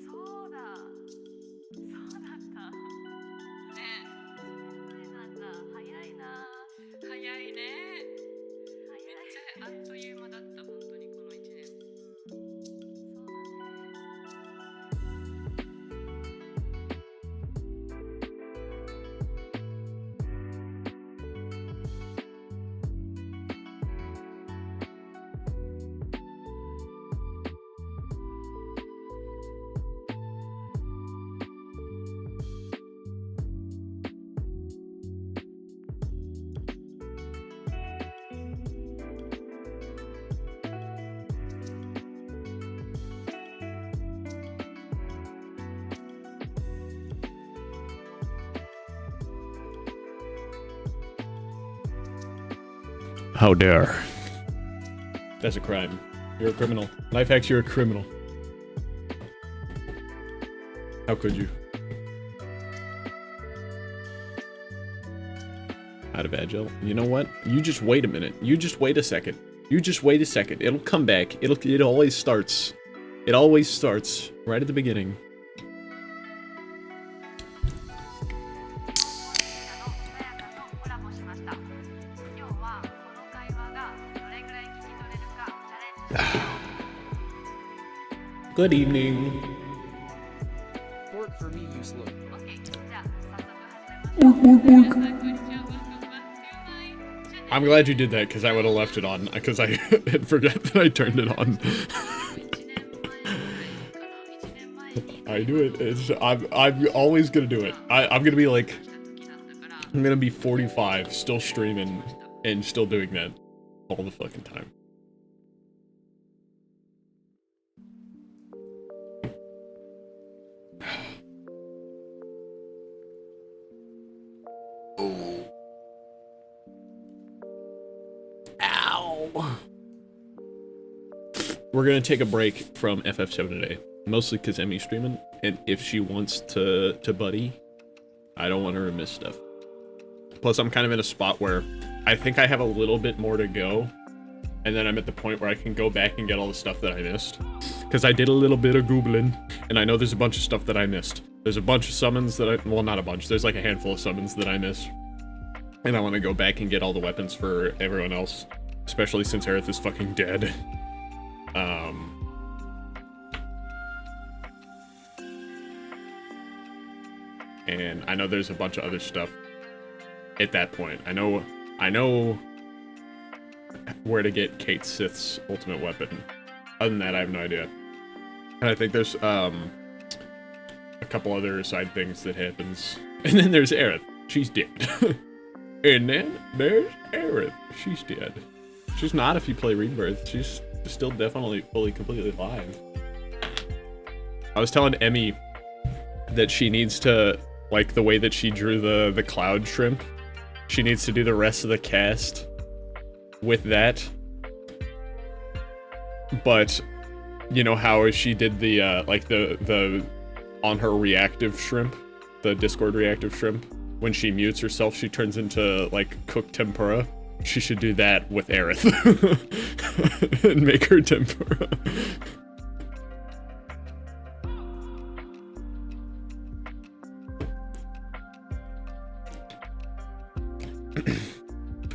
そうだ。そうだった。ね。そうなんだ。早いな。早いね。めっちゃあっという間だった本当にこの1年。そうだね。How dare. That's a crime. You're a criminal. Life hacks, you're a criminal. How could you? Out of Agile. You know what? You just wait a minute. You just wait a second. You just wait a second. It'll come back. It always starts. It always starts right at the beginning. Good evening. Fort for me, you slow. I'm glad you did that because I would have left it on because I had forgot that I turned it on. I do it. I'm always gonna do it. I'm gonna be like, I'm gonna be 45, still streaming and still doing that all the fucking time. Oh. Ow. We're gonna take a break from FF7 today, mostly because Emmy's streaming, and if she wants to buddy, I don't want her to miss stuff. Plus, I'm kind of in a spot where I think I have a little bit more to go, and then I'm at the point where I can go back and get all the stuff that I missed. Because I did a little bit of Googling, and I know there's a bunch of stuff that I missed. There's a bunch of summons that well, not a bunch, there's like a handful of summons that I missed. And I want to go back and get all the weapons for everyone else, especially since Aerith is fucking dead. And I know there's a bunch of other stuff at that point. I know where to get Kate Sith's ultimate weapon. Other than that, I have no idea. And I think there's a couple other side things that happens. And then there's Aerith. She's dead. And then there's Aerith. She's dead. She's not if you play Rebirth. She's still definitely fully, completely alive. I was telling Emmy that she needs to, like the way that she drew the cloud shrimp, she needs to do the rest of the cast with that. But you know how she did the like the on her reactive shrimp, the Discord reactive shrimp, when she mutes herself she turns into like cooked tempura. She should do that with Aerith and make her tempura.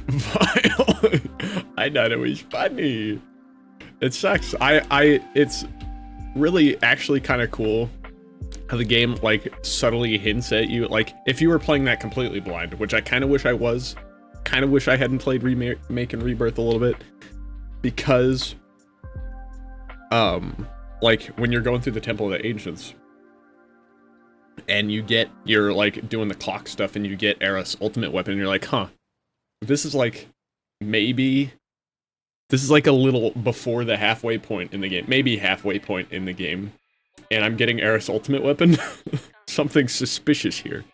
Vile. I thought it was funny. It sucks. It's really actually kind of cool how the game like subtly hints at you. Like if you were playing that completely blind, which I kind of wish I was, kind of wish I hadn't played Remake and Rebirth a little bit, because like when you're going through the Temple of the Ancients and you're like doing the clock stuff and you get Aerith's ultimate weapon and you're like, huh, this is like maybe this is like a little before the halfway point in the game, maybe halfway point in the game, and I'm getting Aerith's ultimate weapon. Something suspicious here.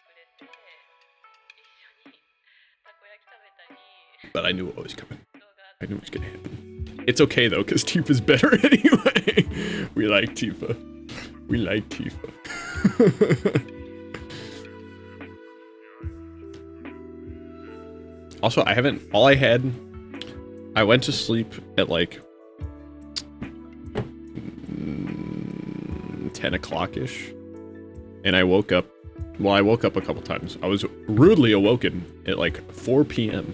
But I knew it was coming. I knew it was gonna happen. It's okay though, because Tifa's better anyway. We like Tifa. We like Tifa. Also, I went to sleep at like 10 o'clock-ish. And I woke up, well, I woke up a couple times. I was rudely awoken at like 4 p.m.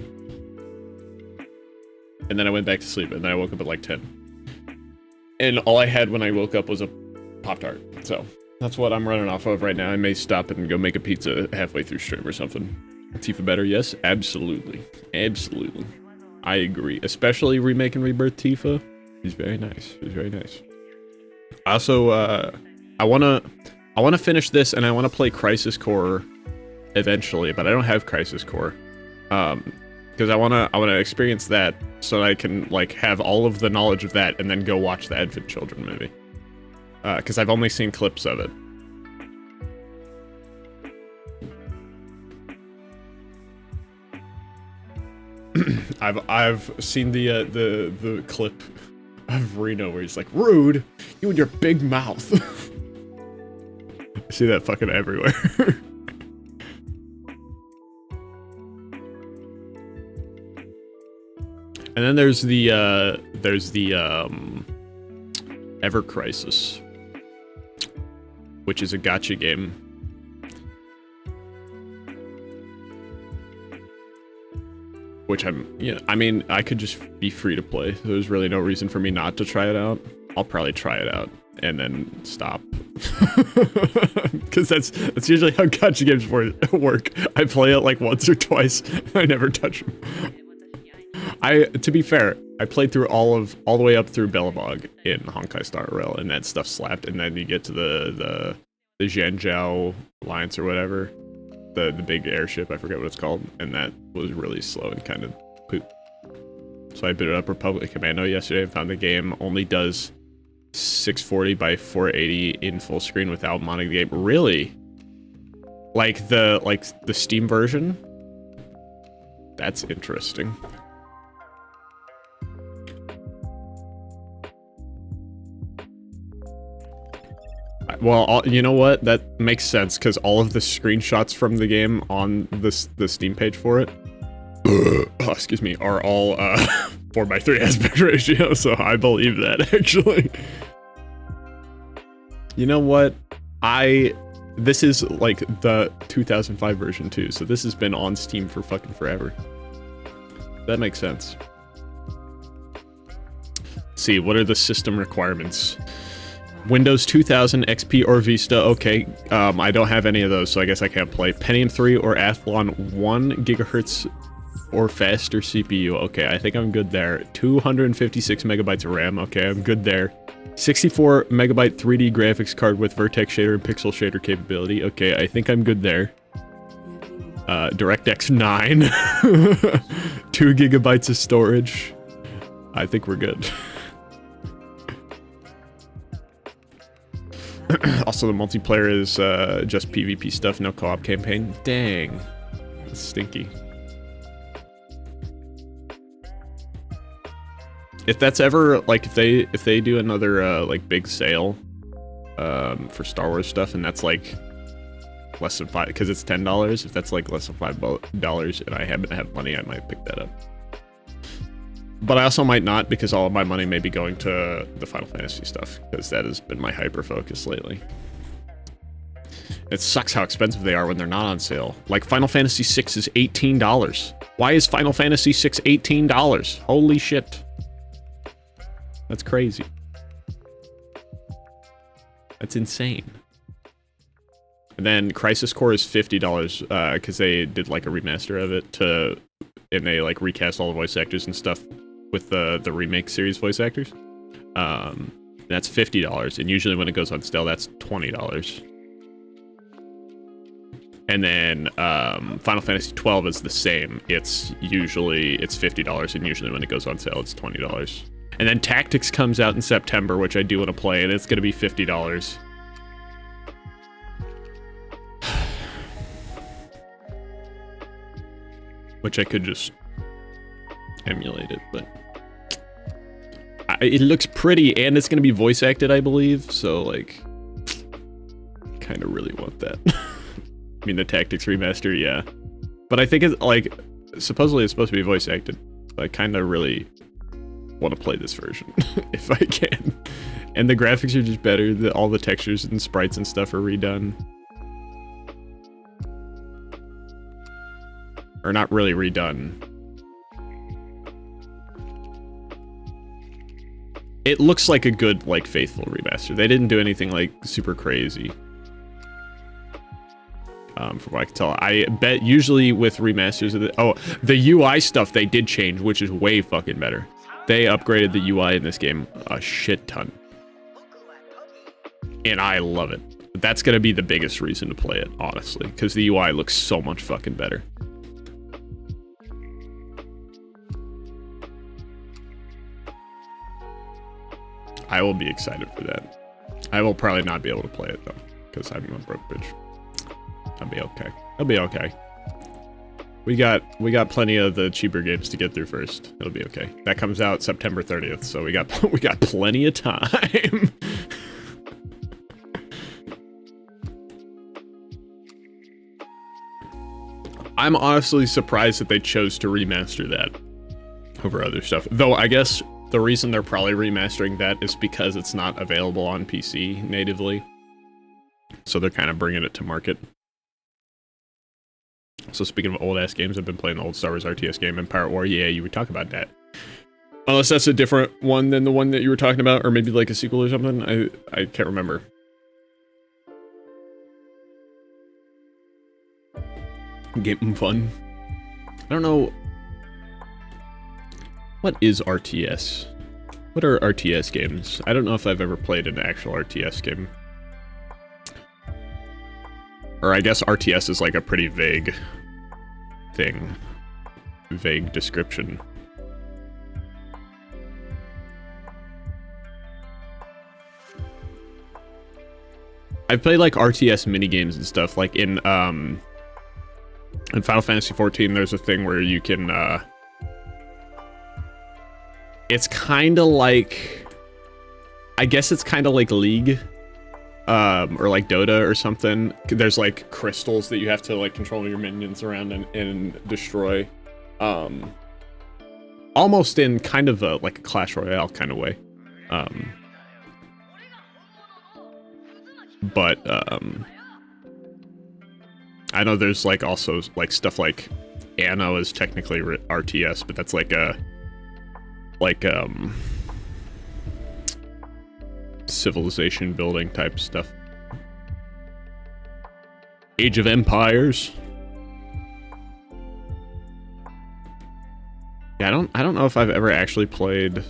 And then I went back to sleep, and then I woke up at like 10. And all I had when I woke up was a Pop-Tart. So that's what I'm running off of right now. I may stop and go make a pizza halfway through stream or something. Tifa better? Yes, absolutely. Absolutely. I agree. Especially Remake and Rebirth Tifa. He's very nice. He's very nice. Also, I wanna finish this, and I wanna play Crisis Core eventually, but I don't have Crisis Core. Because I wanna experience that so I can like have all of the knowledge of that and then go watch the Advent Children movie. Because I've only seen clips of it. I've seen the clip of Reno where he's like, "Rude, you and your big mouth." I see that fucking everywhere. And then there's the Ever Crisis, which is a gacha game. Which I mean, I could just be free to play. So there's really no reason for me not to try it out. I'll probably try it out and then stop. Because that's usually how gacha games work. I play it like once or twice, and I never touch them. To be fair, I played through all the way up through Belobog in Honkai Star Rail, and that stuff slapped, and then you get to the Zhanjiao Alliance or whatever. The big airship, I forget what it's called, and that was really slow and kind of poop. So I booted up Republic Commando yesterday and found the game only does 640 by 480 in full screen without modding the game. Really? Like the Steam version? That's interesting. Well, you know what? That makes sense, because all of the screenshots from the game on the Steam page for it, oh, excuse me, are all 4:3 aspect ratio, so I believe that, actually. You know what? This is like the 2005 version too, so this has been on Steam for fucking forever. That makes sense. See, what are the system requirements? Windows 2000, XP, or Vista. Okay, I don't have any of those, so I guess I can't play. Pentium 3 or Athlon 1 gigahertz or faster CPU. Okay, I think I'm good there. 256 megabytes of RAM. Okay, I'm good there. 64 megabyte 3D graphics card with vertex shader and pixel shader capability. Okay, I think I'm good there. DirectX 9. 2 gigabytes of storage. I think we're good. Also, the multiplayer is just PvP stuff, no co-op campaign. Dang, that's stinky. If that's ever like, if they do another like big sale for Star Wars stuff, and that's like less than $5, because it's $10. If that's like less than $5 and I happen to have money, I might pick that up. But I also might not, because all of my money may be going to the Final Fantasy stuff, because that has been my hyper-focus lately. It sucks how expensive they are when they're not on sale. Like, Final Fantasy VI is $18. Why is Final Fantasy VI $18? Holy shit. That's crazy. That's insane. And then Crisis Core is $50, because they did, like, a remaster of it, and they, like, recast all the voice actors and stuff with the remake series voice actors. That's $50, and usually when it goes on sale, that's $20. And then Final Fantasy XII is the same. It's $50, and usually when it goes on sale, it's $20. And then Tactics comes out in September, which I do want to play, and it's going to be $50. Which I could just emulate it, but it looks pretty, and it's gonna be voice acted, I believe, so like kind of really want that. I mean, the Tactics remaster, yeah, but I think it's like, supposedly it's supposed to be voice acted, but I kind of really want to play this version if I can. And the graphics are just better. All the textures and sprites and stuff are redone. Or not really redone. It looks like a good, like, faithful remaster. They didn't do anything, like, super crazy. From what I can tell. I bet usually with remasters of the UI stuff they did change, which is way fucking better. They upgraded the UI in this game a shit ton. And I love it. That's gonna be the biggest reason to play it, honestly, because the UI looks so much fucking better. I will be excited for that. I will probably not be able to play it though, because I'm a broke bitch. I'll be okay. I'll be okay. We got plenty of the cheaper games to get through first. It'll be okay. That comes out September 30th, so we got plenty of time. I'm honestly surprised that they chose to remaster that over other stuff. Though I guess the reason they're probably remastering that is because it's not available on PC natively. So they're kind of bringing it to market. So speaking of old-ass games, I've been playing the old Star Wars RTS game, Empire War. Yeah, you would talk about that. Unless that's a different one than the one that you were talking about, or maybe like a sequel or something. I can't remember. Game fun. I don't know. What is RTS? What are RTS games? I don't know if I've ever played an actual RTS game. Or I guess RTS is like a pretty vague thing. Vague description. I've played like RTS minigames and stuff, like in Final Fantasy XIV there's a thing where you can it's kinda like, I guess it's kinda like League. Or like Dota or something. There's like crystals that you have to like control your minions around and destroy. Almost in kind of a like a Clash Royale kind of way. But I know there's like also like stuff like Anno is technically RTS, but that's like a civilization building type stuff. Age of Empires. Yeah, I don't know if I've ever actually played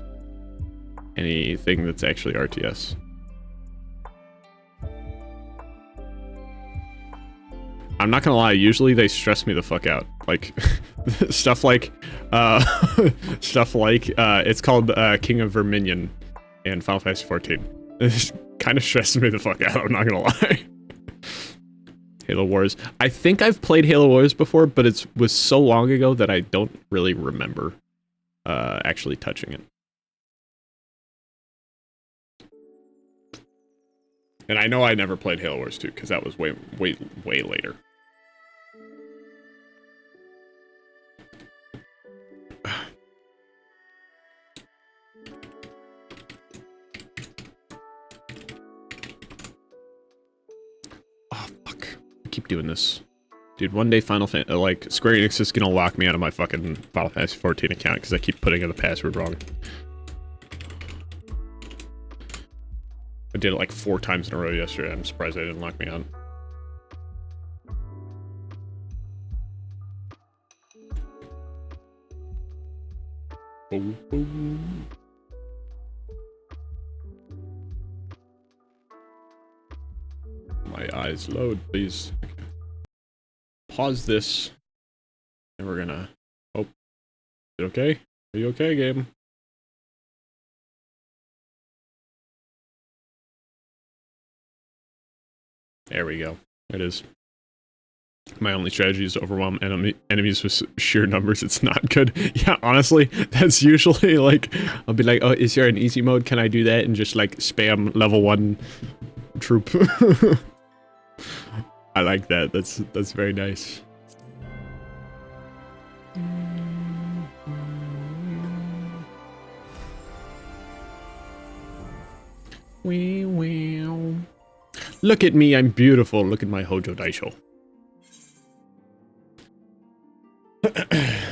anything that's actually RTS. I'm not gonna lie, usually they stress me the fuck out. Like stuff like it's called King of Verminion in Final Fantasy XIV. It kind of stresses me the fuck out, I'm not gonna lie. Halo Wars. I think I've played Halo Wars before, but it was so long ago that I don't really remember actually touching it. And I know I never played Halo Wars 2, because that was way later. Keep doing this. Dude, one day Square Enix is gonna lock me out of my fucking Final Fantasy XIV account because I keep putting in the password wrong. I did it like 4 times in a row yesterday. I'm surprised they didn't lock me out. Boom, boom. My eyes load, please. Pause this. And we're gonna... Oh. Is it okay? Are you okay, game? There we go. It is. My only strategy is to overwhelm enemies with sheer numbers. It's not good. Yeah, honestly, that's usually like... I'll be like, oh, is there an easy mode? Can I do that? And just like spam level 1 troop. I like that. That's very nice. Wee wow. Look at me, I'm beautiful. Look at my Hojo Daisho. I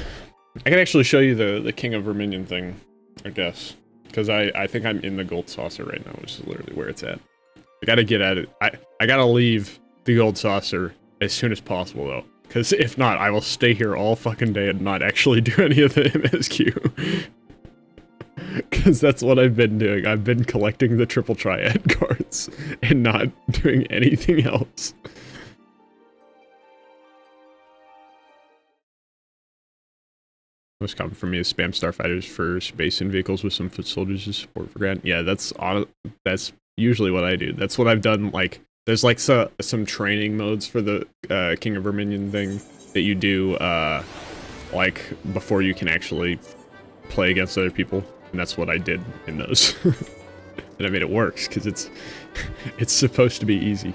can actually show you the King of Verminion thing, I guess. Because I think I'm in the gold saucer right now, which is literally where it's at. I gotta get at it. I gotta leave the gold saucer as soon as possible, though. Because if not, I will stay here all fucking day and not actually do any of the MSQ. Because that's what I've been doing. I've been collecting the triple triad cards and not doing anything else. Most common for me is spam starfighters for space and vehicles with some foot soldiers to support for ground. Yeah, that's usually what I do. That's what I've done. Like, there's like some training modes for the King of Verminion thing that you do like before you can actually play against other people. And that's what I did in those. And I made it work, because it's supposed to be easy.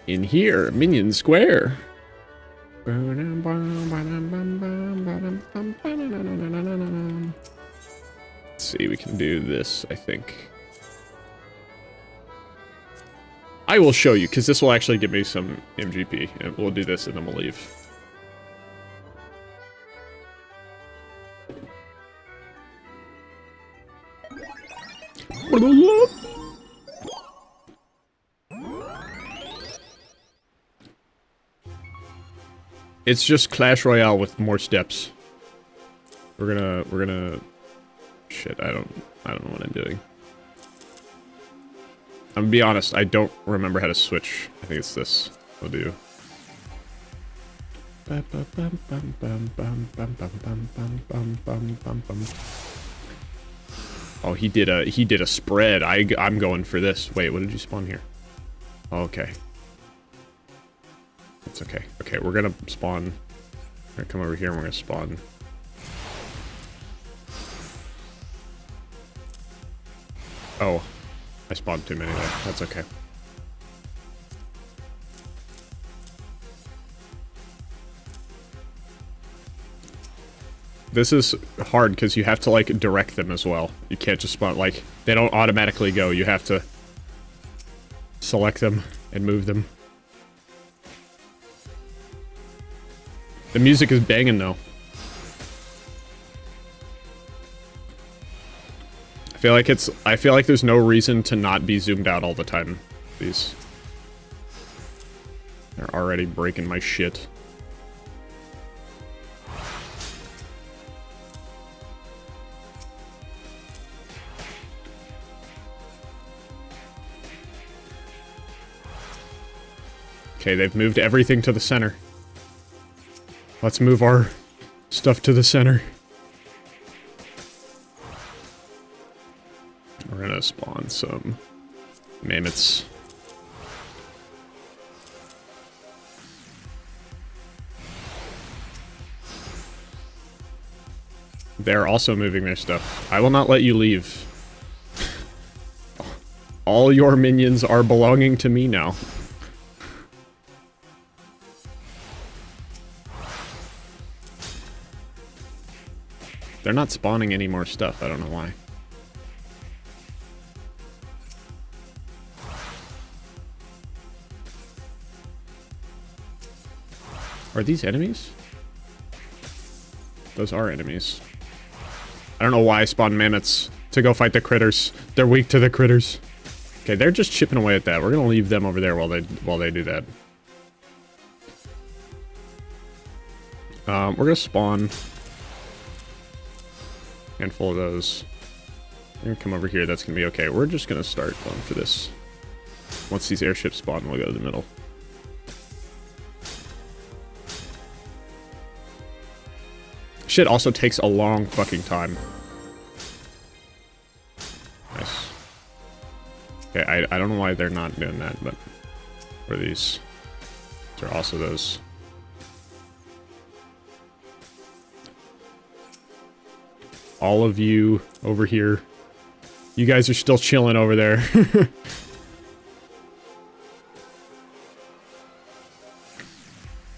In here, Minion Square. Let's see, we can do this, I think. I will show you, because this will actually give me some MGP, and we'll do this and then we'll leave. It's just Clash Royale with more steps. We're gonna shit, I don't know what I'm doing. I'm gonna be honest, I don't remember how to switch. I think it's this. We'll do. Oh, he did a spread. I'm going for this. Wait, what did you spawn here? Oh, okay. That's okay. Okay, we're gonna spawn. We're gonna come over here and we're gonna spawn. Oh. I spawned too many there. That's okay. This is hard because you have to like direct them as well. You can't just spawn, like, they don't automatically go. You have to select them and move them. The music is banging though. I feel like there's no reason to not be zoomed out all the time. These. They're already breaking my shit. Okay, they've moved everything to the center. Let's move our stuff to the center. We're gonna spawn some mammoths. They're also moving their stuff. I will not let you leave. All your minions are belonging to me now. They're not spawning any more stuff. I don't know why. Are these enemies? Those are enemies. I don't know why I spawned mammoths to go fight the critters. They're weak to the critters. Okay, they're just chipping away at that. We're gonna leave them over there while they do that. We're gonna spawn a handful of those. We're gonna come over here. That's gonna be okay. We're just gonna start going for this. Once these airships spawn, we'll go to the middle. Shit also takes a long fucking time. Nice. Okay, I don't know why they're not doing that, but... What are these? These are also those. All of you over here. You guys are still chilling over there.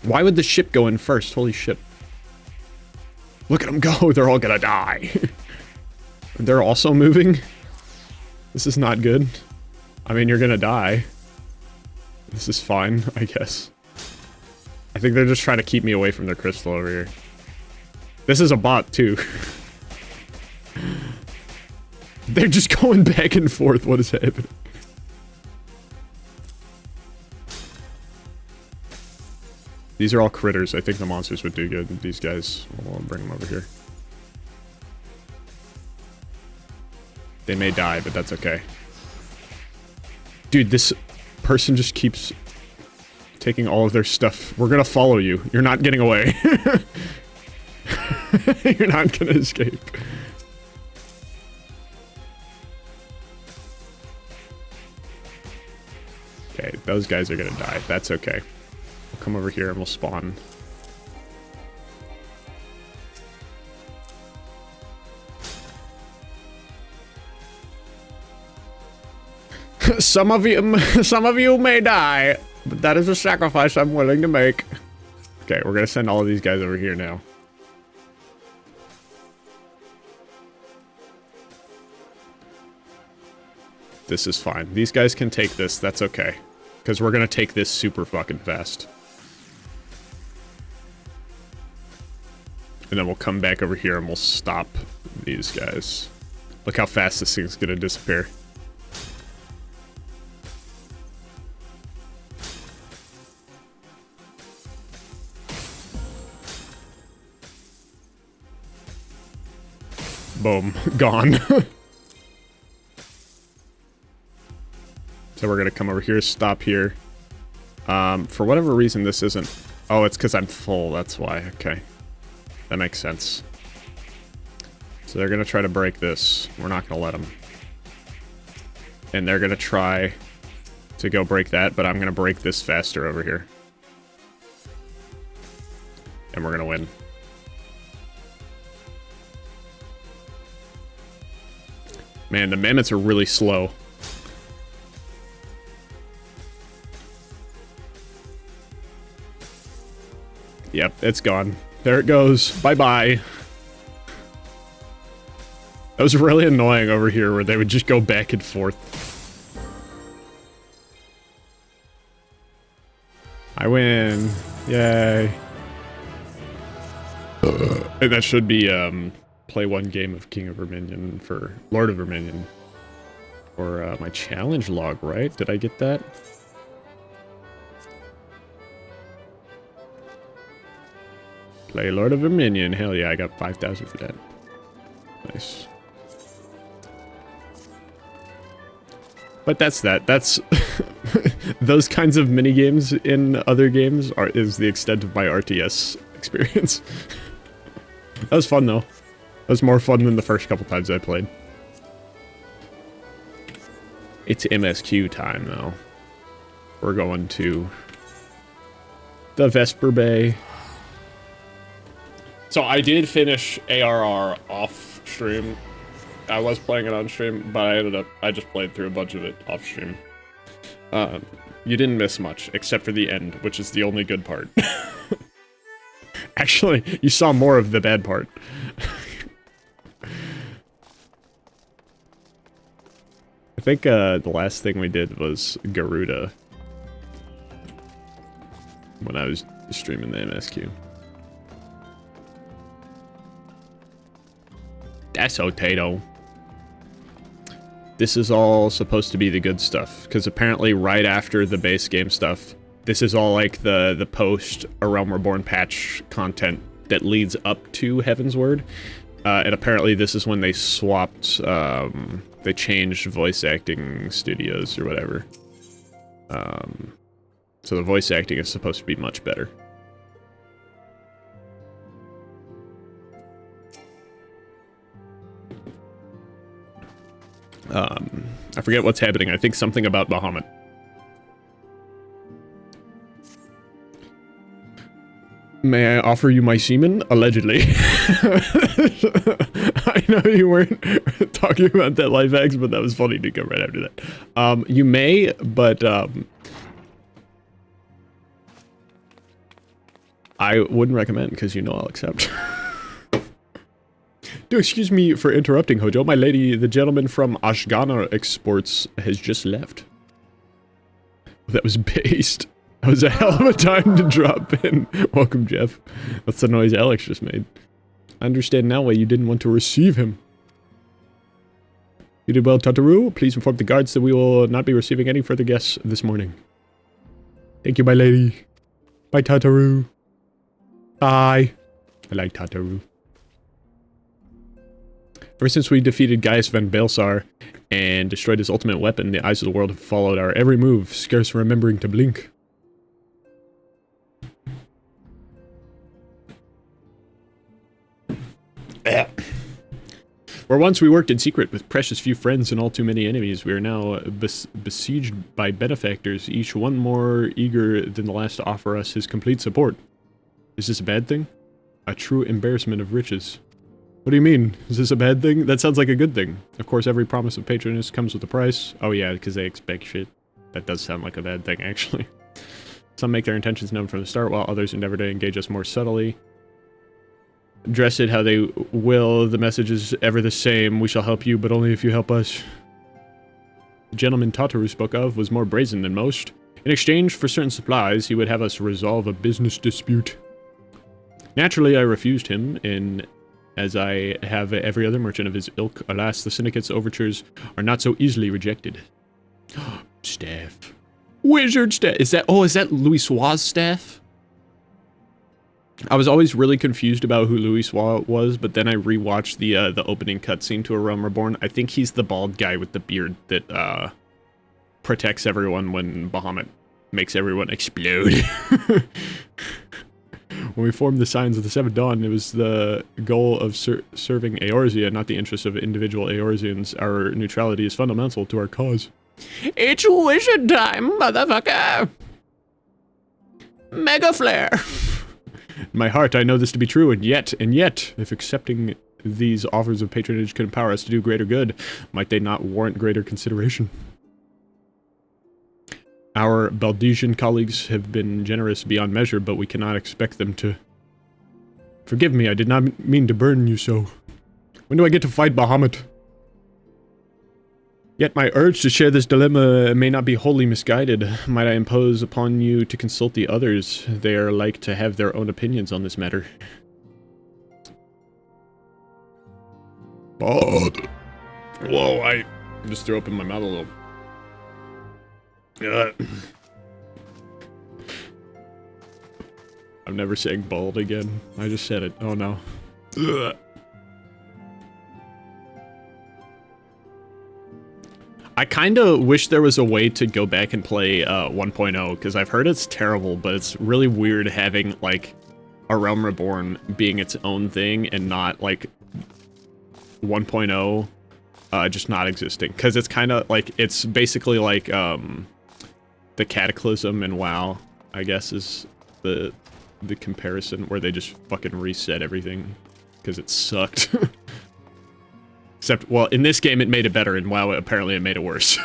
Why would the ship go in first? Holy shit. Look at them go. They're all gonna die. They're also moving. This is not good. I mean, you're gonna die. This is fine, I guess. I think they're just trying to keep me away from their crystal over here. This is a bot, too. They're just going back and forth. What is happening? These are all critters. I think the monsters would do good. These guys. I'll bring them over here. They may die, but that's okay. Dude, this person just keeps taking all of their stuff. We're gonna follow you. You're not getting away. You're not gonna escape. Okay, those guys are gonna die. That's okay. We'll come over here and we'll spawn. Some of you may die, but that is a sacrifice I'm willing to make. Okay, we're gonna send all of these guys over here now. This is fine. These guys can take this. That's okay. Because we're gonna take this super fucking fast. And then we'll come back over here and we'll stop these guys. Look how fast this thing's gonna disappear. Boom. Gone. So we're gonna come over here, stop here. For whatever reason, this isn't... Oh, it's because I'm full, that's why. Okay. That makes sense. So they're gonna try to break this. We're not gonna let them. And they're gonna try to go break that, but I'm gonna break this faster over here. And we're gonna win. Man, the mammoths are really slow. Yep, it's gone. There it goes. Bye-bye. That was really annoying over here where they would just go back and forth. I win. Yay. And that should be, play one game of King of Verminion for Lord of Verminion. Or, my challenge log, right? Did I get that? Play Lord of Verminion. Hell yeah, I got 5,000 for that. Nice. But that's that. That's... those kinds of minigames in other games is the extent of my RTS experience. That was fun, though. That was more fun than the first couple times I played. It's MSQ time, though. We're going to the Vesper Bay. So I did finish ARR off stream. I was playing it on stream, but I just played through a bunch of it off stream. You didn't miss much, except for the end, which is the only good part. Actually, you saw more of the bad part. I think the last thing we did was Garuda. When I was streaming the MSQ. That's Otato. This is all supposed to be the good stuff, because apparently right after the base game stuff, this is all like the post A Realm Reborn patch content that leads up to Heavensward. And apparently this is when they swapped, they changed voice acting studios or whatever. So the voice acting is supposed to be much better. I forget what's happening. I think something about Bahamut. May I offer you my semen? Allegedly. I know you weren't talking about that life hacks, but that was funny to go right after that. You may, but I wouldn't recommend, because you know I'll accept. Do excuse me for interrupting, Hojo. My lady, the gentleman from Ashgana Exports has just left. That was based. That was a hell of a time to drop in. Welcome, Jeff. That's the noise Alex just made. I understand now why you didn't want to receive him. You did well, Tataru. Please inform the guards that we will not be receiving any further guests this morning. Thank you, my lady. Bye, Tataru. Bye. I like Tataru. Ever since we defeated Gaius van Baelsar and destroyed his ultimate weapon, the eyes of the world have followed our every move, scarce remembering to blink. Where once we worked in secret with precious few friends and all too many enemies, we are now besieged by benefactors, each one more eager than the last to offer us his complete support. Is this a bad thing? A true embarrassment of riches. What do you mean? Is this a bad thing? That sounds like a good thing. Of course, every promise of patronage comes with a price. Oh yeah, because they expect shit. That does sound like a bad thing, actually. Some make their intentions known from the start, while others endeavor to engage us more subtly. Dress it how they will, the message is ever the same. We shall help you, but only if you help us. The gentleman Tataru spoke of was more brazen than most. In exchange for certain supplies, he would have us resolve a business dispute. Naturally, I refused him, and as I have every other merchant of his ilk, alas, the syndicate's overtures are not so easily rejected. Staff. Wizard staff. Is that Louis Sua's staff? I was always really confused about who Louis Sua was, but then I rewatched the opening cutscene to A Realm Reborn. I think he's the bald guy with the beard that protects everyone when Bahamut makes everyone explode. When we formed the Signs of the Seventh Dawn, it was the goal of serving Eorzea, not the interests of individual Eorzeans. Our neutrality is fundamental to our cause. It's wizard time, motherfucker! Mega Flare! In my heart, I know this to be true, and yet, if accepting these offers of patronage can empower us to do greater good, might they not warrant greater consideration? Our Baldesian colleagues have been generous beyond measure, but we cannot expect them to... Forgive me, I did not mean to burden you so. When do I get to fight Bahamut? Yet my urge to share this dilemma may not be wholly misguided. Might I impose upon you to consult the others? They are like to have their own opinions on this matter. Bod. Whoa, I just threw up in my mouth a little. I'm never saying bald again. I just said it. Oh no. Ugh. I kind of wish there was a way to go back and play 1.0, because I've heard it's terrible, but it's really weird having, like, A Realm Reborn being its own thing and not, like, 1.0 just not existing. Because it's kind of, like, it's basically like the Cataclysm in WoW, I guess, is the comparison, where they just fucking reset everything, because it sucked. Except, well, in this game it made it better, and WoW, apparently it made it worse.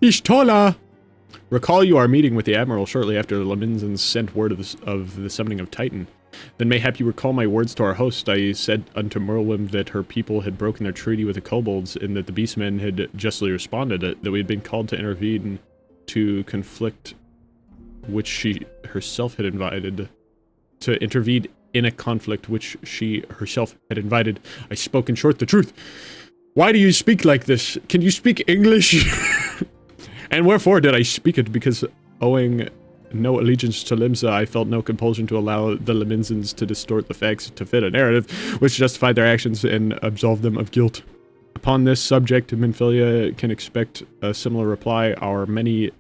Ishtola! Recall you are meeting with the Admiral shortly after the Laminsans sent word of the summoning of Titan. Then mayhap you recall my words to our host. I said unto Merlwyn that her people had broken their treaty with the kobolds, and that the beastmen had justly responded, that we had been called to intervene to conflict which she herself had invited. To intervene in a conflict which she herself had invited. I spoke in short the truth. Why do you speak like this? Can you speak English? And wherefore did I speak it? Because owing no allegiance to Limsa, I felt no compulsion to allow the Laminsans to distort the facts to fit a narrative which justified their actions and absolve them of guilt. Upon this subject, Minfilia can expect a similar reply. Our many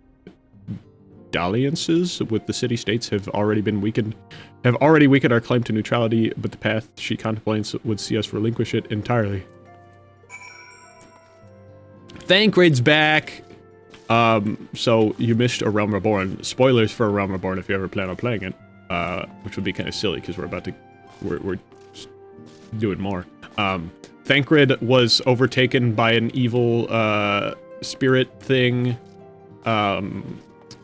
dalliances with the city-states have already weakened our claim to neutrality, but the path she contemplates would see us relinquish it entirely. Thankraid's back! So you missed A Realm Reborn. Spoilers for A Realm Reborn if you ever plan on playing it. Which would be kind of silly, because we're doing more. Thankraid was overtaken by an evil, spirit thing,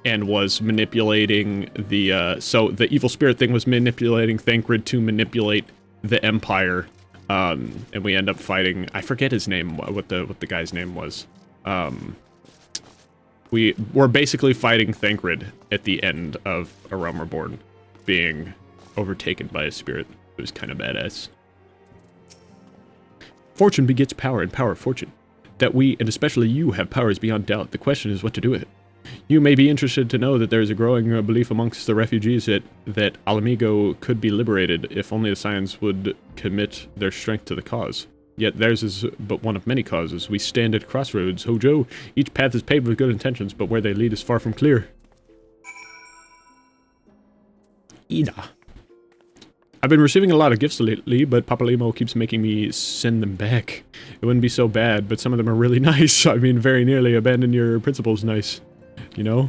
and was manipulating the, so the evil spirit thing was manipulating Thancred to manipulate the Empire, and we end up fighting, I forget his name, what the guy's name was. We were basically fighting Thancred at the end of A Realm Reborn, being overtaken by a spirit. It was kind of badass. Fortune begets power, and power fortune. That we, and especially you, have powers beyond doubt. The question is what to do with it. You may be interested to know that there is a growing belief amongst the refugees that Alamigo could be liberated if only the Scions would commit their strength to the cause. Yet theirs is but one of many causes. We stand at crossroads. Hojo, each path is paved with good intentions, but where they lead is far from clear. Ida. I've been receiving a lot of gifts lately, but Papa Limo keeps making me send them back. It wouldn't be so bad, but some of them are really nice. I mean, very nearly abandon your principles nice. You know?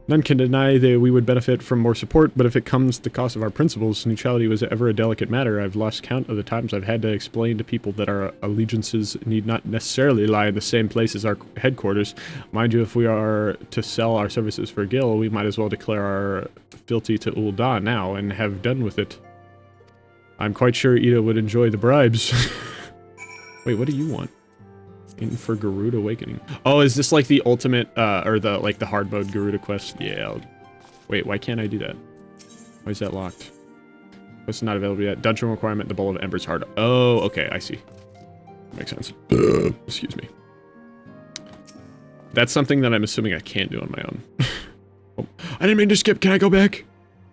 None can deny that we would benefit from more support, but if it comes to the cost of our principles, neutrality was ever a delicate matter. I've lost count of the times I've had to explain to people that our allegiances need not necessarily lie in the same place as our headquarters. Mind you, if we are to sell our services for Gil, we might as well declare our fealty to Ul'dah now and have done with it. I'm quite sure Ida would enjoy the bribes. Wait, what do you want? In for Garud Awakening. Oh, is this like the ultimate, or the, like the hard mode Garuda quest? Yeah. Wait, why can't I do that? Why is that locked? What's not available yet? Dungeon requirement, the Bowl of Ember's Heart. Oh, okay, I see. Makes sense. Excuse me. That's something that I'm assuming I can't do on my own. Oh, I didn't mean to skip. Can I go back?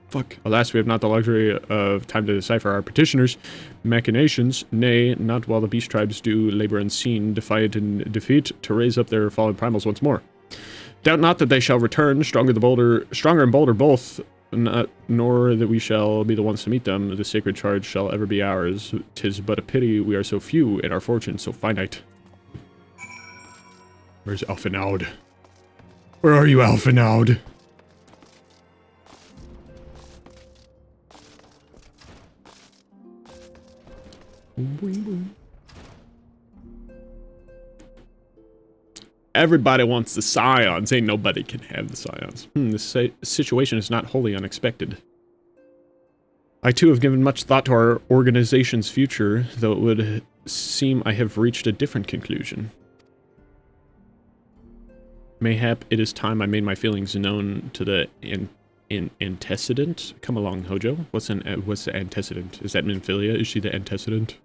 Fuck. Alas, we have not the luxury of time to decipher our petitioners' machinations, nay, not while the beast tribes do labor unseen, defiant in defeat, to raise up their fallen primals once more. Doubt not that they shall return, stronger and bolder both, nor that we shall be the ones to meet them. The sacred charge shall ever be ours. 'Tis but a pity we are so few, and our fortune so finite. Where's Alphinaud? Where are you, Alphinaud? Everybody wants the Scions. Ain't nobody can have the Scions. This situation is not wholly unexpected. I too have given much thought to our organization's future, though it would seem I have reached a different conclusion. Mayhap it is time I made my feelings known to the antecedent. Come along, Hojo. What's the antecedent? Is that Minfilia? Is she the antecedent?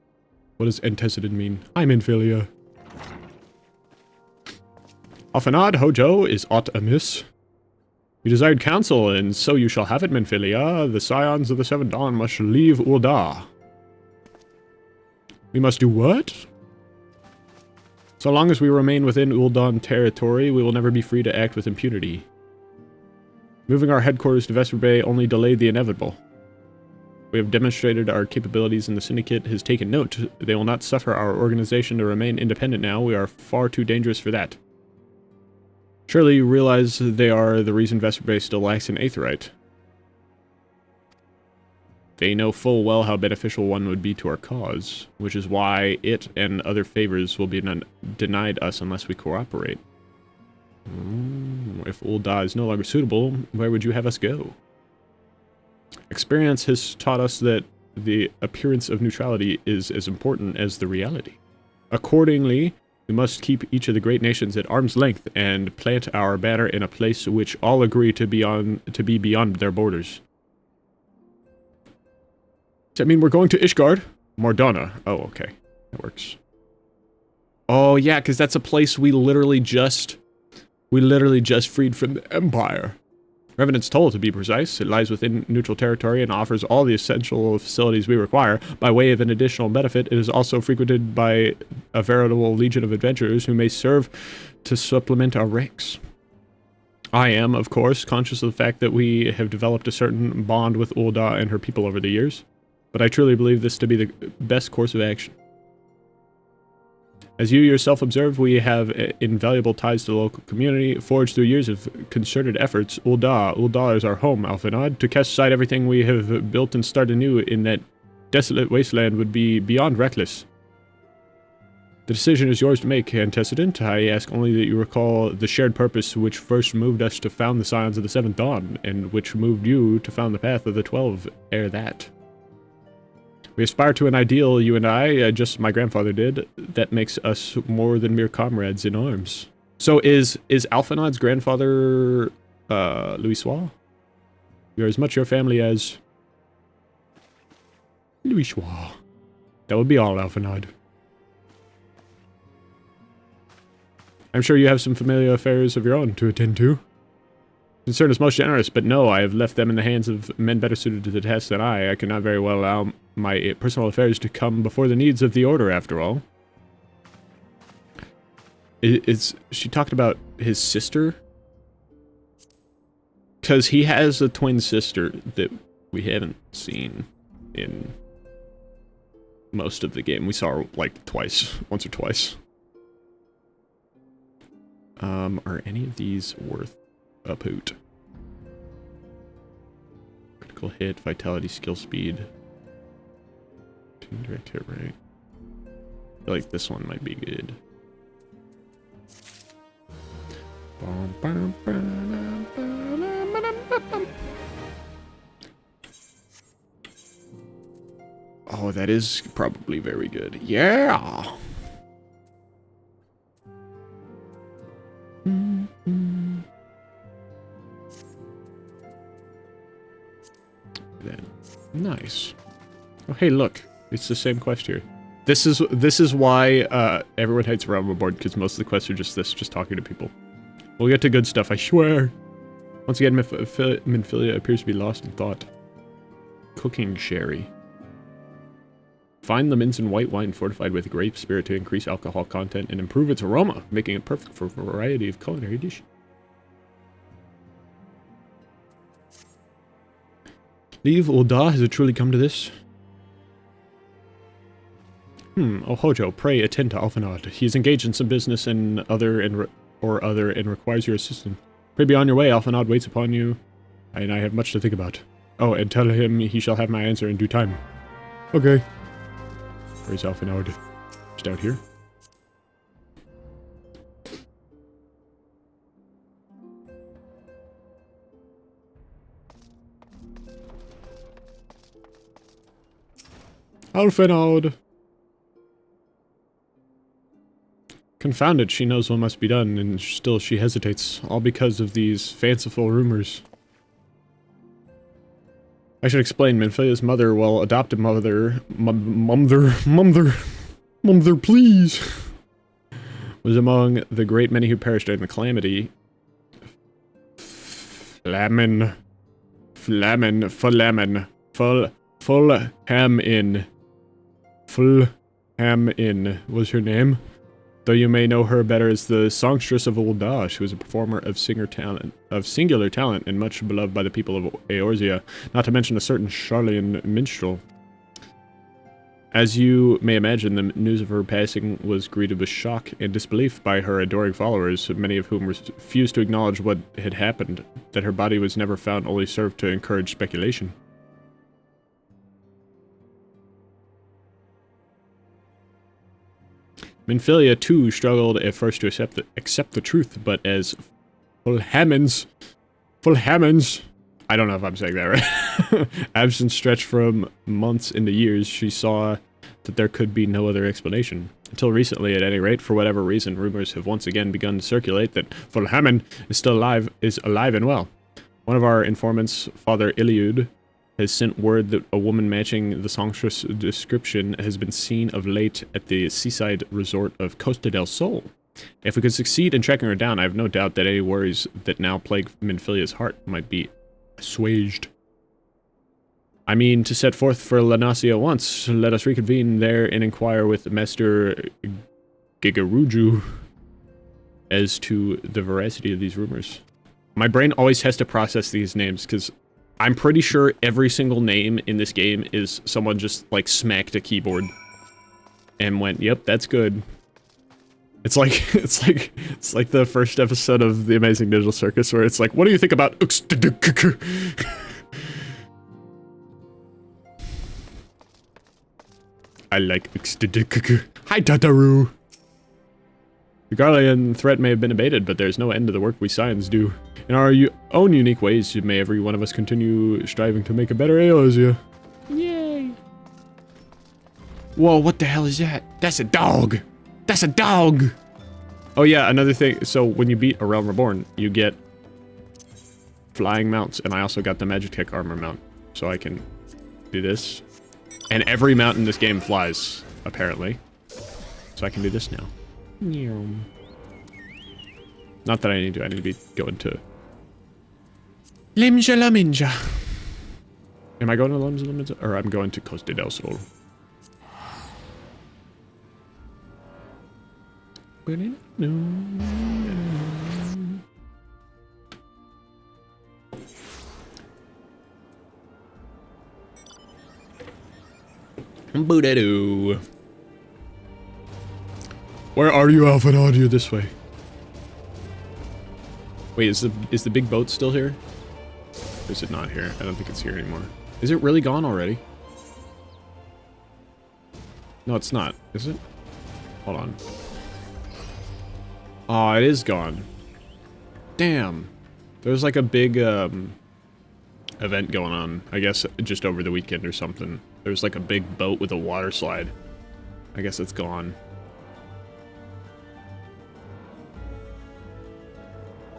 What does antecedent mean? I'm Minfilia. Alphinaud, Hojo, is aught amiss? You desired counsel, and so you shall have it, Minfilia. The Scions of the Seven Dawn must leave Ul'dah. We must do what? So long as we remain within Ul'dah territory, we will never be free to act with impunity. Moving our headquarters to Vesper Bay only delayed the inevitable. We have demonstrated our capabilities and the Syndicate has taken note. They will not suffer our organization to remain independent now. We are far too dangerous for that. Surely you realize they are the reason Vesper Bay still lacks an Aetheryte. They know full well how beneficial one would be to our cause, which is why it and other favors will be denied us unless we cooperate. If Ul'dah is no longer suitable, where would you have us go? Experience has taught us that the appearance of neutrality is as important as the reality. Accordingly, we must keep each of the great nations at arm's length and plant our banner in a place which all agree to be beyond their borders. Does that mean we're going to Ishgard? Mordana. Oh, okay. That works. Oh, yeah, because that's a place we literally just freed from the Empire. Revenant's Toll, to be precise. It lies within neutral territory and offers all the essential facilities we require. By way of an additional benefit, it is also frequented by a veritable legion of adventurers who may serve to supplement our ranks. I am, of course, conscious of the fact that we have developed a certain bond with Ul'dah and her people over the years, but I truly believe this to be the best course of action. As you yourself observe, we have invaluable ties to the local community, forged through years of concerted efforts. Ul'dah is our home, Alphinaud. To cast aside everything we have built and start anew in that desolate wasteland would be beyond reckless. The decision is yours to make, antecedent. I ask only that you recall the shared purpose which first moved us to found the Scions of the Seventh Dawn, and which moved you to found the Path of the 12 ere that. We aspire to an ideal, you and I, just my grandfather did, that makes us more than mere comrades in arms. So is Alphanod's grandfather, Louis? We are as much your family as... Louis. That would be all, Alphanod. I'm sure you have some familiar affairs of your own to attend to. Concern is most generous, but no, I have left them in the hands of men better suited to the task than I. I cannot very well allow my personal affairs to come before the needs of the Order, after all. She talked about his sister? Because he has a twin sister that we haven't seen in most of the game. We saw her, like, twice. Once or twice. Are any of these worth a poot? Critical hit, vitality, skill speed. Direct hit rate. I feel like this one might be good. Oh, that is probably very good. Yeah! Then, nice. Oh, hey, look. It's the same quest here. This is why everyone hates Realm Reborn, because most of the quests are just this, just talking to people. We'll get to good stuff, I swear. Once again, Minfilia appears to be lost in thought. Cooking sherry. Find lemons and white wine fortified with grape spirit to increase alcohol content and improve its aroma, making it perfect for a variety of culinary dishes. Leave Ul'dah, has it truly come to this? Oh Hojo, pray attend to Alphanod. He is engaged in some business and requires your assistance. Pray be on your way, Alphanod waits upon you, and I have much to think about. Oh, and tell him he shall have my answer in due time. Okay. Where's Alphanod? Just out here? Alphanod! Confounded, she knows what must be done, and still she hesitates, all because of these fanciful rumors. I should explain, Minfilia's mother, well, adopted mother, mother, please, was among the great many who perished during the calamity. Fulham Inn was her name. Though you may know her better as the songstress of Ul'dah, she was a performer of singular talent and much beloved by the people of Eorzea, not to mention a certain Charlian minstrel. As you may imagine, the news of her passing was greeted with shock and disbelief by her adoring followers, many of whom refused to acknowledge what had happened. That her body was never found only served to encourage speculation. Minfilia, too, struggled at first to accept the truth, but as Fulham's, I don't know if I'm saying that right, absence stretched from months into years, she saw that there could be no other explanation. Until recently, at any rate, for whatever reason, rumors have once again begun to circulate that Fulham is alive and well. One of our informants, Father Iliud, has sent word that a woman matching the songstress description has been seen of late at the seaside resort of Costa del Sol. If we could succeed in tracking her down, I have no doubt that any worries that now plague Minfilia's heart might be assuaged. I mean, to set forth for Lanasia once, let us reconvene there and inquire with Master Gigaruju as to the veracity of these rumors. My brain always has to process these names, because I'm pretty sure every single name in this game is someone just, like, smacked a keyboard and went, yep, that's good. It's like the first episode of The Amazing Digital Circus where it's like, what do you think about I like Hi, Tataru! The Garlean threat may have been abated, but there's no end to the work we Scions do. In our own unique ways, may every one of us continue striving to make a better Eorzea. Yay! Whoa, what the hell is that? That's a dog! That's a dog! Oh yeah, another thing. So when you beat A Realm Reborn, you get flying mounts, and I also got the Magitech armor mount. So I can do this. And every mount in this game flies, apparently. So I can do this now. Not that I need to be going to Limja Laminja. Am I going to Limja Laminja? Or I'm going to Costa del Sol. Boodadoo. Where are you, Alpha Audio? This way. Wait, is the big boat still here? Or is it not here? I don't think it's here anymore. Is it really gone already? No, it's not. Is it? Hold on. Oh, it is gone. Damn. There's like a big event going on. I guess just over the weekend or something. There's like a big boat with a water slide. I guess it's gone.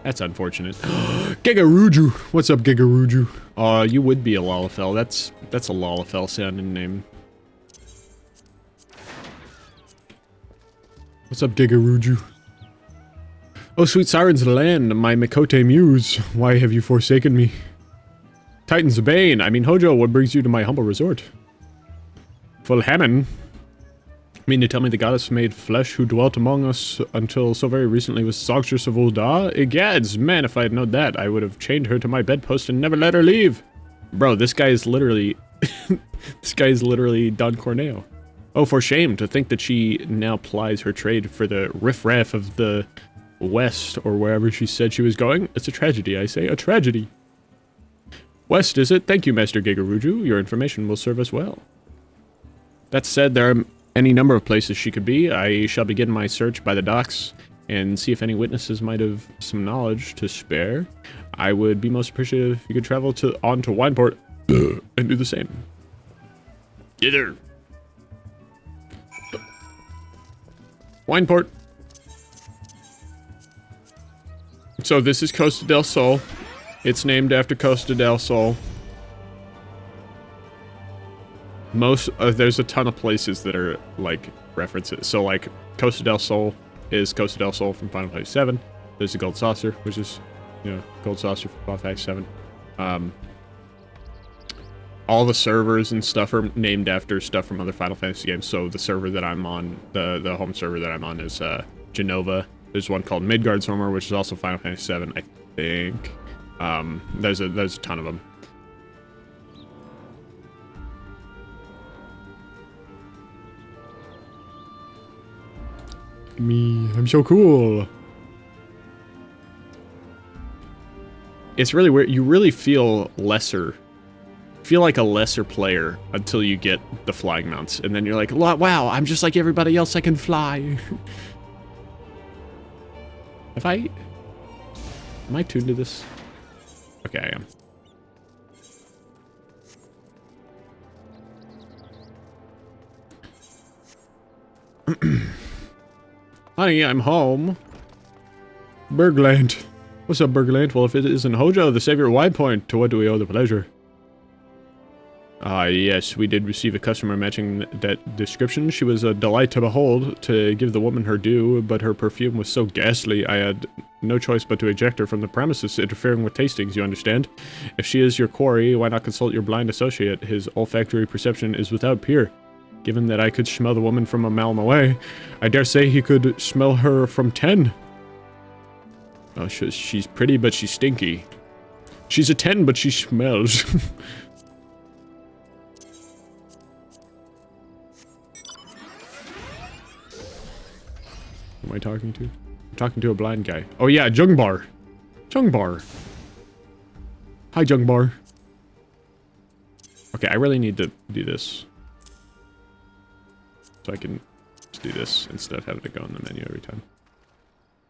That's unfortunate. Gigaruju! What's up, Gigaruju? You would be a Lalafell. That's a Lalafell sounding name. What's up, Gigaruju? Oh, sweet sirens of the land, my Mikote muse, why have you forsaken me? Titans of Bane, I mean Hojo, what brings you to my humble resort? Full Hammon. Mean to tell me the goddess made flesh who dwelt among us until so very recently was Songstress of Ul'dah? Egads, man, if I had known that, I would have chained her to my bedpost and never let her leave. Bro, this guy is literally... this guy is literally Don Corneo. Oh, for shame, to think that she now plies her trade for the riffraff of the West, or wherever she said she was going. It's a tragedy, I say, a tragedy. West, is it? Thank you, Master Gigaruju. Your information will serve us well. That said, there are any number of places she could be. I shall begin my search by the docks and see if any witnesses might have some knowledge to spare. I would be most appreciative if you could travel on to Wineport and do the same. Either. Wineport. So this is Costa del Sol. It's named after Costa del Sol. There's a ton of places that are, like, references. So, like, Costa del Sol is Costa del Sol from Final Fantasy VII. There's the Gold Saucer, which is, you know, Gold Saucer from Final Fantasy VII. All the servers and stuff are named after stuff from other Final Fantasy games. So the server that I'm on, the home server that I'm on is Genova. There's one called Midgardsormr, which is also Final Fantasy VII, I think. There's a ton of them. Me, I'm so cool. It's really weird. You really feel lesser. Feel like a lesser player until you get the flying mounts, and then you're like, wow, I'm just like everybody else. I can fly. Am I tuned to this? Okay, I am. Honey, I'm home. Bergland. What's up, Bergland? Well, if it isn't Hojo, the savior of Widepoint, to what do we owe the pleasure? Yes, we did receive a customer matching that description. She was a delight to behold, to give the woman her due, but her perfume was so ghastly, I had no choice but to eject her from the premises, interfering with tastings, you understand? If she is your quarry, why not consult your blind associate? His olfactory perception is without peer. Given that I could smell the woman from a mile away, I dare say he could smell her from 10. Oh, she's pretty, but she's stinky. She's a 10, but she smells. Who am I talking to? I'm talking to a blind guy. Oh yeah, Jungbar. Jungbar. Hi, Jungbar. Okay, I really need to do this. So I can just do this instead of having to go in the menu every time.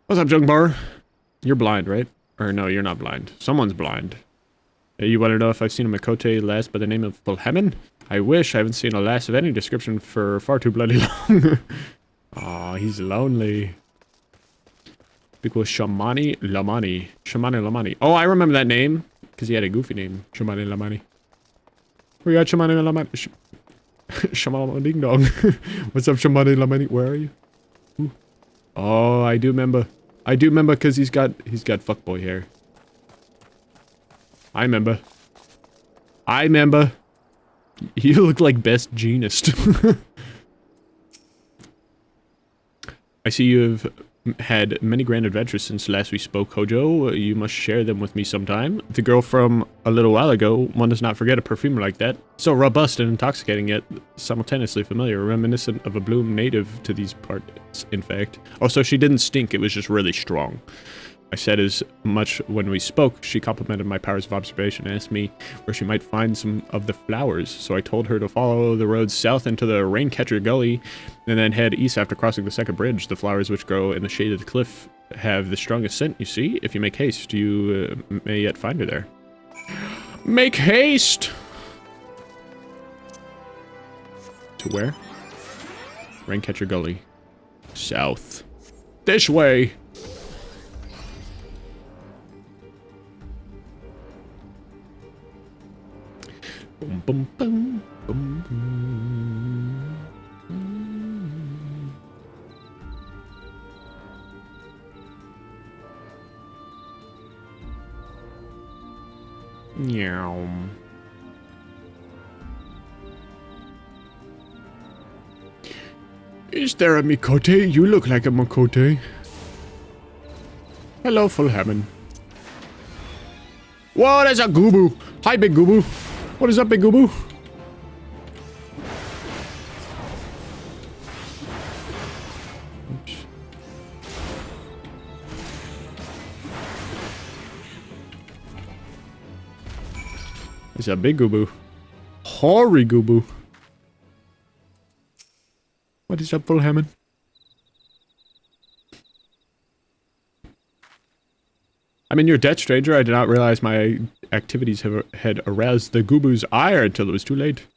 What's up, Jungbar? You're blind, right? Or no, you're not blind. Someone's blind. You want to know if I've seen a Makote lass by the name of Fulhemen? I wish. I haven't seen a lass of any description for far too bloody long. Aw, he's lonely. Because Shamani Lamani. Shamani Lamani. Oh, I remember that name. Because he had a goofy name. Shamani Lamani. We got Shamani Lamani. Shamani Ding Dong. What's up, Shamani Lamani? Where are you? Ooh. Oh, I do remember. I do remember because he's got fuckboy hair. I remember. I remember. You look like best genist. I see you have had many grand adventures since last we spoke, Hojo. You must share them with me sometime. The girl from a little while ago, one does not forget a perfume like that. So robust and intoxicating, yet simultaneously familiar, reminiscent of a bloom native to these parts, in fact. Also, she didn't stink, it was just really strong. I said as much when we spoke. She complimented my powers of observation and asked me where she might find some of the flowers. So I told her to follow the road south into the Raincatcher Gully and then head east after crossing the second bridge. The flowers which grow in the shade of the cliff have the strongest scent, you see. If you make haste, you may yet find her there. Make haste! To where? Raincatcher Gully. South. This way! Boom, boom, boom, boom, boom. Meow. Is there a Mikote? You look like a Mikote. Hello, Fulhamen. Whoa, there's a Gubu. Hi, Big Gubu. What is up, Big Gubu? Oops. It's a Big Gubu. Hoary Gubu. What is up, Fulhamen? I'm in your debt, stranger. I did not realize my activities had aroused the Gubu's ire until it was too late.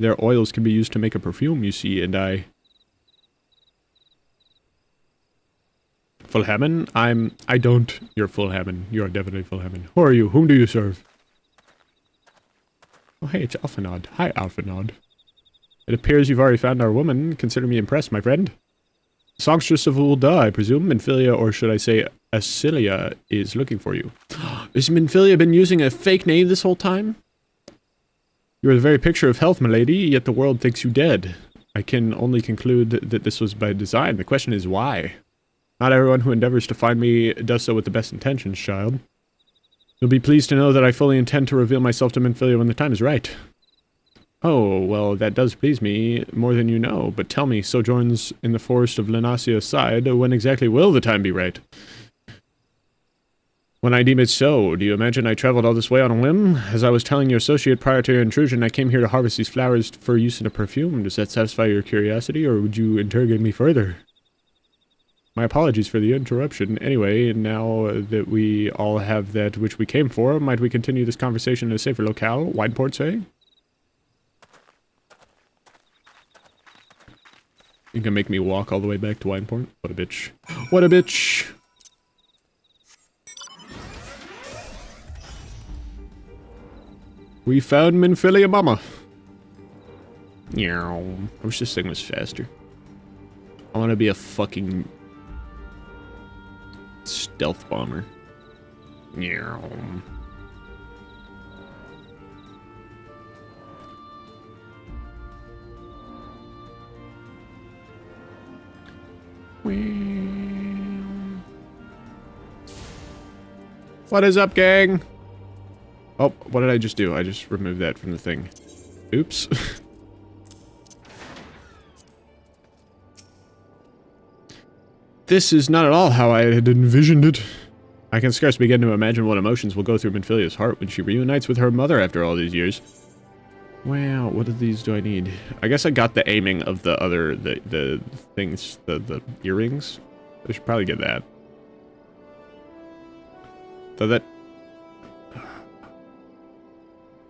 Their oils can be used to make a perfume, you see, and I... Fulhamen? I don't... You're Fulhamen. You're definitely Fulhamen. Who are you? Whom do you serve? Oh, hey, it's Alphanod. Hi, Alphanod. It appears you've already found our woman. Consider me impressed, my friend. Songstress of Ulda, I presume. Minfilia, or should I say Asilia, is looking for you. Has Minfilia been using a fake name this whole time? You are the very picture of health, milady, yet the world thinks you dead. I can only conclude that this was by design. The question is why? Not everyone who endeavors to find me does so with the best intentions, child. You'll be pleased to know that I fully intend to reveal myself to Minfilia when the time is right. Oh, well, that does please me more than you know, but tell me, sojourns in the forest of Lenacia aside, when exactly will the time be right? When I deem it so. Do you imagine I traveled all this way on a whim? As I was telling your associate prior to your intrusion, I came here to harvest these flowers for use in a perfume. Does that satisfy your curiosity, or would you interrogate me further? My apologies for the interruption. Anyway, now that we all have that which we came for, might we continue this conversation in a safer locale? Wineport, say? You can make me walk all the way back to Wineport? What a bitch. What a bitch! We found Minfilia Mama. Meow. I wish this thing was faster. I want to be a fucking stealth bomber. Meow. What is up, gang? Oh, what did I just do? I just removed that from the thing. Oops. This is not at all how I had envisioned it. I can scarce begin to imagine what emotions will go through Minfilia's heart when she reunites with her mother after all these years. Wow, what of these do I need? I guess I got the aiming of the other, the things, the earrings. I should probably get that. So that...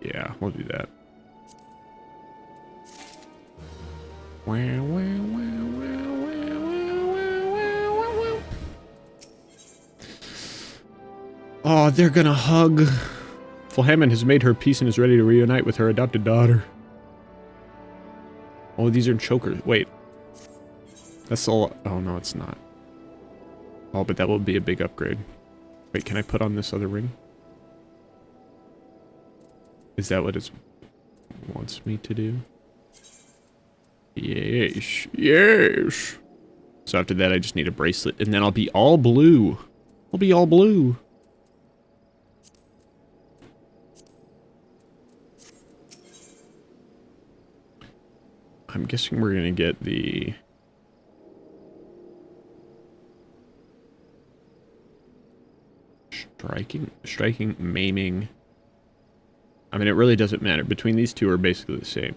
Yeah, we'll do that. Oh, they're gonna hug. Hammond has made her peace and is ready to reunite with her adopted daughter. Oh, these are chokers. Wait. That's all. Oh, no, it's not. Oh, but that will be a big upgrade. Wait, can I put on this other ring? Is that what it wants me to do? Yes. Yes. So after that, I just need a bracelet, and then I'll be all blue. I'll be all blue. I'm guessing we're gonna get the... Striking, maiming. I mean, it really doesn't matter. Between these two are basically the same.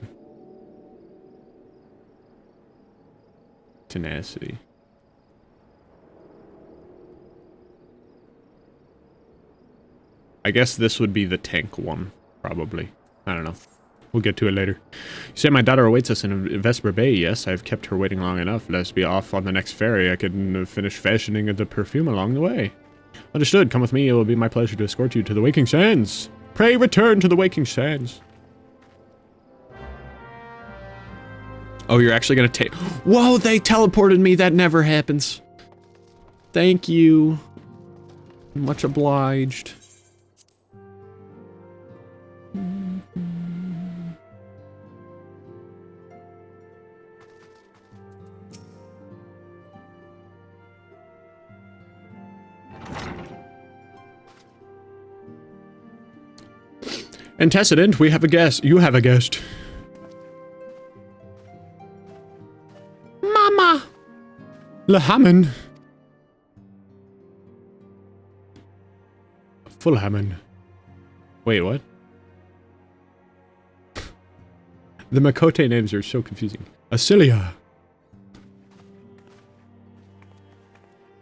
Tenacity. I guess this would be the tank one, probably. I don't know. We'll get to it later. You say my daughter awaits us in Vesper Bay. Yes, I've kept her waiting long enough. Let's be off on the next ferry. I can finish fashioning the perfume along the way. Understood. Come with me. It will be my pleasure to escort you to the Waking Sands. Pray return to the Waking Sands. Oh, you're actually gonna take... Whoa, they teleported me. That never happens. Thank you. Much obliged. Antecedent, we have a guest. You have a guest. Mama! Lehammon. Fullhammon. Wait, what? The Makote names are so confusing. Asilia.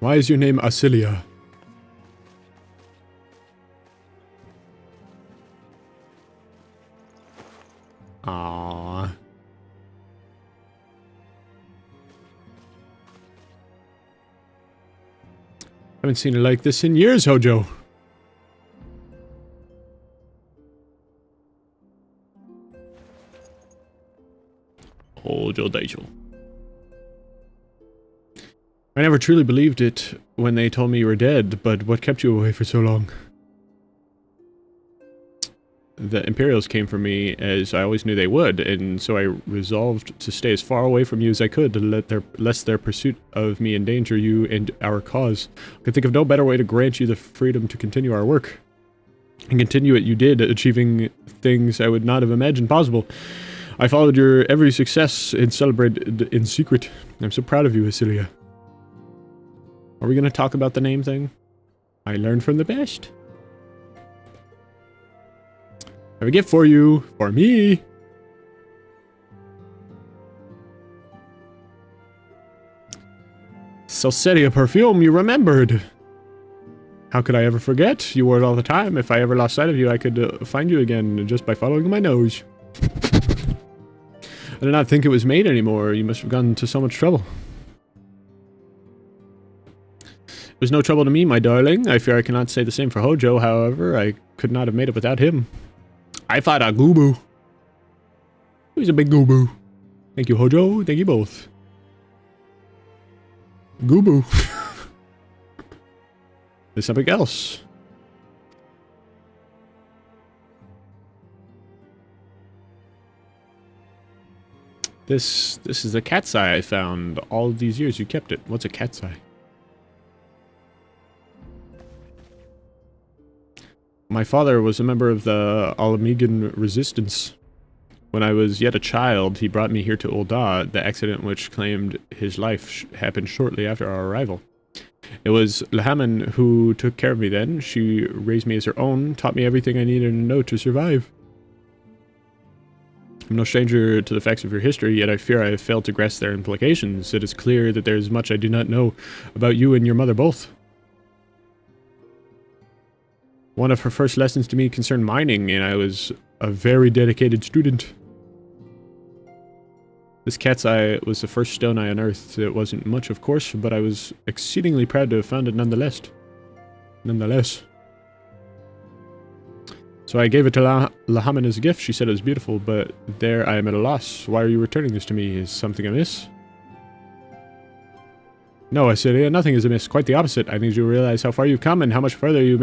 Why is your name Asilia? Aww. Haven't seen it like this in years, Hojo. Hojo Daisho. I never truly believed it when they told me you were dead, but what kept you away for so long? The Imperials came for me, as I always knew they would, and so I resolved to stay as far away from you as I could, to lest their pursuit of me endanger you and our cause. I could think of no better way to grant you the freedom to continue our work. And continue it you did, achieving things I would not have imagined possible. I followed your every success and celebrated in secret. I'm so proud of you, Asilia. Are we going to talk about the name thing? I learned from the best. I have a gift for you. For me. Celseria perfume, you remembered. How could I ever forget? You wore it all the time. If I ever lost sight of you, I could find you again just by following my nose. I did not think it was made anymore. You must have gone to so much trouble. It was no trouble to me, my darling. I fear I cannot say the same for Hojo, however. I could not have made it without him. I fought a Goobu. He's a big Goobu. Thank you, Hojo. Thank you both. Goobu. There's something else. This is a cat's eye I found. All of these years you kept it. What's a cat's eye? My father was a member of the Alamigan Resistance. When I was yet a child, he brought me here to Ul'dah. The accident which claimed his life happened shortly after our arrival. It was Lehammon who took care of me then. She raised me as her own, taught me everything I needed to know to survive. I'm no stranger to the facts of your history, yet I fear I have failed to grasp their implications. It is clear that there is much I do not know about you and your mother both. One of her first lessons to me concerned mining, and I was a very dedicated student. This cat's eye was the first stone I unearthed. It wasn't much, of course, but I was exceedingly proud to have found it nonetheless. So I gave it to Lahaman as a gift. She said it was beautiful, but there I am at a loss. Why are you returning this to me? Is something amiss? No, I said, yeah, nothing is amiss. Quite the opposite. I need you to realize how far you've come and how much further you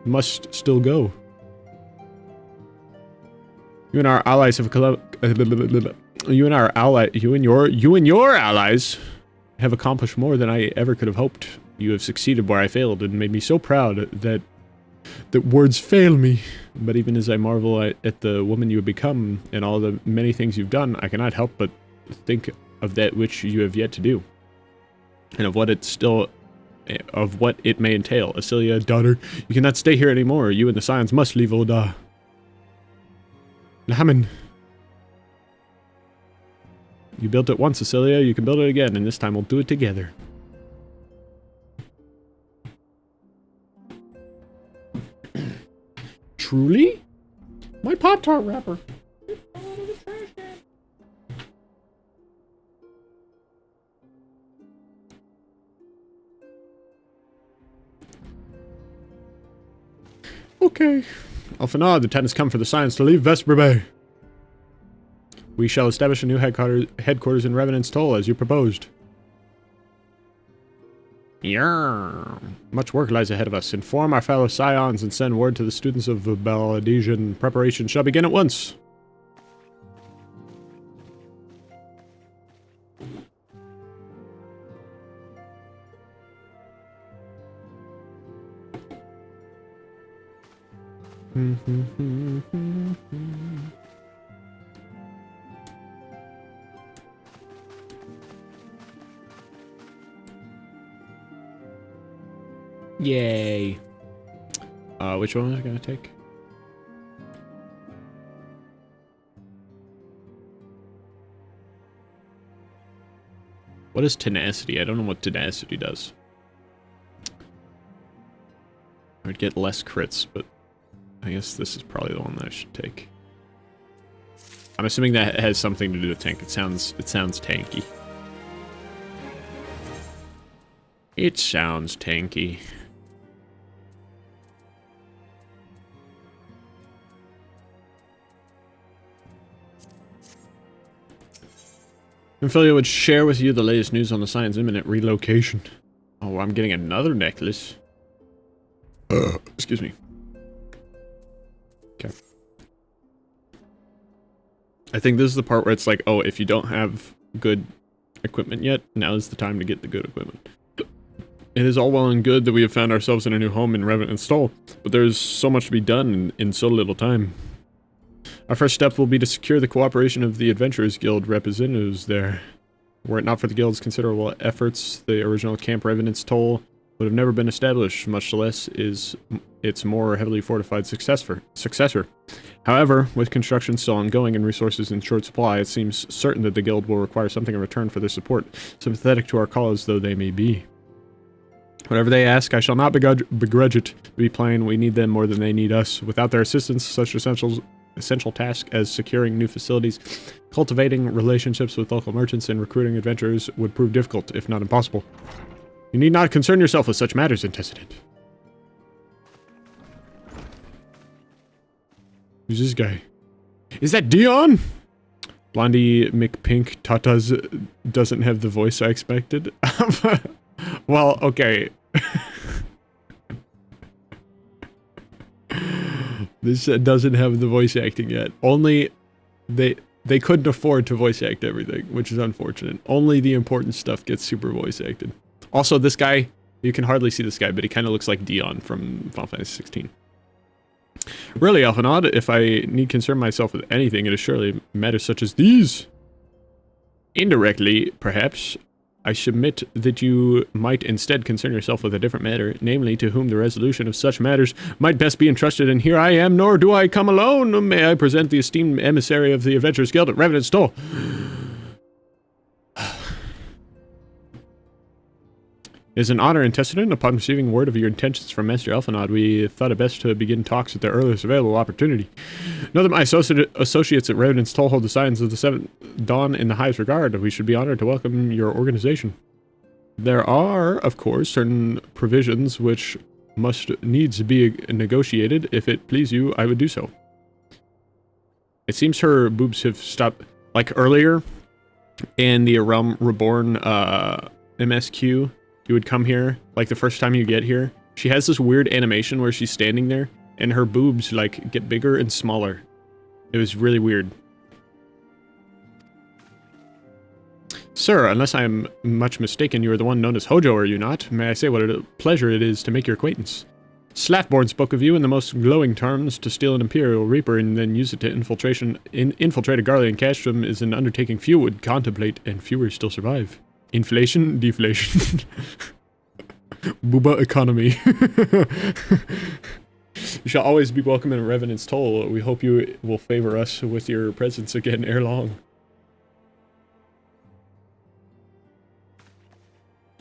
must still go. You and our allies have you and your allies have accomplished more than I ever could have hoped. You have succeeded where I failed and made me so proud that words fail me. But even as I marvel at the woman you have become and all the many things you've done, I cannot help but think of that which you have yet to do, and of what it may entail. Asilia, daughter, you cannot stay here anymore. You and the Scions must leave Oda. Lahaman. You built it once, Asilia. You can build it again, and this time we'll do it together. Truly? My Pop-Tart wrapper. It fell out of the trash can. Okay. Alphanard, the time has come for the Scions to leave Vesper Bay. We shall establish a new headquarters in Revenant's Toll, as you proposed. Yeah. Much work lies ahead of us. Inform our fellow Scions and send word to the students of Baladesian. Preparation shall begin at once. Yay. Which one was I gonna take? What is tenacity? I don't know what tenacity does. I would get less crits, but I guess this is probably the one that I should take. I'm assuming that has something to do with tank. It sounds tanky. It sounds tanky. Ophelia would share with you the latest news on the Scion's imminent relocation. Oh, I'm getting another necklace. Excuse me. Okay. I think this is the part where it's like, oh, if you don't have good equipment yet, now is the time to get the good equipment. It is all well and good that we have found ourselves in a new home in Revenant's Toll, but there's so much to be done in so little time. Our first step will be to secure the cooperation of the Adventurers Guild representatives there. Were it not for the Guild's considerable efforts, the original Camp Revenant's Toll would have never been established, much less is its more heavily fortified successor. However, with construction still ongoing and resources in short supply, it seems certain that the Guild will require something in return for their support, sympathetic to our cause though they may be. Whatever they ask, I shall not begrudge it. To be plain, we need them more than they need us. Without their assistance, such essential tasks as securing new facilities, cultivating relationships with local merchants, and recruiting adventurers would prove difficult, if not impossible. You need not concern yourself with such matters, Antecedent. Who's this guy? Is that Dion? Blondie McPink Tatas doesn't have the voice I expected. Well, okay. This doesn't have the voice acting yet. Only they couldn't afford to voice act everything, which is unfortunate. Only the important stuff gets super voice acted. Also, this guy, you can hardly see this guy, but he kind of looks like Dion from Final Fantasy XVI. Really, Alphanod, if I need concern myself with anything, it is surely matters such as these. Indirectly, perhaps, I submit that you might instead concern yourself with a different matter, namely to whom the resolution of such matters might best be entrusted, and here I am, nor do I come alone. May I present the esteemed emissary of the Adventurers Guild at Revenant's Toll. It is an honor and testament. Upon receiving word of your intentions from Master Elfinod, we thought it best to begin talks at the earliest available opportunity. Know that my associates at Revenant's Toll hold the signs of the Seventh Dawn in the highest regard. We should be honored to welcome your organization. There are, of course, certain provisions which must needs be negotiated. If it please you, I would do so. It seems her boobs have stopped, like earlier in the Realm Reborn MSQ. You would come here, like the first time you get here. She has this weird animation where she's standing there, and her boobs, like, get bigger and smaller. It was really weird. Sir, unless I am much mistaken, you are the one known as Hojo, are you not? May I say what a pleasure it is to make your acquaintance? Slaftborn spoke of you in the most glowing terms. To steal an Imperial Reaper and then use it to infiltrate a Garlean castrum is an undertaking few would contemplate, and fewer still survive. Inflation, deflation. Booba economy. You shall always be welcome in Revenant's Toll. We hope you will favor us with your presence again ere long.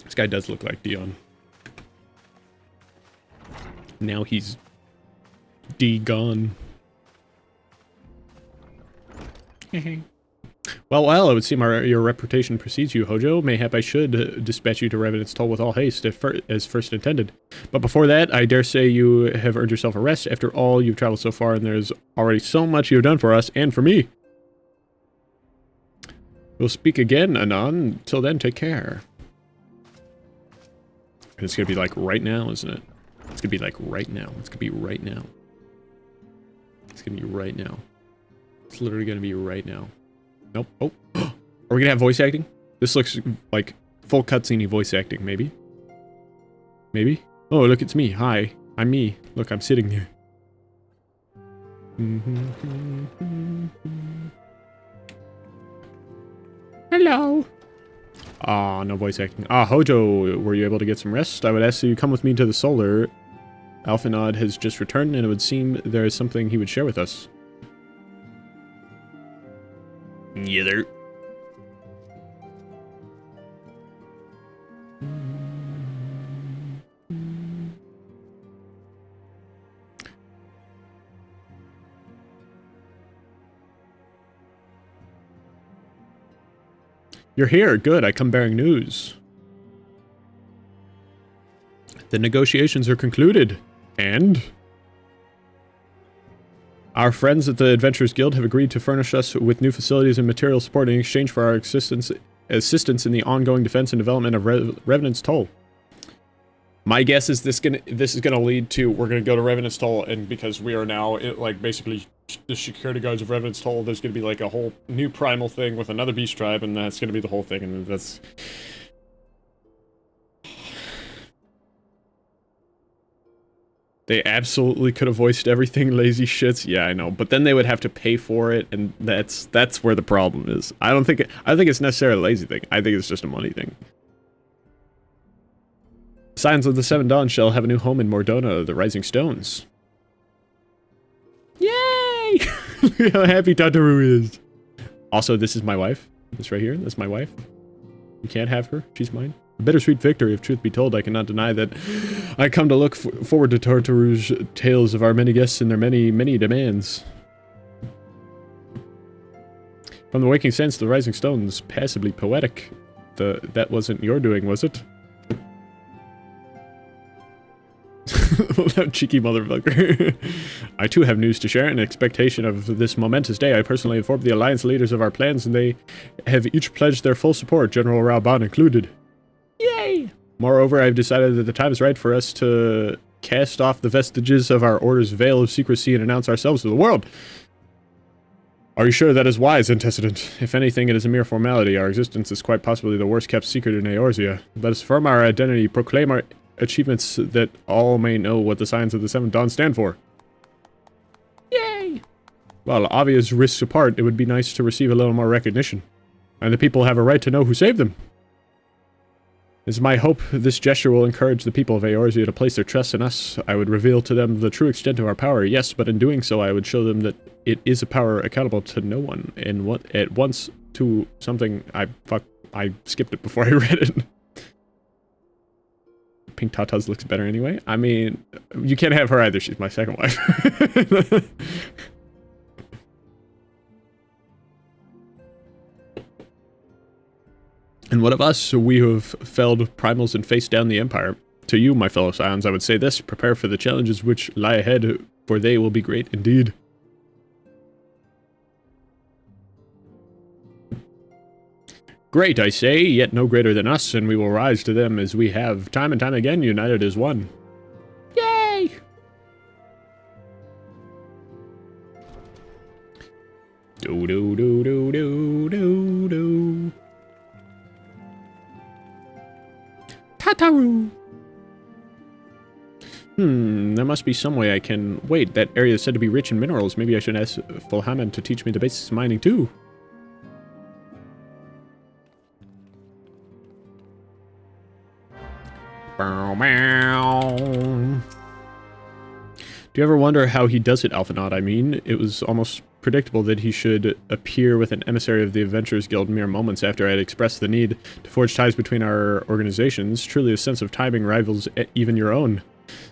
This guy does look like Dion. Now he's gone. Well, it would seem your reputation precedes you, Hojo. Mayhap I should dispatch you to Revenant's Toll with all haste, as first intended. But before that, I dare say you have earned yourself a rest. After all, you've traveled so far, and there's already so much you've done for us, and for me. We'll speak again, anon. Till then, take care. It's gonna be like right now, isn't it? It's gonna be like right now. It's gonna be right now. It's gonna be right now. It's literally gonna be right now. Nope. Oh. Are we gonna have voice acting? This looks like full cutscene voice acting, maybe? Maybe? Oh, look, it's me. Hi. I'm me. Look, I'm sitting here. Hello. Ah, no voice acting. Ah, Hojo, were you able to get some rest? I would ask that you come with me to the Solar. Alphanod has just returned, and it would seem there is something he would share with us. Yeah, there. You're here. Good. I come bearing news. The negotiations are concluded. And? Our friends at the Adventurers Guild have agreed to furnish us with new facilities and material support in exchange for our assistance in the ongoing defense and development of Revenant's Toll. My guess is this is gonna lead to we're gonna go to Revenant's Toll, and because we are now like basically the security guards of Revenant's Toll, there's gonna be like a whole new primal thing with another beast tribe, and that's gonna be the whole thing, and that's. They absolutely could have voiced everything, lazy shits. Yeah, I know, but then they would have to pay for it, and that's where the problem is. I don't think it's necessarily a lazy thing. I think it's just a money thing. Signs of the Seven Dawn shall have a new home in Mordona, the Rising Stones. Yay! Look how happy Tataru is. Also, this is my wife. This right here. That's my wife. You can't have her. She's mine. A bittersweet victory, if truth be told. I cannot deny that I come to look forward to Tartaru's tales of our many guests and their many, many demands. From the Waking Sense, the Rising Stones, passably poetic. That wasn't your doing, was it? That cheeky motherfucker. I too have news to share in expectation of this momentous day. I personally informed the Alliance leaders of our plans, and they have each pledged their full support, General Raoban included. Yay! Moreover, I've decided that the time is right for us to cast off the vestiges of our order's veil of secrecy and announce ourselves to the world. Are you sure that is wise, antecedent? If anything, it is a mere formality. Our existence is quite possibly the worst-kept secret in Eorzea. Let us affirm our identity, proclaim our achievements, that all may know what the signs of the Seventh Dawn stand for. Yay! Well, obvious risks apart, it would be nice to receive a little more recognition. And the people have a right to know who saved them. It's my hope this gesture will encourage the people of Eorzea to place their trust in us. I would reveal to them the true extent of our power, yes, but in doing so I would show them that it is a power accountable to no one, and what at once to something I skipped it before I read it. Pink Tatas looks better anyway. I mean, you can't have her either, she's my second wife. And what of us, we who have felled primals and faced down the Empire? To you, my fellow Scions, I would say this, prepare for the challenges which lie ahead, for they will be great indeed. Great, I say, yet no greater than us, and we will rise to them as we have, time and time again, united as one. Yay! Do do do do do do do. Tataru! There must be some way I can... Wait, that area is said to be rich in minerals. Maybe I should ask Fulhaman to teach me the basics of mining too. Bow, bow. Do you ever wonder how he does it, Alphanaut? I mean, it was almost predictable that he should appear with an emissary of the Adventurers Guild mere moments after I had expressed the need to forge ties between our organizations. Truly a sense of timing rivals even your own.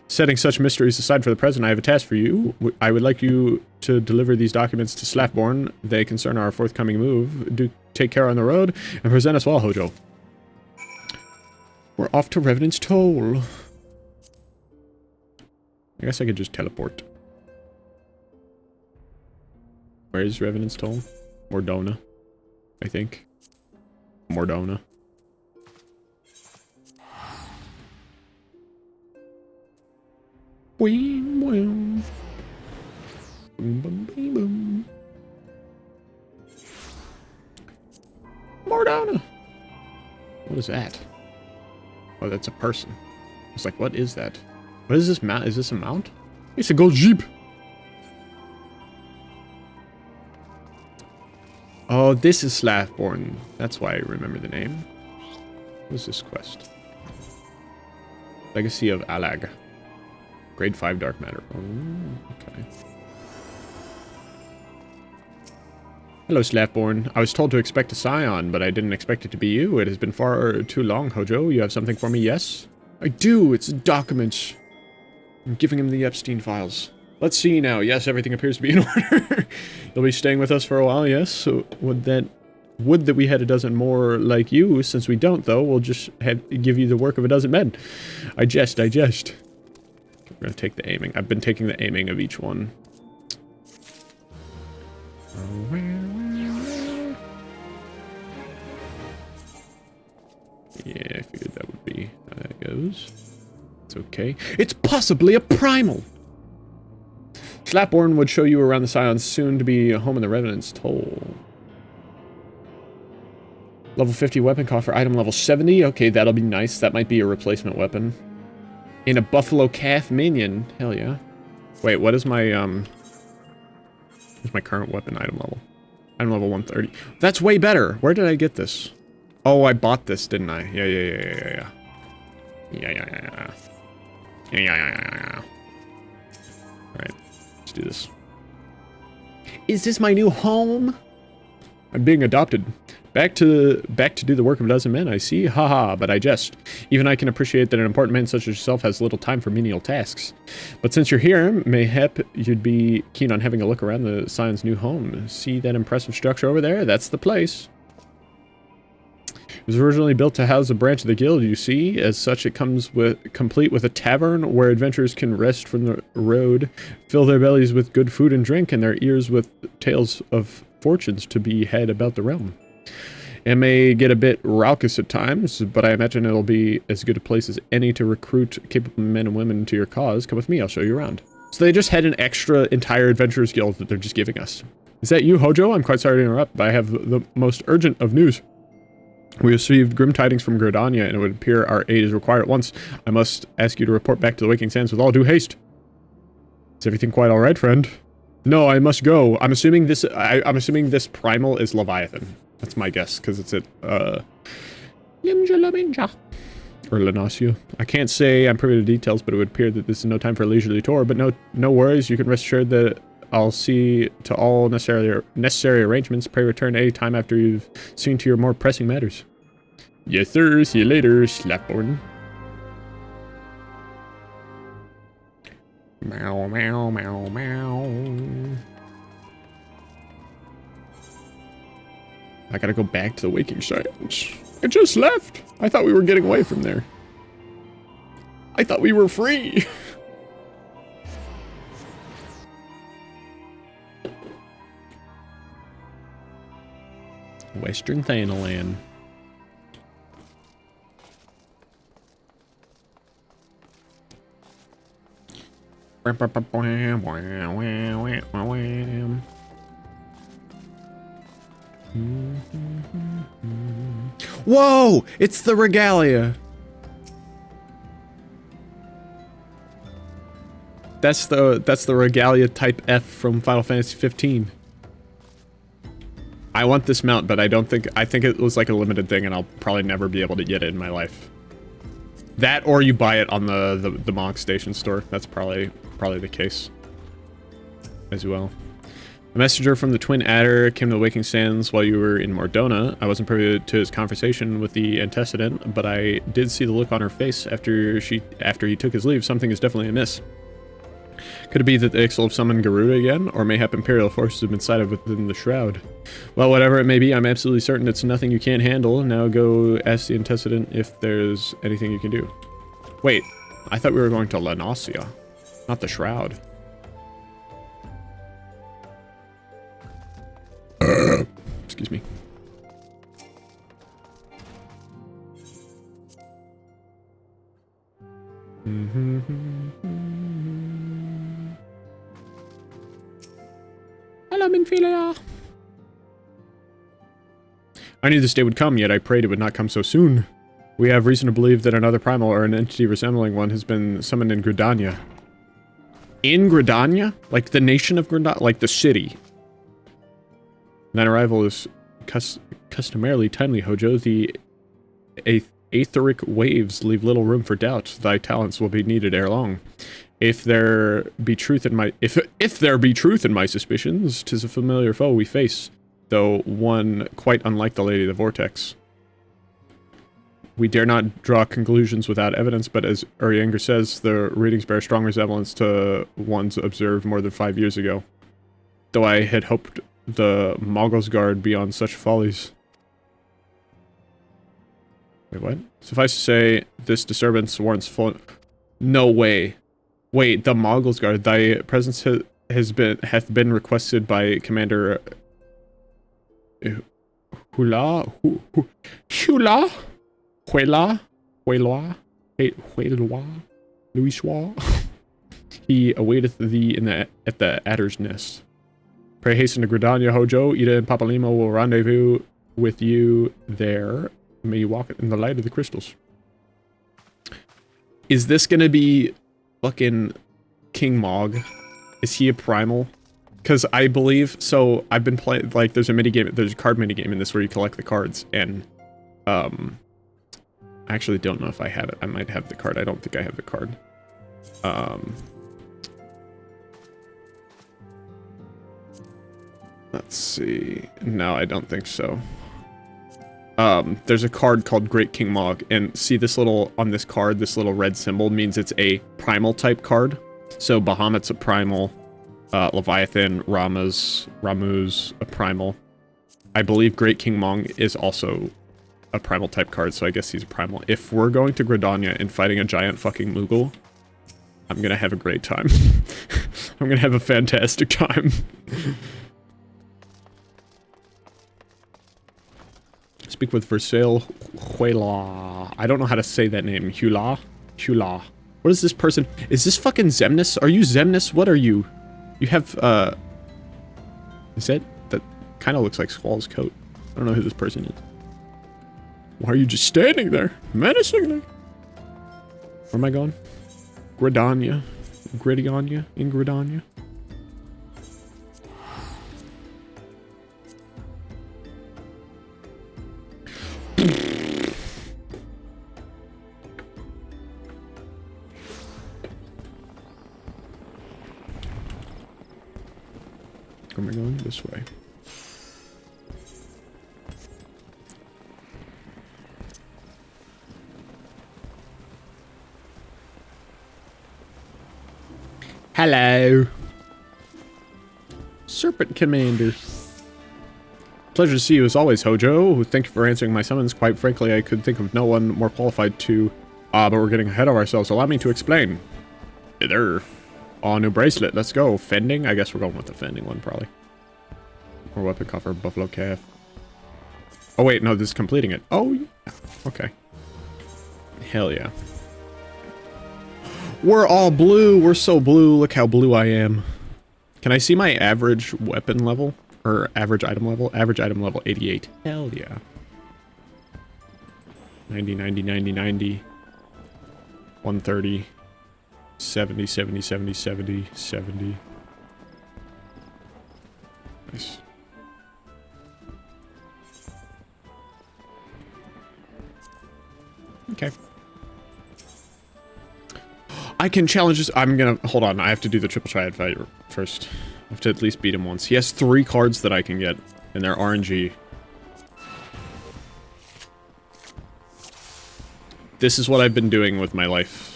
Setting such mysteries aside for the present, I have a task for you. I would like you to deliver these documents to Slafborn. They concern our forthcoming move. Do take care on the road, and present us well, Hojo. We're off to Revenant's Toll. I guess I could just teleport. Where is Revenant's Toll? Mordona, I think. Mordona. Boom, boom. Boom, boom, boom, boom. Mordona! What is that? Oh, that's a person. I was like, what is that? What is this mount? Is this a mount? It's a gold jeep! Oh, this is Slafborn. That's why I remember the name. What is this quest? Legacy of Alag. Grade 5 Dark Matter. Oh, okay. Hello, Slafborn. I was told to expect a Scion, but I didn't expect it to be you. It has been far too long, Hojo. You have something for me, yes? I do. It's documents. I'm giving him the Epstein files. Let's see now. Yes, everything appears to be in order. You'll be staying with us for a while, yes? So would that we had a dozen more like you. Since we don't, though, we'll just give you the work of a dozen men. I jest. We're gonna take the aiming. I've been taking the aiming of each one. Yeah, I figured that would be how that goes. It's okay. It's possibly a primal! Slapborn would show you around the Scions, soon to be home in the Revenant's Toll. Level 50 weapon coffer, item level 70. Okay, that'll be nice. That might be a replacement weapon. In a buffalo calf minion. Hell yeah. Wait, what is my, what's my current weapon item level? Item level 130. That's way better. Where did I get this? Oh, I bought this, didn't I? Yeah. Alright, let's do this. Is this my new home? I'm being adopted. Back to do the work of a dozen men, I see. Haha, but I jest. Even I can appreciate that an important man such as yourself has little time for menial tasks. But since you're here, mayhap you'd be keen on having a look around the Scion's new home. See that impressive structure over there? That's the place. It was originally built to house a branch of the guild, you see. As such, it comes complete with a tavern where adventurers can rest from the road, fill their bellies with good food and drink, and their ears with tales of fortunes to be had about the realm. It may get a bit raucous at times, but I imagine it'll be as good a place as any to recruit capable men and women to your cause. Come with me, I'll show you around. So they just had an extra entire adventurers guild that they're just giving us. Is that you, Hojo? I'm quite sorry to interrupt, but I have the most urgent of news. We received grim tidings from Gridania, and it would appear our aid is required at once. I must ask you to report back to the Waking Sands with all due haste. Is everything quite all right, friend? No, I must go. I'm assuming this. I'm assuming this primal is Leviathan. That's my guess, because it's at Limja Laminja. Or Lanacio. I can't say I'm privy to details, but it would appear that this is no time for a leisurely tour. But no worries. You can rest assured that I'll see to all necessary arrangements. Pray return any time after you've seen to your more pressing matters. Yes, sir. See you later, Slapborn. Meow, meow, meow, meow. I gotta go back to the waking science. It just left. I thought we were getting away from there. I thought we were free. Western Thanalan. Whoa! It's the regalia. That's the regalia type F from Final Fantasy XV. I want this mount, but I think it was like a limited thing, and I'll probably never be able to get it in my life. That, or you buy it on the Monk Station store. That's probably the case as well. A messenger from the Twin Adder came to the Waking Sands while you were in Mordona. I wasn't privy to his conversation with the antecedent, but I did see the look on her face after he took his leave. Something is definitely amiss. Could it be that the Ixal have summoned Garuda again, or mayhap Imperial forces have been sighted within the shroud? Well, whatever it may be, I'm absolutely certain it's nothing you can't handle. Now go ask the antecedent if there's anything you can do. Wait, I thought we were going to La Nausea, not the shroud. Excuse me. Hello, Minfilia. I knew this day would come, yet I prayed it would not come so soon. We have reason to believe that another primal or an entity resembling one has been summoned in Gridania. In Gridania? Like the nation of Gridania? Like the city? That arrival is customarily timely, Hojo. The aetheric waves leave little room for doubt. Thy talents will be needed ere long. If there be truth in my suspicions, 'tis a familiar foe we face, though one quite unlike the Lady of the Vortex. We dare not draw conclusions without evidence, but as Urianger says, the readings bear strong resemblance to ones observed more than 5 years ago. Though I had hoped the Mogulsguard beyond such follies. Wait, what? Suffice to say, this disturbance warrants full... No way. Wait, the Mogulsguard, thy presence hath been requested by Commander... Huela? Louiswa? He awaiteth thee at the Adder's Nest. Pray hasten to Gridania, Hojo. Ida and Papalimo will rendezvous with you there. May you walk in the light of the crystals. Is this gonna be fucking King Mog? Is he a primal? Because I believe, so I've been playing, like, there's a card minigame in this where you collect the cards, and, I actually don't know if I have it. I might have the card. I don't think I have the card. Let's see. No, I don't think so. There's a card called Great King Mog, and see this little, on this card, this little red symbol means it's a primal type card. So Bahamut's a primal, Leviathan, Ramu's a primal. I believe Great King Mog is also a primal type card, so I guess he's a primal. If we're going to Gridania and fighting a giant fucking Moogle, I'm gonna have a great time. I'm gonna have a fantastic time. Speak with Versailles Huela. I don't know how to say that name. Hula? What is this person? Is this fucking Zemnis? Are you Zemnis? What are you? You have, is that kind of looks like Squall's coat. I don't know who this person is. Why are you just standing there? Menacingly. Where am I going? Gridania. In Gridania. Am I going this way? Hello. Serpent Commander. Pleasure to see you as always, Hojo. Thank you for answering my summons. Quite frankly, I could think of no one more qualified to... but we're getting ahead of ourselves. Allow me to explain. Hey there. Oh, new bracelet. Let's go. Fending? I guess we're going with the fending one, probably. Or weapon coffer, buffalo calf. Oh, wait. No, this is completing it. Oh, yeah. Okay. Hell yeah. We're all blue. We're so blue. Look how blue I am. Can I see my average weapon level? Or average item level? Average item level 88. Hell yeah. 90, 90, 90, 90. 130. 70, 70, 70, 70, 70. Nice. Okay. I can challenge this. I'm gonna... Hold on. I have to do the triple triad fight first. I have to at least beat him once. He has 3 cards that I can get, and they're RNG. This is what I've been doing with my life.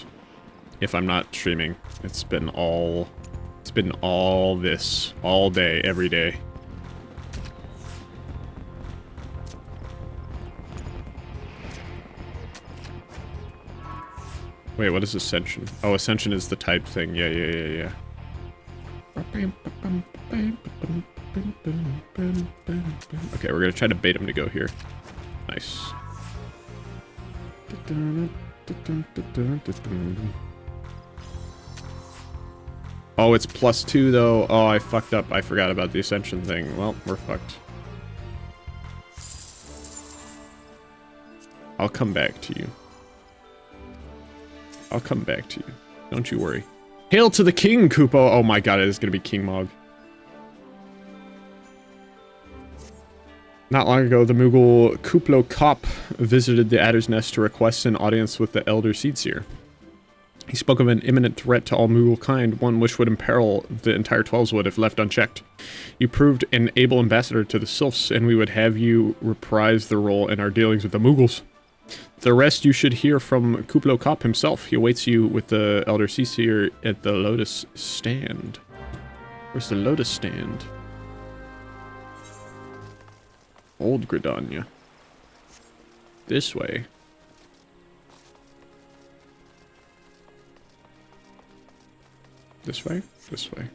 If I'm not streaming. It's been all this. All day, every day. Wait, what is Ascension? Oh, Ascension is the type thing. Yeah. Okay, we're gonna try to bait him to go here. Nice. Oh, it's +2 though. Oh, I fucked up. I forgot about the Ascension thing. Well, we're fucked. I'll come back to you. I'll come back to you. Don't you worry. Hail to the king, Kupo! Oh my god, it is gonna be King Mog. Not long ago, the Moogle Kuplo Kop visited the Adder's Nest to request an audience with the Elder Seedseer. He spoke of an imminent threat to all Moogle kind, one which would imperil the entire Twelveswood if left unchecked. You proved an able ambassador to the Sylphs, and we would have you reprise the role in our dealings with the Moogles. The rest you should hear from Kuplo Kop himself. He awaits you with the Elder Seedseer at the Lotus Stand. Where's the Lotus Stand? Old Gridania. This way. This way? This way.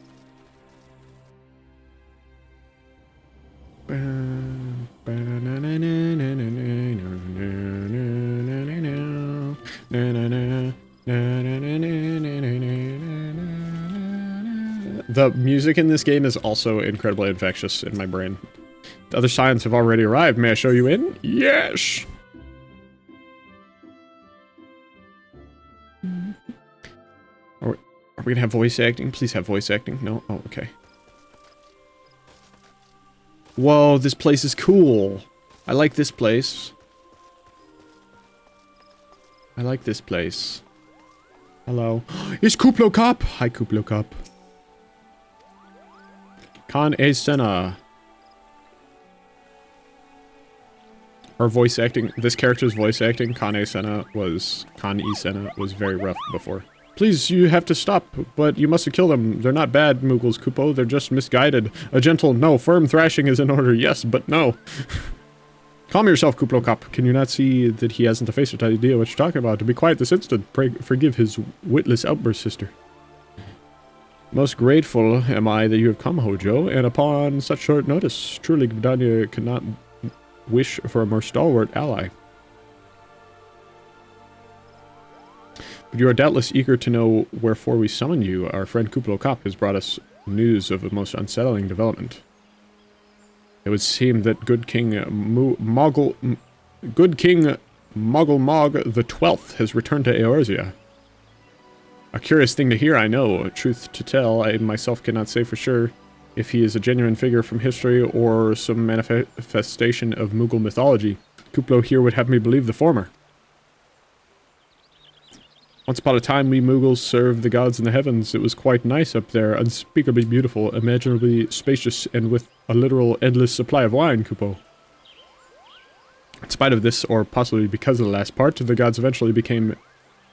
The music in this game is also incredibly infectious in my brain. The other signs have already arrived. May I show you in? Yes! Are we gonna have voice acting? Please have voice acting. No? Oh, okay. Whoa, this place is cool. I like this place. I like this place. Hello. It's Kuplo Kop! Hi, Kuplo Kop. Khan E Senna. Her voice acting, this character's voice acting, Khan E Senna, was very rough before. Please, you have to stop, but you must kill them. They're not bad, Moogles, Kupo. They're just misguided. A gentle, no, firm thrashing is in order, yes, but no. Calm yourself, Kuplo Kop. Can you not see that he hasn't the face to idea what you're talking about? Be quiet this instant. Pray, forgive his witless outburst, sister. Most grateful am I that you have come, Hojo, and upon such short notice, truly Gridania could not wish for a more stalwart ally. But you are doubtless eager to know wherefore we summoned you. Our friend Kuplo Kop has brought us news of a most unsettling development. It would seem that good King Moggle Mog the 12th has returned to Eorzea. A curious thing to hear, I know. Truth to tell, I myself cannot say for sure if he is a genuine figure from history or some manifestation of Moogle mythology. Kuplo here would have me believe the former. Once upon a time, we Mughals served the gods in the heavens. It was quite nice up there, unspeakably beautiful, immeasurably spacious, and with a literal endless supply of wine, Kupo. In spite of this, or possibly because of the last part, the gods eventually became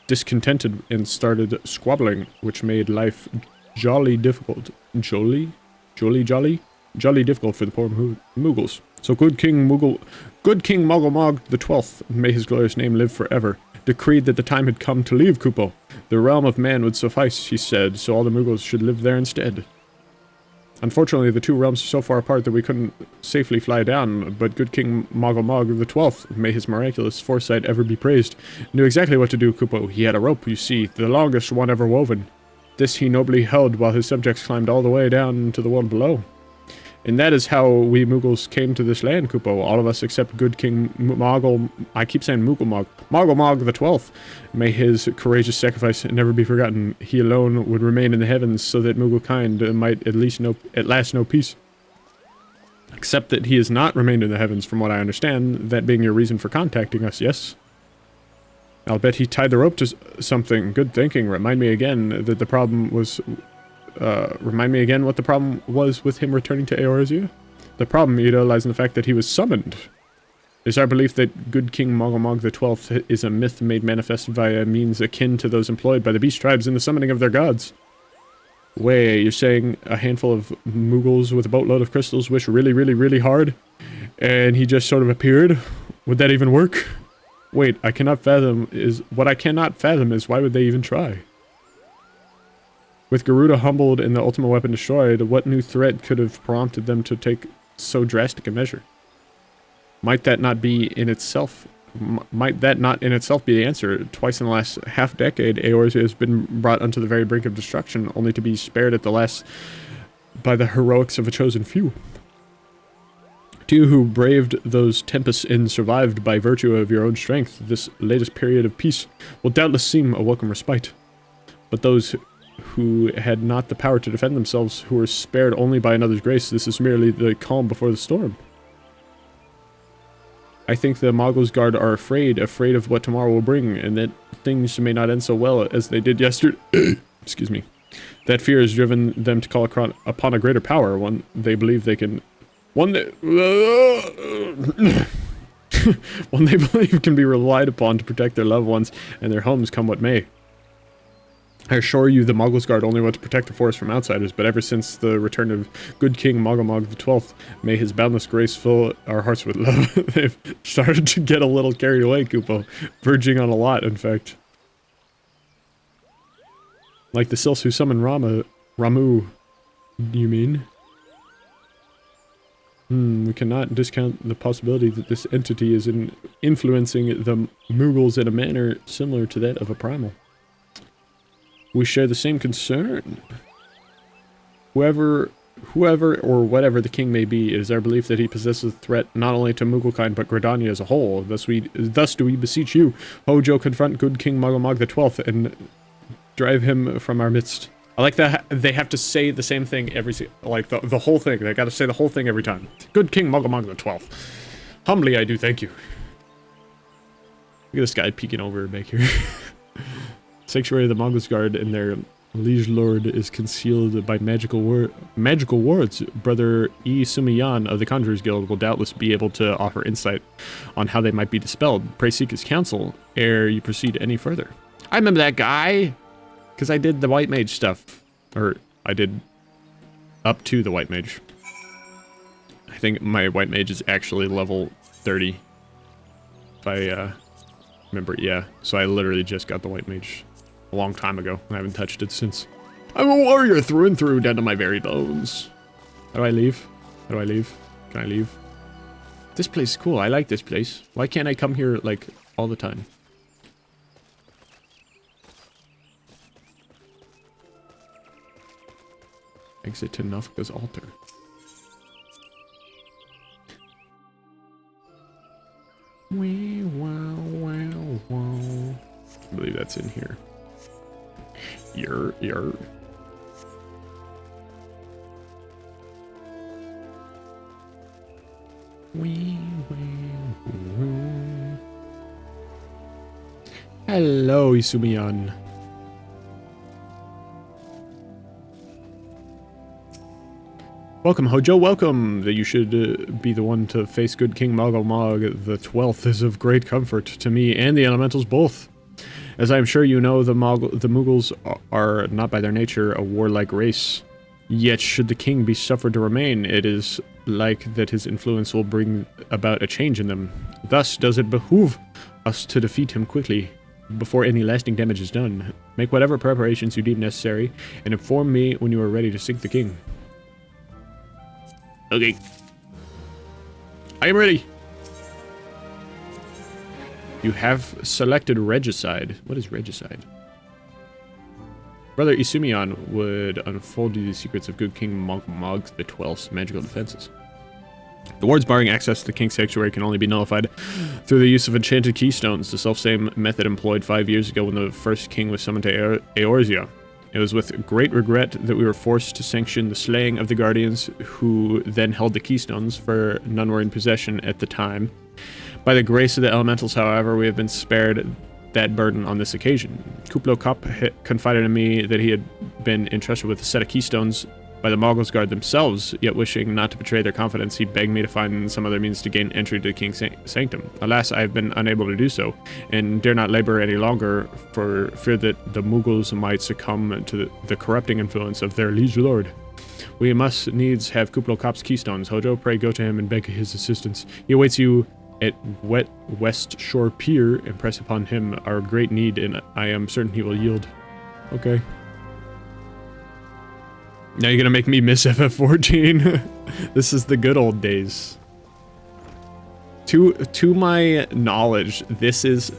discontented and started squabbling, which made life jolly difficult. Jolly difficult for the poor Mughals. So good King Mogulmog the 12th, may his glorious name live forever, decreed that the time had come to leave Kupo. The realm of man would suffice, he said, so all the Mughals should live there instead. Unfortunately, the two realms are so far apart that we couldn't safely fly down, but good King Mogulmog the 12th, may his miraculous foresight ever be praised, knew exactly what to do, Kupo. He had a rope, you see, the longest one ever woven. This he nobly held while his subjects climbed all the way down to the world below. And that is how we Mughals came to this land, Kupo. All of us except good King I keep saying Mogulmog the 12th. May his courageous sacrifice never be forgotten. He alone would remain in the heavens so that Mughal-kind might at last know peace. Except that he has not remained in the heavens, from what I understand, that being your reason for contacting us, yes? I'll bet he tied the rope to something. Good thinking. Remind me again what the problem was with him returning to Eorzea? The problem, Ida, lies in the fact that he was summoned. It is our belief that good King Mogulmog the 12th is a myth made manifest via means akin to those employed by the beast tribes in the summoning of their gods. Wait, you're saying a handful of Mughals with a boatload of crystals wish really, really, really hard, and he just sort of appeared? Would that even work? Wait, what I cannot fathom is why would they even try? With Garuda humbled and the ultimate weapon destroyed, what new threat could have prompted them to take so drastic a measure? Might that not in itself be the answer? Twice in the last half-decade, Eorzea has been brought unto the very brink of destruction, only to be spared at the last by the heroics of a chosen few. To you who braved those tempests and survived by virtue of your own strength, this latest period of peace will doubtless seem a welcome respite. But those who had not the power to defend themselves, who were spared only by another's grace, this is merely the calm before the storm. I think the Mogul's Guard are afraid of what tomorrow will bring, and that things may not end so well as they did yesterday. Excuse me. That fear has driven them to call upon a greater power, one they believe can be relied upon to protect their loved ones and their homes come what may. I assure you the Mogul's Guard only want to protect the forest from outsiders, but ever since the return of good King Mogulmog the 12th, may his boundless grace fill our hearts with love. They've started to get a little carried away, Kupo. Verging on a lot, in fact. Like the Sils who summoned Ramu, you mean? We cannot discount the possibility that this entity is influencing the Mughals in a manner similar to that of a primal. We share the same concern. Whoever or whatever the king may be, it is our belief that he possesses a threat not only to Mughal-kind but Gridania as a whole. Thus do we beseech you, Hojo, confront good King Mogulmog the 12th and drive him from our midst. I like that they have to say the same thing the whole thing. They gotta say the whole thing every time. Good King Mogulmog the 12th. Humbly I do thank you. Look at this guy peeking over back here. Sanctuary of the Mogul's Guard and their liege lord is concealed by magical wards. Brother E. Sumiyan of the Conjurers Guild will doubtless be able to offer insight on how they might be dispelled. Pray seek his counsel ere you proceed any further. I remember that guy, because I did the White Mage stuff. Or, I did up to the White Mage. I think my White Mage is actually level 30. If I remember, yeah. So I literally just got the White Mage a long time ago. I haven't touched it since. I'm a warrior through and through, down to my very bones. How do I leave? How do I leave? Can I leave? This place is cool. I like this place. Why can't I come here, like, all the time? Exit to Nafka's altar. I believe that's in here. Yer. Hello, Isumiyan. Welcome, Hojo, welcome! That you should be the one to face good King Moggle Mog the 12th is of great comfort to me and the elementals both. As I am sure you know, the Muggles are not by their nature a warlike race. Yet should the king be suffered to remain, it is like that his influence will bring about a change in them. Thus does it behoove us to defeat him quickly, before any lasting damage is done. Make whatever preparations you deem necessary, and inform me when you are ready to sink the king. Okay. I am ready. You have selected Regicide. What is Regicide? Brother Isumion would unfold you the secrets of good King Mog the 12th's magical defenses. The wards barring access to the King's Sanctuary can only be nullified through the use of enchanted keystones, the self-same method employed 5 years ago when the first king was summoned to Eorzea. It was with great regret that we were forced to sanction the slaying of the Guardians, who then held the keystones, for none were in possession at the time. By the grace of the elementals, however, we have been spared that burden on this occasion. Kuplo Kop confided in me that he had been entrusted with a set of keystones by the Moggles Guard themselves, yet wishing not to betray their confidence, he begged me to find some other means to gain entry to the King's Sanctum. Alas, I have been unable to do so, and dare not labor any longer for fear that the Muggles might succumb to the corrupting influence of their liege lord. We must needs have Kuplo Kop's keystones. Hojo, pray go to him and beg his assistance. He awaits you at West Shore Pier, and press upon him our great need, and I am certain he will yield. Okay. Now you're gonna make me miss FF14. This is the good old days. To my knowledge, this is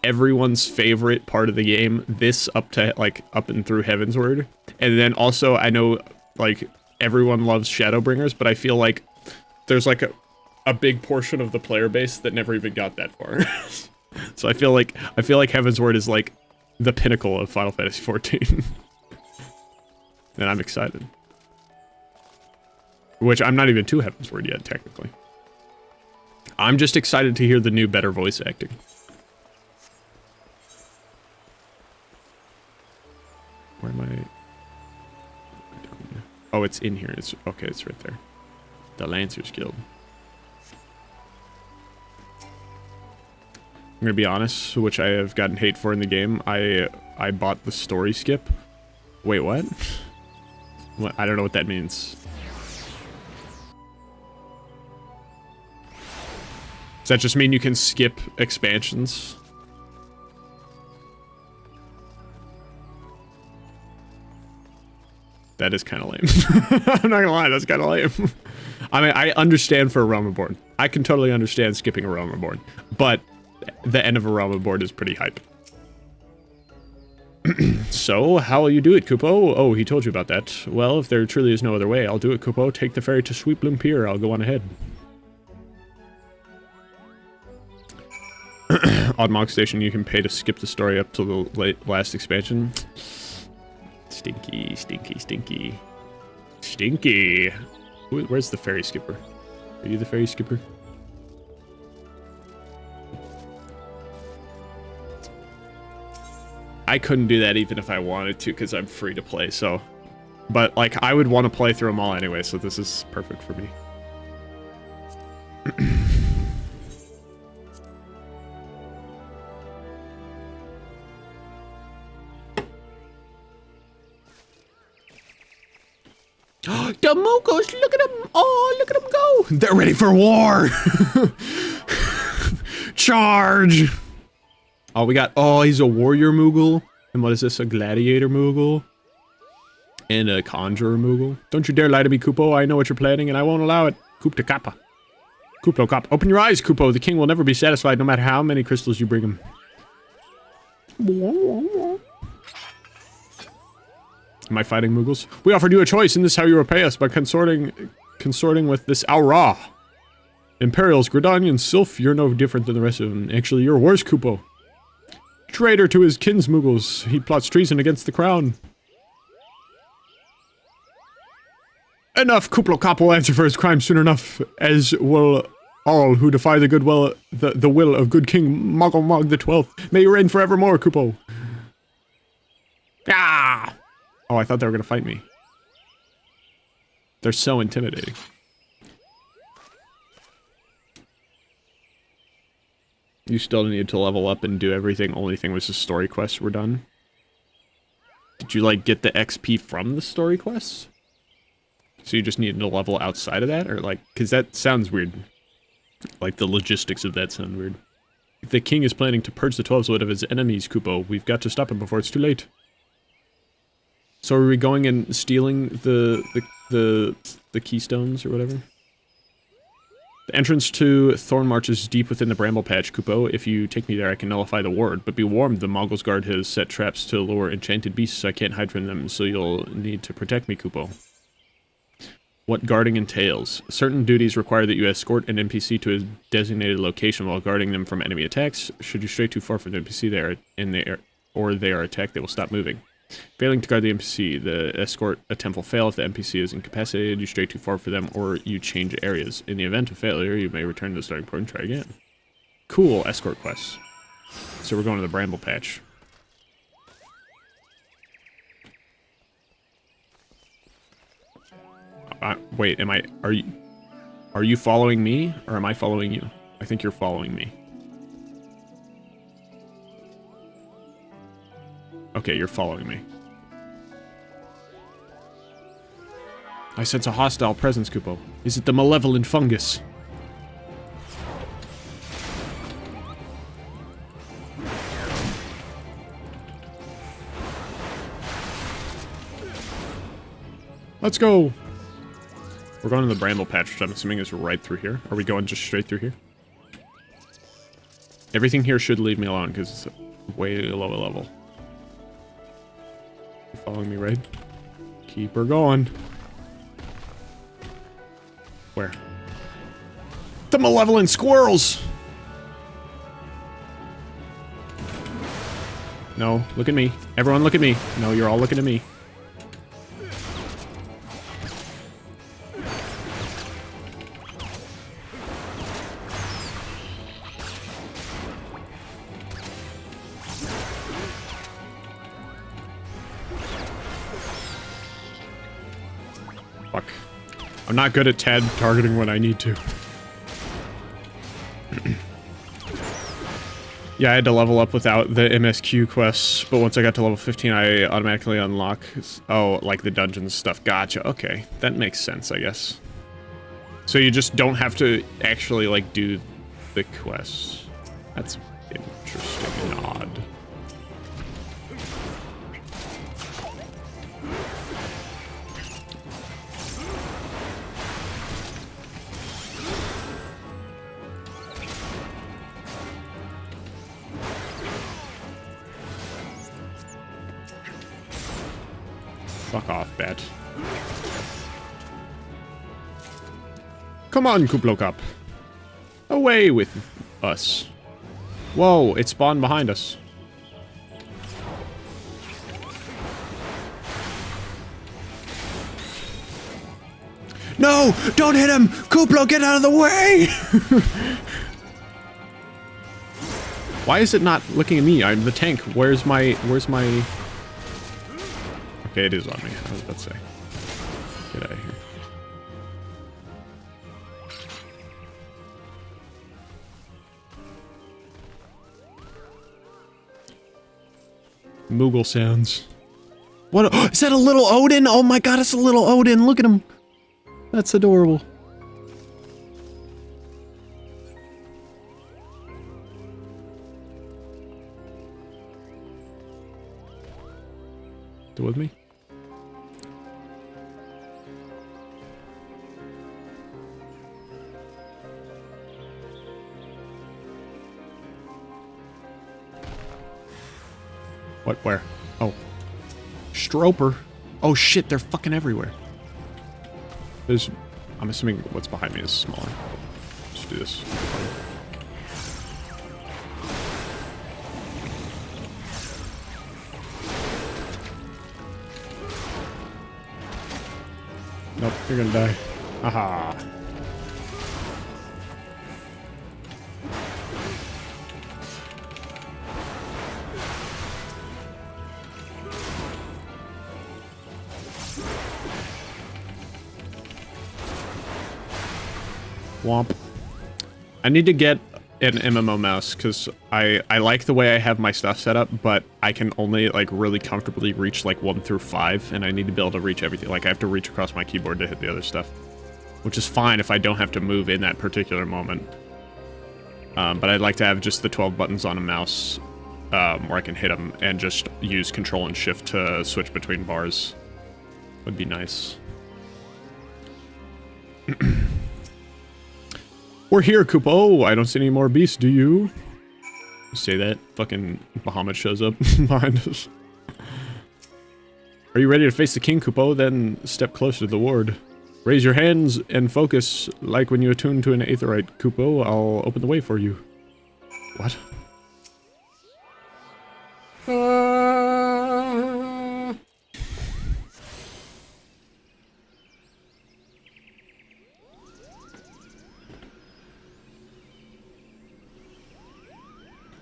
everyone's favorite part of the game. This up and through Heavensward. And then also, I know, like, everyone loves Shadowbringers, but I feel like there's like a big portion of the player base that never even got that far. So I feel like Heavensward is like the pinnacle of Final Fantasy XIV. And I'm excited. Which I'm not even to Heavensward yet, technically. I'm just excited to hear the new, better voice acting. Where am I? Oh, it's in here. It's okay, it's right there. The Lancers Guild. I'm gonna be honest, which I have gotten hate for in the game. I bought the story skip. Wait, what? What? I don't know what that means. Does that just mean you can skip expansions? That is kind of lame. I'm not gonna lie, that's kind of lame. I mean, I understand for a Realm Reborn. I can totally understand skipping a Realm Reborn, but the end of a Realm Reborn is pretty hype. So, how will you do it, Kupo? Oh, he told you about that. Well, if there truly is no other way, I'll do it, Kupo. Take the ferry to Sweetbloom Pier. I'll go on ahead. Odd Mog Station, you can pay to skip the story up to the last expansion. Stinky, stinky, stinky. Stinky. Where's the ferry skipper? Are you the ferry skipper? I couldn't do that even if I wanted to, because I'm free to play, so... But, like, I would want to play through them all anyway, so this is perfect for me. The Muggles, look at them! Oh, look at them go! They're ready for war! Charge! Oh, we got... Oh, he's a warrior Moogle. And what is this? A gladiator Moogle? And a conjurer Moogle. Don't you dare lie to me, Kupo. I know what you're planning, and I won't allow it. Kuplo Kappa. Kuplo Kop. Open your eyes, Kupo. The king will never be satisfied, no matter how many crystals you bring him. Am I fighting Moogles? We offered you a choice, and this is how you repay us, by consorting with this ARR. Imperials, Gridanians, Sylph, you're no different than the rest of them. Actually, you're worse, Kupo. Traitor to his kinsmoogles, he plots treason against the crown. Enough! Kuplo Kop will answer for his crime soon enough, as will all who defy the will of good King Moggle Mog the 12th. May you reign forevermore, Kupo. Ah! Oh, I thought they were gonna fight me. They're so intimidating. You still need to level up and do everything. Only thing was the story quests were done. Did you, like, get the XP from the story quests? So you just needed to level outside of that? Or, like, because that sounds weird. Like, the logistics of that sound weird. If the king is planning to purge the 12-wood of his enemies, Kupo, we've got to stop him before it's too late. So are we going and stealing the keystones or whatever? The entrance to Thornmarch is deep within the bramble patch, Kupo. If you take me there, I can nullify the ward. But be warned, the Moggle's Guard has set traps to lure enchanted beasts. I can't hide from them, so you'll need to protect me, Kupo. What guarding entails. Certain duties require that you escort an NPC to a designated location while guarding them from enemy attacks. Should you stray too far from the NPC or they are attacked, they will stop moving. Failing to guard the NPC, the escort attempt will fail if the NPC is incapacitated, you stray too far for them, or you change areas. In the event of failure, you may return to the starting point and try again. Cool, escort quests. So we're going to the Bramble Patch. Wait, are you following me, or am I following you? I think you're following me. Okay, you're following me. I sense a hostile presence, Kupo. Is it the malevolent fungus? Let's go! We're going to the Bramble Patch, which I'm assuming is right through here. Are we going just straight through here? Everything here should leave me alone, because it's way lower level. You following me, right? Keep her going. Where? The malevolent squirrels! No, look at me. Everyone look at me. No, you're all looking at me. Fuck. I'm not good at Tad targeting when I need to. Yeah, I had to level up without the MSQ quests, but once I got to level 15, I automatically unlock... Oh, like the dungeons stuff. Gotcha. Okay. That makes sense, I guess. So you just don't have to actually, like, do the quests. That's interesting and odd. Fuck off, bat. Come on, Kuplokap. Away with us. Whoa, it spawned behind us. No! Don't hit him! Kuplo, get out of the way! Why is it not looking at me? I'm the tank. Where's my... Okay, it is on me. I was about to say. Get out of here. Moogle sounds. What? Is that a little Odin? Oh my god, it's a little Odin. Look at him. That's adorable. Still with me? What? Where? Oh. Stroper. Oh shit, they're fucking everywhere. There's... I'm assuming what's behind me is smaller. Let's do this. Nope, you're gonna die. Aha. Womp. I need to get an MMO mouse, because I like the way I have my stuff set up, but I can only, like, really comfortably reach, like, 1 through 5, and I need to be able to reach everything. Like, I have to reach across my keyboard to hit the other stuff. Which is fine if I don't have to move in that particular moment. But I'd like to have just the 12 buttons on a mouse, where I can hit them, and just use Control and Shift to switch between bars. Would be nice. We're here, Koopa. Oh, I don't see any more beasts, do you? Say that, fucking Bahamut shows up behind us. Are you ready to face the king, Koopa? Then step closer to the ward. Raise your hands and focus like when you attune to an aetherite, Koopa. I'll open the way for you. What?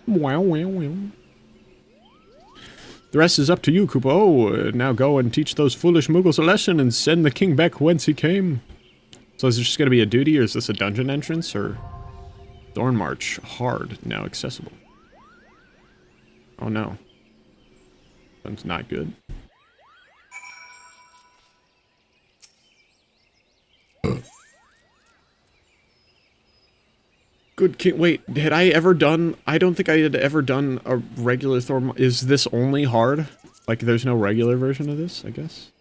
Wow, wow, wow. The rest is up to you, Koopa. Oh, now go and teach those foolish Muggles a lesson and send the king back whence he came. So is this just gonna be a duty, or is this a dungeon entrance, or... Thorn March, hard, now accessible. Oh no. That's not good. Good king. Wait, had I ever done... I don't think I had ever done a regular Thorn... Is this only hard? Like, there's no regular version of this, I guess?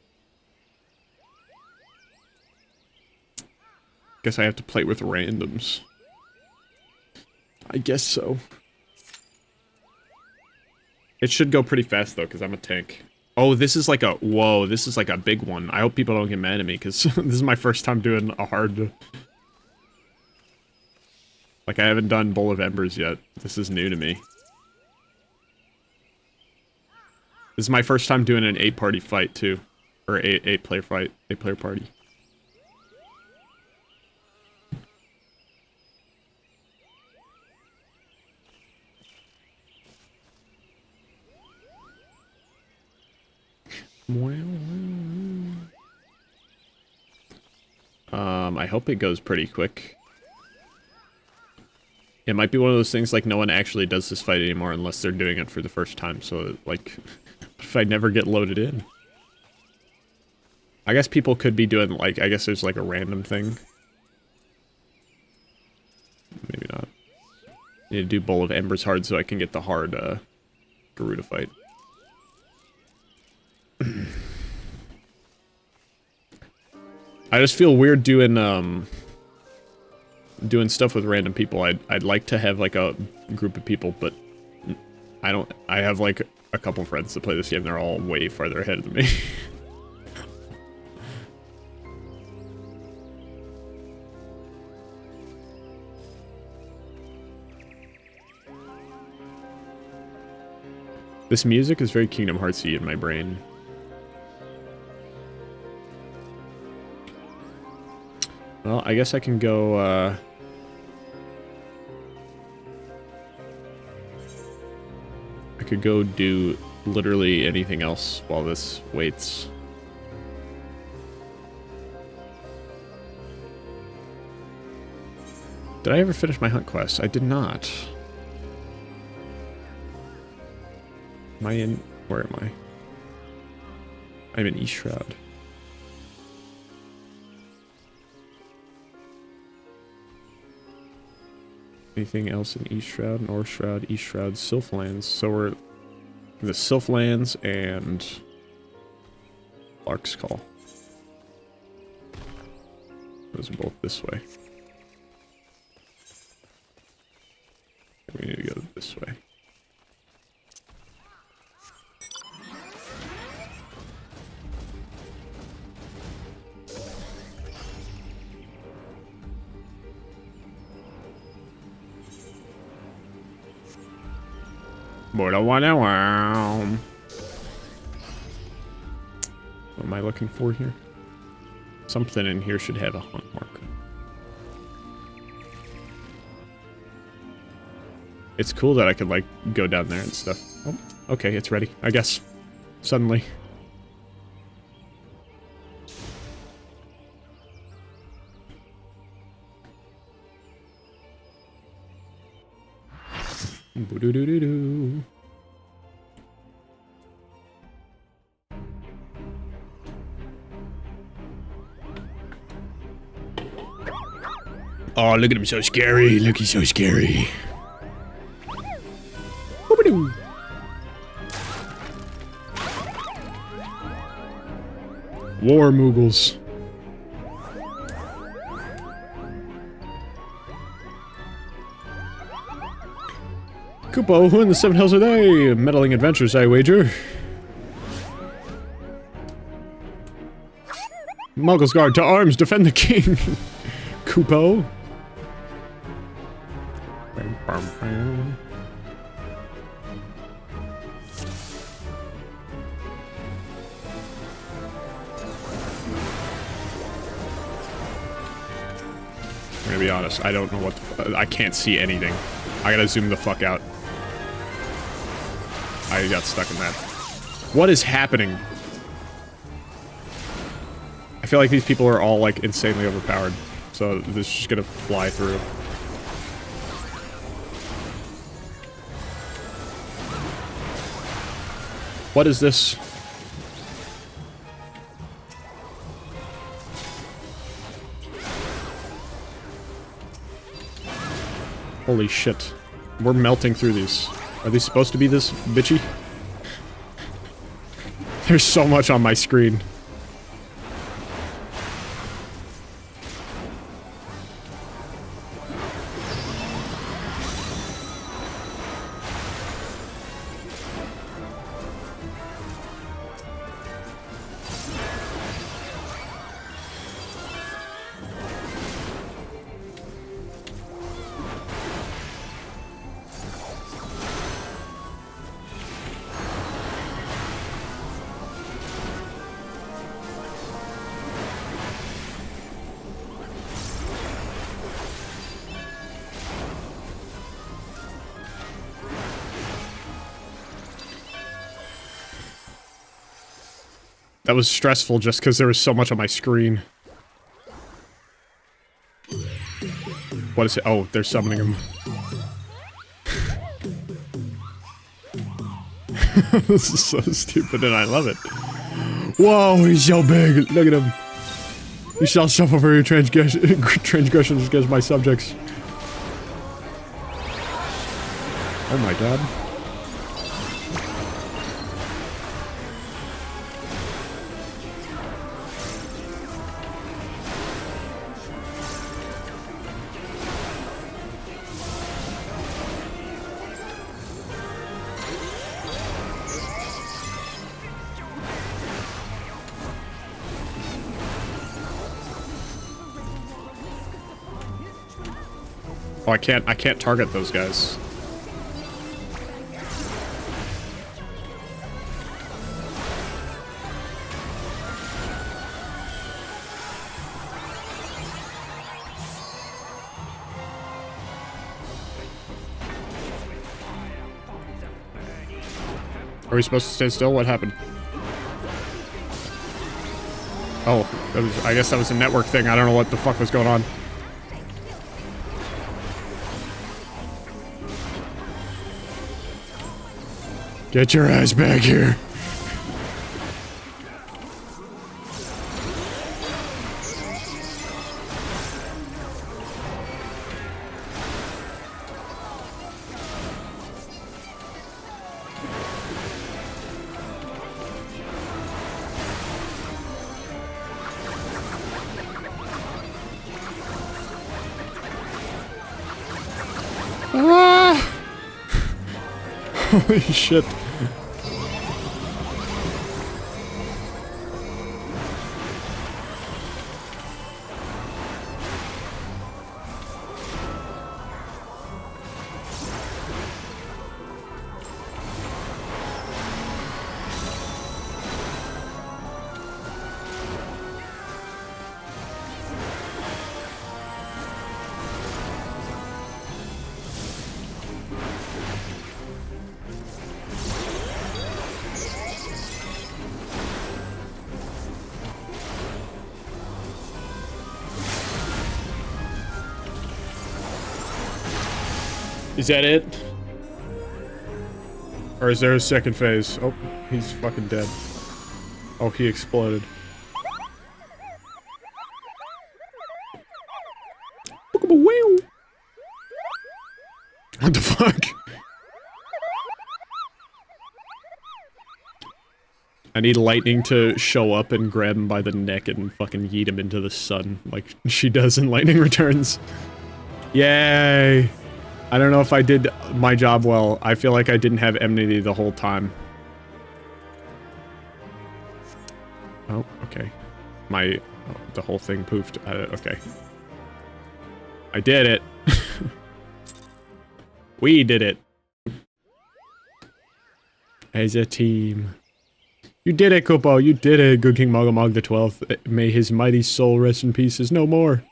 Guess I have to play with randoms. I guess so. It should go pretty fast, though, because I'm a tank. Oh, this is like a... Whoa, this is like a big one. I hope people don't get mad at me, because this is my first time doing a hard... Like, I haven't done Bowl of Embers yet. This is new to me. This is my first time doing an 8-party fight, too. Or 8-player fight. 8-player party. I hope it goes pretty quick. It might be one of those things like no one actually does this fight anymore unless they're doing it for the first time, so like, if I never get loaded in. I guess people could be doing like, I guess there's like a random thing. Maybe not. Need to do Bowl of Embers hard so I can get the hard Garuda fight. I just feel weird doing doing stuff with random people. I'd like to have like a group of people, but I have like a couple friends that play this game. They're all way farther ahead than me. This music is very Kingdom Heartsy in my brain. Well, I guess I can go, I could go do literally anything else while this waits. Did I ever finish my hunt quest? I did not. Am I in... Where am I? I'm in East Shroud. Anything else in East Shroud, North Shroud, East Shroud, Sylphlands. So we're in the Sylphlands and Lark's Call. Those are both this way. We need to go this way. What am I looking for here? Something in here should have a hunt marker. It's cool that I could, like, go down there and stuff. Oh, okay, it's ready, I guess. Suddenly. Boo-doo-doo-doo-doo. Oh, look at him, so scary. Look, he's so scary. Boop-a-doo. War Moogles. Kupo, who in the Seven Hells are they? Meddling adventures, I wager. Muggles Guard, to arms, defend the king. Kupo. I'm gonna be honest, I don't know what I can't see anything. I gotta zoom the fuck out. I got stuck in that. What is happening? I feel like these people are all, like, insanely overpowered. So this is just gonna fly through. What is this? Holy shit. We're melting through these. Are these supposed to be this bitchy? There's so much on my screen. That was stressful just because there was so much on my screen. What is it? Oh, they're summoning him. This is so stupid and I love it. Whoa, he's so big. Look at him. You shall suffer for your transgressions against my subjects. Oh my god. Oh, I can't target those guys. Are we supposed to stay still? What happened? Oh, I guess that was a network thing. I don't know what the fuck was going on. Get your ass back here. Ah! Holy shit. Is that it? Or is there a second phase? Oh, he's fucking dead. Oh, he exploded. What the fuck? I need lightning to show up and grab him by the neck and fucking yeet him into the sun like she does in Lightning Returns. Yay! I don't know if I did my job well. I feel like I didn't have enmity the whole time. Oh, okay. The whole thing poofed. Okay. I did it. We did it. As a team. You did it, Kupo. You did it, good King Mogomog the 12th. May his mighty soul rest in peace is no more.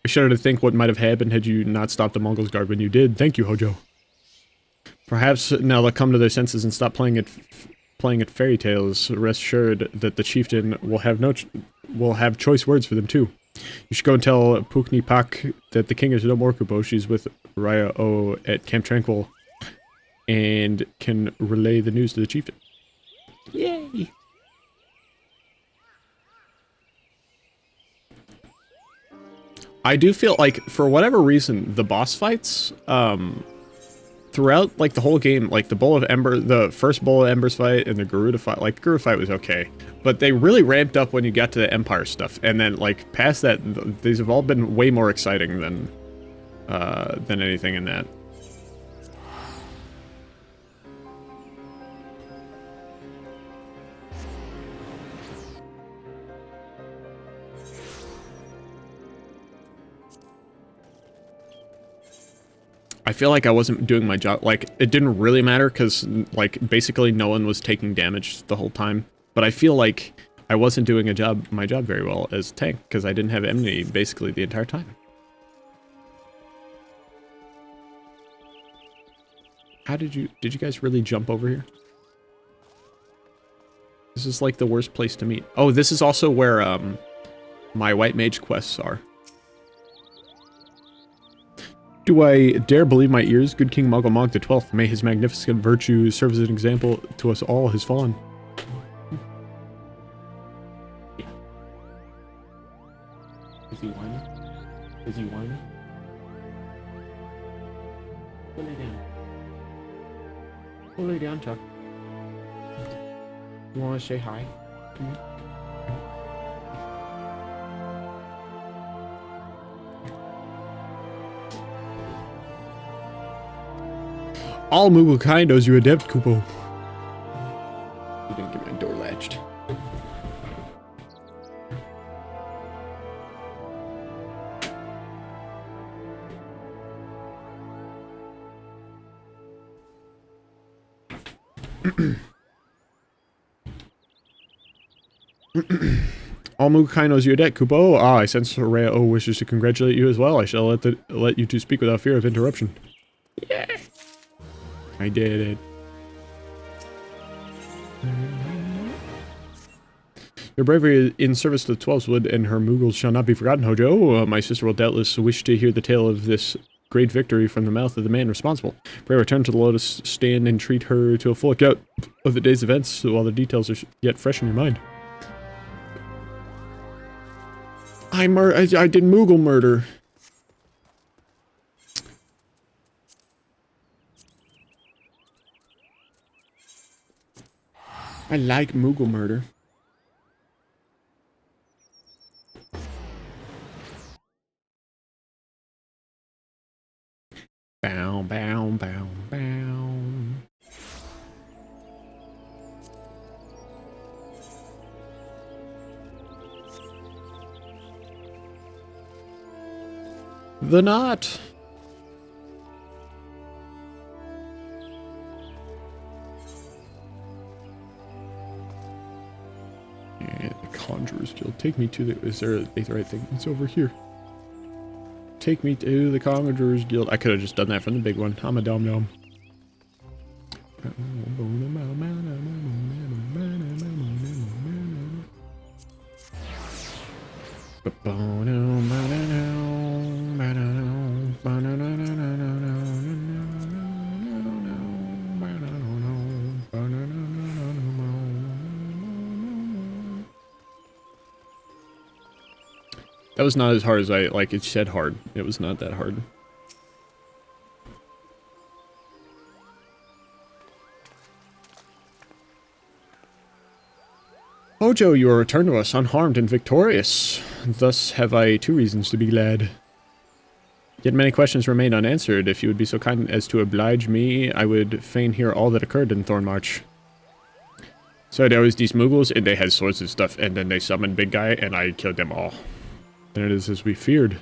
I shudder to think what might have happened had you not stopped the Mongol's guard when you did. Thank you, Hojo. Perhaps now they'll come to their senses and stop playing at fairy tales. Rest assured that the chieftain will have choice words for them too. You should go and tell Pukni Pak that the king is no more, Kupo. She's with Raya O at Camp Tranquil and can relay the news to the chieftain. Yay! I do feel like, for whatever reason, the boss fights, throughout, like, the whole game, like, the first Bowl of Embers fight and the Garuda fight, like, the Garuda fight was okay. But they really ramped up when you got to the Empire stuff. And then, like, past that, these have all been way more exciting than anything in that. I feel like I wasn't doing my job. Like, it didn't really matter because, like, basically no one was taking damage the whole time. But I feel like I wasn't doing my job very well as a tank because I didn't have enmity basically the entire time. How did you guys really jump over here? This is like the worst place to meet. Oh, this is also where, my white mage quests are. Do I dare believe my ears? Good King Mogomog the 12th, may his magnificent virtue serve as an example to us all, has fallen. Yeah. Is he whining? Is he whining? Put it down. Pull it down, Chuck. You wanna say hi to me? All Moogle kind owes you a debt, Kupo. You didn't get my door latched. All Moogle kind owes you a debt, Kupo. Ah, I sense Rhea O wishes to congratulate you as well. I shall let you two speak without fear of interruption. Yeah. I did it. Your bravery in service to the 12swood and her Moogles shall not be forgotten, Hojo. My sister will doubtless wish to hear the tale of this great victory from the mouth of the man responsible. Pray return to the Lotus Stand and treat her to a full account of the day's events while the details are yet fresh in your mind. I did Moogle murder. I like Moogle murder. Bow, bow, bow, bow. The knot. And the Conjurer's Guild. Take me to the... Is there the right thing? It's over here. Take me to the Conjurer's Guild. I could have just done that from the big one. I'm a dum-dum. was not as hard as it said hard. It was not that hard. Hojo, you are returned to us unharmed and victorious. Thus have I 2 reasons to be glad. Yet many questions remain unanswered. If you would be so kind as to oblige me, I would fain hear all that occurred in Thornmarch. So there was these Muggles, and they had swords and stuff, and then they summoned Big Guy, and I killed them all. And it is as we feared.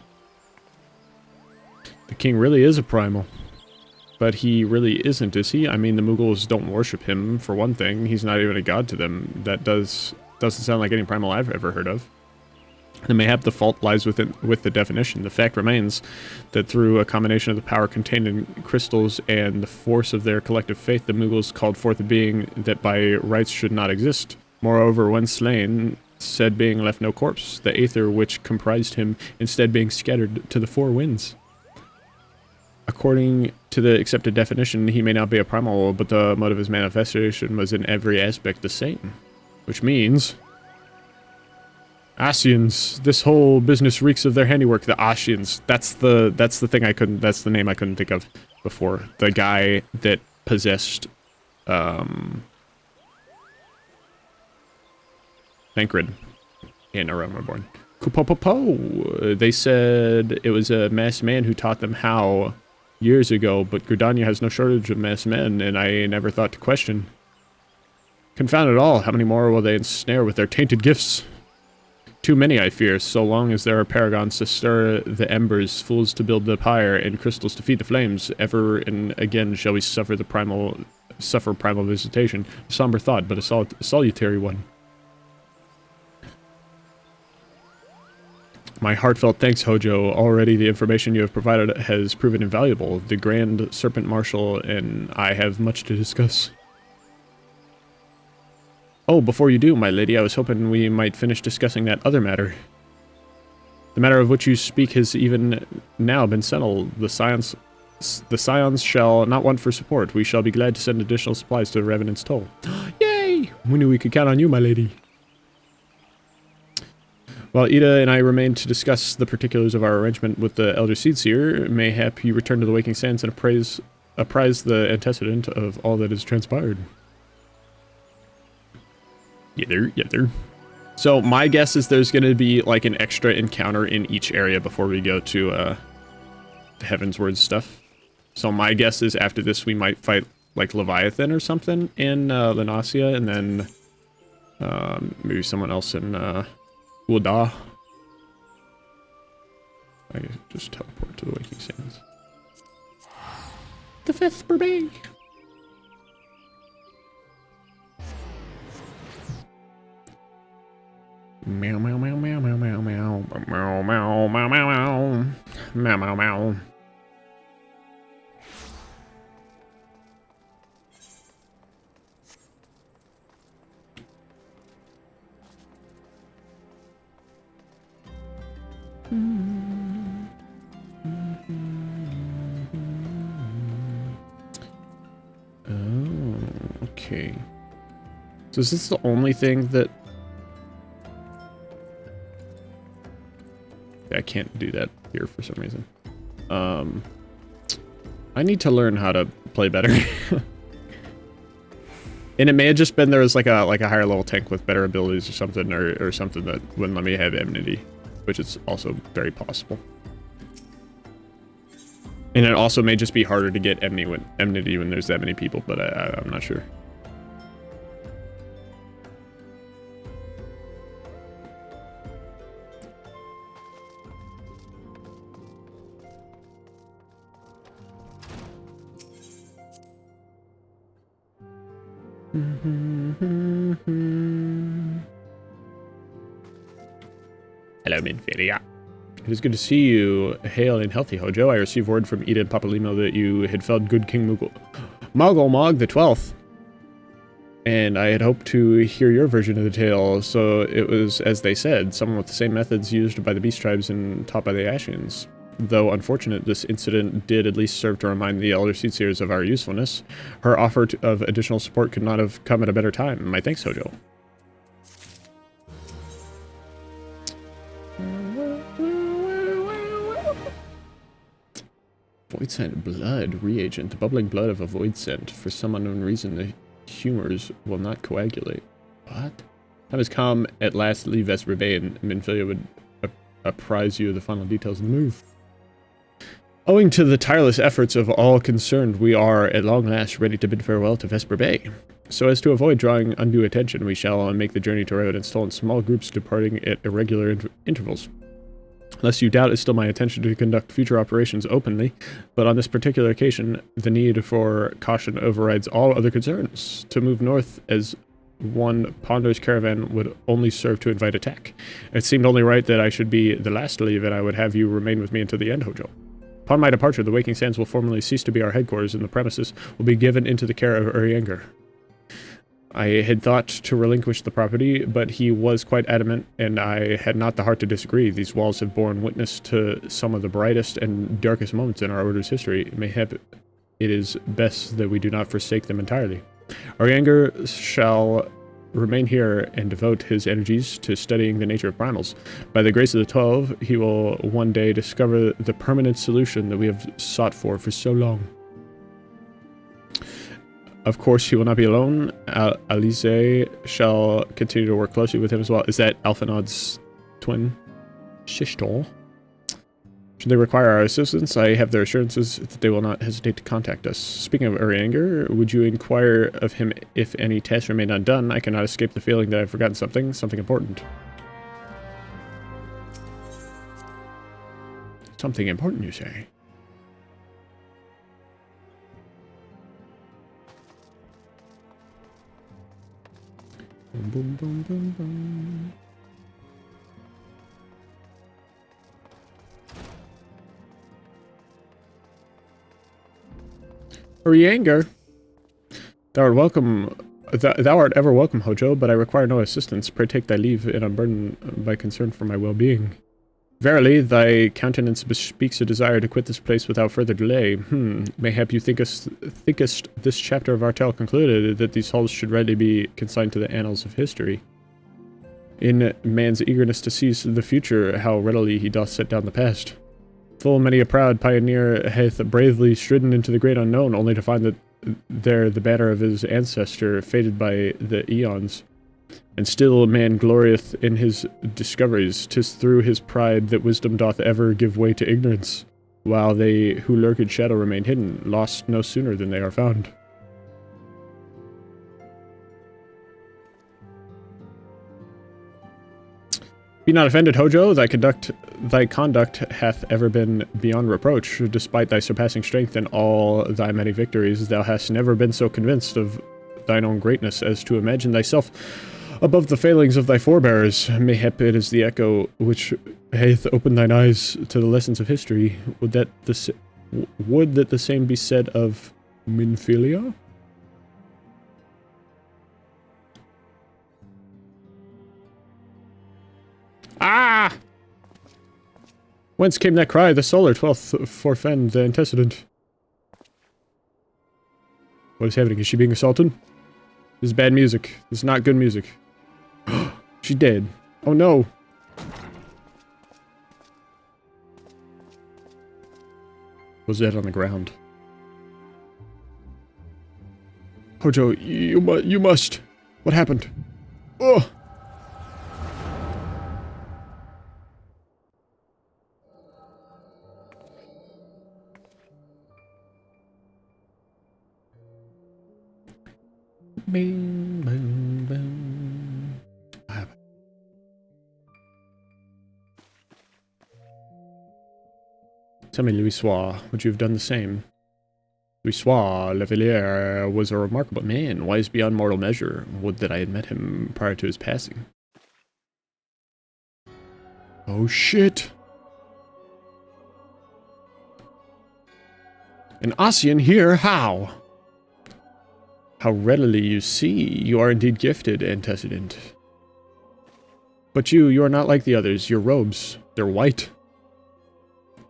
The king really is a primal. But he really isn't, is he? I mean, the Muggles don't worship him, for one thing. He's not even a god to them. That doesn't sound like any primal I've ever heard of. And mayhap the fault lies with the definition. The fact remains that through a combination of the power contained in crystals and the force of their collective faith, the Muggles called forth a being that by rights should not exist. Moreover, when slain, said being left no corpse, the aether which comprised him instead being scattered to the 4 winds. According to the accepted definition, he may not be a primal, but the mode of his manifestation was in every aspect the same. Which means... Ascians. This whole business reeks of their handiwork. The Ascians. That's the thing I couldn't... That's the name I couldn't think of before. The guy that possessed... Thancred in A Realm Reborn. Kupopopo! They said it was a masked man who taught them how years ago, but Gridania has no shortage of masked men, and I never thought to question. Confound it all, how many more will they ensnare with their tainted gifts? Too many, I fear, so long as there are paragons to stir the embers, fools to build the pyre, and crystals to feed the flames, ever and again shall we suffer primal visitation. A somber thought, but a salutary one. My heartfelt thanks, Hojo. Already the information you have provided has proven invaluable. The Grand Serpent Marshal and I have much to discuss. Oh, before you do, my lady, I was hoping we might finish discussing that other matter. The matter of which you speak has even now been settled. The Scions shall not want for support. We shall be glad to send additional supplies to the Revenant's Toll. Yay! We knew we could count on you, my lady. While Ida and I remain to discuss the particulars of our arrangement with the Elder Seedseer, mayhap you return to the Waking Sands and apprise the antecedent of all that has transpired. Yeah, there. So my guess is there's going to be like an extra encounter in each area before we go to the Heavensward stuff. So my guess is after this we might fight like Leviathan or something in Lenasia, and then maybe someone else in Woda. I guess just teleport to the Waking Sands. The Vesper Bay. Meow meow meow meow meow meow meow meow meow meow meow meow meow meow. Oh, okay. So is this the only thing that I can't do that here for some reason? I need to learn how to play better. And it may have just been there was like a higher level tank with better abilities or something, or something that wouldn't let me have enmity, which is also very possible. And it also may just be harder to get enmity when there's that many people, but I'm not sure. Hello, Midfilia. It is good to see you, hale and healthy, Hojo. I received word from Eda and Papalimo that you had felled good King Mogul the 12th. And I had hoped to hear your version of the tale, so it was, as they said, someone with the same methods used by the Beast Tribes and taught by the Ascians. Though unfortunate, this incident did at least serve to remind the Elder Seedseers of our usefulness. Her offer of additional support could not have come at a better time. My thanks, Hojo. Void scent blood reagent. Bubbling blood of a void scent. For some unknown reason, the humors will not coagulate. What? Time has come. At last, leave Vesper Bay, and Minfilia would apprise you of the final details of the move. Owing to the tireless efforts of all concerned, we are, at long last, ready to bid farewell to Vesper Bay. So as to avoid drawing undue attention, we shall make the journey to Road install in small groups departing at irregular intervals. Lest you doubt, it's still my intention to conduct future operations openly, but on this particular occasion, the need for caution overrides all other concerns. To move north as one Ponder's caravan would only serve to invite attack. It seemed only right that I should be the last to leave, and I would have you remain with me until the end, Hojo. Upon my departure, the Waking Sands will formally cease to be our headquarters, and the premises will be given into the care of Urianger. I had thought to relinquish the property, but he was quite adamant, and I had not the heart to disagree. These walls have borne witness to some of the brightest and darkest moments in our Order's history. Mayhap it is best that we do not forsake them entirely. Urianger shall remain here and devote his energies to studying the nature of primals. By the grace of the 12, he will one day discover the permanent solution that we have sought for so long. Of course, he will not be alone. Alize shall continue to work closely with him as well. Is that Alphanod's twin? Shishtor? Should they require our assistance, I have their assurances that they will not hesitate to contact us. Speaking of Urianger, would you inquire of him if any tasks remain undone? I cannot escape the feeling that I've forgotten something important. Something important, you say? Boom, boom, boom, boom, boom. Urianger, thou art ever welcome, Hojo, but I require no assistance. Pray take thy leave, and unburdened by concern for my well-being. Verily, thy countenance bespeaks a desire to quit this place without further delay. Mayhap you thinkest this chapter of our tale concluded, that these halls should readily be consigned to the annals of history. In man's eagerness to seize the future, how readily he doth set down the past. Full many a proud pioneer hath bravely stridden into the great unknown, only to find that there the banner of his ancestor faded by the eons. And still man glorieth in his discoveries. 'Tis through his pride that wisdom doth ever give way to ignorance, while they who lurk in shadow remain hidden, lost no sooner than they are found. Be not offended, Hojo, thy conduct hath ever been beyond reproach. Despite thy surpassing strength and all thy many victories, thou hast never been so convinced of thine own greatness as to imagine thyself above the failings of thy forebears. Mayhap it is the echo which hath opened thine eyes to the lessons of history. Would that the same be said of Minfilia? Ah! Whence came that cry? The solar 12th forfend the antecedent. What is happening? Is she being assaulted? This is bad music. This is not good music. She dead. Oh no. Was that on the ground? Hojo, you must. What happened? Oh! Bing, boom, boom. What happened? Tell me, Louisoix, would you have done the same? Louisoix Lavalier was a remarkable man, wise beyond mortal measure. Would that I had met him prior to his passing. Oh shit! An Ossian here? How? How readily you see. You are indeed gifted, antecedent. But you are not like the others. Your robes, they're white.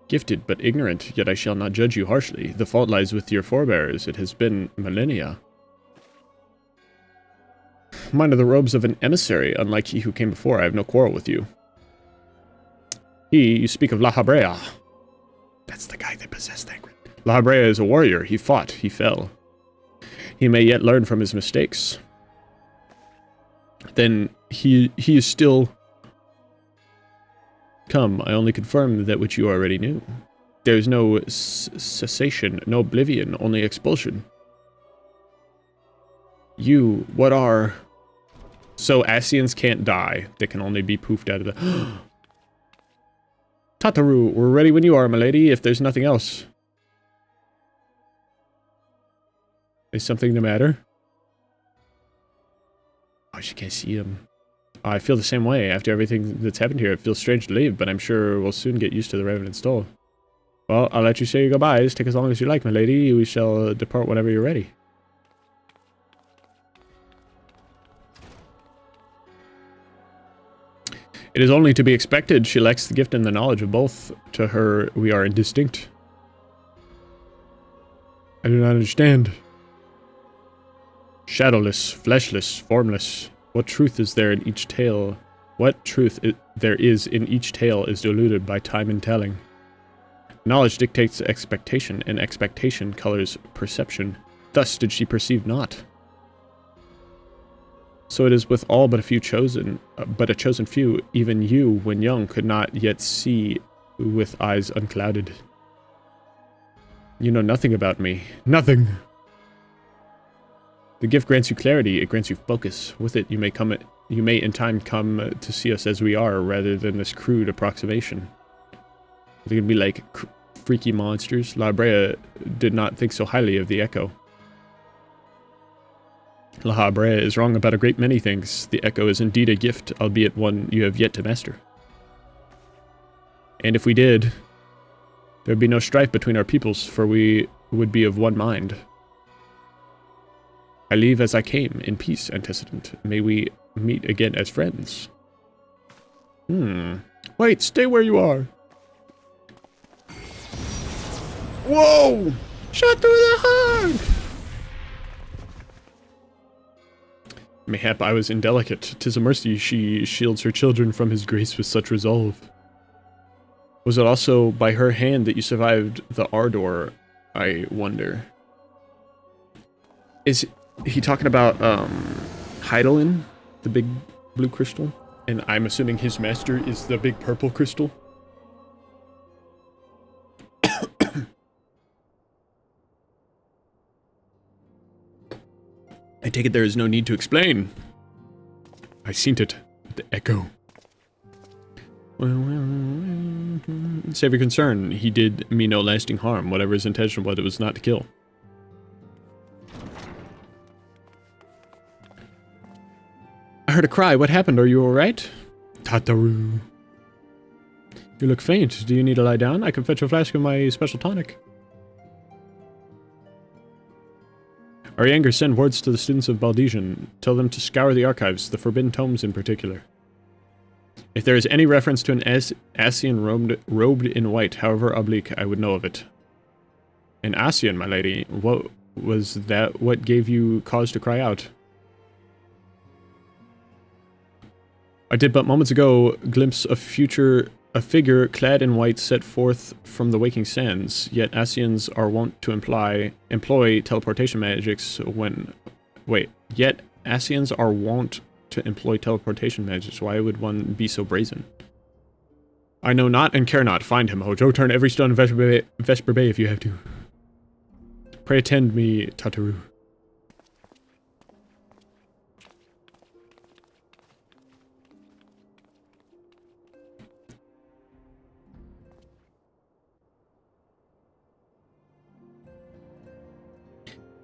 Gifted, but ignorant, yet I shall not judge you harshly. The fault lies with your forebears. It has been millennia. Mine are the robes of an emissary, unlike he who came before. I have no quarrel with you. You speak of La Habrea. That's the guy that possessed that. La Brea is a warrior. He fought. He fell. He may yet learn from his mistakes. Then he is still... Come, I only confirm that which you already knew. There is no cessation, no oblivion, only expulsion. You, what are... So Asians can't die. They can only be poofed out of the... Tataru, we're ready when you are, my lady, if there's nothing else. Is something the matter? Oh, she can't see him. I feel the same way. After everything that's happened here, it feels strange to leave, but I'm sure we'll soon get used to the Revenant Stall. Well, I'll let you say your goodbyes. Take as long as you like, my lady. We shall depart whenever you're ready. It is only to be expected. She lacks the gift and the knowledge of both. To her, we are indistinct. I do not understand. Shadowless, fleshless, formless. What truth is there in each tale? What truth there is in each tale is diluted by time and telling. Knowledge dictates expectation, and expectation colors perception. Thus did she perceive not. So it is with all but a few chosen, but a chosen few. Even you, when young, could not yet see with eyes unclouded. You know nothing about me. Nothing! The gift grants you clarity, it grants you focus. With it, you may in time come to see us as we are, rather than this crude approximation. They could be like freaky monsters. La Brea did not think so highly of the Echo. La Brea is wrong about a great many things. The Echo is indeed a gift, albeit one you have yet to master. And if we did, there would be no strife between our peoples, for we would be of one mind. I leave as I came, in peace, Antecedent. May we meet again as friends. Wait, stay where you are. Whoa! Shot through the heart! Mayhap I was indelicate. 'Tis a mercy she shields her children from his grace with such resolve. Was it also by her hand that you survived the Ardor, I wonder? Is he talking about, Heidelin? The big blue crystal? And I'm assuming his master is the big purple crystal? I take it there is no need to explain. I seen it. The Echo. Save your concern. He did me no lasting harm. Whatever his intention was, it was not to kill. I heard a cry. What happened? Are you alright? Tataru. You look faint. Do you need to lie down? I can fetch a flask of my special tonic. Arianger, send words to the students of Baldesian. Tell them to scour the archives, the forbidden tomes in particular. If there is any reference to an Asian robed in white, however oblique, I would know of it. An Asian, my lady? What was that? What gave you cause to cry out? I did but moments ago glimpse a figure clad in white set forth from the waking sands, yet Asians are wont to employ teleportation magics when... Wait, yet Asians are wont to employ teleportation magics. Why would one be so brazen? I know not and care not. Find him, Hojo. Turn every stone in Vesper Bay if you have to. Pray attend me, Tataru.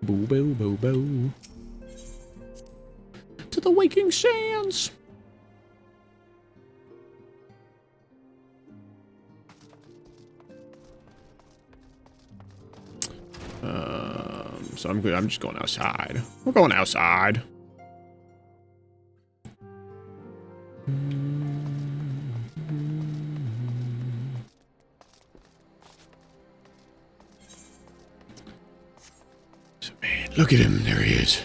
Boo boo boo boo. To the waking sands. So I'm just going outside. We're going outside. So, man, look at him. There he is.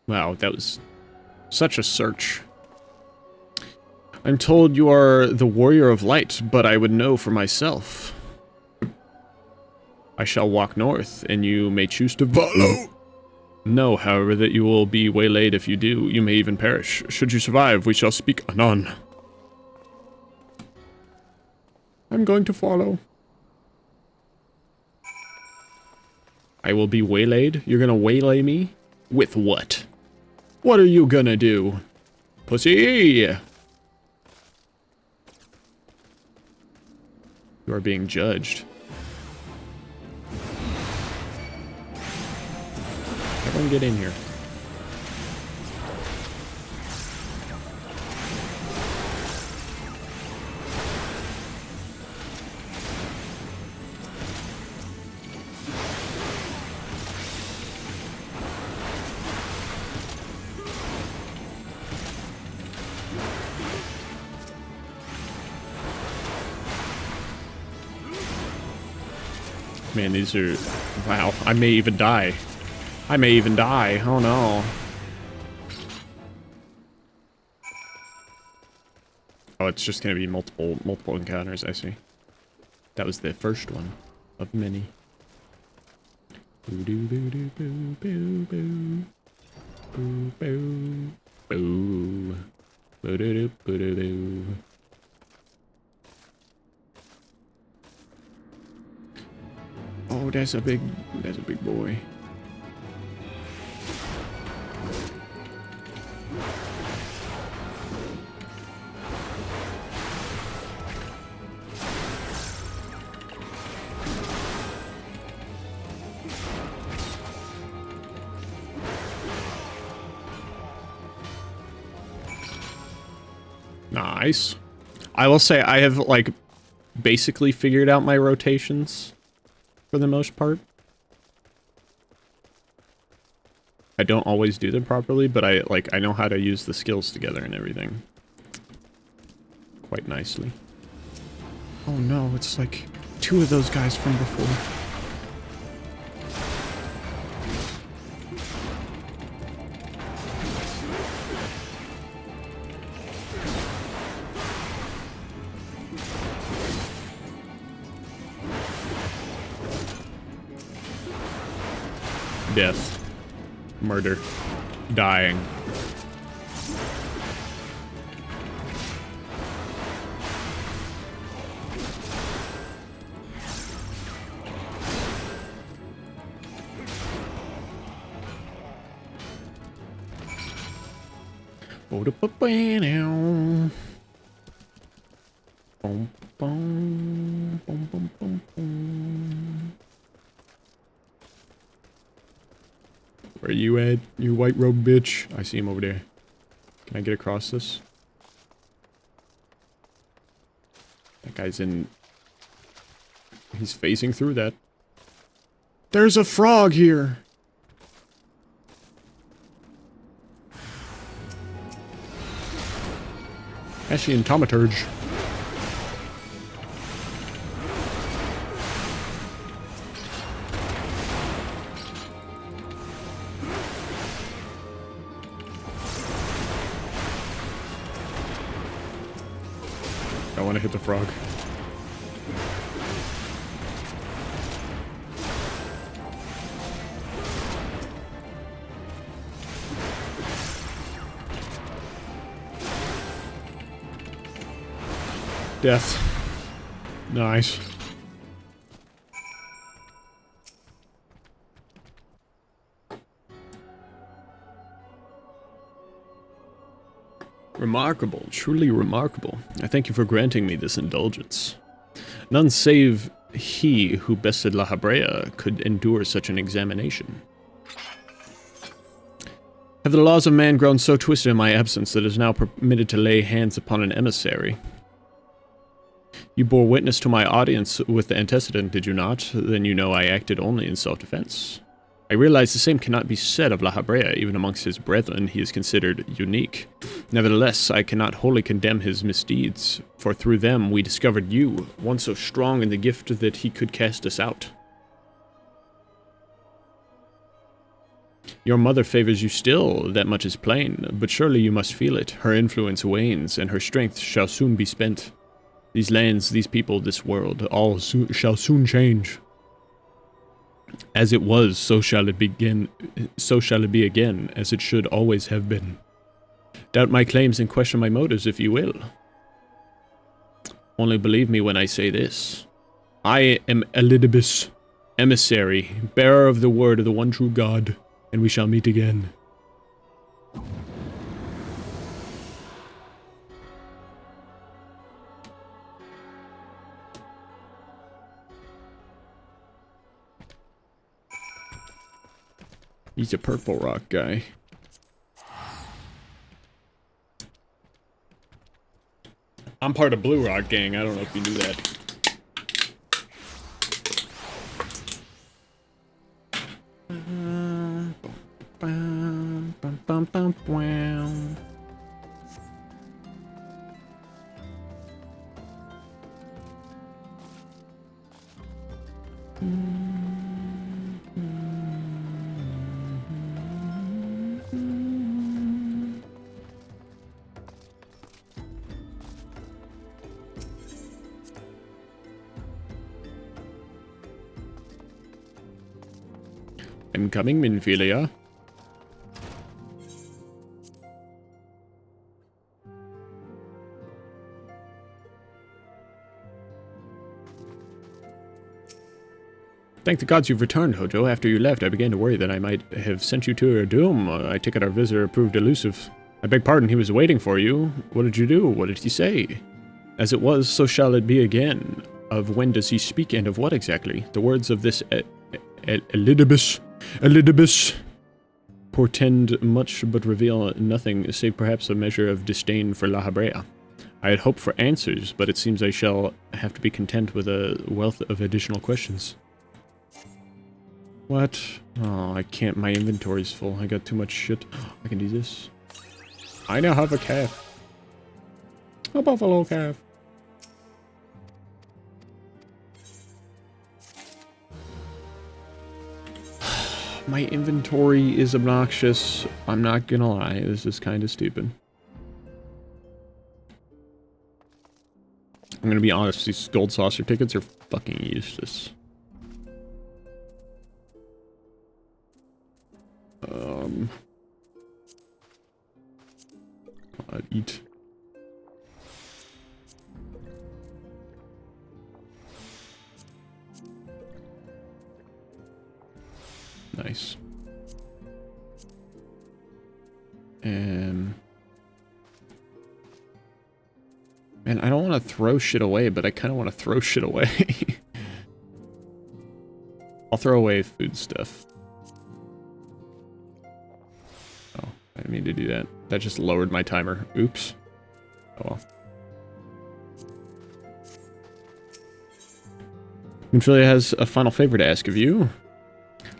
Wow, that was such a search. I'm told you are the warrior of light, but I would know for myself. I shall walk north, and you may choose to follow. Know, however, that you will be waylaid if you do. You may even perish. Should you survive, we shall speak anon. I'm going to follow. I will be waylaid. You're gonna waylay me? With what? What are you gonna do? Pussy! You are being judged. Everyone get in here. Man, these are... Wow, I may even die. I may even die. Oh no. Oh, it's just gonna be multiple encounters, I see. That was the first one of many. Boo doo boo doo boo boo boo. Boo boo. Boo. Boo doo doo boo doo boo. Oh, that's a big boy. Nice. I will say I have, like, basically figured out my rotations for the most part. I don't always do them properly, but I know how to use the skills together and everything quite nicely. Oh no, it's like two of those guys from before. Death. Murder. Dying. Where you at, you white robe bitch? I see him over there. Can I get across this? That guy's in... He's phasing through that. There's a frog here! Actually, in Thaumaturge. I want to hit the frog. Death. Nice. Remarkable, truly remarkable. I thank you for granting me this indulgence. None save he who bested La Habrea could endure such an examination. Have the laws of man grown so twisted in my absence that it is now permitted to lay hands upon an emissary? You bore witness to my audience with the antecedent, did you not? Then you know I acted only in self-defense. I realize the same cannot be said of La Habrea. Even amongst his brethren, he is considered unique. Nevertheless, I cannot wholly condemn his misdeeds, for through them we discovered you, one so strong in the gift that he could cast us out. Your mother favors you still, that much is plain, but surely you must feel it. Her influence wanes, and her strength shall soon be spent. These lands, these people, this world, all shall soon change. As it was, so shall it begin. So shall it be again, as it should always have been. Doubt my claims and question my motives if you will. Only believe me when I say this. I am Elidibus, emissary, bearer of the word of the one true God, and we shall meet again. He's a purple rock guy. I'm part of Blue Rock Gang. I don't know if you knew that. I'm coming, Minfilia. Thank the gods you've returned, Hojo. After you left, I began to worry that I might have sent you to your doom. I take it our visitor proved elusive. I beg pardon, he was waiting for you. What did you do? What did he say? As it was, so shall it be again. Of when does he speak, and of what exactly? The words of this Elidibus portend much but reveal nothing, save perhaps a measure of disdain for La Habrea. I had hoped for answers, but it seems I shall have to be content with a wealth of additional questions. What? Oh, I can't. My inventory's full. I got too much shit. I can do this. I now have a calf. A buffalo calf. My inventory is obnoxious. I'm not gonna lie. This is kind of stupid. I'm gonna be honest. These gold saucer tickets are fucking useless. I'd eat. Nice. Man, I don't want to throw shit away, but I kind of want to throw shit away. I'll throw away food stuff. Oh, I didn't mean to do that. That just lowered my timer. Oops. Oh well. Minfilia has a final favor to ask of you.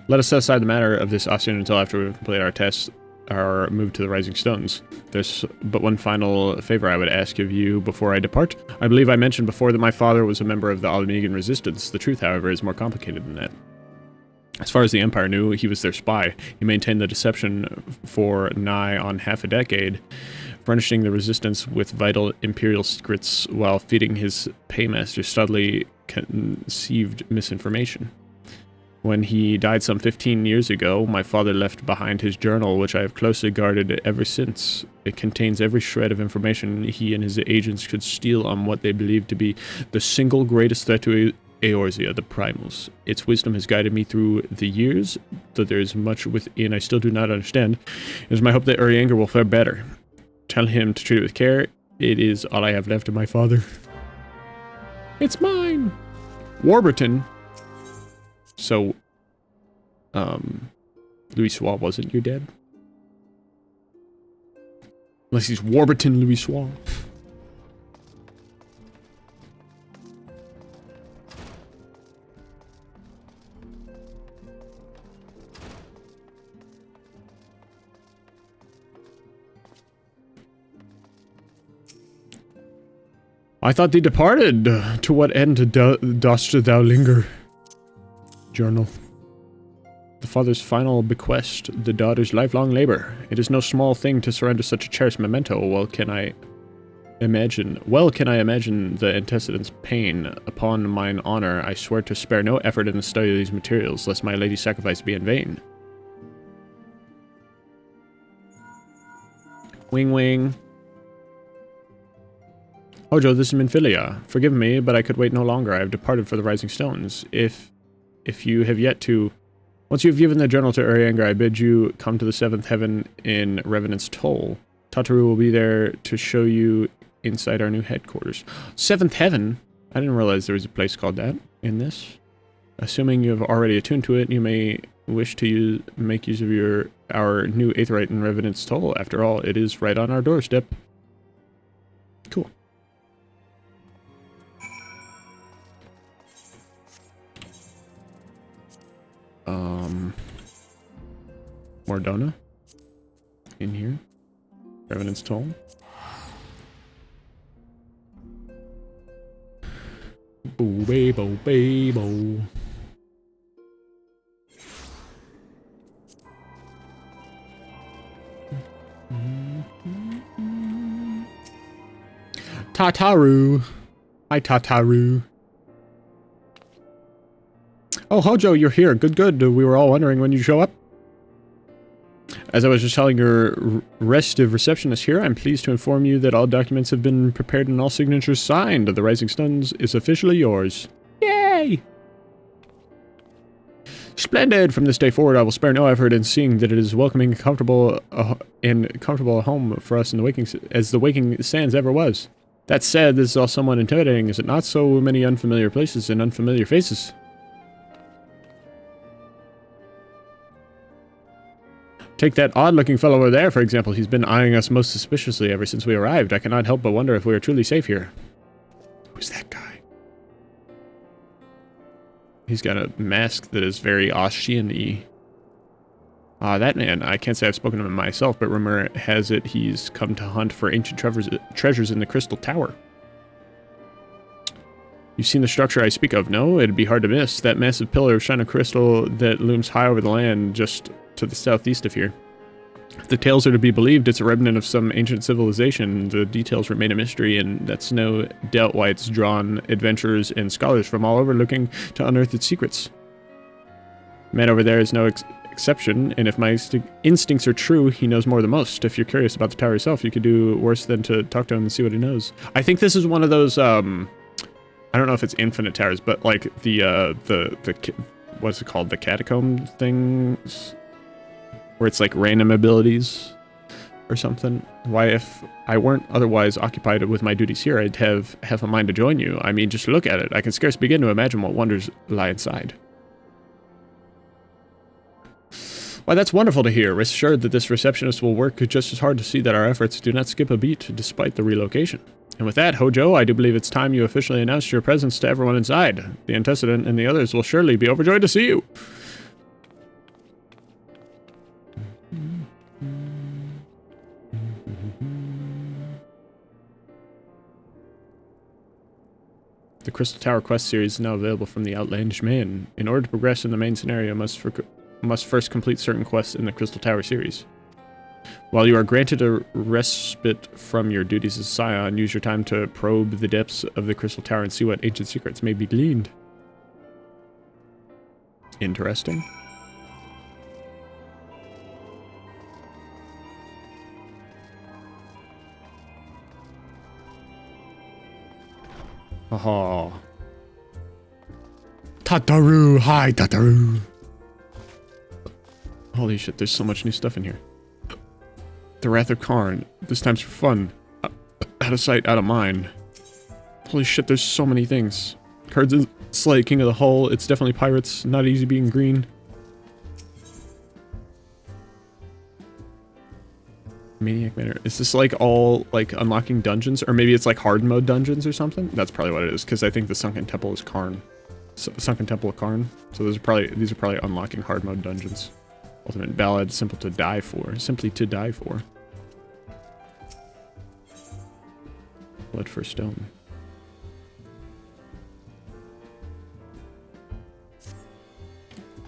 Let us set aside the matter of this Ossian until after we've completed our tests, our move to the Rising Stones. There's but one final favor I would ask of you before I depart. I believe I mentioned before that my father was a member of the Alamigan Resistance. The truth, however, is more complicated than that. As far as the Empire knew, he was their spy. He maintained the deception for nigh on half a decade, furnishing the Resistance with vital Imperial secrets while feeding his paymaster subtly conceived misinformation. When he died some 15 years ago, my father left behind his journal, which I have closely guarded ever since. It contains every shred of information he and his agents could steal on what they believed to be the single greatest threat to Eorzea, the Primals. Its wisdom has guided me through the years, though there is much within I still do not understand. It is my hope that Urianger will fare better. Tell him to treat it with care. It is all I have left of my father. It's mine! Warburton! So, Louis Soir wasn't your dad? Unless he's Warburton Louis Soir. I thought thee departed. To what end dost thou linger? Journal. The father's final bequest, the daughter's lifelong labor. It is no small thing to surrender such a cherished memento. Well can I imagine the antecedent's pain. Upon mine honor, I swear to spare no effort in the study of these materials, lest my lady's sacrifice be in vain. Wing wing. Hojo, this is Minfilia. Forgive me, but I could wait no longer. I have departed for the Rising Stones. If you have yet to... Once you have given the journal to Urianger, I bid you come to the 7th heaven in Revenant's Toll. Tataru will be there to show you inside our new headquarters. 7th heaven? I didn't realize there was a place called that in this. Assuming you have already attuned to it, you may wish to make use of our new Aetheryte in Revenant's Toll. After all, it is right on our doorstep. Cool. Mordona? In here? Revenant's Toll? Boo-bay-bo-bay-bo. Tataru. Hi, Tataru. Oh, Hojo, you're here. Good, good. We were all wondering when you show up. As I was just telling your restive receptionist here, I'm pleased to inform you that all documents have been prepared and all signatures signed. The Rising Stones is officially yours. Yay! Splendid! From this day forward, I will spare no effort in seeing that it is welcoming, comfortable home for us in the waking, as the Waking Sands ever was. That said, this is all somewhat intimidating, is it not? So many unfamiliar places and unfamiliar faces. Take that odd-looking fellow over there, for example. He's been eyeing us most suspiciously ever since we arrived. I cannot help but wonder if we are truly safe here. Who's that guy? He's got a mask that is very Ashian-y. That man. I can't say I've spoken to him myself, but rumor has it he's come to hunt for ancient treasures in the Crystal Tower. You've seen the structure I speak of, no? It'd be hard to miss. That massive pillar of shining crystal that looms high over the land just to the southeast of here. If the tales are to be believed, it's a remnant of some ancient civilization. The details remain a mystery, and that's no doubt why it's drawn adventurers and scholars from all over looking to unearth its secrets. The man over there is no exception, and if my instincts are true, he knows more than most. If you're curious about the tower yourself, you could do worse than to talk to him and see what he knows. I think this is one of those, I don't know if it's infinite towers, but like the what's it called? The catacomb things? Where it's like random abilities or something. Why, if I weren't otherwise occupied with my duties here, I'd have a mind to join you. I mean, just look at it. I can scarce begin to imagine what wonders lie inside. Why, that's wonderful to hear. Rest assured that this receptionist will work just as hard to see that our efforts do not skip a beat despite the relocation. And with that, Hojo, I do believe it's time you officially announced your presence to everyone inside. The antecedent and the others will surely be overjoyed to see you. The Crystal Tower quest series is now available from the Outlandish Man. In order to progress in the main scenario, must first complete certain quests in the Crystal Tower series. While you are granted a respite from your duties as a Scion, use your time to probe the depths of the Crystal Tower and see what ancient secrets may be gleaned. Interesting. Oh. Tataru! Hi, Tataru! Holy shit, there's so much new stuff in here. The Wrath of Karn. This time's for fun. Out of sight, out of mind. Holy shit, there's so many things. Cards in Slay, King of the Hull. It's definitely pirates. Not easy being green. Maniac Manor. Is this like all like unlocking dungeons? Or maybe it's like hard mode dungeons or something? That's probably what it is, because I think the Sunken Temple is Karn. Sunken Temple of Karn. So these are probably unlocking hard mode dungeons. Ultimate Ballad, simple to die for. Simply to die for. Blood for Stone.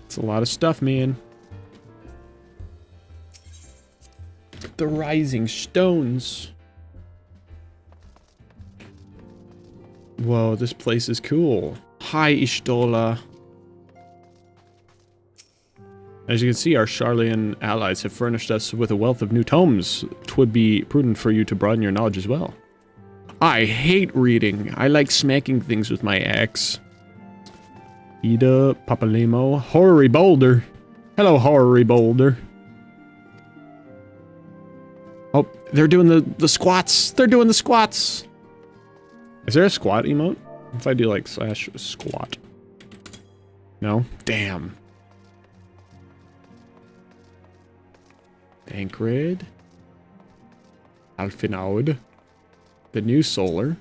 It's a lot of stuff, man. The rising stones. Whoa, this place is cool. Hi, Ishtola. As you can see, our Charlian allies have furnished us with a wealth of new tomes. 'Twould be prudent for you to broaden your knowledge as well. I hate reading. I like smacking things with my axe. Ida, Papalemo, Horary Boulder. Hello, Horary Boulder. Oh, they're doing the squats. They're doing the squats. Is there a squat emote? If I do like /squat. No? Damn. Tancred. Alfinaud. The new Solar.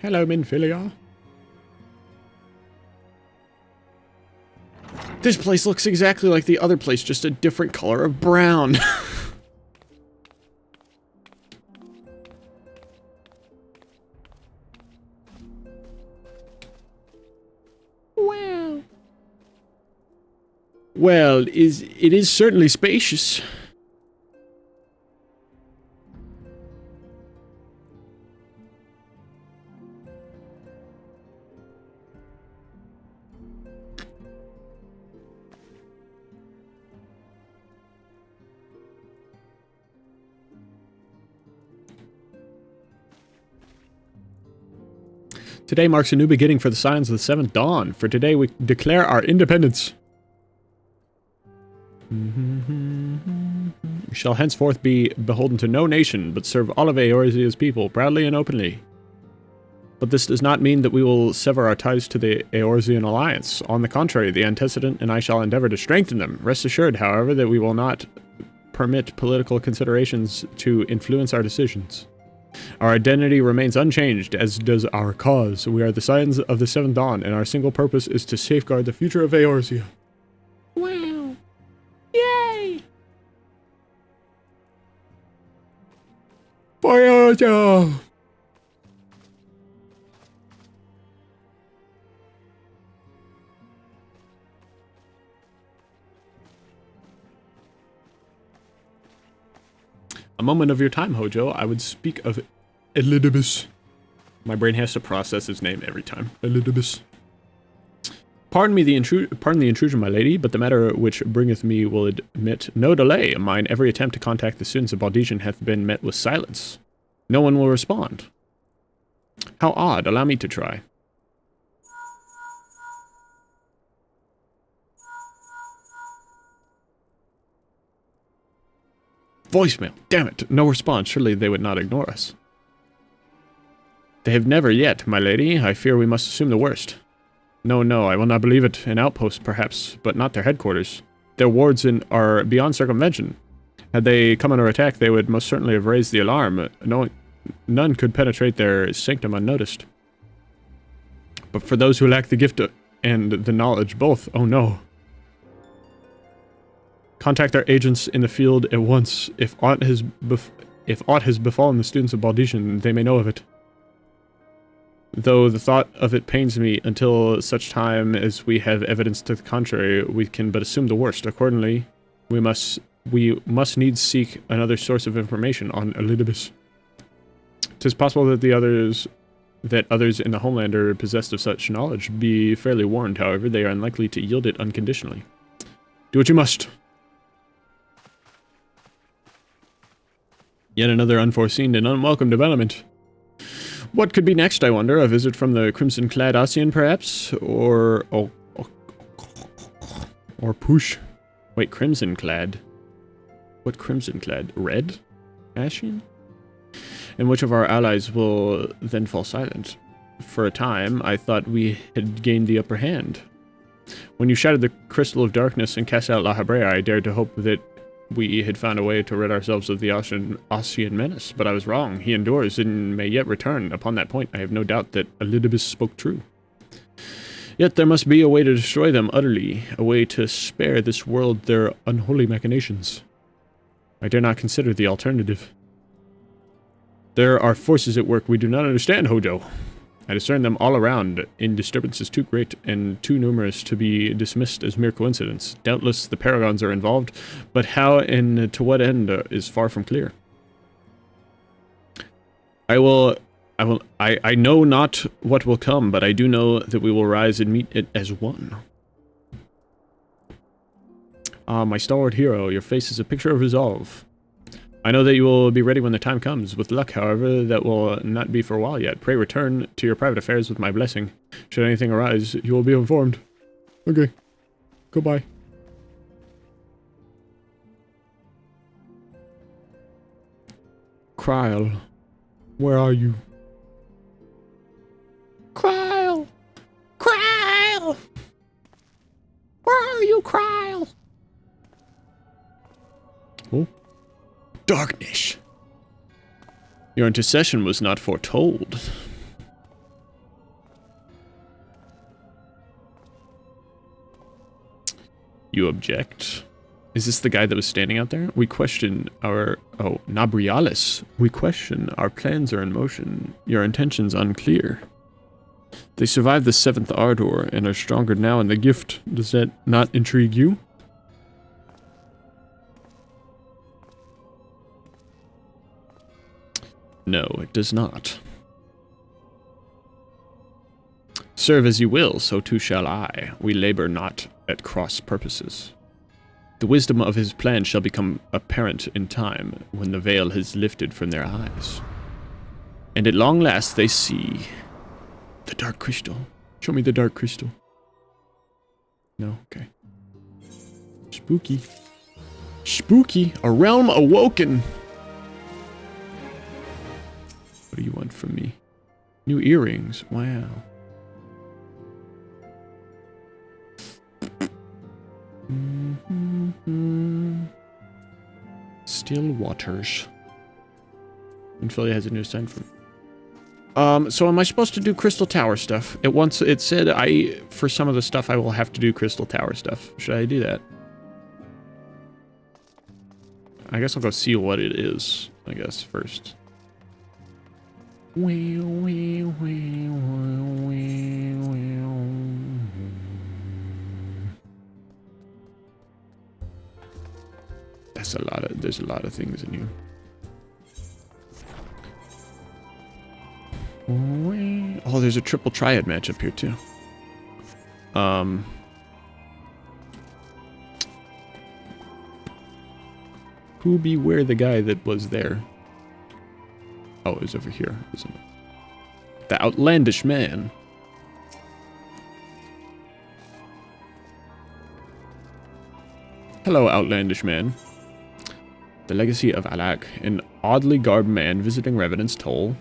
Hello, Minfilia. This place looks exactly like the other place, just a different color of brown. Wow. Well, it is certainly spacious. Today marks a new beginning for the Scions of the Seventh Dawn. For today we declare our independence. We shall henceforth be beholden to no nation, but serve all of Eorzea's people, proudly and openly. But this does not mean that we will sever our ties to the Eorzean alliance. On the contrary, the antecedent and I shall endeavor to strengthen them. Rest assured, however, that we will not permit political considerations to influence our decisions. Our identity remains unchanged, as does our cause. We are the Scions of the Seventh Dawn, and our single purpose is to safeguard the future of Eorzea. Wow. Yay! For Eorzea! A moment of your time, Hojo. I would speak of Elidibus. My brain has to process his name every time. Elidibus. Pardon the intrusion, my lady, but the matter which bringeth me will admit no delay. Mine every attempt to contact the students of Baldesian hath been met with silence. No one will respond. How odd. Allow me to try. Voicemail. Damn it. No response. Surely they would not ignore us. They have never yet, my lady. I fear we must assume the worst. No, I will not believe it. An outpost, perhaps, but not their headquarters. Their wards are beyond circumvention. Had they come under attack, they would most certainly have raised the alarm. None could penetrate their sanctum unnoticed. But for those who lack the gift and the knowledge both, oh no. Contact our agents in the field at once. If aught has befallen the students of Baldesian, they may know of it. Though the thought of it pains me, until such time as we have evidence to the contrary, we can but assume the worst. Accordingly, we must needs seek another source of information on Elidibus. 'Tis possible that others in the homeland are possessed of such knowledge. Be fairly warned, however, they are unlikely to yield it unconditionally. Do what you must. Yet another unforeseen and unwelcome development. What could be next, I wonder? A visit from the crimson-clad Asian, perhaps? Or push. Wait, crimson-clad? What crimson-clad? Red? Asian? And which of our allies will then fall silent? For a time, I thought we had gained the upper hand. When you shattered the crystal of darkness and cast out La Habrea, I dared to hope that we had found a way to rid ourselves of the Ossian menace, but I was wrong. He endures and may yet return. Upon that point, I have no doubt that Elidibus spoke true. Yet there must be a way to destroy them utterly, a way to spare this world their unholy machinations. I dare not consider the alternative. There are forces at work we do not understand, Hojo. I discern them all around, in disturbances too great and too numerous to be dismissed as mere coincidence. Doubtless the paragons are involved, but how and to what end is far from clear. I know not what will come, but I do know that we will rise and meet it as one. Ah, my stalwart hero, your face is a picture of resolve. I know that you will be ready when the time comes. With luck, however, that will not be for a while yet. Pray return to your private affairs with my blessing. Should anything arise, you will be informed. Okay. Goodbye. Kryl. Where are you? Kryl! Kryl! Where are you, Kryl? Oh. Darkness. Your intercession was not foretold. You object? Is this the guy that was standing out there? We question our... Oh, Nabrialis. We question. Our plans are in motion. Your intentions unclear. They survived the 7th Ardor and are stronger now in the gift. Does that not intrigue you? No, it does not. Serve as you will, so too shall I. We labor not at cross purposes. The wisdom of his plan shall become apparent in time, when the veil has lifted from their eyes. And at long last they see the dark crystal. Show me the dark crystal. No? Okay. Spooky. Spooky. A realm awoken. What do you want from me? New earrings. Wow. Still waters. Infilia has a new sign from. So am I supposed to do Crystal Tower stuff? It said for some of the stuff I will have to do Crystal Tower stuff. Should I do that? I guess I'll go see what it is, I guess, first. There's a lot of things in you. Oh, there's a triple triad match up here too. Who beware the guy that was there? Oh, it was over here, isn't it? The outlandish man. Hello, outlandish man. The legacy of Alak, an oddly garbed man visiting Revenant's Toll,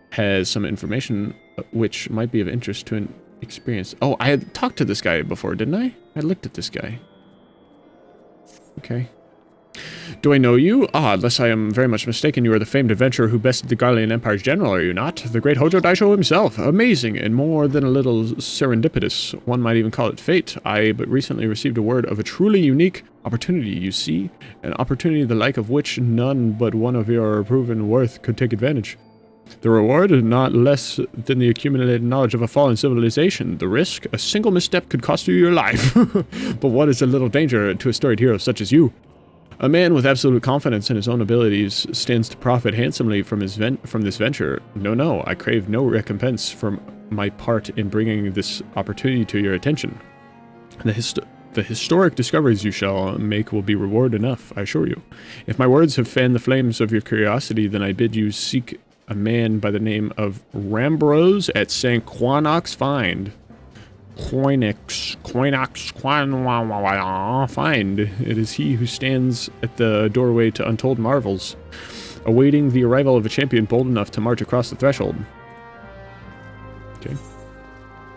has some information which might be of interest to an experienced... Oh, I had talked to this guy before, didn't I? I looked at this guy. Okay. Do I know you? Ah, unless I am very much mistaken, you are the famed adventurer who bested the Garlean Empire's general, are you not? The great Hojo Daisho himself. Amazing, and more than a little serendipitous. One might even call it fate. I but recently received a word of a truly unique opportunity, you see. An opportunity the like of which none but one of your proven worth could take advantage. The reward is not less than the accumulated knowledge of a fallen civilization. The risk? A single misstep could cost you your life. But what is a little danger to a storied hero such as you? A man with absolute confidence in his own abilities stands to profit handsomely from this venture. No, I crave no recompense for my part in bringing this opportunity to your attention. The historic discoveries you shall make will be reward enough, I assure you. If my words have fanned the flames of your curiosity, then I bid you seek a man by the name of Rambrose at St. Quanox Find. Quinox, find. It is he who stands at the doorway to untold marvels, awaiting the arrival of a champion bold enough to march across the threshold. Okay.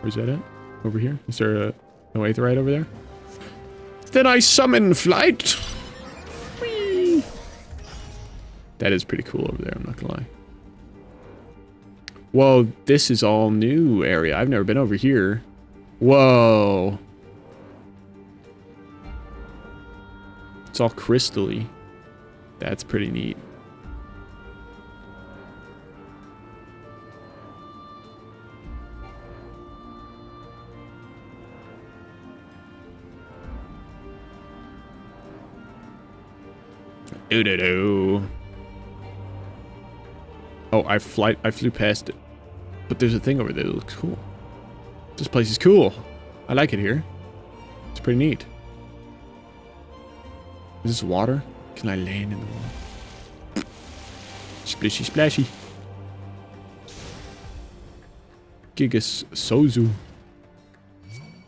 Where's that at? Over here? Is there a aetheryte over there? Then I summon flight! Whee! That is pretty cool over there, I'm not gonna lie. Whoa, this is all new area. I've never been over here. Whoa. It's all crystal-y. That's pretty neat. Do-do-do. Oh, I flew past it. But there's a thing over there that looks cool. This place is cool. I like it here. It's pretty neat. Is this water? Can I land in the water? Splishy splashy. Gigas Sozu.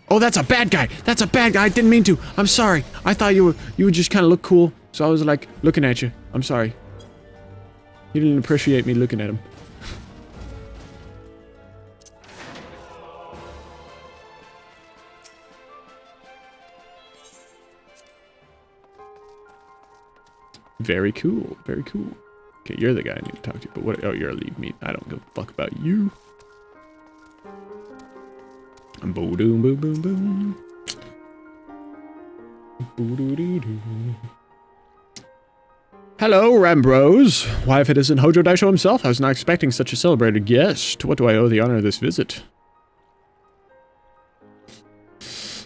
Oh, that's a bad guy. That's a bad guy. I didn't mean to. I'm sorry. I thought you would just kind of look cool. So I was like looking at you. I'm sorry. You didn't appreciate me looking at him. Very cool. Very cool. Okay, you're the guy I need to talk to. But what? Oh, you're a leave me. I don't give a fuck about you. Boom, boom, boom, boom, boom. Hello, Rambros. Why, if it isn't Hojo Daisho himself, I was not expecting such a celebrated guest. To what do I owe the honor of this visit?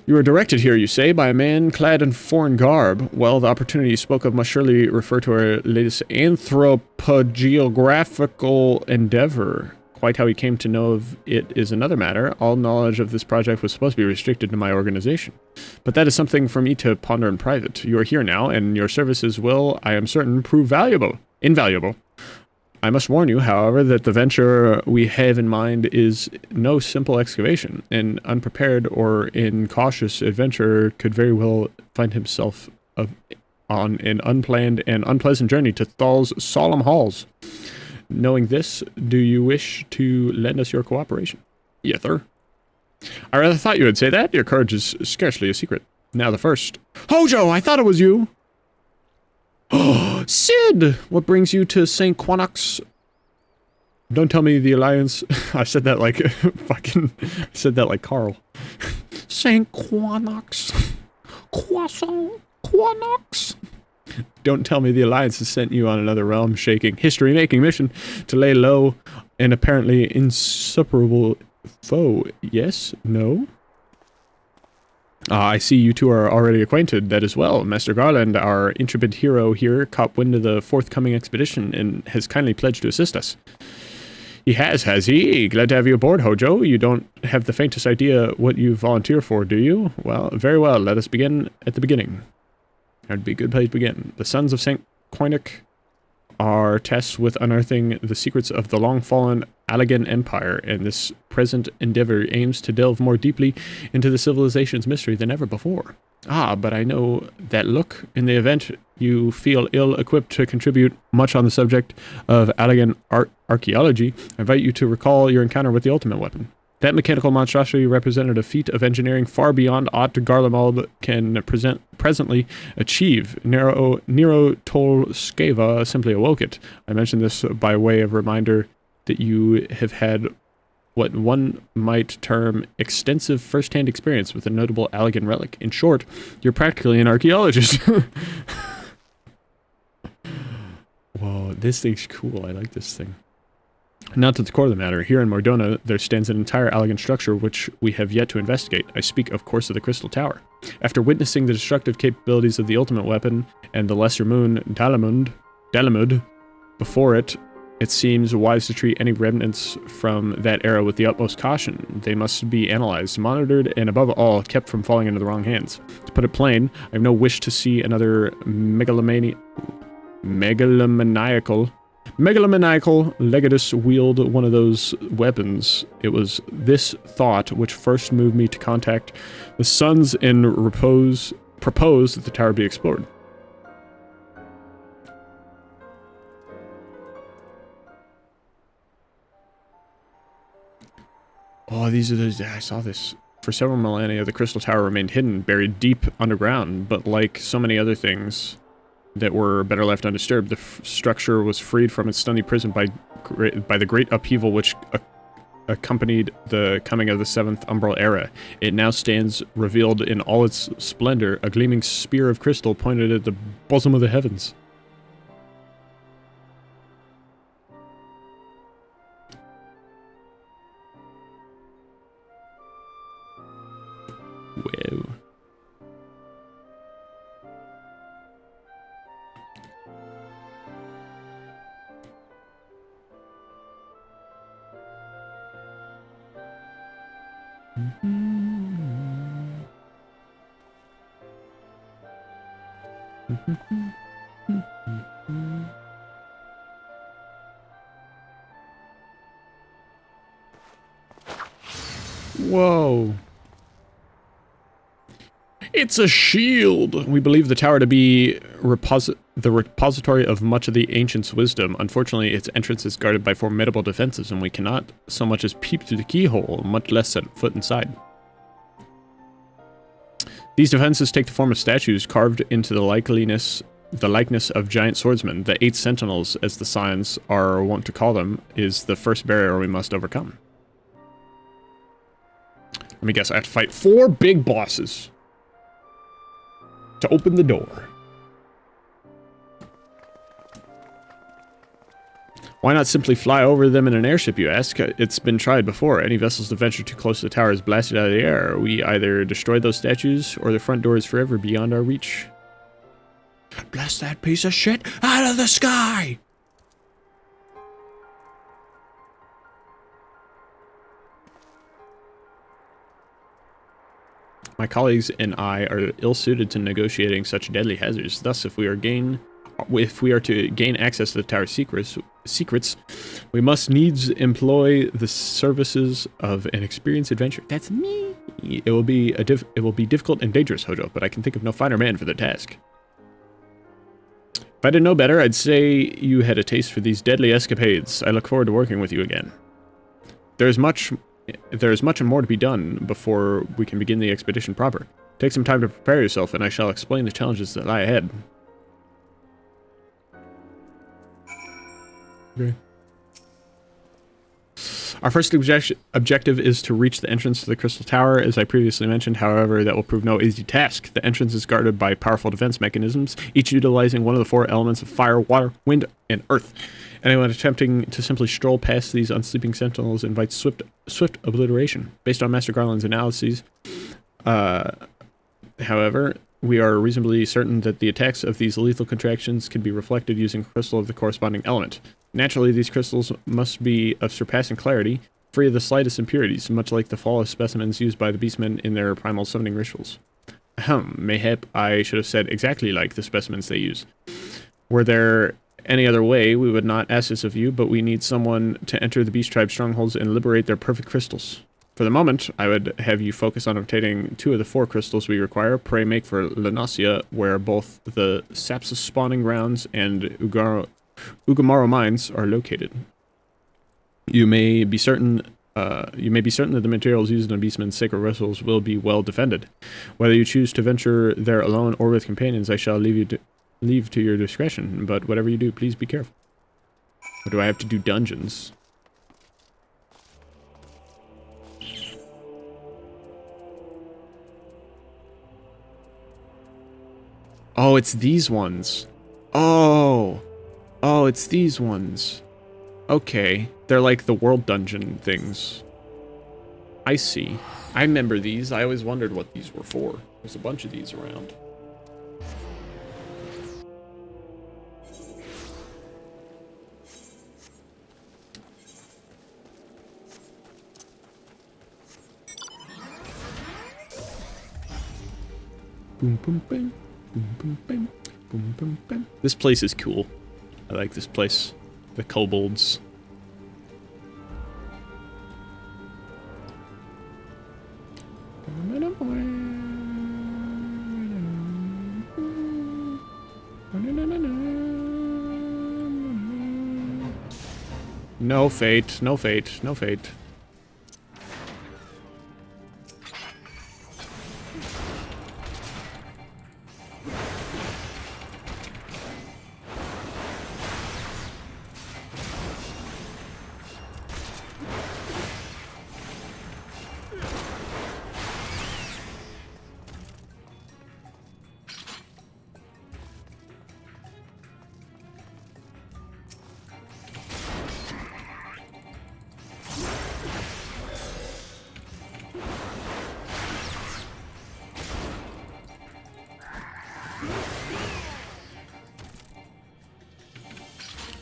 You were directed here, you say, by a man clad in foreign garb. Well, the opportunity you spoke of must surely refer to our latest anthropogeographical endeavor. Quite how he came to know of it is another matter. All knowledge of this project was supposed to be restricted to my organization. But that is something for me to ponder in private. You are here now, and your services will, I am certain, prove invaluable. I must warn you, however, that the venture we have in mind is no simple excavation. An unprepared or incautious adventurer could very well find himself on an unplanned and unpleasant journey to Thal's solemn halls. Knowing this, do you wish to lend us your cooperation? Yes, sir. I rather thought you would say that. Your courage is scarcely a secret. Now the first. Hojo, I thought it was you! Oh, Sid! What brings you to St. Quanox? Don't tell me the Alliance... I said that like fucking... I said that like Carl. St. Quanox. Croissant. Quanox. Don't tell me the Alliance has sent you on another realm-shaking, history-making mission to lay low an apparently insuperable foe. Yes? No? I see you two are already acquainted. That as well. Master Garland, our intrepid hero here, caught wind of the forthcoming expedition and has kindly pledged to assist us. He has he? Glad to have you aboard, Hojo. You don't have the faintest idea what you volunteer for, do you? Well, very well. Let us begin at the beginning. That'd be a good place to begin. The Sons of St. Quinoc are tasked with unearthing the secrets of the long-fallen Allegan Empire, and this present endeavor aims to delve more deeply into the civilization's mystery than ever before. Ah, but I know that look. In the event you feel ill-equipped to contribute much on the subject of Allegan archaeology, I invite you to recall your encounter with the ultimate weapon. That mechanical monstrosity represented a feat of engineering far beyond aught Garlemald can presently achieve. Nero Tolskeva simply awoke it. I mention this by way of reminder that you have had what one might term extensive first-hand experience with a notable Allegan relic. In short, you're practically an archaeologist. Whoa, this thing's cool. I like this thing. Now to the core of the matter, here in Mordona, there stands an entire Allegan structure which we have yet to investigate. I speak, of course, of the Crystal Tower. After witnessing the destructive capabilities of the ultimate weapon and the lesser moon, Dalamud, before it, it seems wise to treat any remnants from that era with the utmost caution. They must be analyzed, monitored, and above all, kept from falling into the wrong hands. To put it plain, I have no wish to see another megalomaniacal Legatus wield one of those weapons. It was this thought which first moved me to contact the Sons and propose that the tower be explored. Oh, these are those... I saw this. For several millennia, the Crystal Tower remained hidden, buried deep underground, but like so many other things that were better left undisturbed, the structure was freed from its stunning prison by the great upheaval which accompanied the coming of the 7th Umbral Era. It now stands revealed in all its splendor, a gleaming spear of crystal pointed at the bosom of the heavens. Whoa. Whoa. It's a shield! We believe the tower to be the repository of much of the ancients' wisdom. Unfortunately, its entrance is guarded by formidable defenses, and we cannot so much as peep through the keyhole, much less set foot inside. These defenses take the form of statues carved into the likeness of giant swordsmen. The 8 sentinels, as the signs are wont to call them, is the first barrier we must overcome. Let me guess, I have to fight 4 big bosses to open the door. Why not simply fly over them in an airship, you ask? It's been tried before. Any vessels that venture too close to the tower is blasted out of the air. We either destroy those statues, or the front door is forever beyond our reach. Blast that piece of shit out of the sky! My colleagues and I are ill-suited to negotiating such deadly hazards. Thus, if we are to gain access to the tower's secrets, we must needs employ the services of an experienced adventurer. That's me. It will be difficult and dangerous, Hojo, but I can think of no finer man for the task. If I didn't know better, I'd say you had a taste for these deadly escapades. I look forward to working with you again. There is much and more to be done before we can begin the expedition proper. Take some time to prepare yourself, and I shall explain the challenges that lie ahead. Okay. Our first objective is to reach the entrance to the Crystal Tower, as I previously mentioned. However, that will prove no easy task. The entrance is guarded by powerful defense mechanisms, each utilizing one of the 4 elements of fire, water, wind, and earth. Anyone attempting to simply stroll past these unsleeping sentinels invites swift obliteration. Based on Master Garland's analyses, however, we are reasonably certain that the attacks of these lethal contractions can be reflected using a crystal of the corresponding element. Naturally, these crystals must be of surpassing clarity, free of the slightest impurities, much like the flawless specimens used by the beastmen in their primal summoning rituals. Mayhap I should have said exactly like the specimens they use. Were there any other way, we would not ask this of you, but we need someone to enter the Beast Tribe strongholds and liberate their perfect crystals. For the moment, I would have you focus on obtaining 2 of the 4 crystals we require. Pray make for Lanasia, where both the Sapsis spawning grounds and Ugamaru mines are located. You may be certain that the materials used in the Beastman's sacred rituals will be well defended. Whether you choose to venture there alone or with companions, I shall leave to your discretion, but whatever you do, please be careful. Or do I have to do dungeons? Oh, it's these ones. Oh, it's these ones. Okay, they're like the world dungeon things. I see. I remember these. I always wondered what these were for. There's a bunch of these around. Boom, boom, bam. Boom, boom, bam. Boom, boom, bam. This place is cool. I like this place. The kobolds. No fate, no fate, no fate.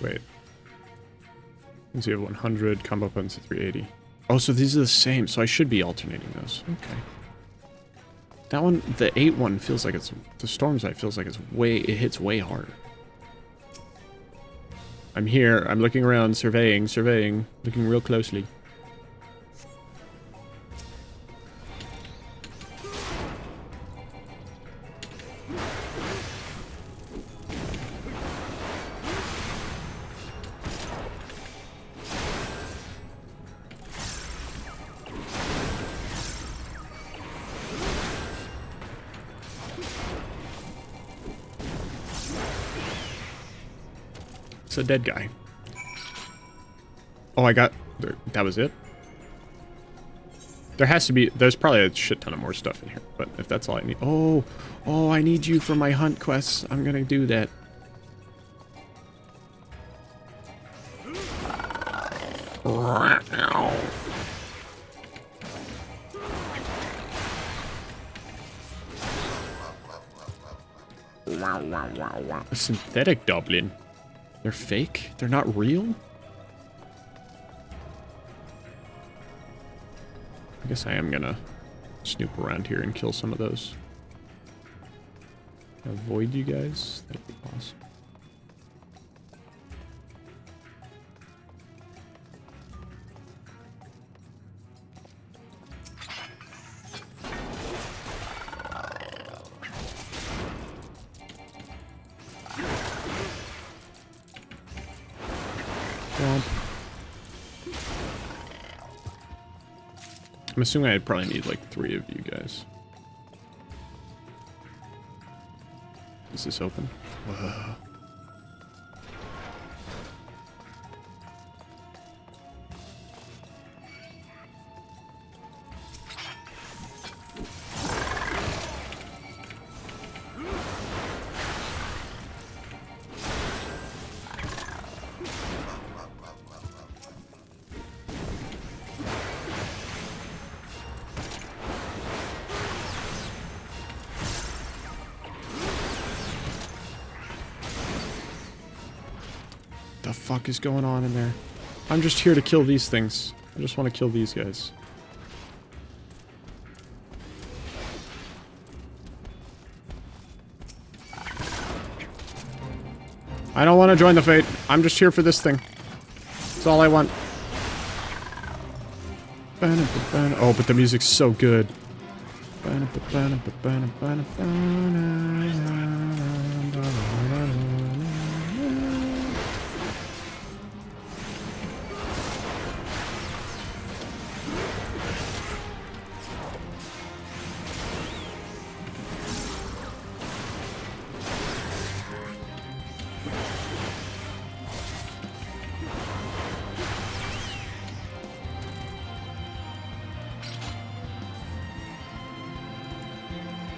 Wait. Since you have 100, combo points at 380. Oh, so these are the same, so I should be alternating those. Okay. That one, the 8 one feels like it's, the Storm Sight feels like it's it hits way harder. I'm here, I'm looking around, surveying, looking real closely. It's a dead guy. Oh, I got... that was it? There has to be... There's probably a shit ton of more stuff in here. But if that's all I need... Oh! Oh, I need you for my hunt quests. I'm gonna do that. A synthetic goblin. They're fake? They're not real? I guess I am gonna snoop around here and kill some of those. Avoid you guys? That'd be awesome. I'm assuming I'd probably need like 3 of you guys. Is this open? Whoa. The fuck is going on in there? I'm just here to kill these things. I just want to kill these guys. I don't want to join the fate. I'm just here for this thing. That's all I want. Oh, but the music's so good.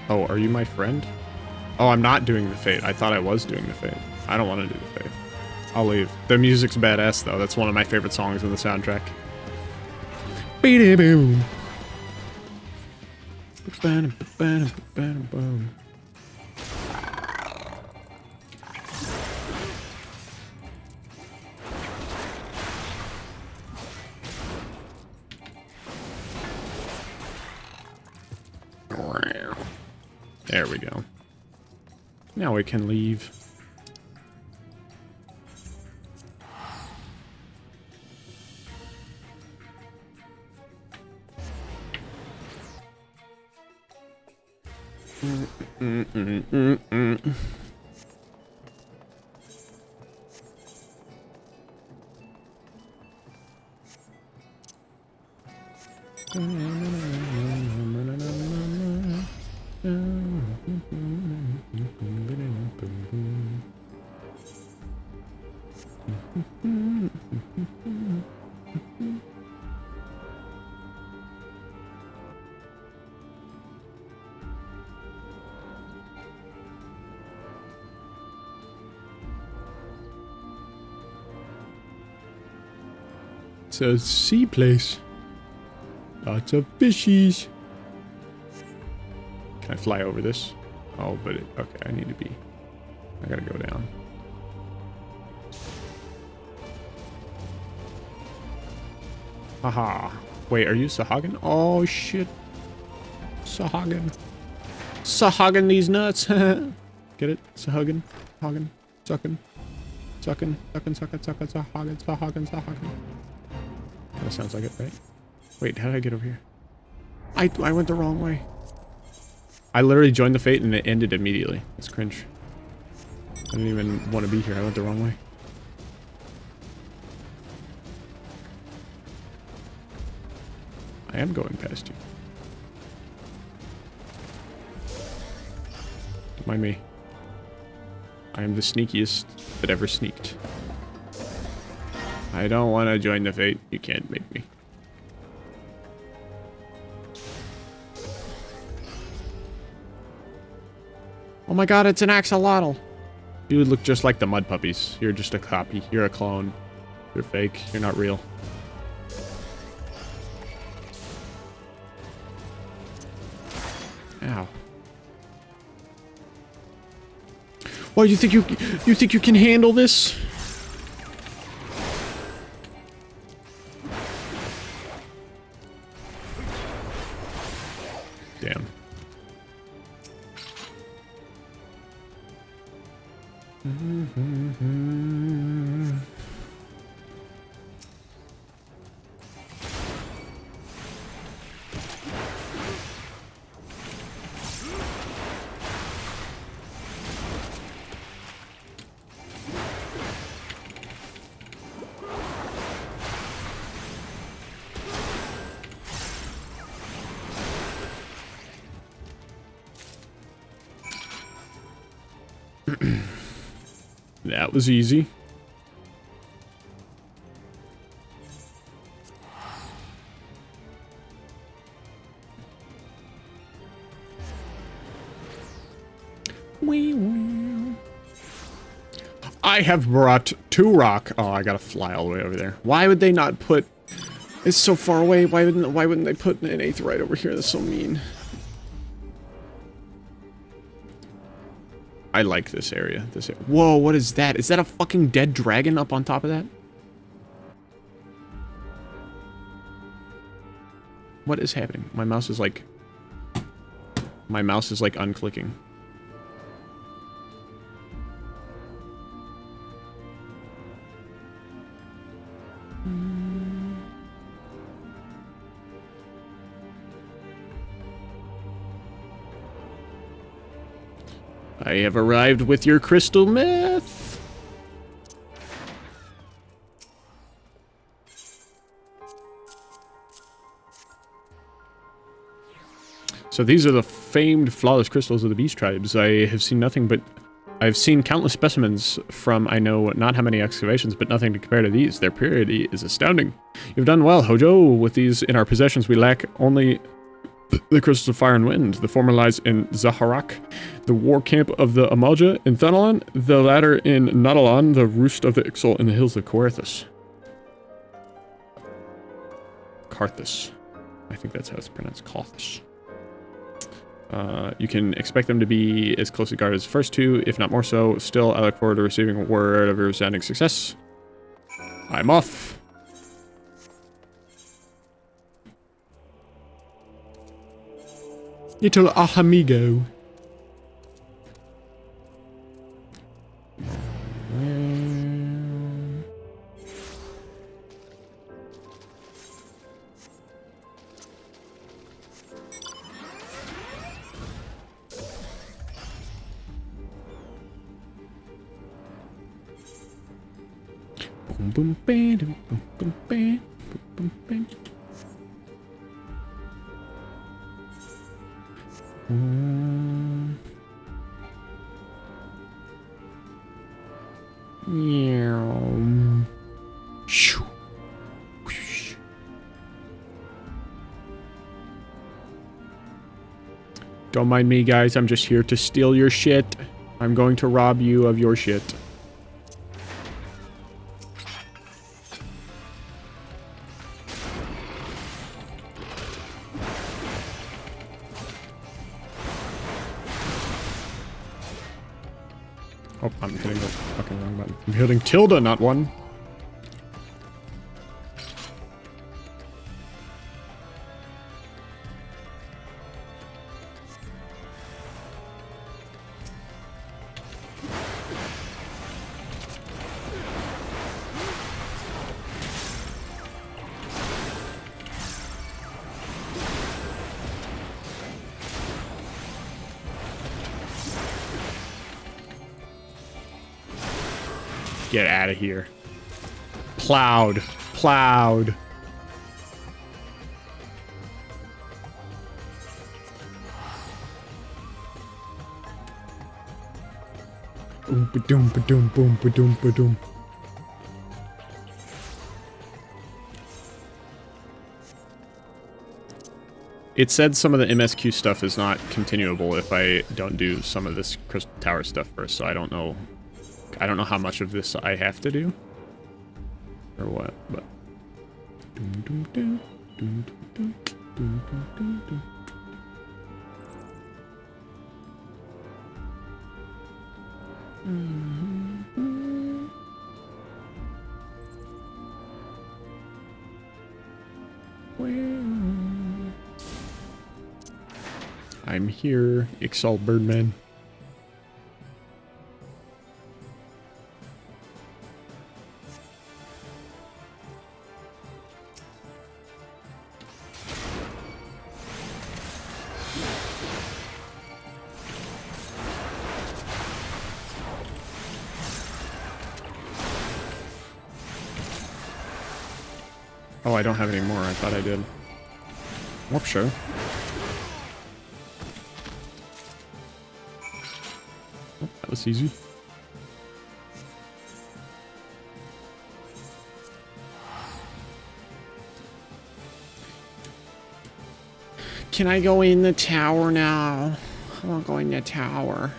Oh, are you my friend? Oh, I'm not doing the fate. I thought I was doing the fate. I don't want to do the fate. I'll leave. The music's badass, though. That's one of my favorite songs in the soundtrack. Boom. There we go. Now we can leave. It's a sea place. Lots of fishies. Can I fly over this? Oh, but okay, I need to be. I gotta go down. Haha. Wait, are you Sahagin? Oh, shit. Sahagin. Sahagin these nuts. Get it? Sahagin. Sahagin. Suckin. Suckin. Suckin. Suckin. Suckin. Sahagin. Sahagin. Sahagin. That sounds like it, right? Wait, how did I get over here? I went the wrong way. I literally joined the fate and it ended immediately. It's cringe. I didn't even want to be here. I went the wrong way. I am going past you. Don't mind me. I am the sneakiest that ever sneaked. I don't want to join the fate. You can't make me. Oh my god, it's an axolotl. You would look just like the mud puppies. You're just a copy. You're a clone. You're fake. You're not real. Ow. Well, you think you can handle this? Damn. That was easy. I have brought 2 rock. Oh, I gotta fly all the way over there. Why would they not put... It's so far away. Why wouldn't they put an 8th right over here? That's so mean. I like this area. Whoa, what is that? Is that a fucking dead dragon up on top of that? What is happening? My mouse is like unclicking. I have arrived with your crystal meth. So these are the famed flawless crystals of the beast tribes. I have seen nothing but... I've seen countless specimens from I know not how many excavations, but nothing to compare to these. Their purity is astounding. You've done well, Hojo. With these in our possessions, we lack only the crystals of fire and wind. The former lies in Zaharak, the war camp of the Amalja in Thanalan, the latter in Nadalan, the roost of the Ixal in the hills of Coerthus. Carthus. I think that's how it's pronounced. Carthus. You can expect them to be as closely guarded as the first 2, if not more so. Still, I look forward to receiving word of your resounding success. I'm off. Little amigo. Boom boom bam boom boom bam boom boom bam. Don't mind me, guys. I'm just here to steal your shit. I'm going to rob you of your shit. Oh, I'm hitting the fucking wrong button. I'm hitting tilde, not 1. Get out of here. Plowed. Plowed. Boom, ba-doom, ba-doom, boom, ba-doom, ba-doom. It said some of the MSQ stuff is not continuable if I don't do some of this Crystal Tower stuff first, so I don't know. I don't know how much of this I have to do. Or what, but... I'm here, Ixal Birdman. Oh, I don't have any more. I thought I did. Warp show. Oh, that was easy. Can I go in the tower now? I want to go in the tower.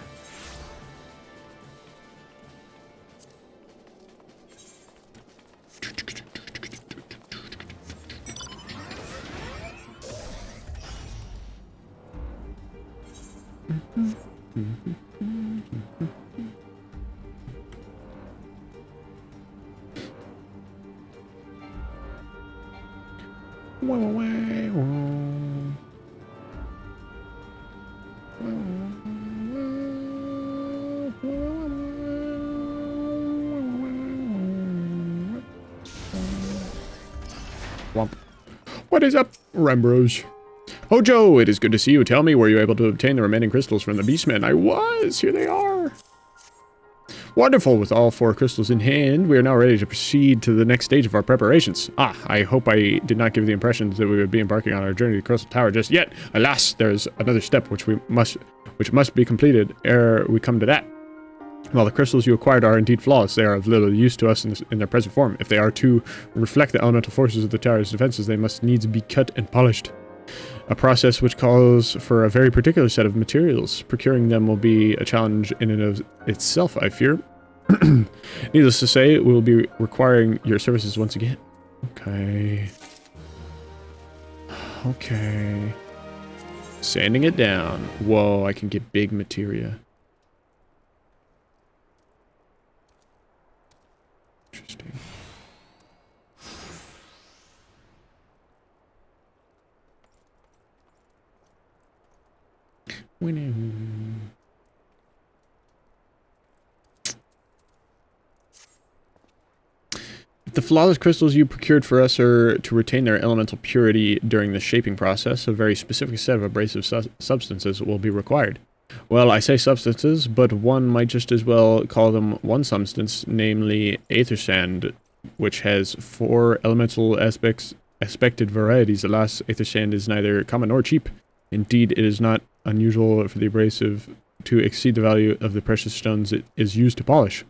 What is up, Rembros? Oh, Joe, it is good to see you. Tell me, were you able to obtain the remaining crystals from the Beastmen? I was. Here they are. Wonderful. With all 4 crystals in hand, we are now ready to proceed to the next stage of our preparations. Ah, I hope I did not give the impression that we would be embarking on our journey to the Crystal Tower just yet. Alas, there is another step which must be completed ere we come to that. While the crystals you acquired are indeed flawless, they are of little use to us in their present form. If they are to reflect the elemental forces of the tower's defenses, they must needs be cut and polished. A process which calls for a very particular set of materials. Procuring them will be a challenge in and of itself, I fear. Needless to say, we will be requiring your services once again. Okay. Okay. Sanding it down. Whoa, I can get big materia. Interesting. Winning. The flawless crystals you procured for us are to retain their elemental purity during the shaping process. A very specific set of abrasive substances will be required. Well, I say substances, but one might just as well call them one substance, namely aether sand, which has 4 elemental aspected varieties. Alas, aether sand is neither common nor cheap. Indeed, it is not unusual for the abrasive to exceed the value of the precious stones it is used to polish.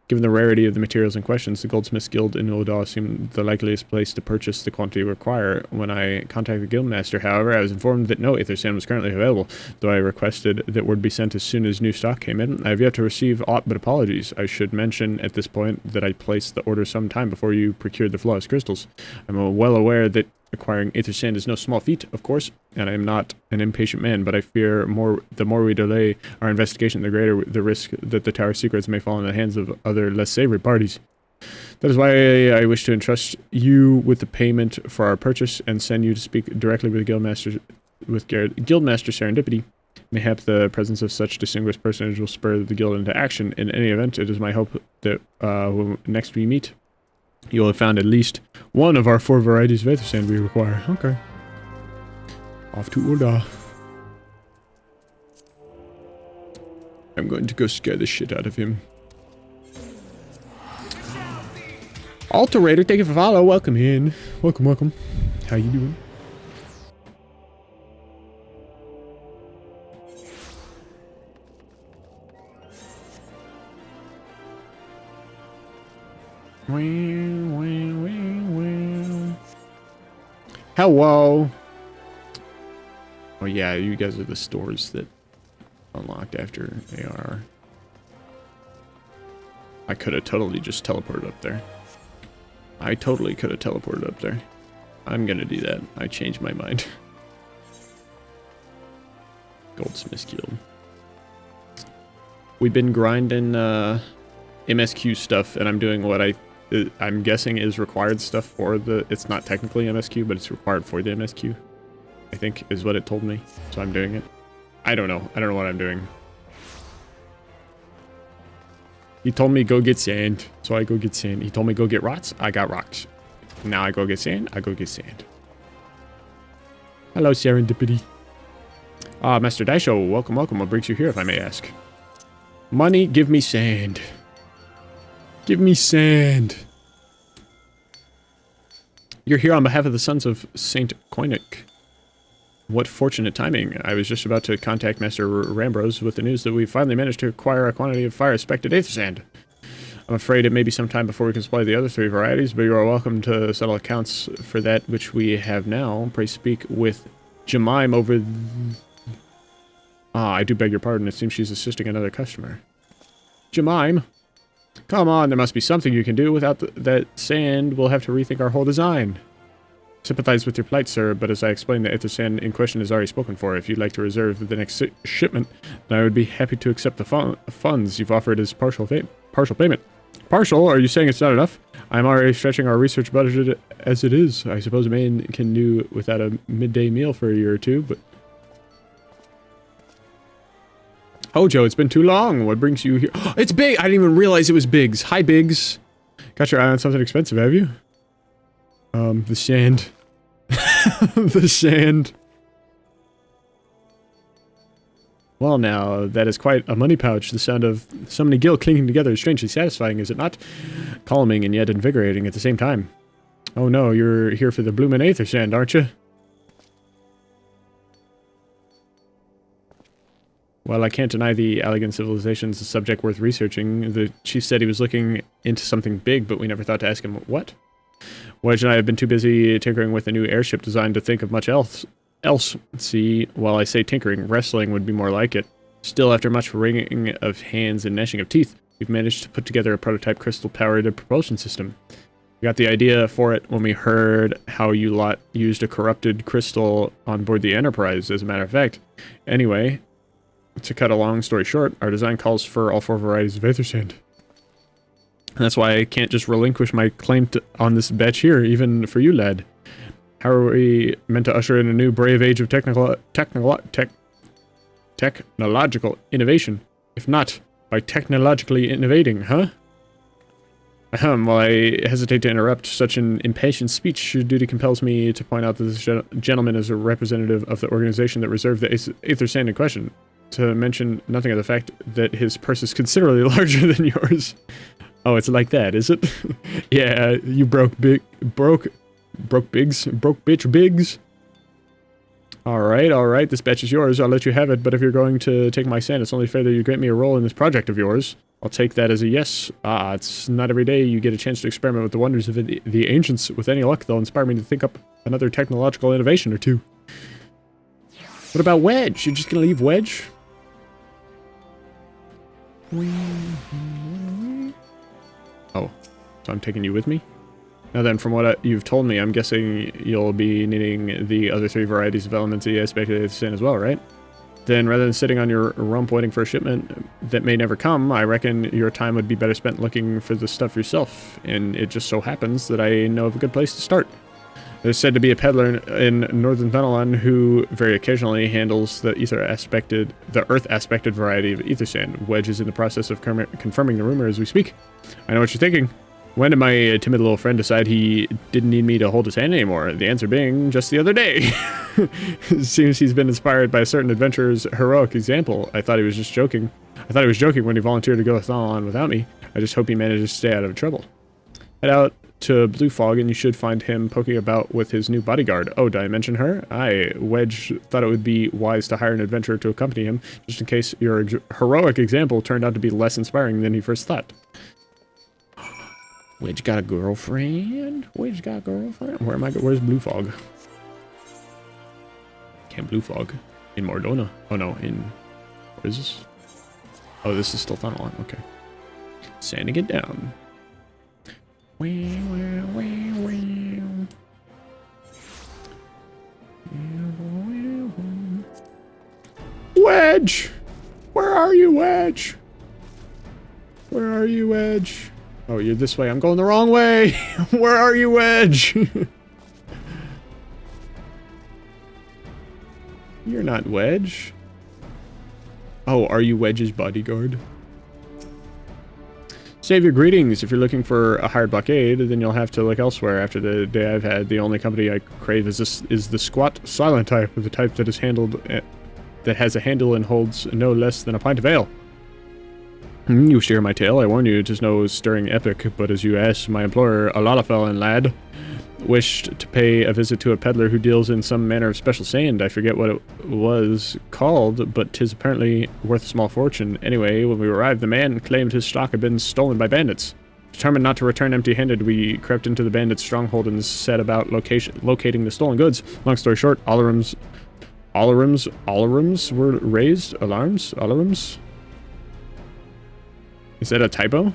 Given the rarity of the materials in question, the Goldsmiths Guild in Ul'dah seemed the likeliest place to purchase the quantity required. When I contacted the Guildmaster, however, I was informed that no aether sand was currently available, though I requested that word be sent as soon as new stock came in. I have yet to receive aught but apologies. I should mention at this point that I placed the order some time before you procured the flawless crystals. I'm well aware that acquiring aether sand is no small feat, of course, and I am not an impatient man, but I fear the more we delay our investigation, the greater the risk that the tower secrets may fall in the hands of other less savory parties. That is why I wish to entrust you with the payment for our purchase and send you to speak directly with the Guildmaster Serendipity. Mayhap the presence of such distinguished personage will spur the guild into action. In any event, it is my hope that when next we meet, you will have found at least one of our 4 varieties of aether sand we require. Okay. Off to Ul'dah. I'm going to go scare the shit out of him. Alterator, thank you for follow. Welcome in. Welcome, welcome. How you doing? Hello. Oh yeah, you guys are the stores that unlocked after ARR. I could have totally just teleported up there. I totally could have teleported up there. I'm gonna do that. I changed my mind. Goldsmith's Guild. We've been grinding MSQ stuff, and I'm doing what I'm guessing is required stuff for the... It's not technically MSQ, but it's required for the MSQ. I think is what it told me. So I'm doing it. I don't know. I don't know what I'm doing. He told me go get sand, so I go get sand. He told me go get rocks, I got rocks. Now I go get sand, I go get sand. Hello, Serendipity. Master Daisho, welcome, welcome. What brings you here, if I may ask? Money, give me sand. Give me sand. You're here on behalf of the Sons of Saint Koinik. What fortunate timing. I was just about to contact Master Rambros with the news that we finally managed to acquire a quantity of fire-respected aether sand. I'm afraid it may be some time before we can supply the other 3 varieties, but you are welcome to settle accounts for that which we have now. Pray speak with Jemime over... I do beg your pardon. It seems she's assisting another customer. Jemime? Come on, there must be something you can do. Without that sand, we'll have to rethink our whole design. Sympathize with your plight, sir, but as I explained, the aether sand in question is already spoken for. If you'd like to reserve the next shipment, then I would be happy to accept the funds you've offered as partial payment. Partial? Are you saying it's not enough? I'm already stretching our research budget as it is. I suppose a man can do without a midday meal for a year or two, but... Oh, Joe, it's been too long. What brings you here? It's Big! I didn't even realize it was Biggs. Hi, Biggs. Got your eye on something expensive, have you? The sand. The sand. Well now, that is quite a money pouch. The sound of so many gil clinging together is strangely satisfying, is it not? Calming and yet invigorating at the same time. Oh no, you're here for the bloomin' aether sand, aren't you? Well, I can't deny the Allegan civilization's a subject worth researching. The chief said he was looking into something big, but we never thought to ask him what. Wedge and I have been too busy tinkering with a new airship design to think of much else. See, while I say tinkering, wrestling would be more like it. Still, after much wringing of hands and gnashing of teeth, we've managed to put together a prototype crystal-powered propulsion system. We got the idea for it when we heard how you lot used a corrupted crystal on board the Enterprise, as a matter of fact. Anyway, to cut a long story short, our design calls for all 4 varieties of aether sand. And that's why I can't just relinquish my claim on this batch here, even for you, lad. How are we meant to usher in a new brave age of technological innovation, if not by technologically innovating, huh? While I hesitate to interrupt such an impatient speech, duty compels me to point out that this gentleman is a representative of the organization that reserved the aether sand in question, to mention nothing of the fact that his purse is considerably larger than yours. Oh, it's like that, is it? Yeah, you broke Biggs. Alright, this batch is yours. I'll let you have it, but if you're going to take my sand, it's only fair that you grant me a role in this project of yours. I'll take that as a yes. It's not every day you get a chance to experiment with the wonders of the ancients. With any luck, they'll inspire me to think up another technological innovation or two. What about Wedge? You're just gonna leave Wedge? Oh, so I'm taking you with me? Now then, from what you've told me, I'm guessing you'll be needing the other 3 varieties of elementy aspected aether sand as well, right? Then, rather than sitting on your rump waiting for a shipment that may never come, I reckon your time would be better spent looking for the stuff yourself, and it just so happens that I know of a good place to start. There's said to be a peddler in northern Thunelon who very occasionally handles the earth-aspected variety of aether sand. Wedge is in the process of confirming the rumor as we speak. I know what you're thinking. When did my timid little friend decide he didn't need me to hold his hand anymore? The answer being, just the other day. It seems he's been inspired by a certain adventurer's heroic example. I thought he was just joking. I thought he was joking when he volunteered to go with Thunelon without me. I just hope he manages to stay out of trouble. Head out to Blue Fog and you should find him poking about with his new bodyguard. Oh, did I mention her? Wedge thought it would be wise to hire an adventurer to accompany him, just in case your heroic example turned out to be less inspiring than he first thought. Wedge got a girlfriend? Wedge got a girlfriend? Where am I? Where's Blue Fog? Camp Blue Fog. In Mordona. Oh no, in... Where is this? Oh, this is still Tunnel. Okay. Sanding it down. Wedge! Where are you, Wedge? Where are you, Wedge? Oh, you're this way. I'm going the wrong way. Where are you, Wedge? You're not Wedge. Oh, are you Wedge's bodyguard? Save your greetings. If you're looking for a hired blockade, then you'll have to look elsewhere. After the day I've had, the only company I crave is the squat, silent type, the type that is handled, that has a handle and holds no less than a pint of ale. You wish to hear my tale? I warn you, 'tis no stirring epic, but as you asked my employer, a lot of fellin' lad, wished to pay a visit to a peddler who deals in some manner of special sand. I forget what it was called, but 'tis apparently worth a small fortune. Anyway, when we arrived, the man claimed his stock had been stolen by bandits. Determined not to return empty-handed, we crept into the bandits' stronghold and set about locating the stolen goods. Long story short, alarms were raised? Alarms? Is that a typo?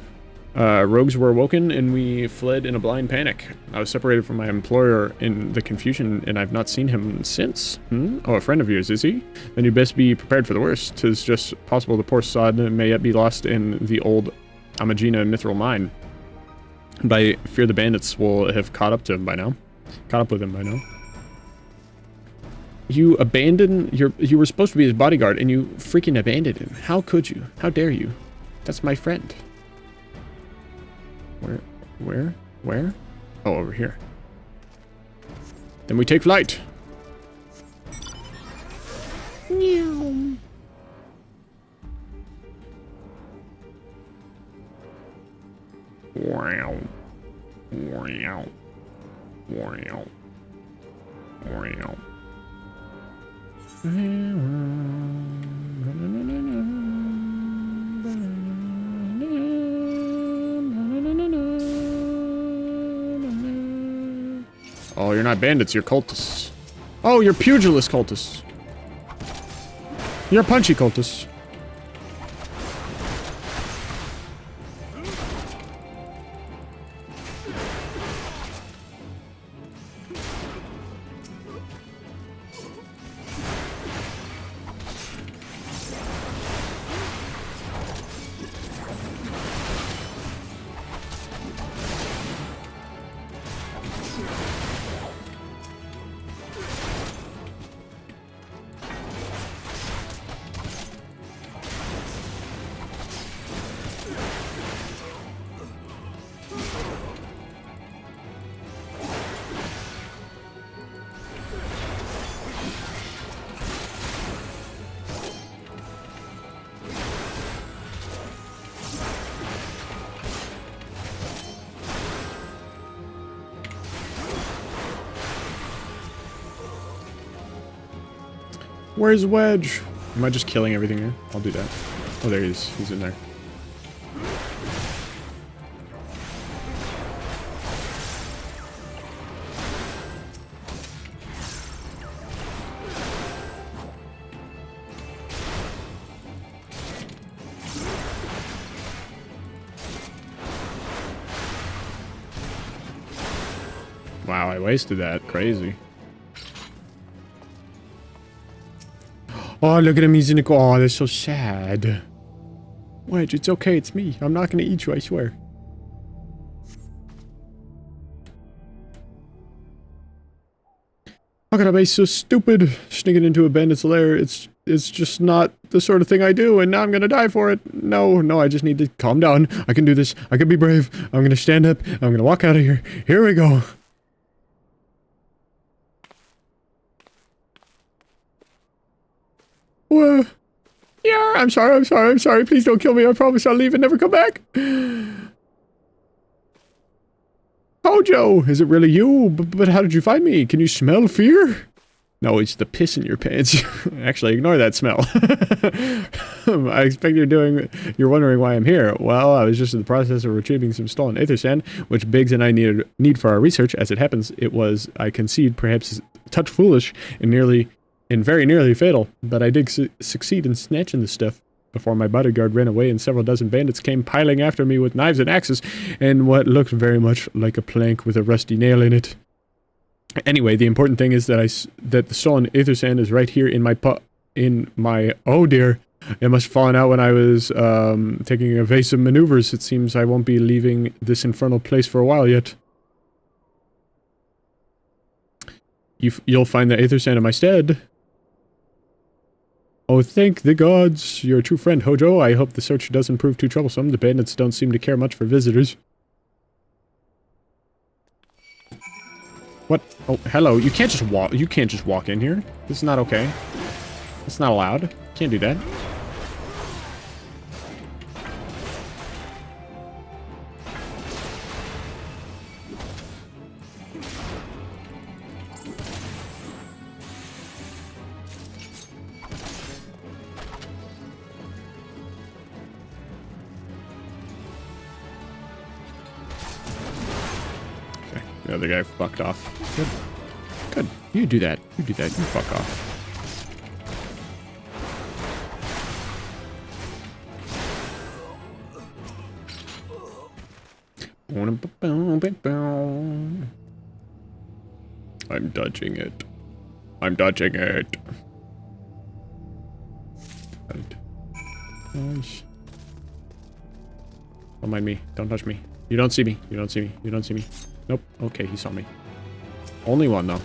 Rogues were awoken and we fled in a blind panic. I was separated from my employer in the confusion and I've not seen him since. Oh, a friend of yours, is he? Then you best be prepared for the worst. 'Tis just possible the poor sod may yet be lost in the old Amagina mithril mine. But I fear the bandits will have caught up with him by now. You abandoned you were supposed to be his bodyguard and you freaking abandoned him. How could you? How dare you? That's my friend. Where? Oh, over here. Then we take flight. Meow. Wow. Wow. Wow. Wow. Oh, you're not bandits, you're cultists. Oh, you're pugilist cultists. You're punchy cultists. Where's Wedge? Am I just killing everything here? I'll do that. Oh, there he is. He's in there. Wow, I wasted that. Crazy. Oh, look at him. He's in a... Oh, that's so sad. Wedge, it's okay. It's me. I'm not going to eat you, I swear. How could I be so stupid? Sneaking into a bandit's lair. It's just not the sort of thing I do, and now I'm going to die for it. No, I just need to calm down. I can do this. I can be brave. I'm going to stand up. I'm going to walk out of here. Here we go. Whoa. Yeah, I'm sorry. Please don't kill me. I promise I'll leave and never come back. Oh Hojo, is it really you? But how did you find me? Can you smell fear? No, it's the piss in your pants. Actually, ignore that smell. I expect you're wondering why I'm here. Well, I was just in the process of retrieving some stolen aether sand, which Biggs and I need for our research. As it happens, it was, I concede, perhaps a touch foolish and very nearly fatal, but I did succeed in snatching the stuff before my bodyguard ran away and several dozen bandits came piling after me with knives and axes and what looked very much like a plank with a rusty nail in it. Anyway, the important thing is that the stolen aether sand is right here in my oh dear, it must have fallen out when I was taking evasive maneuvers. It seems I won't be leaving this infernal place for a while yet. You'll find the aether sand in my stead. Oh, thank the gods. You're a true friend, Hojo. I hope the search doesn't prove too troublesome. The bandits don't seem to care much for visitors. What? Oh, hello. You can't just walk in here. This is not okay. It's not allowed. Can't do that. The other guy fucked off. Good. Good. You do that. You do that. You fuck off. I'm dodging it. I'm dodging it. Nice. Don't mind me. Don't touch me. You don't see me. You don't see me. You don't see me. Nope. Okay, he saw me. Only one, though.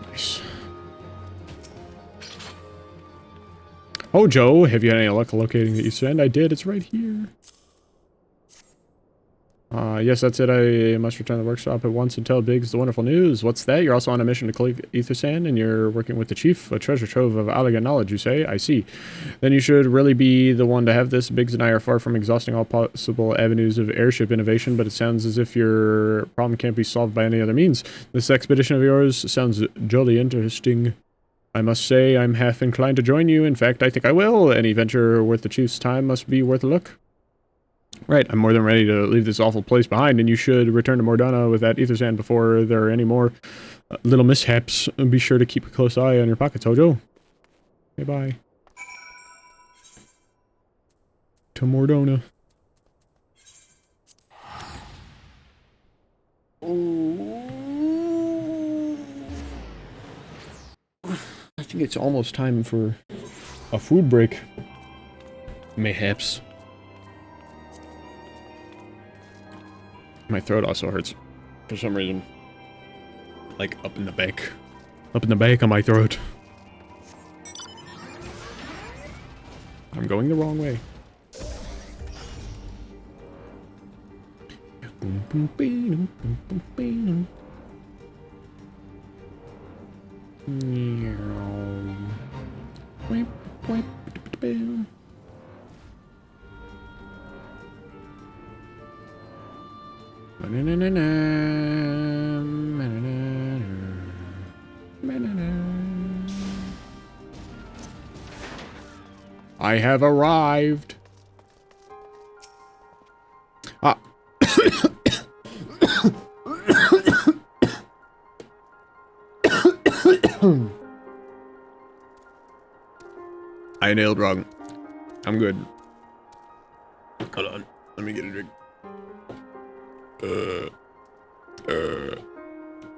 Nice. Oh, Joe, have you had any luck locating the East End? I did. It's right here. Yes, that's it. I must return to the workshop at once and tell Biggs the wonderful news. What's that? You're also on a mission to collect aether sand, and you're working with the chief? A treasure trove of elegant knowledge, you say? I see. Then you should really be the one to have this. Biggs and I are far from exhausting all possible avenues of airship innovation, but it sounds as if your problem can't be solved by any other means. This expedition of yours sounds jolly interesting. I must say I'm half inclined to join you. In fact, I think I will. Any venture worth the chief's time must be worth a look. Right, I'm more than ready to leave this awful place behind, and you should return to Mordana with that aether sand before there are any more little mishaps. Be sure to keep a close eye on your pockets, Hojo. Okay, bye. To Mordana. I think it's almost time for a food break. Mayhaps. My throat also hurts for some reason. Like up in the back. Up in the back of my throat. I'm going the wrong way. Boom, boom, boom, boom, boom, boom. I have arrived. Ah. I nailed wrong. I'm good. Hold on. Let me get a drink.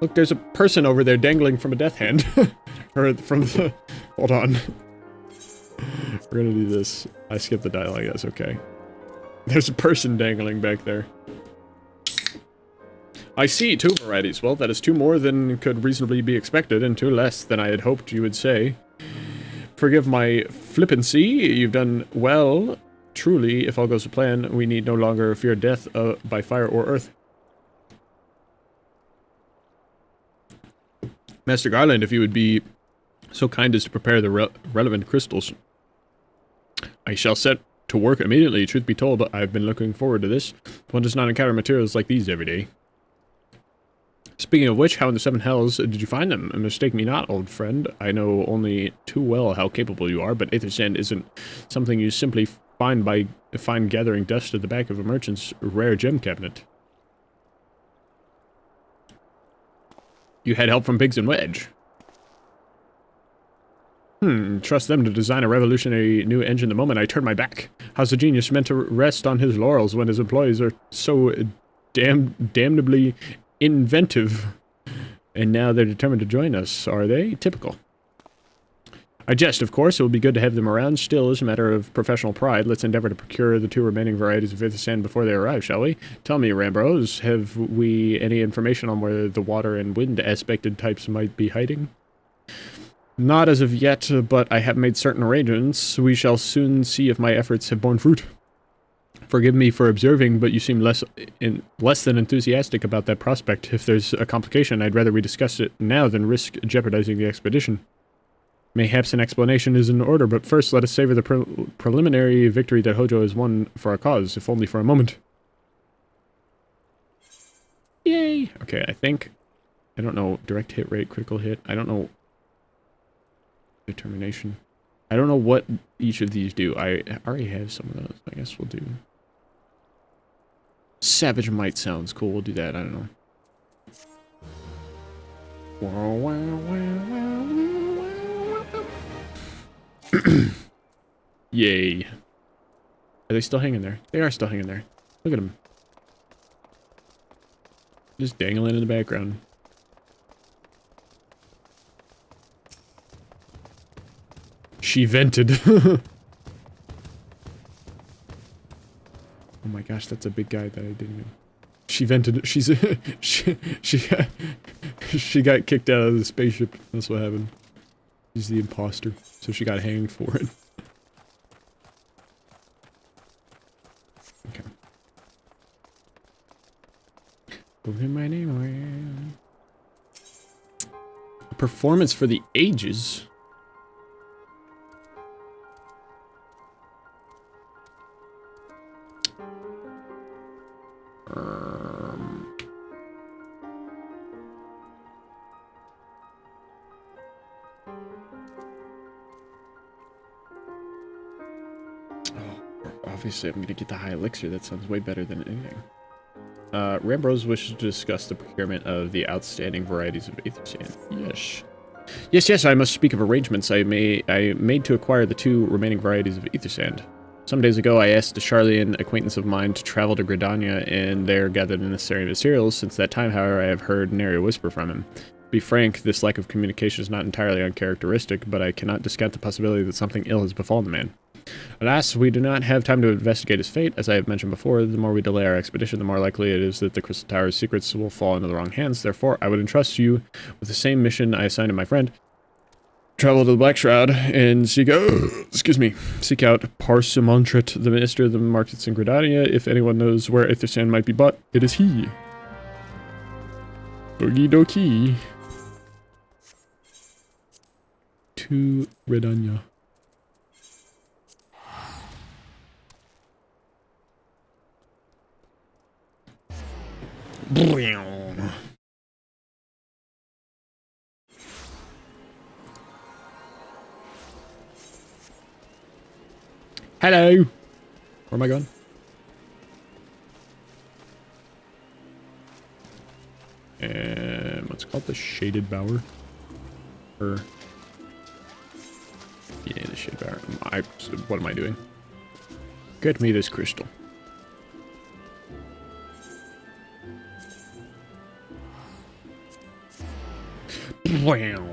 Look, there's a person over there dangling from a death hand. Or from the... Hold on. We're gonna do this. I skipped the dialogue, that's okay. There's a person dangling back there. I see, 2 varieties. Well, that is 2 more than could reasonably be expected, and 2 less than I had hoped you would say. Forgive my flippancy, you've done well. Truly, if all goes to plan, we need no longer fear death by fire or earth. Master Garland, if you would be so kind as to prepare the relevant crystals, I shall set to work immediately. Truth be told, I've been looking forward to this. One does not encounter materials like these every day. Speaking of which, how in the seven hells did you find them? Mistake me not, old friend. I know only too well how capable you are, but aether sand isn't something you simply find by gathering dust at the back of a merchant's rare gem cabinet. You had help from Biggs and Wedge. Trust them to design a revolutionary new engine the moment I turn my back. How's a genius meant to rest on his laurels when his employees are so damnably inventive? And now they're determined to join us, are they? Typical. I jest, of course. It will be good to have them around. Still, as a matter of professional pride, let's endeavor to procure the 2 remaining varieties of aether sand before they arrive, shall we? Tell me, Rambros, have we any information on where the water and wind aspected types might be hiding? Not as of yet, but I have made certain arrangements. We shall soon see if my efforts have borne fruit. Forgive me for observing, but you seem less than enthusiastic about that prospect. If there's a complication, I'd rather we discuss it now than risk jeopardizing the expedition. Mayhaps an explanation is in order, but first let us savor the preliminary victory that Hojo has won for our cause, if only for a moment. Yay! Okay, I think... I don't know. Direct hit rate, critical hit. I don't know... Determination. I don't know what each of these do. I already have some of those. I guess we'll do... Savage Might sounds cool. We'll do that. I don't know. Wow, wow, wow, wow. Yay. Are they still hanging there? They are still hanging there. Look at them. Just dangling in the background. She vented. Oh my gosh, that's a big guy that I didn't know. She vented. She's she got kicked out of the spaceship. That's what happened. She's the imposter, so she got hanged for it. Okay. A performance for the ages. Obviously, I'm going to get the high elixir. That sounds way better than anything. Rambros wishes to discuss the procurement of the outstanding varieties of aether sand. Yes. Yes, I must speak of arrangements I made to acquire the 2 remaining varieties of aether sand. Some days ago, I asked a Charlian acquaintance of mine to travel to Gridania and there gather the necessary materials. Since that time, however, I have heard nary a whisper from him. To be frank, this lack of communication is not entirely uncharacteristic, but I cannot discount the possibility that something ill has befallen the man. Alas, we do not have time to investigate his fate. As I have mentioned before, the more we delay our expedition, the more likely it is that the Crystal Tower's secrets will fall into the wrong hands. Therefore, I would entrust you with the same mission I assigned to my friend. Travel to the Black Shroud and seek out Parsimantret, the minister of the markets in Gridania. If anyone knows where aether sand might be bought, it is he. Okie dokie. To Gridania. Hello. Where am I going? What's it called? The Shaded Bower? Or... yeah, the Shaded Bower. What am I doing? Get me this crystal. Wow.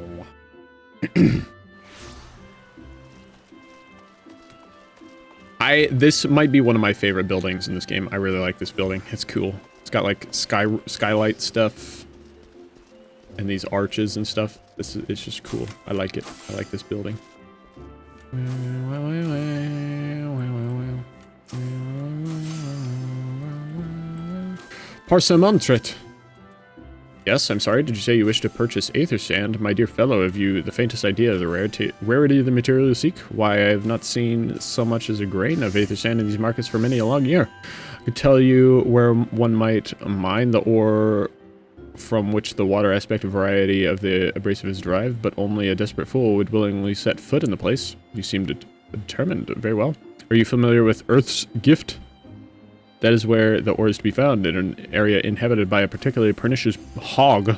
This might be one of my favorite buildings in this game. I really like this building. It's cool. It's got like skylight stuff and these arches and stuff. It's just cool. I like it. I like this building. Parsimantret. Yes, I'm sorry. Did you say you wish to purchase Aether Sand? My dear fellow, have you the faintest idea of the rarity of the material you seek? Why, I have not seen so much as a grain of Aether Sand in these markets for many a long year. I could tell you where one might mine the ore from which the water aspect of variety of the abrasive is derived, but only a desperate fool would willingly set foot in the place. You seem determined. Very well. Are you familiar with Earth's Gift? That is where the ore is to be found, in an area inhabited by a particularly pernicious hog.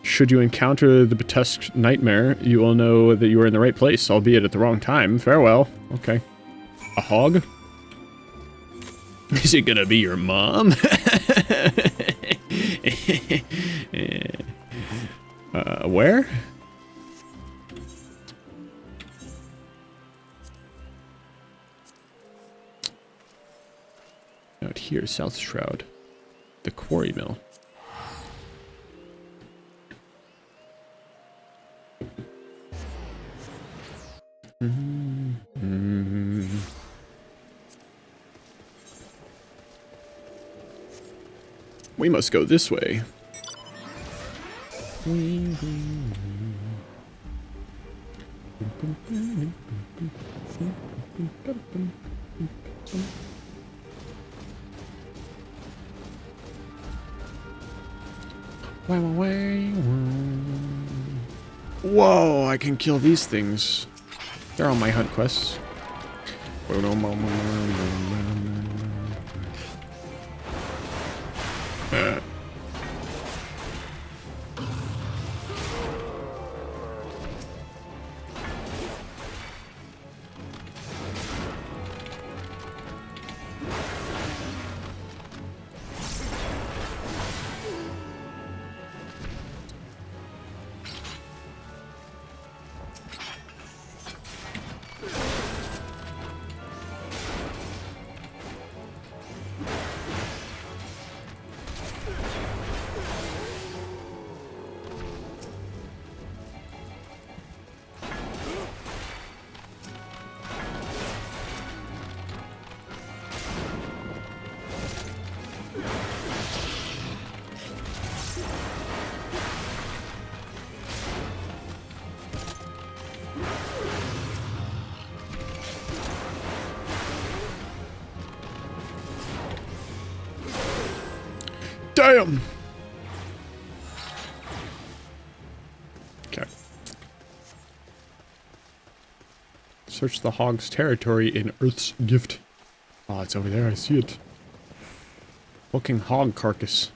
Should you encounter the Betusk nightmare, you will know that you are in the right place, albeit at the wrong time. Farewell. Okay. A hog? Is it gonna be your mom? Where? Out here, South Shroud. The quarry mill. We must go this way. Whoa, I can kill these things. They're on my hunt quests. Damn! Okay. Search the hog's territory in Earth's Gift. Oh, it's over there. I see it. Looking hog carcass.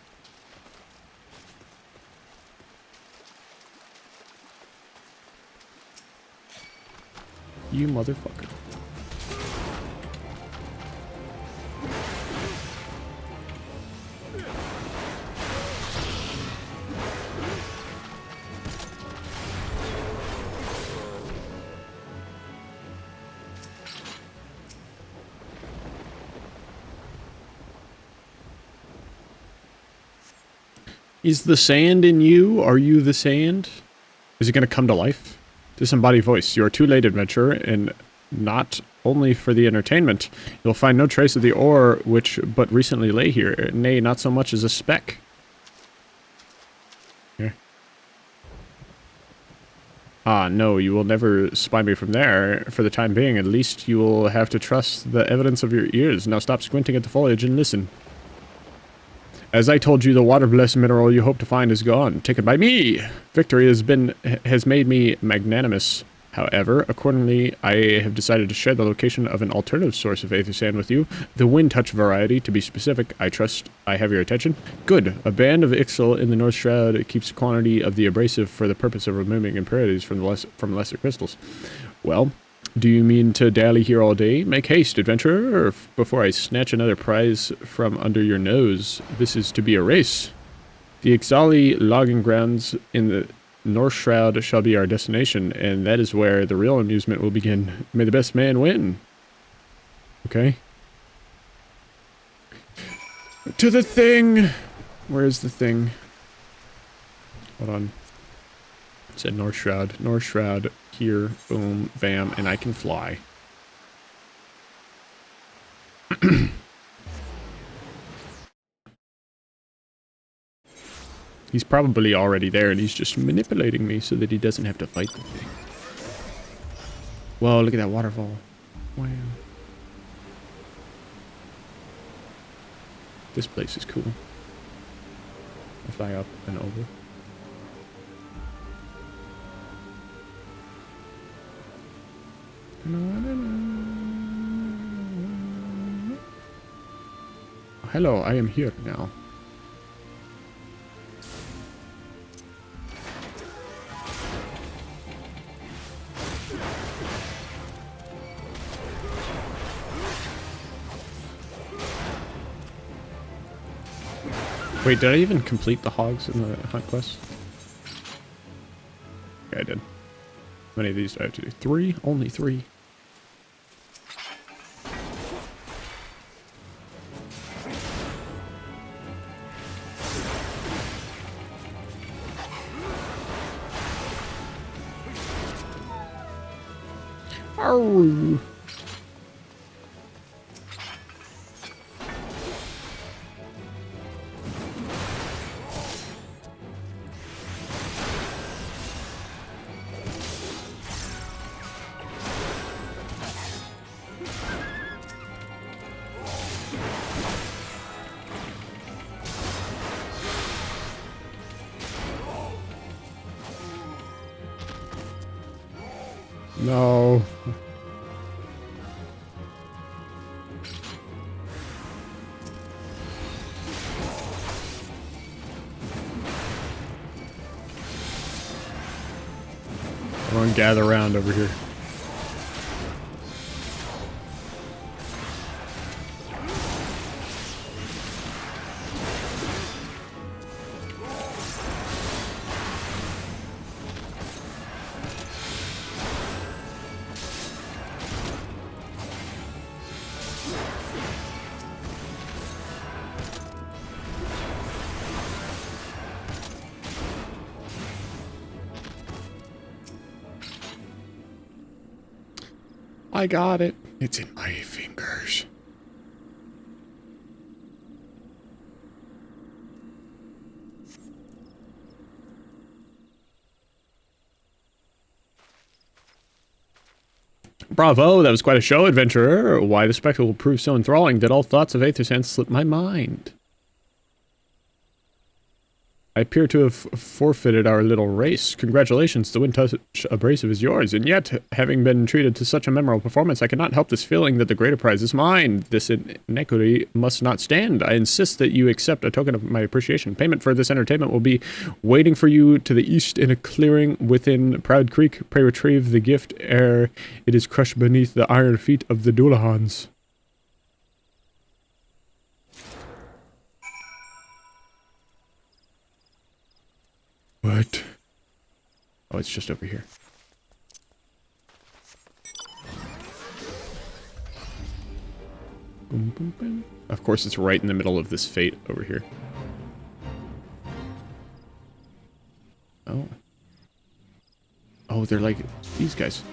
You motherfucker. Is the sand in you? Are you the sand? Is it going to come to life? Disembodied voice. You are too late, adventurer, and not only for the entertainment. You'll find no trace of the ore which but recently lay here. Nay, not so much as a speck. Here. Ah, no, you will never spy me from there. For the time being, at least, you will have to trust the evidence of your ears. Now stop squinting at the foliage and listen. As I told you, the water-blessed mineral you hope to find is gone, taken by me. Victory has made me magnanimous. However, accordingly, I have decided to share the location of an alternative source of Aether Sand with you. The Wind Touch variety, to be specific. I trust I have your attention. Good. A band of Ixal in the North Shroud keeps quantity of the abrasive for the purpose of removing impurities from lesser crystals. Well, do you mean to dally here all day? Make haste, adventurer, before I snatch another prize from under your nose. This is to be a race. The Ixali logging grounds in the North Shroud shall be our destination, and that is where the real amusement will begin. May the best man win. Okay. To the thing! Where is the thing? Hold on. It said North Shroud. North Shroud. Here, boom, bam, and I can fly. He's probably already there, and he's just manipulating me so that he doesn't have to fight the thing. Whoa, look at that waterfall. Wow. This place is cool. I fly up and over. Hello, I am here now. Wait, did I even complete the hogs in the hunt quest? Yeah, I did. How many of these do I have to do? 3? Only 3. Arrgh. No. Everyone gather around over here. I got it. It's in my fingers. Bravo, that was quite a show, adventurer. Why the spectacle proved so enthralling that all thoughts of Aethersand slipped my mind. I appear to have forfeited our little race. Congratulations, the wind touch abrasive is yours, and yet, having been treated to such a memorable performance, I cannot help this feeling that the greater prize is mine. This inequity must not stand. I insist that you accept a token of my appreciation. Payment for this entertainment will be waiting for you to the east in a clearing within Proud Creek. Pray retrieve the gift ere it is crushed beneath the iron feet of the Doolahans. What? Oh, it's just over here. Boom, boom, boom. Of course, it's right in the middle of this fate over here. Oh. Oh, they're like these guys.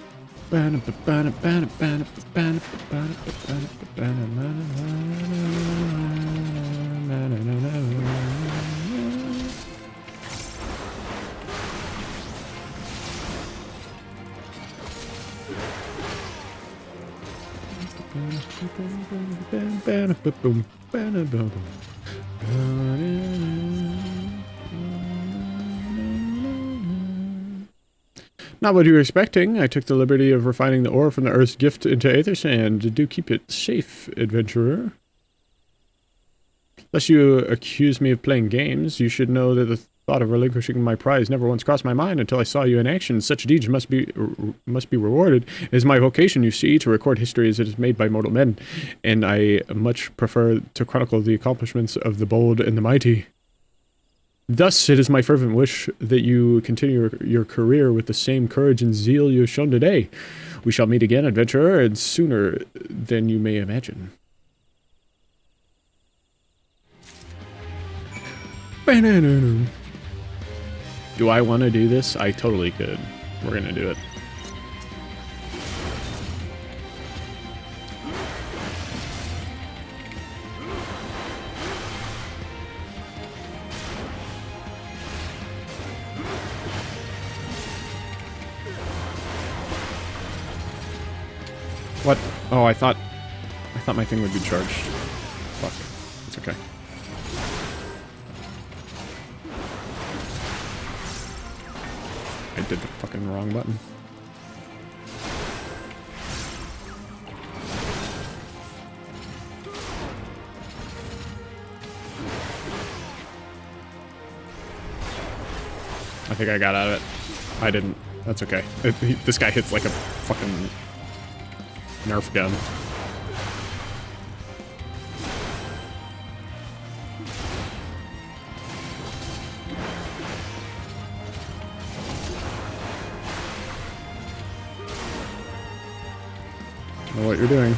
Not what you were expecting. I took the liberty of refining the ore from the Earth's gift into Aethersand. Do keep it safe, adventurer. Lest you accuse me of playing games, you should know that the thought of relinquishing my prize never once crossed my mind until I saw you in action. Such deeds must be rewarded. It is my vocation, you see, to record history as it is made by mortal men, and I much prefer to chronicle the accomplishments of the bold and the mighty. Thus, it is my fervent wish that you continue your career with the same courage and zeal you have shown today. We shall meet again, adventurer, and sooner than you may imagine. Do I want to do this? I totally could. We're going to do it. What? Oh, I thought my thing would be charged. Fuck. It's okay. I did the fucking wrong button. I think I got out of it. I didn't. That's okay. This guy hits like a fucking Nerf gun. I know what you're doing.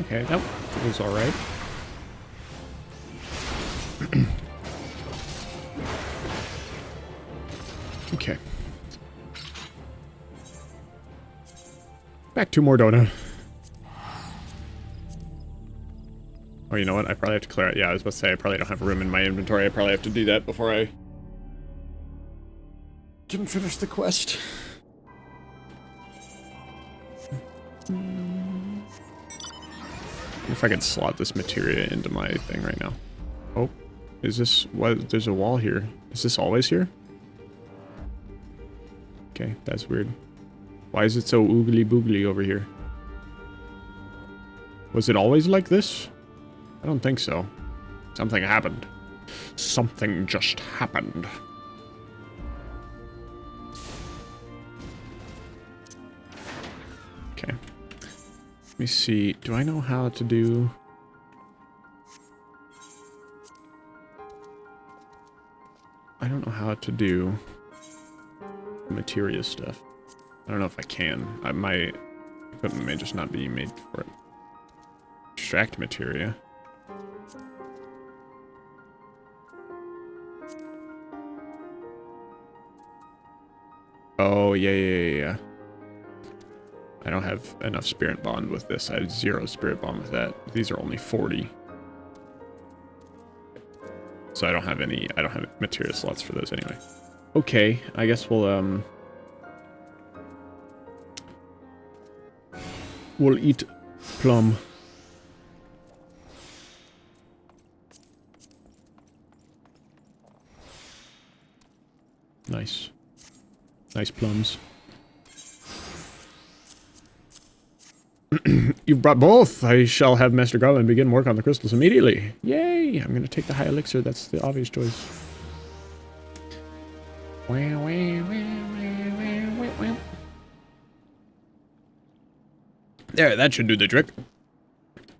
Okay, that was alright. Okay. Back to Mordona. Oh, you know what? I probably have to clear it. Yeah, I was about to say I probably don't have room in my inventory. I probably have to do that before I can finish the quest. If I can slot this materia into my thing right now. Oh, is this what? There's a wall here. Is this always here? Okay, that's weird. Why is it so oogly boogly over here? Was it always like this? I don't think so. Something happened. Something just happened. Okay. Let me see. Do I know how to do... I don't know how to do materia stuff. I don't know if I can. My equipment may just not be made for it. Extract materia. Oh, yeah. I don't have enough spirit bond with this. I have 0 spirit bond with that. These are only 40. So I don't have materia slots for those anyway. Okay, I guess we'll eat plum. Nice. Nice plums. You've brought both. I shall have Master Garland begin work on the crystals immediately. Yay! I'm going to take the high elixir. That's the obvious choice. There, that should do the trick.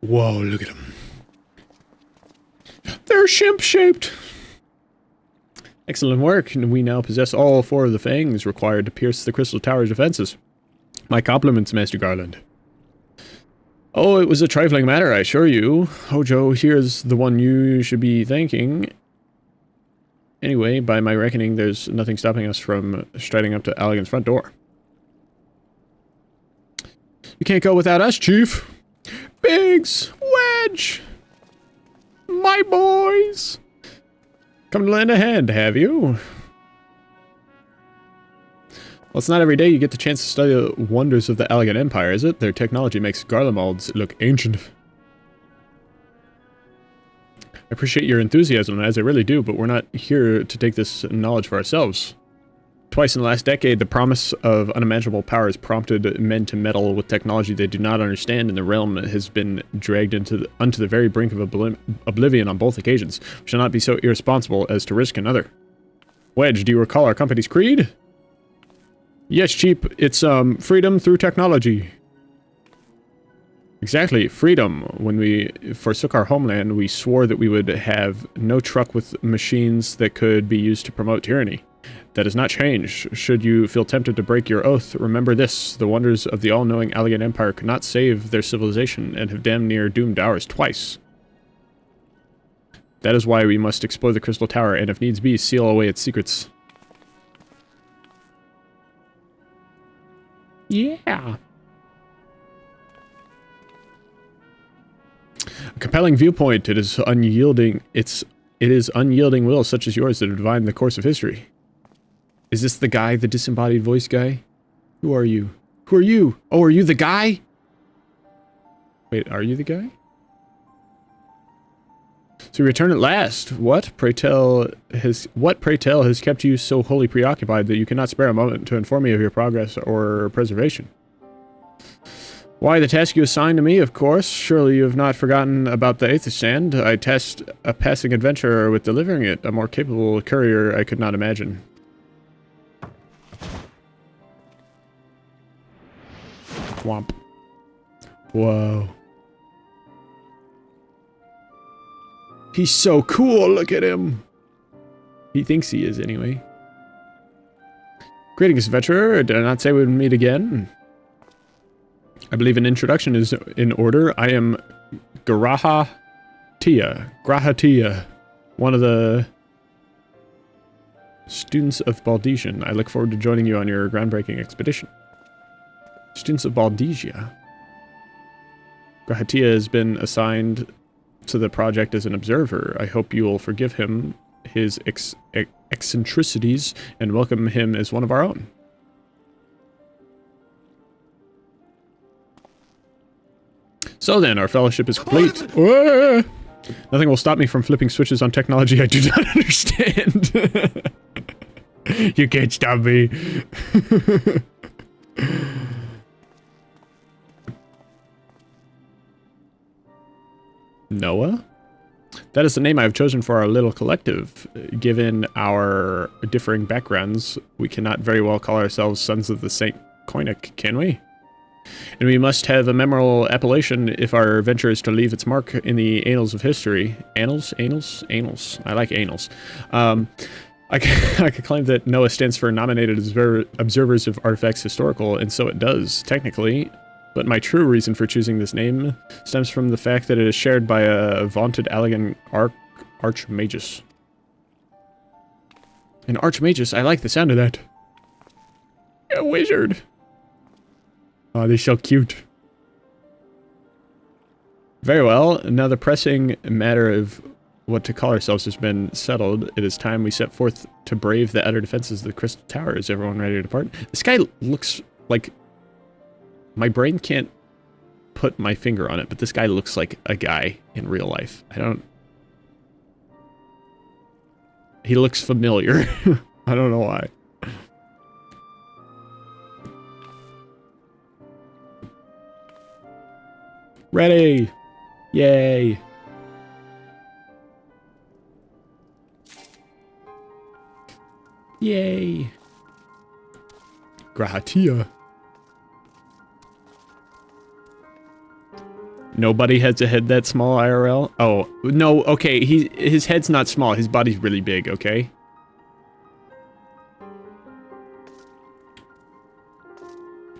Whoa, look at them. They're shimp-shaped. Excellent work. We now possess all 4 of the fangs required to pierce the Crystal Tower's defenses. My compliments, Master Garland. Oh, it was a trifling matter, I assure you. Hojo, here's the one you should be thanking. Anyway, by my reckoning, there's nothing stopping us from striding up to Allegan's front door. You can't go without us, Chief. Biggs, Wedge, my boys. Come to lend a hand, have you? Well, it's not every day you get the chance to study the wonders of the Allegan Empire, is it? Their technology makes Garlemald's look ancient. I appreciate your enthusiasm, as I really do, but we're not here to take this knowledge for ourselves. Twice in the last decade, the promise of unimaginable power has prompted men to meddle with technology they do not understand, and the realm has been dragged onto the very brink of oblivion on both occasions. We shall not be so irresponsible as to risk another. Wedge, do you recall our company's creed? Yes, Chief. It's, freedom through technology. Exactly, freedom. When we forsook our homeland, we swore that we would have no truck with machines that could be used to promote tyranny. That has not changed. Should you feel tempted to break your oath, remember this. The wonders of the all-knowing Allegan Empire could not save their civilization and have damn near doomed ours twice. That is why we must explore the Crystal Tower and, if needs be, seal away its secrets. Yeah. A compelling viewpoint. It is unyielding. It is unyielding will such as yours that have defined the course of history. Is this the guy, the disembodied voice guy? Who are you? Who are you? Oh, are you the guy? Wait, are you the guy? So you return at last. What, pray tell, has kept you so wholly preoccupied that you cannot spare a moment to inform me of your progress or preservation? Why, the task you assigned to me, of course. Surely you have not forgotten about the Aether Sand. I tasked a passing adventurer with delivering it. A more capable courier I could not imagine. Womp. Whoa. He's so cool, look at him! He thinks he is, anyway. Greetings, adventurer. Did I not say we would meet again? I believe an introduction is in order. I am Grahatia, one of the students of Baldesian. I look forward to joining you on your groundbreaking expedition. Students of Baldesia. Grahatia has been assigned to the project as an observer. I hope you will forgive him his eccentricities and welcome him as one of our own. So then, our fellowship is complete. Whoa! Nothing will stop me from flipping switches on technology I do not understand. You can't stop me. Noah? That is the name I have chosen for our little collective. Given our differing backgrounds, we cannot very well call ourselves Sons of the Saint Koinik, can we? And we must have a memorable appellation if our venture is to leave its mark in the annals of history. Annals? Annals? Annals. I like annals. I could claim that NOAA stands for Nominated Observers of Artifacts Historical, and so it does, technically. But my true reason for choosing this name stems from the fact that it is shared by a vaunted Allegan Archmagus. An Archmagus? I like the sound of that. A wizard! Oh, they're so cute. Very well, now the pressing matter of what to call ourselves has been settled. It is time we set forth to brave the outer defenses of the Crystal Tower. Is everyone ready to depart? This guy looks like... My brain can't put my finger on it, but this guy looks like a guy in real life. He looks familiar. I don't know why. Ready! Yay! Yay! Grahatia. Nobody has a head that small, IRL? Oh, no, okay, his head's not small, his body's really big, okay?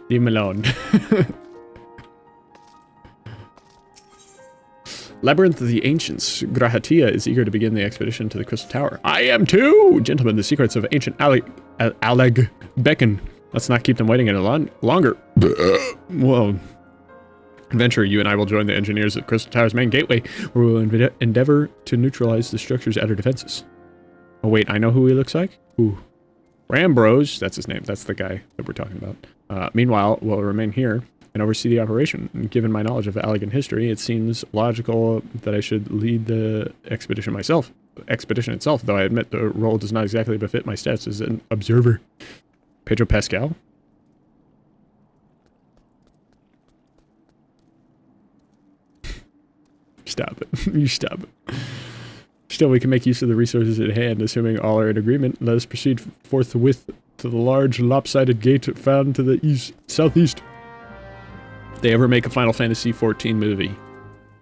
Leave him alone. Labyrinth of the Ancients. Grahatia is eager to begin the expedition to the Crystal Tower. I am too! Gentlemen, the secrets of ancient Alleg beckon. Let's not keep them waiting any longer. Whoa. Adventurer, you and I will join the engineers at Crystal Tower's main gateway, where we will endeavor to neutralize the structure's outer defenses. Oh wait, I know who he looks like? Ooh. Rambros, that's his name, that's the guy that we're talking about. Meanwhile, we'll remain here and oversee the operation. And given my knowledge of Allegan history, it seems logical that I should lead the expedition itself, though I admit the role does not exactly befit my stats as an observer. Pedro Pascal? Stop it. You stop it. Still, we can make use of the resources at hand, assuming all are in agreement. Let us proceed forthwith to the large lopsided gate found to the southeast. they ever make a Final Fantasy XIV movie.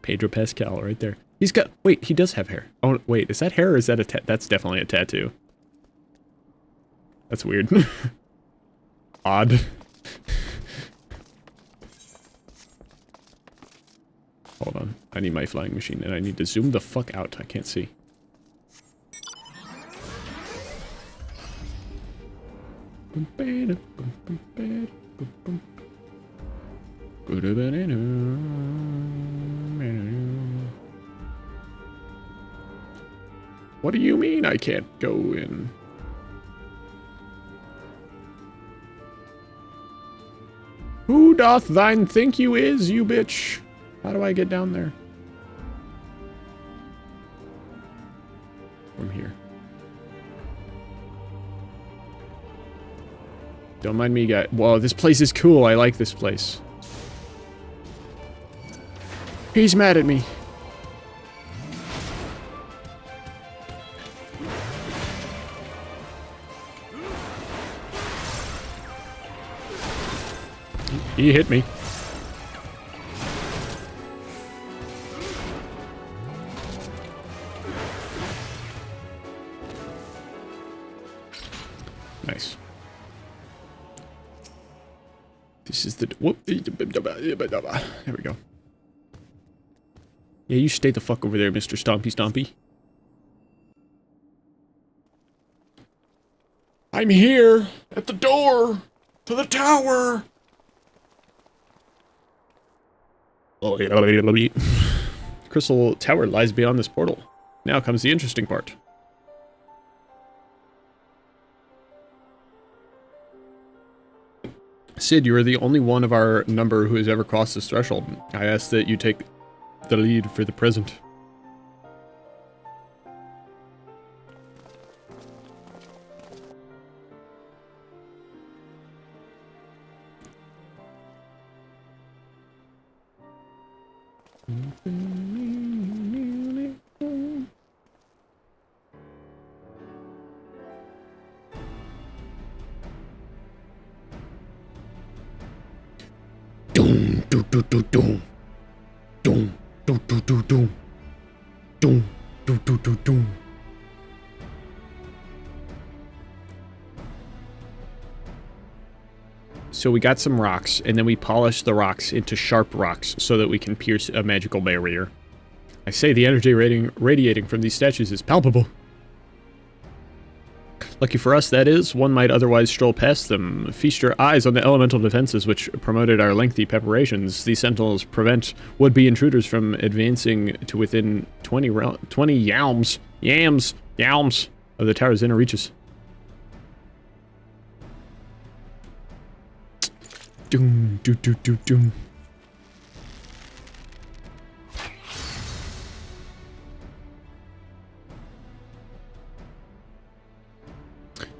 Pedro Pascal, right there. He's got... Wait, he does have hair. Oh, wait, is that hair or is that a that's definitely a tattoo. That's weird. Odd. Hold on. I need my flying machine, and I need to zoom the fuck out. I can't see. What do you mean I can't go in? Who doth thine think you is, you bitch? How do I get down there? From here. Don't mind me, guy. Whoa, this place is cool. I like this place. He's mad at me. He hit me. Nice. This is the... Whoop. There we go. Yeah, you stay the fuck over there, Mr. Stompy Stompy. I'm here at the door to the tower. Oh, yeah. Crystal Tower lies beyond this portal. Now comes the interesting part. Sid, you are the only one of our number who has ever crossed this threshold. I ask that you take the lead for the present. So we got some rocks, and then we polished the rocks into sharp rocks so that we can pierce a magical barrier. I say the energy radiating from these statues is palpable. Lucky for us, that is. One might otherwise stroll past them. Feast your eyes on the elemental defenses which promoted our lengthy preparations. These sentinels prevent would-be intruders from advancing to within 20 yalms of the tower's inner reaches. Doom, doom, doom, doom, doom.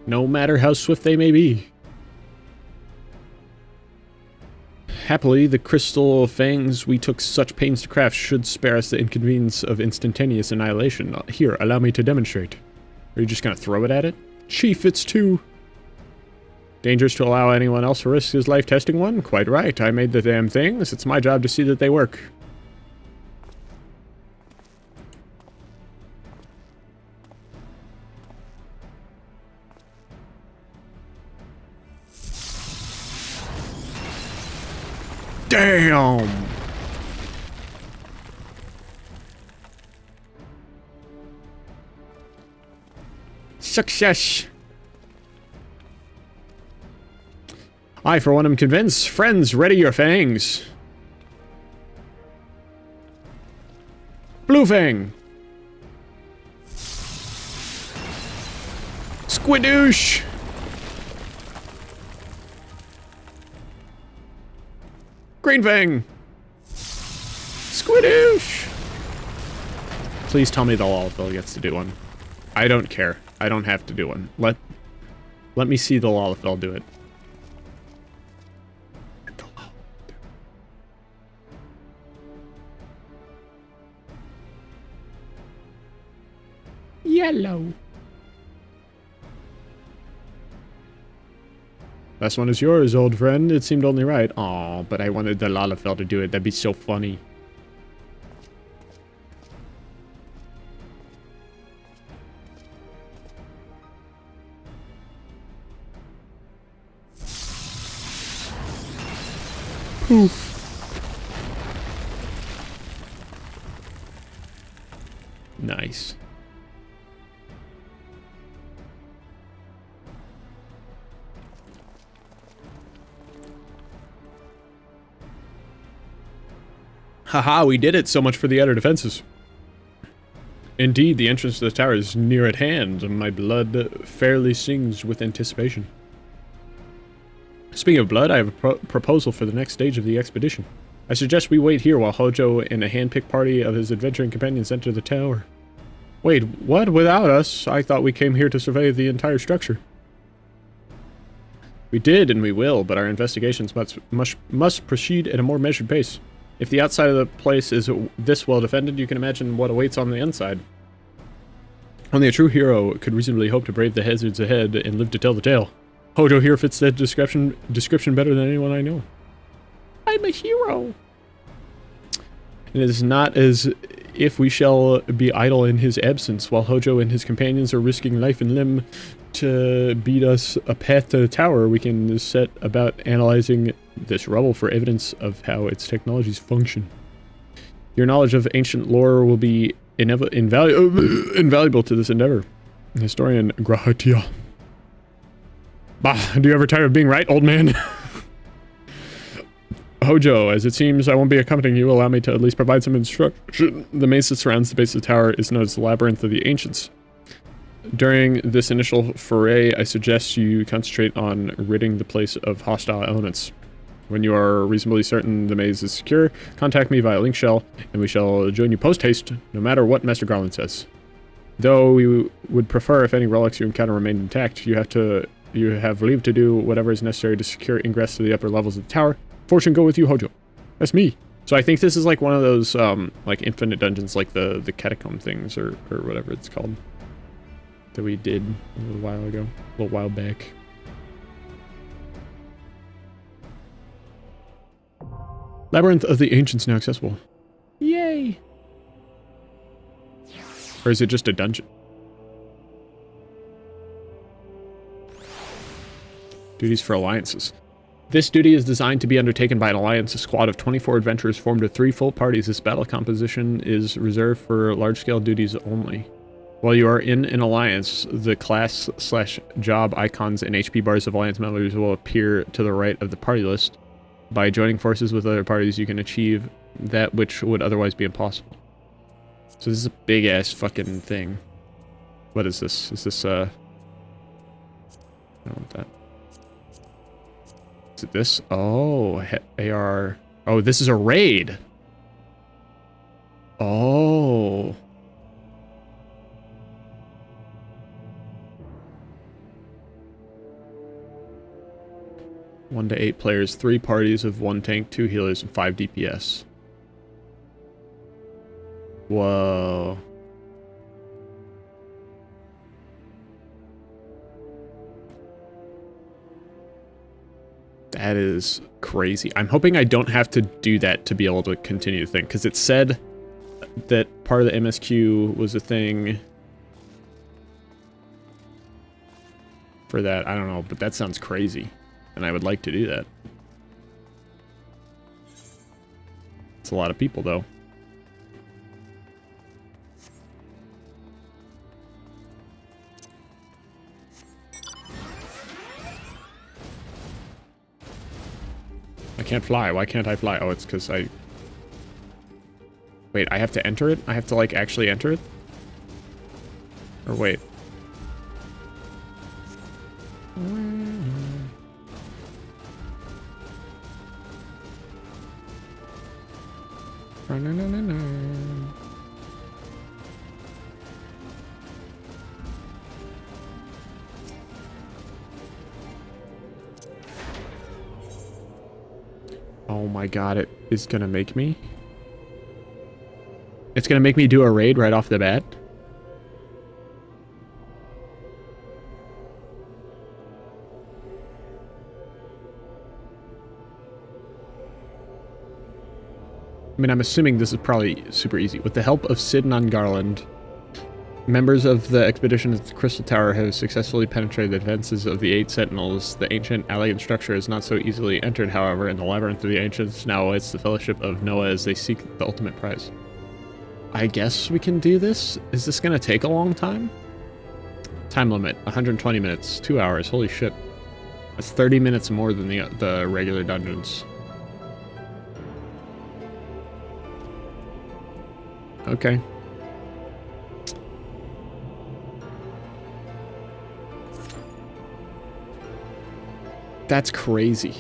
No matter how swift they may be. Happily, the crystal fangs we took such pains to craft should spare us the inconvenience of instantaneous annihilation. Here, allow me to demonstrate. Are you just gonna throw it at it? Chief, it's two. Dangerous to allow anyone else to risk his life testing one? Quite right. I made the damn things. It's my job to see that they work. Damn! Success! I, for one, am convinced. Friends, ready your fangs. Blue Fang! Squidoosh! Green Fang! Squidoosh! Please tell me the Lalafell gets to do one. I don't care. I don't have to do one. Let me see the Lalafell do it. Yellow. Last one is yours, old friend. It seemed only right. Aw, but I wanted the Lalafell to do it. That'd be so funny. Poof. Nice. Haha, we did it! So much for the outer defenses. Indeed, the entrance to the tower is near at hand, and my blood fairly sings with anticipation. Speaking of blood, I have a proposal for the next stage of the expedition. I suggest we wait here while Hojo and a hand-picked party of his adventuring companions enter the tower. Wait, what? Without us? I thought we came here to survey the entire structure. We did, and we will, but our investigations must proceed at a more measured pace. If the outside of the place is this well defended, you can imagine what awaits on the inside. Only a true hero could reasonably hope to brave the hazards ahead and live to tell the tale. Hojo here fits that description better than anyone I know. I'm a hero! It is not as if we shall be idle in his absence, while Hojo and his companions are risking life and limb to beat us a path to the tower. We can set about analyzing this rubble for evidence of how its technologies function. Your knowledge of ancient lore will be invaluable to this endeavor. Historian Grahatia. Bah, do you ever tire of being right, old man? Hojo, as it seems I won't be accompanying you, allow me to at least provide some instruction. The maze that surrounds the base of the tower is known as the Labyrinth of the Ancients. During this initial foray, I suggest you concentrate on ridding the place of hostile elements. When you are reasonably certain the maze is secure, contact me via link shell, and we shall join you post-haste, no matter what Master Garland says. Though we would prefer if any relics you encounter remain intact, you have leave to do whatever is necessary to secure ingress to the upper levels of the tower. Fortune go with you, Hojo. That's me. So I think this is like one of those, like infinite dungeons, like the catacomb things, or whatever it's called, that we did a little while ago, a little while back. Labyrinth of the Ancients now accessible. Yay! Or is it just a dungeon? Duties for alliances. This duty is designed to be undertaken by an alliance. A squad of 24 adventurers formed of 3 full parties. This battle composition is reserved for large-scale duties only. While you are in an alliance, the class/job icons and HP bars of alliance members will appear to the right of the party list. By joining forces with other parties, you can achieve that which would otherwise be impossible. So this is a big-ass fucking thing. What is this? Is this, I don't want that. Is it this? Oh, ARR. Oh, this is a raid. Oh. One to 8 players, 3 parties of 1 tank, 2 healers, and 5 DPS. Whoa. That is crazy. I'm hoping I don't have to do that to be able to continue the thing, because it said that part of the MSQ was a thing for that. I don't know, but that sounds crazy, and I would like to do that. It's a lot of people, though. I can't fly. Why can't I fly? Oh, it's because I... Wait, I have to enter it? I have to, like, actually enter it? Or wait. Oh my god, it is gonna make me. It's gonna make me do a raid right off the bat. I mean, I'm assuming this is probably super easy. With the help of Sidon Garland, members of the expedition at the Crystal Tower have successfully penetrated the defenses of the 8 Sentinels. The ancient alien structure is not so easily entered, however, and the labyrinth of the ancients now awaits the Fellowship of Noah as they seek the ultimate prize. I guess we can do this? Is this gonna take a long time? Time limit, 120 minutes, 2 hours, holy shit. That's 30 minutes more than the regular dungeons. Okay. That's crazy.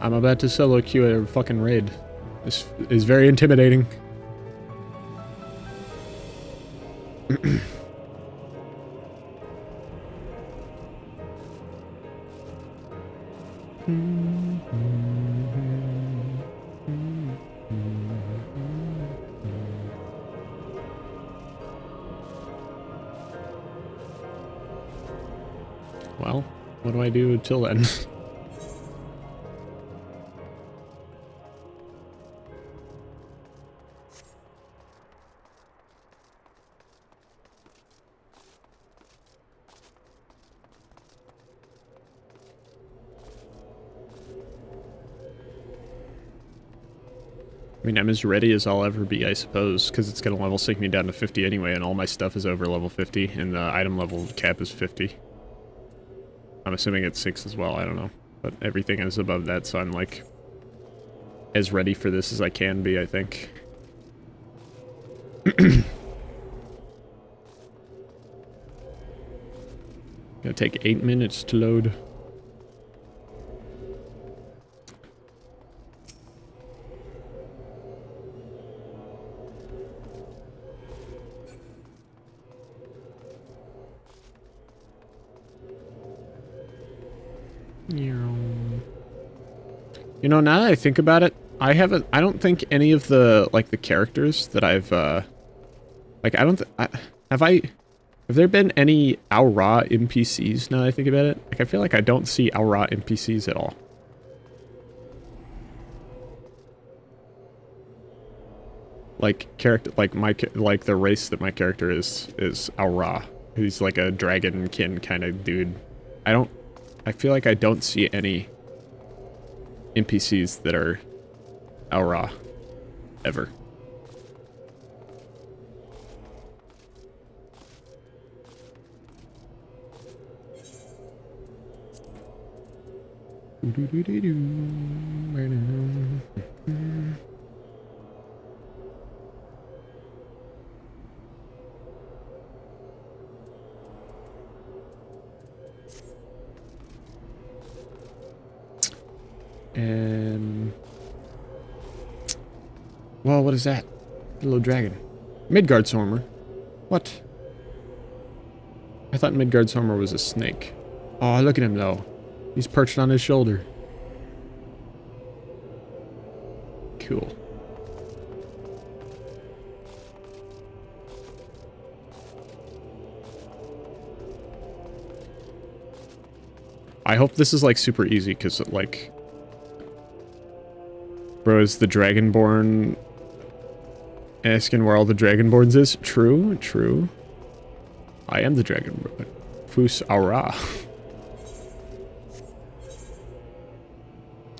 I'm about to solo queue a fucking raid. This is very intimidating. Well, what do I do till then? I mean, I'm as ready as I'll ever be, I suppose, because it's going to level sync me down to 50 anyway, and all my stuff is over level 50, and the item level cap is 50. I'm assuming it's 6 as well, I don't know. But everything is above that, so I'm, like, as ready for this as I can be, I think. Gonna take 8 minutes to load. You know, now that I think about it, I don't think any of the, like, the characters that I've, like, have there been any ARR NPCs now that I think about it? Like, I feel like I don't see ARR NPCs at all. Like, like the race that my character is ARR. He's like a dragonkin kind of dude. I feel like I don't see any NPCs that are ARR ever. Well, what is that? Little dragon. Midgard Sormer. What? I thought Midgard Sormer was a snake. Oh, look at him though. He's perched on his shoulder. Cool. I hope this is like super easy because like, bro, is the Dragonborn asking where all the Dragonborns is? True, true. I am the Dragonborn. Fus Aura.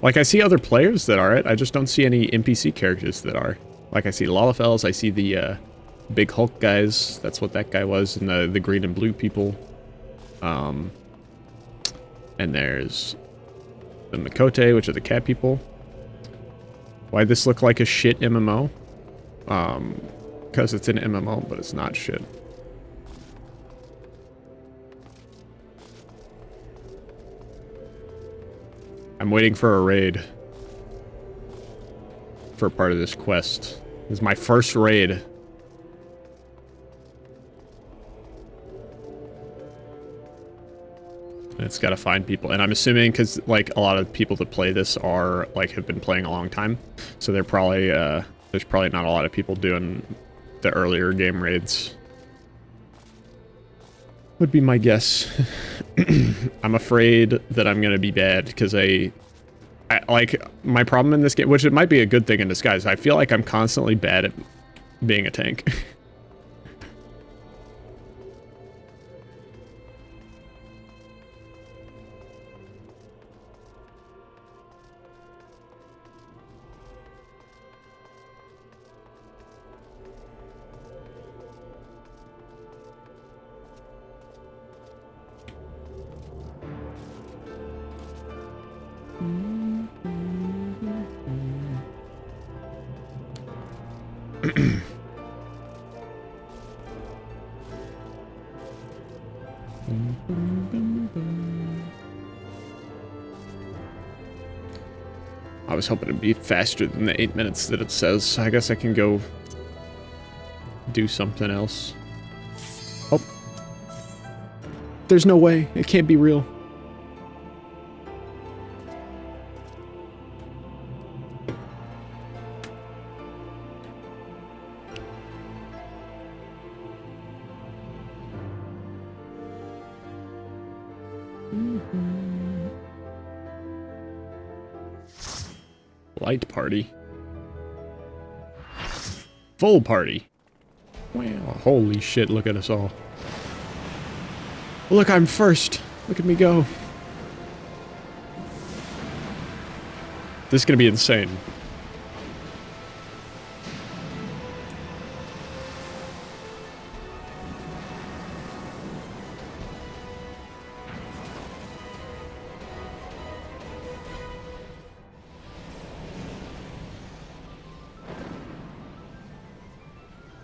Like, I see other players that are it. I just don't see any NPC characters that are. Like, I see Lalafels. I see the big Hulk guys. That's what that guy was. And the green and blue people. And there's the Makote, which are the cat people. Why'd this look like a shit MMO? Because it's an MMO, but it's not shit. I'm waiting for a raid. For part of this quest. This is my first raid. And it's gotta find people. And I'm assuming, because, like, a lot of people that play this are, like, have been playing a long time. So they're probably, there's probably not a lot of people doing the earlier game raids. would be my guess. I'm afraid that I'm gonna be bad because I like my problem in this game, which it might be a good thing in disguise. I feel like I'm constantly bad at being a tank. I was hoping it'd be faster than the 8 minutes that it says. I guess I can go do something else. Oh. There's no way. It can't be real. Light party. Full party. Wow, holy shit, look at us all. Look, I'm first. Look at me go. This is gonna be insane.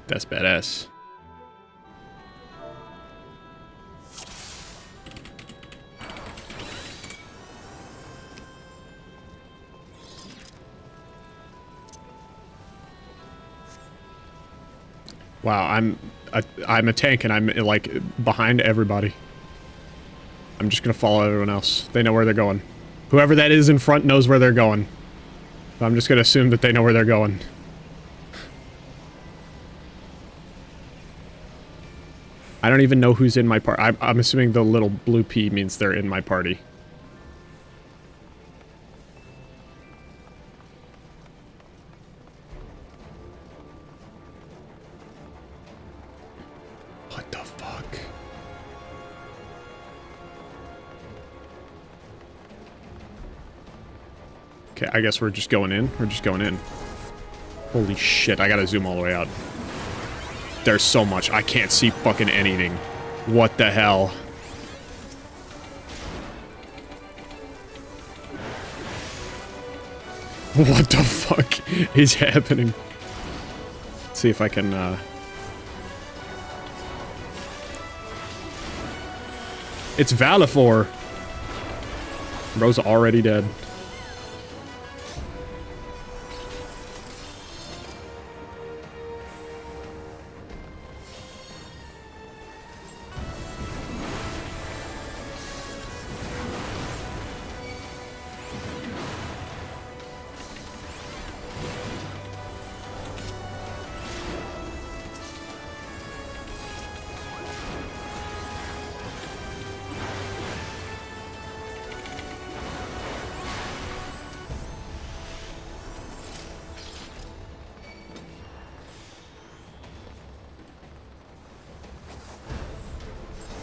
That's badass. Wow, I'm a tank and I'm like behind everybody. I'm just gonna follow everyone else. They know where they're going. Whoever that is in front knows where they're going. So I'm just gonna assume that they know where they're going. I don't even know who's in my party. I'm assuming the little blue P means they're in my party. What the fuck? Okay, I guess we're just going in. We're just going in. Holy shit, I gotta zoom all the way out. There's so much. I can't see fucking anything. What the hell? What the fuck is happening? Let's see if I can, It's Valifor! Bro's already dead.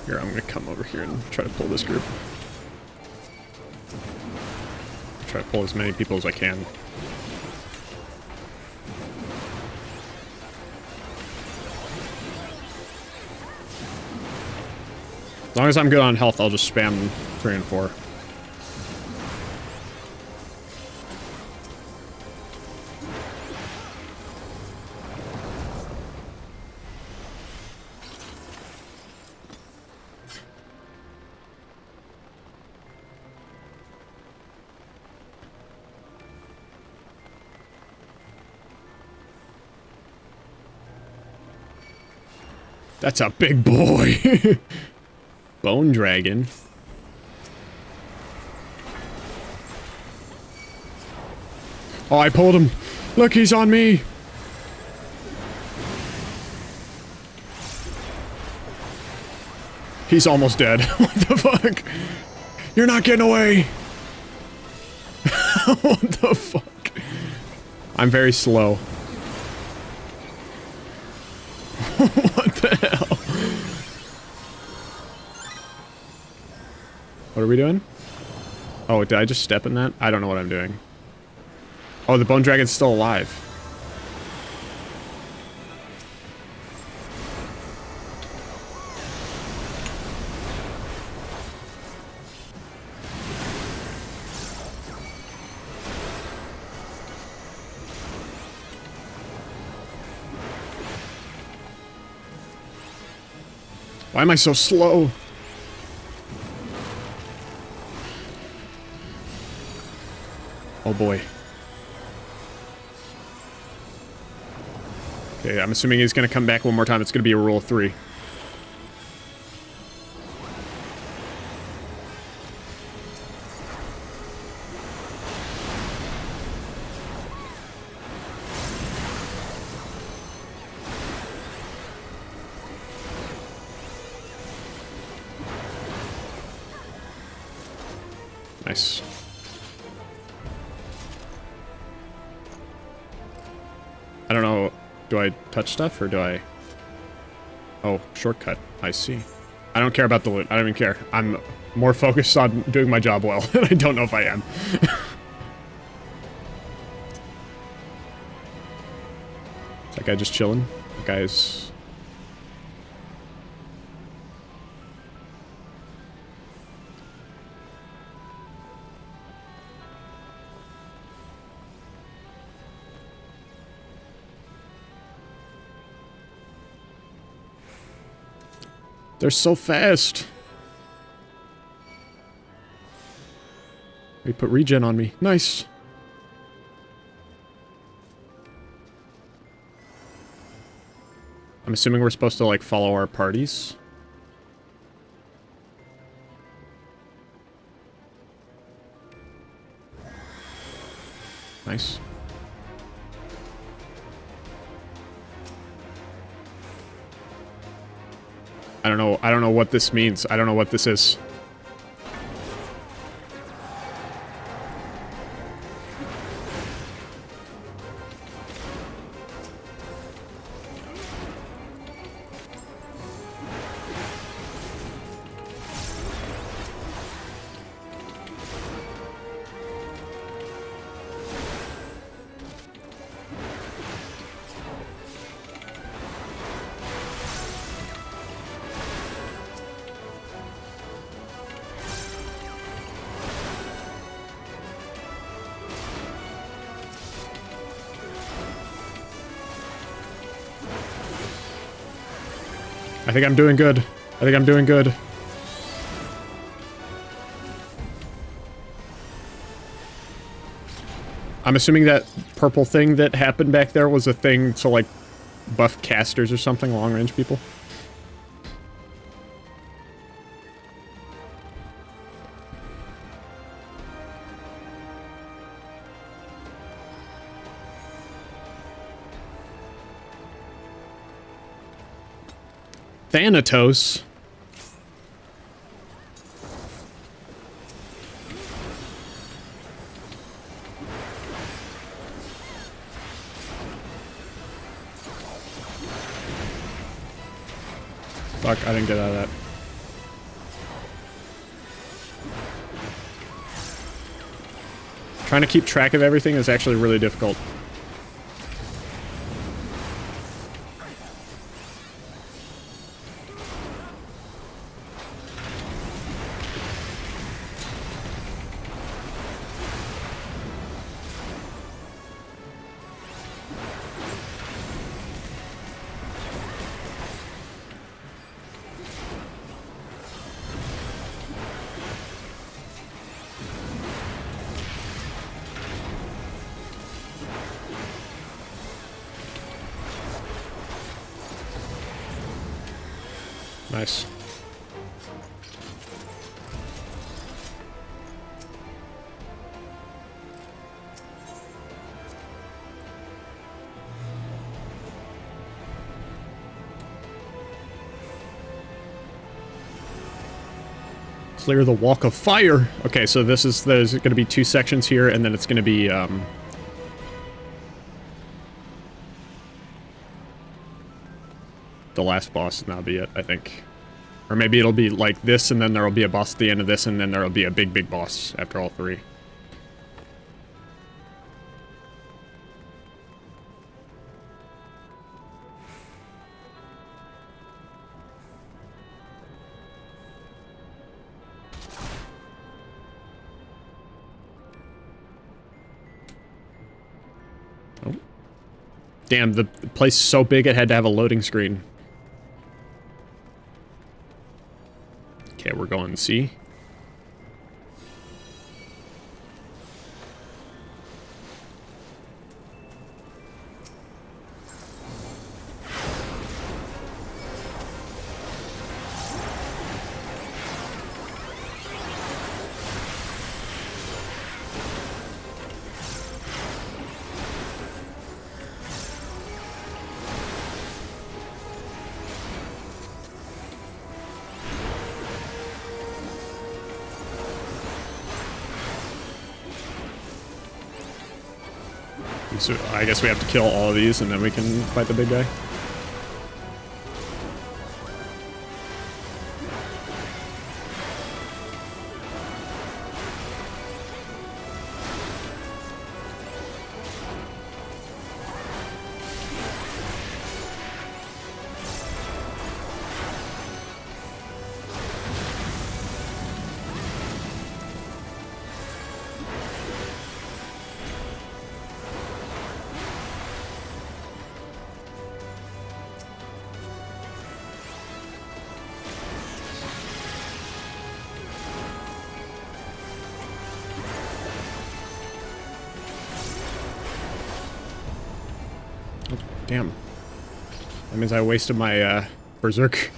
Here, I'm gonna come over here and try to pull this group. Try to pull as many people as I can. As long as I'm good on health, I'll just spam 3 and 4. That's a big boy. Bone dragon. Oh, I pulled him. Look, he's on me. He's almost dead. What the fuck? You're not getting away! What the fuck? I'm very slow. What the hell? What are we doing? Oh, did I just step in that? I don't know what I'm doing. Oh, the bone dragon's still alive. Why am I so slow? Oh boy. Okay, I'm assuming he's gonna come back one more time. It's gonna be a rule of 3. Nice. I don't know. Do I touch stuff or do I... Oh, shortcut. I see. I don't care about the loot. I don't even care. I'm more focused on doing my job well. And I don't know if I am. Is that guy just chilling? That guy's... They're so fast. They put regen on me. Nice. I'm assuming we're supposed to, like, follow our parties. Nice. I don't know what this means. I don't know what this is. I think I'm doing good. I think I'm doing good. I'm assuming that purple thing that happened back there was a thing to, like, buff casters or something, long-range people. Thanatos. Fuck, I didn't get out of that. Trying to keep track of everything is actually really difficult. Nice. Clear the walk of fire. Okay, so there's going to be 2 sections here, and then it's going to be, the last boss, and that'll be it, I think. Or maybe it'll be like this, and then there'll be a boss at the end of this, and then there'll be a big boss after all 3. Oh. Damn, the place is so big it had to have a loading screen. Okay, we're going C. So I guess we have to kill all of these and then we can fight the big guy. Damn. That means I wasted my, berserk.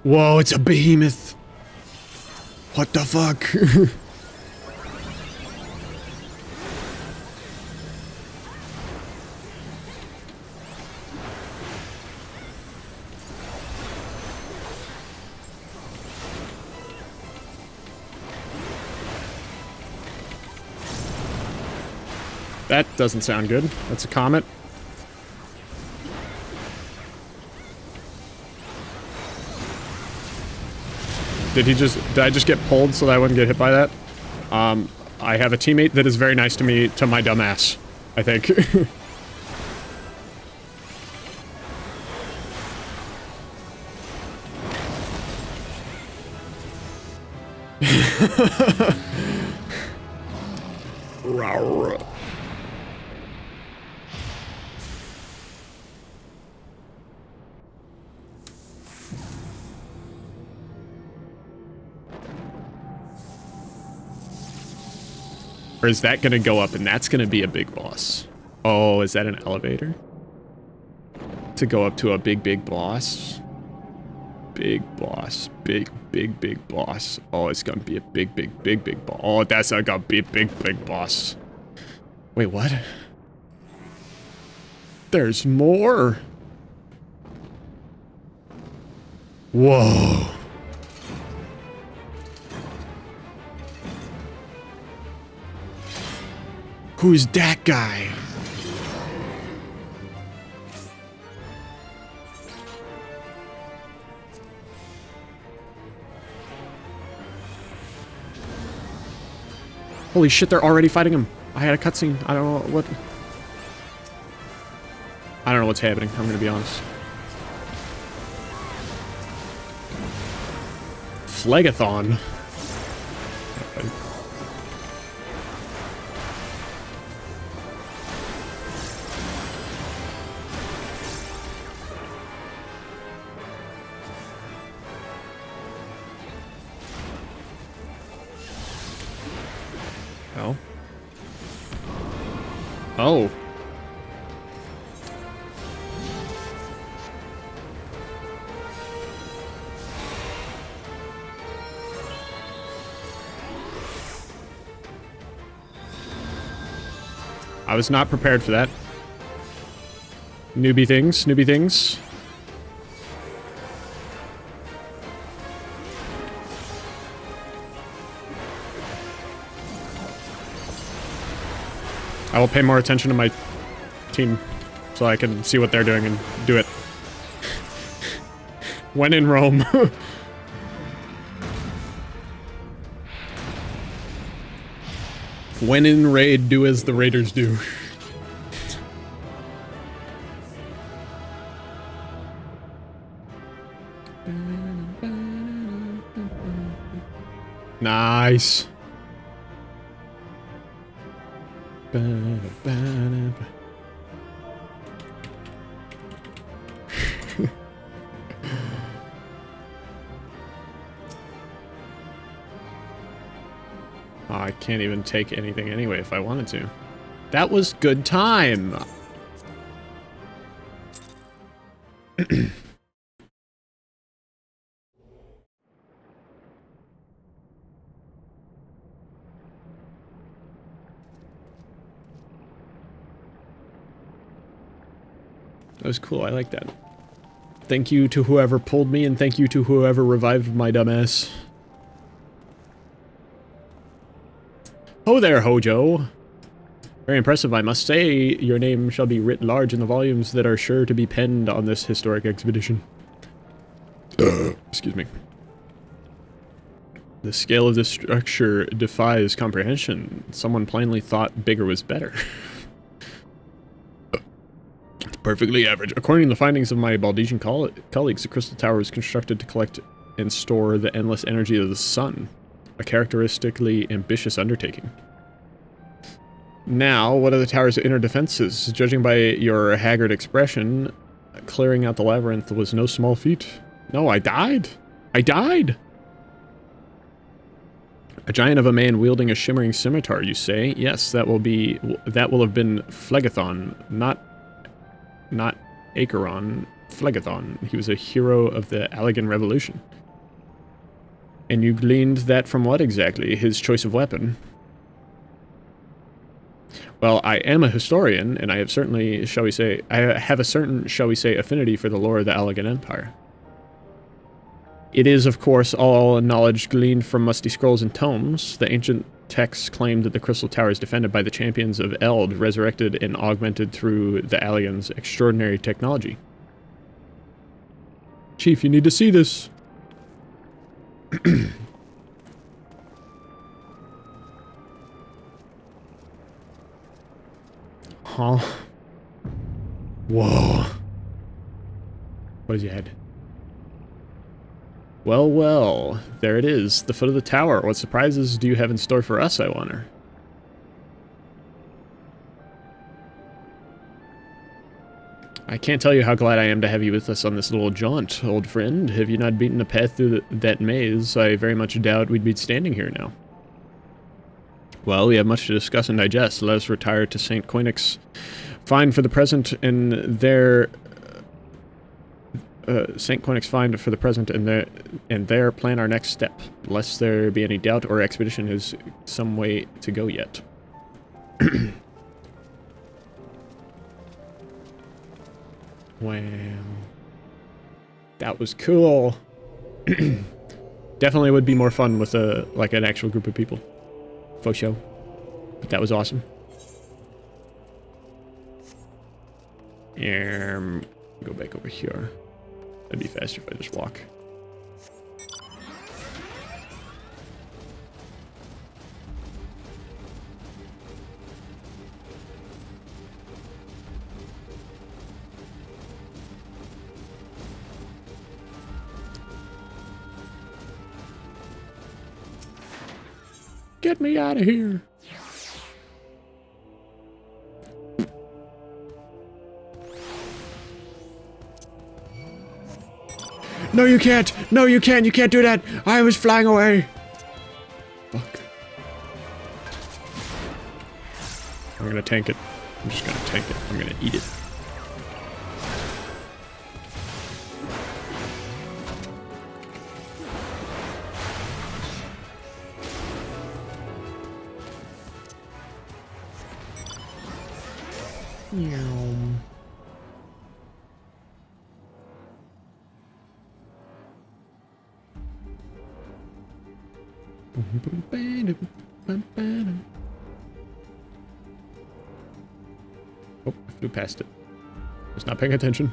Whoa, it's a behemoth! What the fuck? That doesn't sound good. That's a comet. Did I just get pulled so that I wouldn't get hit by that? I have a teammate that is very nice to me, to my dumb ass, I think. Rawr. Or is that gonna go up and that's gonna be a big boss? Oh, is that an elevator? To go up to a big boss? Big boss. Big boss. Oh, it's gonna be a big boss. Oh, that's gonna be a big boss. Wait, what? There's more? Whoa. Who's that guy? Holy shit, they're already fighting him. I had a cutscene. I don't know what... I don't know what's happening, I'm gonna be honest. Phlegathon. Oh. Oh. I was not prepared for that. Newbie things, newbie things. I will pay more attention to my team so I can see what they're doing and do it. When in Rome. When in raid, do as the raiders do. Nice. Oh, I can't even take anything anyway if I wanted to. That was good time. That was cool. I like that. Thank you to whoever pulled me, and thank you to whoever revived my dumbass. Ho there, Hojo. Very impressive, I must say. Your name shall be writ large in the volumes that are sure to be penned on this historic expedition. Excuse me. The scale of this structure defies comprehension. Someone plainly thought bigger was better. Perfectly average. According to the findings of my Baldesian colleagues, the Crystal Tower was constructed to collect and store the endless energy of the sun. A characteristically ambitious undertaking. Now, what are the tower's inner defenses? Judging by your haggard expression, clearing out the labyrinth was no small feat. No, I died! I died! A giant of a man wielding a shimmering scimitar, you say? Yes, that will have been Phlegethon, not Acheron, Phlegethon. He was a hero of the Allegan Revolution. And you gleaned that from what exactly? His choice of weapon? Well, I am a historian, and I have certainly, I have a certain, shall we say, affinity for the lore of the Allegan Empire. It is, of course, all knowledge gleaned from musty scrolls and tomes. The ancient texts claim that the Crystal Tower is defended by the champions of Eld, resurrected and augmented through the Allegan's extraordinary technology. Chief, you need to see this. Huh? Whoa. What is your head? Well, well, there it is, the foot of the tower. What surprises do you have in store for us, I wonder? I can't tell you how glad I am to have you with us on this little jaunt, old friend. Have you not beaten a path through that maze, I very much doubt we'd be standing here now. Well, we have much to discuss and digest. Let us retire to St. Coinix. Fine for the present, and there... St. Coinix find for the present and there plan our next step, lest there be any doubt or expedition has some way to go yet. Wow. That was cool. Definitely would be more fun with like an actual group of people. Faux show. But that was awesome. Go back over here. That'd be faster if I just walk. Get me out of here. No, you can't! No, you can't! You can't do that! I was flying away! Fuck. I'm gonna tank it. I'm just gonna tank it. I'm gonna eat it. Meow. Oh, I flew past it. Just not paying attention.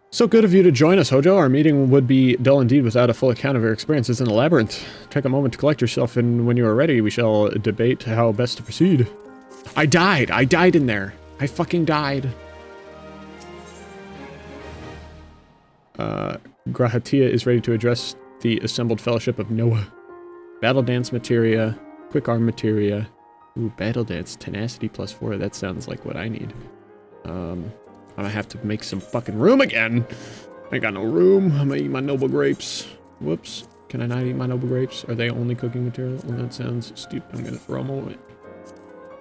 So good of you to join us, Hojo. Our meeting would be dull indeed without a full account of your experiences in the labyrinth. Take a moment to collect yourself, and when you are ready, we shall debate how best to proceed. I died! I died in there! I fucking died! Grahatia is ready to address the assembled fellowship of Noah. Battle dance materia, quick arm materia. Ooh, battle dance, tenacity +4. That sounds like what I need. I'm gonna have to make some fucking room again. I ain't got no room. I'm gonna eat my noble grapes. Whoops. Can I not eat my noble grapes? Are they only cooking material? Well, that sounds stupid. I'm gonna throw them away.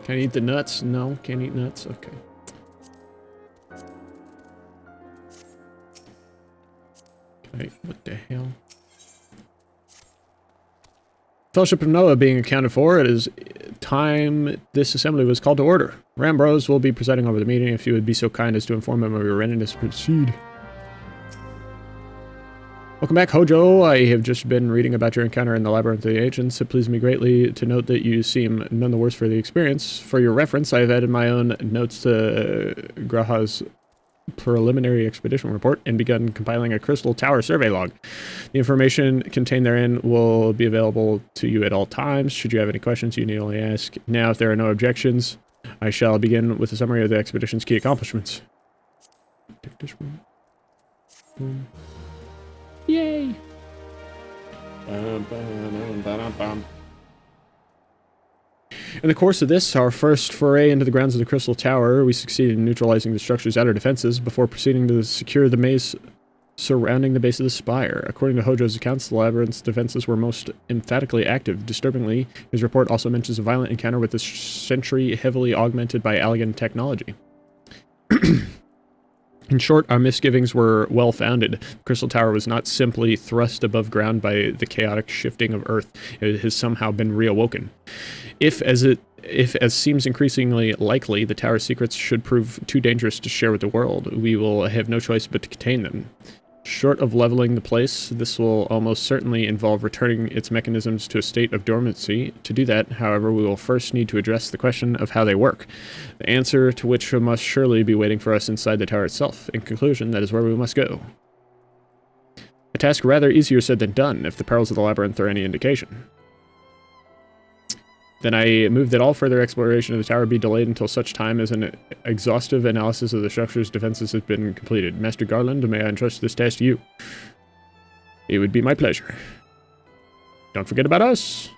Can I eat the nuts? No, can't eat nuts. Okay. Wait, what the hell? Fellowship of Noah being accounted for, it is time this assembly was called to order. Rambros will be presiding over the meeting if you would be so kind as to inform him of your readiness to proceed. Welcome back, Hojo. I have just been reading about your encounter in the Labyrinth of the Ancients. It pleased me greatly to note that you seem none the worse for the experience. For your reference, I have added my own notes to Graha's preliminary expedition report and begun compiling a crystal tower survey log. The information contained therein will be available to you at all times. Should you have any questions, you need only ask. Now, if there are no objections, I shall begin with a summary of the expedition's key accomplishments. Take this one. Boom. Yay! In the course of this, our first foray into the grounds of the Crystal Tower, we succeeded in neutralizing the structure's outer defenses before proceeding to secure the maze surrounding the base of the spire. According to Hojo's accounts, the labyrinth's defenses were most emphatically active. Disturbingly, his report also mentions a violent encounter with the sentry heavily augmented by Allegan technology. In short, our misgivings were well-founded. The Crystal Tower was not simply thrust above ground by the chaotic shifting of Earth. It has somehow been reawoken. If, as seems increasingly likely, the tower's secrets should prove too dangerous to share with the world, we will have no choice but to contain them. Short of leveling the place, this will almost certainly involve returning its mechanisms to a state of dormancy. To do that, however, we will first need to address the question of how they work, the answer to which must surely be waiting for us inside the tower itself. In conclusion, that is where we must go. A task rather easier said than done, if the perils of the labyrinth are any indication. Then I move that all further exploration of the tower be delayed until such time as an exhaustive analysis of the structure's defenses has been completed. Master Garland, may I entrust this task to you? It would be my pleasure. Don't forget about us.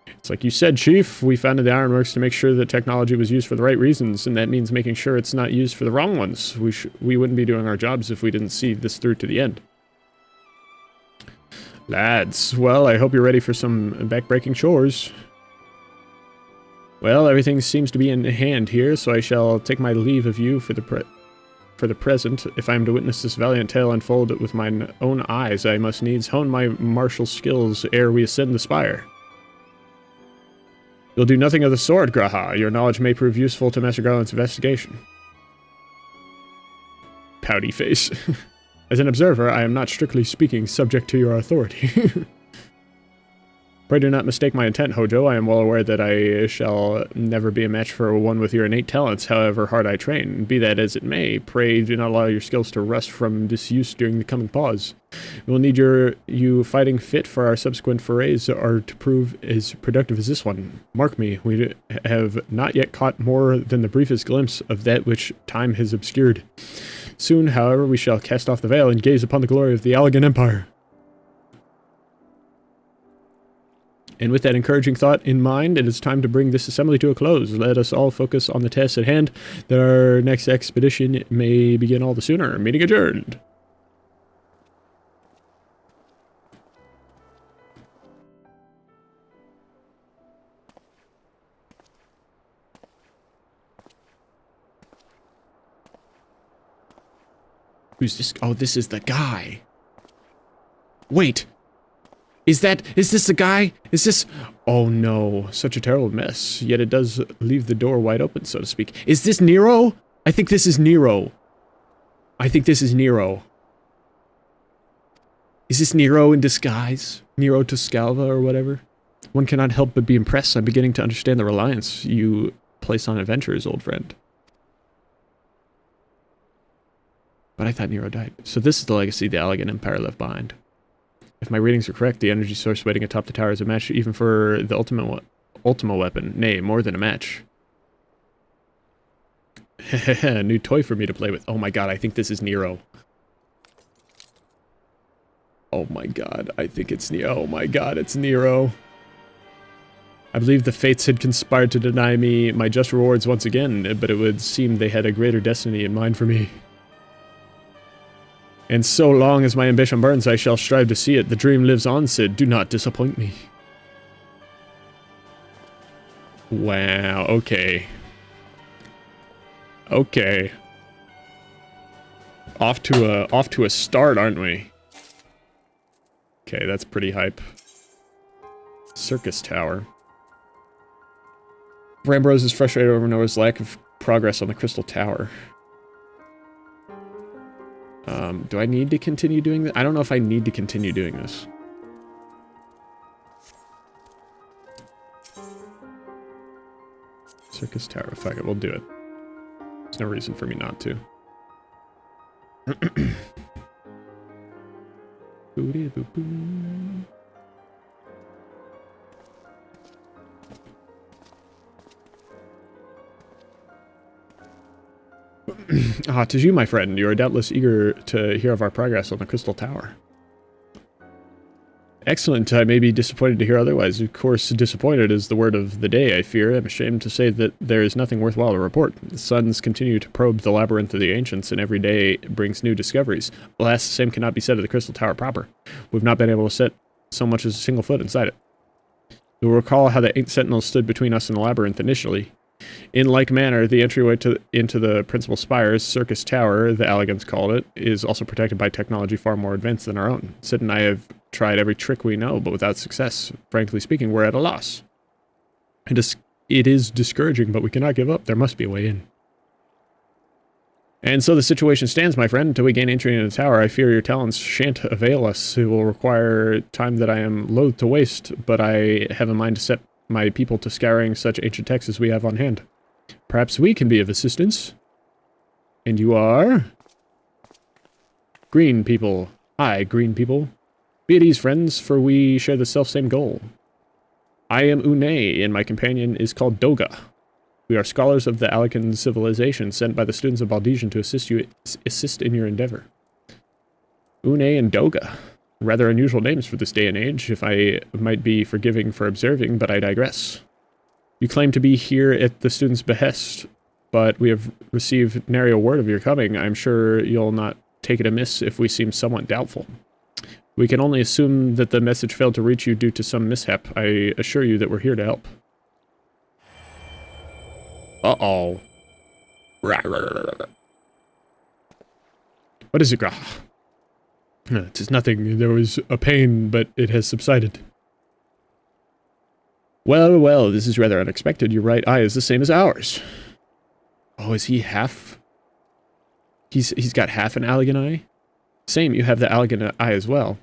It's like you said, Chief, we founded the Ironworks to make sure that technology was used for the right reasons, and that means making sure it's not used for the wrong ones. We wouldn't be doing our jobs if we didn't see this through to the end. Lads, well, I hope you're ready for some back-breaking chores. Well, everything seems to be in hand here, so I shall take my leave of you for the present. If I am to witness this valiant tale unfold with mine own eyes, I must needs hone my martial skills ere we ascend the spire. You'll do nothing of the sort, Graha. Your knowledge may prove useful to Master Garland's investigation. Pouty face. As an observer, I am not strictly speaking subject to your authority. Pray do not mistake my intent, Hojo. I am well aware that I shall never be a match for one with your innate talents, however hard I train. Be that as it may, pray do not allow your skills to rust from disuse during the coming pause. We will need you fighting fit for our subsequent forays are to prove as productive as this one. Mark me, we have not yet caught more than the briefest glimpse of that which time has obscured. Soon, however, we shall cast off the veil and gaze upon the glory of the Allegan Empire. And with that encouraging thought in mind, it is time to bring this assembly to a close. Let us all focus on the task at hand, that our next expedition may begin all the sooner. Meeting adjourned. Who's this? Oh, this is the guy. Wait. Is this the guy? Is this... Oh no, such a terrible mess. Yet it does leave the door wide open, so to speak. Is this Nero? I think this is Nero. I think this is Nero. Is this Nero in disguise? Nero Toscalva or whatever? One cannot help but be impressed. I'm beginning to understand the reliance you place on adventurers, old friend. But I thought Nero died. So this is the legacy the Allegan Empire left behind. If my readings are correct, the energy source waiting atop the tower is a match even for the Ultima weapon. Nay, more than a match. A new toy for me to play with. Oh my god, I think this is Nero. Oh my god, I think it's Nero. Oh my god, it's Nero. I believe the fates had conspired to deny me my just rewards once again, but it would seem they had a greater destiny in mind for me. And so long as my ambition burns, I shall strive to see it. The dream lives on, Cid. Do not disappoint me. Wow, okay. Okay. Off to a start, aren't we? Okay, that's pretty hype. Circus Tower. Rambrose is frustrated over Noah's lack of progress on the Crystal Tower. Do I need to continue doing this? I don't know if I need to continue doing this. Circus Tower. Fuck it, we'll do it. There's no reason for me not to. Ah, 'tis you, my friend. You are doubtless eager to hear of our progress on the Crystal Tower. Excellent. I may be disappointed to hear otherwise. Of course, disappointed is the word of the day, I fear. I'm ashamed to say that there is nothing worthwhile to report. The suns continue to probe the labyrinth of the ancients, and every day brings new discoveries. Alas, the same cannot be said of the Crystal Tower proper. We've not been able to set so much as a single foot inside it. You'll recall how the 8 sentinels stood between us and the labyrinth initially. In like manner, the entryway into the principal spires, Circus Tower, the Allegans called it, is also protected by technology far more advanced than our own. Cid and I have tried every trick we know, but without success. Frankly speaking, we're at a loss. It is discouraging, but we cannot give up. There must be a way in. And so the situation stands, my friend. Until we gain entry into the tower, I fear your talents shan't avail us. It will require time that I am loath to waste, but I have in mind to set my people to scouring such ancient texts as we have on hand. Perhaps we can be of assistance. And you are? Green people. Aye, green people. Be at ease, friends, for we share the self-same goal. I am Une, and my companion is called Doga. We are scholars of the Alakan civilization sent by the students of Baldesian to assist in your endeavor. Une and Doga. Rather unusual names for this day and age, if I might be forgiving for observing, but I digress. You claim to be here at the student's behest, but we have received nary a word of your coming. I'm sure you'll not take it amiss if we seem somewhat doubtful. We can only assume that the message failed to reach you due to some mishap. I assure you that we're here to help. Uh-oh. What is it, Grah? It is nothing. There was a pain, but it has subsided. Well, well, this is rather unexpected. Your right eye is the same as ours. Oh, is he half? He's got half an Allegan eye? Same, you have the Allegan eye as well.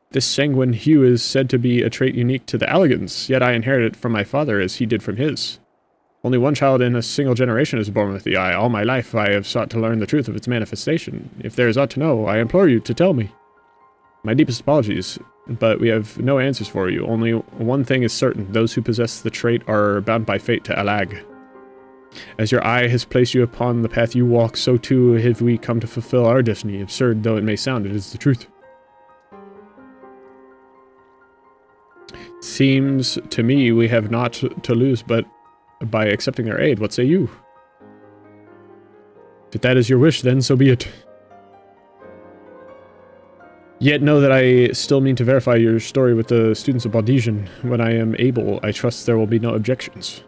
This sanguine hue is said to be a trait unique to the Allegans, yet I inherited it from my father as he did from his. Only one child in a single generation is born with the eye. All my life I have sought to learn the truth of its manifestation. If there is aught to know, I implore you to tell me. My deepest apologies, but we have no answers for you. Only one thing is certain. Those who possess the trait are bound by fate to Alag. As your eye has placed you upon the path you walk, so too have we come to fulfill our destiny. Absurd though it may sound, it is the truth. Seems to me we have not to lose but by accepting their aid. What say you? If that is your wish, then so be it. Yet know that I still mean to verify your story with the students of Baldesian. When I am able, I trust there will be no objections.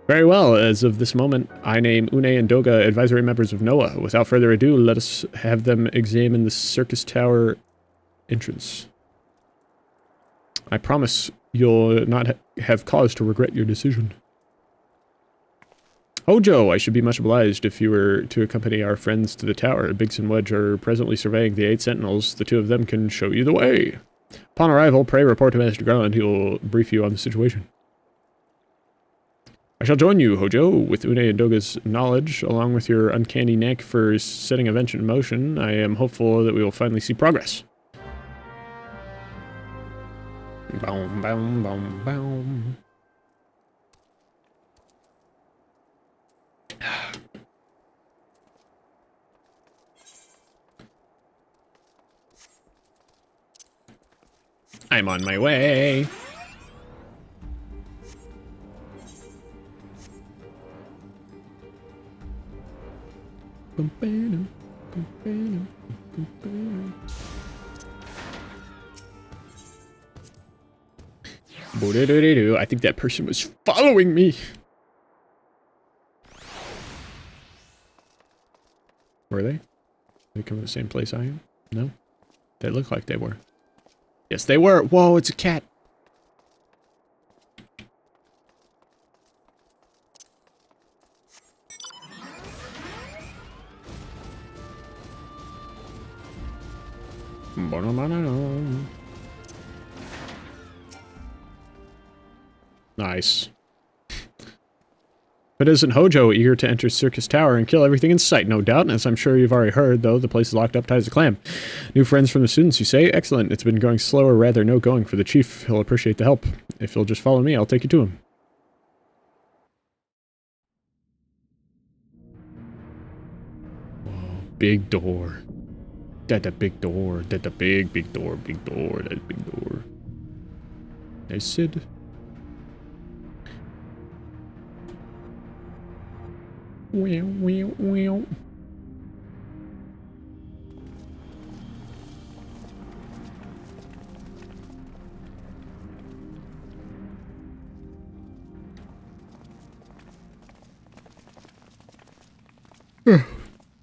Very well, as of this moment, I name Une and Doga advisory members of NOAA. Without further ado, let us have them examine the Circus Tower entrance. I promise you'll not have cause to regret your decision. Hojo, I should be much obliged if you were to accompany our friends to the tower. Biggs and Wedge are presently surveying the 8 sentinels. The 2 of them can show you the way. Upon arrival, pray report to Master Garland. He will brief you on the situation. I shall join you, Hojo, with Une and Doga's knowledge, along with your uncanny knack for setting events in motion. I am hopeful that we will finally see progress. Boom, boom, boom, boom. I'm on my way. I think that person was following me. Were they? They come to the same place I am? No? They look like they were. Yes, they were. Whoa, it's a cat. Nice. But isn't Hojo eager to enter Circus Tower and kill everything in sight? No doubt, as I'm sure you've already heard, though, the place is locked up tight as a clam. New friends from the students, you say? Excellent. It's been going slow, or rather no going for the chief. He'll appreciate the help. If you'll just follow me, I'll take you to him. Whoa, big door. That's a big door. That's a big, big door. Big door. That's a big door. There's Sid. Well, well, well.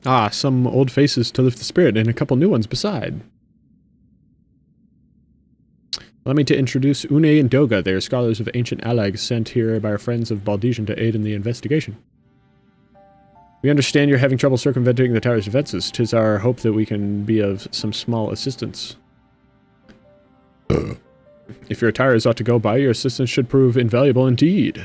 Ah, some old faces to lift the spirit, and a couple new ones beside. Allow me to introduce Une and Doga. They are scholars of ancient Alag sent here by our friends of Baldesian to aid in the investigation. We understand you're having trouble circumventing the tower's defenses. 'Tis our hope that we can be of some small assistance. If your attire is ought to go by, your assistance should prove invaluable indeed.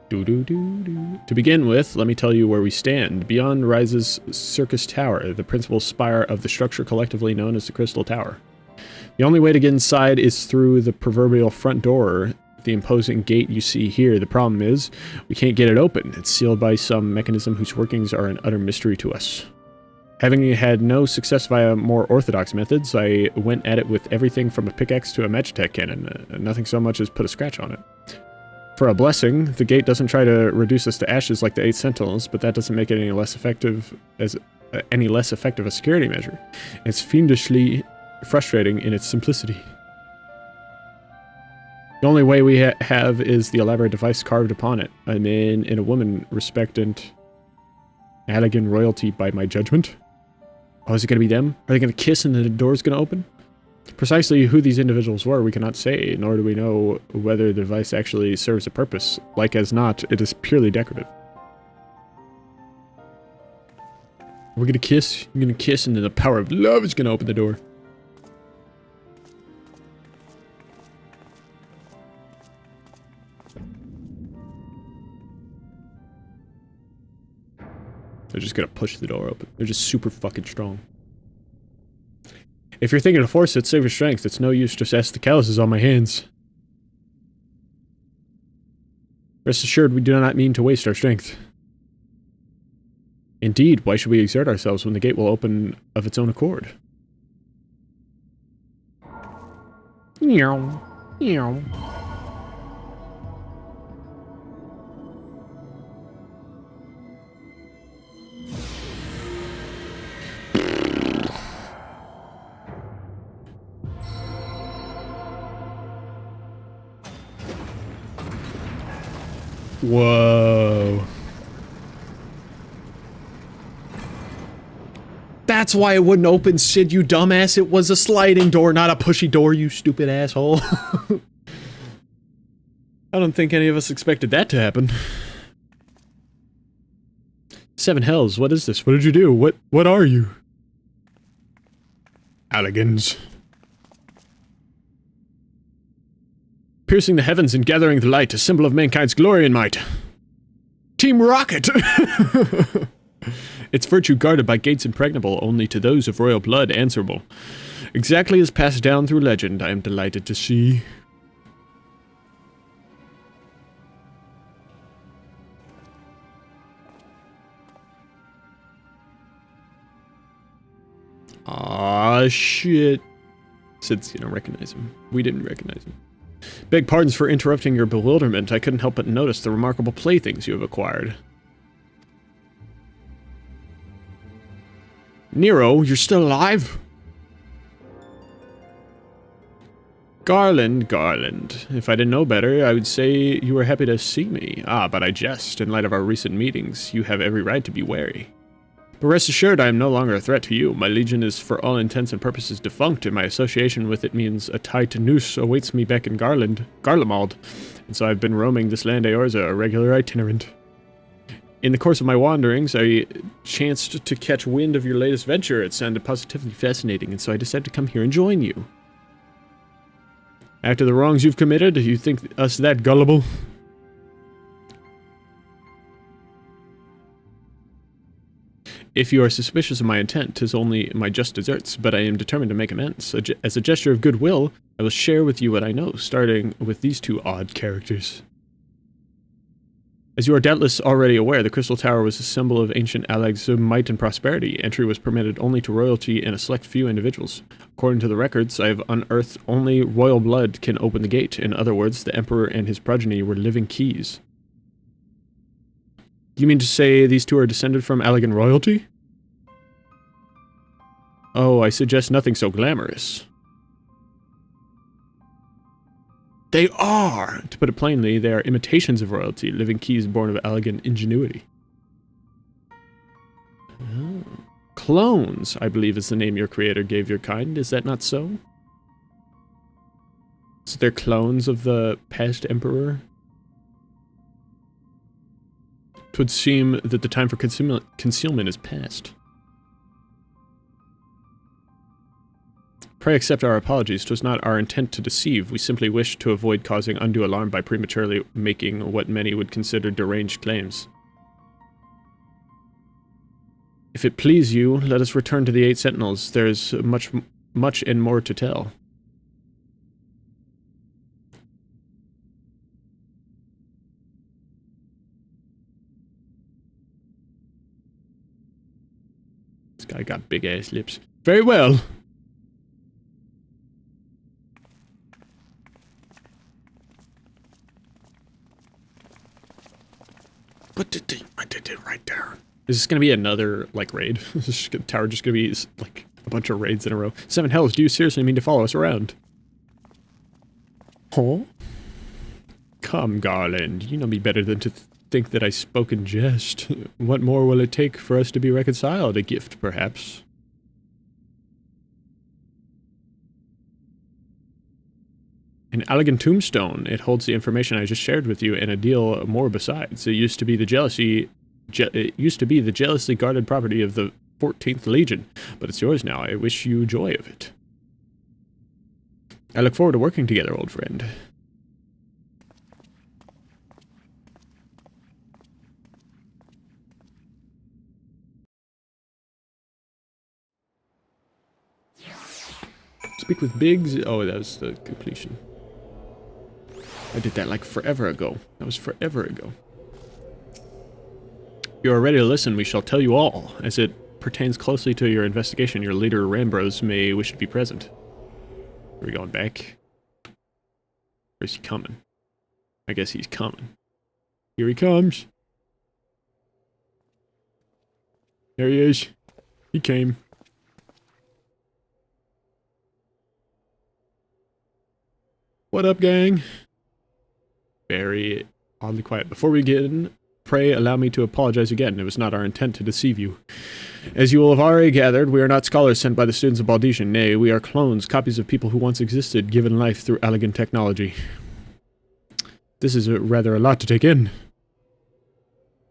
To begin with, let me tell you where we stand. Beyond rises Circus Tower, the principal spire of the structure collectively known as the Crystal Tower. The only way to get inside is through the proverbial front door, the imposing gate you see here. The problem is, we can't get it open. It's sealed by some mechanism whose workings are an utter mystery to us. Having had no success via more orthodox methods, I went at it with everything from a pickaxe to a Magitech cannon. Nothing so much as put a scratch on it. For a blessing, the gate doesn't try to reduce us to ashes like the 8 Sentinels, but that doesn't make it any less effective a security measure. It's fiendishly frustrating in its simplicity. The only way we have is the elaborate device carved upon it. A man and a woman, respectant Allegan royalty by my judgment. Oh, is it going to be them? Are they going to kiss and the door's going to open? Precisely who these individuals were, we cannot say, nor do we know whether the device actually serves a purpose. Like as not, it is purely decorative. We're going to kiss, you're going to kiss, and then the power of love is going to open the door. They're just gonna push the door open. They're just super fucking strong. If you're thinking to force it, save your strength. It's no use, just ask the calluses on my hands. Rest assured, we do not mean to waste our strength. Indeed, why should we exert ourselves when the gate will open of its own accord? Meow. Meow. Whoa. That's why it wouldn't open, Sid, you dumbass. It was a sliding door, not a pushy door, you stupid asshole. I don't think any of us expected that to happen. Seven hells, what is this? What did you do? What are you? Alligans. Piercing the heavens and gathering the light, a symbol of mankind's glory and might. Team Rocket! Its virtue guarded by gates impregnable only to those of royal blood answerable. Exactly as passed down through legend, I am delighted to see. Ah, shit. Sid's gonna recognize him. We didn't recognize him. Beg pardons for interrupting your bewilderment. I couldn't help but notice the remarkable playthings you have acquired. Nero, you're still alive? Garland. If I didn't know better, I would say you were happy to see me. Ah, but I jest. In light of our recent meetings, you have every right to be wary. But rest assured, I am no longer a threat to you. My legion is for all intents and purposes defunct, and my association with it means a tight noose awaits me back in Garlemald, and so I've been roaming this land Eorza, a regular itinerant. In the course of my wanderings, I chanced to catch wind of your latest venture. It sounded positively fascinating, and so I decided to come here and join you. After the wrongs you've committed, you think us that gullible? If you are suspicious of my intent, 'tis only my just deserts, but I am determined to make amends. As a gesture of goodwill, I will share with you what I know, starting with these two odd characters. As you are doubtless already aware, the Crystal Tower was a symbol of ancient Alag's might and prosperity. Entry was permitted only to royalty and a select few individuals. According to the records I have unearthed, only royal blood can open the gate. In other words, the Emperor and his progeny were living keys. You mean to say these two are descended from Allagan royalty? Oh, I suggest nothing so glamorous. They are! To put it plainly, they are imitations of royalty, living keys born of Allagan ingenuity. Oh. Clones, I believe is the name your creator gave your kind, is that not so? So they're clones of the past emperor? It would seem that the time for concealment is past. Pray accept our apologies. 'Twas not our intent to deceive. We simply wished to avoid causing undue alarm by prematurely making what many would consider deranged claims. If it please you, let us return to the 8 Sentinels. There is much and more to tell. This guy got big-ass lips. Very well. What did they... I did it right there. Is this gonna be another, like, raid? Is this tower just gonna be, like, a bunch of raids in a row? 7 hells, do you seriously mean to follow us around? Huh? Come, Garland, you know me better than to think that I spoke in jest. What more will it take for us to be reconciled? A gift, perhaps? An Allagan tombstone. It holds the information I just shared with you, and a deal more besides. It used to be the jealously guarded property of the 14th Legion, but it's yours now. I wish you joy of it. I look forward to working together, old friend. Speak with Biggs. Oh, that was the completion. I did that like forever ago. That was forever ago. If you are ready to listen, we shall tell you all. As it pertains closely to your investigation, your leader, Rambros, may wish to be present. Are we going back? Or is he coming? I guess he's coming. Here he comes. There he is. He came. What up, gang? Very oddly quiet. Before we begin, pray allow me to apologize again. It was not our intent to deceive you. As you will have already gathered, we are not scholars sent by the students of Baldician. Nay, we are clones, copies of people who once existed, given life through elegant technology. This is rather a lot to take in.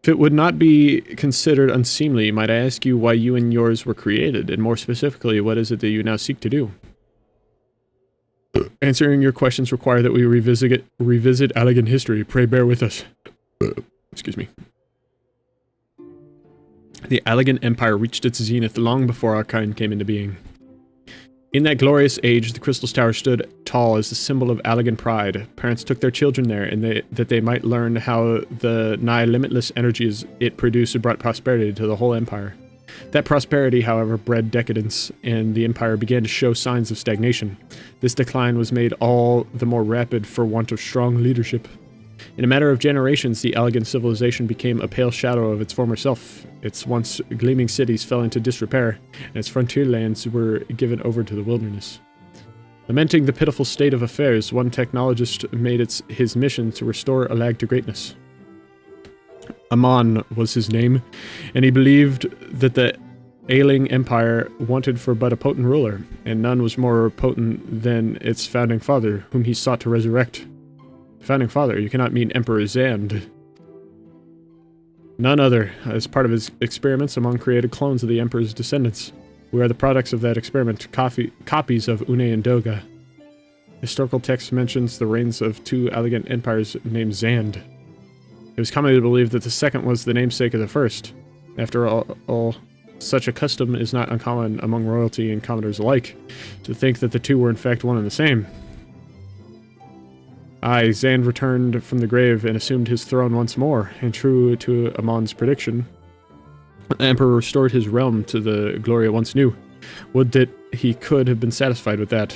If it would not be considered unseemly, might I ask you why you and yours were created, and more specifically, what is it that you now seek to do? Answering your questions require that we revisit elegant history. Pray bear with us. Excuse me. The Elegant Empire reached its zenith long before our kind came into being. In that glorious age, the Crystal's Tower stood tall as the symbol of elegant pride. Parents took their children there, and that they might learn how the nigh limitless energies it produced brought prosperity to the whole empire. That prosperity, however, bred decadence, and the empire began to show signs of stagnation. This decline was made all the more rapid for want of strong leadership. In a matter of generations, the elegant civilization became a pale shadow of its former self. Its once gleaming cities fell into disrepair, and its frontier lands were given over to the wilderness. Lamenting the pitiful state of affairs, one technologist made his mission to restore Alag to greatness. Amon was his name, and he believed that the ailing empire wanted for but a potent ruler, and none was more potent than its founding father, whom he sought to resurrect. Founding father, you cannot mean Emperor Zand. None other. As part of his experiments, Amon created clones of the Emperor's descendants. We are the products of that experiment, copies of Une and Doga. Historical text mentions the reigns of two elegant empires named Zand. It was commonly believed that the second was the namesake of the first. After all, such a custom is not uncommon among royalty and commoners alike, to think that the two were in fact one and the same. Aye, Zand returned from the grave and assumed his throne once more, and true to Amon's prediction, the Emperor restored his realm to the glory it once knew. Would that he could have been satisfied with that.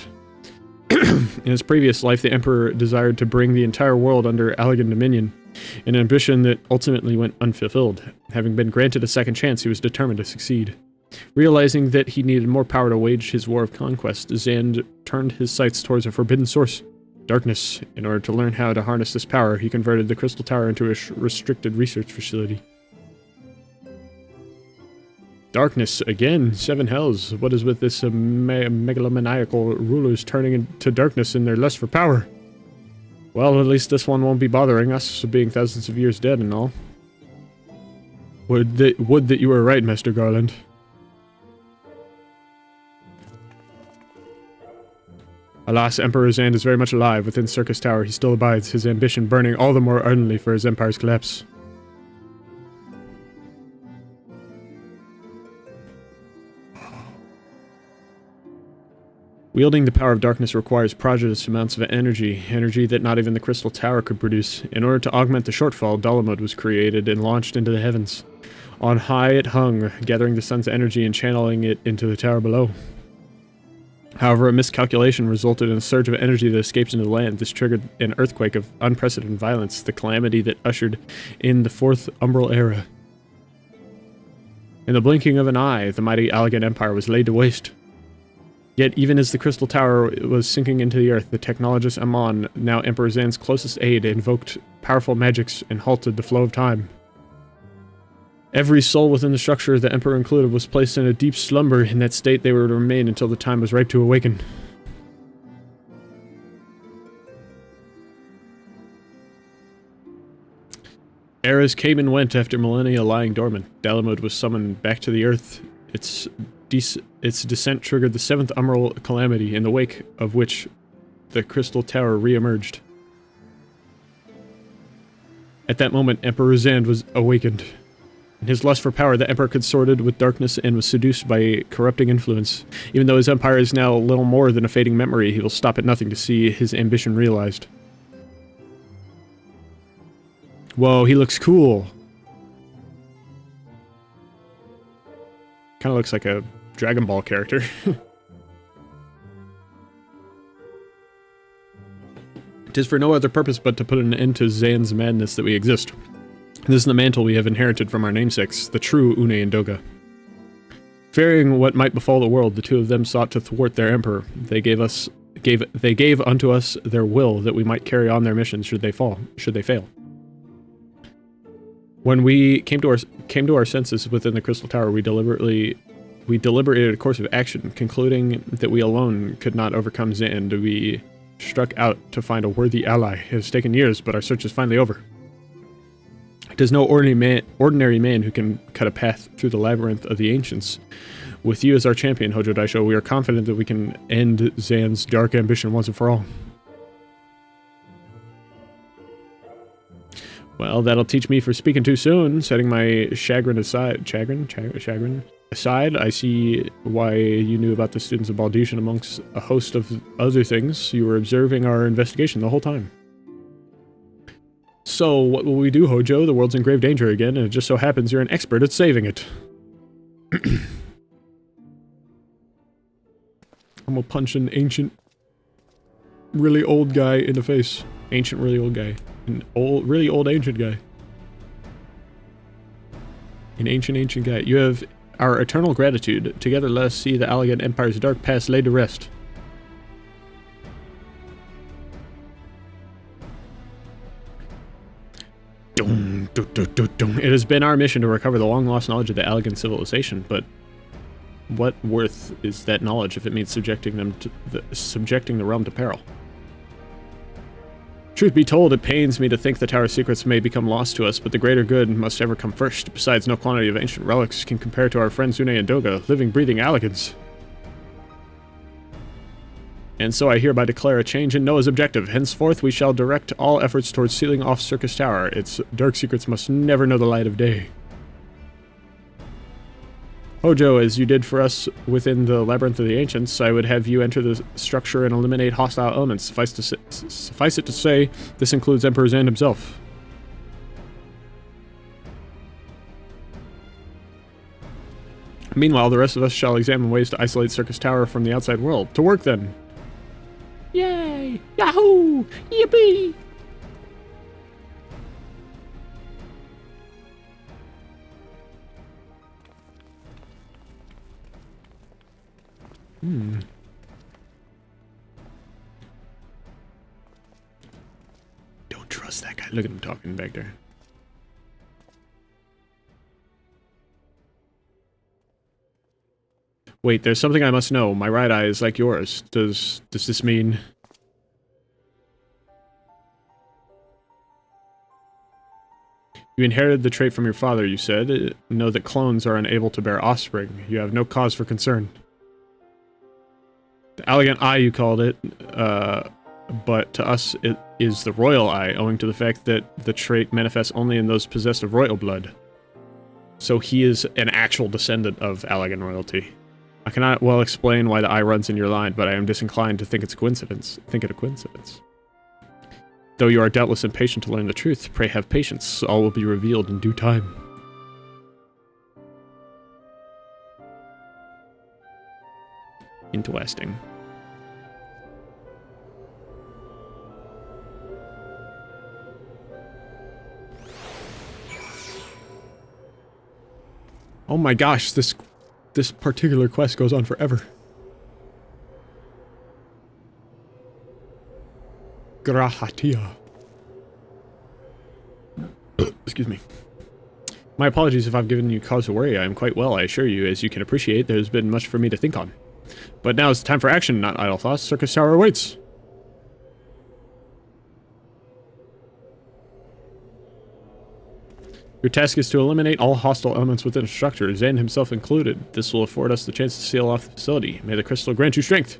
In his previous life, the Emperor desired to bring the entire world under elegant dominion, an ambition that ultimately went unfulfilled. Having been granted a second chance, he was determined to succeed. Realizing that he needed more power to wage his war of conquest, Zand turned his sights towards a forbidden source. Darkness. In order to learn how to harness this power, he converted the Crystal Tower into a restricted research facility. Darkness, again, seven hells. What is with this megalomaniacal rulers turning into darkness in their lust for power? Well, at least this one won't be bothering us, being thousands of years dead and all. Would that you were right, Master Garland. Alas, Emperor Zand is very much alive. Within Circus Tower, he still abides, his ambition burning all the more ardently for his empire's collapse. Wielding the power of darkness requires prodigious amounts of energy that not even the Crystal Tower could produce. In order to augment the shortfall, Dalamud was created and launched into the heavens. On high it hung, gathering the sun's energy and channeling it into the tower below. However, a miscalculation resulted in a surge of energy that escaped into the land. This triggered an earthquake of unprecedented violence, the calamity that ushered in the Fourth Umbral Era. In the blinking of an eye, the mighty Elegant Empire was laid to waste. Yet, even as the Crystal Tower was sinking into the earth, the technologist Amon, now Emperor Zand's closest aide, invoked powerful magics and halted the flow of time. Every soul within the structure, the Emperor included, was placed in a deep slumber. In that state, they were to remain until the time was ripe to awaken. Eras came and went after millennia lying dormant. Dalamud was summoned back to the earth. Its descent triggered the Seventh Umbral Calamity, in the wake of which the Crystal Tower re-emerged. At that moment, Emperor Zand was awakened. In his lust for power, the Emperor consorted with darkness and was seduced by a corrupting influence. Even though his empire is now little more than a fading memory, he will stop at nothing to see his ambition realized. Whoa, he looks cool. Kind of looks like a Dragon Ball character. It is for no other purpose but to put an end to Zand's madness that we exist. This is the mantle we have inherited from our namesakes, the true Une and Doga. Fearing what might befall the world, the two of them sought to thwart their emperor. They gave unto us their will that we might carry on their mission should they fail. When we came to our senses within the Crystal Tower, we deliberated a course of action, concluding that we alone could not overcome Zand. We struck out to find a worthy ally. It has taken years, but our search is finally over. It is no ordinary man who can cut a path through the labyrinth of the ancients. With you as our champion, Hojo Daisho, we are confident that we can end Zand's dark ambition once and for all. Well, that'll teach me for speaking too soon. Setting my chagrin aside. Chagrin aside, I see why you knew about the students of Baldetian amongst a host of other things. You were observing our investigation the whole time. So, what will we do, Hojo? The world's in grave danger again, and it just so happens you're an expert at saving it. I'm gonna punch an ancient, really old guy in the face. Ancient, really old guy. An old, really old ancient guy. An ancient guy. You have our eternal gratitude. Together let us see the Allagan Empire's dark past laid to rest. It has been our mission to recover the long-lost knowledge of the Allagan civilization, but what worth is that knowledge if it means subjecting the realm to peril? Truth be told, it pains me to think the tower's secrets may become lost to us, but the greater good must ever come first. Besides, no quantity of ancient relics can compare to our friends Zune and Doga, living, breathing Allagans. And so I hereby declare a change in Noah's objective. Henceforth, we shall direct all efforts towards sealing off Circus Tower. Its dark secrets must never know the light of day. Hojo, as you did for us within the Labyrinth of the Ancients, I would have you enter the structure and eliminate hostile elements. Suffice it to say, this includes Emperor Zand himself. Meanwhile, the rest of us shall examine ways to isolate Circus Tower from the outside world. To work, then! Yay! Yahoo! Yippee! Don't trust that guy. Look at him talking back there. Wait, there's something I must know. My right eye is like yours. Does this mean... You inherited the trait from your father, you said. Know that clones are unable to bear offspring. You have no cause for concern. The Elegant Eye, you called it, but to us it is the Royal Eye, owing to the fact that the trait manifests only in those possessed of royal blood. So he is an actual descendant of Allagan royalty. I cannot well explain why the eye runs in your line, but I am disinclined to think it's a coincidence. Though you are doubtless impatient to learn the truth, pray have patience. All will be revealed in due time. Interesting. Oh my gosh, this particular quest goes on forever. Grahatia. Excuse me. My apologies if I've given you cause to worry. I am quite well, I assure you. As you can appreciate, there's been much for me to think on. But now it's time for action, not idle thoughts. Circus Tower awaits! Your task is to eliminate all hostile elements within a structure, Zand himself included. This will afford us the chance to seal off the facility. May the crystal grant you strength!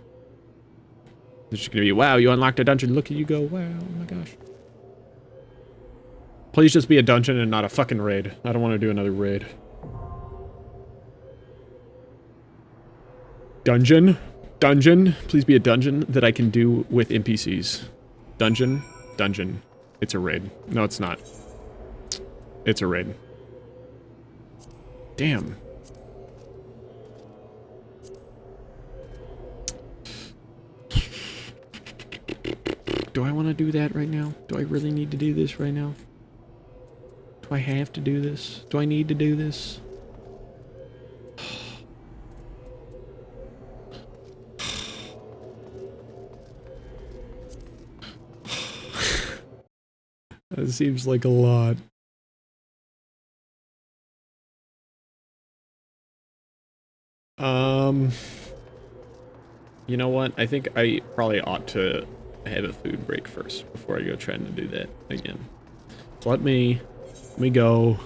This is gonna be, wow, you unlocked a dungeon, look at you go, wow, oh my gosh. Please just be a dungeon and not a fucking raid. I don't want to do another raid. Dungeon? Dungeon? Please be a dungeon that I can do with NPCs. Dungeon? Dungeon. It's a raid. No, it's not. It's a raid. Damn. Do I want to do that right now? Do I really need to do this right now? Do I have to do this? Do I need to do this? That seems like a lot. You know what? I think I probably ought to have a food break first before I go trying to do that again. So let me go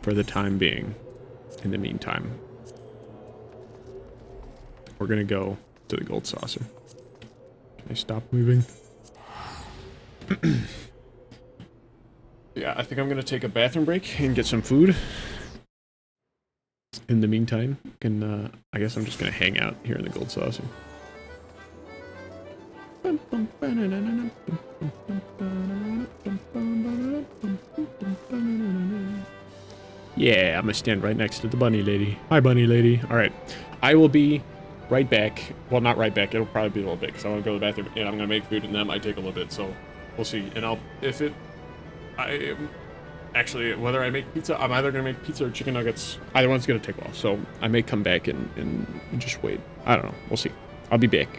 for the time being. In the meantime, we're gonna go to the gold saucer. Can I stop moving? Yeah, I think I'm gonna take a bathroom break and get some food. In the meantime, I guess I'm just gonna hang out here in the gold saucer. Yeah, I'm gonna stand right next to the bunny lady. Hi, bunny lady. All right, I will be right back. Well, not right back. It'll probably be a little bit because I want to go to the bathroom and I'm gonna make food, and that might take a little bit. So we'll see. And actually, whether I make pizza, I'm either gonna make pizza or chicken nuggets. Either one's gonna take a while, so I may come back and just wait. I don't know. We'll see. I'll be back.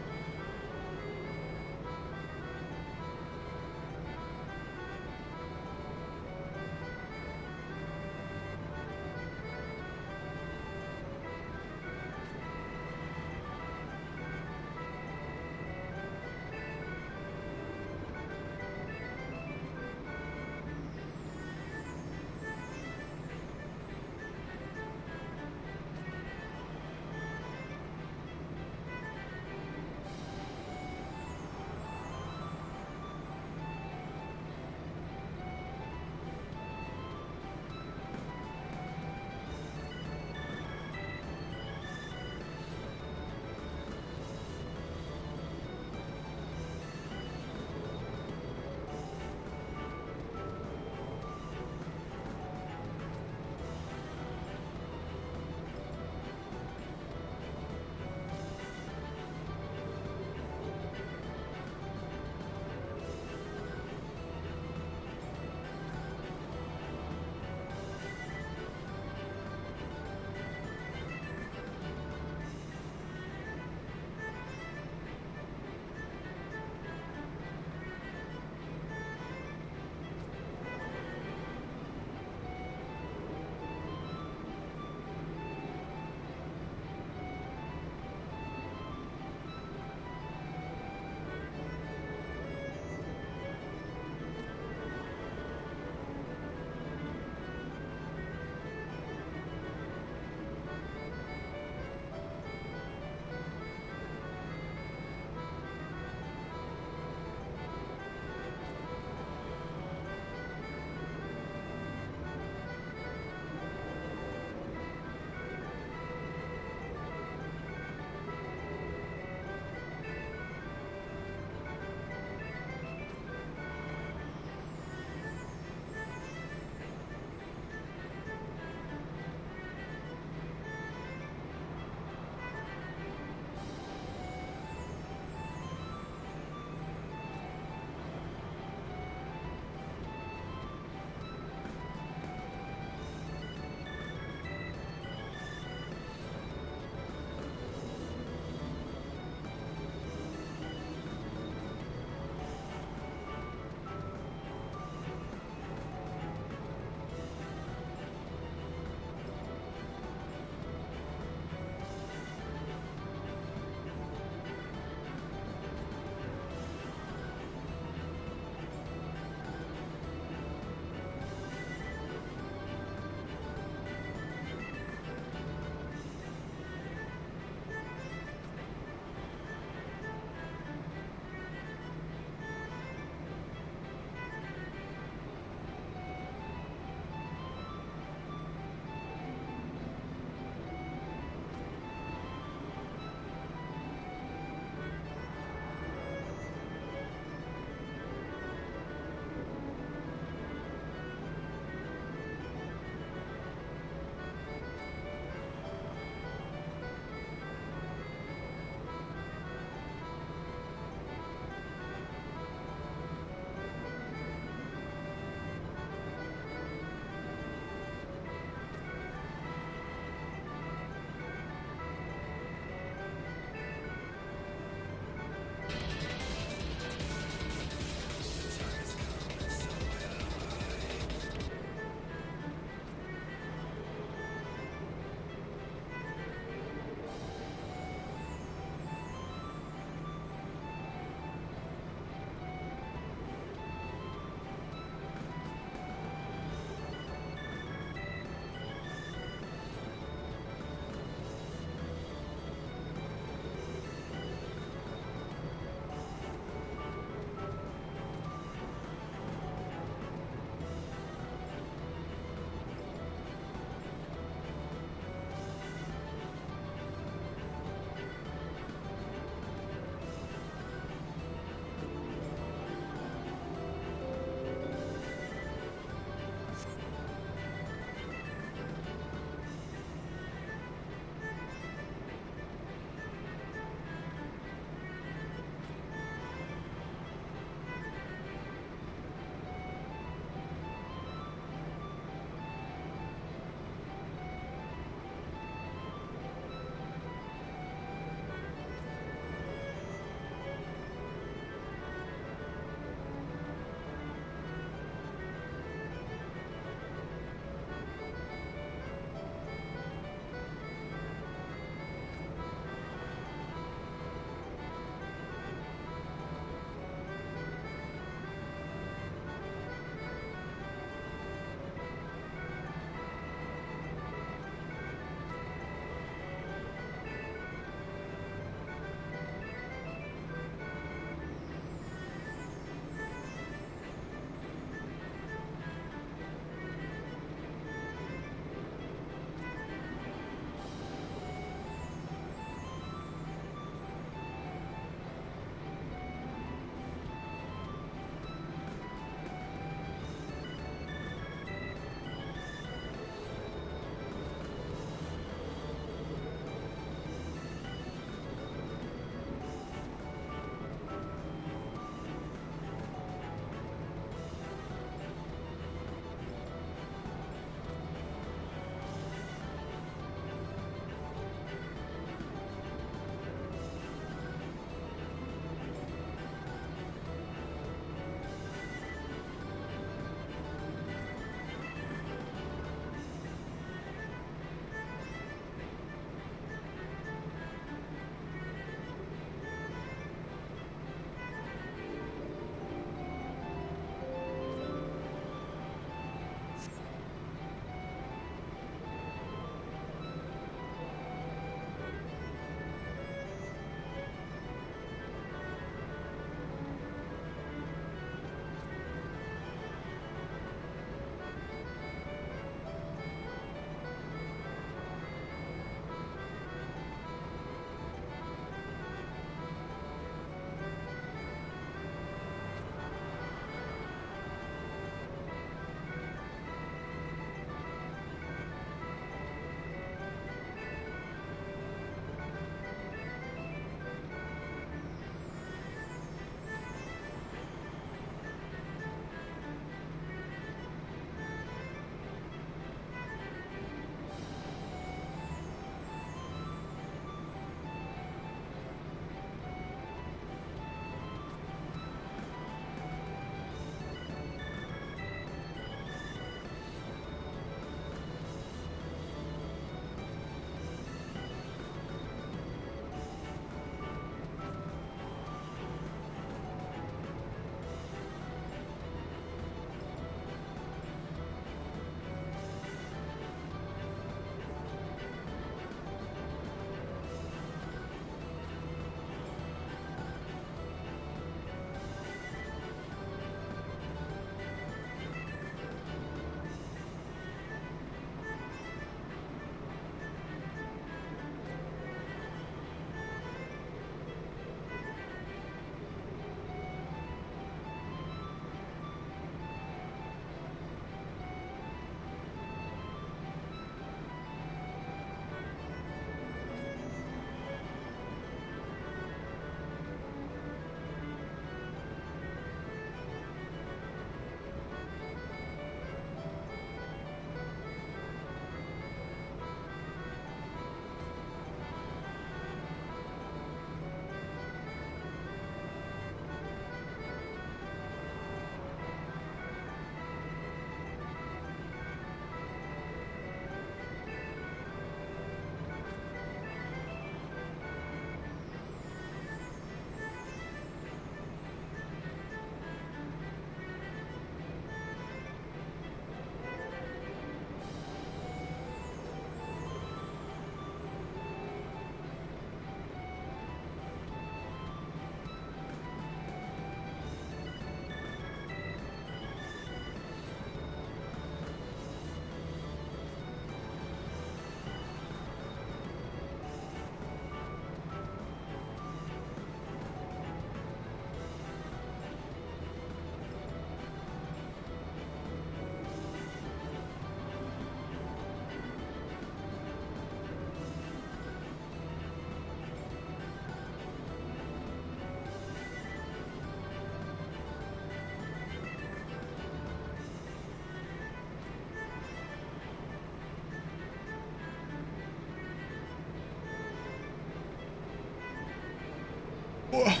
Oh,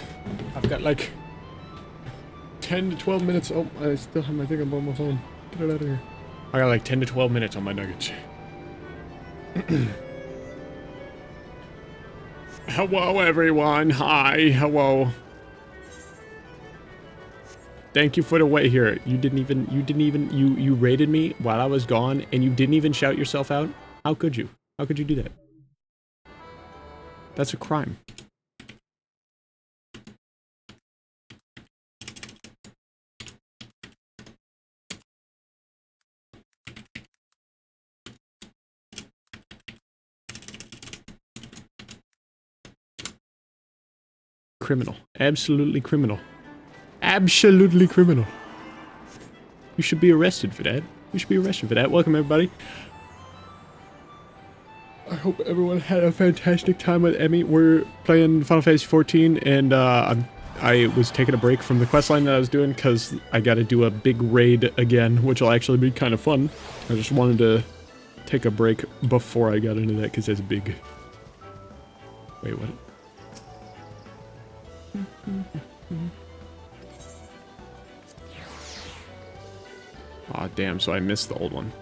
I've got like 10 to 12 minutes. Oh, I still have my thing on my phone. Get it out of here. I got like 10 to 12 minutes on my nuggets. Hello, everyone. Hi. Hello. Thank you for the wait here. You raided me while I was gone, and you didn't even shout yourself out? How could you? How could you do that? That's a crime. Criminal. Absolutely criminal. Absolutely criminal. You should be arrested for that. You should be arrested for that. Welcome, everybody. I hope everyone had a fantastic time with Emmy. We're playing Final Fantasy XIV, and I was taking a break from the questline that I was doing because I got to do a big raid again, which will actually be kind of fun. I just wanted to take a break before I got into that because that's big. Wait, what? Aw, damn, so I missed the old one.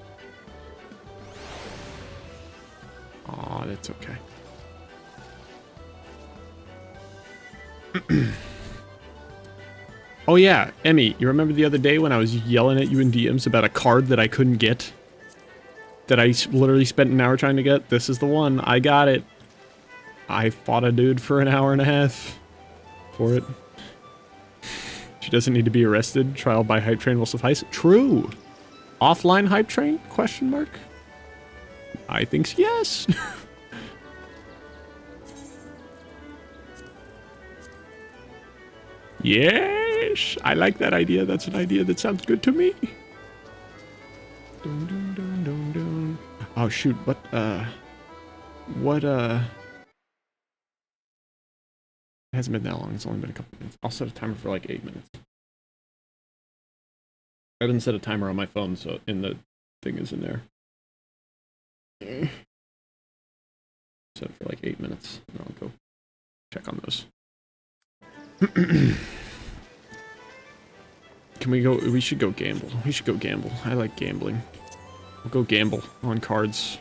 Aw, that's okay. Oh yeah, Emmy, you remember the other day when I was yelling at you in DMs about a card that I couldn't get? That I literally spent an hour trying to get? This is the one. I got it. I fought a dude for an hour and a half for it. She doesn't need to be arrested. Trial by hype train will suffice. True. Offline hype train? Question mark. I think yes. Yes, I like that idea. That's an idea that sounds good to me. Dun, dun, dun, dun, dun. Oh shoot! What? It hasn't been that long. It's only been a couple minutes. I'll set a timer for like 8 minutes. I didn't set a timer on my phone, so the thing is in there. Set it for like 8 minutes, and I'll go check on those. Can we go? We should go gamble. We should go gamble. I like gambling. We'll go gamble on cards.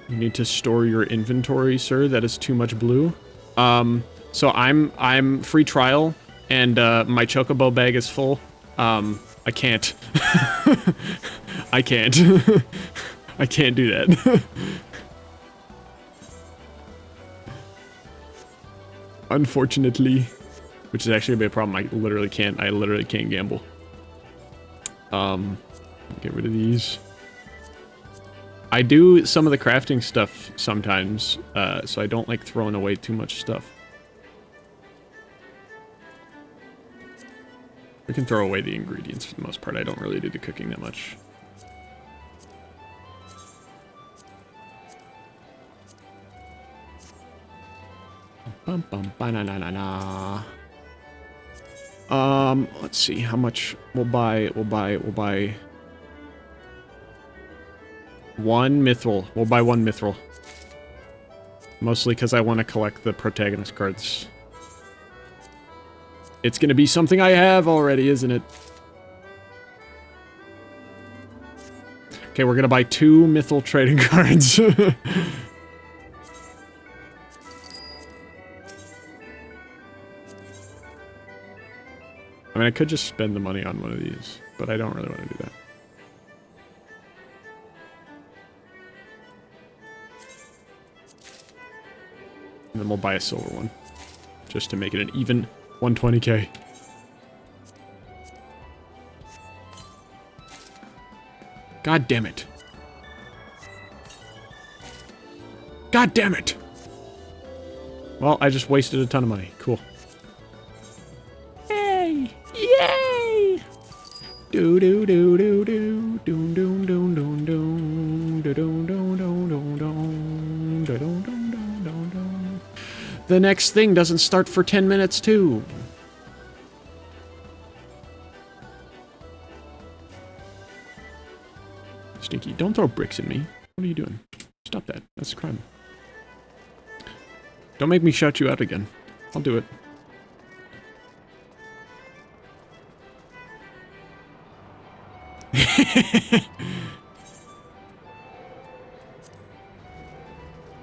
You need to store your inventory, sir. That is too much blue. So I'm free trial, and my chocobo bag is full. I can't. I can't. I can't do that. Unfortunately, which is actually a big problem. I literally can't gamble. Get rid of these. I do some of the crafting stuff sometimes, so I don't like throwing away too much stuff. I can throw away the ingredients for the most part. I don't really do the cooking that much. Bum bum ba na na na na. Let's see how much we'll buy. We'll buy one mithril. We'll buy one mithril. Mostly because I want to collect the protagonist cards. It's gonna be something I have already, isn't it? Okay, we're gonna buy 2 mithril trading cards. I mean, I could just spend the money on one of these, but I don't really want to do that. And then we'll buy a silver one, just to make it an even 120k. God damn it. God damn it! Well, I just wasted a ton of money. Cool. Yay! Yay! Do do do do do do do do do do do do do do do do do. The next thing doesn't start for 10 minutes too. Stinky, don't throw bricks at me. What are you doing? Stop that. That's a crime. Don't make me shout you out again. I'll do it.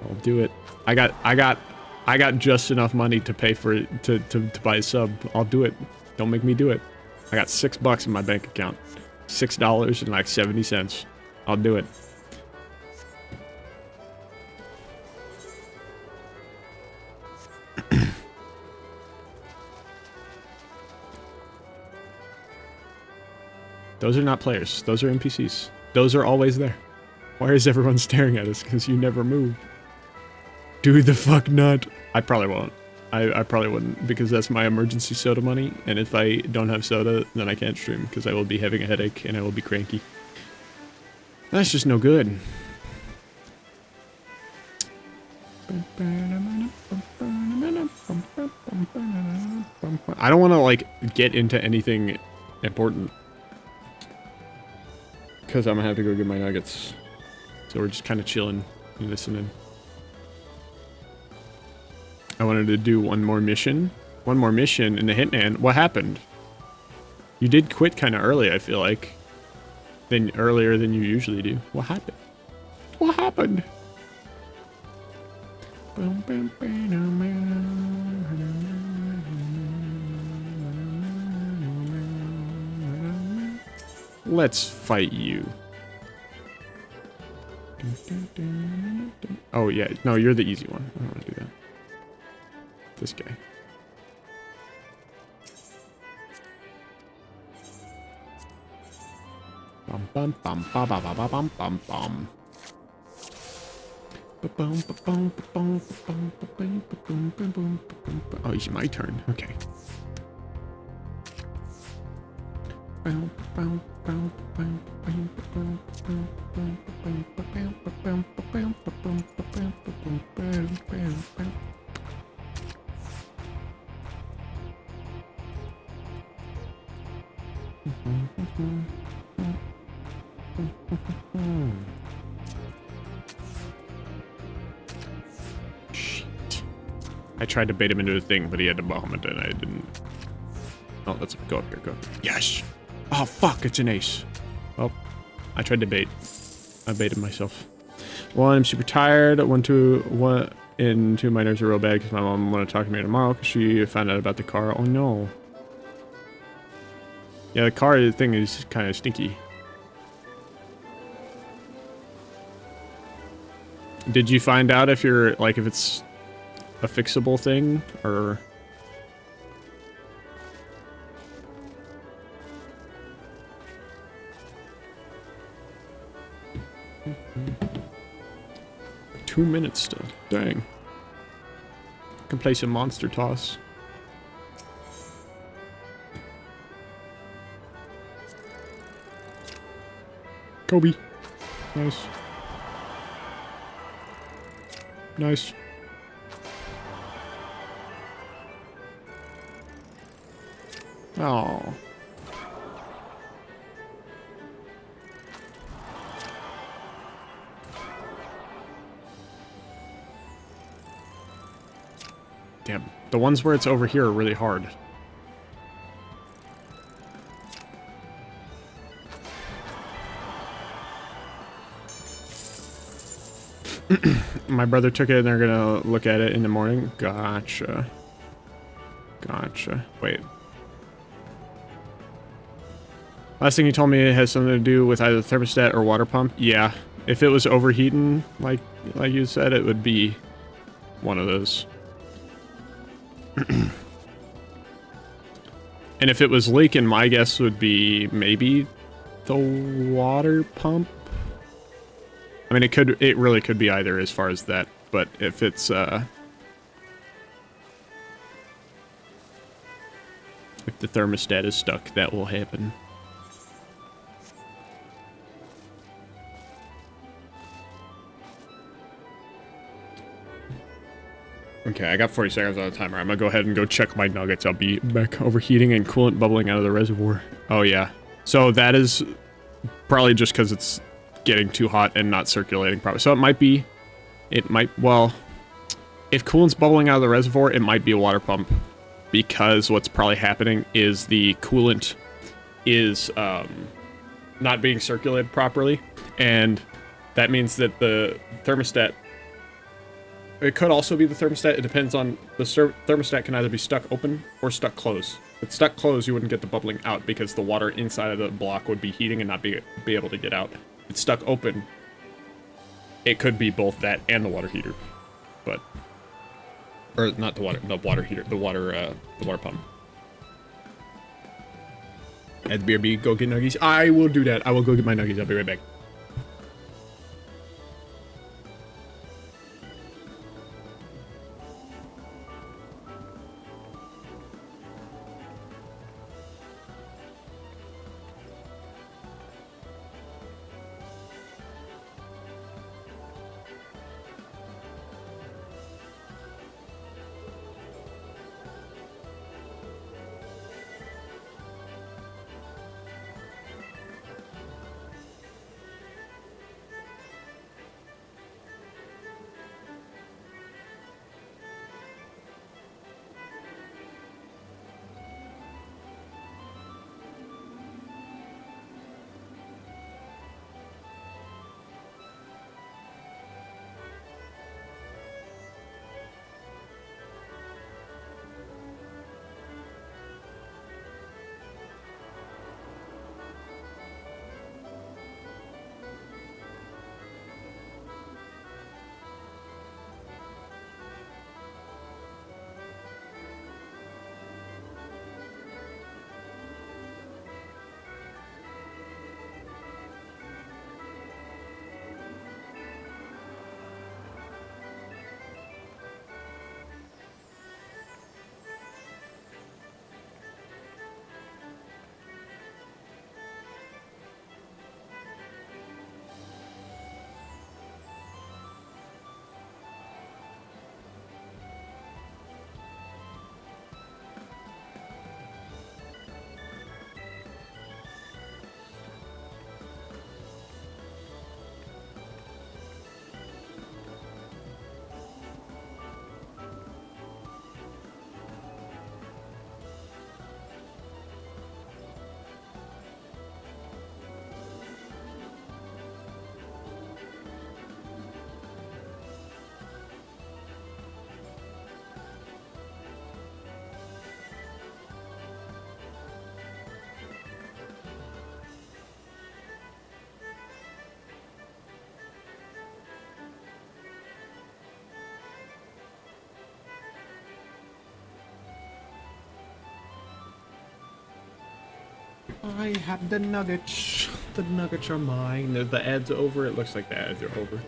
I'll do it. I got just enough money to pay for it, to buy a sub. I'll do it. Don't make me do it. I got $6 in my bank account. $6 and like 70 cents. I'll do it. Those are not players. Those are NPCs. Those are always there. Why is everyone staring at us? Because you never move. Do the fuck not. I probably won't. I probably wouldn't, because that's my emergency soda money, and if I don't have soda, then I can't stream, because I will be having a headache, and I will be cranky. That's just no good. I don't want to, like, get into anything important, because I'm gonna have to go get my nuggets. So we're just kind of chilling and listening. I wanted to do one more mission. One more mission in the Hitman. What happened? You did quit kind of early, I feel like. Earlier than you usually do. What happened? What happened? Let's fight you. Oh yeah, no, you're the easy one. I don't want to do that. This guy. Bum bum bum ba ba ba ba bum bum bum. Oh, it's my turn. Okay. Shit. I tried to bait him into a thing, but he had to bomb it, and I didn't. Oh, let's go up here. Go. Yes. Oh fuck! It's an ace. Well, I tried to bait. I baited myself. One, I'm super tired. One, two, my nerves are real bad because my mom want to talk to me tomorrow because she found out about the car. Oh no. Yeah, the car thing is kind of stinky. Did you find out if you're, like, if it's a fixable thing, or... Mm-hmm. 2 minutes still. Dang. Can play some monster toss. Kobe. Nice. Nice. Oh. Damn. The ones where it's over here are really hard. My brother took it and they're gonna look at it in the morning. Gotcha. Gotcha. Wait. Last thing you told me it has something to do with either thermostat or water pump. Yeah. If it was overheating, like you said, it would be one of those. And if it was leaking, my guess would be maybe the water pump. I mean, it really could be either as far as that, but if it's, if the thermostat is stuck, that will happen. Okay, I got 40 seconds on the timer. I'm gonna go ahead and go check my nuggets. I'll be back. Overheating and coolant bubbling out of the reservoir. Oh, yeah. So that is probably just because it's getting too hot and not circulating properly. So well, if coolant's bubbling out of the reservoir, it might be a water pump, because what's probably happening is the coolant is not being circulated properly, and that means that the thermostat, it could also be the thermostat, it depends on, the thermostat can either be stuck open or stuck closed. If it's stuck closed, you wouldn't get the bubbling out because the water inside of the block would be heating and not be able to get out. If it's stuck open, it could be both that and the water heater, but, or not the water heater, the water pump. At BRB, go get nuggies. I will do that. I will go get my nuggies. I'll be right back. I have the nuggets. The nuggets are mine. The ads are over. It looks like the ads are over.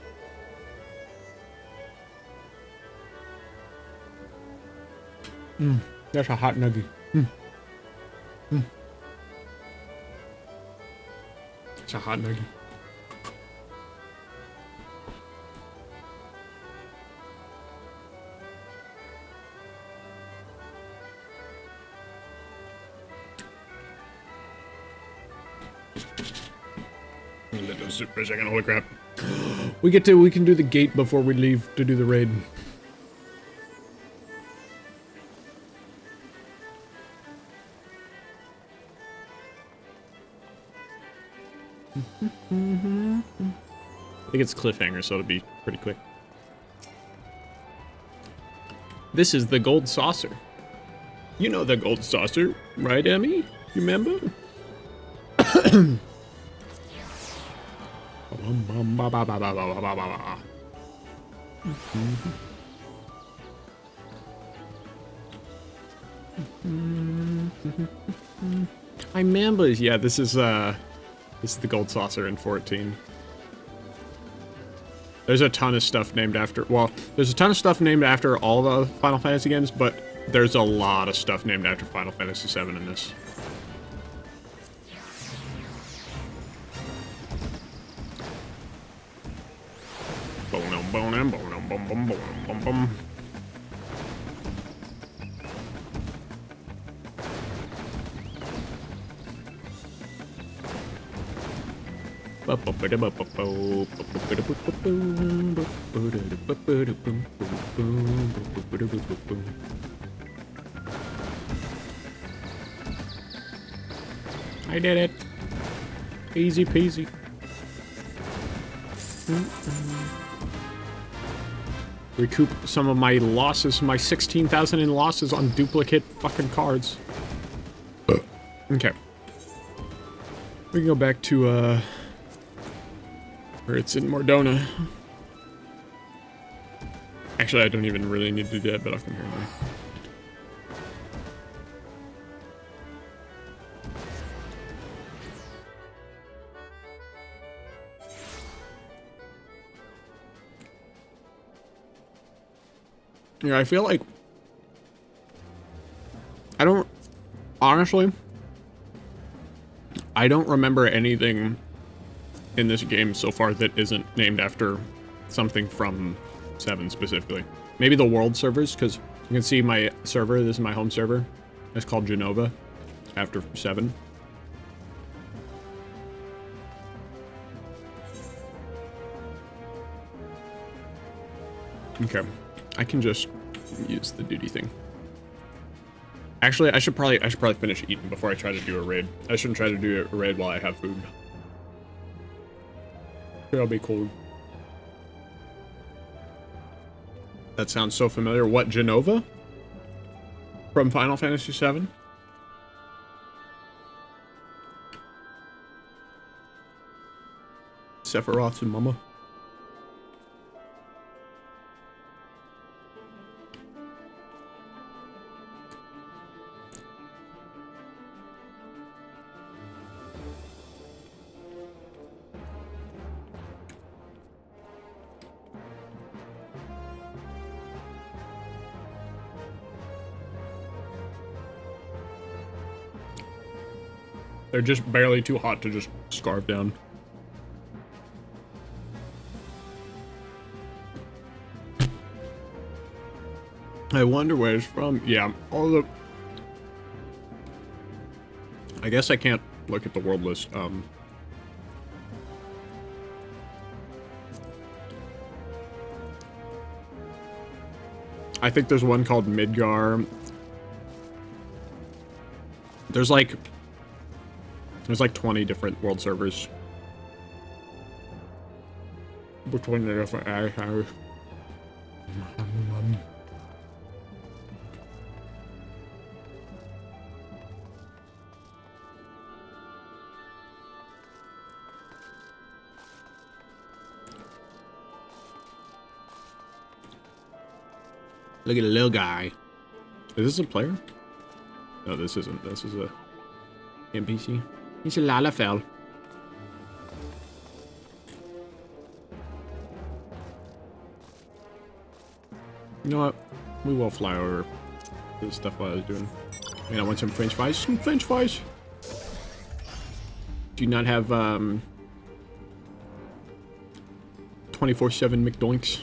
That's a hot nugget. It's a hot nugget. Let those sit for a second. Holy crap. We can do the gate before we leave to do the raid. I think it's cliffhanger, so it'll be pretty quick. This is the gold saucer. You know the gold saucer, right, Emmy? You remember? I remember. Yeah, this is the gold saucer in 14. There's a ton of stuff named after, well, there's a ton of stuff named after all the Final Fantasy games, but there's a lot of stuff named after Final Fantasy VII in this. I did it. Easy peasy. Recoup some of my losses, my 16,000 in losses on duplicate fucking cards. Okay. We can go back to, where it's in Mordona. Actually, I don't even really need to do that, but I'll come here anyway. Yeah, I feel like honestly, I don't remember anything in this game so far that isn't named after something from 7 specifically. Maybe the world servers, because you can see my server, this is my home server. It's called Genova, after 7. Okay. I can just use the duty thing. Actually, I should probably finish eating before I try to do a raid. I shouldn't try to do a raid while I have food. That'll be cool. That sounds so familiar. What, Genova? From Final Fantasy VII? Sephiroth's mama. They're just barely too hot to just scarf down. I wonder where it's from. Yeah, all the... I guess I can't look at the world list. I think there's one called Midgar. There's like 20 different world servers. Between the different ARRs. Look at the little guy. Is this a player? No, this isn't. This is a NPC. He's a Lalafell. You know what? We will fly over this stuff while I was doing. And I want some French fries. Some French fries. Do you not have 24/7 McDoinks?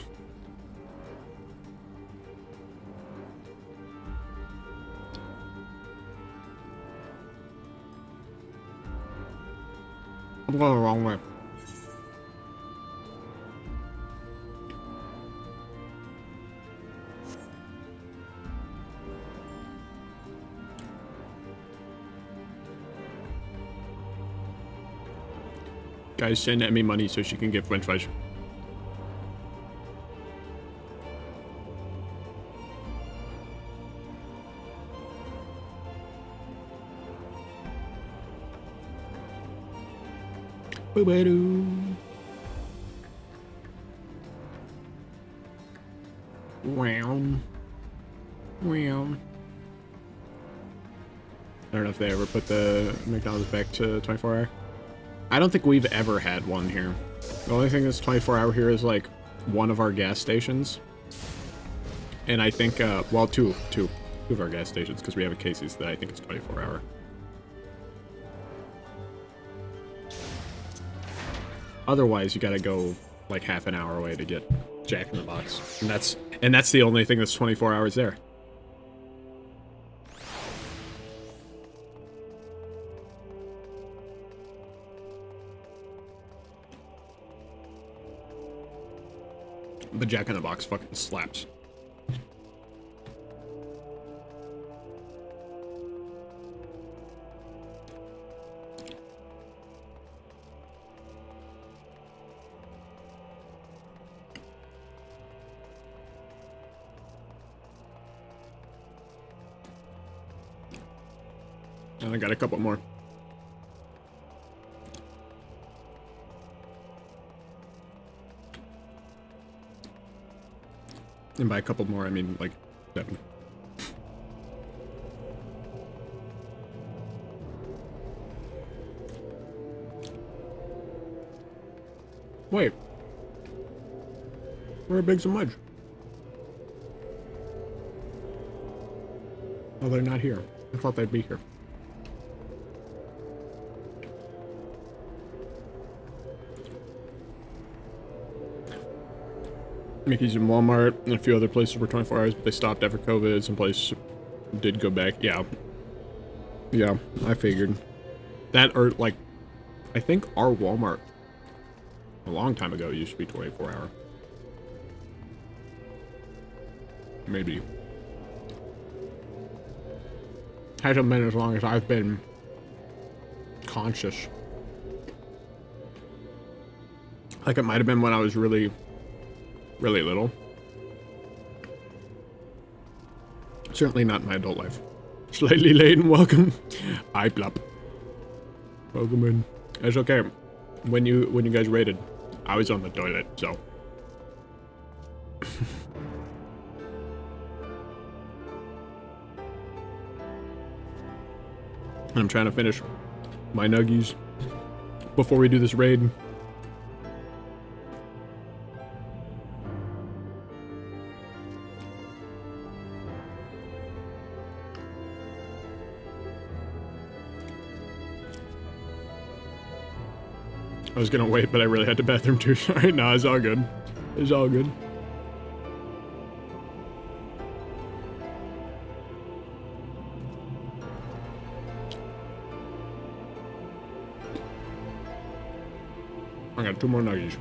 I'm going the wrong way. Guys, send Emmy money so she can get French fries. Boo-ba-doo. Wow. Wow. I don't know if they ever put the McDonald's back to 24-hour. I don't think we've ever had one here. The only thing that's 24-hour here is like one of our gas stations. And I think, well, two of our gas stations, because we have a Casey's that I think is 24-hour. Otherwise, you gotta go like half an hour away to get Jack in the Box. And that's the only thing that's 24 hours there. But Jack in the Box fucking slaps. And I got a couple more. And by a couple more, I mean like 7. Wait. Where are Biggs and Mudge? Oh, they're not here. I thought they'd be here. Mickey's in Walmart and a few other places were 24 hours, but they stopped after COVID. Some places did go back. Yeah. Yeah, I figured. That, or like, I think our Walmart a long time ago used to be 24 hour. Maybe. Hasn't been as long as I've been conscious. Like it might have been when I was really little. Certainly not in my adult life. Slightly late and welcome. Hi, Plop. Welcome in. It's okay. When you guys raided, I was on the toilet, so. And I'm trying to finish my nuggies before we do this raid. I was gonna wait, but I really had to bathroom too. Sorry, no, it's all good. It's all good. I got 2 more nuggies.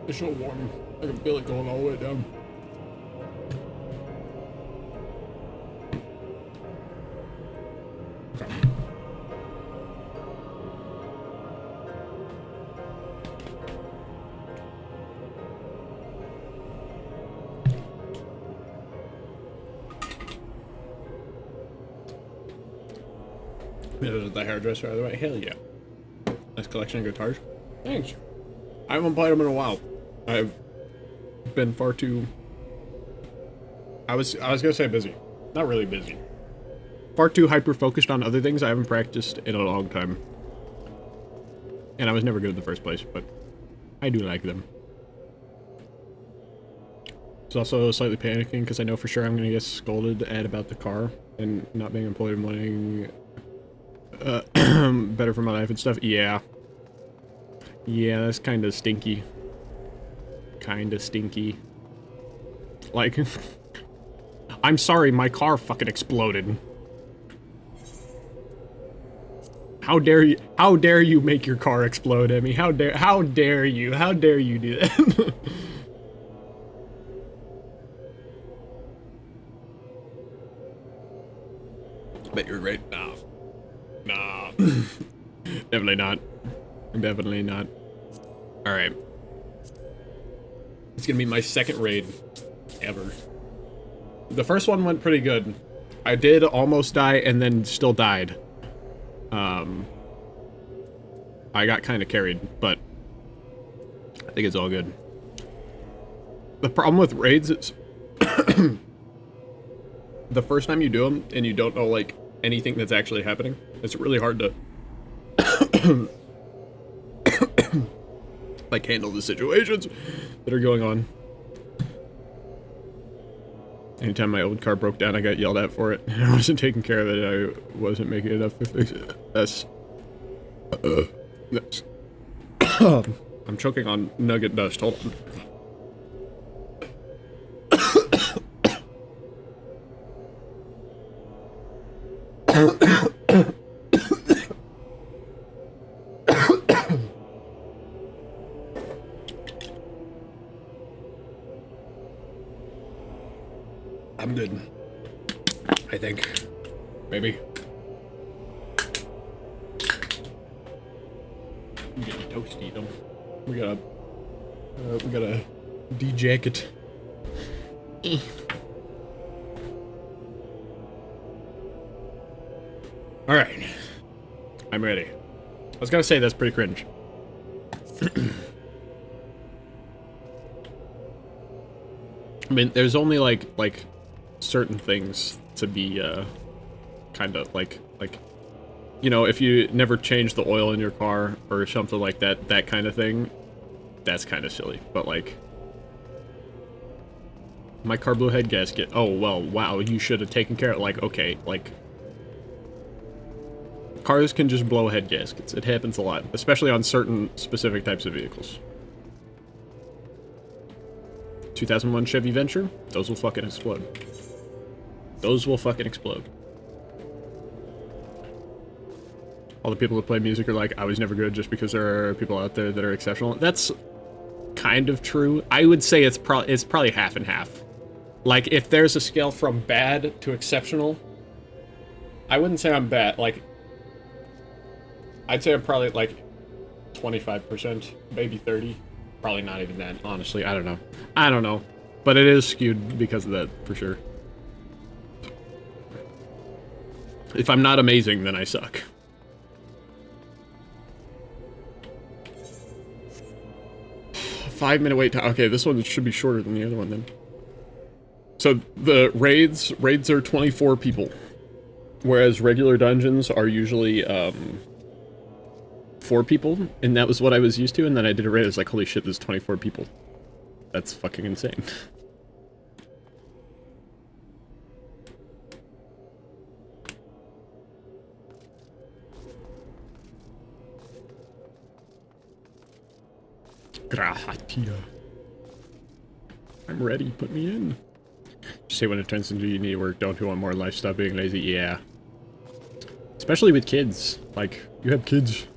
It's so warm. I can feel it going all the way down. Okay. This is the hairdresser, by the way. Hell yeah. Nice collection of guitars. Thanks. I haven't played them in a while. I've been far too... I was gonna say busy. Not really busy. Far too hyper-focused on other things I haven't practiced in a long time. And I was never good in the first place, but I do like them. It's also slightly panicking because I know for sure I'm gonna get scolded at about the car and not being employed and wanting better for my life and stuff. Yeah. Yeah, that's kind of stinky. Kinda stinky. Like, I'm sorry, my car fucking exploded. How dare you make your car explode at me? How dare you do that? Bet you're great. Nah. Definitely not. Definitely not. Alright. It's gonna be my second raid ever. The first one went pretty good. I did almost die and then still died. I got kind of carried, but I think it's all good. The problem with raids is the first time you do them and you don't know like anything that's actually happening, it's really hard to like handle the situations that are going on. Anytime my old car broke down, I got yelled at for it. I wasn't taking care of it. I wasn't making enough to fix it. That's I'm choking on nugget dust. Hold on. I'm good. I think. Maybe. I'm getting toasty though. We gotta de-jacket. Alright. I'm ready. I was gonna say that's pretty cringe. I mean, there's only like certain things to be kind of like you know, if you never change the oil in your car or something like that kind of thing, that's kind of silly. But like, my car blew head gasket. Oh well, wow, you should have taken care of it. Like, okay, like, cars can just blow head gaskets. It happens a lot, especially on certain specific types of vehicles. 2001 Chevy Venture, those will fucking explode. Those will fucking explode. All the people that play music are like, I was never good just because there are people out there that are exceptional. That's kind of true. I would say it's probably half and half. Like, if there's a scale from bad to exceptional, I wouldn't say I'm bad. Like, I'd say I'm probably like 25%, maybe 30. Probably not even that, honestly. I don't know. I don't know. But it is skewed because of that, for sure. If I'm not amazing, then I suck. Five-minute wait time. Okay, this one should be shorter than the other one, then. So, the raids are 24 people. Whereas regular dungeons are usually, 4 people, and that was what I was used to, and then I did a raid, I was like, holy shit, there's 24 people. That's fucking insane. Grahatia. I'm ready, put me in. Just say when it turns into you need work, don't do one more life, stop being lazy, yeah. Especially with kids. Like, you have kids.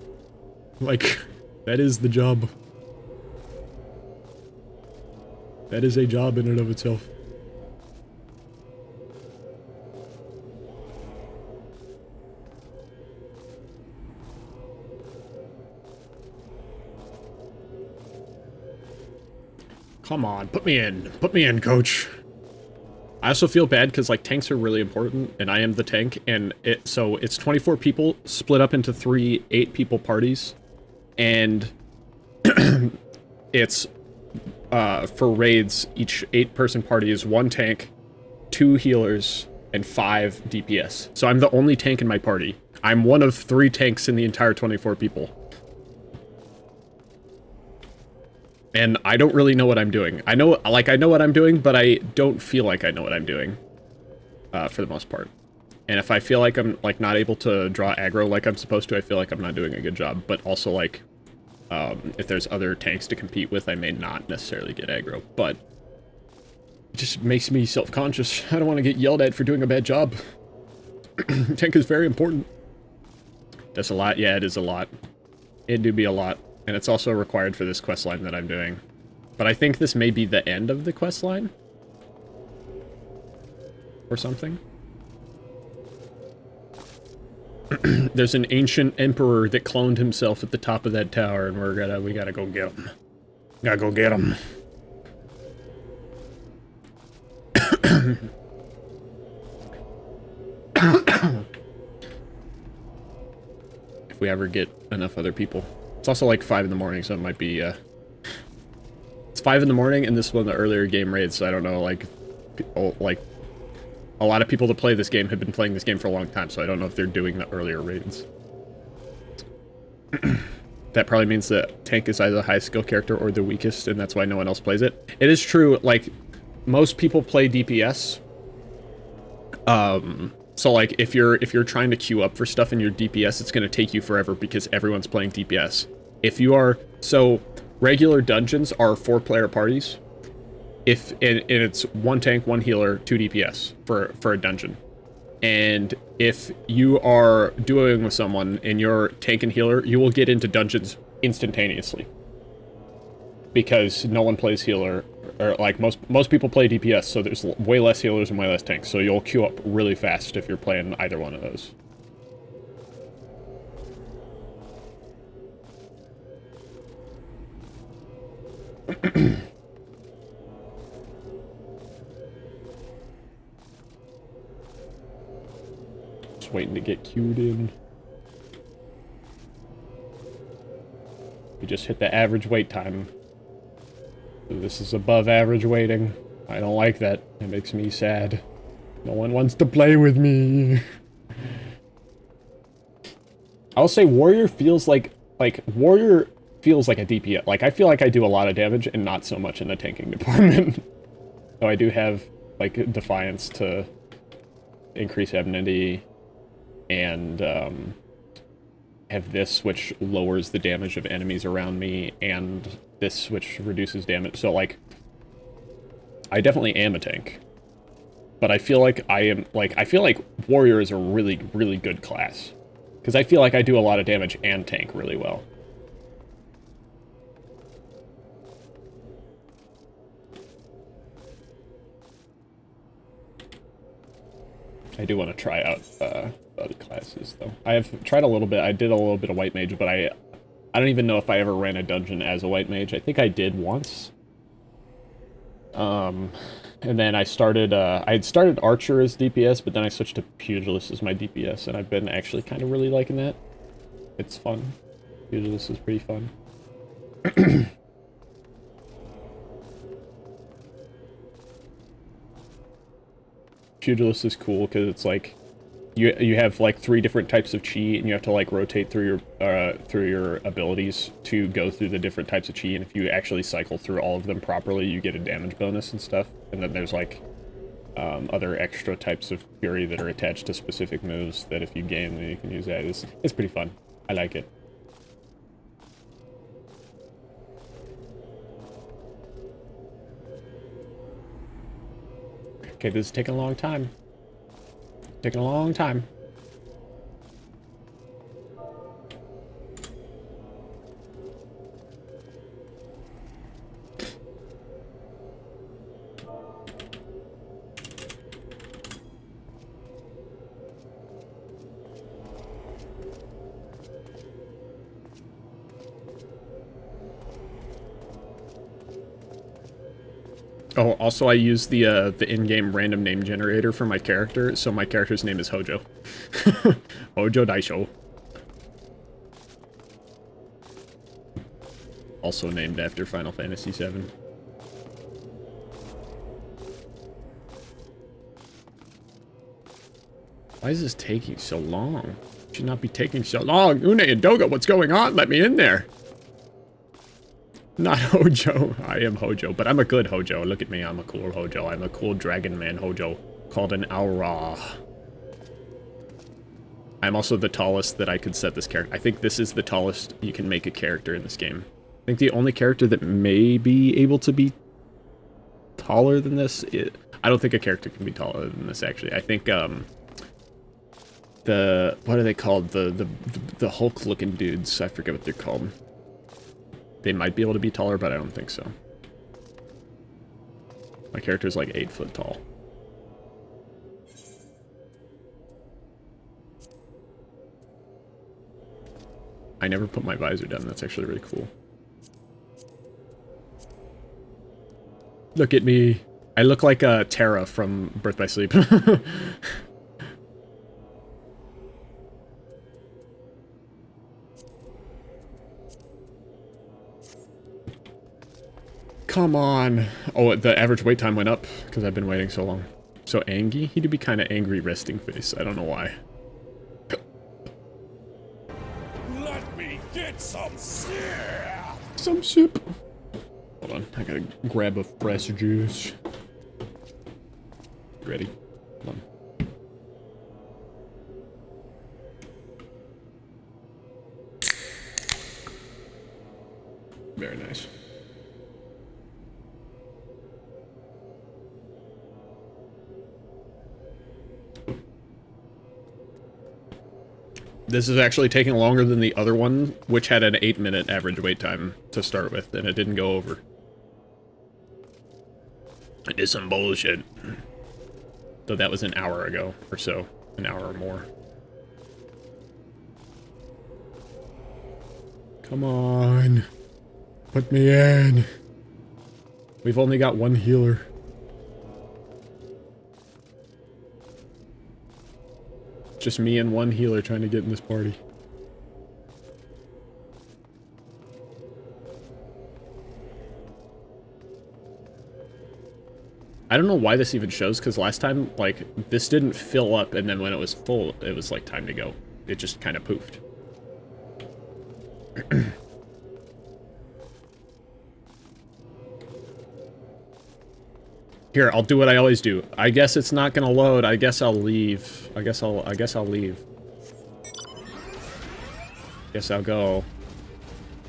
Like, that is the job. That is a job in and of itself. Come on, put me in, coach. I also feel bad because, like, tanks are really important, and I am the tank, and so it's 24 people split up into 3 8-people parties, and it's, for raids, each 8-person party is 1 tank, 2 healers, and 5 DPS. So I'm the only tank in my party. I'm one of 3 tanks in the entire 24 people. And I don't really know what I'm doing. I know what I'm doing, but I don't feel like I know what I'm doing, for the most part. And if I feel like I'm, like, not able to draw aggro like I'm supposed to, I feel like I'm not doing a good job. But also, like, if there's other tanks to compete with, I may not necessarily get aggro. But it just makes me self-conscious. I don't want to get yelled at for doing a bad job. Tank is very important. That's a lot? Yeah, it is a lot. It do be a lot. And it's also required for this questline that I'm doing. But I think this may be the end of the questline. Or something. There's an ancient emperor that cloned himself at the top of that tower, and we gotta go get him. Gotta go get him. If we ever get enough other people. It's also like 5 in the morning, so it might be, it's 5 in the morning, and this is one of the earlier game raids, so I don't know, like, people, like, a lot of people that play this game have been playing this game for a long time, so I don't know if they're doing the earlier raids. That probably means that tank is either the highest skill character or the weakest, and that's why no one else plays it. It is true, like, most people play DPS. So, like, if you're trying to queue up for stuff in your DPS, it's gonna take you forever because everyone's playing DPS. If you are... So, regular dungeons are 4-player parties. And it's 1 tank, 1 healer, 2 DPS for a dungeon. And if you are duoing with someone and you're tank and healer, you will get into dungeons instantaneously. Because no one plays healer, or like most people play DPS, so there's way less healers and way less tanks, so you'll queue up really fast if you're playing either one of those. Just waiting to get queued in. We just hit the average wait time. This is above average waiting. I don't like that. It makes me sad. No one wants to play with me. I'll say Warrior feels like Warrior feels like a DPS. Like, I feel like I do a lot of damage and not so much in the tanking department. So I do have, like, Defiance to increase enmity, and have this, which lowers the damage of enemies around me, and this, which reduces damage. So, like, I definitely am a tank. But I feel like I feel like Warrior is a really, really good class. Because I feel like I do a lot of damage and tank really well. I do want to try out other classes, though. I have tried a little bit. I did a little bit of White Mage, but I don't even know if I ever ran a dungeon as a White Mage. I think I did once. And then I started, I had started Archer as DPS, but then I switched to Pugilist as my DPS, and I've been actually kind of really liking that. It's fun. Pugilist is pretty fun. Pugilist is cool because it's like you have like 3 different types of chi, and you have to like rotate through your abilities to go through the different types of chi, and if you actually cycle through all of them properly, you get a damage bonus and stuff. And then there's like other extra types of fury that are attached to specific moves that if you gain, then you can use that. It's pretty fun. I like it. Okay, this is taking a long time. Taking a long time. Oh, also I use the in-game random name generator for my character, so my character's name is Hojo. Hojo Daisho. Also named after Final Fantasy VII. Why is this taking so long? It should not be taking so long. Une and Doga, what's going on? Let me in there. Not Hojo. I am Hojo, but I'm a good Hojo. Look at me, I'm a cool Hojo. I'm a cool dragon man Hojo called an ARR. I'm also the tallest that I could set this character. I think this is the tallest you can make a character in this game. I think the only character that may be able to be taller than this I don't think a character can be taller than this, actually. I think, what are they called? The Hulk-looking dudes. I forget what they're called. They might be able to be taller, but I don't think so. My character's like 8 foot tall. I never put my visor down. That's actually really cool. Look at me. I look like Terra from Birth by Sleep. Come on. Oh, the average wait time went up because I've been waiting so long. So angry? He'd be kind of angry resting face. I don't know why. Let me get some sip. Some sip. Hold on. I gotta grab a fresh juice. Ready? Hold on. This is actually taking longer than the other one, which had an 8-minute average wait time to start with, and it didn't go over. It is some bullshit. Though that was an hour ago, or so. An hour or more. Come on. Put me in. We've only got one healer. Just me and one healer trying to get in this party. I don't know why this even shows, because last time, like, this didn't fill up, and then when it was full, it was, like, time to go. It just kind of poofed. Here, I'll do what I always do. I guess it's not gonna load. I guess I'll leave. I guess I'll leave. Guess I'll go.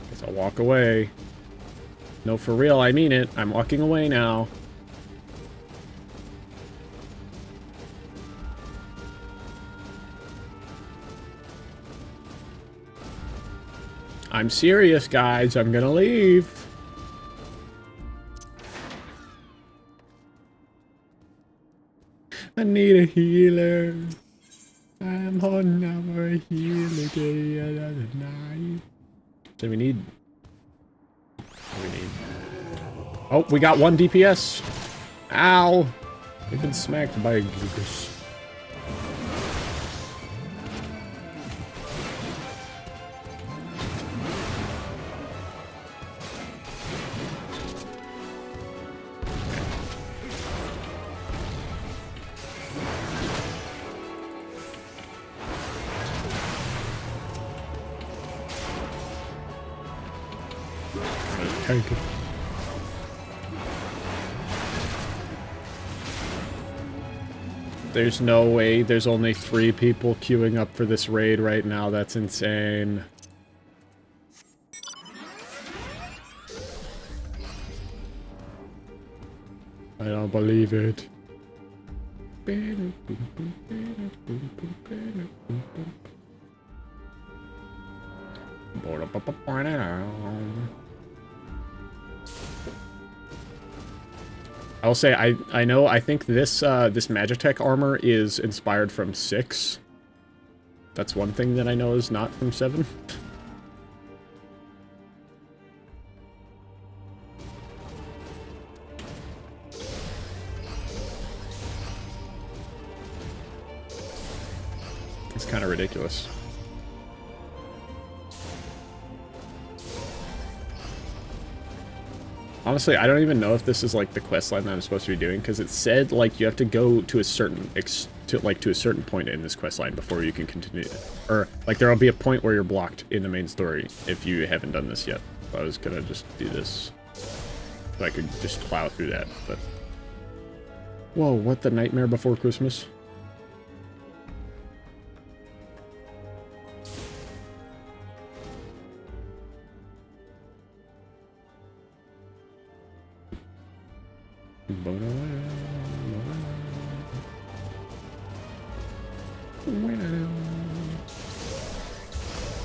Guess I'll walk away. No, for real, I mean it. I'm walking away now. I'm serious, guys. I'm gonna leave. I need a healer. I'm on now a healer day another night. So we need. Oh, we got one DPS. Ow! We've been smacked by a Glucus. Take it. There's no way. There's only 3 people queuing up for this raid right now. That's insane. I don't believe it. I'll say I know I think this this Magitech armor is inspired from 6. That's one thing that I know is not from 7. It's kind of ridiculous. Honestly, I don't even know if this is like the quest line that I'm supposed to be doing, because it said like you have to go to a certain to a certain point in this quest line before you can continue, or like there'll be a point where you're blocked in the main story if you haven't done this yet. So I was gonna just do this so I could just plow through that. But whoa, what, the Nightmare Before Christmas?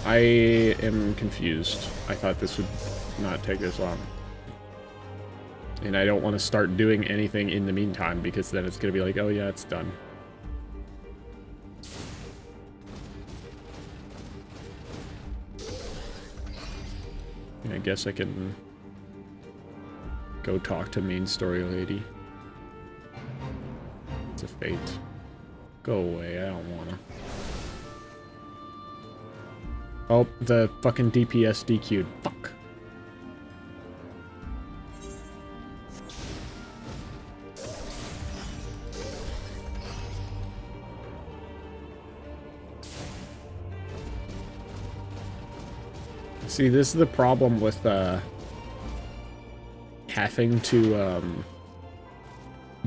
I am confused. I thought this would not take this long. And I don't want to start doing anything in the meantime, because then it's going to be like, oh yeah, it's done. And I guess I can go talk to main story lady. It's a fate. Go away, I don't wanna. Oh, the fucking DPS DQ'd. Fuck. See, this is the problem with having to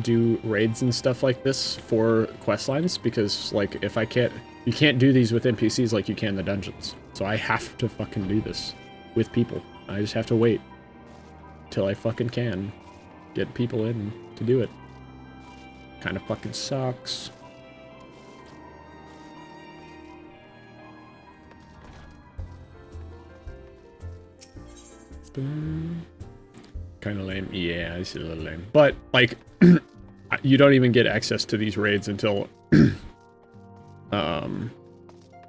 do raids and stuff like this for quest lines, because like if I can't, you can't do these with NPCs like you can the dungeons. So I have to fucking do this with people. I just have to wait till I fucking can get people in to do it. Kind of fucking sucks. Kind of lame. Yeah, it's a little lame. But, like, you don't even get access to these raids until,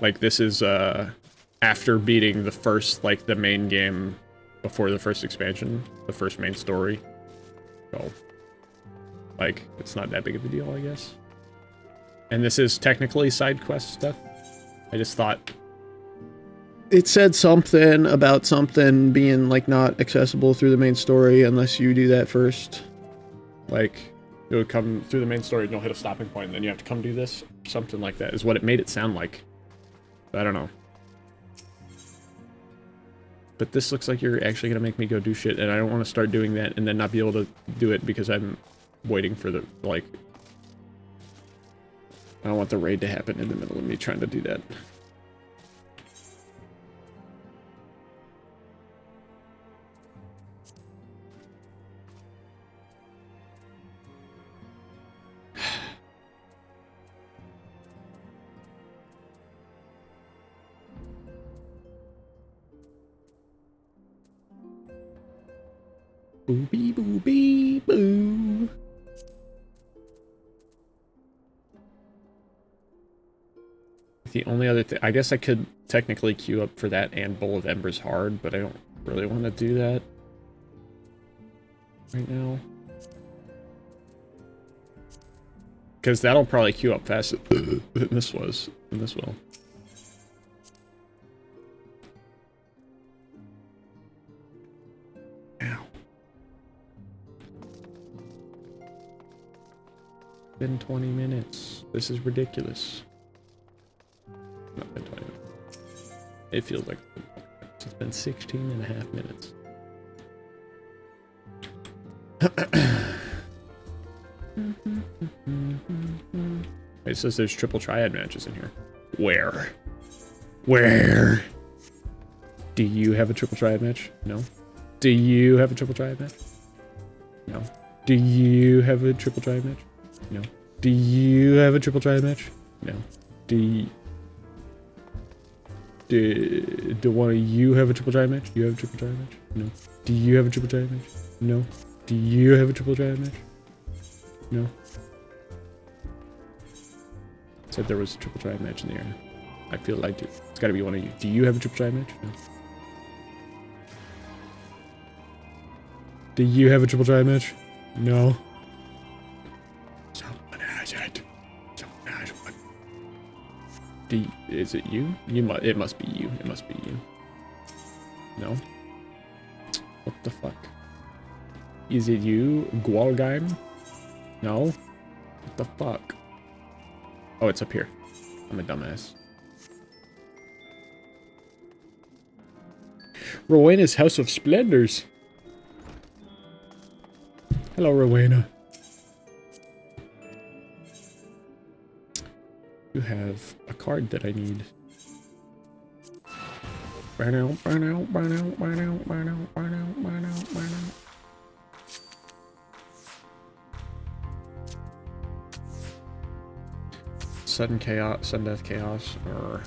like, this is, after beating the first, like, the main game before the first expansion, the first main story. So, like, it's not that big of a deal, I guess. And this is technically side quest stuff. I just thought it said something about something being, like, not accessible through the main story unless you do that first. Like, it would come through the main story and you'll hit a stopping point and then you have to come do this. Something like that is what it made it sound like. I don't know. But this looks like you're actually going to make me go do shit, and I don't want to start doing that and then not be able to do it because I'm waiting for the, like... I don't want the raid to happen in the middle of me trying to do that. Boopy boopy boo. The only other thing, I guess I could technically queue up for that and Bowl of Embers hard, but I don't really want to do that right now. Because that'll probably queue up faster than this was, than this will. Ow. Been 20 minutes. This is ridiculous. Not been 20 minutes. It feels like it's been 16 and a half minutes. It says there's triple triad matches in here. Where? Where? Do you have a triple triad match? No. Do you have a triple triad match? No. Do you have a triple triad match? No. Do you have a triple triad match? No. Do one of you have a triple triad match? You have a triple triad match? No. Do you have a triple triad match? No. Do you have a triple triad match? No. Said there was a triple triad match in the air. I feel like it's gotta be one of you. Do you have a triple triad match? No. Do you have a triple triad match? No. Someone has it. Someone has one. Is it you? It must be you. It must be you. No? What the fuck? Is it you, Gualgeim? No? What the fuck? Oh, it's up here. I'm a dumbass. Rowena's House of Splendors. Hello, Rowena. You have a card that I need. Sudden chaos, sudden death chaos, or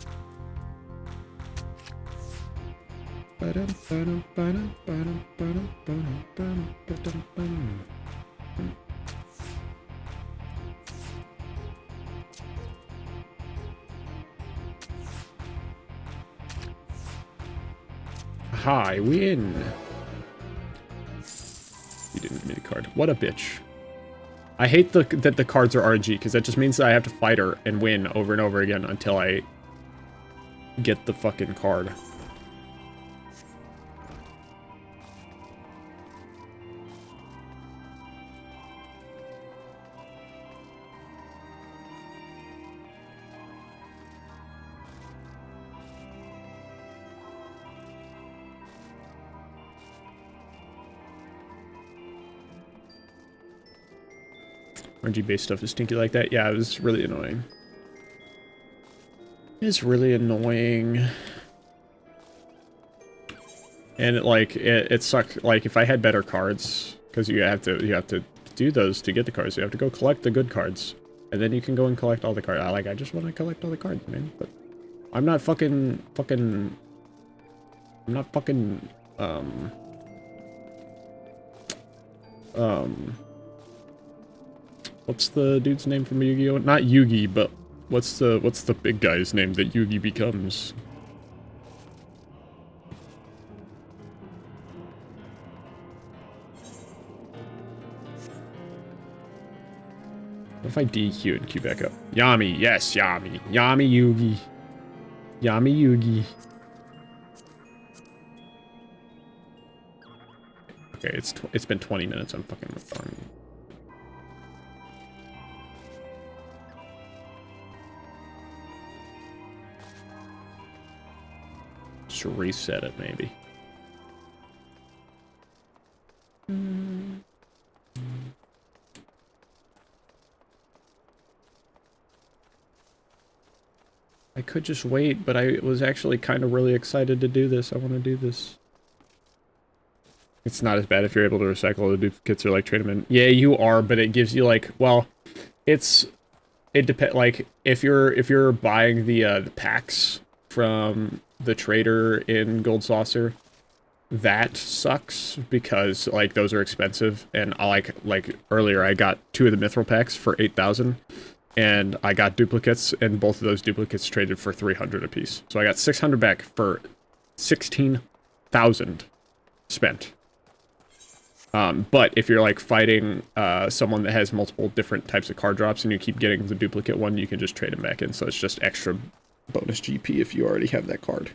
I win. You didn't give me the card. What a bitch. I hate that the cards are RNG, because that just means that I have to fight her and win over and over again until I get the fucking card. RNG-based stuff is stinky like that. Yeah, it was really annoying. It's really annoying. And it sucked. Like, if I had better cards, because you have to do those to get the cards. You have to go collect the good cards, and then you can go and collect all the cards. I just want to collect all the cards, man. But I'm not fucking. I'm not fucking What's the dude's name from Yu-Gi-Oh? Not Yugi, but what's the big guy's name that Yugi becomes? What if I DQ and queue back up? Yami, yes, Yami. Yami Yugi. Yami Yugi. Okay, it's been 20 minutes. I'm fucking fine. Just reset it, maybe. I could just wait, but I was actually kind of really excited to do this. I want to do this. It's not as bad if you're able to recycle the duplicates or like trade them in. Yeah, you are, but it gives you like, well, it depends. Like if you're buying the packs from the trader in Gold Saucer, that sucks because like those are expensive. And I like earlier I got 2 of the mithril packs for 8,000. And I got duplicates, and both of those duplicates traded for 300 apiece. So I got 600 back for 16,000 spent. But if you're like fighting someone that has multiple different types of card drops and you keep getting the duplicate one, you can just trade them back in. So it's just extra bonus GP if you already have that card.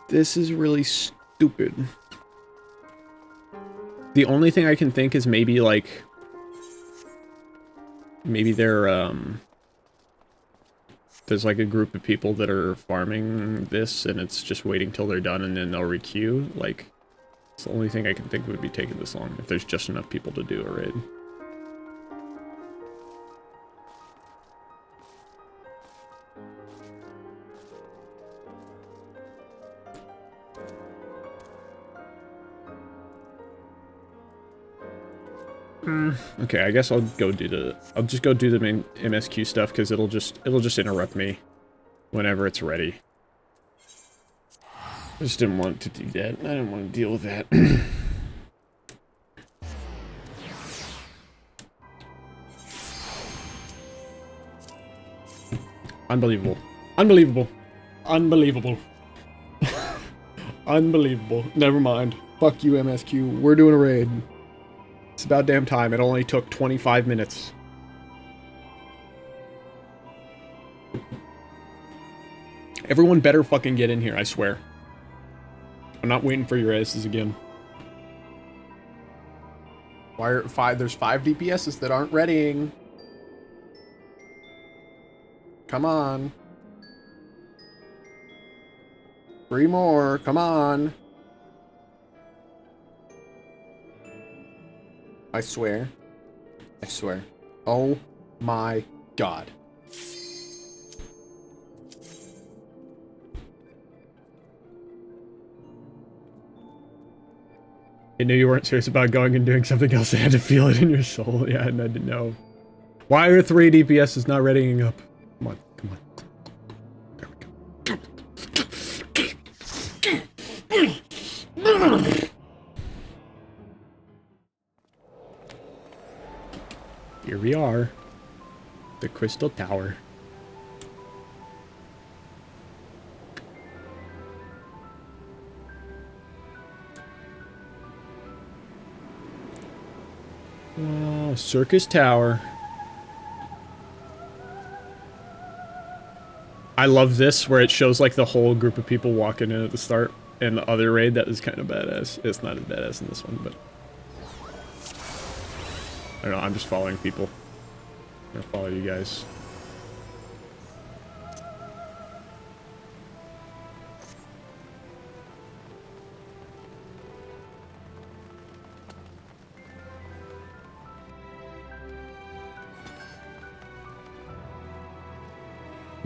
This is really stupid. The only thing I can think is maybe, like... Maybe they're, there's, like, a group of people that are farming this, and it's just waiting till they're done, and then they'll requeue. Like, it's the only thing I can think would be taking this long, if there's just enough people to do a raid. Okay, I guess I'll just go do the main MSQ stuff because it'll just interrupt me whenever it's ready. I just didn't want to do that. I didn't want to deal with that. Unbelievable. Unbelievable. Unbelievable. Unbelievable. Never mind. Fuck you, MSQ. We're doing a raid. It's about damn time. It only took 25 minutes. Everyone better fucking get in here, I swear. I'm not waiting for your asses again. Why are there's 5 DPSs that aren't readying. Come on. 3 more, come on. I swear. I swear. Oh my god. I knew you weren't serious about going and doing something else. I had to feel it in your soul. Yeah, and I didn't know. Why are 3 DPSs not readying up? Come on, come on. There we go. Here we are. The Crystal Tower. Wow, Circus Tower. I love this, where it shows like the whole group of people walking in at the start. And the other raid, that was kind of badass. It's not as badass in this one, but... I don't know, I'm just following people. I'm gonna follow you guys.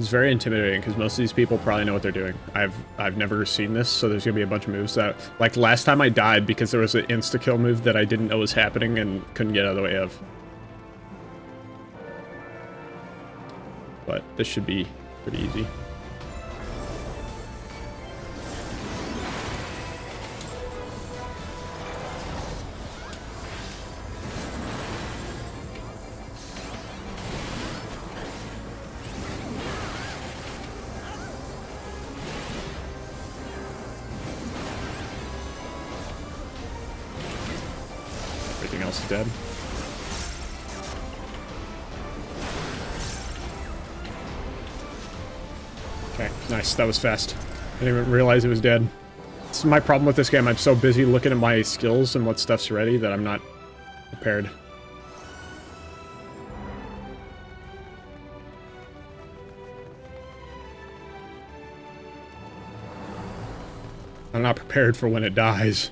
It's very intimidating because most of these people probably know what they're doing. I've never seen this, so there's gonna be a bunch of moves that, like last time I died because there was an insta-kill move that I didn't know was happening and couldn't get out of the way of. But this should be pretty easy. Everything else is dead. Okay, nice. That was fast. I didn't even realize it was dead. This is my problem with this game. I'm so busy looking at my skills and what stuff's ready that I'm not prepared. I'm not prepared for when it dies.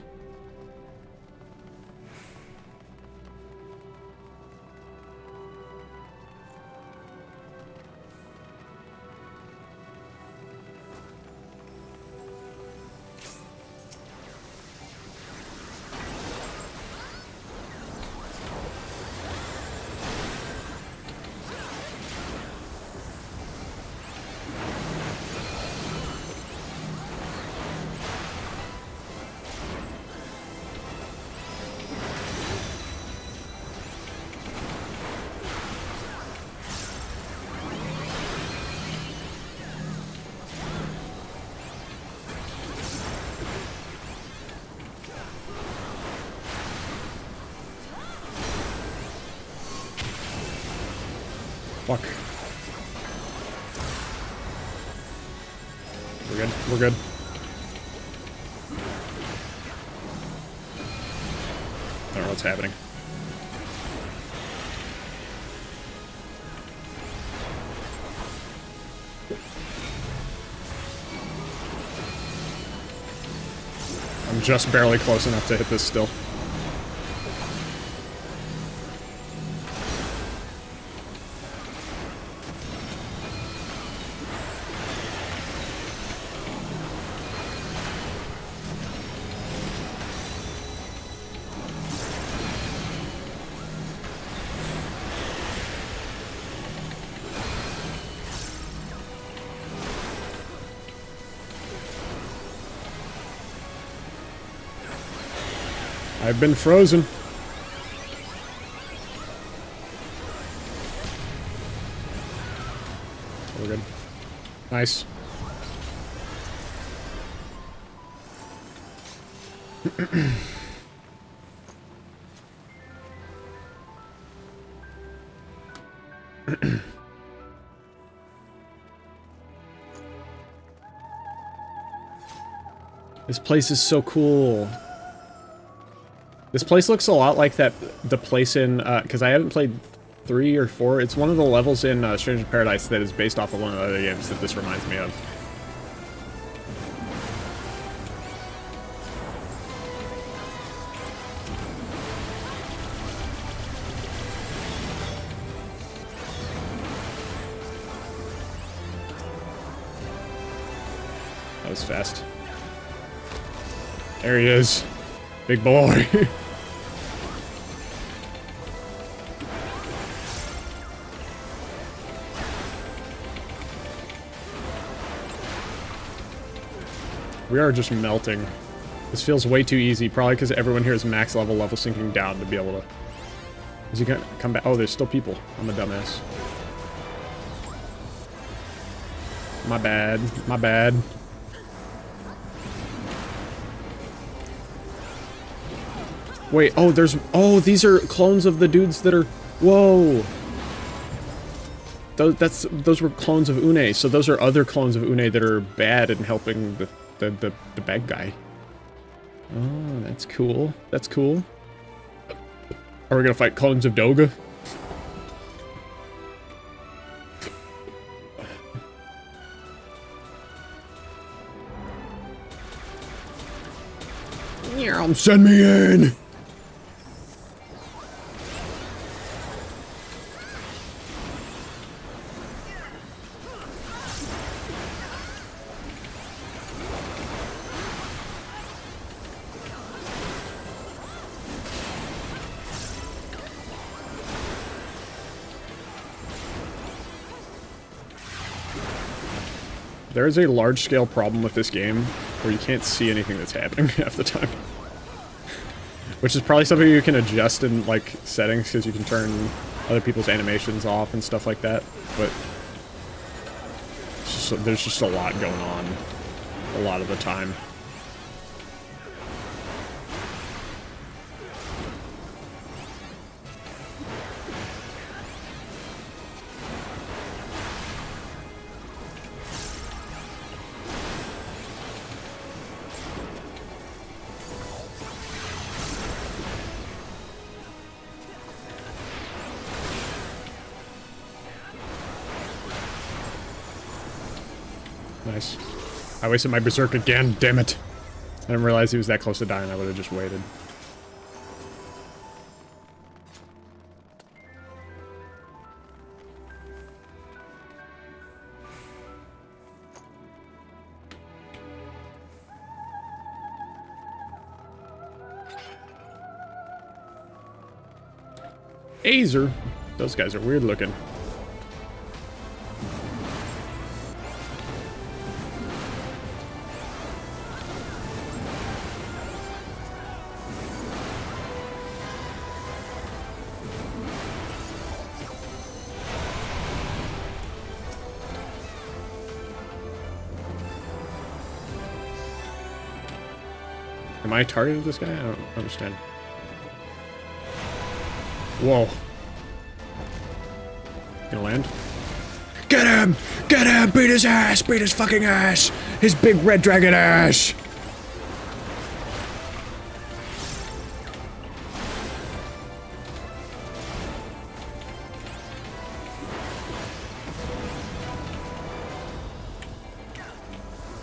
Fuck. We're good. We're good. I don't know what's happening. I'm just barely close enough to hit this still. I've been frozen. We're good. Nice. This place is so cool. This place looks a lot like the place in, because I haven't played 3 or 4. It's one of the levels in Stranger Paradise that is based off of one of the other games that this reminds me of. That was fast. There he is. Big boy. We are just melting. This feels way too easy, probably because everyone here is max level syncing down to be able to... Is he gonna come back? Oh, there's still people. I'm a dumbass. My bad. My bad. Wait, oh, there's... Oh, these are clones of the dudes that are... Whoa! Those were clones of Une, so those are other clones of Une that are bad and helping the bad guy. Oh, that's cool. That's cool. Are we gonna fight clones of Doga? Yeah, send me in! There is a large-scale problem with this game where you can't see anything that's happening half the time. Which is probably something you can adjust in, like, settings, because you can turn other people's animations off and stuff like that, but it's just, there's just a lot going on a lot of the time. Nice. I wasted my berserk again, damn it. I didn't realize he was that close to dying, I would have just waited. Azer. Those guys are weird looking. Am I targeting this guy? I don't understand. Whoa. Gonna land? Get him! Get him! Beat his ass! Beat his fucking ass! His big red dragon ass!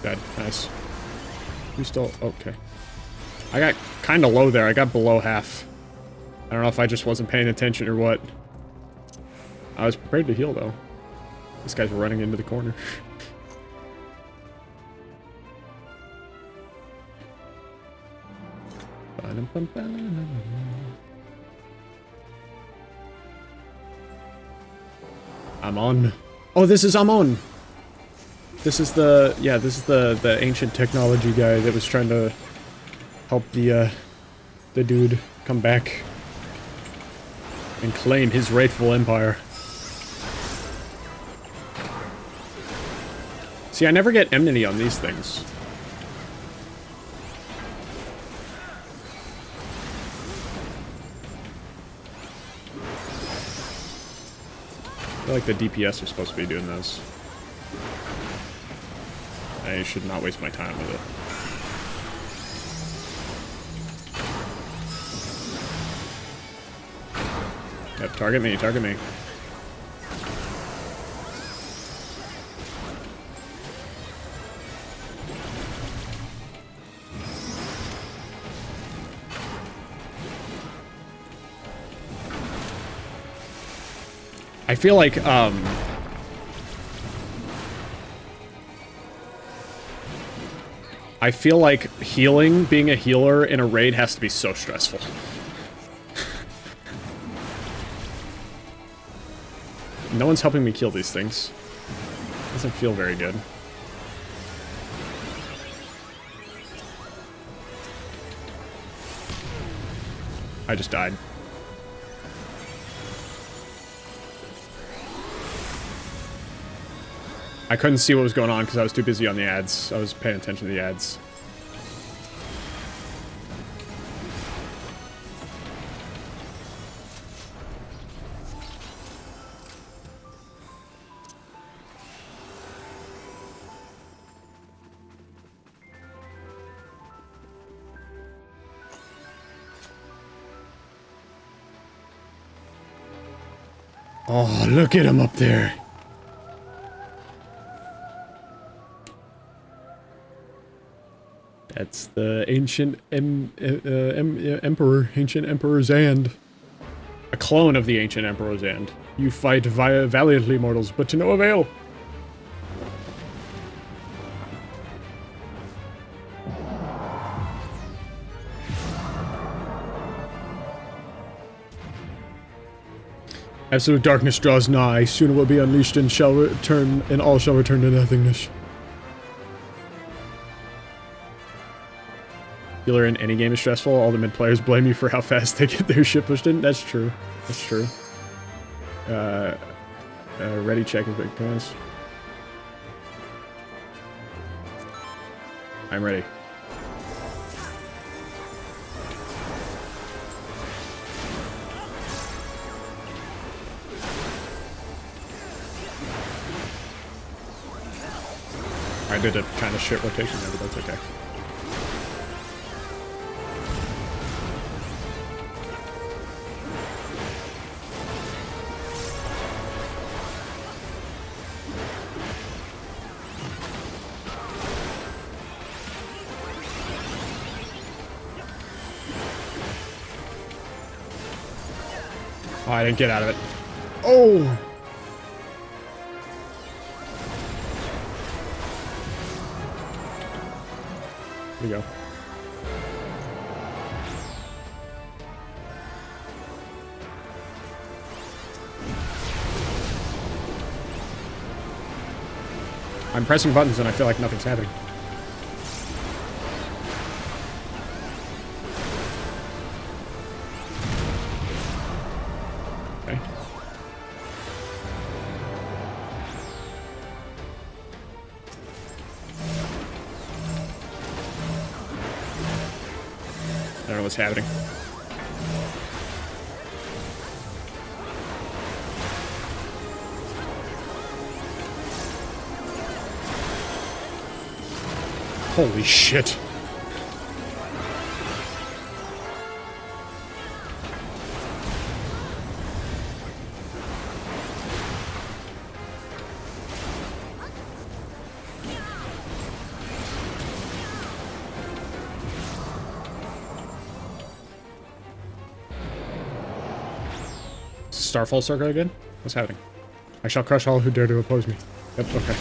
Dead. Nice. You still... Okay. I got kind of low there. I got below half. I don't know if I just wasn't paying attention or what. I was prepared to heal, though. This guy's running into the corner. I'm on. Oh, this is Amon! This is the... Yeah, this is the ancient technology guy that was trying to help the dude come back and claim his rightful empire. See, I never get enmity on these things. I feel like the DPS are supposed to be doing this. I should not waste my time with it. Yep, target me, target me. I feel like, I feel like healing, being a healer in a raid has to be so stressful. No one's helping me kill these things. Doesn't feel very good. I just died. I couldn't see what was going on because I was too busy on the ads. I was paying attention to the ads. Oh, look at him up there. That's the ancient emperor, ancient Emperor Zand. A clone of the ancient Emperor Zand. You fight valiantly, mortals, but to no avail. Absolute darkness draws nigh. Soon it will be unleashed and shall return, and all shall return to nothingness. Healer in any game is stressful. All the mid players blame you for how fast they get their shit pushed in. That's true. That's true. Ready check is big guys. I'm ready. I did a kind of shit rotation there, but that's okay. Oh, I didn't get out of it. Oh! Here we go. I'm pressing buttons and I feel like nothing's happening. Okay. I don't know what's happening. Holy shit. Starfall circle again? What's happening? I shall crush all who dare to oppose me. Yep, okay.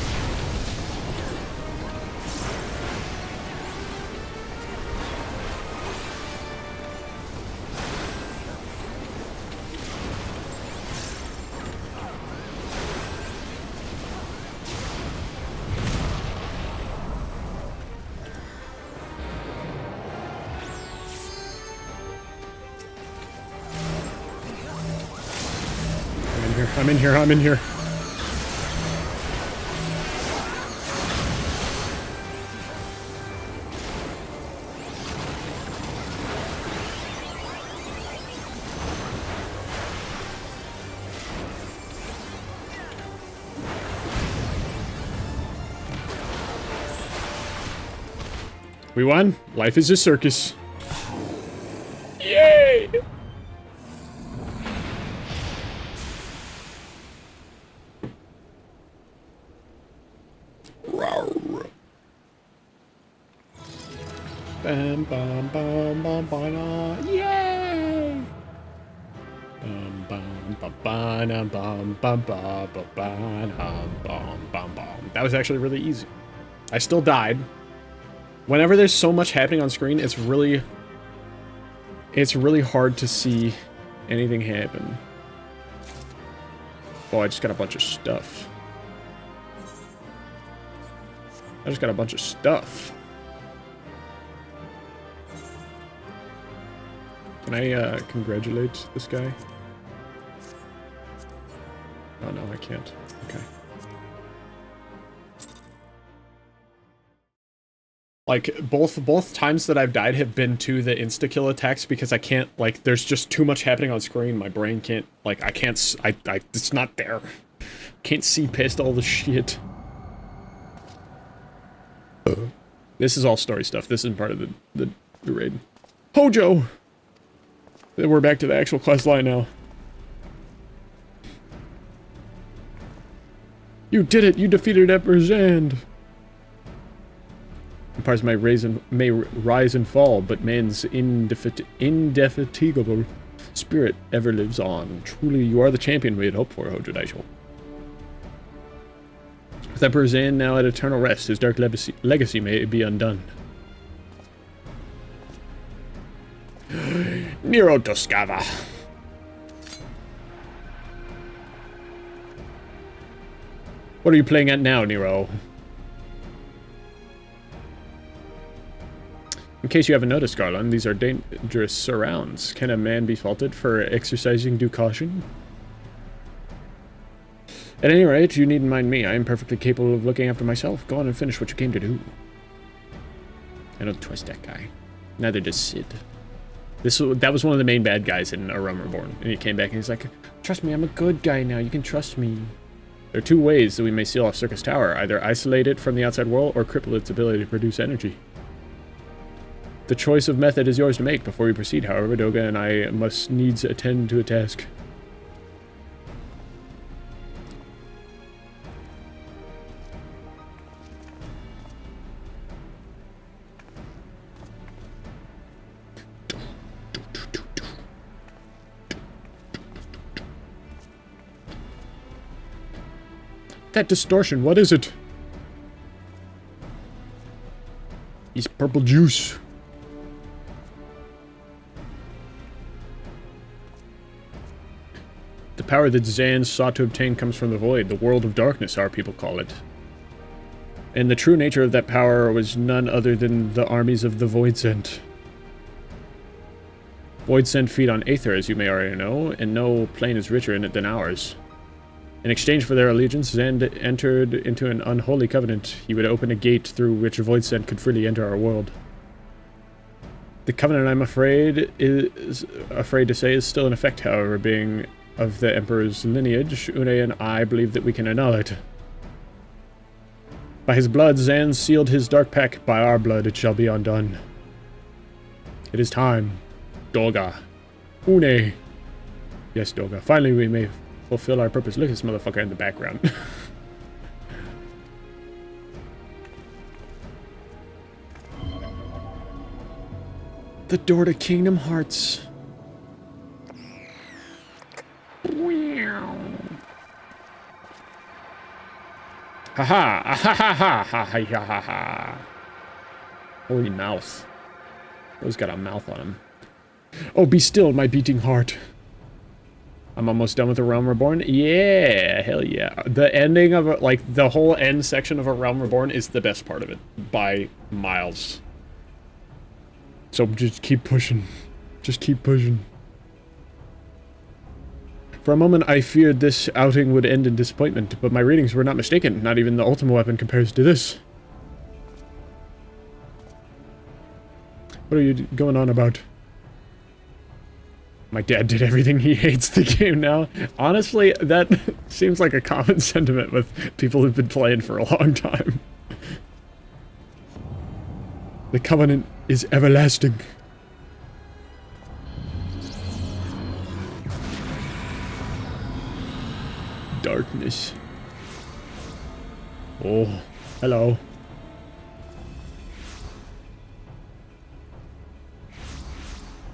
I'm in here, I'm in here. We won. Life is a circus. Yay! Bam, bam, bam, bam, bam, yay! Bam, bam, bam, bam, bam, bam, bam, bam, bam, bam, bam. That was actually really easy. I still died. Whenever there's so much happening on screen, it's really hard to see anything happen. Oh, I just got a bunch of stuff. I just got a bunch of stuff. Can I, congratulate this guy? Oh, no, I can't. Okay. Like, both times that I've died have been to the insta-kill attacks because I can't, like, there's just too much happening on screen. My brain can't, like, I can't, it's not there. Can't see past all the shit. This is all story stuff. This isn't part of the raid. Hojo! Then we're back to the actual quest line now. You did it! You defeated Emperor Zand! Empires may rise and fall, but man's indefatigable spirit ever lives on. Truly, you are the champion we had hoped for, Hojo Daisho. With Emperor Zand now at eternal rest, his dark legacy may be undone. Nero Toscava. What are you playing at now, Nero? In case you haven't noticed, Garland, these are dangerous surrounds. Can a man be faulted for exercising due caution? At any rate, you needn't mind me. I am perfectly capable of looking after myself. Go on and finish what you came to do. I don't trust that guy. Neither does Sid. That was one of the main bad guys in A Realm Reborn. And he came back and he's like, trust me, I'm a good guy now. You can trust me. There are two ways that we may seal off Circus Tower. Either isolate it from the outside world or cripple its ability to produce energy. The choice of method is yours to make. Before we proceed, however, Doga and I must needs attend to a task. That distortion, what is it? It's purple juice. The power that Zan sought to obtain comes from the void, the world of darkness, our people call it. And the true nature of that power was none other than the armies of the Voidsent. Voidsent feed on Aether, as you may already know, and no plane is richer in it than ours. In exchange for their allegiance, Zand entered into an unholy covenant. He would open a gate through which Voidsent could freely enter our world. The covenant, I'm afraid to say, is still in effect, however, being of the Emperor's lineage. Une and I believe that we can annul it. By his blood, Zan sealed his dark pact. By our blood, it shall be undone. It is time. Doga. Une. Yes, Doga. Finally, we may fulfill our purpose. Look at this motherfucker in the background. The door to Kingdom Hearts. Ha ha ha ha ha ha ha ha ha. Holy mouth. Bro's got a mouth on him. Oh, be still, my beating heart. I'm almost done with A Realm Reborn. Yeah, hell yeah. The ending of it, like, the whole end section of A Realm Reborn is the best part of it. By miles. So just keep pushing. Just keep pushing. For a moment, I feared this outing would end in disappointment, but my readings were not mistaken. Not even the ultimate weapon compares to this. What are you going on about? My dad did everything. He hates the game now. Honestly, that seems like a common sentiment with people who've been playing for a long time. The Covenant is everlasting. Darkness. Oh, hello.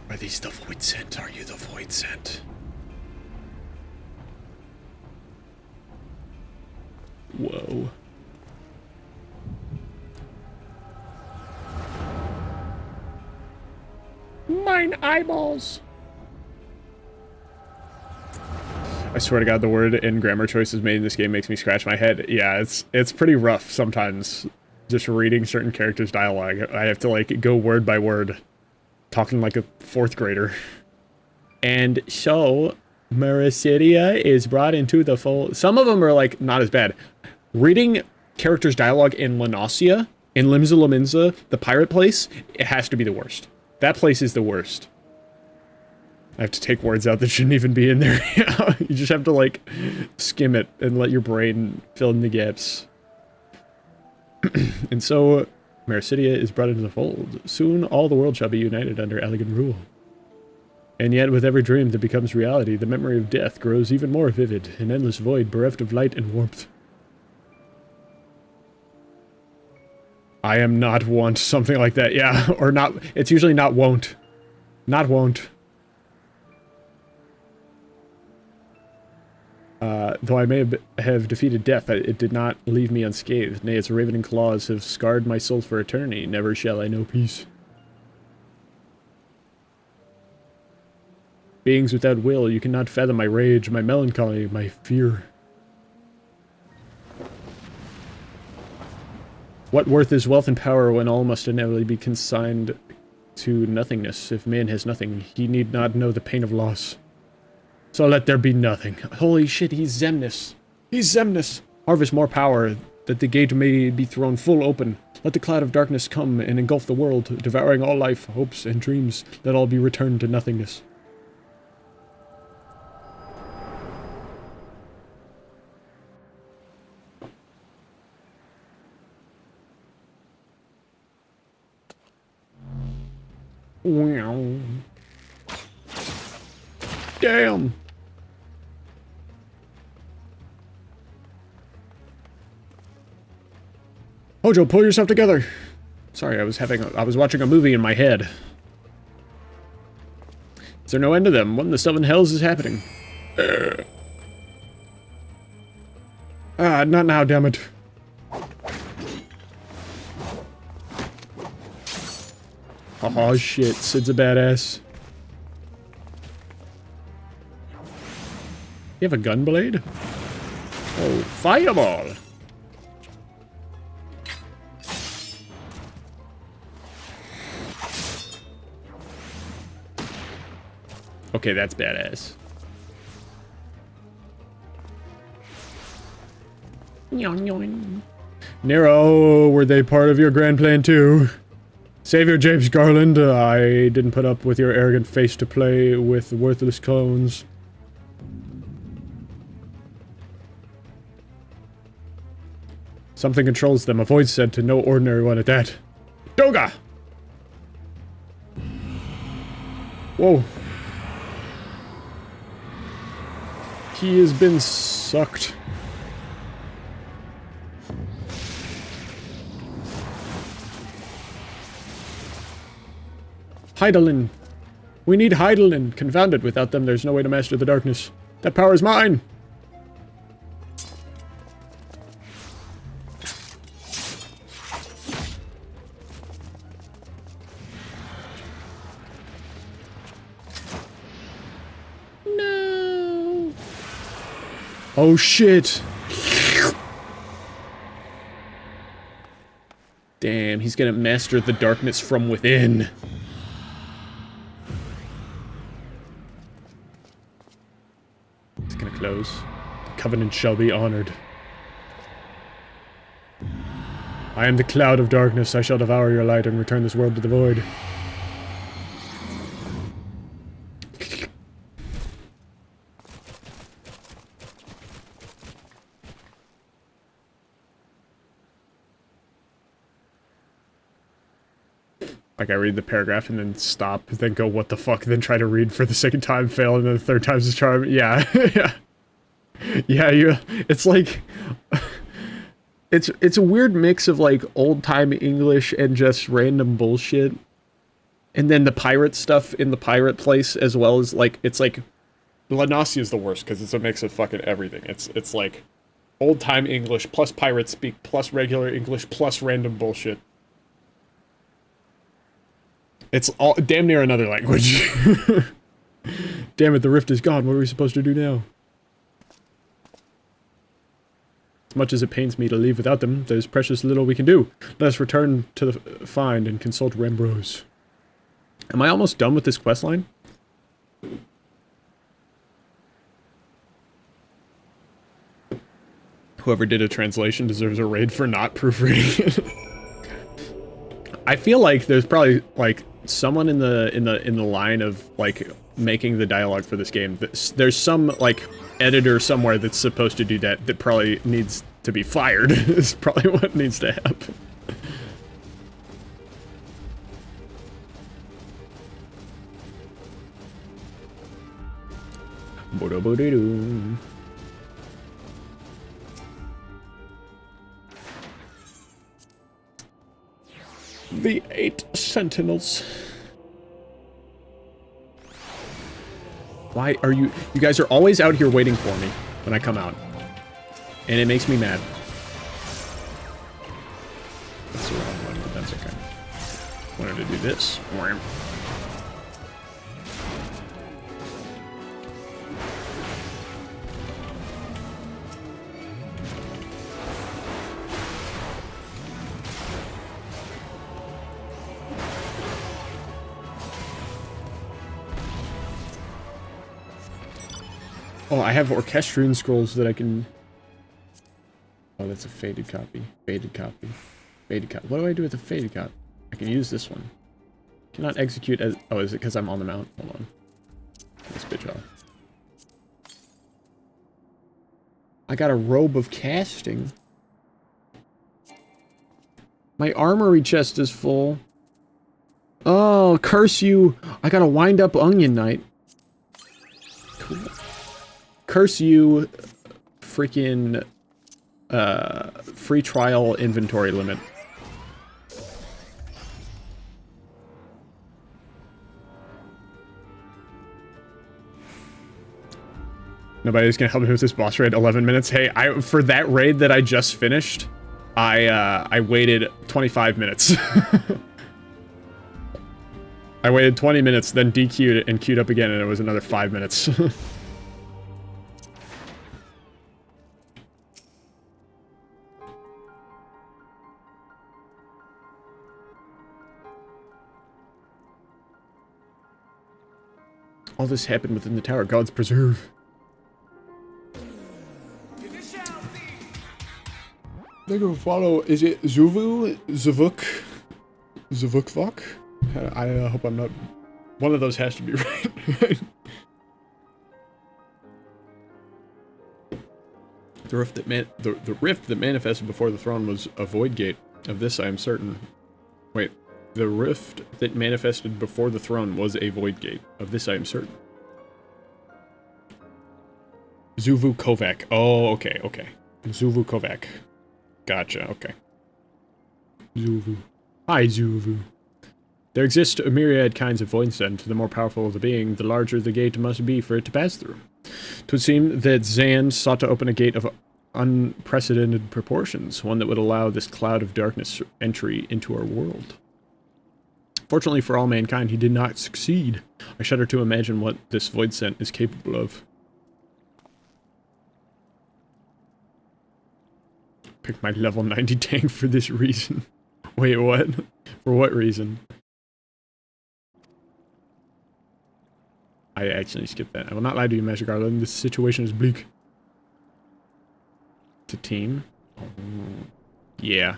Are these the Voidsent? Are you the Voidsent? Whoa. Mine eyeballs. I swear to God, the word and grammar choices made in this game makes me scratch my head. Yeah, it's pretty rough sometimes. Just reading certain characters' dialogue. I have to, like, go word by word. Talking like a 4th grader. And so, Mericidia is brought into the fold. Some of them are, like, not as bad. Reading characters' dialogue in Lanasia, in Limsa Lominsa, the pirate place, it has to be the worst. That place is the worst. I have to take words out that shouldn't even be in there. You just have to, like, skim it and let your brain fill in the gaps. And so, Mericidia is brought into the fold. Soon all the world shall be united under elegant rule. And yet with every dream that becomes reality, the memory of death grows even more vivid, an endless void bereft of light and warmth. I am not want something like that, yeah, or not, it's usually not won't. Not won't. Though I may have defeated death, it did not leave me unscathed. Nay, its ravening claws have scarred my soul for eternity. Never shall I know peace. Beings without will, you cannot fathom my rage, my melancholy, my fear. What worth is wealth and power when all must inevitably be consigned to nothingness. If man has nothing, he need not know the pain of loss. So let there be nothing. Holy shit, he's Zemnis. He's Zemnis! Harvest more power, that the gate may be thrown full open. Let the cloud of darkness come and engulf the world, devouring all life, hopes, and dreams. Let all be returned to nothingness. Wow. Damn! Hojo, pull yourself together! Sorry, I was watching a movie in my head. Is there no end to them? What in the seven hells is happening? Ah, not now, damn it. Oh shit, Sid's a badass. You have a gun blade? Oh, fireball! Okay, that's badass. Nero, were they part of your grand plan too? Savior James Garland, I didn't put up with your arrogant face to play with worthless clones. Something controls them. A voice said to no ordinary one at that. Doga! Whoa. He has been sucked. Heidelin. We need Heidelin. Confounded. Without them, there's no way to master the darkness. That power is mine! No! Oh shit! Damn, he's gonna master the darkness from within. Close. The covenant shall be honored. I am the cloud of darkness. I shall devour your light and return this world to the void. Like, I read the paragraph and then stop, then go, what the fuck, then try to read for the second time, fail, and then the third time's the charm. Yeah, yeah. Yeah, it's like, it's a weird mix of, like, old-time English and just random bullshit. And then the pirate stuff in the pirate place, as well as, like, it's like, Lanasi is the worst, because it's a mix of fucking everything. It's like, old-time English, plus pirate speak, plus regular English, plus random bullshit. It's all damn near another language. Damn it, the rift is gone. What are we supposed to do now? As much as it pains me to leave without them, there's precious little we can do. Let us return to the find and consult Rambros. Am I almost done with this questline? Whoever did a translation deserves a raid for not proofreading it. I feel like there's probably like someone in the line of like making the dialogue for this game. There's some like editor somewhere that's supposed to do that probably needs to be fired. Is probably what needs to happen. Bo-do-bo-do-doo. The 8 sentinels. Why are you guys are always out here waiting for me when I come out. And it makes me mad. That's the wrong one, but that's okay. Wanted to do this. Oh, I have orchestrion scrolls that I can... Oh, that's a faded copy. Faded copy. Faded copy. What do I do with a faded copy? I can use this one. Cannot execute as... Oh, is it because I'm on the mount? Hold on. This bitch off. I got a robe of casting. My armory chest is full. Oh, curse you. I got a wind-up onion knight. Cool. Curse you, freaking, free trial inventory limit. Nobody's gonna help me with this boss raid. 11 minutes. Hey, for that raid that I just finished, I waited 25 minutes. I waited 20 minutes, then DQ'd it and queued up again, and it was another 5 minutes. All this happened within the tower. God's preserve. They go follow. Is it Zuvu? Zavuk? Zavukvok? I hope I'm not. One of those has to be right. The rift that manifested before the throne was a void gate. Of this I am certain. Wait. The rift that manifested before the throne was a void gate. Of this I am certain. Zuvu Kovac. Oh, okay, okay. Zuvu Kovac. Gotcha, okay. Zuvu. Hi, Zuvu. There exist a myriad kinds of void scent. The more powerful the being, the larger the gate must be for it to pass through. It would seem that Zan sought to open a gate of unprecedented proportions, one that would allow this cloud of darkness entry into our world. Fortunately for all mankind, he did not succeed. I shudder to imagine what this void scent is capable of. Pick my level 90 tank for this reason. Wait, what? For what reason? I actually skipped that. I will not lie to you, Master Garland. This situation is bleak. To team? Oh, yeah.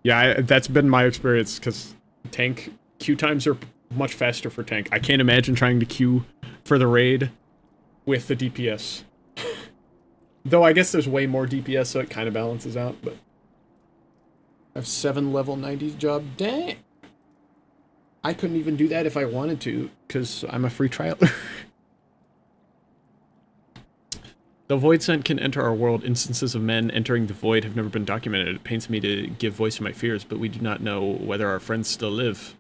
Yeah, that's been my experience, because tank queue times are much faster for tank. I can't imagine trying to queue for the raid with the DPS. Though I guess there's way more DPS, so it kind of balances out, but... I have 7 level 90s job. Dang! I couldn't even do that if I wanted to, because I'm a free trialer. Though void scent can enter our world, instances of men entering the void have never been documented. It pains me to give voice to my fears, but we do not know whether our friends still live.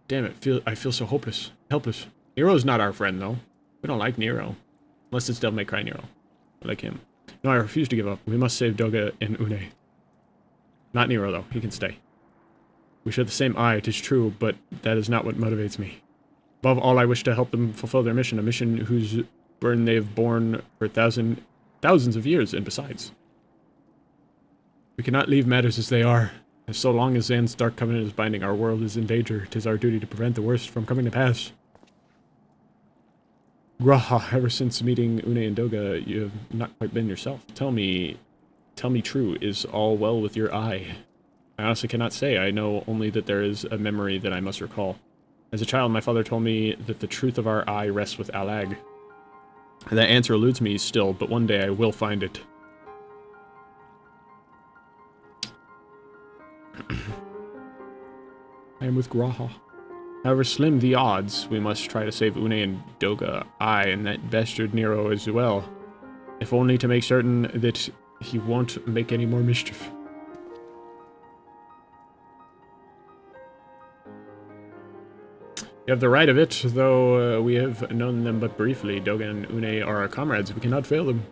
Damn it, I feel so hopeless. Helpless. Nero's not our friend, though. We don't like Nero. Unless it's Devil May Cry Nero. I like him. No, I refuse to give up. We must save Doga and Une. Not Nero, though. He can stay. We share the same eye, it is true, but that is not what motivates me. Above all, I wish to help them fulfill their mission, a mission whose burden they have borne for thousands of years, and besides. We cannot leave matters as they are. As so long as Zan's dark covenant is binding, our world is in danger. 'Tis our duty to prevent the worst from coming to pass. Graha, ever since meeting Une and Doga, you have not quite been yourself. Tell me true, is all well with your eye? I honestly cannot say. I know only that there is a memory that I must recall. As a child, my father told me that the truth of our eye rests with Alag. That answer eludes me still, but one day I will find it. I am with Graha. However slim the odds, we must try to save Une and Doga, I and that bastard Nero as well. If only to make certain that he won't make any more mischief. You have the right of it, though we have known them but briefly. Doga and Une are our comrades. We cannot fail them.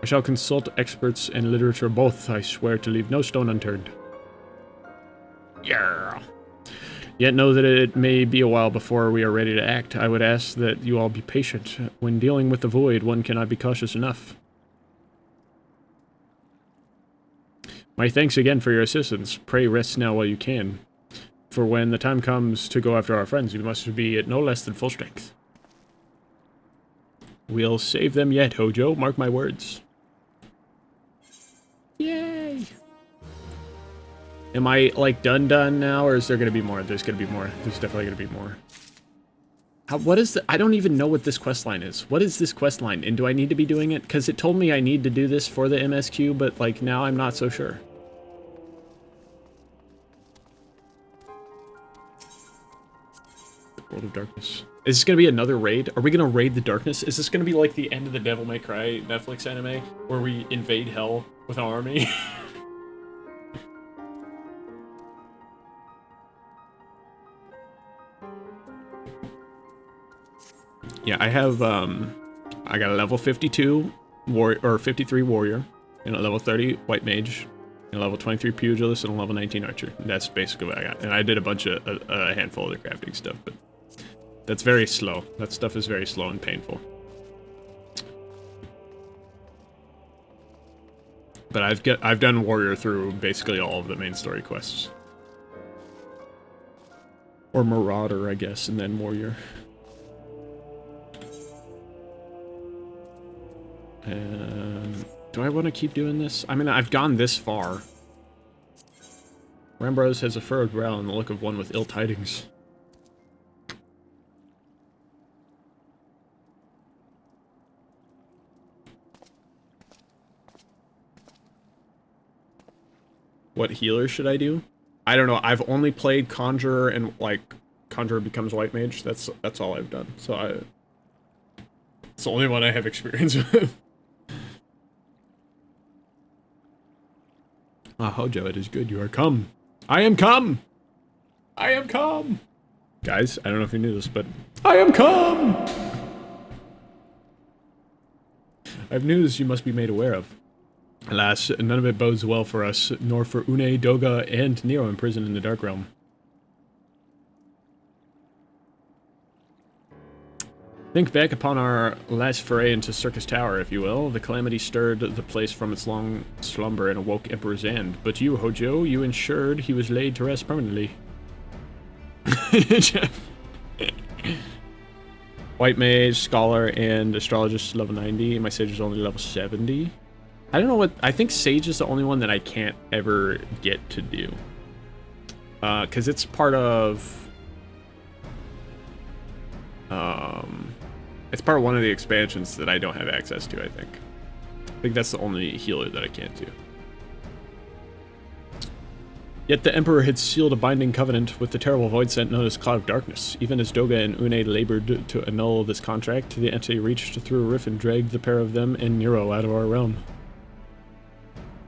I shall consult experts in literature both. I swear to leave no stone unturned. Yeah. Yet know that it may be a while before we are ready to act. I would ask that you all be patient. When dealing with the void, one cannot be cautious enough. My thanks again for your assistance. Pray rest now while you can. For when the time comes to go after our friends, you must be at no less than full strength. We'll save them yet, Hojo. Mark my words. Yay! Am I, like, done now, or is there gonna be more? There's gonna be more. There's definitely gonna be more. What is the... I don't even know what this quest line is. What is this quest line, and do I need to be doing it? Because it told me I need to do this for the MSQ, but, like, now I'm not so sure. World of Darkness. Is this gonna be another raid? Are we gonna raid the darkness? Is this gonna be like the end of the Devil May Cry Netflix anime, where we invade hell with an army? Yeah, I have, I got a level 52 or 53 warrior, and a level 30 white mage, and a level 23 pugilist, and a level 19 archer. That's basically what I got. And I did a bunch of, a handful of the crafting stuff, but that's very slow. That stuff is very slow and painful. But I've done warrior through basically all of the main story quests. Or marauder, I guess, and then warrior. Do I want to keep doing this? I mean, I've gone this far. Rambrose has a furrowed brow and the look of one with ill tidings. What healer should I do? I don't know. I've only played Conjurer and, like, Conjurer becomes White Mage. That's all I've done. So it's the only one I have experience with. Ah, Hojo, it is good you are come. I am come! I am come! Guys, I don't know if you knew this, but I am come! I have news you must be made aware of. Alas, none of it bodes well for us, nor for Une, Doga, and Nero imprisoned in the Dark Realm. Think back upon our last foray into Circus Tower, if you will. The calamity stirred the place from its long slumber and awoke Emperor Zand. But you, Hojo, you ensured he was laid to rest permanently. Jeff. White Mage, Scholar, and Astrologist level 90. My Sage is only level 70. I don't know what... I think Sage is the only one that I can't ever get to do. Because it's part of... It's part of one of the expansions that I don't have access to, I think. I think that's the only healer that I can't do. Yet the Emperor had sealed a binding covenant with the terrible void sent known as Cloud of Darkness. Even as Doga and Une labored to annul this contract, the entity reached through a rift and dragged the pair of them and Nero out of our realm.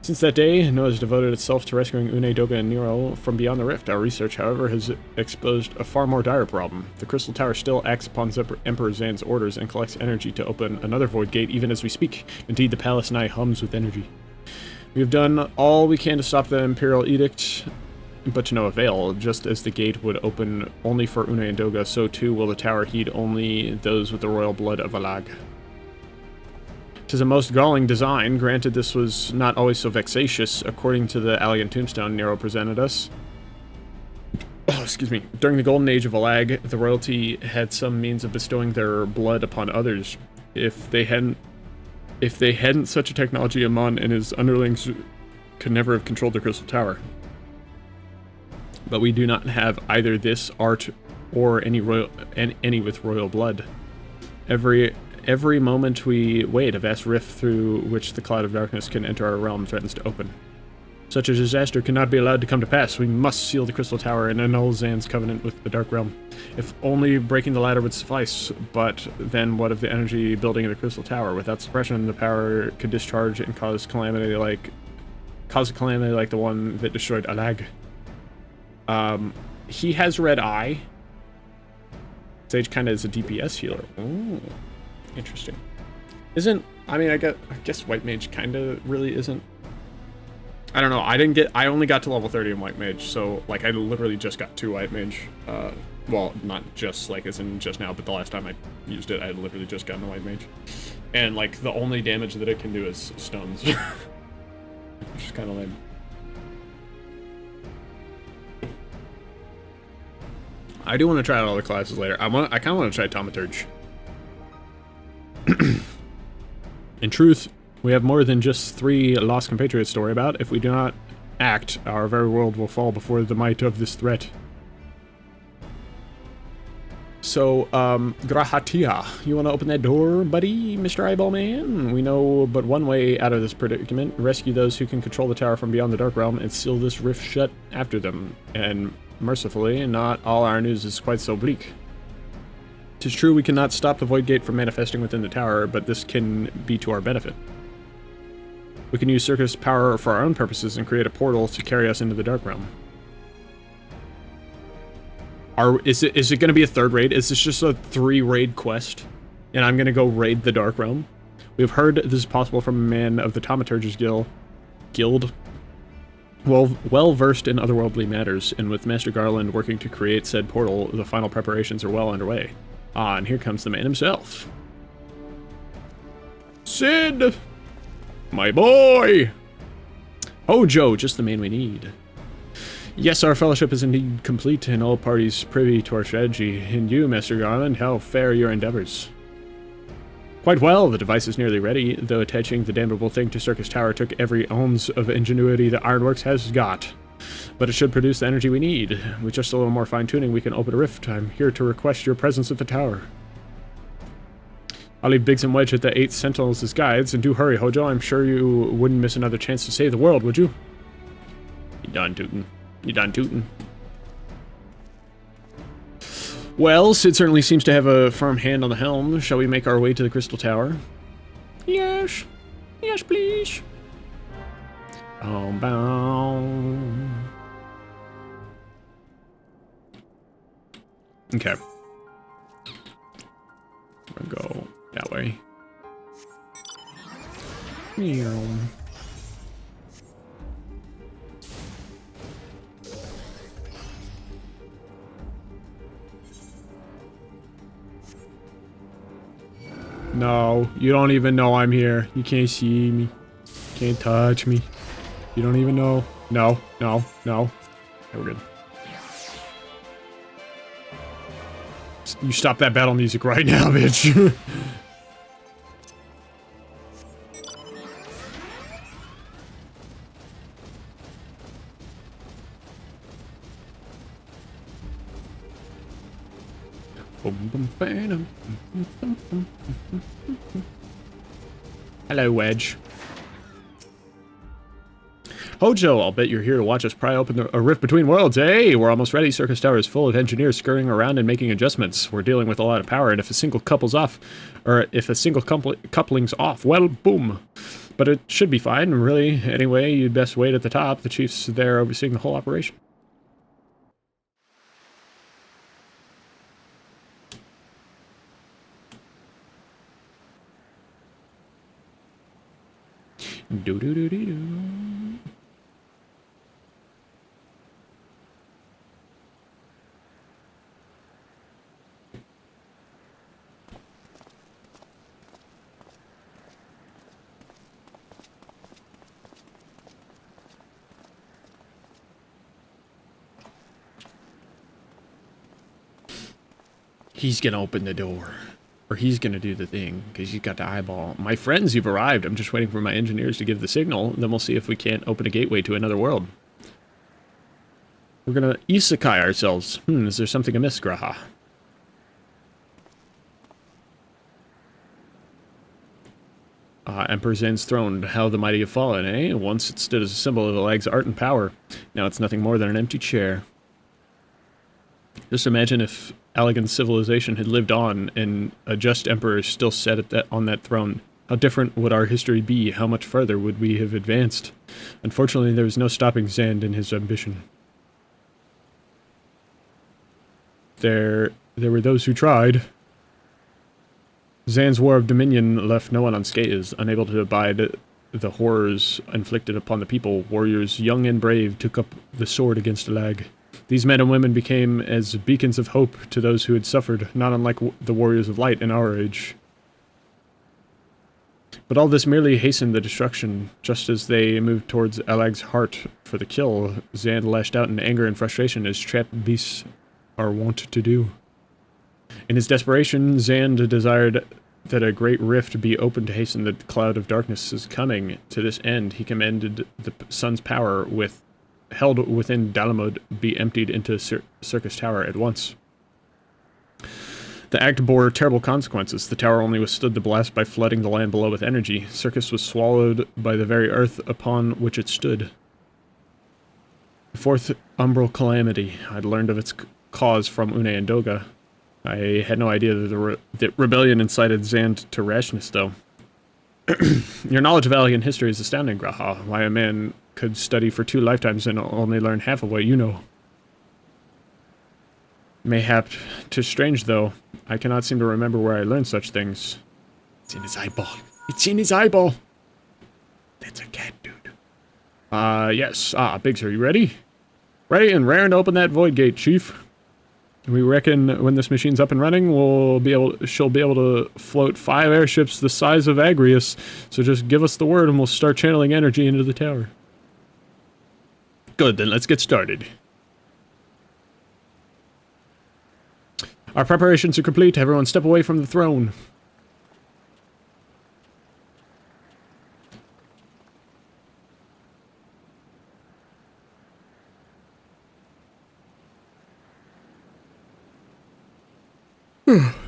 Since that day, Noah has devoted itself to rescuing Une, Doga, and Nero from beyond the rift. Our research, however, has exposed a far more dire problem. The Crystal Tower still acts upon Emperor Zand's orders and collects energy to open another void gate even as we speak. Indeed, the palace nigh hums with energy. We have done all we can to stop the Imperial Edict, but to no avail. Just as the gate would open only for Une and Doga, so too will the tower heed only those with the royal blood of Alag. 'Tis a most galling design. Granted, this was not always so vexatious. According to the Allegan tombstone Nero presented us. Oh, excuse me. During the golden age of Alag, the royalty had some means of bestowing their blood upon others. If they hadn't such a technology, Amon and his underlings could never have controlled the Crystal Tower. But we do not have either this art or any with royal blood. Every moment we wait, a vast rift through which the Cloud of Darkness can enter our realm threatens to open. Such a disaster cannot be allowed to come to pass. We must seal the Crystal Tower and annul Zand's covenant with the Dark Realm. If only breaking the ladder would suffice, but then what of the energy building in the Crystal Tower? Without suppression, the power could discharge and cause a calamity like the one that destroyed Alag. He has Red Eye. Sage kind of is a DPS healer. Ooh. Interesting. I guess White Mage kind of really isn't. I don't know. I only got to level 30 in White Mage, so, like, I literally just got 2 White Mage. Well, not just, like, as in just now, but the last time I used it, I had literally just gotten the White Mage. And, like, the only damage that it can do is stones. Which is kind of lame. I do want to try out all the classes later. I kind of want to try Thaumaturge. In truth, we have more than just 3 lost compatriots to worry about. If we do not act, our very world will fall before the might of this threat. So, Grahatia, you want to open that door, buddy, Mr. Eyeball Man? We know but one way out of this predicament. Rescue those who can control the tower from beyond the Dark Realm and seal this rift shut after them. And mercifully, not all our news is quite so bleak. 'Tis true we cannot stop the Void Gate from manifesting within the tower, but this can be to our benefit. We can use Circus power for our own purposes and create a portal to carry us into the Dark Realm. Is it going to be a 3rd raid? Is this just a 3 raid quest? And I'm going to go raid the Dark Realm? We've heard this is possible from a man of the Thaumaturge's Guild. Well versed in otherworldly matters, and with Master Garland working to create said portal, the final preparations are well underway. Ah, and here comes the man himself. Sid! My boy! Oh, Joe, just the man we need. Yes, our fellowship is indeed complete, and all parties privy to our strategy. And you, Master Garland, how fare your endeavors? Quite well, the device is nearly ready, though attaching the damnable thing to Circus Tower took every ounce of ingenuity that Ironworks has got. But it should produce the energy we need. With just a little more fine-tuning, we can open a rift. I'm here to request your presence at the tower. I'll leave Biggs and Wedge at the 8 Sentinels as guides, and do hurry, Hojo. I'm sure you wouldn't miss another chance to save the world, would you? You done tootin'. You done tootin'. Well, Sid certainly seems to have a firm hand on the helm. Shall we make our way to the Crystal Tower? Yes. Yes, please. Bound. Okay. We'll go that way. Meow. No, you don't even know I'm here. You can't see me. Can't touch me. You don't even know. No, no, no. Okay, we're good. You stop that battle music right now, bitch. Hello, Wedge. Hojo, I'll bet you're here to watch us pry open a rift between worlds. Hey, we're almost ready. Circus Tower is full of engineers scurrying around and making adjustments. We're dealing with a lot of power, and if a single coupling's off, well, boom. But it should be fine, really. Anyway, you'd best wait at the top. The chief's there overseeing the whole operation. Do-do-do-do-do. He's gonna open the door. Or he's gonna do the thing, because he's got the eyeball. My friends, you've arrived. I'm just waiting for my engineers to give the signal. Then we'll see if we can't open a gateway to another world. We're gonna isekai ourselves. Is there something amiss, Graha? Emperor Zan's throne. How the mighty have fallen, eh? Once it stood as a symbol of the lag's art and power. Now it's nothing more than an empty chair. Just imagine if Allegan's civilization had lived on and a just emperor still sat on that throne. How different would our history be? How much further would we have advanced? Unfortunately, there was no stopping Zand in his ambition. There were those who tried. Zan's War of Dominion left no one unscathed. Unable to abide the horrors inflicted upon the people, warriors young and brave took up the sword against Allag. These men and women became as beacons of hope to those who had suffered, not unlike the warriors of light in our age. But all this merely hastened the destruction. Just as they moved towards Allag's heart for the kill, Zand lashed out in anger and frustration as trapped beasts are wont to do. In his desperation, Zand desired that a great rift be opened to hasten the cloud of darkness's coming. To this end, he commanded the sun's power held within Dalamud be emptied into Circus Tower at once. The act bore terrible consequences. The tower only withstood the blast by flooding the land below with energy. Circus was swallowed by the very earth upon which it stood. The fourth umbral calamity. I'd learned of its cause from Une and Doga. I had no idea that the rebellion incited Zand to rashness, though. Your knowledge of Allian history is astounding, Graha. Why a man could study for 2 lifetimes and only learn half of what you know. Mayhap 'tis strange, though. I cannot seem to remember where I learned such things. It's in his eyeball. It's in his eyeball! That's a cat, dude. Yes. Biggs, are you ready? Ready and raring to open that void gate, Chief. We reckon when this machine's up and running, she'll be able to float 5 airships the size of Agrius, so just give us the word and we'll start channeling energy into the tower. Good, then let's get started. Our preparations are complete. Everyone step away from the throne.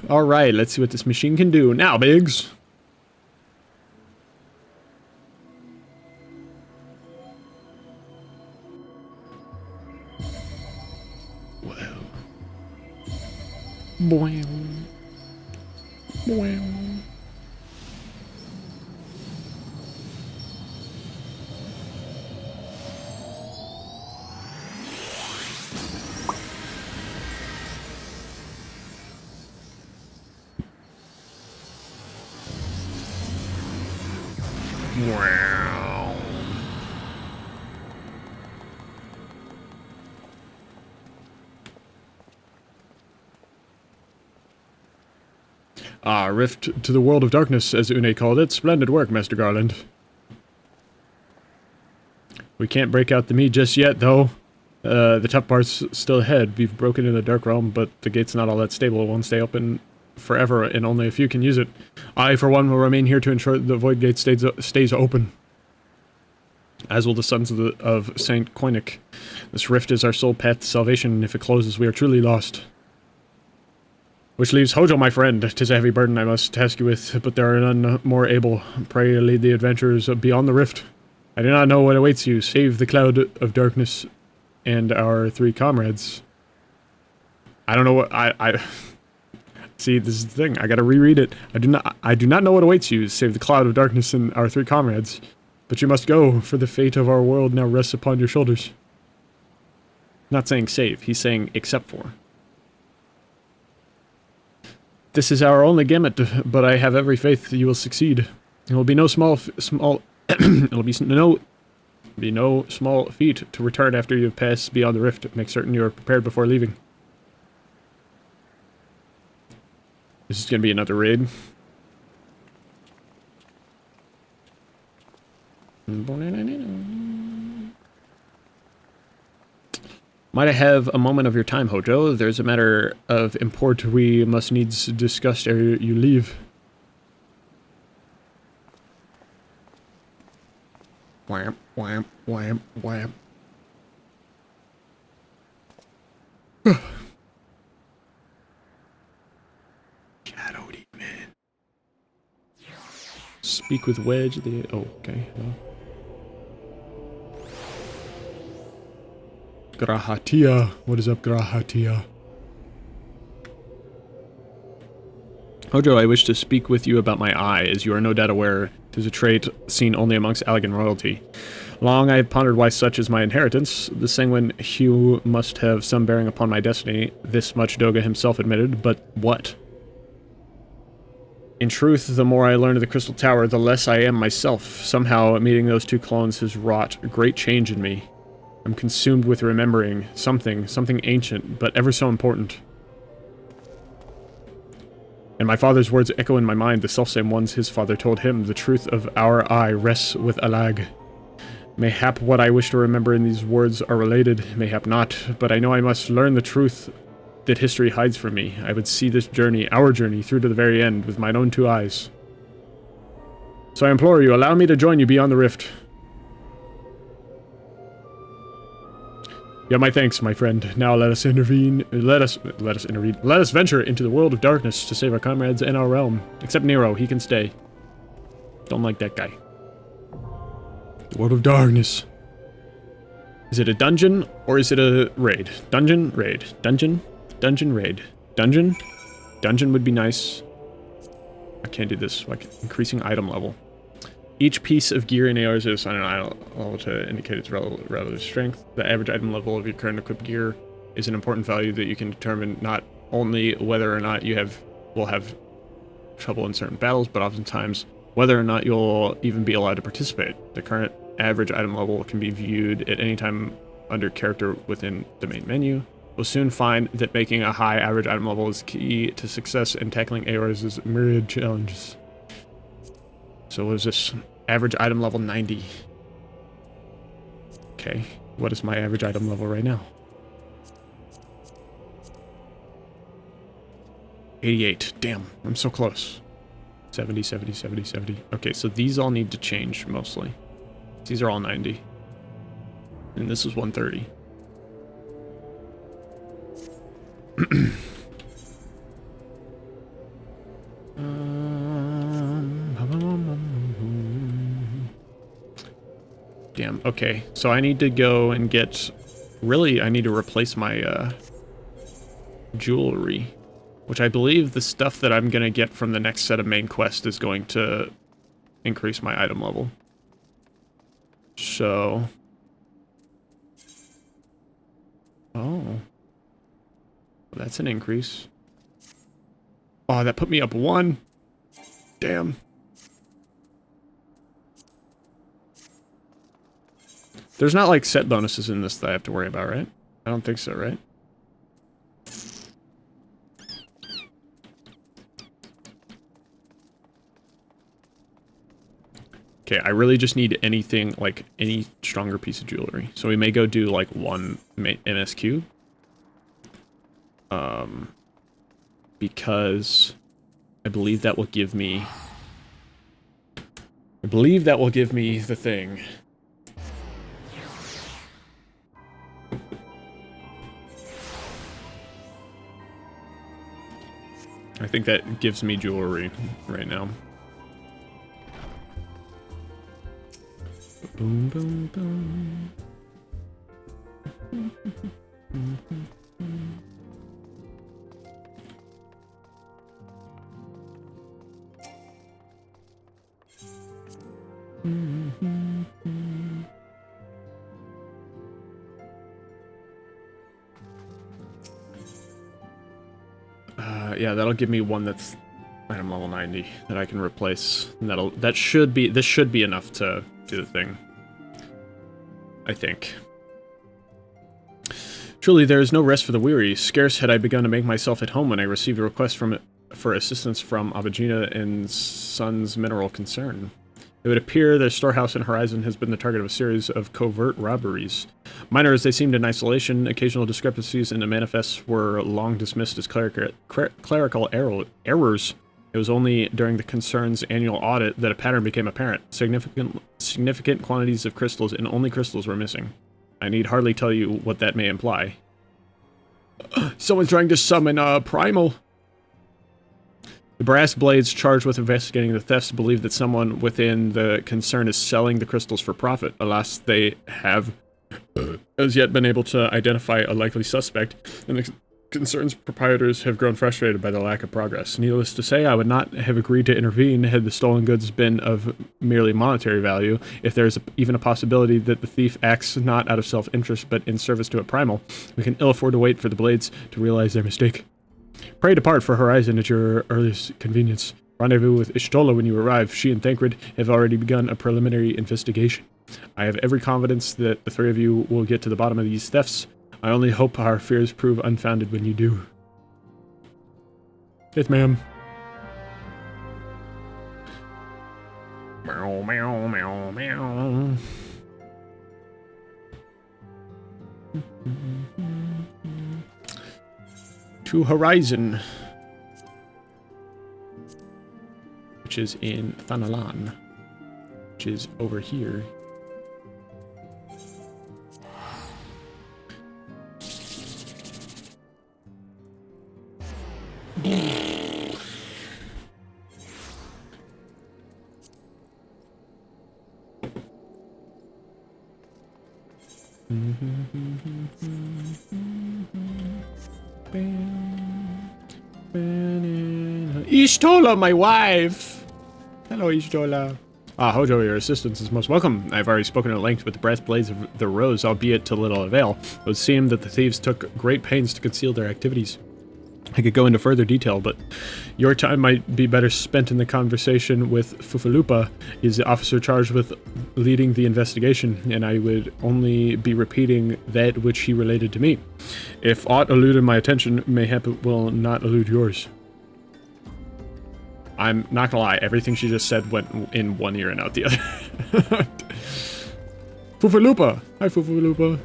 Alright, let's see what this machine can do. Now, Biggs! Well. Boing. Boing. Wow. Rift to the world of darkness, as Une called it. Splendid work, Master Garland. We can't break out the meat just yet, though. The tough part's still ahead. We've broken into the Dark Realm, but the gate's not all that stable. It won't stay open forever, and only a few can use it. I, for one, will remain here to ensure that the Void Gate stays open. As will the sons of Saint Koinik. This rift is our sole path to salvation, and if it closes, we are truly lost. Which leaves Hojo, my friend. 'Tis a heavy burden I must task you with, but there are none more able. Pray lead the adventurers beyond the rift. I do not know what awaits you. Save the cloud of darkness and our 3 comrades. I don't know what I See, this is the thing. I gotta reread it. I do not know what awaits you. Save the cloud of darkness and our 3 comrades. But you must go, for the fate of our world now rests upon your shoulders. Not saying save. He's saying except for. This is our only gamut, but I have every faith that you will succeed. It will be no small it'll be no small feat to return after you have passed beyond the rift. Make certain you are prepared before leaving. This is gonna be another raid. Might I have a moment of your time, Hojo? There's a matter of import we must needs discuss ere you leave. Wham, wham, wham, wham. Shadow Demon. Speak with Wedge. Oh, okay. Well. Grahatia. What is up, Grahatia? Hojo, I wish to speak with you about my eye. As you are no doubt aware, 'tis a trait seen only amongst Allegan royalty. Long I have pondered why such is my inheritance. The sanguine hue must have some bearing upon my destiny. This much Doga himself admitted, but what? In truth, the more I learn of the Crystal Tower, the less I am myself. Somehow, meeting those 2 clones has wrought a great change in me. I'm consumed with remembering something ancient, but ever so important. And my father's words echo in my mind, the selfsame ones his father told him. The truth of our eye rests with Alag. Mayhap what I wish to remember in these words are related, mayhap not, but I know I must learn the truth that history hides from me. I would see this journey, our journey, through to the very end with mine own 2 eyes. So I implore you, allow me to join you beyond the rift. You have my thanks, my friend. Now let us intervene. Let us intervene. Let us venture into the world of darkness to save our comrades and our realm. Except Nero, he can stay. Don't like that guy. The world of darkness. Is it a dungeon or is it a raid? Dungeon, raid. Dungeon, dungeon, raid. Dungeon? Dungeon would be nice. I can't do this. Like increasing item level. Each piece of gear in ARs is assigned an item level to indicate its relative strength. The average item level of your current equipped gear is an important value that you can determine not only whether or not you will have trouble in certain battles, but oftentimes whether or not you'll even be allowed to participate. The current average item level can be viewed at any time under character within the main menu. We'll soon find that making a high average item level is key to success in tackling AR's myriad challenges. So what is this? Average item level 90. Okay, what is my average item level right now? 88. Damn, I'm so close. 70, 70, 70, 70. Okay, so these all need to change mostly. These are all 90. And this is 130. Damn, okay. So I need to go and get... Really, I need to replace my jewelry. Which I believe the stuff that I'm going to get from the next set of main quest is going to increase my item level. So... Oh. That's an increase. Oh, that put me up 1. Damn. There's not like set bonuses in this that I have to worry about, right? I don't think so, right? Okay, I really just need anything, like any stronger piece of jewelry. So we may go do like 1 MSQ. Because I believe that will give me... the thing. I think that gives me jewelry right now. Boom, boom, boom. Yeah, that'll give me one that's item level 90 that I can replace. And this should be enough to do the thing. I think. Truly, there is no rest for the weary. Scarce had I begun to make myself at home when I received a request for assistance from Abagina and Sons Mineral Concern. It would appear their storehouse in Horizon has been the target of a series of covert robberies. Minor as they seemed in isolation, occasional discrepancies in the manifests were long dismissed as clerical errors. It was only during the Concern's annual audit that a pattern became apparent. Significant quantities of crystals, and only crystals, were missing. I need hardly tell you what that may imply. Someone's trying to summon a primal. The brass blades charged with investigating the thefts believe that someone within the concern is selling the crystals for profit. Alas, they have as yet been able to identify a likely suspect, and the concern's proprietors have grown frustrated by the lack of progress. Needless to say, I would not have agreed to intervene had the stolen goods been of merely monetary value. If there is even a possibility that the thief acts not out of self-interest but in service to a primal, we can ill afford to wait for the blades to realize their mistake. Pray depart for Horizon at your earliest convenience. Rendezvous with Ishtola when you arrive. She and Thancred have already begun a preliminary investigation. I have every confidence that the three of you will get to the bottom of these thefts. I only hope our fears prove unfounded when you do. Yes, ma'am. Meow, meow, meow, meow. to Horizon, which is in Thanalan, which is over here. Ishtola, my wife! Hello, Ishtola. Hojo, your assistance is most welcome. I've already spoken at length with the brass blades of the Rose, albeit to little avail. It would seem that the thieves took great pains to conceal their activities. I could go into further detail, but your time might be better spent in the conversation with Fufalupa. He's the officer charged with leading the investigation, and I would only be repeating that which he related to me. If aught eluded my attention, mayhap it will not elude yours. I'm not gonna lie, everything she just said went in one ear and out the other. Fufalupa! Hi, Fufalupa.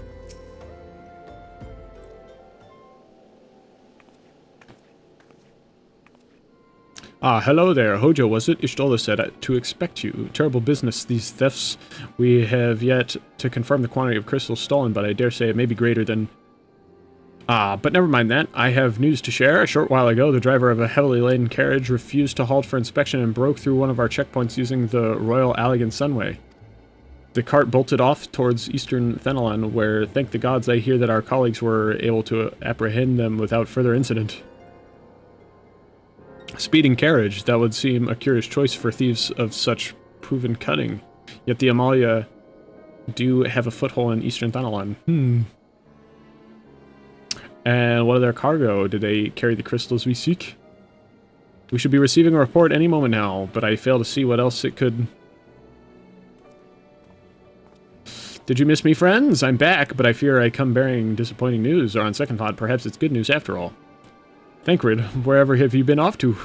Hello there. Hojo, was it? Ishtola said to expect you. Terrible business, these thefts. We have yet to confirm the quantity of crystals stolen, but I dare say it may be greater than... but never mind that. I have news to share. A short while ago, the driver of a heavily laden carriage refused to halt for inspection and broke through one of our checkpoints using the Royal Allegan Sunway. The cart bolted off towards eastern Thanalan, where, thank the gods, I hear that our colleagues were able to apprehend them without further incident. Speeding carriage, that would seem a curious choice for thieves of such proven cunning. Yet the Amalia do have a foothold in eastern Thanalan. And what of their cargo? Did they carry the crystals we seek? We should be receiving a report any moment now, but I fail to see what else it could... Did you miss me, friends? I'm back, but I fear I come bearing disappointing news, or on second thought, perhaps it's good news after all. Thancred, wherever have you been off to?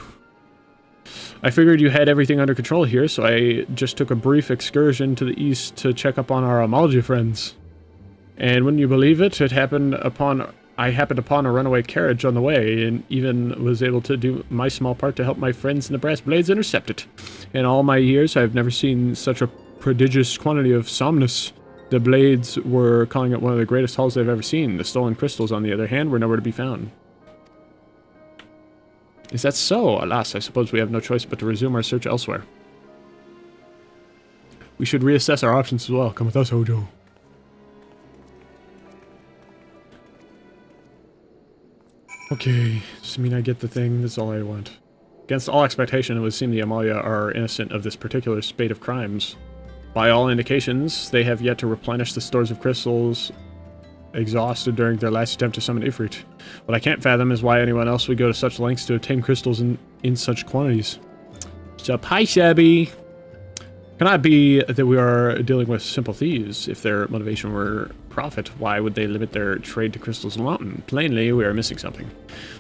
I figured you had everything under control here, so I just took a brief excursion to the east to check up on our Amalja friends. And wouldn't you believe it, I happened upon a runaway carriage on the way, and even was able to do my small part to help my friends in the Brass Blades intercept it. In all my years, I have never seen such a prodigious quantity of somnus. The Blades were calling it one of the greatest hauls they've ever seen. The stolen crystals, on the other hand, were nowhere to be found. Is that so? Alas, I suppose we have no choice but to resume our search elsewhere. We should reassess our options as well. Come with us, Hojo. Okay, does mean I get the thing? That's all I want. Against all expectation, it would seem the Amalia are innocent of this particular spate of crimes. By all indications, they have yet to replenish the stores of crystals exhausted during their last attempt to summon Ifrit. What I can't fathom is why anyone else would go to such lengths to obtain crystals in such quantities. So, hi, Shabby! Cannot be that we are dealing with simple thieves. If their motivation were profit, why would they limit their trade to crystals alone? Plainly, we are missing something.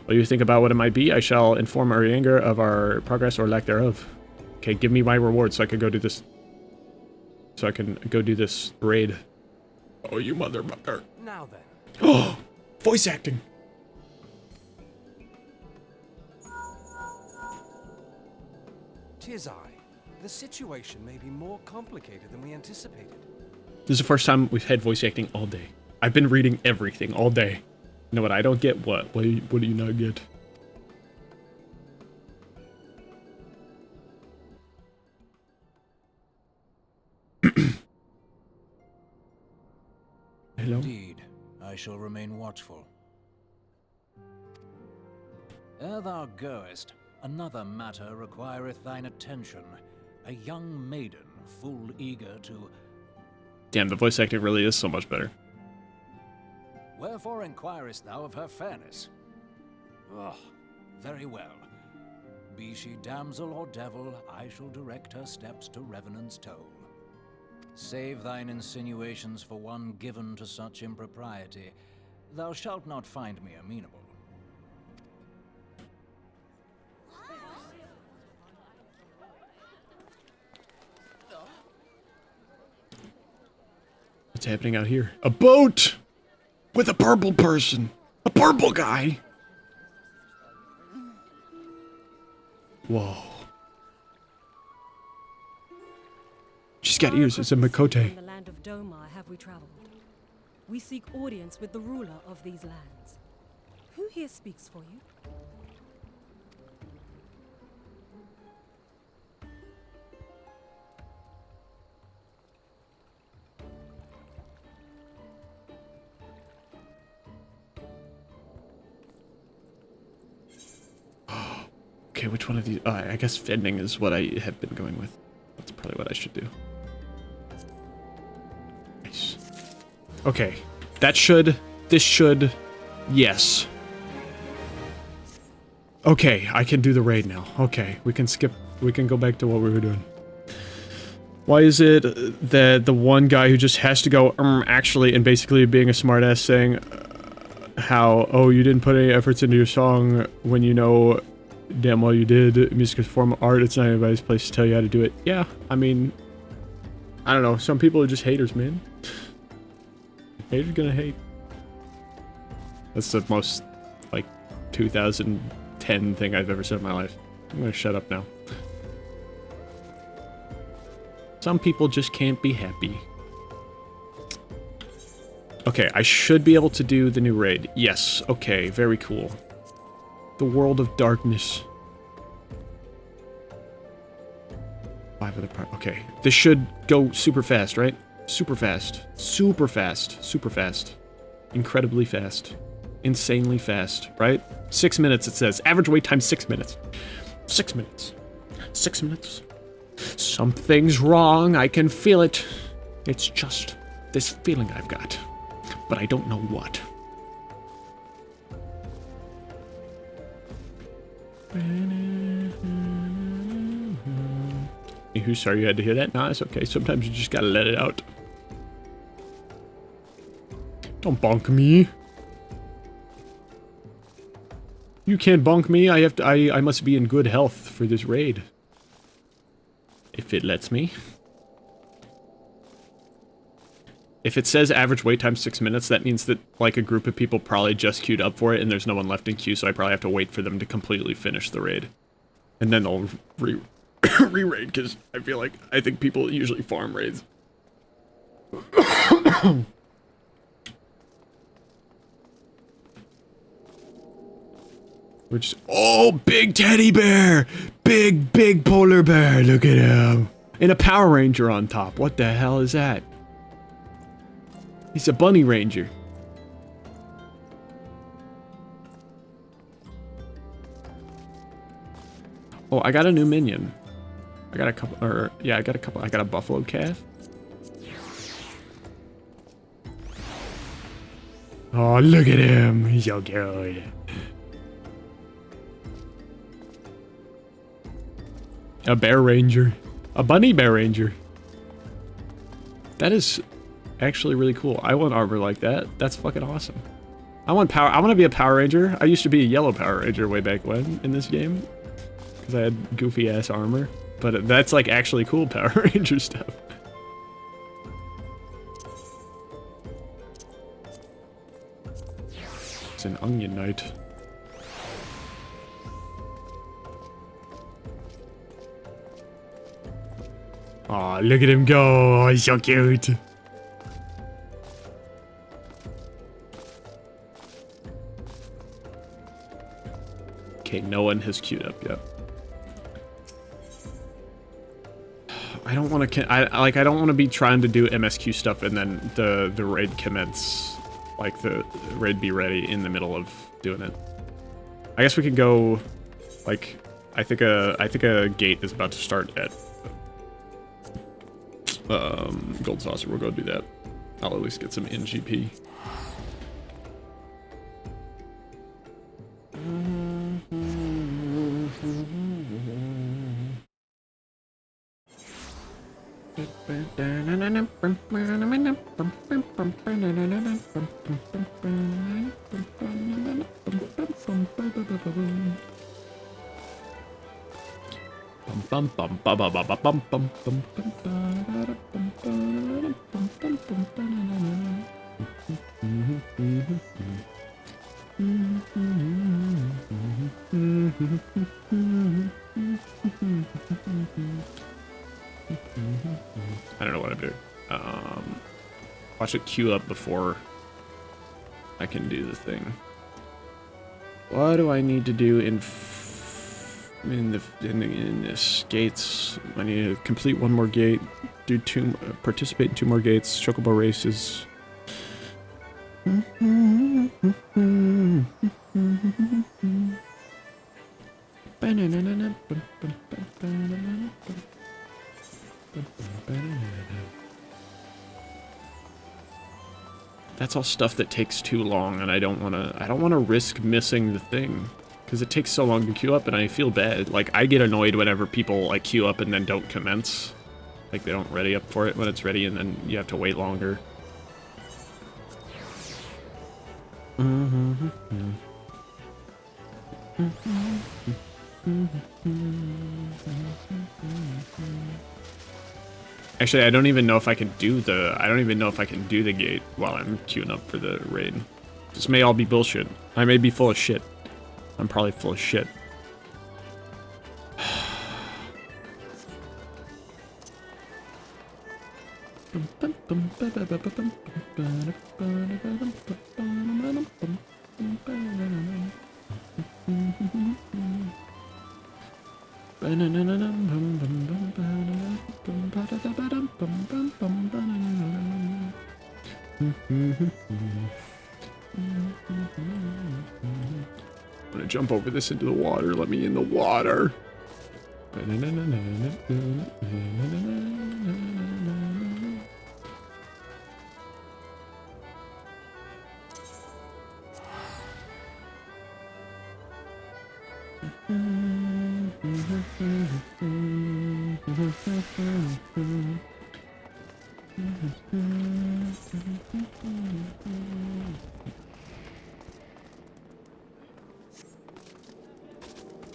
What do you think about what it might be? I shall inform Urianger of our progress or lack thereof. Okay, give me my reward so I can go do this. So I can go do this raid. Oh, you mother. Now then. Oh, voice acting. Tis I. The situation may be more complicated than we anticipated. This is the first time we've had voice acting all day. I've been reading everything all day. You know what I don't get? What? What do you not get? Hello? Indeed, I shall remain watchful. Ere thou goest, another matter requireth thine attention. A young maiden, full eager to... Damn, the voice acting really is so much better. Wherefore inquirest thou of her fairness? Oh, very well. Be she damsel or devil, I shall direct her steps to Revenant's Toll. Save thine insinuations for one given to such impropriety. Thou shalt not find me amenable. What's happening out here? A boat! With a purple person! A purple guy! Whoa. She's got ears. It's a Makote. From the land of Domar have we traveled. We seek audience with the ruler of these lands. Who here speaks for you? Okay, which one of these? I guess fending is what I have been going with. That's probably what I should do. Nice. Okay, this should, yes. Okay, I can do the raid now. Okay, we can go back to what we were doing. Why is it that the one guy who just has to go, actually, and basically being a smartass saying how, oh, you didn't put any efforts into your song when you know damn well you did. Music is a form of art. It's not anybody's place to tell you how to do it. Yeah, I mean, I don't know. Some people are just haters, man. Haters gonna hate. That's the most, like, 2010 thing I've ever said in my life. I'm gonna shut up now. Some people just can't be happy. Okay, I should be able to do the new raid. Yes, okay, very cool. The World of Darkness. 5 other parts. Okay, this should go super fast, right? Super fast. Super fast. Super fast. Incredibly fast. Insanely fast, right? 6 minutes, it says. Average wait time, 6 minutes. 6 minutes. 6 minutes. Something's wrong. I can feel it. It's just this feeling I've got. But I don't know what. You sorry you had to hear that? Nah, it's okay. Sometimes you just gotta let it out. Don't bonk me. You can't bonk me. I must be in good health for this raid. If it lets me. If it says average wait time 6 minutes, that means that, like, a group of people probably just queued up for it and there's no one left in queue, so I probably have to wait for them to completely finish the raid. And then they'll re-raid, because I think people usually farm raids. Which, oh, big teddy bear! Big polar bear, look at him! And a Power Ranger on top, what the hell is that? He's a bunny ranger. Oh, I got a new minion. I got a couple, I got a buffalo calf. Oh, look at him. He's so cute. A bear ranger. A bunny bear ranger. That is actually really cool. I want armor like that. That's fucking awesome. I want to be a Power Ranger. I used to be a yellow Power Ranger way back when in this game. Because I had goofy ass armor. But that's like actually cool Power Ranger stuff. It's an onion knight. Aw, look at him go. Oh, he's so cute. Okay, no one has queued up yet. I don't want to. I don't want to be trying to do MSQ stuff and then the raid commence, like the raid be ready in the middle of doing it. I guess we could go, like, I think a gate is about to start at Gold Saucer. We'll go do that. I'll at least get some NGP. Watch it queue up before I can do the thing. What do I need to do in this gates? I need to complete one more gate, do participate in 2 more gates, chocobo races. That's all stuff that takes too long, and I don't want to risk missing the thing, because it takes so long to queue up, and I feel bad. Like, I get annoyed whenever people like queue up and then don't commence. Like, they don't ready up for it when it's ready, and then you have to wait longer. Actually, I don't even know if I can do the gate while I'm queuing up for the raid. This may all be bullshit. I may be full of shit. I'm probably full of shit. I'm gonna jump over this into the water. Let me in the water.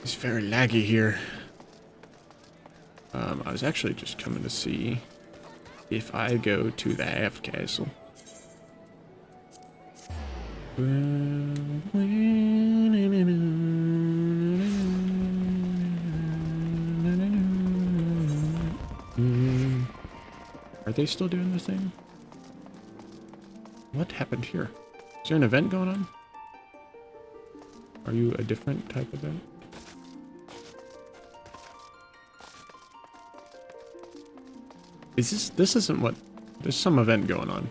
It's very laggy here. I was actually just coming to see if I go to the half castle. Are they still doing the thing? What happened here? Is there an event going on? Are you a different type of event? This isn't what... There's some event going on.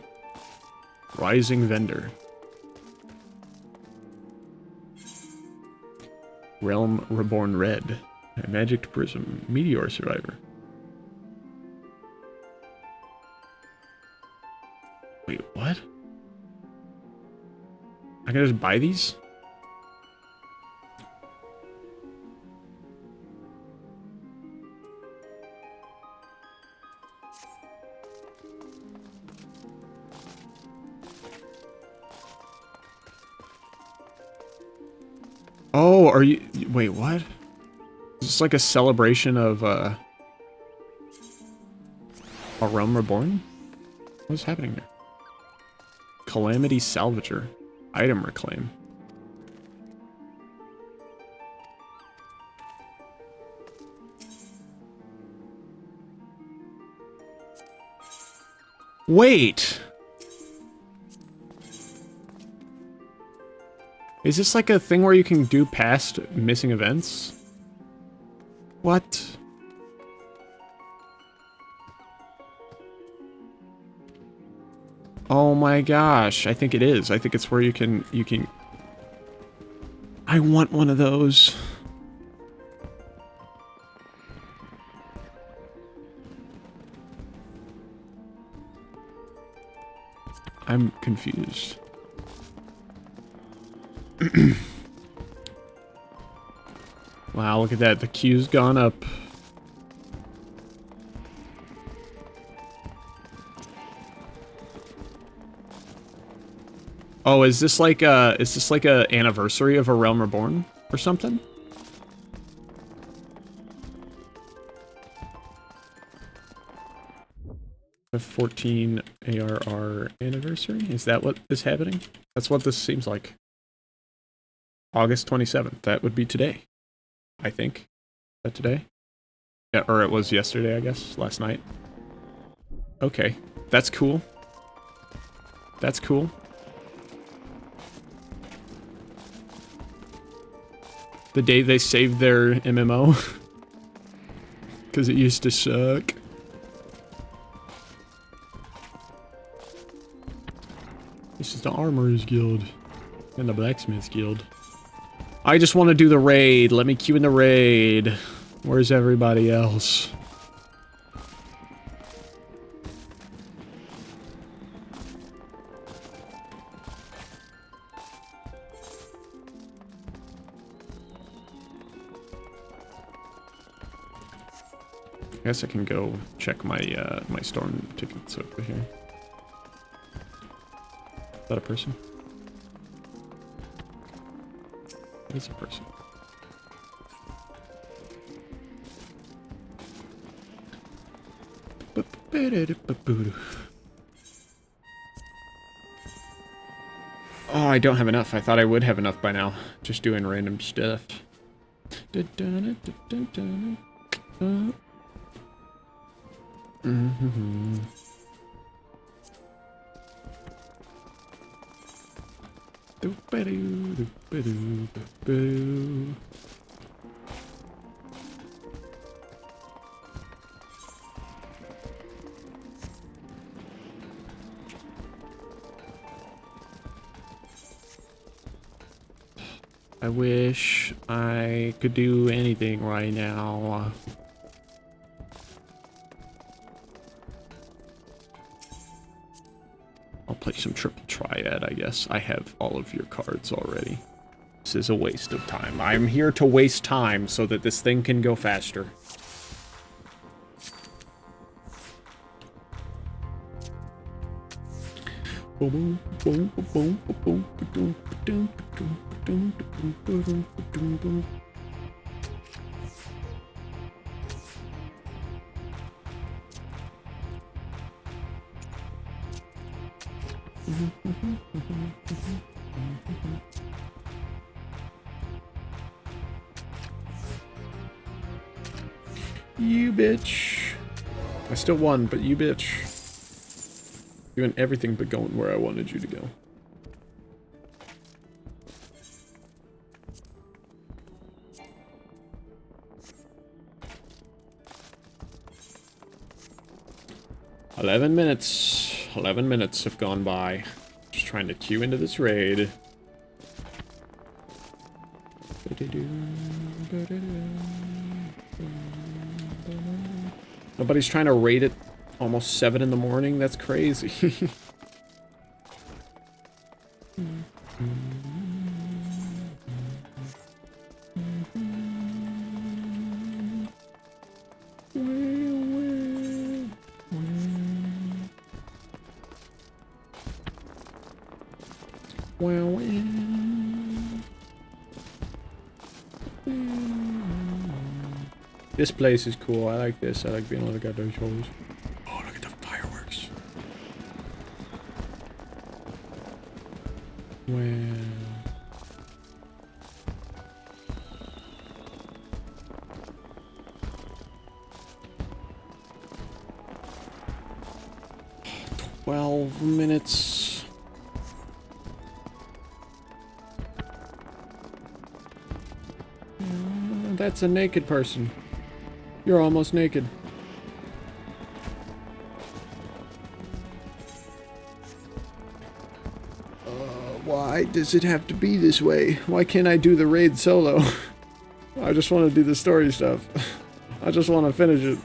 Rising Vendor. Realm Reborn Red. A Magic Prism. Meteor Survivor. Wait, what? I can just buy these? Oh, are you... Wait, what? Is this like a celebration of, a Realm Reborn? What's happening there? Calamity Salvager. Item Reclaim. Wait! Is this like a thing where you can do past missing events? What? Oh my gosh, I think it is. I think it's where you can... I want one of those. I'm confused. Wow, look at that. The queue's gone up. Oh, is this like a anniversary of a Realm Reborn or something? FF14 ARR anniversary? Is that what is happening? That's what this seems like. August 27th. That would be today. I think. Is that today? Yeah, or it was yesterday, I guess. Last night. Okay. That's cool. That's cool. The day they saved their MMO. Because it used to suck. This is the Armorers Guild. And the Blacksmiths Guild. I just want to do the raid. Let me queue in the raid. Where's everybody else? I guess I can go check my my storm tickets over here. Is that a person? That is a person. Oh, I don't have enough. I thought I would have enough by now. Just doing random stuff. I wish I could do anything right now. I'll play some triple triad, I guess. I have all of your cards already. This is a waste of time. I'm here to waste time so that this thing can go faster. You bitch. I still won, but you bitch. Doing everything but going where I wanted you to go. $11 minutes. 11 minutes have gone by. Just trying to queue into this raid. Nobody's trying to raid it almost 7 in the morning? That's crazy. This place is cool. I like this. I like being able to get those holes. Oh, look at the fireworks. Wow. $12 minutes. That's a naked person. You're almost naked. Why does it have to be this way? Why can't I do the raid solo? I just want to do the story stuff. I just want to finish it.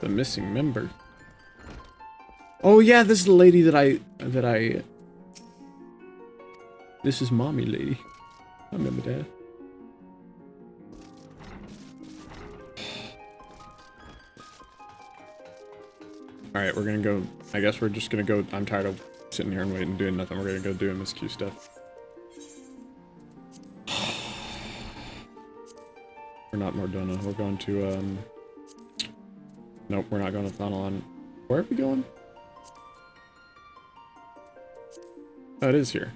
The missing member. Oh yeah, this is the lady that I this is mommy lady. I remember that. Alright, we're gonna go. I guess we're just gonna go. I'm tired of sitting here and waiting and doing nothing. We're gonna go do MSQ stuff. We're not Mordona. We're going to, Nope, we're not going to Thanalan. Where are we going? Oh, it is here.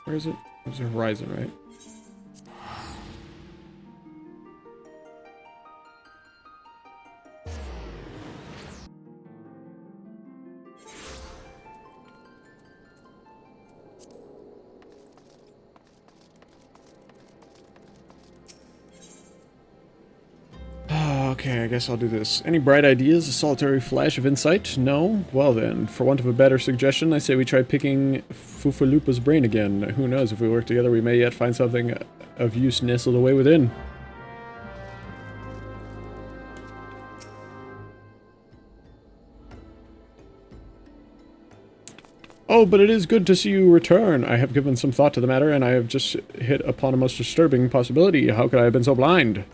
Where is it? There's a horizon, right? Okay, I guess I'll do this. Any bright ideas? A solitary flash of insight? No? Well then, for want of a better suggestion, I say we try picking Fufalupa's brain again. Who knows, if we work together we may yet find something of use nestled away within. Oh, but it is good to see you return. I have given some thought to the matter, and I have just hit upon a most disturbing possibility. How could I have been so blind?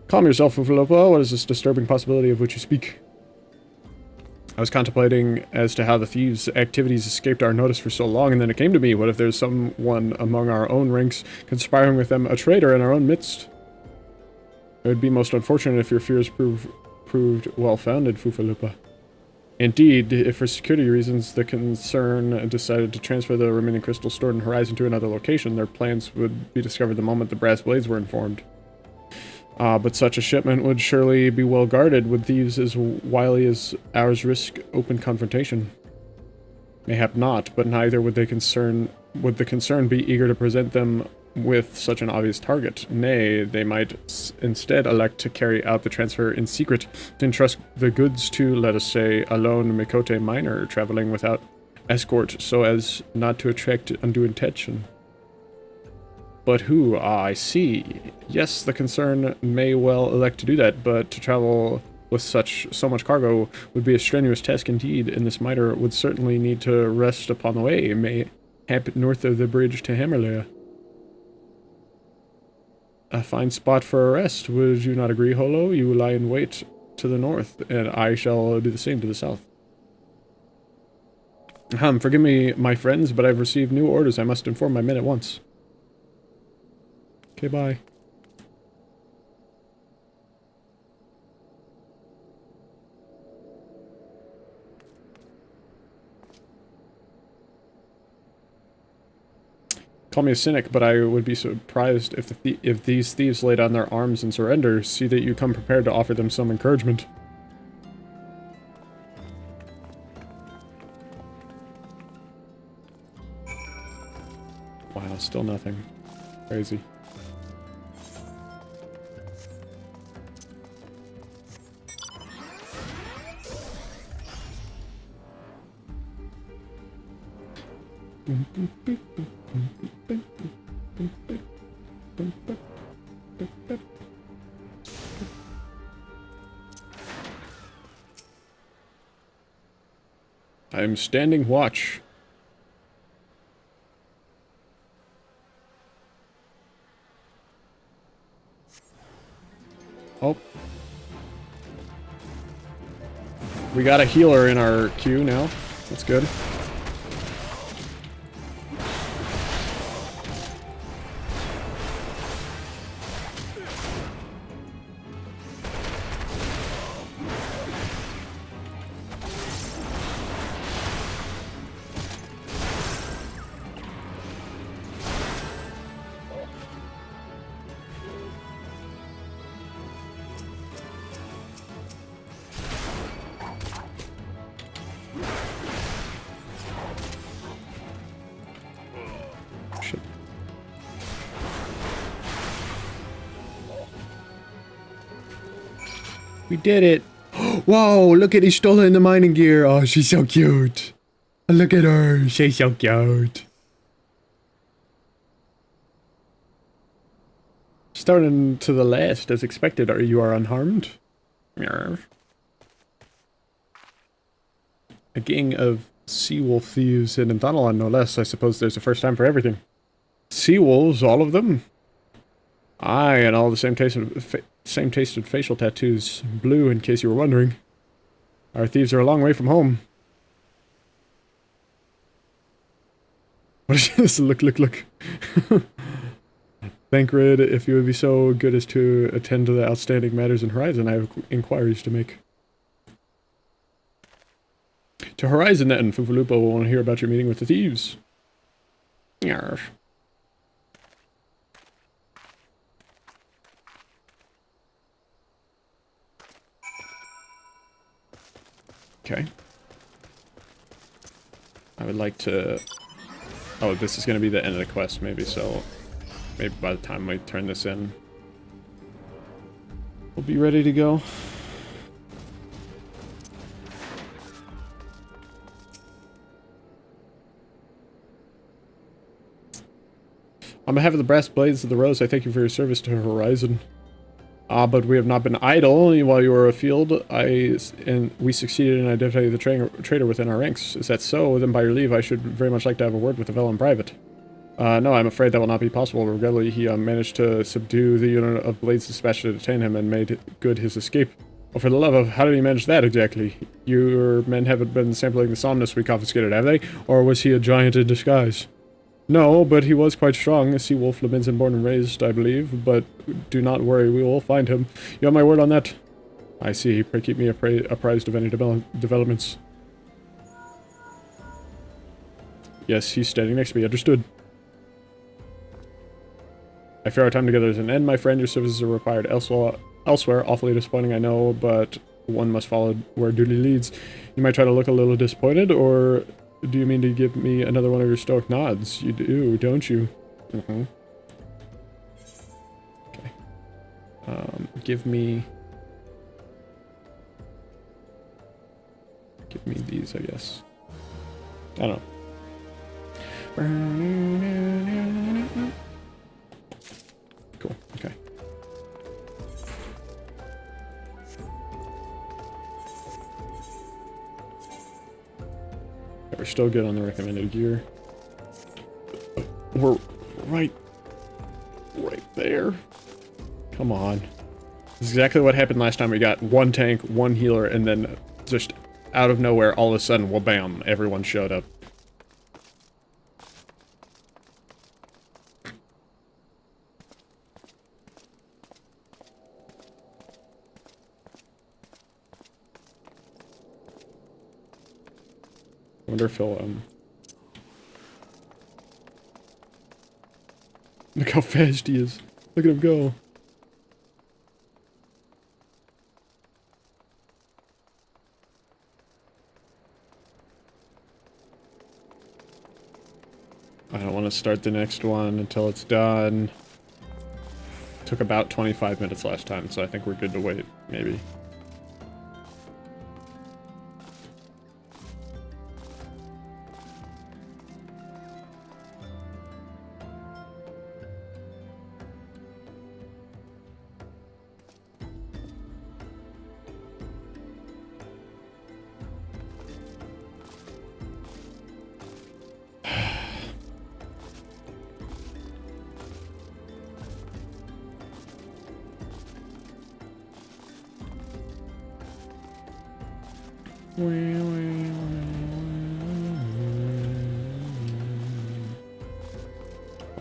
Calm yourself, Fufalupa. What is this disturbing possibility of which you speak? I was contemplating as to how the thieves' activities escaped our notice for so long, and then it came to me, what if there's someone among our own ranks conspiring with them, a traitor in our own midst? It would be most unfortunate if your fears proved well-founded, Fufalupa. Indeed, if for security reasons the concern decided to transfer the remaining crystals stored in Horizon to another location, their plans would be discovered the moment the brass blades were informed. But such a shipment would surely be well guarded. Would thieves as wily as ours risk open confrontation? Mayhap not, but neither would the concern be eager to present them with such an obvious target. Nay, they might instead elect to carry out the transfer in secret, to entrust the goods to, let us say, a lone Mikote miner traveling without escort, so as not to attract undue attention. But who? Ah, I see. Yes, the concern may well elect to do that, but to travel with so much cargo would be a strenuous task indeed, and this miter would certainly need to rest upon the way, mayhap north of the bridge to Hammerlayer. A fine spot for a rest, would you not agree, Holo? You lie in wait to the north, and I shall do the same to the south. Forgive me, my friends, but I've received new orders. I must inform my men at once. Okay, bye. Call me a cynic, but I would be surprised if these thieves lay down their arms and surrender. See that you come prepared to offer them some encouragement. Wow, still nothing. Crazy. I'm standing watch. Oh. We got a healer in our queue now. That's good. We did it! Whoa, look at Ishtola in the mining gear! Oh, she's so cute! Look at her, she's so cute! Starting to the last, as expected. You are unharmed? Yarr. A gang of sea wolf thieves in Thanalan, no less. I suppose there's a first time for everything. Sea wolves, all of them? Aye, and all the same tasted facial tattoos. Blue, in case you were wondering. Our thieves are a long way from home. What is this? Look. Thancred, if you would be so good as to attend to the outstanding matters in Horizon, I have inquiries to make. To Horizon, then. Fufulupo will want to hear about your meeting with the thieves. Yarr. Okay. I would like to... Oh, this is going to be the end of the quest, maybe, so... Maybe by the time we turn this in, we'll be ready to go. On behalf of the Brass Blades of the Rose, I thank you for your service to Horizon. But we have not been idle while you were afield. We succeeded in identifying the traitor within our ranks. Is that so? Then by your leave, I should very much like to have a word with the fellow in private. No, I'm afraid that will not be possible. Regrettably, he managed to subdue the unit of blades dispatched to detain him and made good his escape. Well, for the love of, how did he manage that exactly? Your men haven't been sampling the somnus we confiscated, have they? Or was he a giant in disguise? No, but he was quite strong. A sea wolf, Leminson born and raised, I believe. But do not worry, we will find him. You have my word on that? I see. Pray keep me apprised of any developments. Yes, he's standing next to me. Understood. I fear our time together is an end, my friend. Your services are required elsewhere. Awfully disappointing, I know, but one must follow where duty leads. You might try to look a little disappointed, or do you mean to give me another one of your stoic nods? You do, don't you? Mm-hmm. Okay. Give me these, I guess. I don't know. Cool, okay. We're still good on the recommended gear. We're right there. Come on. This is exactly what happened last time. We got one tank, one healer, and then just out of nowhere, all of a sudden, well, bam, everyone showed up. I wonder if he'll, Look how fast he is. Look at him go. I don't want to start the next one until it's done. Took about 25 minutes last time, so I think we're good to wait, maybe.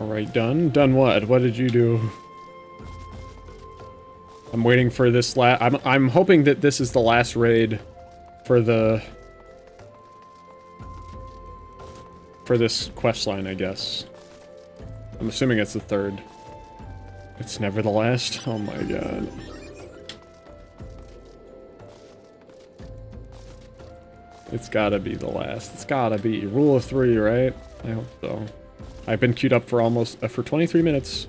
Alright, done? Done what? What did you do? I'm waiting for this I'm hoping that this is the last raid for this quest line, I guess. I'm assuming it's the third. It's never the last? Oh my god. It's gotta be the last. It's gotta be. Rule of 3, right? I hope so. I've been queued up for almost, for 23 minutes.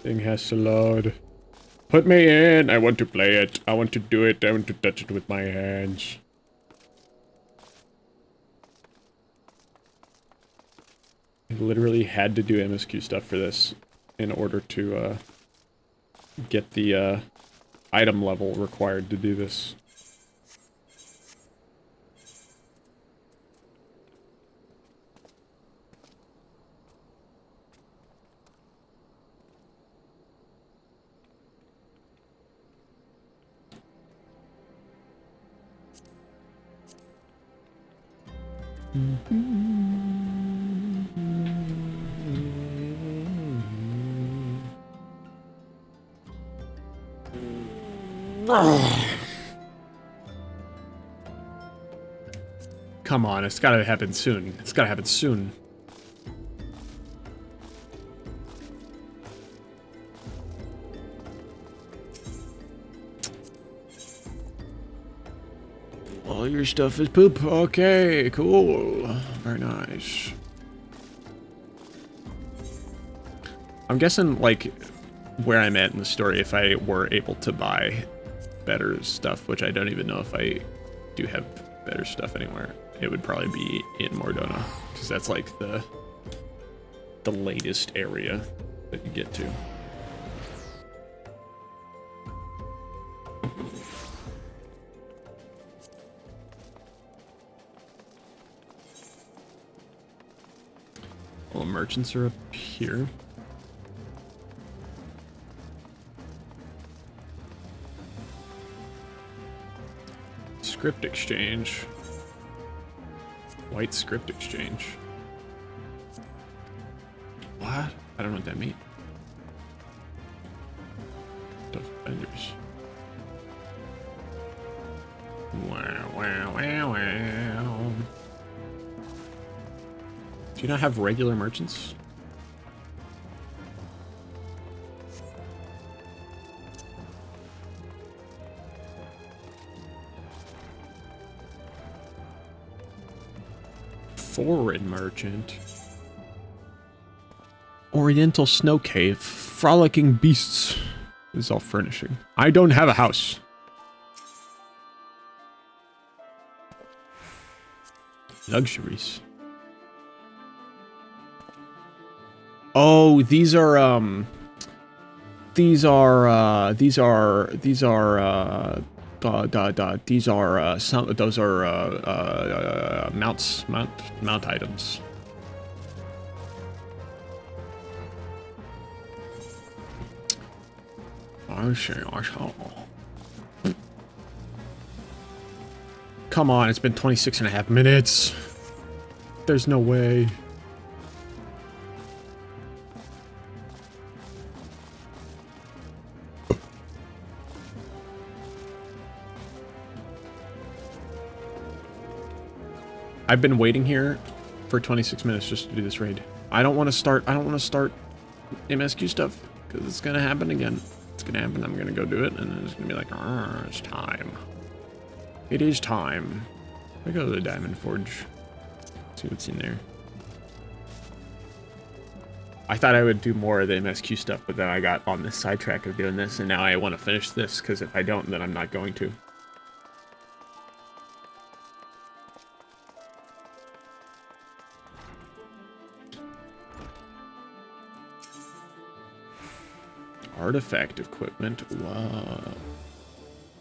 Thing has to load. Put me in! I want to play it. I want to do it. I want to touch it with my hands. I literally had to do MSQ stuff for this in order to get the item level required to do this. Come on, it's gotta happen soon. It's gotta happen soon. All your stuff is poop. Okay, cool. Very nice. I'm guessing, like, where I'm at in the story, if I were able to buy better stuff, which I don't even know if I do have better stuff anywhere, it would probably be in Mordona, because that's like the latest area that you get to. All merchants are up here. Script exchange. White script exchange. What? I don't know what that means. Defenders. Wow, wow, wow, wow. Do you not have regular merchants? Foreign merchant. Oriental snow cave. Frolicking beasts. This is all furnishing. I don't have a house. Luxuries. Oh, these are some, these are mount items. Come on, it's been 26.5 minutes. There's no way. I've been waiting here for 26 minutes just to do this raid. I don't want to start MSQ stuff because it's going to happen again. It's going to happen. I'm going to go do it and then it's going to be like, it's time. It is time. I go to the Diamond Forge. See what's in there. I thought I would do more of the MSQ stuff, but then I got on this sidetrack of doing this and now I want to finish this because if I don't, then I'm not going to. Artifact equipment. Whoa.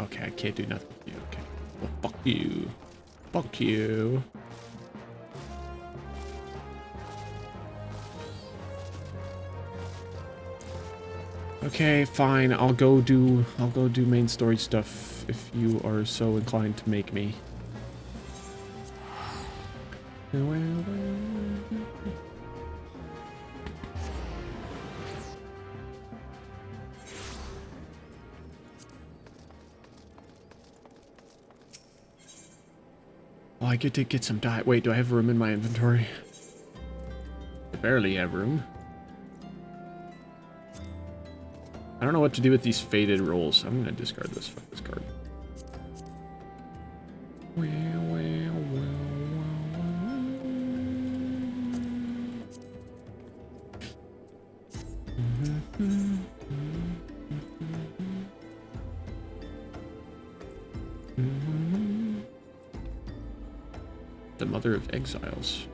Okay, I can't do nothing with you. Okay. Well, fuck you. Fuck you. Okay, fine. I'll go do main story stuff if you are so inclined to make me. Oh, I get to get some dye. Wait, do I have room in my inventory? I barely have room. I don't know what to do with these faded rolls. I'm gonna discard this. Fuck this card. The Mother of Exiles.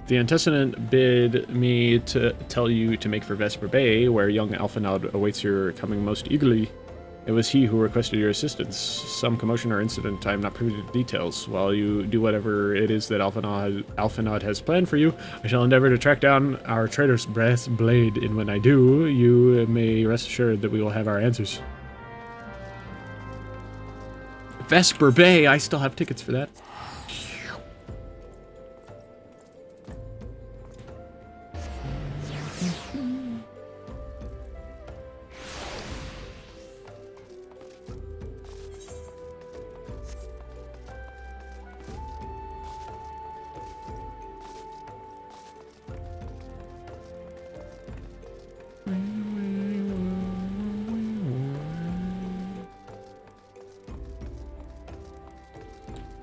The antecedent bid me to tell you to make for Vesper Bay, where young Alphinaud awaits your coming most eagerly. It was he who requested your assistance. Some commotion or incident, I am not privy to the details. While you do whatever it is that Alphinaud has planned for you, I shall endeavor to track down our traitor's brass blade, and when I do, you may rest assured that we will have our answers. Vesper Bay, I still have tickets for that.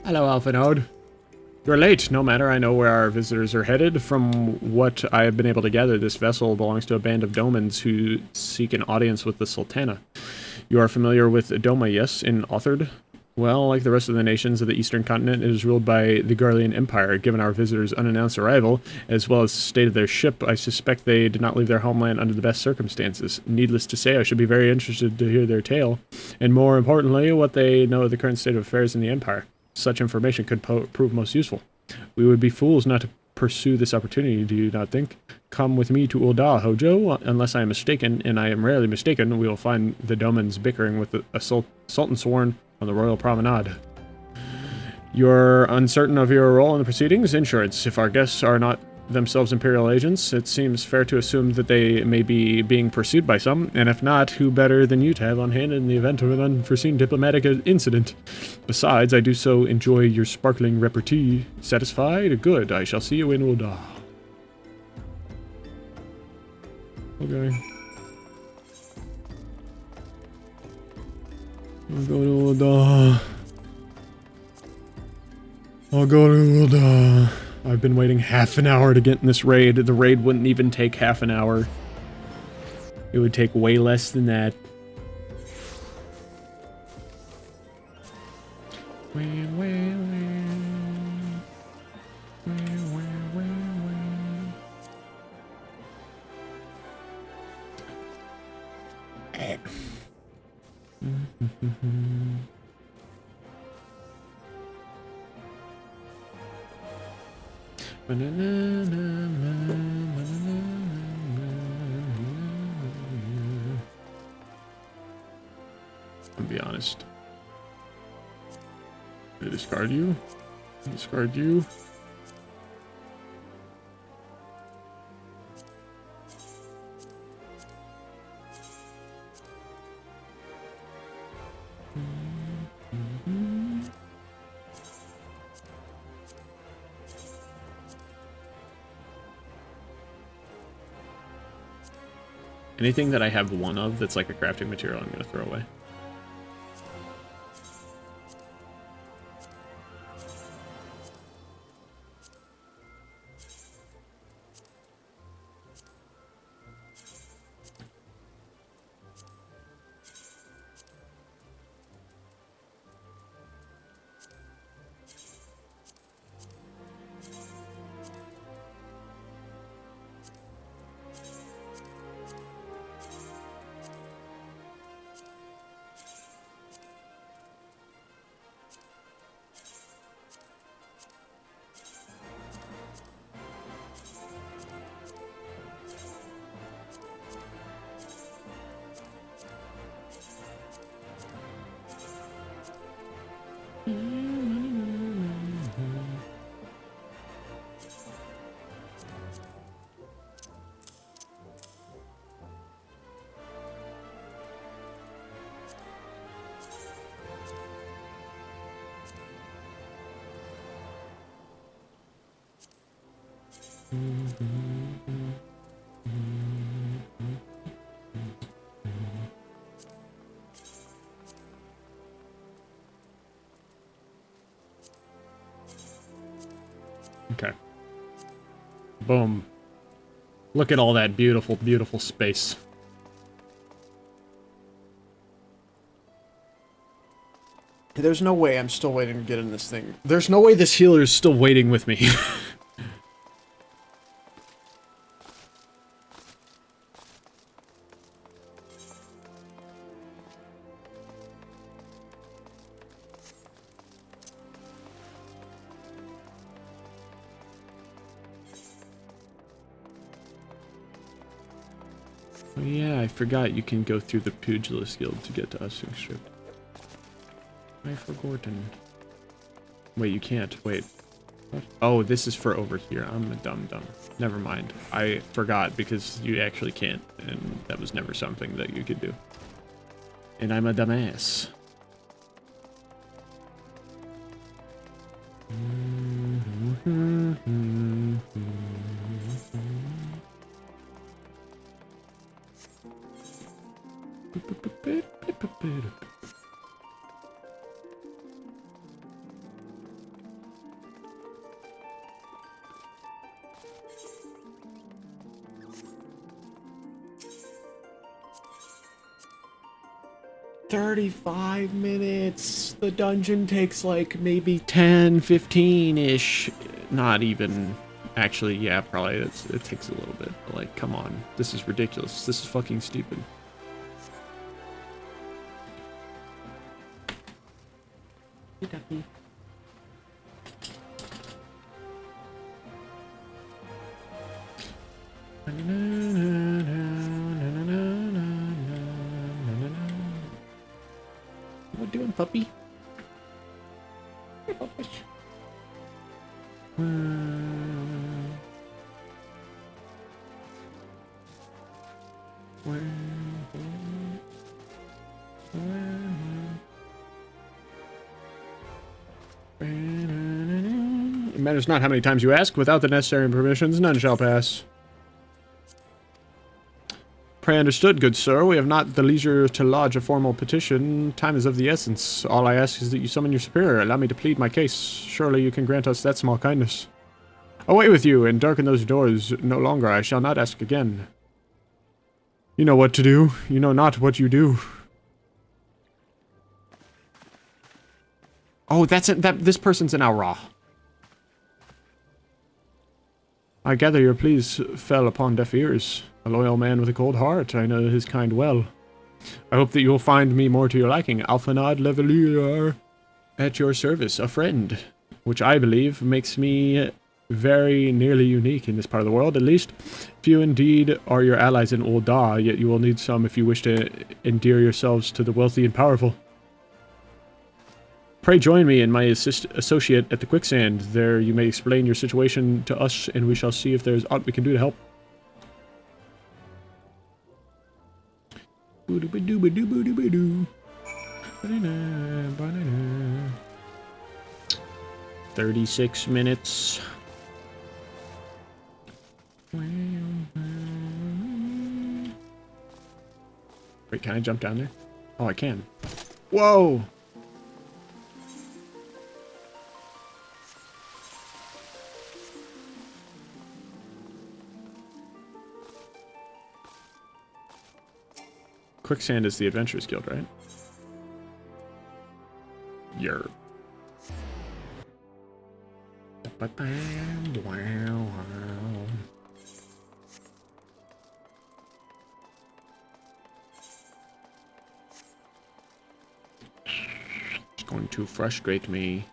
Hello, Alphinaud. You're late. No matter, I know where our visitors are headed. From what I have been able to gather, this vessel belongs to a band of Domans who seek an audience with the Sultana. You are familiar with Doma, yes, in Authard? Well, like the rest of the nations of the Eastern Continent, it is ruled by the Garlean Empire. Given our visitors' unannounced arrival, as well as the state of their ship, I suspect they did not leave their homeland under the best circumstances. Needless to say, I should be very interested to hear their tale, and more importantly, what they know of the current state of affairs in the Empire. Such information could prove most useful. We would be fools not to pursue this opportunity, do you not think? Come with me to Ul'dah, Hojo. Unless I am mistaken, and I am rarely mistaken, we will find the Domans bickering with a Sultan sworn on the Royal Promenade. You're uncertain of your role in the proceedings? Insurance. If our guests are not themselves Imperial agents, it seems fair to assume that they may be being pursued by some, and if not, who better than you to have on hand in the event of an unforeseen diplomatic incident? Besides, I do so enjoy your sparkling repartee. Satisfied? Good. I shall see you in Ul'dah. Okay. I'll go to Ul'dah. I'll go to Ul'dah. I've been waiting half an hour to get in this raid. The raid wouldn't even take half an hour. It would take way less than that. I'll be honest. Did I discard you? Discard you? Anything that I have one of that's like a crafting material, I'm gonna throw away. Okay. Boom. Look at all that beautiful, beautiful space. There's no way I'm still waiting to get in this thing. There's no way this healer is still waiting with me. Oh yeah, I forgot you can go through the Pugilist Guild to get to Using Strip. I forgotten. Wait, you can't. Wait. What? Oh, this is for over here. I'm a dumb. Never mind. I forgot because you actually can't, and that was never something that you could do. And I'm a dumbass. "35 minutes. The dungeon takes like maybe 10, 15-ish. Not even. Actually, yeah, probably it takes a little bit. But like, come on. This is ridiculous. This is fucking stupid." Hey, Ducky. What doing, puppy? Hey, puppy. It matters not how many times you ask. Without the necessary permissions, none shall pass. Pray understood, good sir. We have not the leisure to lodge a formal petition. Time is of the essence. All I ask is that you summon your superior. Allow me to plead my case. Surely you can grant us that small kindness. Away with you, and darken those doors no longer. I shall not ask again. You know what to do. You know not what you do. Oh, that's it. This person's an ARR. I gather your pleas fell upon deaf ears. A loyal man with a cold heart. I know his kind well. I hope that you will find me more to your liking. Alphanod Levelier at your service. A friend. Which I believe makes me very nearly unique in this part of the world. At least, few indeed are your allies in Ul'dah, yet you will need some if you wish to endear yourselves to the wealthy and powerful. Pray join me and my associate at the quicksand. There you may explain your situation to us, and we shall see if there is aught we can do to help. 36 minutes. Wait, can I jump down there? Oh, I can. Whoa! Quicksand is the Adventurers Guild, right? Yerp. Wow. It's going to frustrate me.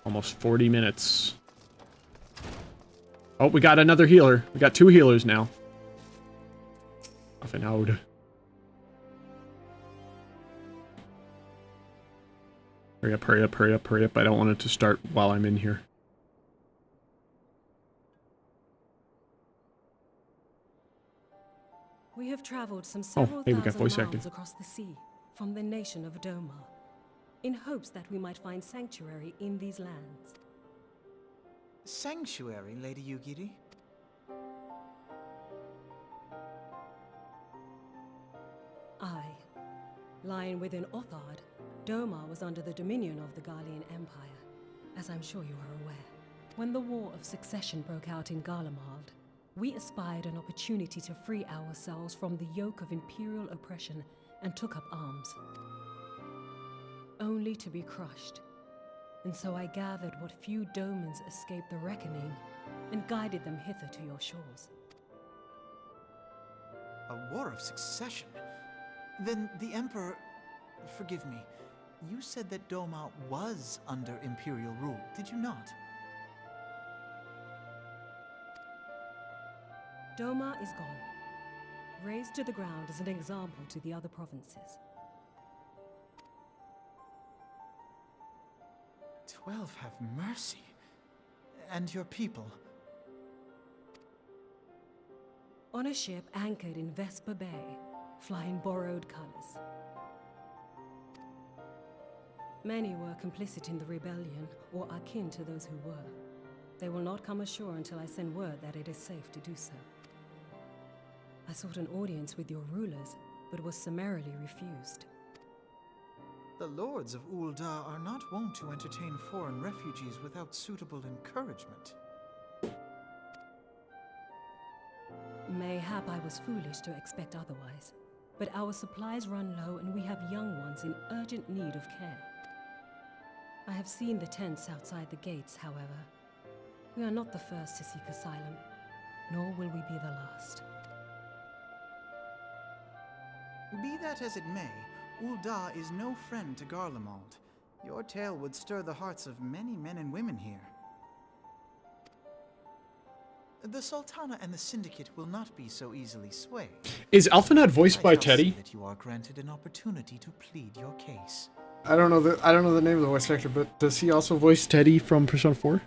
Almost 40 minutes. Oh, we got another healer. We got 2 healers now. Off and out. Hurry up, hurry up, hurry up, hurry up. I don't want it to start while I'm in here. We have traveled some several hey, we got thousand voice miles acting. across the sea from the nation of Doma, in hopes that we might find sanctuary in these lands. Sanctuary, Lady Yugiri? Aye. Lying within Othard, Doma was under the dominion of the Garlean Empire, as I'm sure you are aware. When the War of Succession broke out in Garlemald, we espied an opportunity to free ourselves from the yoke of imperial oppression and took up arms. Only to be crushed. And so I gathered what few Domans escaped the reckoning and guided them hither to your shores. A war of succession? Then the Emperor... Forgive me. You said that Doma was under Imperial rule, did you not? Doma is gone. razed to the ground as an example to the other provinces. 12 have mercy. And your people? On a ship anchored in Vesper Bay, flying borrowed colors. Many were complicit in the rebellion, or akin to those who were. They will not come ashore until I send word that it is safe to do so. I sought an audience with your rulers, but was summarily refused. The lords of Ul'dah are not wont to entertain foreign refugees without suitable encouragement. Mayhap I was foolish to expect otherwise, but our supplies run low and we have young ones in urgent need of care. I have seen the tents outside the gates, however. We are not the first to seek asylum, nor will we be the last. Be that as it may, Ul'dah is no friend to Garlemald. Your tale would stir the hearts of many men and women here. The Sultana and the Syndicate will not be so easily swayed. Is Alphanad voiced by I shall see Teddy? that you are granted an opportunity to plead your case. I don't know the name of the voice actor, but does he also voice Teddy from Persona 4?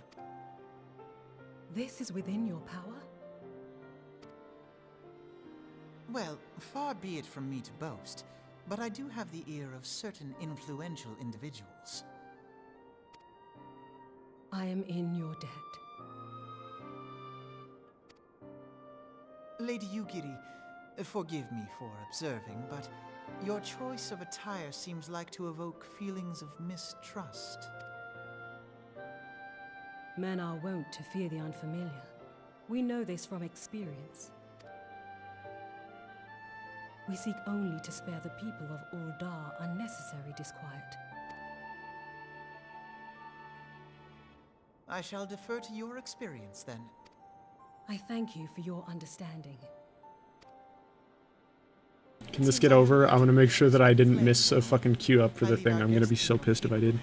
This is within your power? Well, far be it from me to boast, but I do have the ear of certain influential individuals. I am in your debt. Lady Yugiri, forgive me for observing, but your choice of attire seems like to evoke feelings of mistrust. Men are wont to fear the unfamiliar. We know this from experience. We seek only to spare the people of Ul'dah unnecessary disquiet. I shall defer to your experience, then. I thank you for your understanding. Can this get over? I want to make sure that I didn't miss a fucking queue up for the thing. I'm going to be so pissed if I did.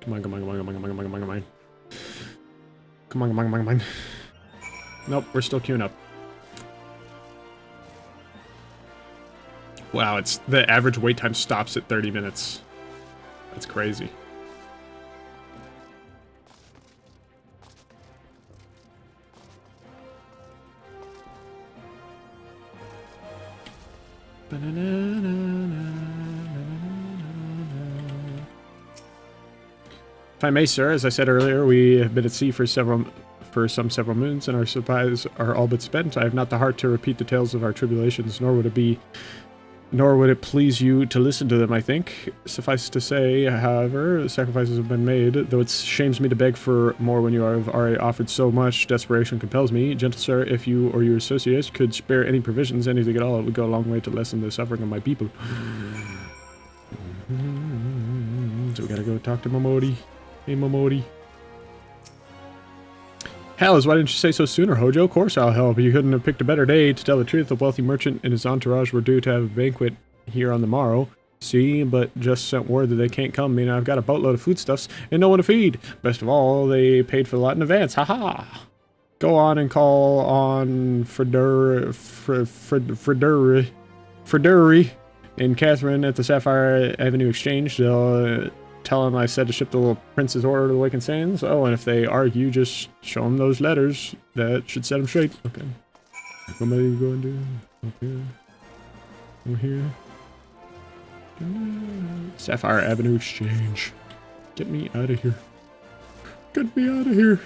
Come on, come on, come on, come on, come on, come on, come on, come on. Come on, come on, come on, come on. Nope, we're still queuing up. Wow, it's the average wait time stops at 30 minutes. That's crazy. If I may, sir, as I said earlier, we have been at sea for several moons, and our supplies are all but spent. I have not the heart to repeat the tales of our tribulations, nor would it please you to listen to them, I think. Suffice to say, however, sacrifices have been made, though it shames me to beg for more when you have already offered so much. Desperation compels me. Gentle sir, if you or your associates could spare any provisions, anything at all, it would go a long way to lessen the suffering of my people. So we gotta go talk to Momodi. Hey, Momodi. Hells, why didn't you say so sooner, Hojo? Of course I'll help. You couldn't have picked a better day. To tell the truth, the wealthy merchant and his entourage were due to have a banquet here on the morrow. See, but just sent word that they can't come. I mean, I've got a boatload of foodstuffs and no one to feed. Best of all, they paid for the lot in advance. Haha! Go on and call on Freduri and Catherine at the Sapphire Avenue Exchange. They'll tell them I said to ship the little prince's order to the Wakened Sands. Oh, and if they argue, just show them those letters. That should set them straight. Okay. What am I going to do? Okay. Over here. Sapphire Avenue Exchange. Get me out of here. Get me out of here.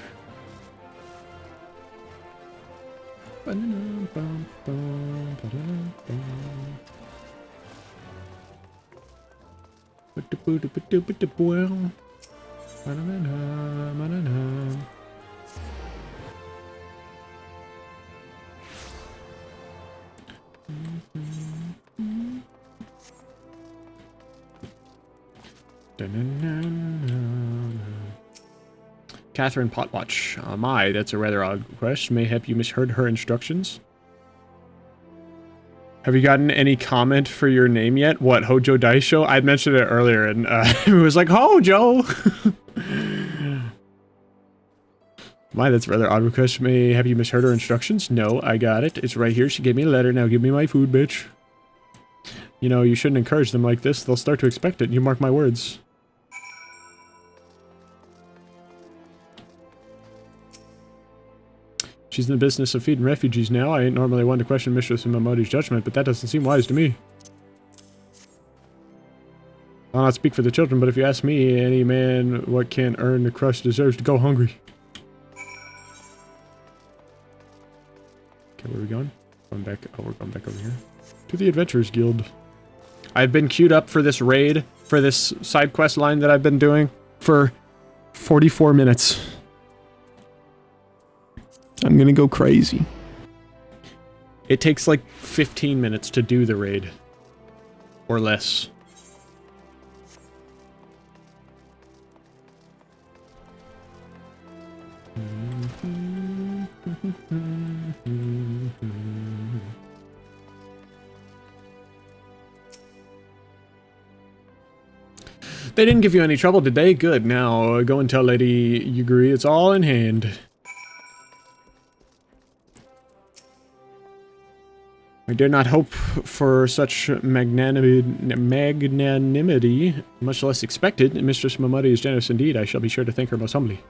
Catherine Potwatch. My, that's a rather odd request. Mayhap you misheard her instructions? Have you gotten any comment for your name yet? What, Hojo Daisho? I mentioned it earlier, and it was like, Hojo! My, that's a rather odd request. Have you misheard her instructions? No, I got it. It's right here. She gave me a letter. Now give me my food, bitch. You know, you shouldn't encourage them like this. They'll start to expect it. You mark my words. She's in the business of feeding refugees now. I ain't normally one to question Mistress Momodi's judgment, but that doesn't seem wise to me. I'll not speak for the children, but if you ask me, any man what can't earn the crust deserves to go hungry. Okay, where are we going? Going back. Oh, we're going back over here. To the Adventurers Guild. I've been queued up for this raid, for this side quest line that I've been doing for 44 minutes. I'm gonna go crazy. It takes like 15 minutes to do the raid. Or less. They didn't give you any trouble, did they? Good. Now, go and tell Lady Yuguri it's all in hand. I dare not hope for such magnanimity, much less expected. Mistress Momodi is generous indeed. I shall be sure to thank her most humbly.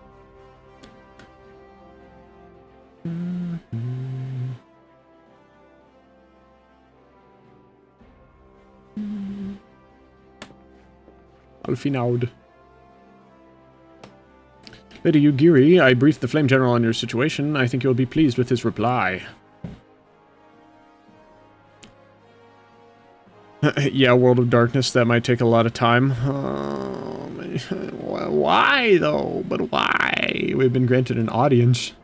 Alfinaud. Lady Yugiri, I briefed the Flame General on your situation. I think you'll be pleased with his reply. Yeah, World of Darkness, that might take a lot of time. Why, though? But why? We've been granted an audience.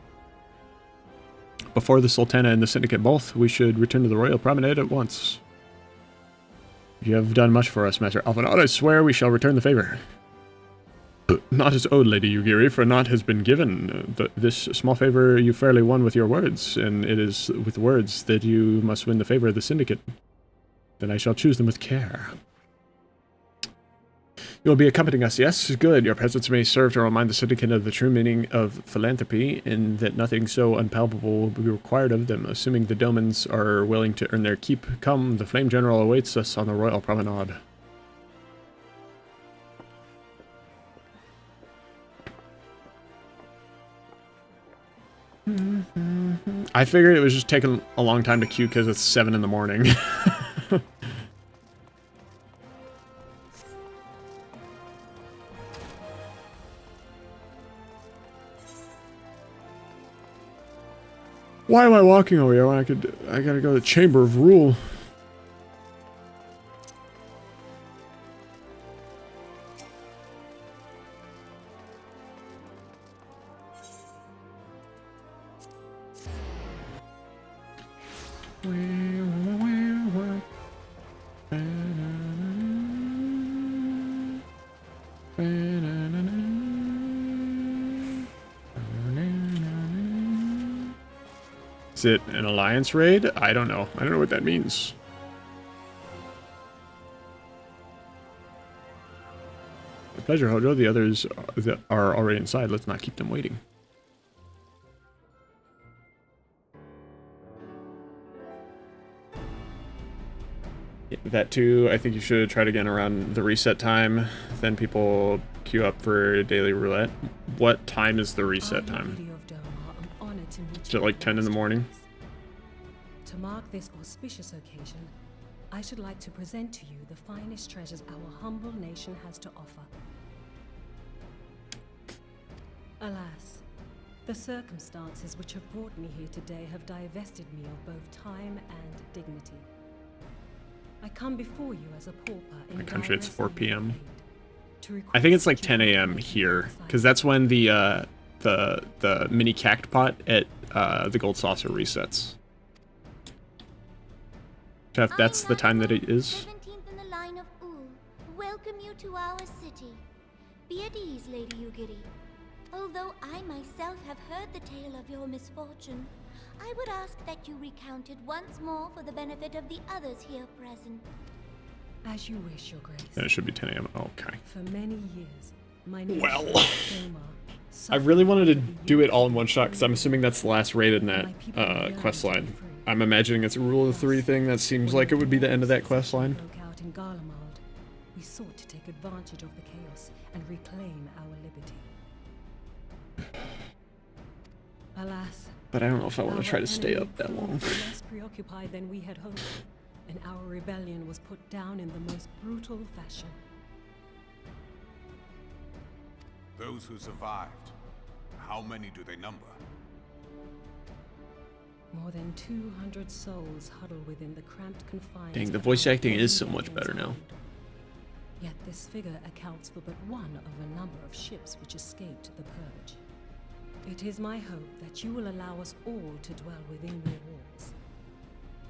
Before the Sultana and the Syndicate both, we should return to the Royal Promenade at once. You have done much for us, Master Alphinaud. I swear we shall return the favor. Not as owed, Lady Yugiri, for naught has been given. This small favor you fairly won with your words, and it is with words that you must win the favor of the Syndicate. Then I shall choose them with care. You will be accompanying us, yes? Good. Your presence may serve to remind the Syndicate of the true meaning of philanthropy, and that nothing so unpalpable will be required of them, assuming the Domans are willing to earn their keep. Come, the Flame General awaits us on the Royal Promenade. I figured it was just taking a long time to queue because it's 7 in the morning. Why am I walking over here when I gotta go to the Chamber of Rule? Is it an alliance raid? I don't know. I don't know what that means. My pleasure, Hojo. The others that are already inside. Let's not keep them waiting. Yeah, that too. I think you should try to get around the reset time. Then people queue up for daily roulette. What time is the reset time? Is it like 10 in the morning? To mark this auspicious occasion, I should like to present to you the finest treasures our humble nation has to offer. Alas, the circumstances which have brought me here today have divested me of both time and dignity. I come before you as a pauper in My country, it's 4 p.m. I think it's like 10 a.m. here, because that's when the mini cacti pot at the Gold Saucer resets. Jeff, that's the time that it is. 17th in the line of Ul. Welcome you to our city. Be at ease, Lady Yugiri. Although I myself have heard the tale of your misfortune, I would ask that you recount it once more for the benefit of the others here present. As you wish, Your Grace. And it should be 10 a.m. Okay. For many years, my name Well, Doma I really wanted to do it all in one shot because I'm assuming that's the last raid in that quest line. I'm imagining it's a rule of 3 thing. That seems like it would be the end of that quest line. Broke out in Garlemald. We sought to take advantage of the chaos and reclaim our liberty. Alas, But I don't know if I want to try to stay up that long. less preoccupied than we had hoped, and our rebellion was put down in the most brutal fashion. Those who survived, how many do they number? More than 200 souls huddle within the cramped confines. Dang, the of voice our acting is so own much better now. hold. Yet this figure accounts for but one of a number of ships which escaped the purge. It is my hope that you will allow us all to dwell within your walls.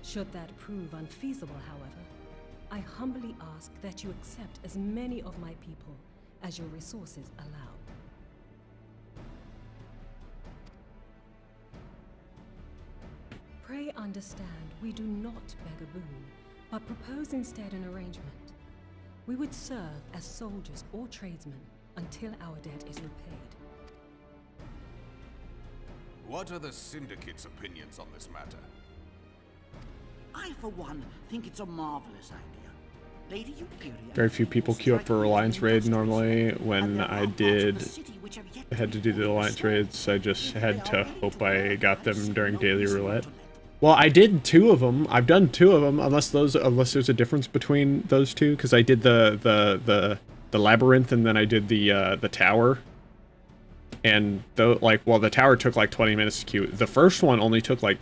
Should that prove unfeasible, however, I humbly ask that you accept as many of my people as your resources allow. Pray understand, we do not beg a boon, but propose instead an arrangement. We would serve as soldiers or tradesmen until our debt is repaid. What are the Syndicate's opinions on this matter? I, for one, think it's a marvelous idea. Lady Euperia... Very few people queue up for Alliance raid normally. When I had to do the Alliance raids, I just had to hope I got them during daily roulette. Well, I did 2 of them. I've done 2 of them, unless there's a difference between those 2, because I did the labyrinth and then I did the tower. And the tower took like 20 minutes to queue. The first one only took like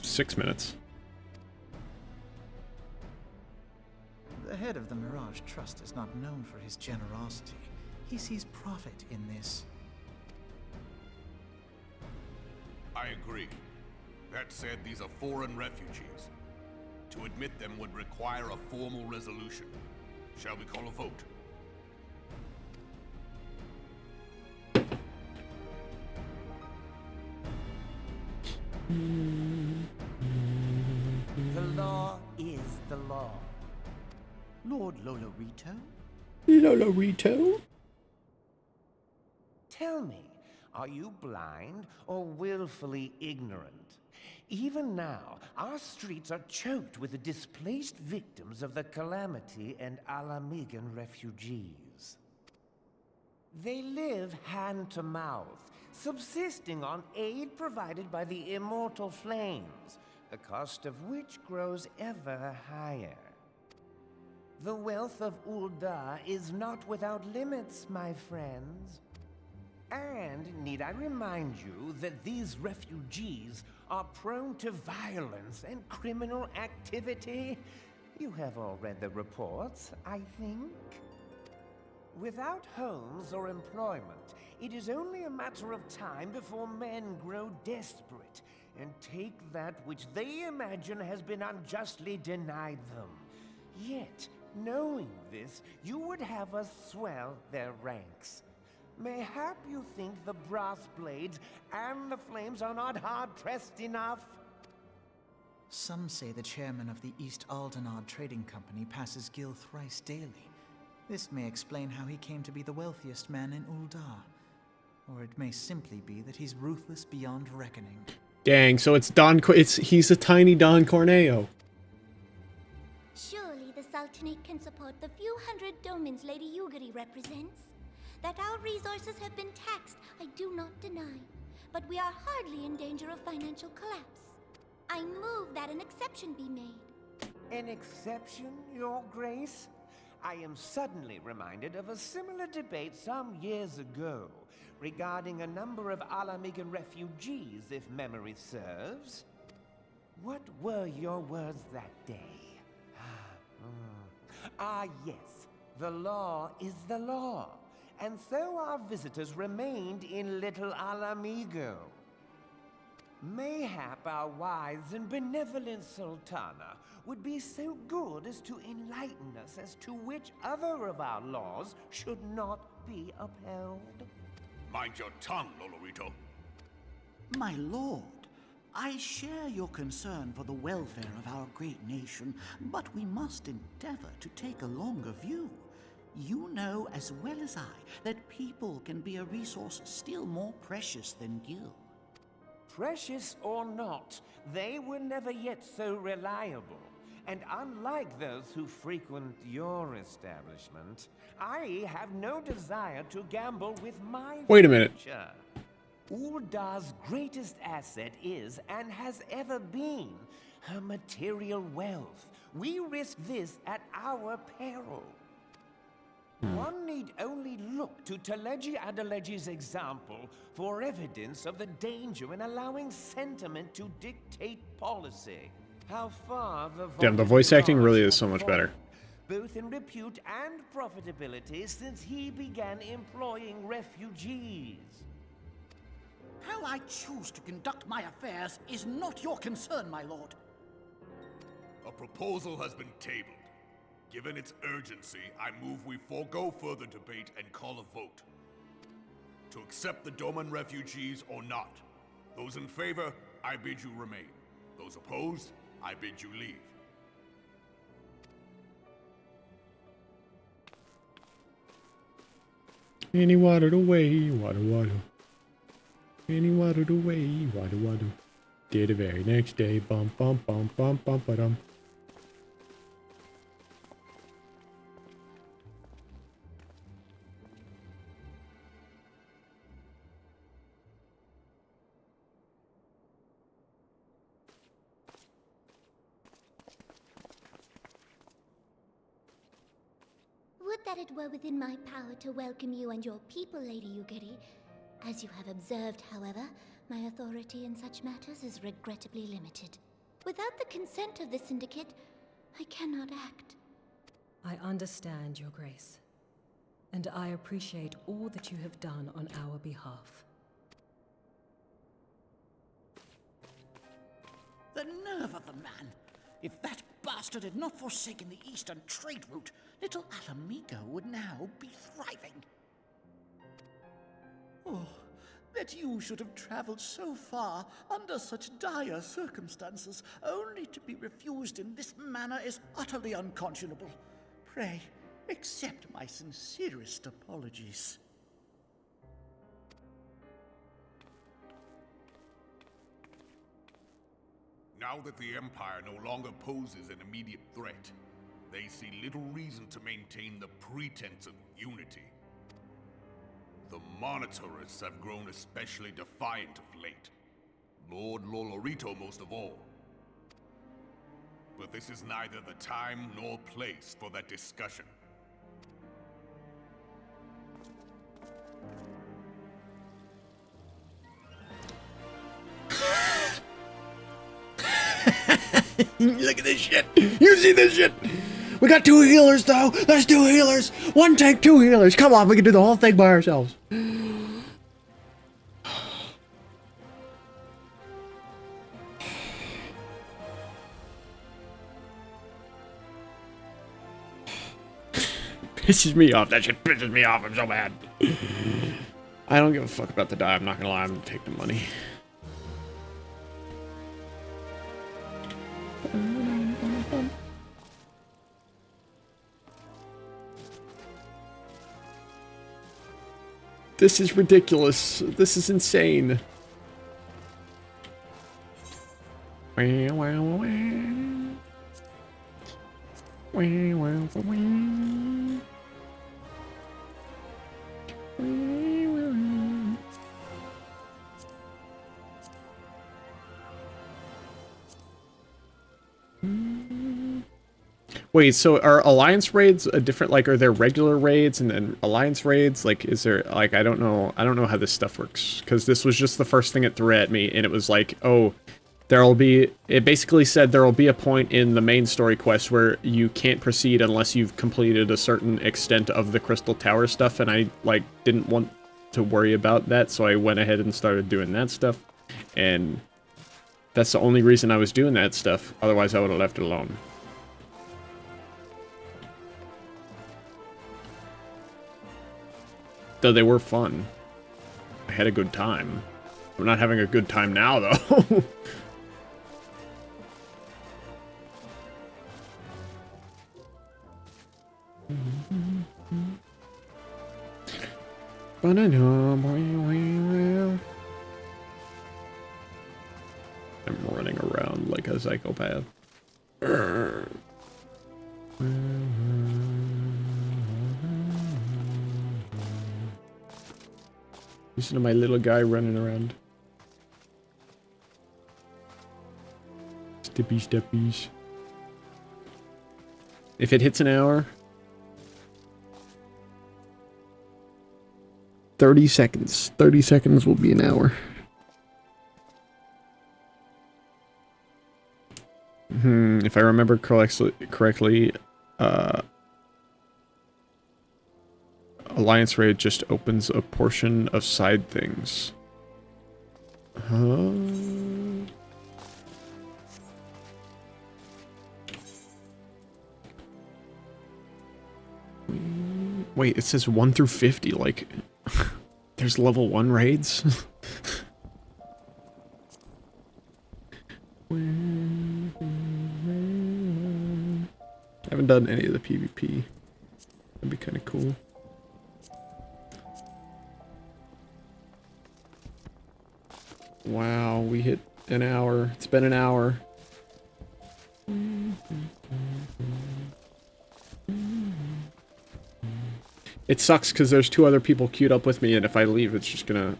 6 minutes. The head of the Mirage Trust is not known for his generosity. He sees profit in this. I agree. That said, these are foreign refugees. To admit them would require a formal resolution. Shall we call a vote? The law is the law. Lord Lolorito? Lolorito? Tell me, are you blind or willfully ignorant? Even now, our streets are choked with the displaced victims of the Calamity and Alamigan refugees. They live hand to mouth, subsisting on aid provided by the immortal flames, the cost of which grows ever higher. The wealth of Ul'dah is not without limits, my friends. And need I remind you that these refugees are prone to violence and criminal activity? You have all read the reports, I think. Without homes or employment, it is only a matter of time before men grow desperate and take that which they imagine has been unjustly denied them. Yet, knowing this, you would have us swell their ranks. Mayhap you think the brass blades and the flames are not hard-pressed enough? Some say the chairman of the East Aldenard Trading Company passes Gil thrice daily. This may explain how he came to be the wealthiest man in Ul'dah. Or it may simply be that he's ruthless beyond reckoning. Dang, so it's he's a tiny Don Corneo. Surely the Sultanate can support the few hundred domins Lady Yugiri represents. That our resources have been taxed, I do not deny. But we are hardly in danger of financial collapse. I move that an exception be made. An exception, Your Grace? I am suddenly reminded of a similar debate some years ago regarding a number of Alamigan refugees, if memory serves. What were your words that day? Yes, the law is the law, and so our visitors remained in Little Alamigo. Mayhap our wise and benevolent Sultana would be so good as to enlighten us as to which other of our laws should not be upheld. Mind your tongue, Lolorito. My lord, I share your concern for the welfare of our great nation, but we must endeavor to take a longer view. You know as well as I that people can be a resource still more precious than gil. Precious or not, they were never yet so reliable. And unlike those who frequent your establishment, I have no desire to gamble with my Wait a minute. future. Uldar's greatest asset is, and has ever been, her material wealth. We risk this at our peril. One need only look to Teleji Adeleji's example for evidence of the danger in allowing sentiment to dictate policy. How far the Damn, the voice acting really is so much better. Both in repute and profitability since he began employing refugees. How I choose to conduct my affairs is not your concern, my lord. A proposal has been tabled. Given its urgency, I move we forego further debate and call a vote. To accept the Doman refugees or not. Those in favor, I bid you remain. Those opposed, I bid you leave. Any water away, water, water. Any water away, water, water. Did the very next day, bum, bum, bum, bum, bum, ba-dum. Would that it were within my power to welcome you and your people, Lady Yugiri. As you have observed, however, my authority in such matters is regrettably limited. Without the consent of the Syndicate, I cannot act. I understand, Your Grace, and I appreciate all that you have done on our behalf. The nerve of the man! If that bastard had not forsaken the eastern trade route, little Alamigo would now be thriving. Oh, that you should have traveled so far under such dire circumstances, only to be refused in this manner is utterly unconscionable. Pray, accept my sincerest apologies. Now that the Empire no longer poses an immediate threat, they see little reason to maintain the pretense of unity. The Monitorists have grown especially defiant of late. Lord Lolorito most of all. But this is neither the time nor place for that discussion. Look at this shit. You see this shit? We got 2 healers though. There's 2 healers. 1 tank, 2 healers. Come on, we can do the whole thing by ourselves. Pisses me off. That shit pisses me off. I'm so mad. I don't give a fuck about the die. I'm not gonna lie. I'm gonna take the money. This is ridiculous. This is insane. Wow, wow, wow. Wow, wow, wow. Wait, so are alliance raids a different, like, are there regular raids and then alliance raids? Like, is there, like, I don't know how this stuff works, because this was just the first thing it threw at me, and it was like, oh, it basically said there'll be a point in the main story quest where you can't proceed unless you've completed a certain extent of the Crystal Tower stuff, and I, like, didn't want to worry about that, so I went ahead and started doing that stuff, and that's the only reason I was doing that stuff, otherwise I would have left it alone. Though they were fun. had a good time. I'm not having a good time now, though. I'm running around like a psychopath. Listen to my little guy running around. Steppy steppies. If it hits an hour, 30 seconds. 30 seconds will be an hour. If I remember correctly, Alliance Raid just opens a portion of side things. Wait, it says 1 through 50, like, there's level 1 raids? I haven't done any of the PvP. That'd be kind of cool. Wow, we hit an hour. It's been an hour. It sucks because there's 2 other people queued up with me, and if I leave, it's just gonna...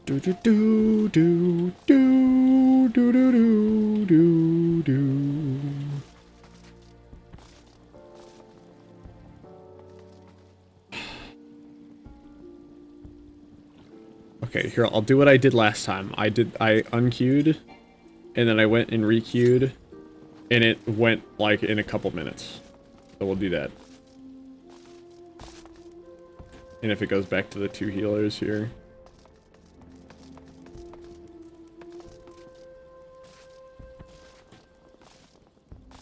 Do do do do do do do do do. Okay, here, I'll do what I did last time. I unqueued, and then I went and requeued, and it went, like, in a couple minutes. So we'll do that. And if it goes back to the 2 healers here.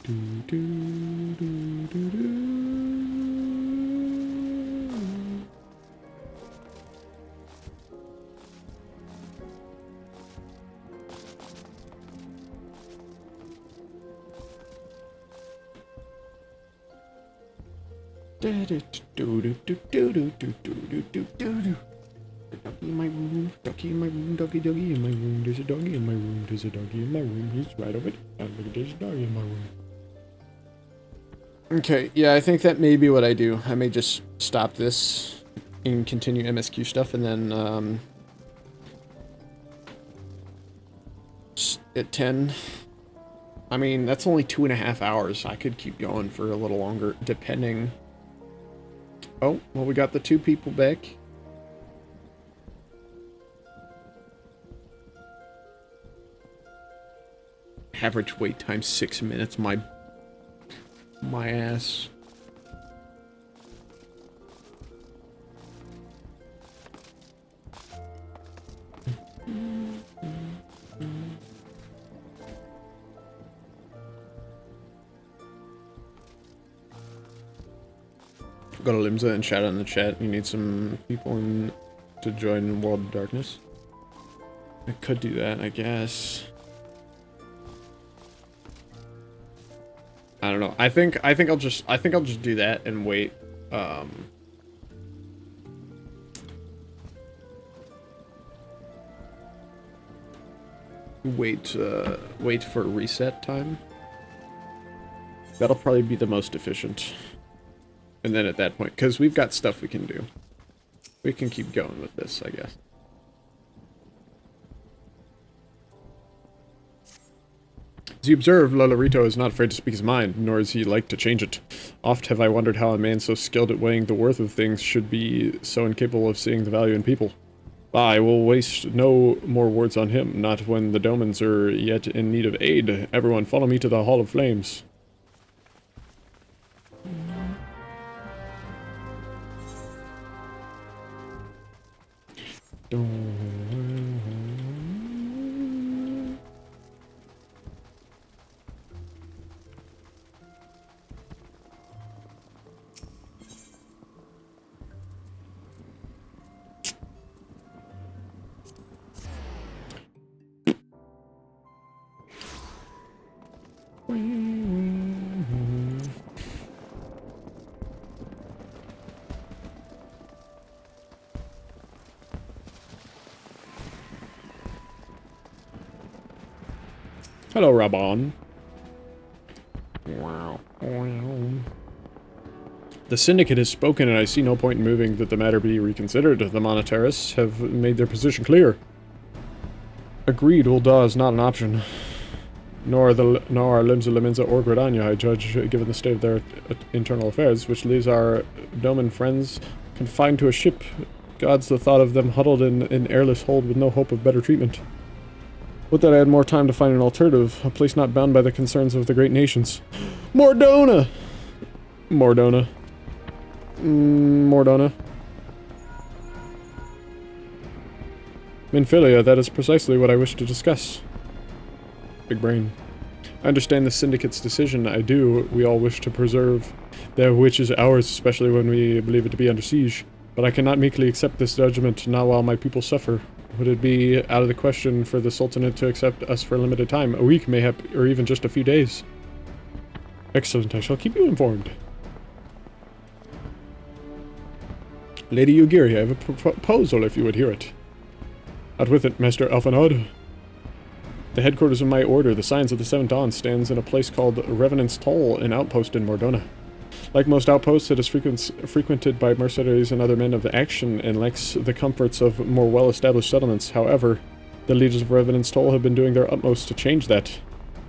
Do, do, do, do, do. Doggy in my room, doggy in my room, doggy in my room. There's a doggy in my room, there's a doggy in my room. He's right over there. There's a doggy in my room. Okay, yeah, I think that may be what I do. I may just stop this and continue MSQ stuff, and then at 10. I mean, that's only 2.5 hours. I could keep going for a little longer, depending. Oh, well, we got the 2 people back. Average wait time 6 minutes. My ass. Go to Limza and shout out in the chat. You need some people to join World of Darkness. I could do that, I guess. I don't know. I think I'll just do that and wait. Wait for reset time. That'll probably be the most efficient. And then at that point, because we've got stuff we can do. We can keep going with this, I guess. As you observe, Lolorito is not afraid to speak his mind, nor is he like to change it. Oft have I wondered how a man so skilled at weighing the worth of things should be so incapable of seeing the value in people. I will waste no more words on him, not when the Domans are yet in need of aid. Everyone follow me to the Hall of Flames. Hello, Rabon. Wow. The Syndicate has spoken, and I see no point in moving that the matter be reconsidered. The Monetarists have made their position clear. Agreed, Ul'dah is not an option. Nor are limbs of Leminza or Gridania, I judge, given the state of their internal affairs, which leaves our Doman friends confined to a ship. God's the thought of them huddled in an airless hold with no hope of better treatment. Would that I had more time to find an alternative, a place not bound by the concerns of the great nations. Mordona! Mordona. Mordona. Minfilia, that is precisely what I wish to discuss. Big brain. I understand the Syndicate's decision, I do. We all wish to preserve that which is ours, especially when we believe it to be under siege. But I cannot meekly accept this judgment, not while my people suffer. Would it be out of the question for the Sultanate to accept us for a limited time, a week, mayhap, or even just a few days? Excellent, I shall keep you informed. Lady Yugiri, I have a proposal if you would hear it. Out with it, Master Alphanod. The headquarters of my order, the Scions of the Seventh Dawn, stands in a place called Revenant's Toll, an outpost in Mordona. Like most outposts, it is frequented by mercenaries and other men of action, and lacks the comforts of more well-established settlements. However, the leaders of Revenant's Toll have been doing their utmost to change that.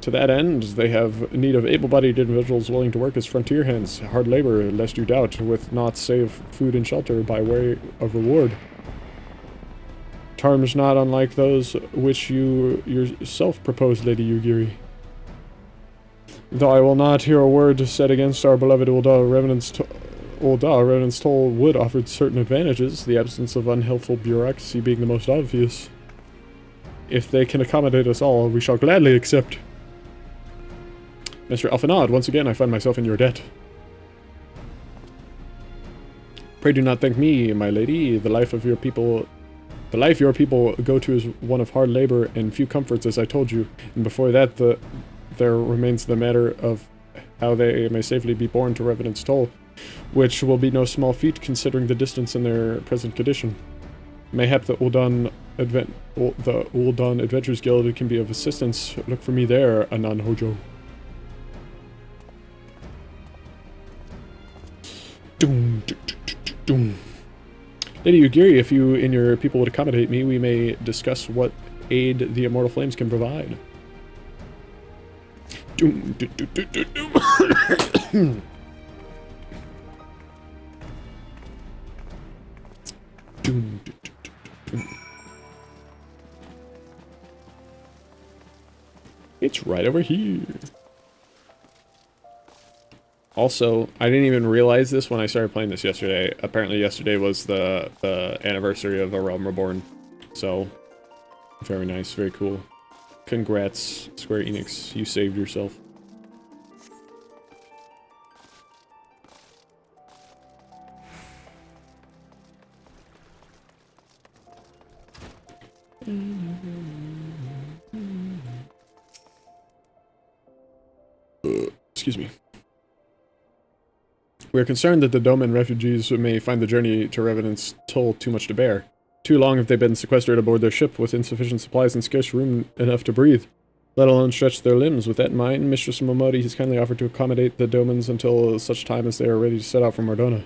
To that end, they have need of able-bodied individuals willing to work as frontier hands, hard labor, lest you doubt, with naught save food and shelter by way of reward. Terms not unlike those which you yourself proposed, Lady Yugiri. Though I will not hear a word said against our beloved Ul'dah, Revenant's Toll would offer certain advantages, the absence of unhelpful bureaucracy being the most obvious. If they can accommodate us all, we shall gladly accept. Mr. Alphanod, once again I find myself in your debt. Pray do not thank me, my lady. The life your people go to is one of hard labor and few comforts, as I told you, and before that there remains the matter of how they may safely be borne to Revenant's Toll, which will be no small feat considering the distance in their present condition. Mayhap the Ul'dah Adventurers Guild can be of assistance. Look for me there, Anan Hojo. Doom, doom, doom, doom. Lady Yugiri, if you and your people would accommodate me, we may discuss what aid the Immortal Flames can provide. Doom, doom, doom, doom, doom, doom. Doom, doom, doom, doom. It's right over here. Also, I didn't even realize this when I started playing this yesterday. Apparently yesterday was the anniversary of A Realm Reborn. So, very nice, very cool. Congrats, Square Enix. You saved yourself. Excuse me. We are concerned that the Doman refugees may find the journey to Revenant's Toll too much to bear. Too long have they been sequestered aboard their ship with insufficient supplies and scarce room enough to breathe, let alone stretch their limbs. With that in mind, Mistress Momodi has kindly offered to accommodate the Domans until such time as they are ready to set out from Mordona.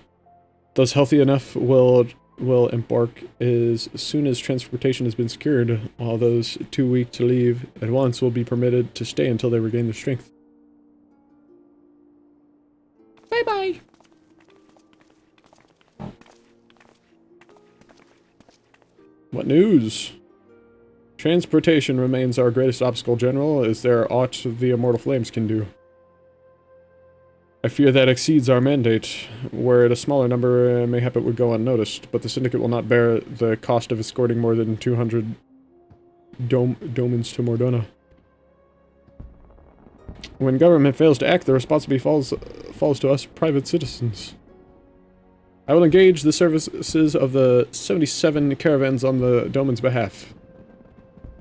Those healthy enough will embark as soon as transportation has been secured, while those too weak to leave at once will be permitted to stay until they regain their strength. Bye-bye! What news? Transportation remains our greatest obstacle, General. Is there aught the Immortal Flames can do? I fear that exceeds our mandate. Were it a smaller number, mayhap it would go unnoticed, but the Syndicate will not bear the cost of escorting more than 200 Domans to Mordona. When government fails to act, the responsibility falls to us private citizens. I will engage the services of the 77 caravans on the Doman's behalf.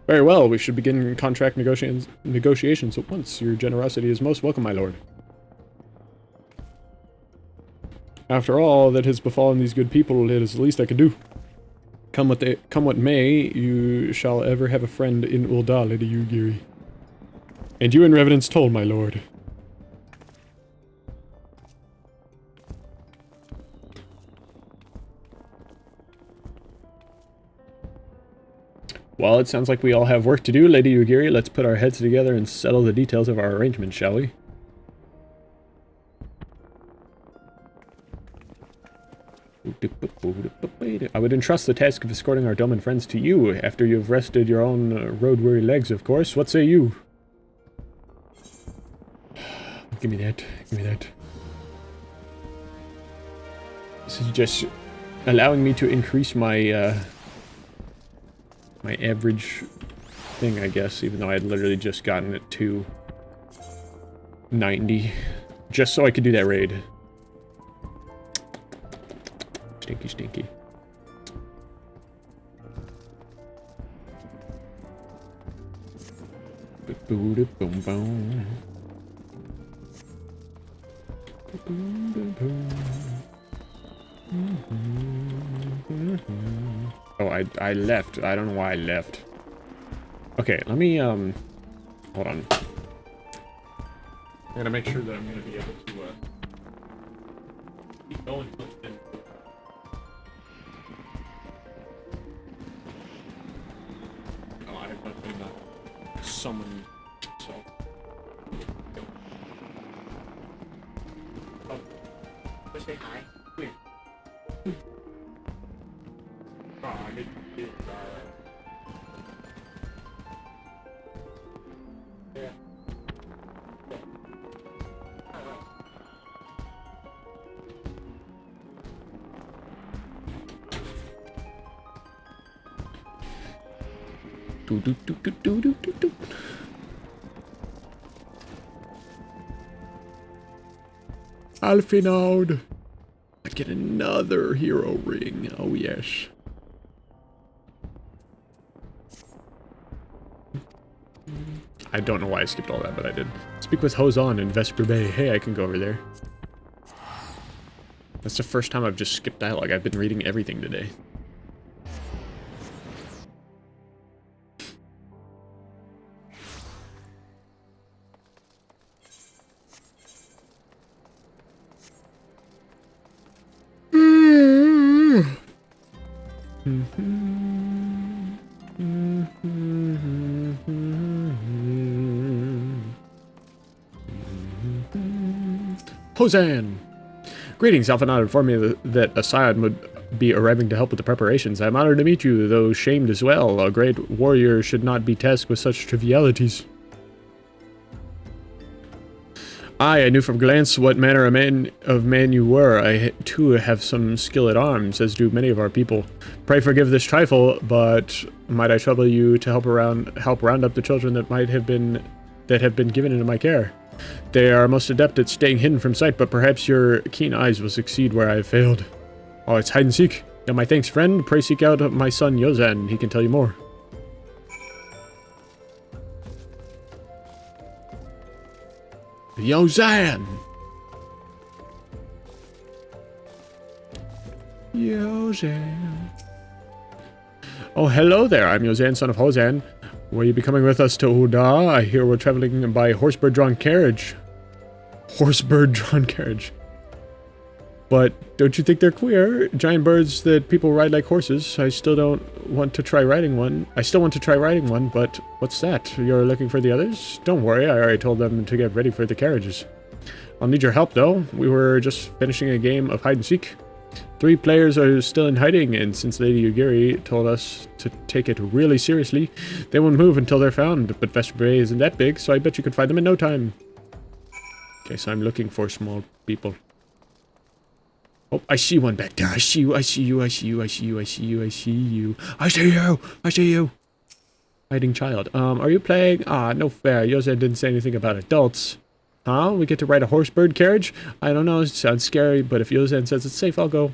Very well, we should begin contract negotiations at once. Your generosity is most welcome, my lord. After all that has befallen these good people, it is the least I can do. Come what may, you shall ever have a friend in Ul'dah, Lady Yugiri. And you in Revenant's told, my lord. Well, it sounds like we all have work to do, Lady Yugiri. Let's put our heads together and settle the details of our arrangement, shall we? I would entrust the task of escorting our Doman friends to you, after you have rested your own road-weary legs, of course. What say you? Give me that. Give me that. This is just allowing me to increase my, my average thing, I guess, even though I had literally just gotten it to 90. Just so I could do that raid. Stinky, stinky. Boom, boom, boom. Oh, I left. I don't know why I left. Okay, let me, hold on. I gotta make sure that I'm gonna be able to, keep going till the end. Oh, I have nothing to summon, so. Oh, say hi. Wait. Oh, I didn't do it. Yeah. Do do do do do do do do. Alfinod. I get another hero ring. Oh yes. I don't know why I skipped all that, but I did. Speak with Hozan in Vesper Bay. Hey, I can go over there. That's the first time I've just skipped dialogue. I've been reading everything today. Hozan! Greetings, Alphanod informed me that a scion would be arriving to help with the preparations. I'm honored to meet you, though shamed as well. A great warrior should not be tasked with such trivialities. I knew from glance what manner of man you were. I, too, have some skill at arms, as do many of our people. Pray forgive this trifle, but might I trouble you to help round up the children that have been given into my care? They are most adept at staying hidden from sight, but perhaps your keen eyes will succeed where I have failed. Oh, it's hide and seek. Now, my thanks, friend. Pray seek out my son, Yozan. He can tell you more. Yozan! Yozan. Oh, hello there. I'm Yozan, son of Hozan. Will you be coming with us to Ul'dah? I hear we're traveling by horsebird-drawn carriage. Horsebird-drawn carriage. But don't you think they're queer? Giant birds that people ride like horses. I still want to try riding one, but what's that? You're looking for the others? Don't worry, I already told them to get ready for the carriages. I'll need your help, though. We were just finishing a game of hide-and-seek. 3 players are still in hiding, and since Lady Yugiri told us to take it really seriously, they won't move until they're found. But Vesper Bay isn't that big, so I bet you could find them in no time. Okay, so I'm looking for small people. Oh, I see one back there. I see you, I see you, I see you, I see you, I see you, I see you. I see you! I see you! Hiding child. Are you playing? Ah, no fair. Yozan didn't say anything about adults. Huh? We get to ride a horsebird carriage? I don't know, it sounds scary, but if Yozan says it's safe, I'll go.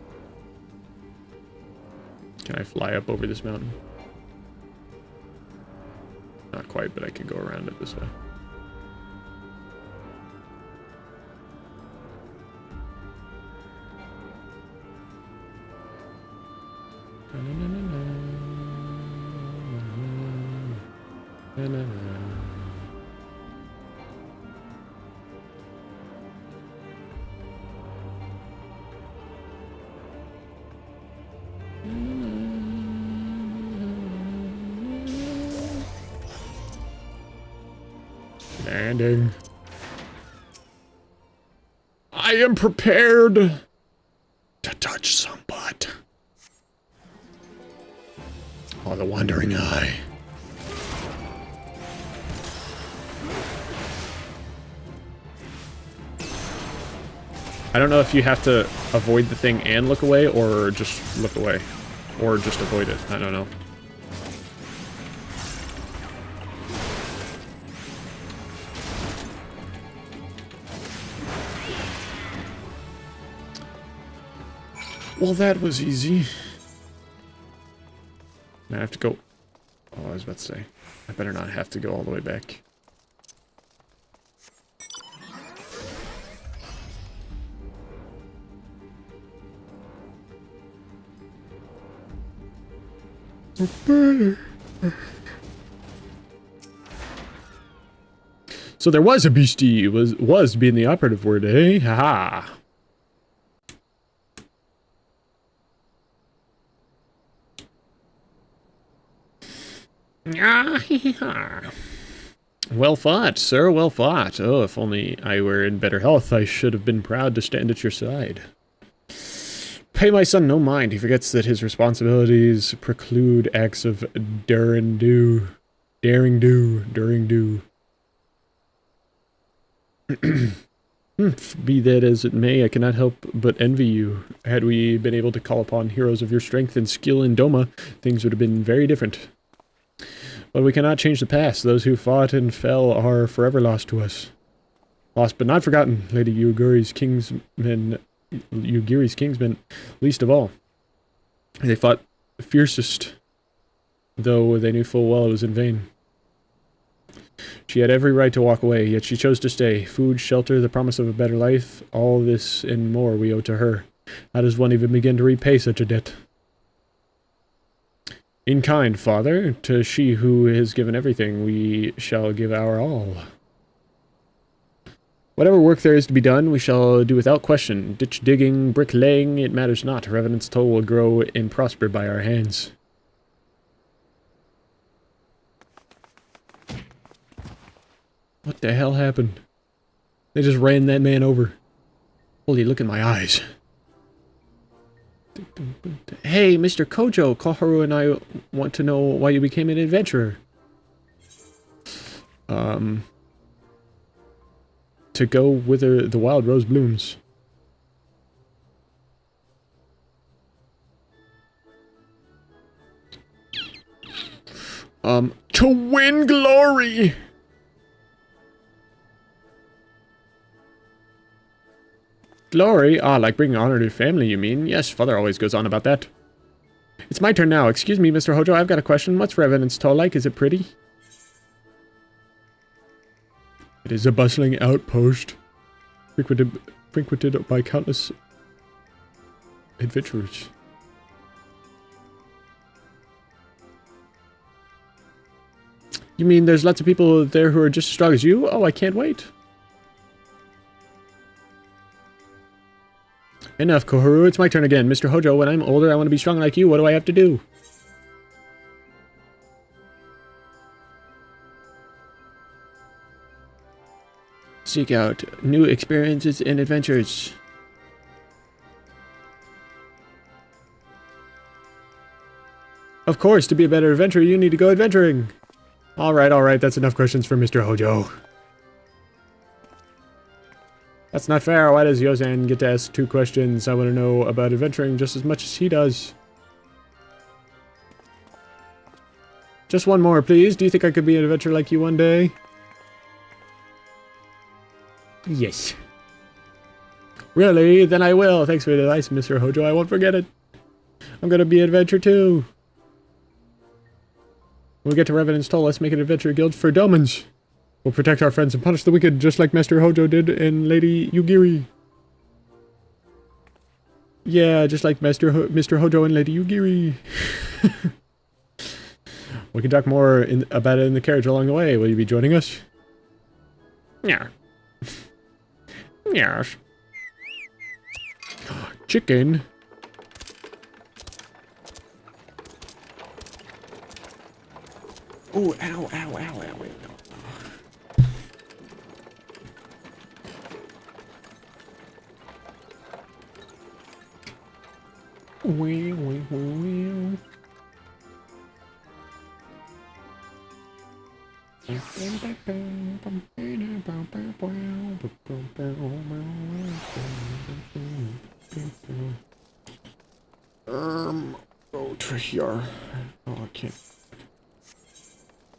Can I fly up over this mountain? Not quite, but I could go around it this way. Landing. I am prepared to touch some butt. Oh, the wandering eye. I don't know if you have to avoid the thing and look away, or just look away. Or just avoid it. I don't know. Well, that was easy. I have to go... Oh, I was about to say. I better not have to go all the way back. So there was a beastie, was being the operative word, eh? Haha. Well fought, sir, well fought. Oh, if only I were in better health, I should have been proud to stand at your side. Pay my son no mind. He forgets that his responsibilities preclude acts of daring do. Be that as it may, I cannot help but envy you. Had we been able to call upon heroes of your strength and skill in Doma, things would have been very different. But we cannot change the past. Those who fought and fell are forever lost to us. Lost but not forgotten, Lady Yugiri's kingsmen, least of all. They fought fiercest, though they knew full well it was in vain. She had every right to walk away, yet she chose to stay. Food, shelter, the promise of a better life, all this and more we owe to her. How does one even begin to repay such a debt? In kind, Father, to she who has given everything, we shall give our all. Whatever work there is to be done, we shall do without question. Ditch digging, bricklaying, it matters not. Revenant's toll will grow and prosper by our hands. What the hell happened? They just ran that man over. Holy, look in my eyes. Hey, Mr. Kojo, Koharu and I want to know why you became an adventurer. To go whither the wild rose blooms. To win glory! Glory? Ah, like bringing honor to family, you mean? Yes, Father always goes on about that. It's my turn now. Excuse me, Mr. Hojo, I've got a question. What's Revenant's Toll like? Is it pretty? It is a bustling outpost, frequented by countless adventurers. You mean there's lots of people there who are just as strong as you? Oh, I can't wait. Enough, Koharu. It's my turn again. Mr. Hojo, when I'm older, I want to be strong like you. What do I have to do? Seek out new experiences and adventures. Of course, to be a better adventurer, you need to go adventuring. Alright, that's enough questions for Mr. Hojo. That's not fair. Why does Yozan get to ask 2 questions? I want to know about adventuring just as much as he does. Just one more, please. Do you think I could be an adventurer like you one day? Yes. Really? Then I will. Thanks for the advice, Mr. Hojo. I won't forget it. I'm gonna be adventure too. When we get to Revenant's Toll, let's make an adventure guild for Domans. We'll protect our friends and punish the wicked, just like Master Hojo did and Lady Yugiri. Yeah, just like Mr. Hojo and Lady Yugiri. We can talk more about it in the carriage along the way. Will you be joining us? Yeah. Yes. Chicken. Oh, ow, ow, ow, ow, wait, no. Wee, wee, wee, wee. Go to here. Oh, I can't.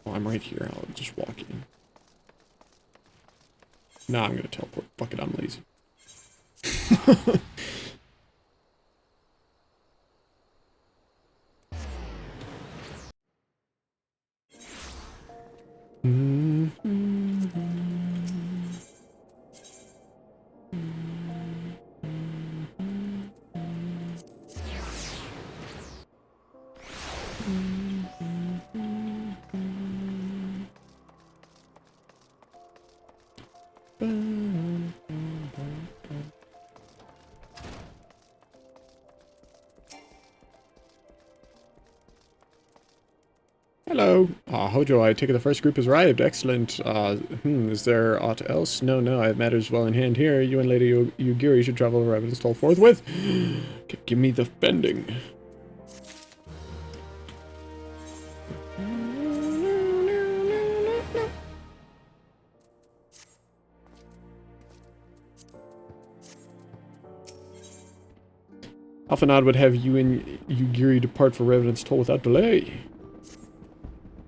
Oh, I'm right here. I'll just walk in. Nah, I'm gonna teleport. Fuck it, I'm lazy. Hello. Hojo, I take it the first group has arrived. Excellent. Is there aught else? No, I have matters well in hand here. You and Lady Yugiri should travel over Revenant's Toll forthwith. Give me the bending. Alphanod would have you and Yugiri depart for Revenant's Toll without delay.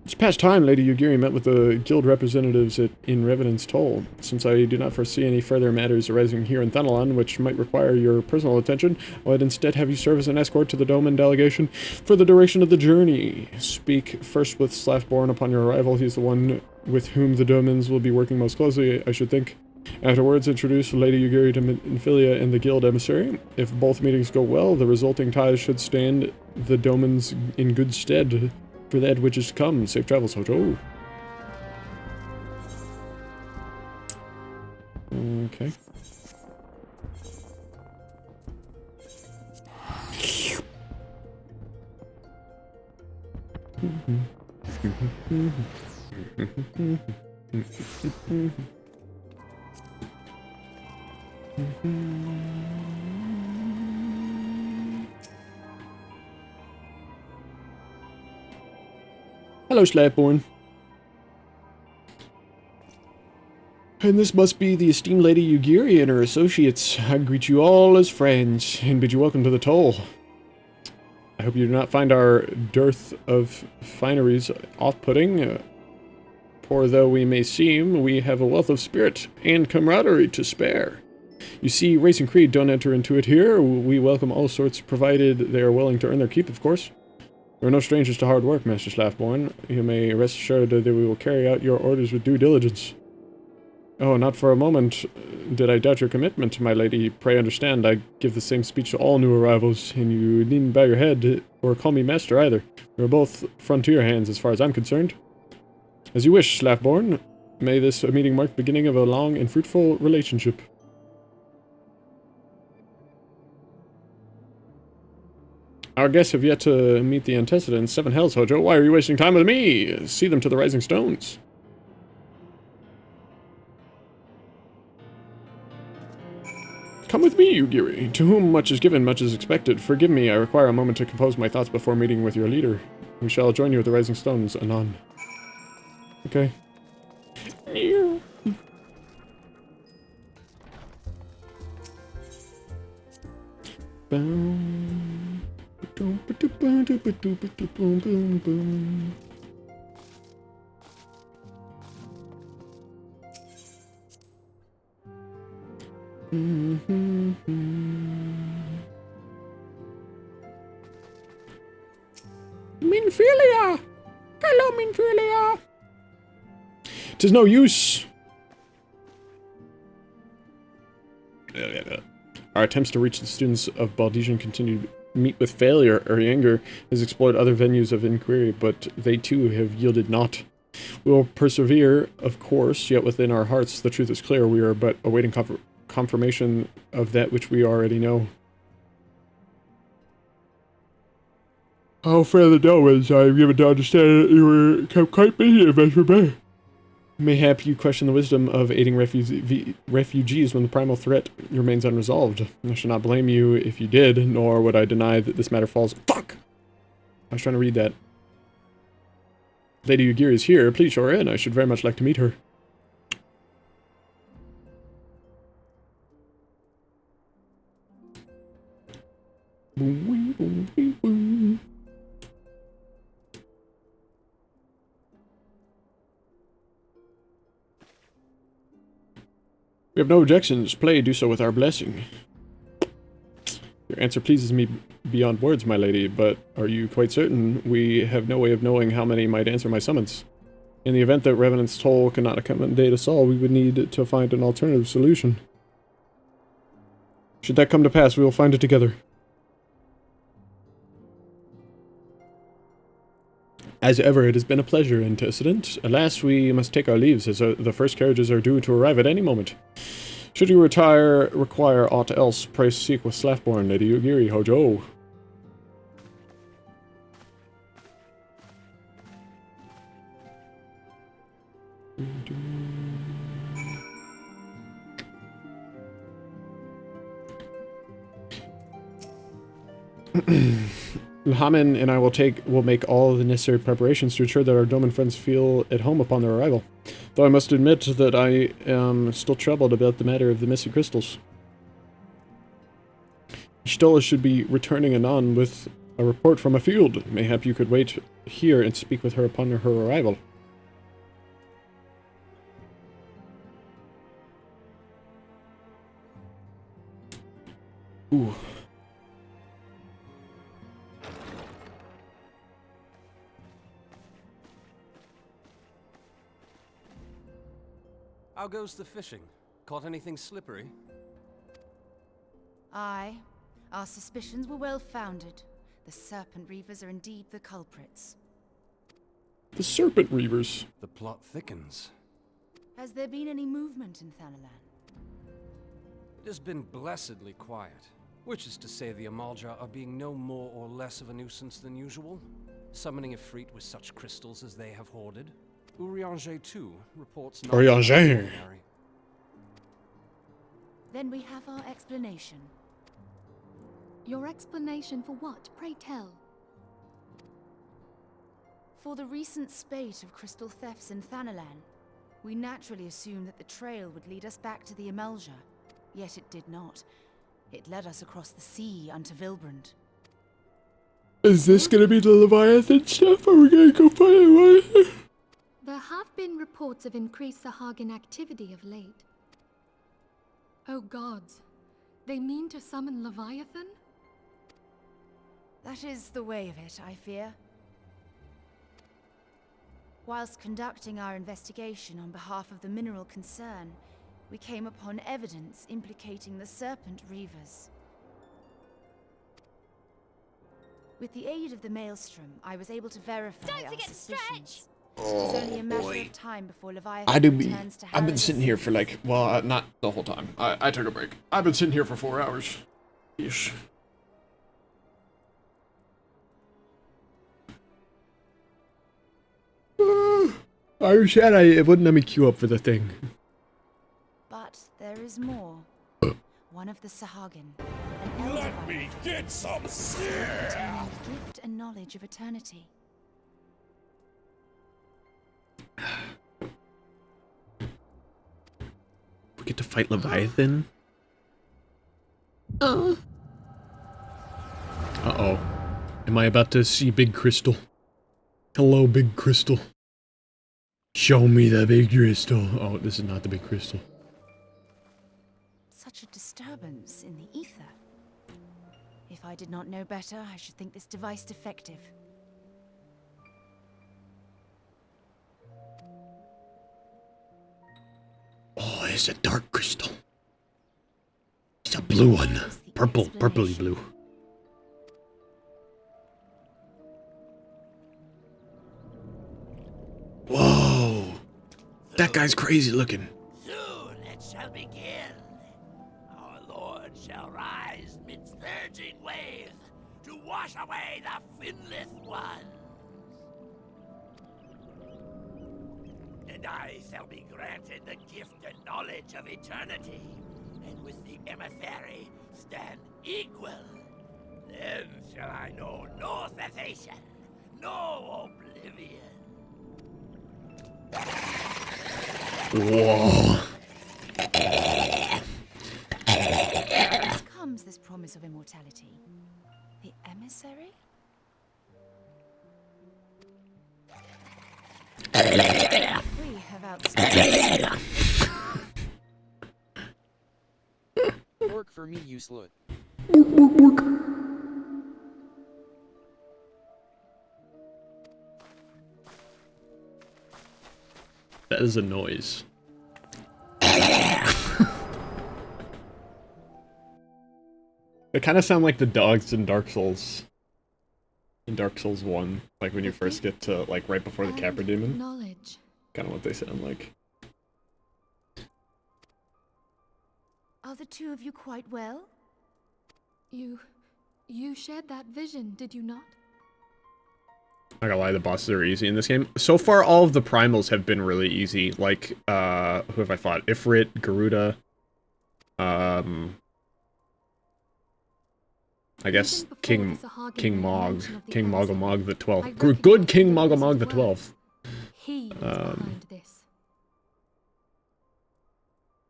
This past time, Lady Yugiri met with the guild representatives in Revenant's Toll. Since I do not foresee any further matters arising here in Thanalan, which might require your personal attention, I would instead have you serve as an escort to the Doman delegation for the duration of the journey. Speak first with Slaffborn upon your arrival. He's the one with whom the Domans will be working most closely, I should think. Afterwards, introduce Lady Yugiri to Minfilia and the guild emissary. If both meetings go well, the resulting ties should stand the Domans in good stead for that which is to come. Safe travels, Hojo. Okay. Hello, Slappborn. And this must be the esteemed Lady Yugiri and her associates. I greet you all as friends, and bid you welcome to the toll. I hope you do not find our dearth of fineries off-putting. Poor though we may seem, we have a wealth of spirit and camaraderie to spare. You see, race and creed don't enter into it here. We welcome all sorts, provided they are willing to earn their keep, of course. We are no strangers to hard work, Master Slaffborn. You may rest assured that we will carry out your orders with due diligence. Oh, not for a moment did I doubt your commitment, my lady. Pray understand, I give the same speech to all new arrivals, and you needn't bow your head or call me master either. We are both frontier hands as far as I'm concerned. As you wish, Slaffborn. May this meeting mark the beginning of a long and fruitful relationship. Our guests have yet to meet the antecedents. Seven hells, Hojo. Why are you wasting time with me? See them to the Rising Stones. Come with me, Yugiri. To whom much is given, much is expected. Forgive me, I require a moment to compose my thoughts before meeting with your leader. We shall join you at the Rising Stones anon. Okay. Minfilia! Hello, Minfilia! 'Tis no use. Our attempts to reach the students of Baldesian continue to meet with failure. Urianger has explored other venues of inquiry, but they too have yielded naught. We will persevere, of course, yet within our hearts the truth is clear. We are but awaiting confirmation of that which we already know. How fair the dough is, I am given to understand that you were kept quite busy at Measure Bay. Mayhap you question the wisdom of aiding refugees when the primal threat remains unresolved. I should not blame you if you did, nor would I deny that this matter falls— Fuck! I was trying to read that. Lady Yugiri is here. Please show her in. I should very much like to meet her. Boom, boom, boom, boom. We have no objections. Play, do so with our blessing. Your answer pleases me beyond words, my lady, but are you quite certain? We have no way of knowing how many might answer my summons. In the event that Revenant's toll cannot accommodate us all, we would need to find an alternative solution. Should that come to pass, we will find it together. As ever, it has been a pleasure, Antecedent. Alas, we must take our leaves, as the first carriages are due to arrive at any moment. Should you require aught else, pray seek with Slaffborn, Lady Yugiri, Hojo. Haman and I will make all the necessary preparations to ensure that our Doman friends feel at home upon their arrival. Though I must admit that I am still troubled about the matter of the missing crystals. Stola should be returning anon with a report from a field. Mayhap you could wait here and speak with her upon her arrival. Ooh. How goes the fishing? Caught anything slippery? Aye. Our suspicions were well founded. The Serpent Reavers are indeed the culprits. The Serpent Reavers? The plot thickens. Has there been any movement in Thanalan? It has been blessedly quiet. Which is to say the Amalja are being no more or less of a nuisance than usual, summoning a fleet with such crystals as they have hoarded. Urianger, too, reports not Urianger. Then we have our explanation. Your explanation for what, pray tell? For the recent spate of crystal thefts in Thanalan, we naturally assumed that the trail would lead us back to the Amalja. Yet it did not. It led us across the sea unto Vilbrand. Is this gonna be the Leviathan stuff? Are we gonna go find a Leviathan? There have been reports of increased Sahagin activity of late. Oh gods, they mean to summon Leviathan? That is the way of it, I fear. Whilst conducting our investigation on behalf of the mineral concern, we came upon evidence implicating the Serpent Reavers. With the aid of the Maelstrom, I was able to verify our suspicions. It was only a matter of time before Leviathan returns to I've been sitting here for like, well, not the whole time. I took a break. I've been sitting here for 4 hours. Ish. I was sad it wouldn't let me queue up for the thing. But there is more. One of the Sahagin, an elder Let me get some containing gift and knowledge of eternity. We get to fight Leviathan? Uh-oh. Am I about to see Big Crystal? Hello, Big Crystal. Show me the Big Crystal. Oh, this is not the Big Crystal. Such a disturbance in the ether. If I did not know better, I should think this device defective. There's a dark crystal. It's a blue one. Purpley blue. Whoa! That guy's crazy looking. Soon it shall begin. Our Lord shall rise mid surging waves to wash away the finless ones. And I shall be granted the gift and knowledge of eternity, and with the emissary stand equal. Then shall I know no cessation, no oblivion. Whoa. Whence comes this promise of immortality? The emissary? We have outspoken. Work for me, you slut. That is a noise. They kind of sound like the dogs in Dark Souls. In Dark Souls 1, like when you first get to, like, right before the Capra Demon. Knowledge. Kind of what they sound like. Are the two of you quite well? You shared that vision, did you not? Not gonna lie, the bosses are easy in this game. So far, all of the primals have been really easy. Like, who have I fought? Ifrit, Garuda, I guess King Mog the 12th. Good King Mogomog the 12th. He is behind this.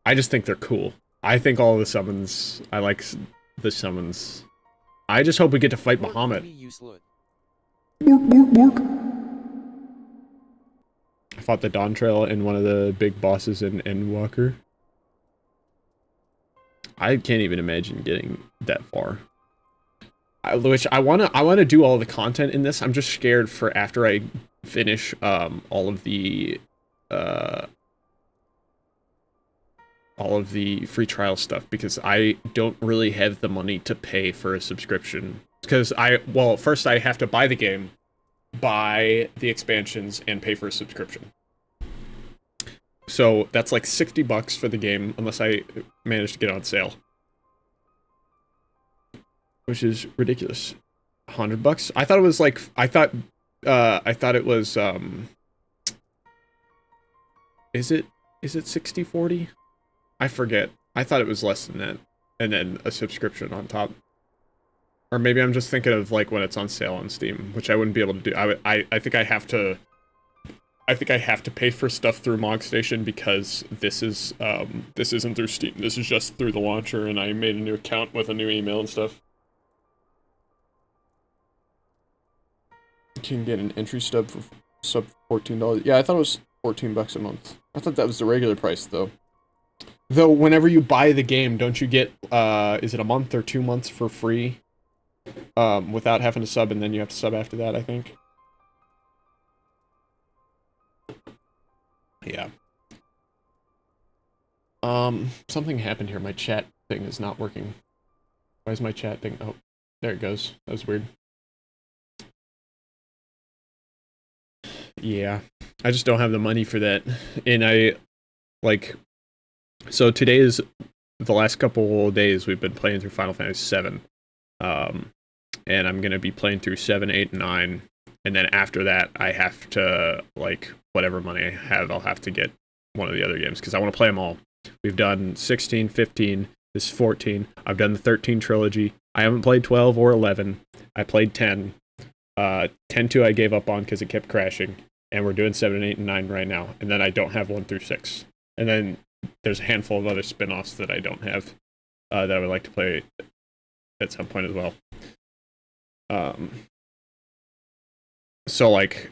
I just think they're cool. I think all the summons, I like the summons. I just hope we get to fight Bahamut. I fought the Dawn Trail and one of the big bosses in Endwalker. I can't even imagine getting that far. Which I wanna do all the content in this. I'm just scared for after I finish all of the free trial stuff, because I don't really have the money to pay for a subscription. Because first I have to buy the game, buy the expansions, and pay for a subscription. So that's like $60 for the game, unless I manage to get it on sale. Which is ridiculous. $100? I thought it was like, I thought it was, is it 60/40? I forget. I thought it was less than that. And then a subscription on top. Or maybe I'm just thinking of like when it's on sale on Steam, which I wouldn't be able to do. I think I have to pay for stuff through MogStation, because this isn't through Steam. This is just through the launcher, and I made a new account with a new email and stuff. You can get an entry stub for sub $14. Yeah, I thought it was $14 a month. I thought that was the regular price though. Though whenever you buy the game, don't you get is it a month or 2 months for free? Without having to sub, and then you have to sub after that, I think. Yeah. Something happened here. My chat thing is not working. Why is my chat thing? Oh, there it goes. That was weird. Yeah. I just don't have the money for that. And so today is the last couple of days we've been playing through Final Fantasy VII. And I'm gonna be playing through 7, 8, and 9. And then after that, I have to, like, whatever money I have, I'll have to get one of the other games, because I want to play them all. We've done 16, 15, this is 14. I've done the 13 trilogy. I haven't played 12 or 11. I played 10. 10-2 I gave up on because it kept crashing. And we're doing 7, 8, and 9 right now. And then I don't have 1 through 6. And then there's a handful of other spin-offs that I don't have, that I would like to play at some point as well. So, like,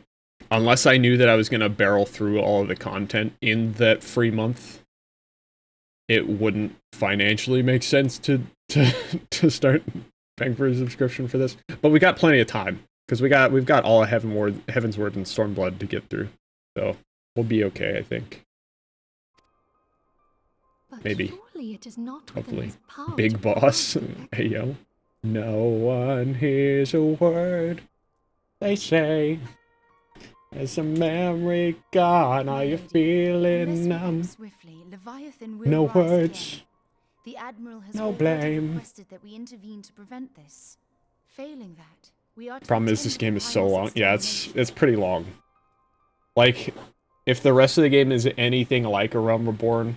unless I knew that I was going to barrel through all of the content in that free month, it wouldn't financially make sense to start paying for a subscription for this. But we got plenty of time, because we've got all of Heavensward and Stormblood to get through. So, we'll be okay, I think. But Maybe. surely it is not within Hopefully. his power Big to boss. grant the Hey, yo. No one hears a word they say. As a memory gone, are you feeling Unless we numb? act swiftly, Leviathan will No rise words. again. The Admiral has No already blame. requested that we intervene to prevent this. Failing that, we are to Problem is, this contend game with is so Primal's long. Yeah, extermination. it's pretty long. Like, if the rest of the game is anything like A Realm Reborn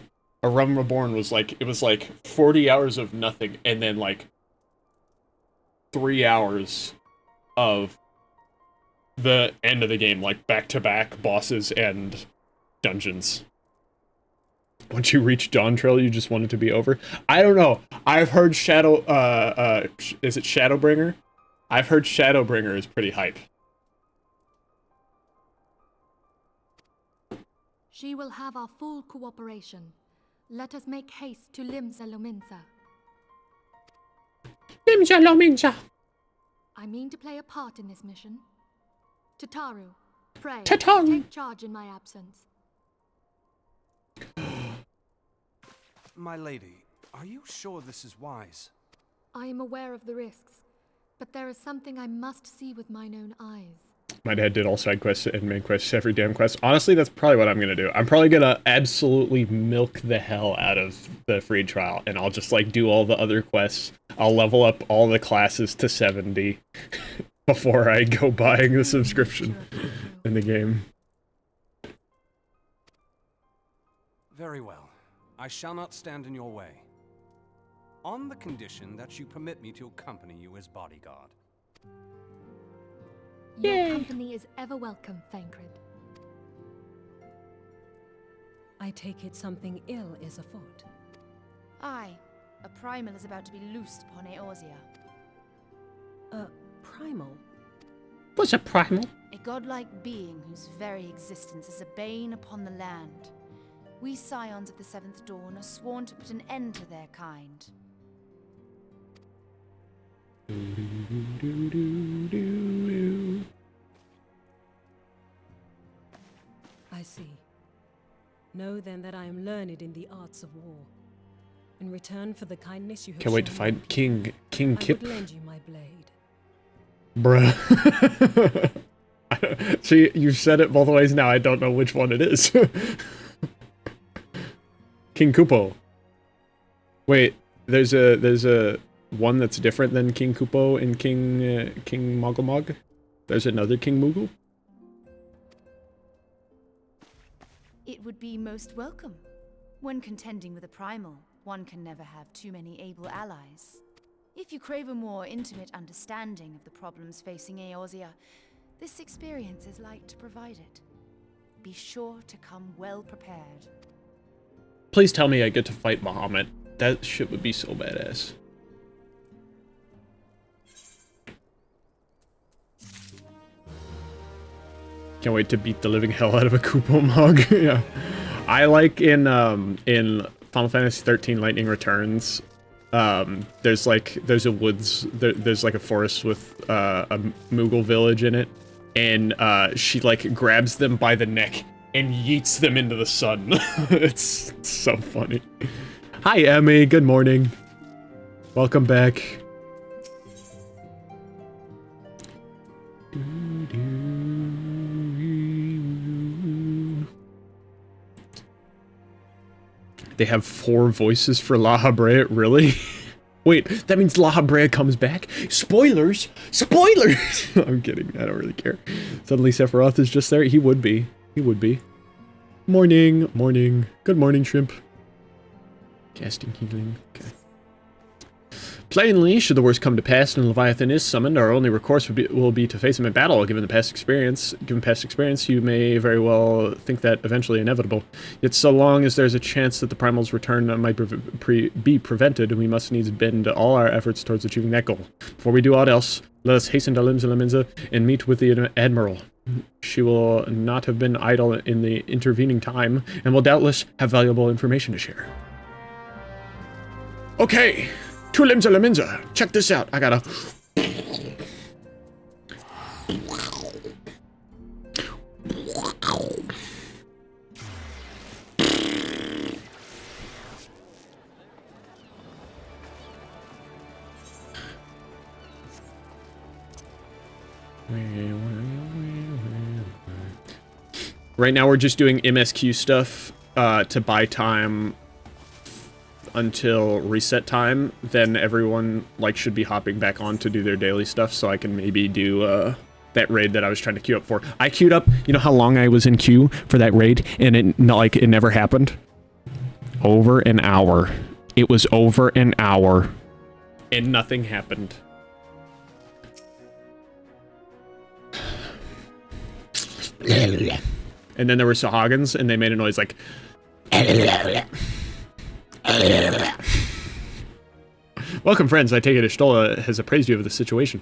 was like, it was like 40 hours of nothing, and then like 3 hours of the end of the game, like back-to-back bosses and dungeons. Once you reach Dawn Trail, you just want it to be over. I don't know. I've heard is it Shadowbringer? I've heard Shadowbringer is pretty hype. She will have our full cooperation. Let us make haste to Limsa Lominsa. Limsa Lominsa! I mean to play a part in this mission. Tataru, pray, Tataru. take charge in my absence. My lady, are you sure this is wise? I am aware of the risks, but there is something I must see with mine own eyes. My dad did all side quests and main quests, every damn quest. Honestly, that's probably what I'm gonna do. I'm probably gonna absolutely milk the hell out of the free trial, and I'll just, like, do all the other quests. I'll level up all the classes to 70 before I go buying the subscription in the game. Very well. I shall not stand in your way. On the condition that you permit me to accompany you as bodyguard. Your company is ever welcome, Thancred. I take it something ill is afoot. Aye, a primal is about to be loosed upon Eorzea. A primal? What's a primal? A godlike being whose very existence is a bane upon the land. We scions of the Seventh Dawn are sworn to put an end to their kind. I see. Know then that I am learned in the arts of war. In return for the kindness you have Can't wait to shown find me, King Kip. I would lend you my blade. Bruh. See, you said it both ways now. I don't know which one it is. King Kupo. Wait, there's a one that's different than King Kupo and King Mogomog? There's another King Moogle? It would be most welcome. When contending with a primal, one can never have too many able allies. If you crave a more intimate understanding of the problems facing Eorzea, this experience is like to provide it. Be sure to come well prepared. Please tell me I get to fight Bahamut. That shit would be so badass. Can't wait to beat the living hell out of a Kupo Mog. Yeah. I like in Final Fantasy XIII Lightning Returns, there's a woods, there's like a forest with a Moogle village in it, and she like grabs them by the neck and yeets them into the sun. It's so funny. Hi, Emmy. Good morning. Welcome back. They have 4 voices for La Habrea, really? Wait, that means La Habrea comes back? Spoilers! Spoilers! I'm kidding, I don't really care. Suddenly Sephiroth is just there? He would be. He would be. Morning, morning. Good morning, Shrimp. Casting healing, okay. Plainly, should the worst come to pass and Leviathan is summoned, our only recourse will be to face him in battle. Given past experience, you may very well think that eventually inevitable. Yet so long as there's a chance that the primal's return might be prevented, we must needs bend all our efforts towards achieving that goal. Before we do aught else, let us hasten to Limsa Lominsa and meet with the Admiral. She will not have been idle in the intervening time, and will doubtless have valuable information to share. Okay! To Limsa Lominsa. Check this out. I gotta... Right now we're just doing MSQ stuff to buy time until reset time. Then everyone like should be hopping back on to do their daily stuff, so I can maybe do that raid that I was trying to queue up for. I queued up, you know how long I was in queue for that raid, and it never happened? Over an hour. It was over an hour. And nothing happened. And then there were Sahagins, and they made a noise like... Welcome, friends. I take it Ishtola has appraised you of the situation.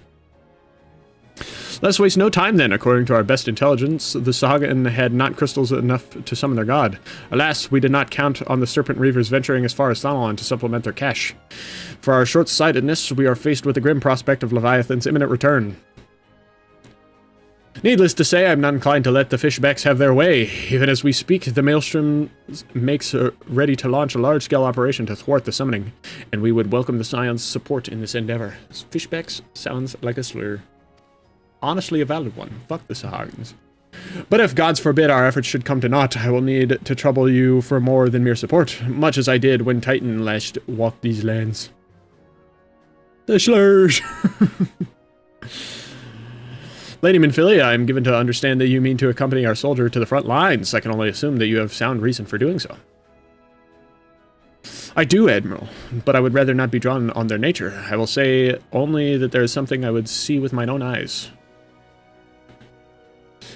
Let's waste no time then. According to our best intelligence, the Sahagin had not crystals enough to summon their god. Alas, we did not count on the Serpent Reavers venturing as far as Thanalan to supplement their cache. For our short-sightedness, we are faced with the grim prospect of Leviathan's imminent return. Needless to say, I'm not inclined to let the fishbacks have their way. Even as we speak, the Maelstrom makes ready to launch a large-scale operation to thwart the summoning, and we would welcome the Scion's support in this endeavor. Fishbacks sounds like a slur. Honestly, a valid one. Fuck the Sahagins. But if gods forbid our efforts should come to naught, I will need to trouble you for more than mere support, much as I did when Titan last walked these lands. The slurs! Lady Minfilia, I am given to understand that you mean to accompany our soldier to the front lines. I can only assume that you have sound reason for doing so. I do, Admiral, but I would rather not be drawn on their nature. I will say only that there is something I would see with mine own eyes.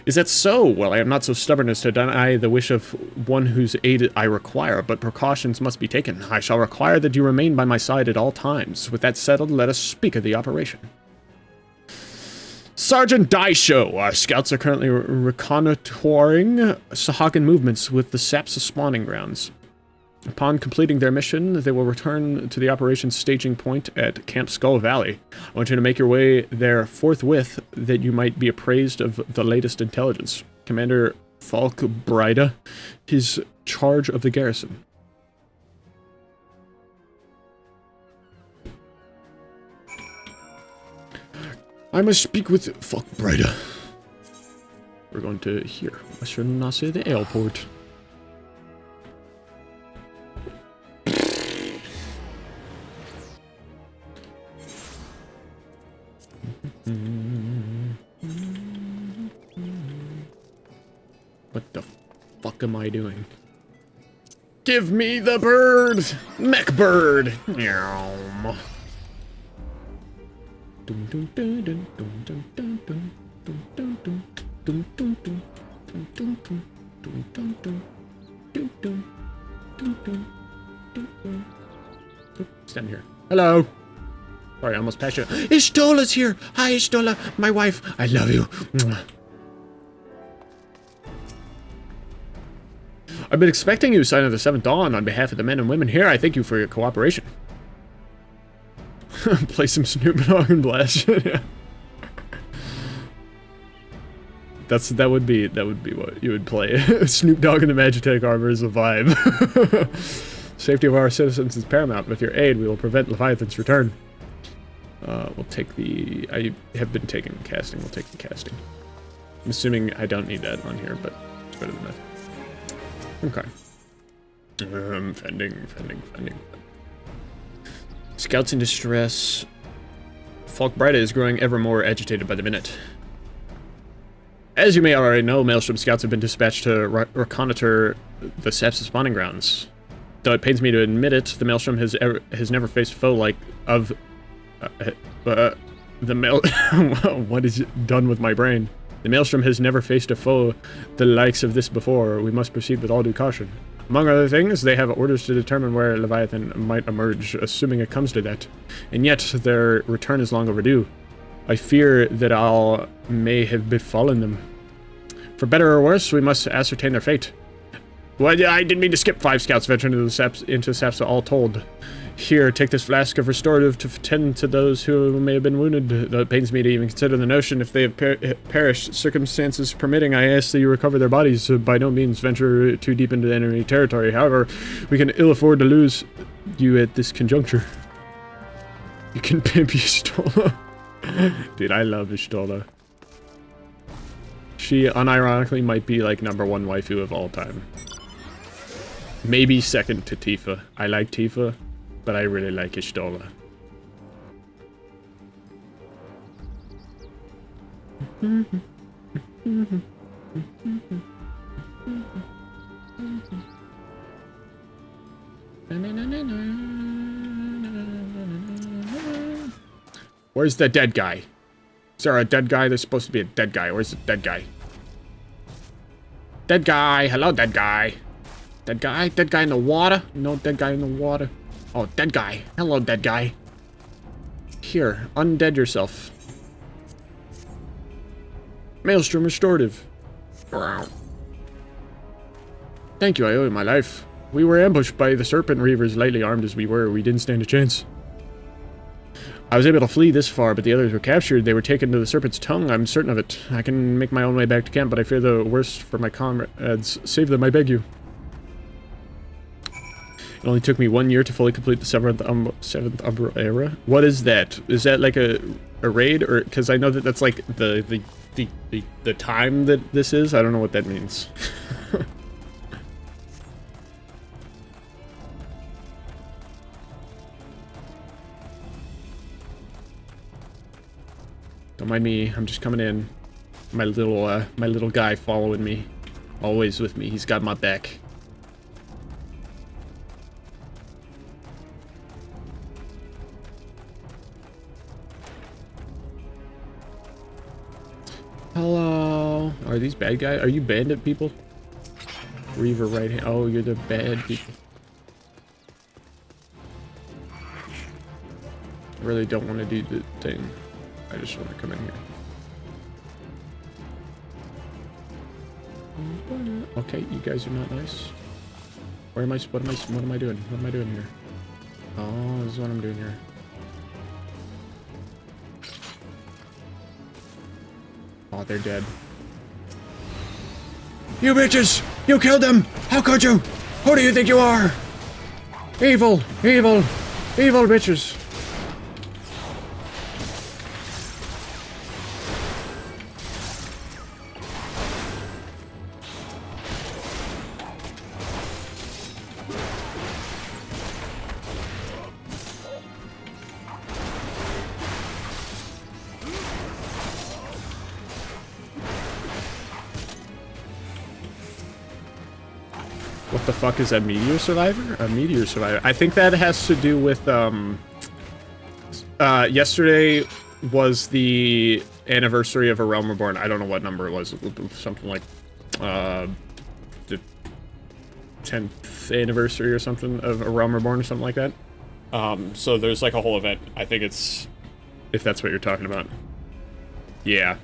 Is that so? Well, I am not so stubborn as to deny the wish of one whose aid I require, but precautions must be taken. I shall require that you remain by my side at all times. With that settled, let us speak of the operation. Sergeant Daisho, our scouts are currently reconnoitering Sahagin movements with the Sapsa spawning grounds. Upon completing their mission, they will return to the operations staging point at Camp Skull Valley. I want you to make your way there forthwith that you might be appraised of the latest intelligence. Commander Falk Brida, his charge of the garrison. I must speak with Falk Brida. We're going to here, Western Nassau, the airport. What the fuck am I doing? Give me the bird! Mech bird! Meow. Stand here. Hello. Sorry, I almost passed you. Ishtola's here. Hi, Ishtola, my wife. I love you. I've been expecting you, sign of the 7th Dawn, on behalf of the men and women here. I thank you for your cooperation. Play some Snoop Dogg and blast. Yeah. That would be what you would play. Snoop Dogg and the Magitech armor is a vibe. Safety of our citizens is paramount. With your aid, we will prevent Leviathan's return. We'll take the... I have been taking casting. We'll take the casting. I'm assuming I don't need that on here, but it's better than that. Okay. Fending. Scouts in distress. Falk Brida is growing ever more agitated by the minute. As you may already know, Maelstrom scouts have been dispatched to reconnoiter the Sapsa spawning grounds. Though it pains me to admit it, the Maelstrom has never faced a foe like of the Mael. What is done with my brain? The Maelstrom has never faced a foe the likes of this before. We must proceed with all due caution. Among other things, they have orders to determine where Leviathan might emerge, assuming it comes to that. And yet, their return is long overdue. I fear that all may have befallen them. For better or worse, we must ascertain their fate. Well, I didn't mean to skip 5 scouts venturing into Sapsa all told. Here, take this flask of restorative to tend to those who may have been wounded. Though it pains me to even consider the notion if they have perished, circumstances permitting, I ask that you recover their bodies. So by no means venture too deep into enemy territory. However, we can ill afford to lose you at this conjuncture. You can pimp Ishtola. Dude, I love Ishtola. She unironically might be like #1 waifu of all time. Maybe second to Tifa. I like Tifa, but I really like Ishtola. Where's the dead guy? Is there a dead guy? There's supposed to be a dead guy. Where's the dead guy? Dead guy. Hello, dead guy. Dead guy? Dead guy in the water? No dead guy in the water. Oh, dead guy. Hello, dead guy. Here, undead yourself. Maelstrom restorative. Thank you, I owe you my life. We were ambushed by the Serpent Reavers, lightly armed as we were. We didn't stand a chance. I was able to flee this far, but the others were captured. They were taken to the Serpent's Tongue, I'm certain of it. I can make my own way back to camp, but I fear the worst for my comrades. Save them, I beg you. It only took me 1 year to fully complete the seventh Umbra era. What is that? Is that like a raid? Or because I know that that's like the time that this is. I don't know what that means. Don't mind me. I'm just coming in. My little guy following me, always with me. He's got my back. Hello. Are these bad guys? Are you bandit people? Reaver right hand. Oh, you're the bad people. I really don't want to do the thing. I just want to come in here. Okay, you guys are not nice. Where am I? What am I doing? What am I doing here? Oh, this is what I'm doing here. Oh, they're dead. You bitches! You killed them! How could you? Who do you think you are? Evil! Evil! Evil bitches! What the fuck is that, meteor survivor? A meteor survivor. I think that has to do with yesterday was the anniversary of A Realm Reborn. I don't know what number it was. Something like the 10th anniversary or something of A Realm Reborn or something like that. So there's like a whole event. I think it's, if that's what you're talking about. Yeah.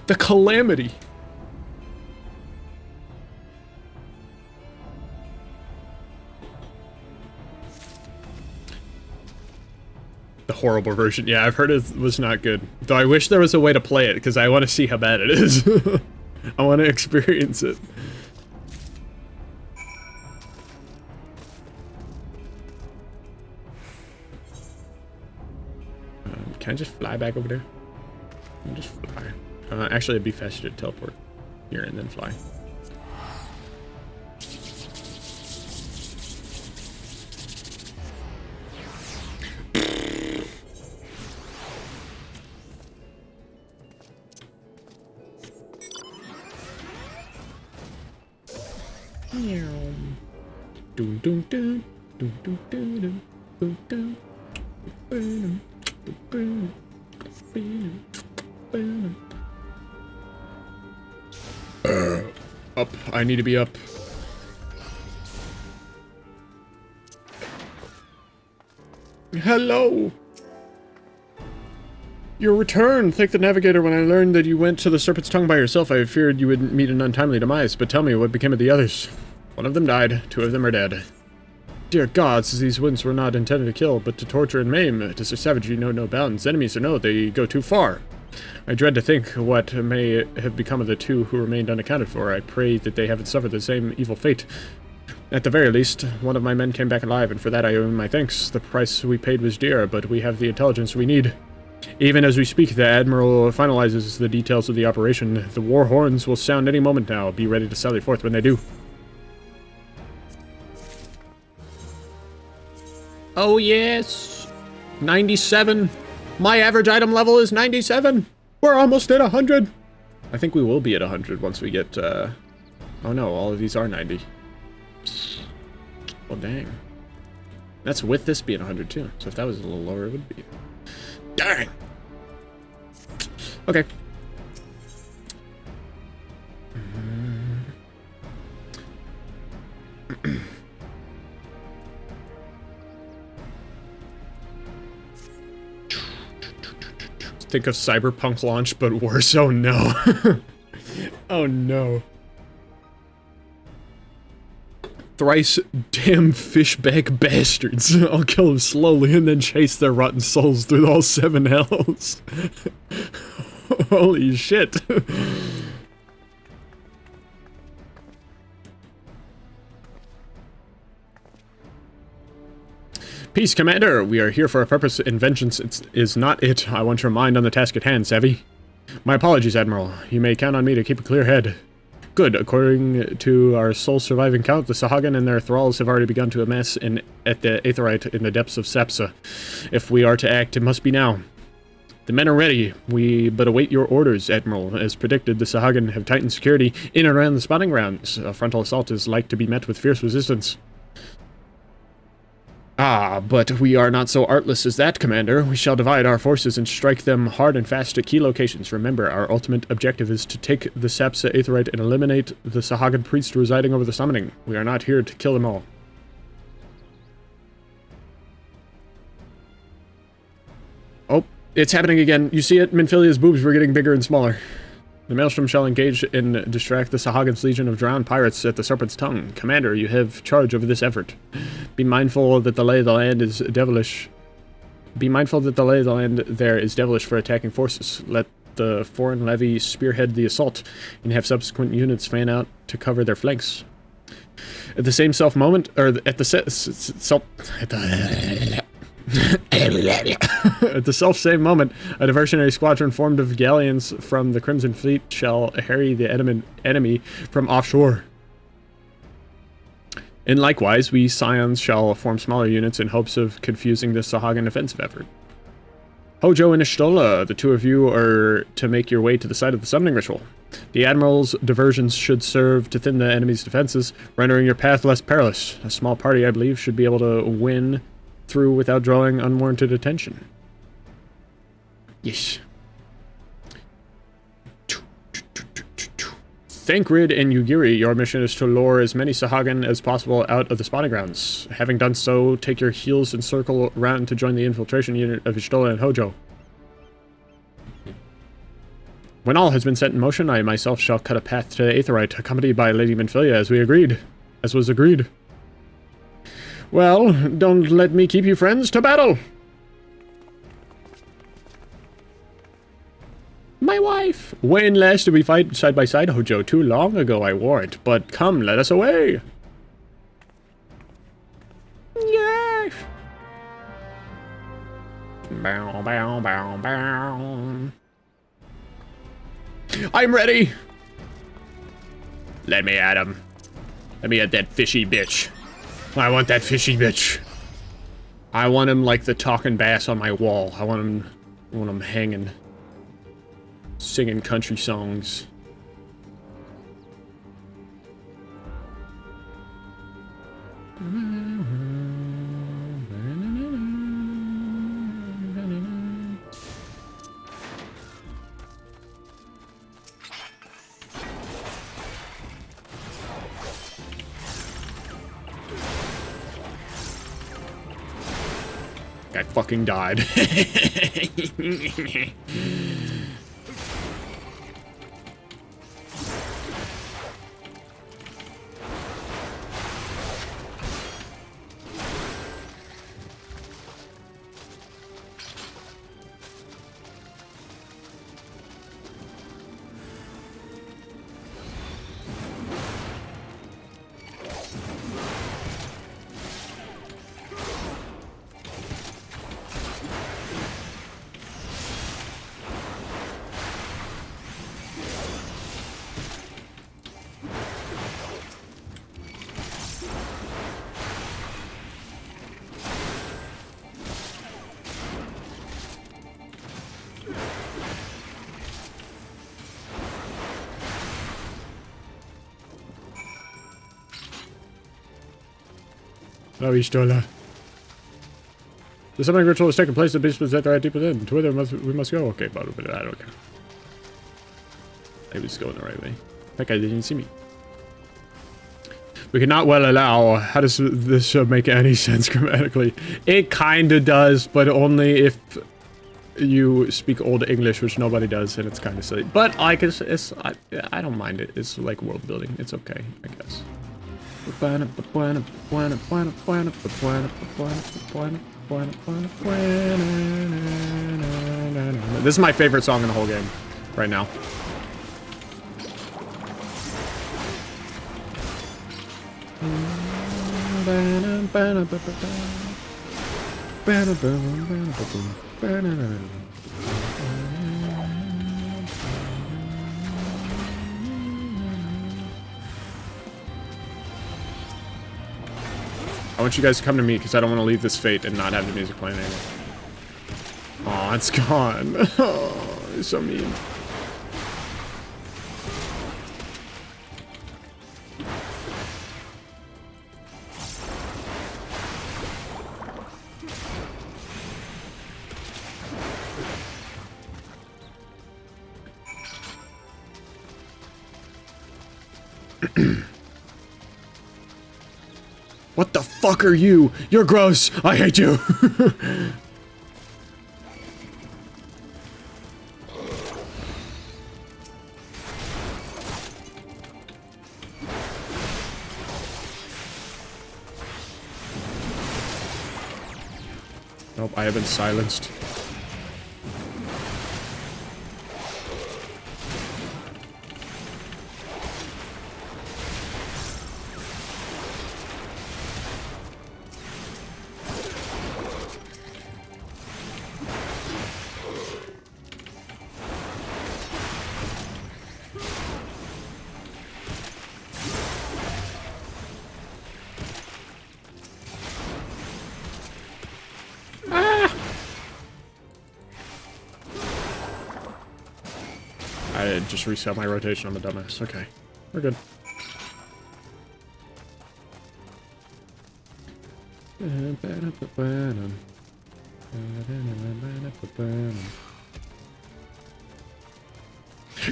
The Calamity. The horrible version. Yeah, I've heard it was not good. Though I wish there was a way to play it, because I want to see how bad it is. I want to experience it. Can I just fly back over there? I'll just fly. Actually, it'd be faster to teleport here and then fly. Up. I need to be up. Hello. Your return. Thank the navigator. When I learned that you went to the Serpent's Tongue by yourself, I feared you would meet an untimely demise. But tell me, what became of the others? One of them died. 2 of them are dead. Dear gods, these wounds were not intended to kill, but to torture and maim. Does their savagery know no bounds? Enemies or no, they go too far. I dread to think what may have become of the 2 who remained unaccounted for. I pray that they haven't suffered the same evil fate. At the very least, one of my men came back alive, and for that I owe him my thanks. The price we paid was dear, but we have the intelligence we need. Even as we speak, the Admiral finalizes the details of the operation. The war horns will sound any moment now. Be ready to sally forth when they do. Oh yes! 97! My average item level is 97! We're almost at 100! I think we will be at 100 once we get, oh no, all of these are 90. Well, dang. That's with this being 100 too. So if that was a little lower, it would be... Dang! Okay. Think of Cyberpunk launch, but worse. Oh no. Oh no. Thrice damn fishback bastards. I'll kill them slowly and then chase their rotten souls through all 7 hells. Holy shit. Peace, Commander. We are here for a purpose, and vengeance is not it. I want your mind on the task at hand, savvy? My apologies, Admiral. You may count on me to keep a clear head. Good. According to our sole surviving count, the Sahagin and their thralls have already begun to amass at the Aetheryte in the depths of Sapsa. If we are to act, it must be now. The men are ready. We but await your orders, Admiral. As predicted, the Sahagin have tightened security in and around the spawning grounds. A frontal assault is like to be met with fierce resistance. Ah, but we are not so artless as that, Commander. We shall divide our forces and strike them hard and fast at key locations. Remember, our ultimate objective is to take the Sapsa Aetheryte and eliminate the Sahagin priest residing over the summoning. We are not here to kill them all. Oh, it's happening again. You see it? Minfilia's boobs were getting bigger and smaller. The Maelstrom shall engage and distract the Sahagin's legion of drowned pirates at the Serpent's Tongue. Commander, you have charge over this effort. Be mindful that the lay of the land is devilish. Be mindful that the lay of the land there is devilish for attacking forces. Let the foreign levy spearhead the assault, and have subsequent units fan out to cover their flanks. At the same moment, at the self-same moment, a diversionary squadron formed of galleons from the Crimson Fleet shall harry the enemy from offshore. And likewise, we Scions shall form smaller units in hopes of confusing the Sahagin offensive effort. Hojo and Ishtola, the two of you are to make your way to the site of the summoning ritual. The Admiral's diversions should serve to thin the enemy's defenses, rendering your path less perilous. A small party, I believe, should be able to win through without drawing unwarranted attention. Yes. Thancred and Yugiri, your mission is to lure as many Sahagin as possible out of the spawning grounds. Having done so, take your heels and circle around to join the infiltration unit of Ishtola and Hojo. When all has been set in motion, I myself shall cut a path to the Aetheryte, accompanied by Lady Minfilia as was agreed. Well, don't let me keep you friends, to battle! My wife! When last did we fight side by side, Hojo? Too long ago, I warrant. But come, let us away! Yes! Bow, bow, bow, bow. I'm ready! Let me at him. Let me at that fishy bitch. I want that fishy bitch. I want him like the talking bass on my wall. I want him hanging. Singing country songs. I fucking died. No, Istola. The summoning ritual is taking place. The beast was right deep within. To where we must go. Okay, but I don't care. I was going the right way. That guy didn't see me. We cannot well allow. How does this make any sense grammatically? It kinda does, but only if you speak Old English, which nobody does, and it's kind of silly. But I guess I don't mind it. It's like world building. It's okay, I guess. This is my favorite song in the whole game right now. I want you guys to come to me because I don't want to leave this fate and not have the music playing anymore. Aw, it's gone. Oh, it's so mean. What the fuck are you? You're gross. I hate you. Nope, I have been silenced. I just reset my rotation on the dumbass. Okay, we're good.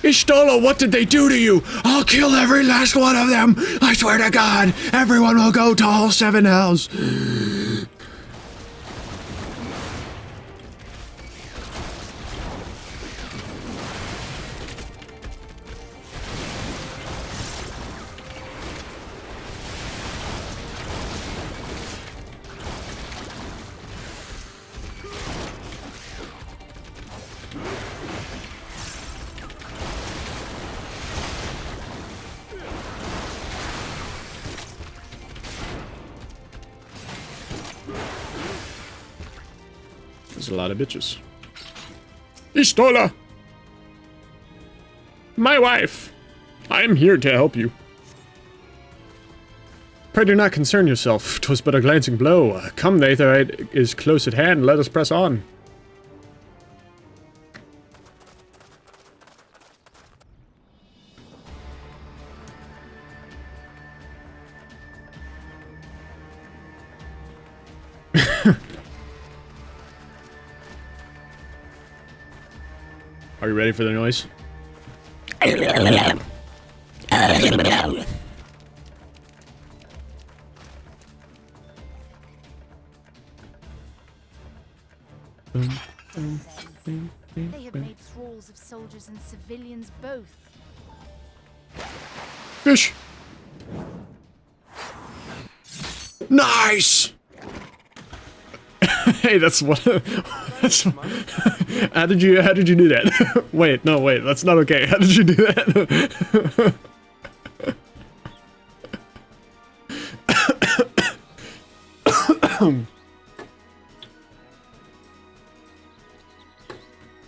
Istola, what did they do to you? I'll kill every last one of them. I swear to God, everyone will go to all 7 hells. There's a lot of bitches. Istola! My wife! I am here to help you. Pray do not concern yourself. 'Twas but a glancing blow. Come, the Aetherite is close at hand. Let us press on. Are you ready for the noise? They have made thralls of soldiers and civilians both. Fish! Nice! Hey, that's what. That's, how did you do that? Wait, no, wait, that's not okay. How did you do that?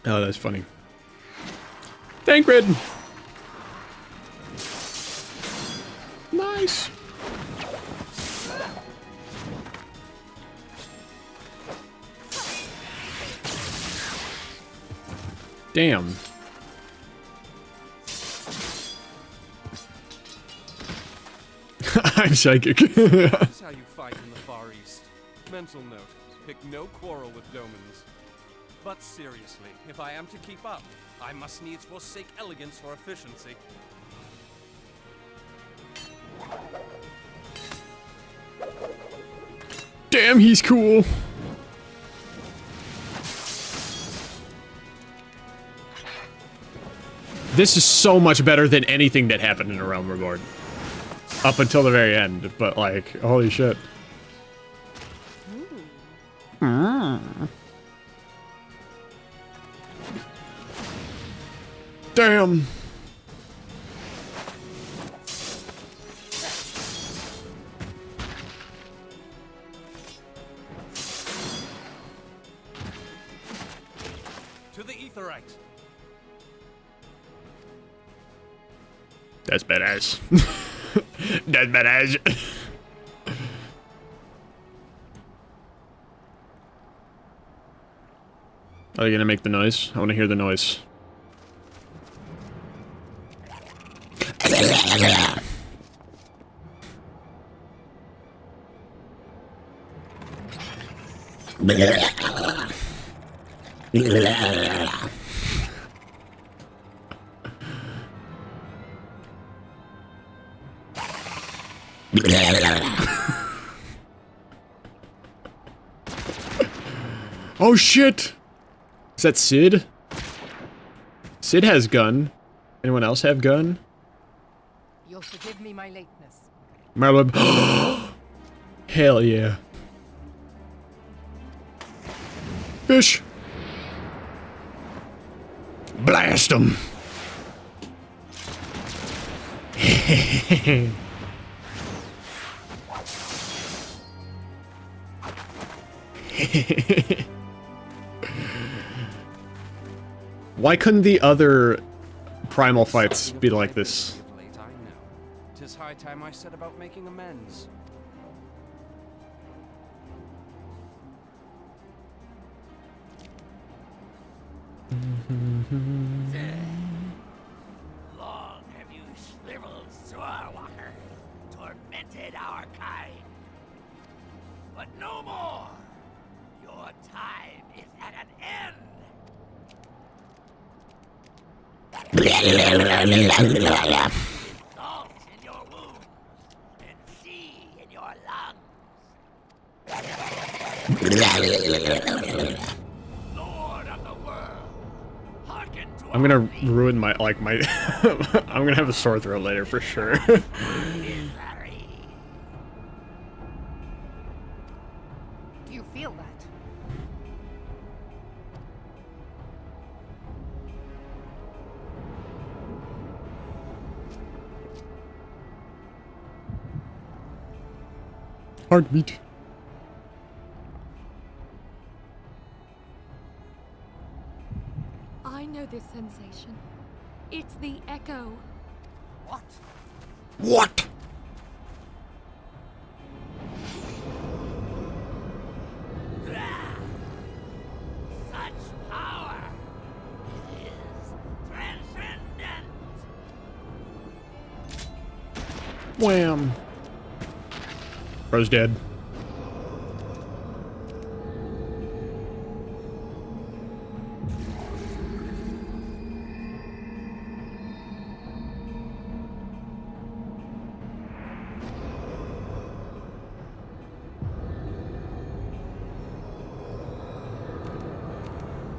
Oh, that's funny. Thancred! Nice! Damn. This I'm psychic. is how you fight in the Far East. Mental note, pick no quarrel with Domans. But seriously, if I am to keep up, I must needs forsake elegance for efficiency. Damn, he's cool. This is so much better than anything that happened in A Realm Reborn. Up until the very end, but like, holy shit. Damn. To the Aetherite. That's badass. That's badass. Are you gonna make the noise? I want to hear the noise. Oh shit! Is that Sid? Sid has gun. Anyone else have gun? You'll forgive me my lateness. Marlon. Hell yeah. Fish. Blast him. Why couldn't the other primal fights be like this? Late, I know. 'Tis high time I set about making amends. Long have you shriveled, Swordwalker, tormented our kind. But no more! Your time is at an end! Salt in your wounds, and sea in your lungs. Lord of the world, hearken to I'm gonna ruin my, like, my... I'm gonna have a sore throat later for sure. Do you feel that? Heartbeat. I know this sensation. It's the echo. What? What? Such power! It is transcendent! Wham. Bro's dead.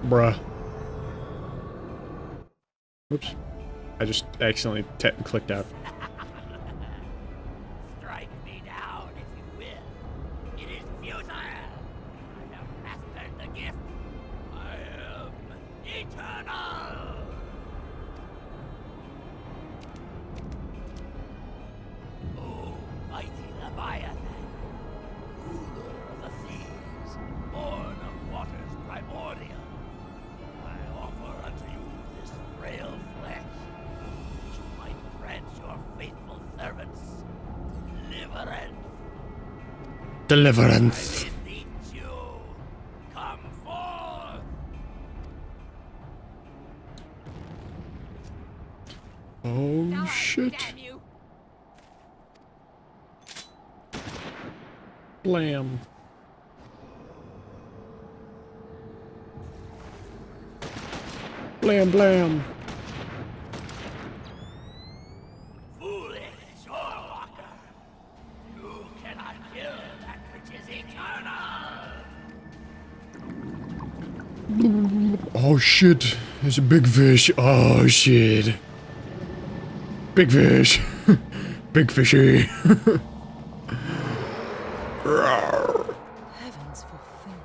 Bruh. Oops. I just accidentally clicked out. Strike me down if you will. It is futile. I have mastered the gift. I am eternal. Oh, mighty Leviathan, ruler of the seas, born of waters primordial, I offer unto you this frail flesh, that you might grant your faithful servants deliverance. Deliverance. I beseech you, come forth. Oh shit. Damn you! Blam. Blam, blam. Foolish shorewalker! You cannot kill that which is eternal! Oh shit, there's a big fish. Oh shit. Big fish. Big fishy. Rawr. Heavens forfend.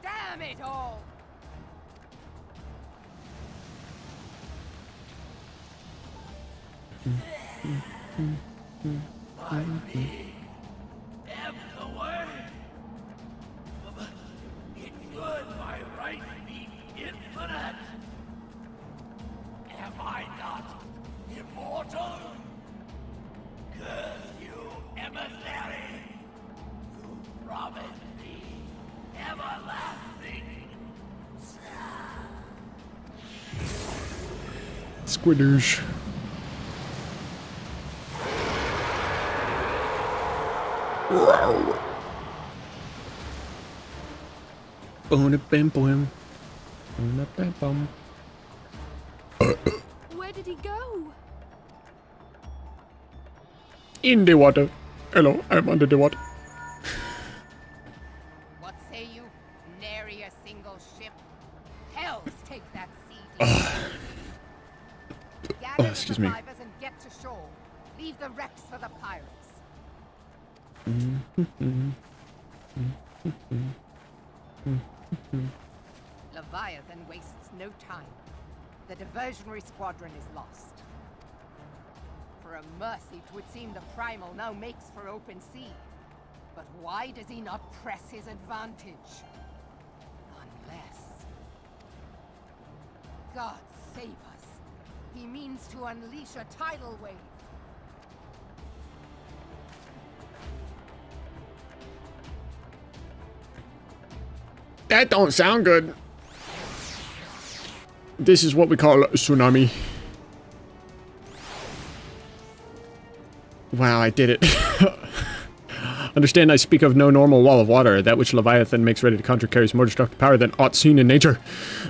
Damn it all! By me, am the way. It should by right be infinite. Am I not immortal? Curse you, emissary! You promised me everlasting. Squidders. Boom, bam, boom. Boom, bam, bum. Where did he go? In the water. Hello, I'm under the water. What say you? Nary a single ship. Hells take that sea. Gather the excuse me. survivors and get to shore. Leave the wrecks for the pirates. Leviathan wastes no time. The diversionary squadron is lost. For a mercy, 'twould seem the Primal now makes for open sea. But why does he not press his advantage? Unless... God save us. He means to unleash a tidal wave. That don't sound good. This is what we call a tsunami. Wow, I did it. Understand I speak of no normal wall of water. That which Leviathan makes ready to conjure carries more destructive power than aught seen in nature.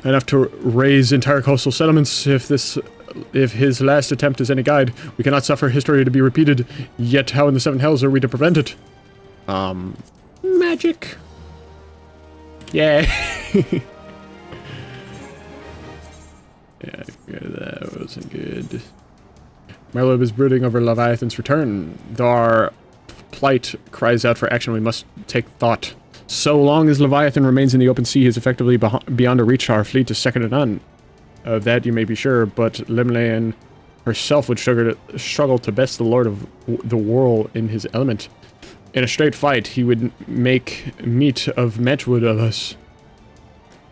Enough to raise entire coastal settlements. If his last attempt is any guide, we cannot suffer history to be repeated. Yet how in the seven hells are we to prevent it? Magic. Yeah. Yeah, that wasn't good. Merlib is brooding over Leviathan's return. Though our plight cries out for action, we must take thought. So long as Leviathan remains in the open sea, he is effectively beyond our reach. Our fleet is second to none. Of that you may be sure, but Limlaen herself would struggle to best the Lord of the Whirl in his element. In a straight fight, he would make meat and matchwood of us.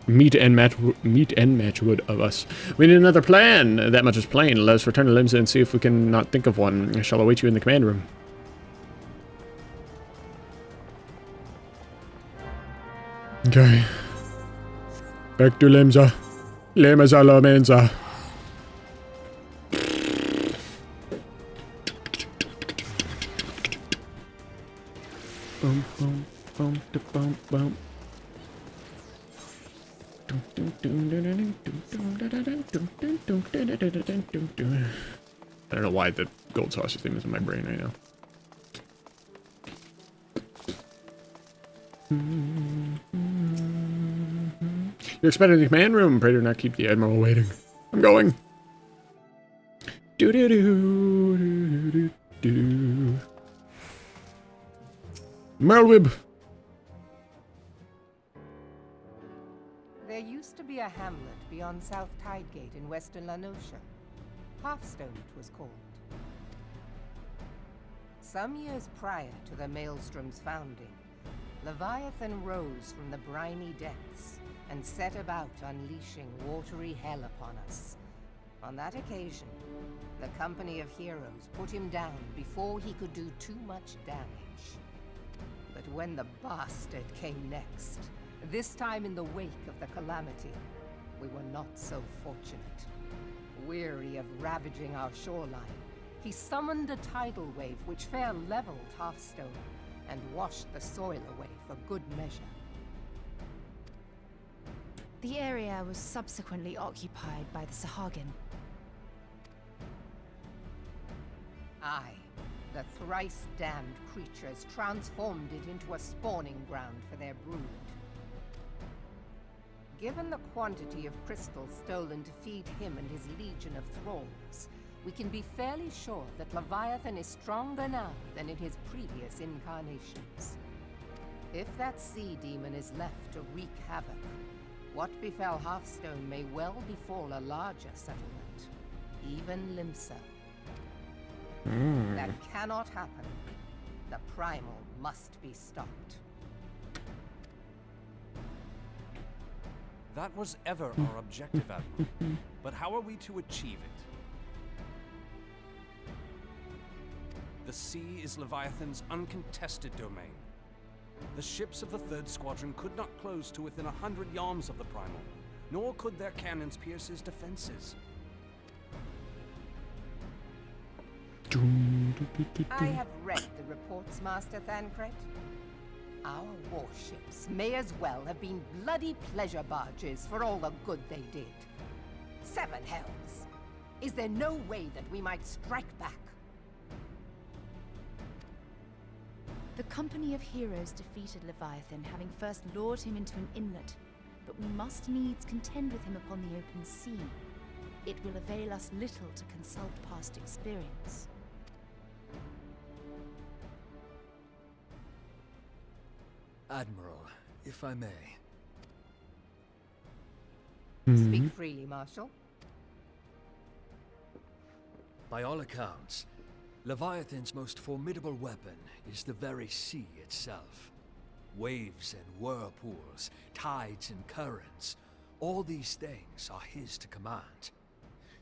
Meat and matchwood of us. We need another plan. That much is plain. Let us return to Limsa and see if we can not think of one. I shall await you in the command room. Okay. Back to Limsa. Limsa la mensa. Boom, boom, boom, boom, boom. I don't know why the gold saucer theme is in my brain right now. You're expected in the command room. Pray do not keep the Admiral waiting. I'm going. Merlwib. There used to be a hamlet beyond South Tidegate in western Lanosha. Hearthstone it was called. Some years prior to the Maelstrom's founding, Leviathan rose from the briny depths and set about unleashing watery hell upon us. On that occasion, the Company of Heroes put him down before he could do too much damage. But when the bastard came next, this time in the wake of the calamity, we were not so fortunate. Weary of ravaging our shoreline, he summoned a tidal wave which fair leveled Hearthstone and washed the soil away for good measure. The area was subsequently occupied by the Sahagin. Aye, the thrice-damned creatures transformed it into a spawning ground for their brood. Given the quantity of crystals stolen to feed him and his legion of thralls, we can be fairly sure that Leviathan is stronger now than in his previous incarnations. If that sea demon is left to wreak havoc, what befell Hearthstone may well befall a larger settlement, even Limsa. That cannot happen. The primal must be stopped. That was ever our objective, Admiral. But how are we to achieve it? The sea is Leviathan's uncontested domain. The ships of the 3rd Squadron could not close to within 100 yards of the primal, nor could their cannons pierce his defenses. I have read the reports, Master Thancred. Our warships may as well have been bloody pleasure barges for all the good they did. 7 hells! Is there no way that we might strike back? The company of heroes defeated Leviathan, having first lured him into an inlet, but we must needs contend with him upon the open sea. It will avail us little to consult past experience. Admiral, if I may. Speak freely, Marshal. By all accounts, Leviathan's most formidable weapon is the very sea itself. Waves and whirlpools, tides and currents, all these things are his to command.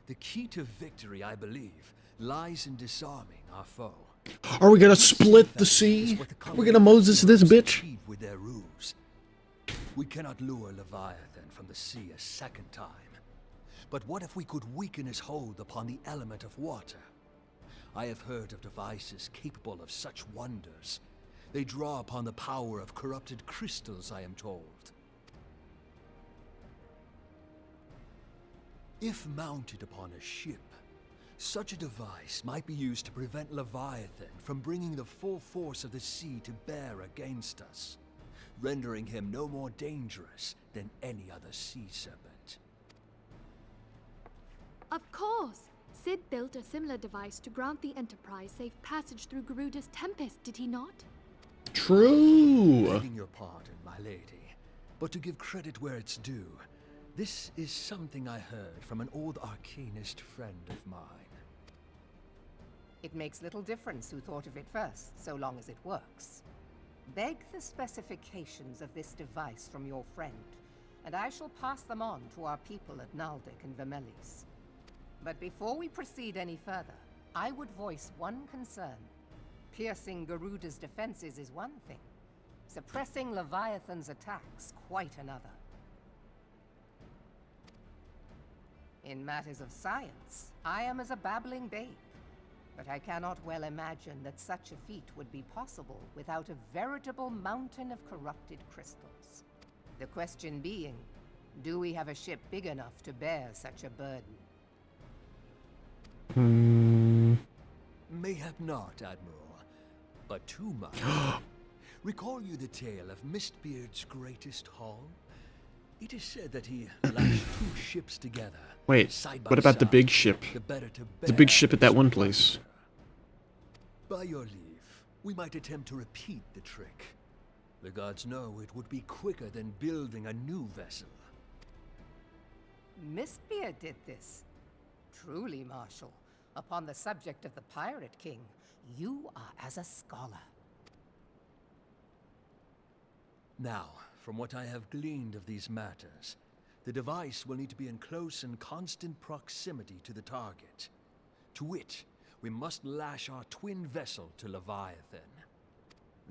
The key to victory, I believe, lies in disarming our foe. Are we gonna split the sea? Are we gonna Moses this bitch? With their ruse. We cannot lure Leviathan from the sea a second time. But what if we could weaken his hold upon the element of water? I have heard of devices capable of such wonders. They draw upon the power of corrupted crystals, I am told. If mounted upon a ship, such a device might be used to prevent Leviathan from bringing the full force of the sea to bear against us, rendering him no more dangerous than any other sea serpent. Of course! Sid built a similar device to grant the Enterprise safe passage through Garuda's Tempest, did he not? True! Begging your pardon, my lady, but to give credit where it's due, this is something I heard from an old arcanist friend of mine. It makes little difference who thought of it first, so long as it works. Beg the specifications of this device from your friend, and I shall pass them on to our people at Naldic and Vermelis. But before we proceed any further, I would voice one concern. Piercing Garuda's defenses is one thing. Suppressing Leviathan's attacks, quite another. In matters of science, I am as a babbling babe. But I cannot well imagine that such a feat would be possible without a veritable mountain of corrupted crystals. The question being, do we have a ship big enough to bear such a burden? Mayhap not, Admiral, but too much. Recall you the tale of Mistbeard's greatest haul? It is said that he lashed 2 ships together. Wait, side by what about the side, big ship? The big ship at that one place. By your leave, we might attempt to repeat the trick. The gods know it would be quicker than building a new vessel. Mistbeard did this. Truly, Marshal, upon the subject of the Pirate King, you are as a scholar. Now, from what I have gleaned of these matters, the device will need to be in close and constant proximity to the target. To wit, we must lash our twin vessel to Leviathan.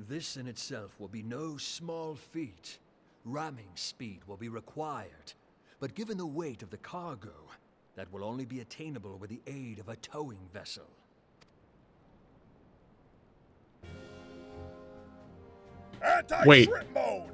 This in itself will be no small feat. Ramming speed will be required, but given the weight of the cargo, that will only be attainable with the aid of a towing vessel. Wait. Mode.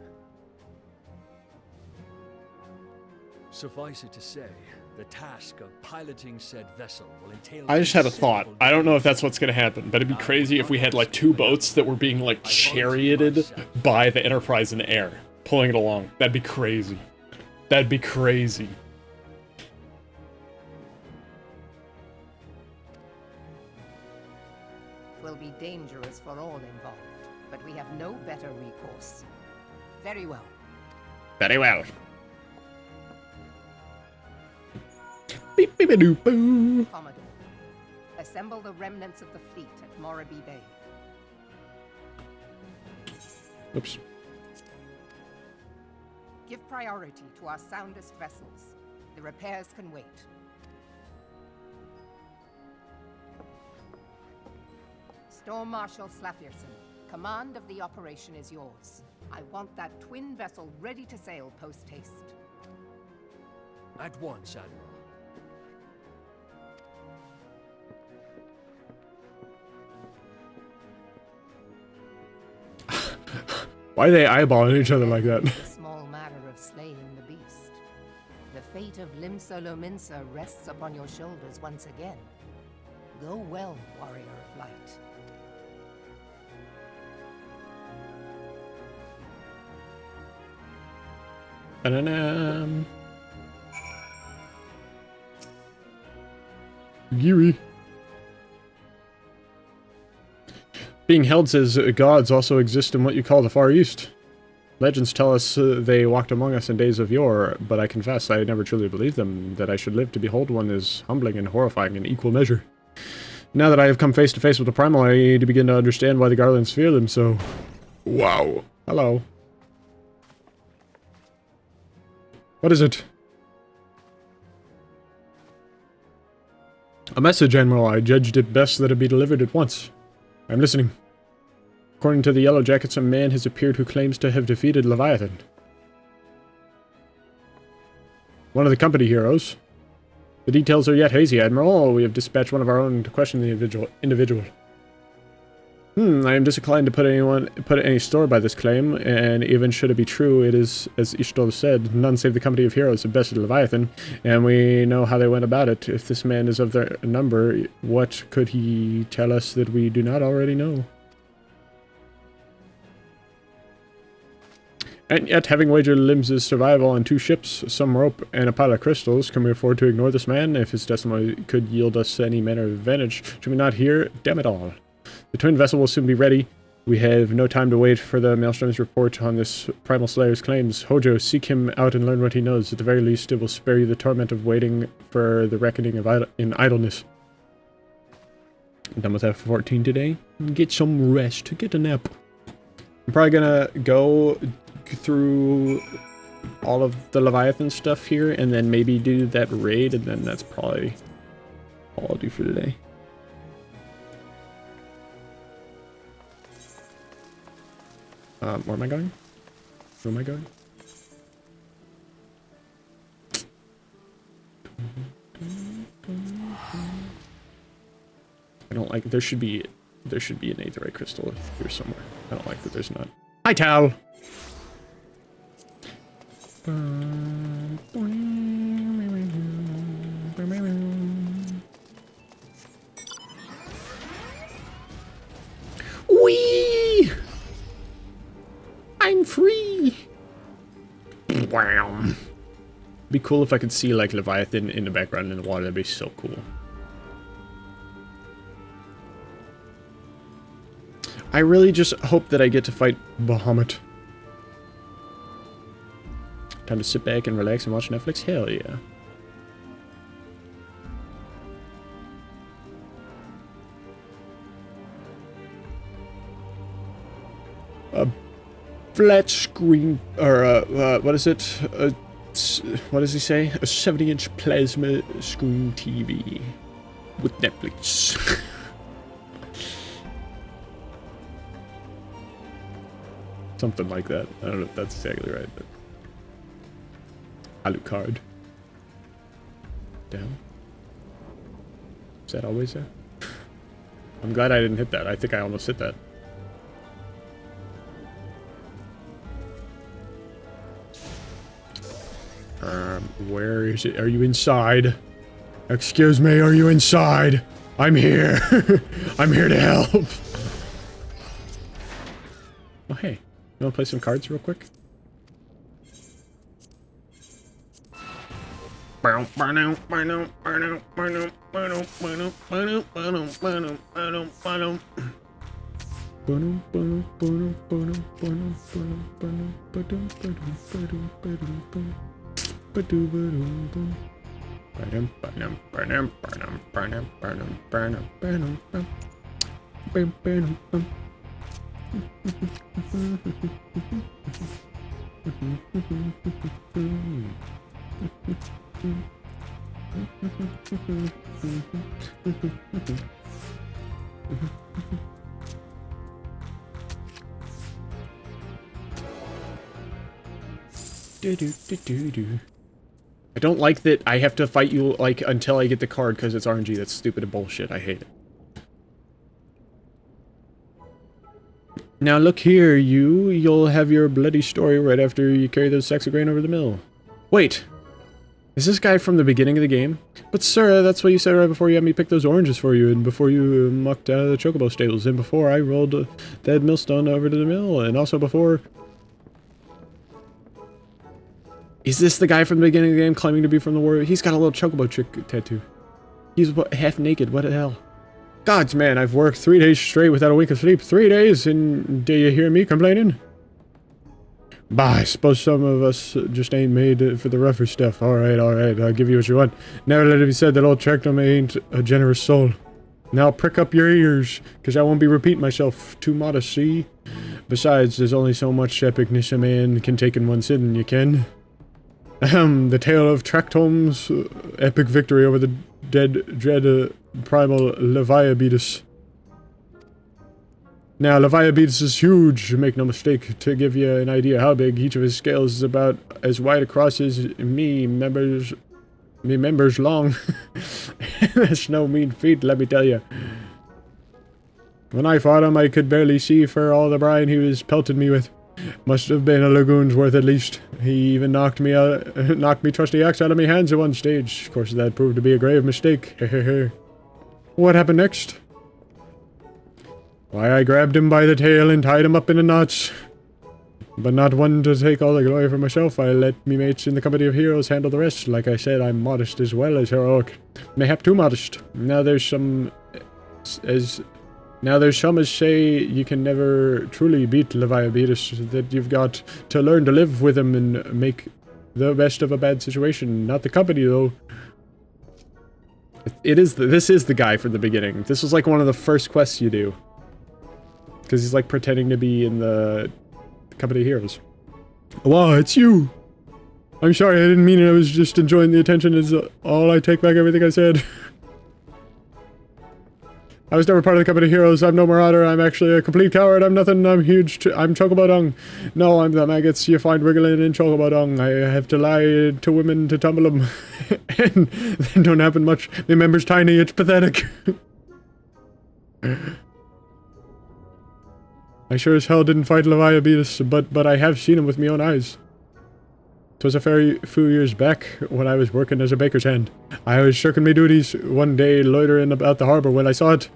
Suffice it to say, the task of piloting said vessel will entail... I just had a thought. I don't know if that's what's gonna happen, but it'd be crazy if we had like 2 boats that were being like charioted by the Enterprise in the air, pulling it along. That'd be crazy. That'd be crazy. Will be dangerous for all involved, but we have no better recourse. Very well. Very well. Beep beep a doop boo. Commodore, assemble the remnants of the fleet at Morabee Bay. Oops. Give priority to our soundest vessels. The repairs can wait. Storm Marshal Slafierson, command of the operation is yours. I want that twin vessel ready to sail post-haste. At once, Admiral. Why are they eyeballing each other like that? A small matter of slaying the beast. The fate of Limsa Lominsa rests upon your shoulders once again. Go well, warrior of light. Ba-da-dam. Geary. Being held as gods also exist in what you call the Far East. Legends tell us they walked among us in days of yore, but I confess I never truly believed them. That I should live to behold one is humbling and horrifying in equal measure. Now that I have come face to face with the Primal, I need to begin to understand why the Garlands fear them so. Wow. Hello. What is it? A message, Admiral. I judged it best that it be delivered at once. I'm listening. According to the Yellow Jackets, a man has appeared who claims to have defeated Leviathan. One of the company heroes. The details are yet hazy, Admiral. We have dispatched one of our own to question the individual. I am disinclined to put any store by this claim, and even should it be true, it is, as Ishtar said, none save the company of heroes have bested Leviathan, and we know how they went about it. If this man is of their number, what could he tell us that we do not already know? And yet, having wagered Lim's survival on 2 ships, some rope, and a pile of crystals, can we afford to ignore this man? If his testimony could yield us any manner of advantage, should we not hear? Damn it all. The twin vessel will soon be ready. We have no time to wait for the Maelstrom's report on this Primal Slayer's claims. Hojo, seek him out and learn what he knows. At the very least, it will spare you the torment of waiting for the reckoning of in idleness. I'm done with FF14 today. Get some rest. Get a nap. I'm probably gonna go through all of the Leviathan stuff here, and then maybe do that raid, and then that's probably all I'll do for today. Where am I going? Where am I going? I don't like. There should be an aetheryte crystal here somewhere. I don't like that there's not. Hi, Tal. Whee! I'm free! Wow. Be cool if I could see like Leviathan in the background in the water. That'd be so cool. I really just hope that I get to fight Bahamut. Time to sit back and relax and watch Netflix? Hell yeah. A flat screen, or what is it? What does he say? A 70-inch plasma screen TV with Netflix. Something like that. I don't know if that's exactly right, but Alucard. Down. Is that always there? I'm glad I didn't hit that. I think I almost hit that. Where is it? Are you inside? Excuse me, are you inside? I'm here. I'm here to help. Oh, hey. You wanna play some cards real quick? I don't like that I have to fight you, like, until I get the card because it's RNG. That's stupid and bullshit. I hate it. Now look here, you'll have your bloody story right after you carry those sacks of grain over the mill. Wait! Is this guy from the beginning of the game? But sir, that's what you said right before you had me pick those oranges for you, and before you mucked out of the chocobo stables, and before I rolled that millstone over to the mill, and also before... Is this the guy from the beginning of the game claiming to be from the war? He's got a little chocobo chick tattoo. He's half naked, what the hell? Gods, man, I've worked 3 days straight without a wink of sleep. 3 days, and do you hear me complaining? Bah, I suppose some of us just ain't made for the rougher stuff. Alright, I'll give you what you want. Never let it be said that old Trektum ain't a generous soul. Now prick up your ears, because I won't be repeating myself. Too modest, see? Besides, there's only so much epicness a man can take in one sitting, you can. The tale of Trektum's epic victory over the dread primal Leviabetus. Now, Leviabetus is huge, make no mistake. To give you an idea how big, each of his scales is about as wide across as me members long. That's no mean feat, let me tell you. When I fought him, I could barely see for all the brine he was pelting me with. Must have been a lagoon's worth at least. He even knocked me trusty axe out of my hands at one stage. Of course, that proved to be a grave mistake. What happened next? Why, I grabbed him by the tail and tied him up in a knot. But not one to take all the glory for myself. I let me mates in the company of heroes handle the rest. Like I said, I'm modest as well as heroic. Mayhap too modest. Now there's some as say you can never truly beat Leviabetus, that you've got to learn to live with him and make the best of a bad situation. Not the company, though. This is the guy from the beginning. This was like one of the first quests you do. Because he's like pretending to be in the company of heroes. Wow, it's you! I'm sorry, I didn't mean it. I was just enjoying the attention. Is all. I take back everything I said. I was never part of the company of heroes. I'm no marauder. I'm actually a complete coward. I'm nothing. I'm huge. I'm chocobo dung. No, I'm the maggots you find wriggling in chocobo dung. I have to lie to women to tumble them. And they don't happen much. My member's tiny. It's pathetic. I sure as hell didn't fight Leviabetus, but I have seen him with my own eyes. 'Twas a fair few years back when I was working as a baker's hand. I was shirking my duties one day loitering about the harbour when I saw it.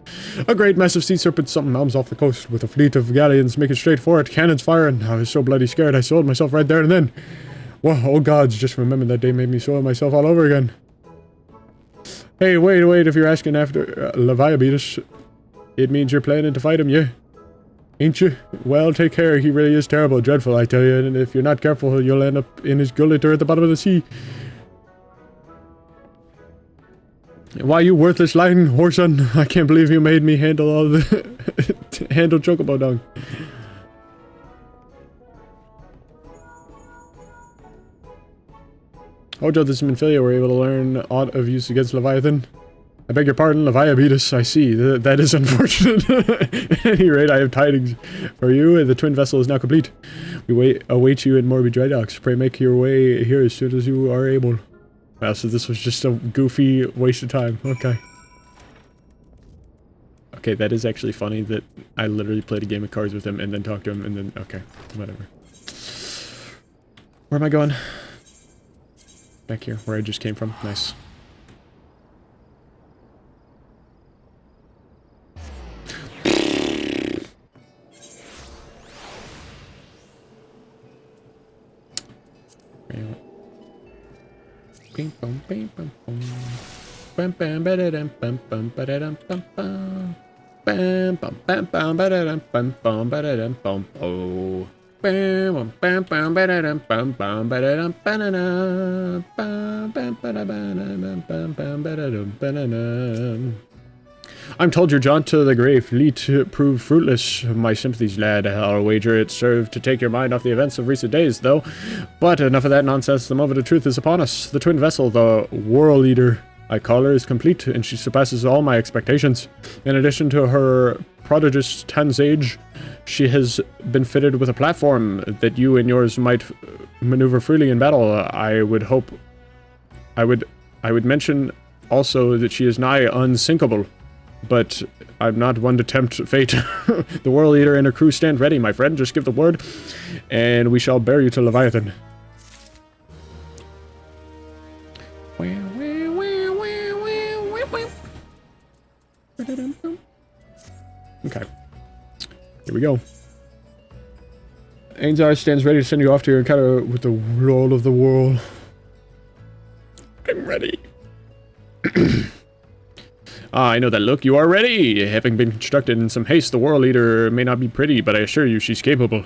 A great massive sea serpent something elms off the coast with a fleet of galleons making straight for it, cannons firing. I was so bloody scared I sold myself right there and then. Whoa, oh gods, just remembering that day made me soil myself all over again. Hey, wait, if you're asking after Leviabetus, it means you're planning to fight him, yeah? Ain't you? Well, take care. He really is terrible, dreadful, I tell you. And if you're not careful, you'll end up in his gullet or at the bottom of the sea. Why, you worthless lying whoreson. I can't believe you made me handle all the... handle chocobo dung. Hojo, this is Minfilia. We're able to learn aught of use against Leviathan. I beg your pardon, Leviabetus, I see. That is unfortunate. At any rate, I have tidings for you. The twin vessel is now complete. We await you in Morbid Dry Docks. Pray make your way here as soon as you are able. Wow, so this was just a goofy waste of time. Okay. Okay, that is actually funny that I literally played a game of cards with him and then talked to him and then... Okay, whatever. Where am I going? Back here, where I just came from. Nice. Bing bong bing bong bong. Bam bam ba-da-dum bum bum ba-da-dum bum bum. Bam bum bam bam ba-da-dum bum bum ba-da-dum bum oh. Bam bam bam ba-da-dum bum bum ba-da-dum ba-da-dum. Bam bam ba-da-dum bum bum ba-da-dum ba-da-dum. I'm told your jaunt to the grave lead proved fruitless. My sympathies, lad. I'll wager it served to take your mind off the events of recent days, though. But enough of that nonsense. The moment of truth is upon us. The twin vessel, the World Eater, I call her, is complete, and she surpasses all my expectations. In addition to her prodigious 10's age, she has been fitted with a platform that you and yours might maneuver freely in battle. I would mention also that she is nigh unsinkable. But I'm not one to tempt fate. The World Eater and her crew stand ready, my friend. Just give the word, and we shall bear you to Leviathan. Okay. Here we go. Ainzar stands ready to send you off to your encounter with the Lord of the World. I'm ready. Ah, I know that look. You are ready! Having been constructed in some haste, the World Eater may not be pretty, but I assure you she's capable.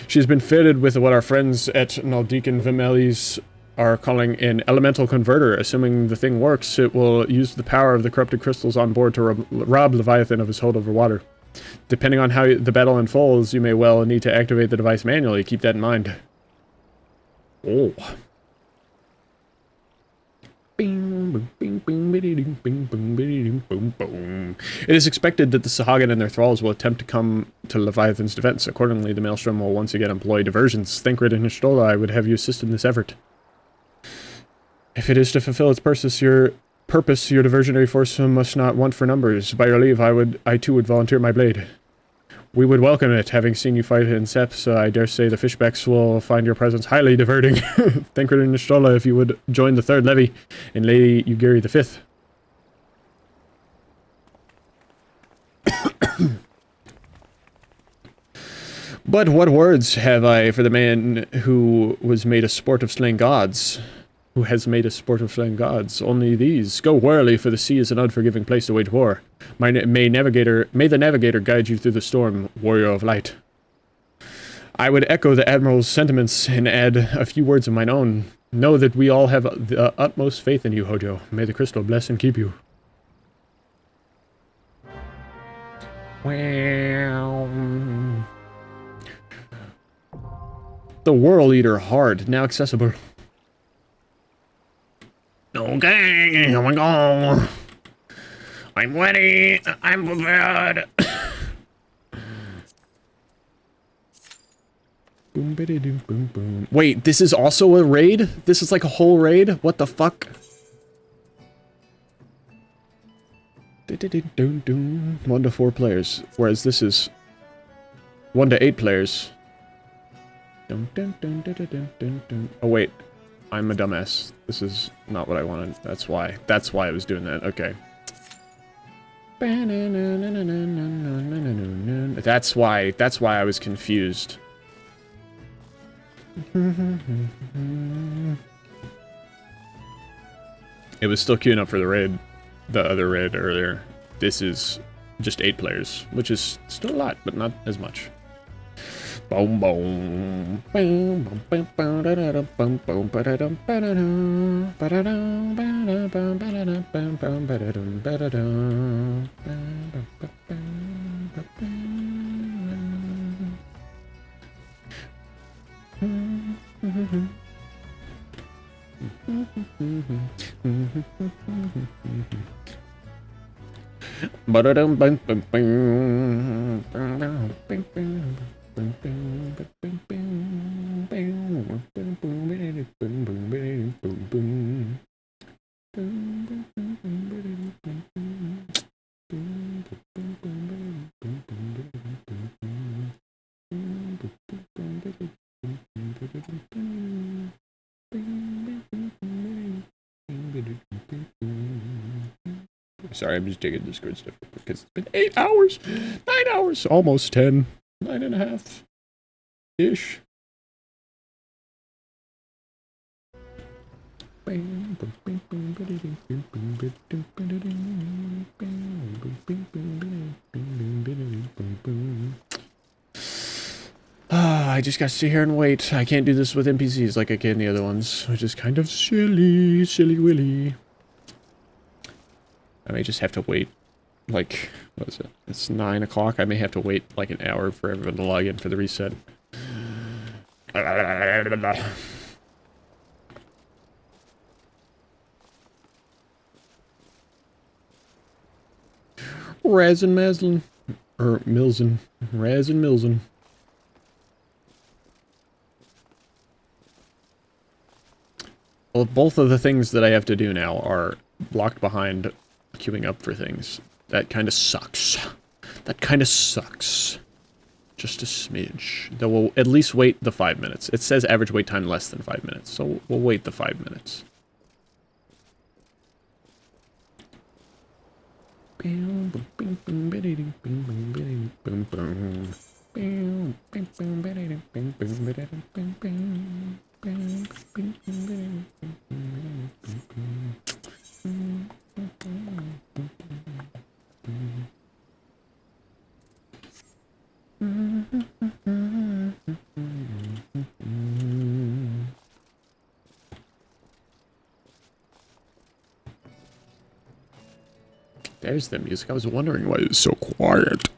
She's been fitted with what our friends at Naldeacon Vimelis are calling an elemental converter. Assuming the thing works, it will use the power of the corrupted crystals on board to rob Leviathan of his hold over water. Depending on how the battle unfolds, you may well need to activate the device manually. Keep that in mind. Oh. It is expected that the Sahagin and their thralls will attempt to come to Leviathan's defense. Accordingly, the Maelstrom will once again employ diversions. Thancred and Hishtola, I would have you assist in this effort. If it is to fulfill its purpose, your diversionary force must not want for numbers. By your leave, I too would volunteer my blade. We would welcome it. Having seen you fight in Seps, I dare say the fishbacks will find your presence highly diverting. Thancred and Nishtola, if you would join the third levy, and Lady Ugiri the fifth. But what words have I for the man who was made a sport of slaying gods? Who has made a sport of slaying gods? Only these. Go warily, for the sea is an unforgiving place to wage war. May the navigator guide you through the storm, warrior of light. I would echo the Admiral's sentiments and add a few words of mine own. Know that we all have the utmost faith in you, Hojo. May the crystal bless and keep you. The World Eater hard, now accessible. Okay, here we go. I'm ready. I'm prepared. Boom, biddy-doo, boom, boom. Wait, this is also a raid? This is like a whole raid? What the fuck? 1 to 4 players, whereas this is 1 to 8 players. Oh wait, I'm a dumbass. This is not what I wanted. That's why I was doing that. Okay. That's why I was confused. It was still queuing up for the raid, the other raid earlier. This is just 8 players, which is still a lot, but not as much. Boom boom. Sorry, I'm just digging Discord stuff because it's been 8 hours, 9 hours, almost 10, 9.5 ish. I just gotta sit here and wait. I can't do this with NPCs like I can the other ones, which is kind of silly, silly willy. I may just have to wait, like, what is it? It's 9 o'clock. I may have to wait like an hour for everyone to log in for the reset. Raz and Maslin. Or Milzen. Raz and Milzen. Well, both of the things that I have to do now are blocked behind queuing up for things. That kind of sucks. That kind of sucks. Just a smidge. Though we'll at least wait the 5 minutes. It says average wait time less than 5 minutes, so we'll wait the 5 minutes. There's the music. I was wondering why it was so quiet.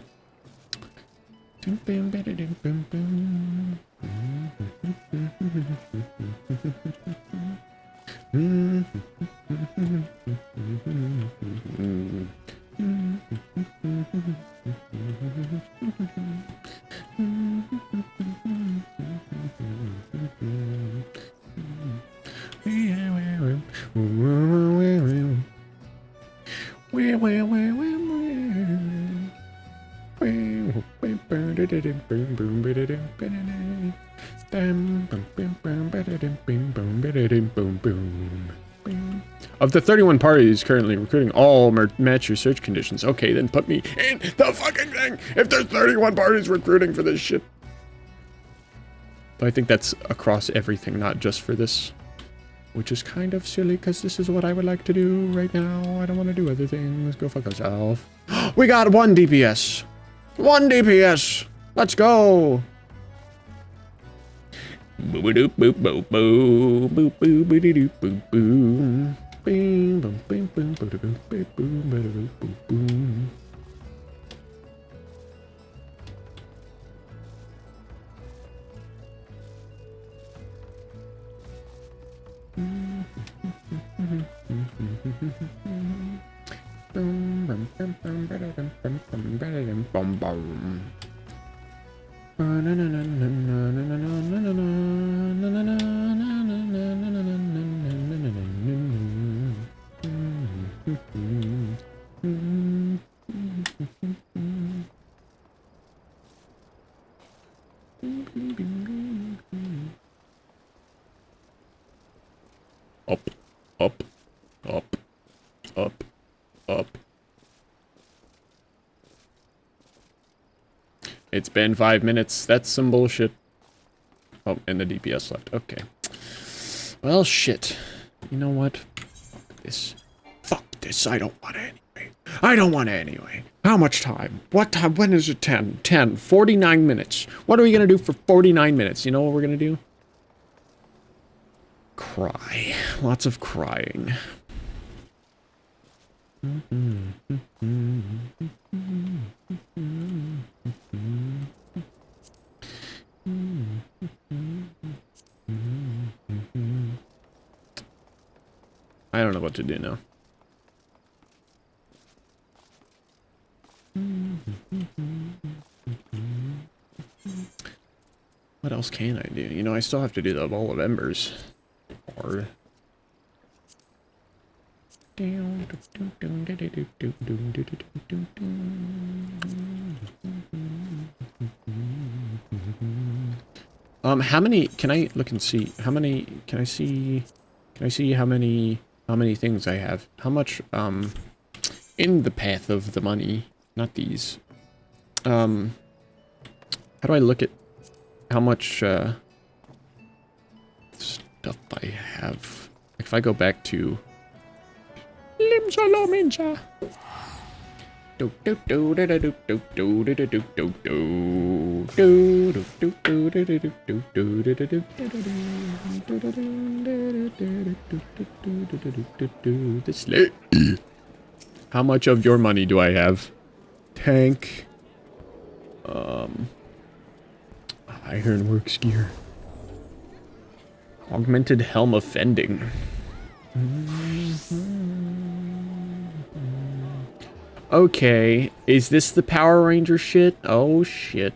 Of the 31 parties currently recruiting, all match your search conditions. Okay, then put me in the fucking thing if there's 31 parties recruiting for this shit. But I think that's across everything, not just for this. Which is kind of silly, because this is what I would like to do right now. I don't want to do other things. Go fuck yourself. We got 1 DPS! 1 DPS! Let's go! Boop boop boop boop boop boop boop boop boop. Boom boom boom boom boom boom boom boom boom boom. Up, up, up, up, up. It's been 5 minutes. That's some bullshit. Oh, and the DPS left. Okay. Well, shit. You know what? Fuck this. Fuck this. I don't want it anyway. I don't want it anyway. How much time? What time? When is it 10? 10. 49 minutes. What are we gonna do for 49 minutes? You know what we're gonna do? Cry. Lots of crying. I don't know what to do now. What else can I do? You know, I still have to do the Ball of Embers. Or... how many, can I look and see, how many, can I see how many how many things I have. How much, in the path of the money. Not these. How do I look at how much, stuff I have? If I go back to... Limsalominja. How much of your money do I have? Tank. Ironworks gear. Augmented helm of fending. Okay, is this the Power Ranger shit? Oh shit.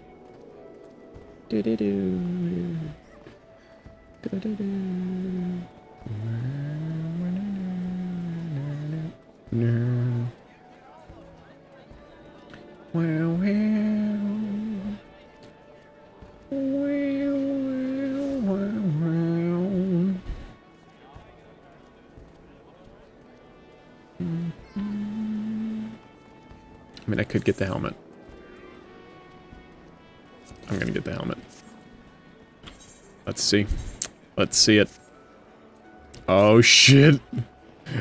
No. Wow, I mean, I could get the helmet. I'm gonna get the helmet. Let's see. Let's see it. Oh shit.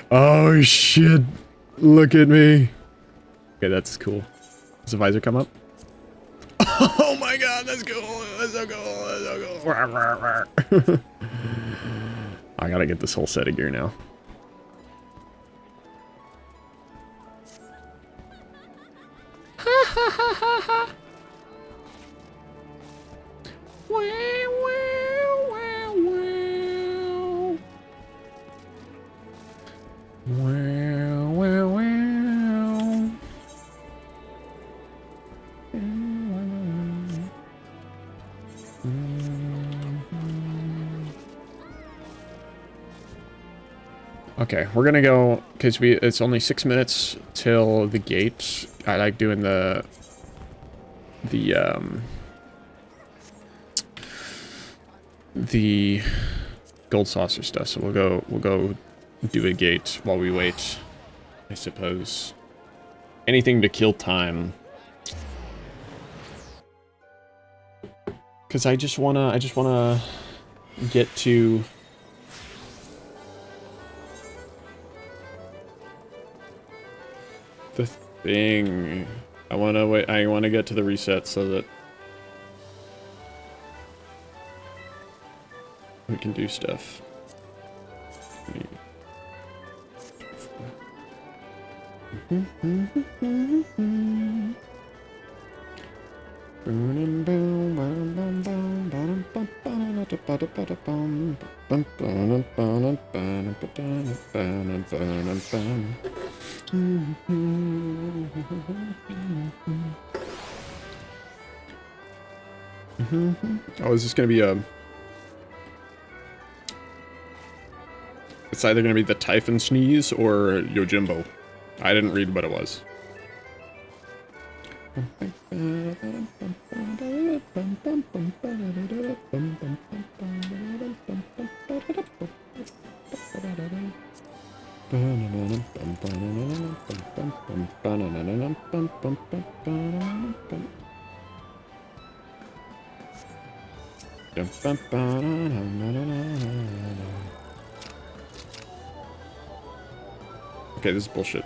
Oh shit. Look at me. Okay, that's cool. Does the visor come up? Oh my god, that's cool. That's so cool. That's so cool. I gotta get this whole set of gear now. Okay, we're gonna go, because it's only 6 minutes till the gate. I like doing the gold saucer stuff, so we'll go do a gate while we wait, I suppose. Anything to kill time. Cause I just wanna get to the thing. I wanna get to the reset so that we can do stuff. Oh, is this gonna be a... It's either gonna be the Typhon Sneeze or Yojimbo. I didn't read what it was. Okay, this is bullshit.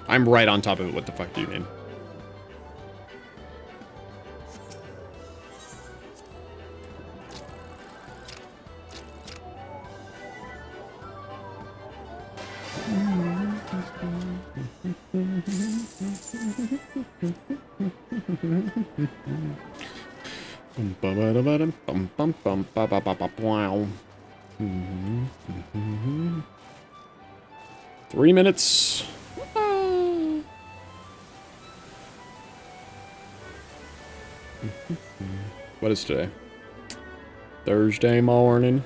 I'm right on top of it. What the fuck do you mean? Wow. 3 minutes. What is today? Thursday morning.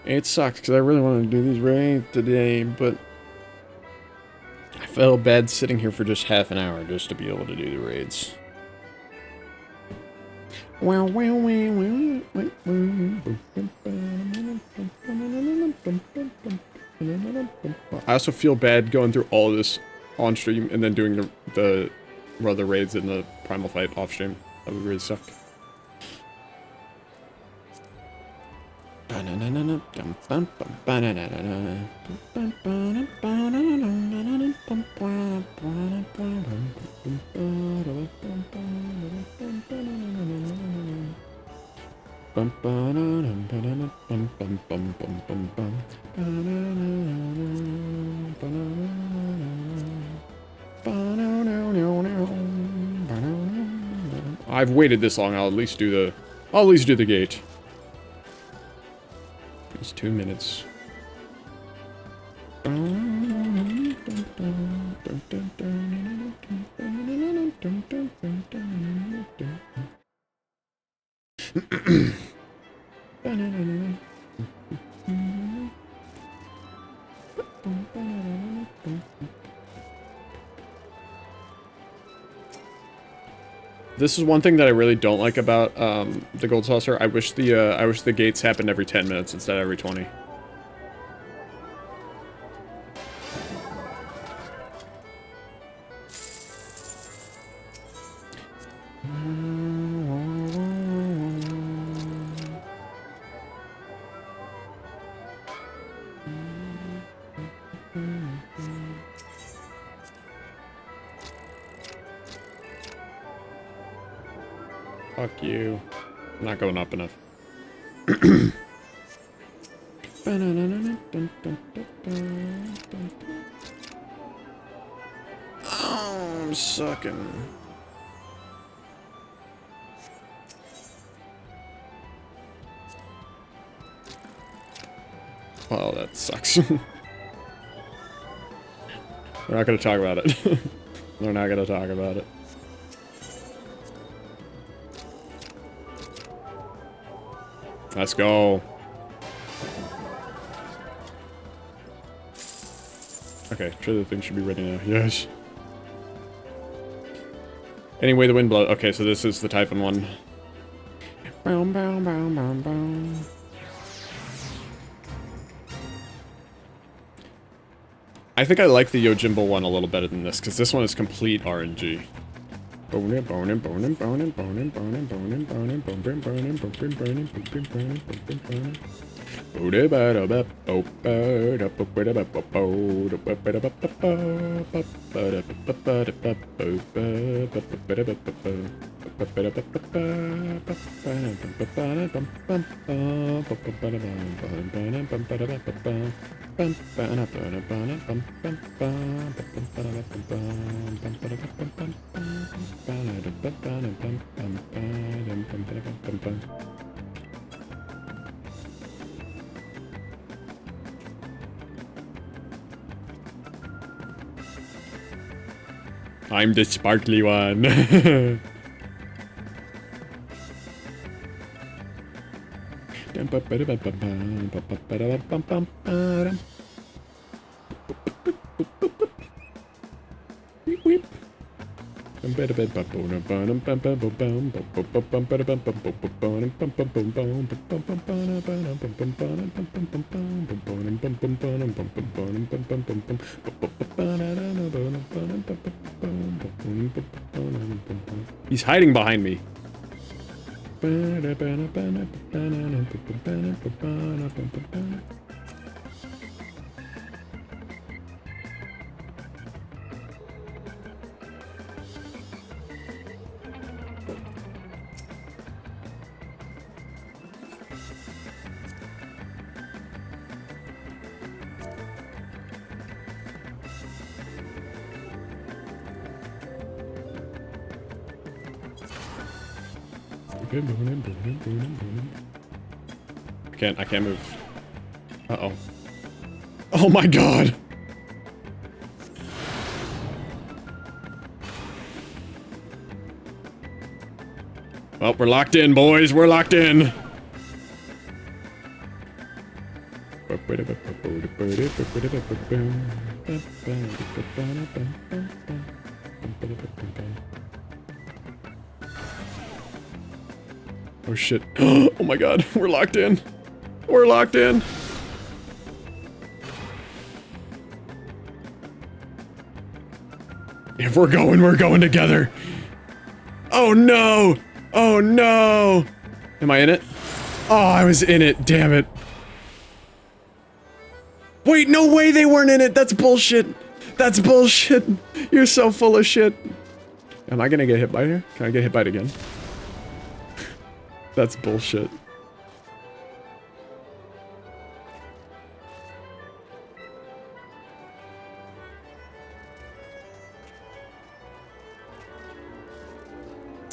It sucks because I really wanted to do these raids today, but I felt bad sitting here for just half an hour just to be able to do the raids. I also feel bad going through all of this on stream and then doing the raids in the primal fight off stream. That would really suck. I've waited this long. I'll at least do the gate. It's 2 minutes. This is one thing that I really don't like about the Gold Saucer. I wish the gates happened every 10 minutes instead of every 20. Fuck you. I'm not going up enough. Oh, I'm sucking. Well, that sucks. We're not gonna talk about it. We're not gonna talk about it. Let's go. Okay, sure the thing should be ready now. Yes. Anyway, the wind blows. Okay, so this is the Typhon one. Boom, boom, boom, boom, boom. I think I like the Yojimbo one a little better than this, because this one is complete RNG. Boning, boning, boning, boning, boning, boning, boning, boning, boning, boning, boning, boning, boning, boning, boning, boning. I'm the sparkly one. He's hiding behind me. I can't move. Uh-oh. Oh my god! Well, we're locked in, boys. We're locked in. Oh shit. Oh my god, we're locked in. We're locked in. If we're going together. Oh no! Oh no! Am I in it? Oh, I was in it, damn it. Wait, no way they weren't in it! That's bullshit! That's bullshit! You're so full of shit. Am I gonna get hit by here? Can I get hit by it again? That's bullshit.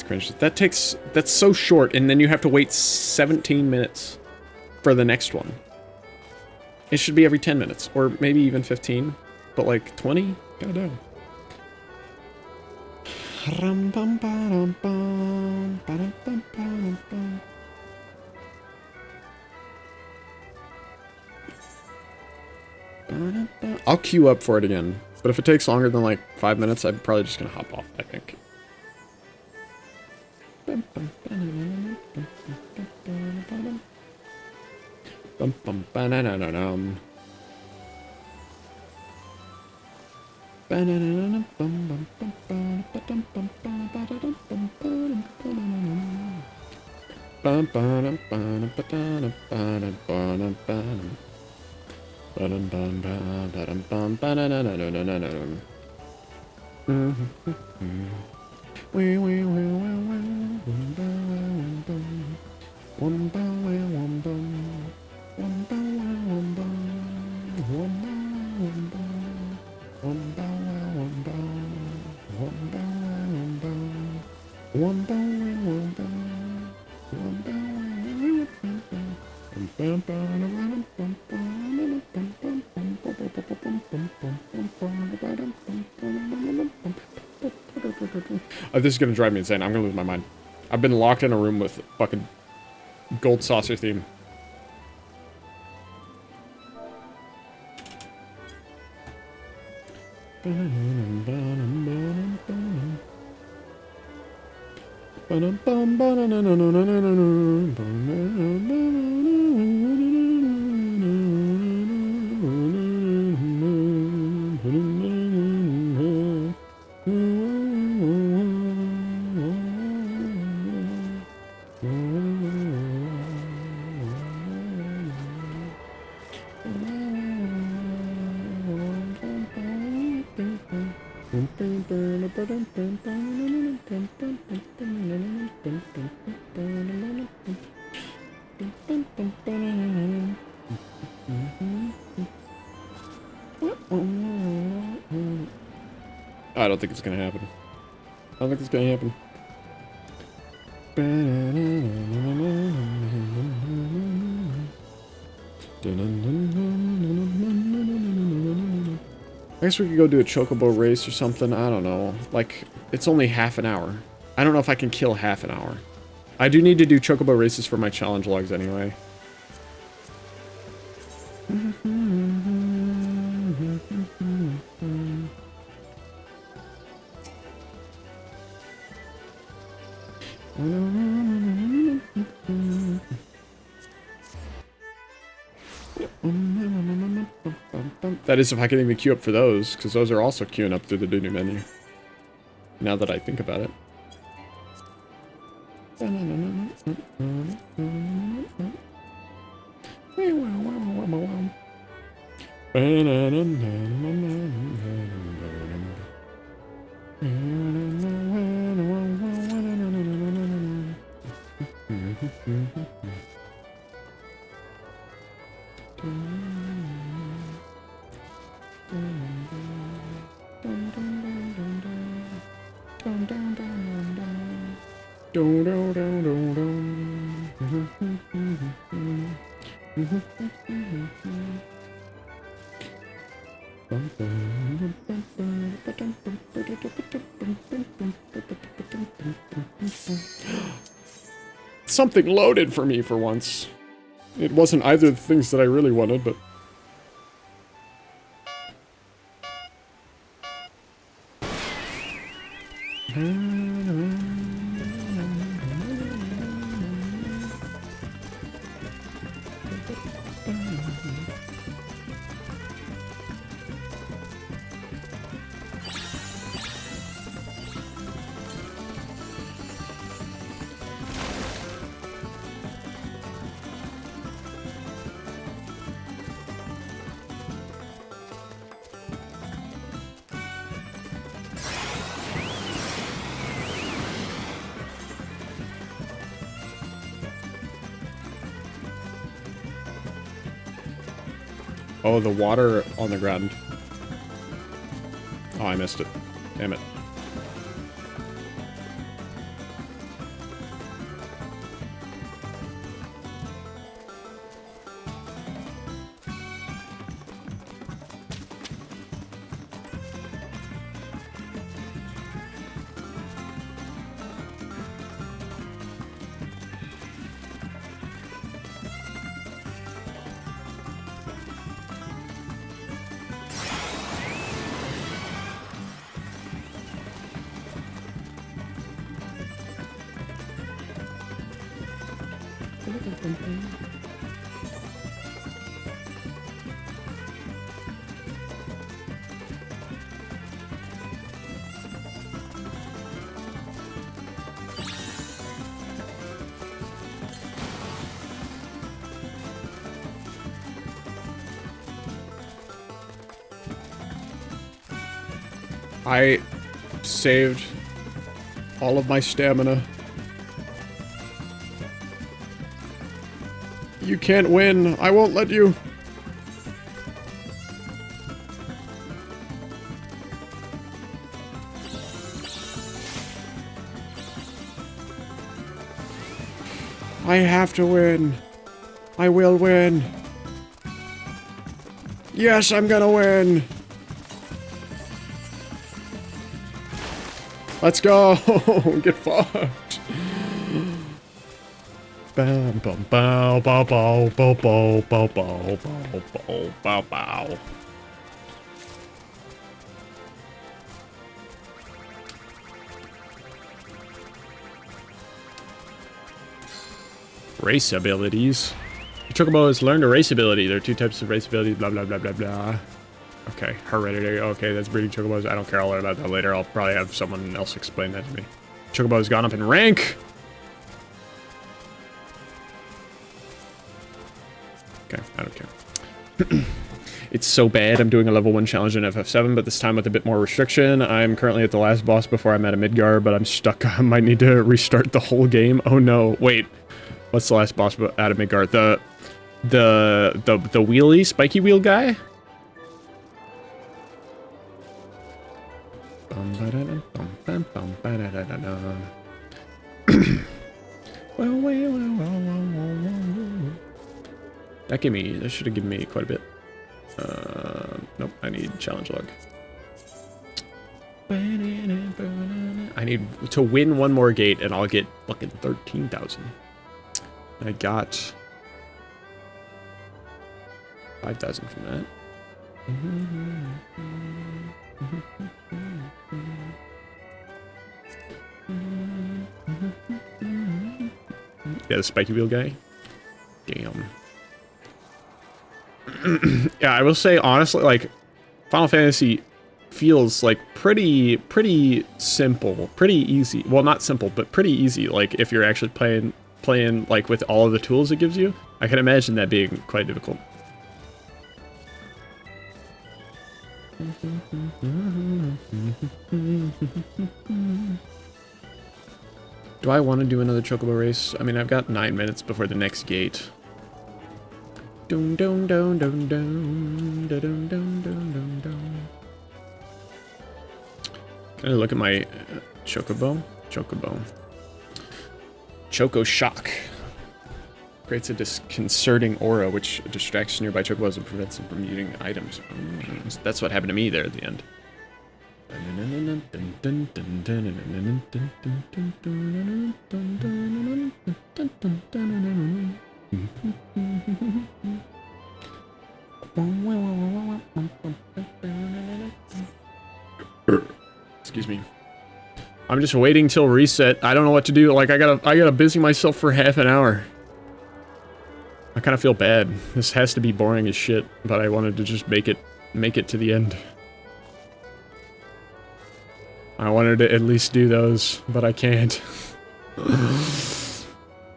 Cringe. That's so short, and then you have to wait 17 minutes for the next one. It should be every 10 minutes, or maybe even 15, but like 20? Goddamn. I'll queue up for it again, but if it takes longer than like 5 minutes, I'm probably just gonna hop off, I think. Oh, this is gonna drive me insane. I'm gonna lose my mind. I've been locked in a room with fucking gold saucer theme. I don't think it's gonna happen. I don't think it's gonna happen. I guess we could go do a chocobo race or something. I don't know. Like, it's only half an hour. I don't know if I can kill half an hour. I do need to do chocobo races for my challenge logs anyway. That is if I can even queue up for those, because those are also queuing up through the new menu. Now that I think about it. something loaded for me for once. It wasn't either of the things that I really wanted, but... Oh, the water on the ground. Oh, I missed it. Damn it. I saved all of my stamina. You can't win. I won't let you. I have to win. I will win. Yes, I'm gonna win. Let's go! Get fucked! Bam bam bow bow bow bow bow bow bow bow bow bow bow. Race abilities. Chocobo has learned a race ability. There are 2 types of race abilities, blah blah blah blah blah. Okay, hereditary. Okay, that's breeding chocobos. I don't care. I'll learn about that later. I'll probably have someone else explain that to me. Chocobo's gone up in rank. Okay, I don't care. It's so bad. I'm doing a level 1 challenge in FF7, but this time with a bit more restriction. I'm currently at the last boss before I'm at a Midgar, but I'm stuck. I might need to restart the whole game. Oh no! Wait, what's the last boss at a Midgar? The wheelie, spiky wheel guy. That should have given me quite a bit. Nope, I need challenge log. I need to win 1 more gate and I'll get fucking 13,000. I got 5,000 from that. Yeah, the spiky wheel guy. Damn. Yeah, I will say honestly, like, Final Fantasy feels like pretty simple, pretty easy. Well, not simple, but pretty easy. Like if you're actually playing like with all of the tools it gives you, I can imagine that being quite difficult. Do I want to do another chocobo race? I mean, I've got 9 minutes before the next gate. Dun dun dun dun dun dun dun dun dun dun. Can I look at my chocobo? Choco Shock. Creates a disconcerting aura which distracts nearby chocobos and prevents them from eating items. That's what happened to me there at the end. Excuse me. I'm just waiting till reset. I don't know what to do. Like I gotta busy myself for half an hour. I kind of feel bad. This has to be boring as shit, but I wanted to just make it to the end. I wanted to at least do those, but I can't. I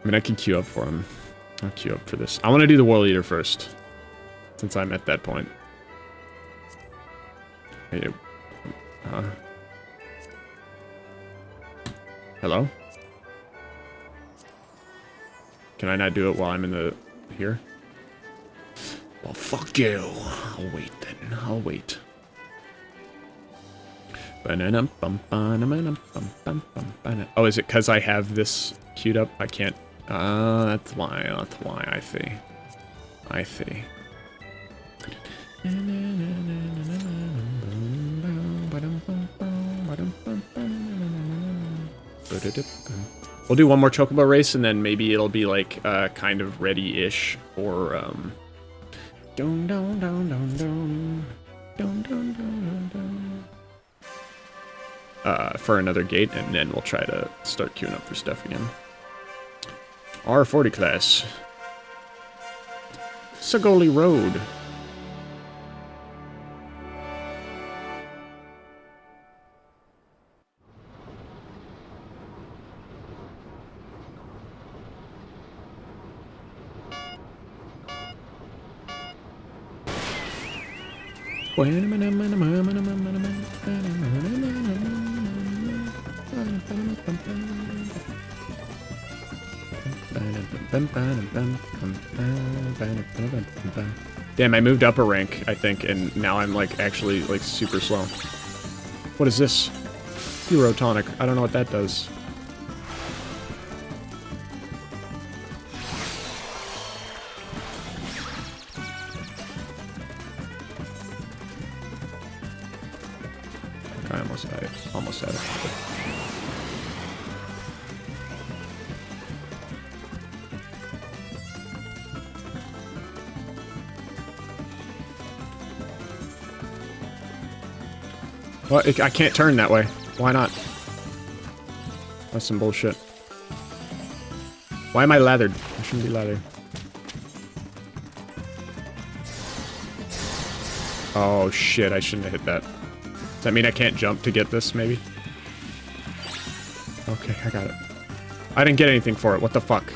mean, I can queue up for him. I'll queue up for this. I want to do the War Leader first, since I'm at that point. Hey, hello? Can I not do it while I'm in the... here? Well, fuck you. I'll wait then. I'll wait. Oh, is it because I have this queued up? I can't... that's why I see. I see. We'll do one more Chocobo race, and then maybe it'll be like kind of ready-ish for for another gate, and then we'll try to start queuing up for stuff again. R40 class. Sagoli Road. Damn, I moved up a rank, I think, and now I'm like actually like super slow. What is this? Hero tonic. I don't know what that does. I almost had it. Well, I can't turn that way. Why not? That's some bullshit. Why am I lathered? I shouldn't be lathered. Oh shit, I shouldn't have hit that. Does that mean I can't jump to get this, maybe? Okay, I got it. I didn't get anything for it. What the fuck?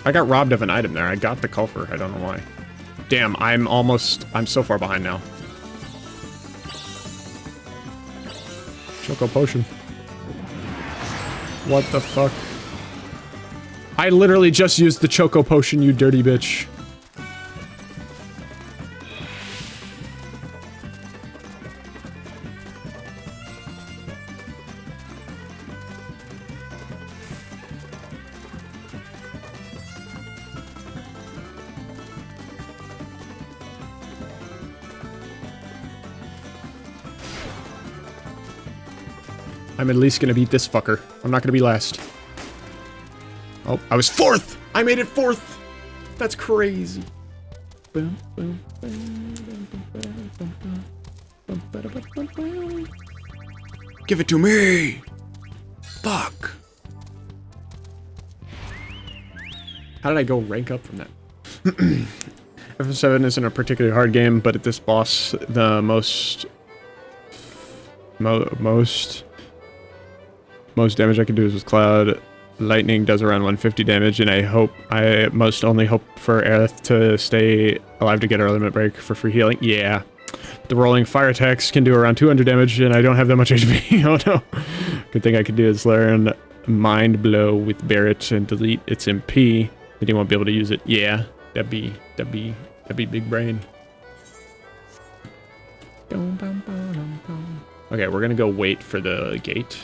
I got robbed of an item there. I got the Culfer. I don't know why. Damn, I'm so far behind now. Choco Potion. What the fuck? I literally just used the Choco Potion, you dirty bitch. I'm at least gonna beat this fucker. I'm not gonna be last. Oh, I was fourth! I made it fourth! That's crazy. Give it to me! Fuck! How did I go rank up from that? FF7 isn't a particularly hard game, but at this boss, the most damage I can do is with Cloud. Lightning does around 150 damage, and I most only hope for Aerith to stay alive to get her limit break for free healing. Yeah. The rolling fire attacks can do around 200 damage, and I don't have that much HP. Oh no. Good thing I could do is learn Mind Blow with Barret and delete its MP. Then you won't be able to use it. Yeah. That'd be big brain. Okay, we're gonna go wait for the gate.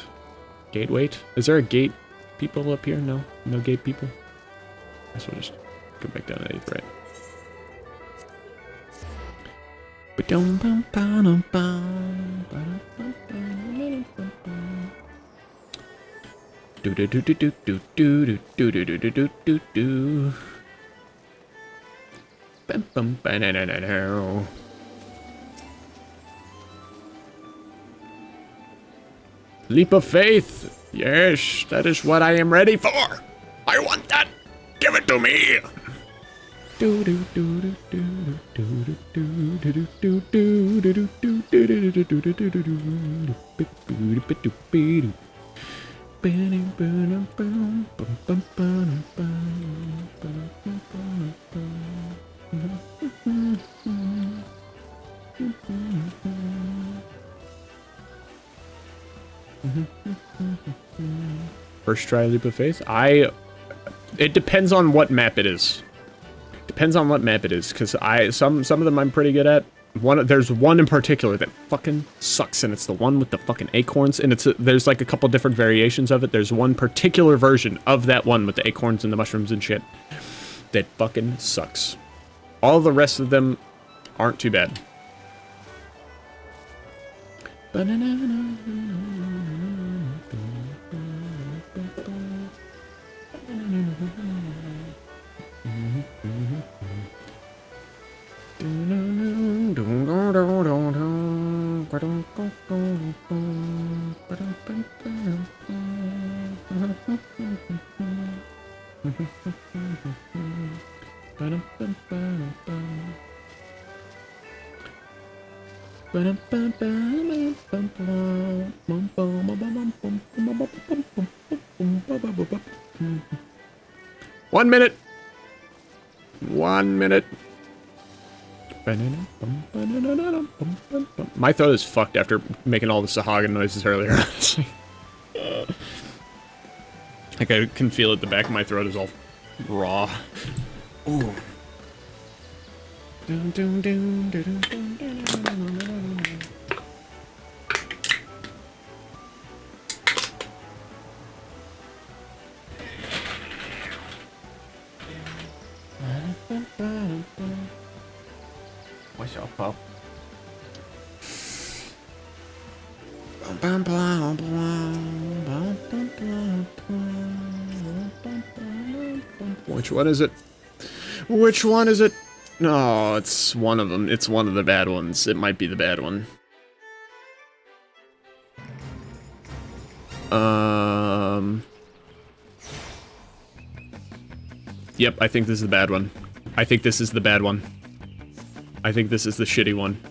Gate wait? Is there a gate people up here? No? No gate people? I guess we'll just go back down to 8th, right? Leap of faith! Yes, that is what I am ready for! I want that! Give it to me! First try leap of faith? It depends on what map it is. Depends on what map it is, because some of them I'm pretty good at. There's one in particular that fucking sucks, and it's the one with the fucking acorns, and there's like a couple different variations of it. There's one particular version of that one with the acorns and the mushrooms and shit that fucking sucks. All the rest of them aren't too bad. One minute. 1 minute. My throat is fucked after making all the Sahagin noises earlier. Like I can feel it, the back of my throat is all raw. Ooh. What's up, Pop? Which one is it? Which one is it? No, it's one of them. It's one of the bad ones. It might be the bad one. Yep, I think this is the bad one. I think this is the bad one. I think this is the shitty one.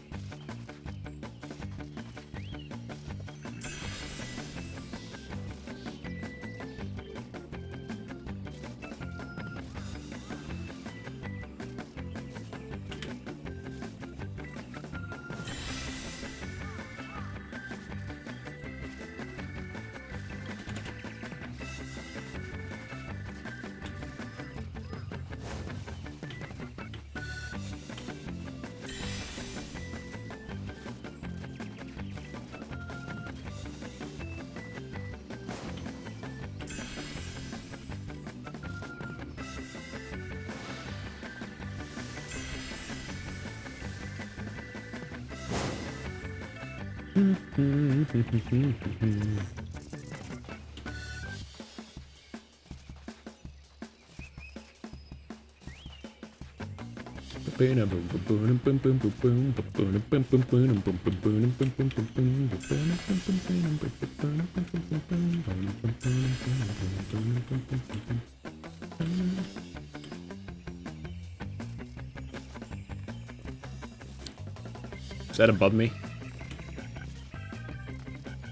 Is that above me?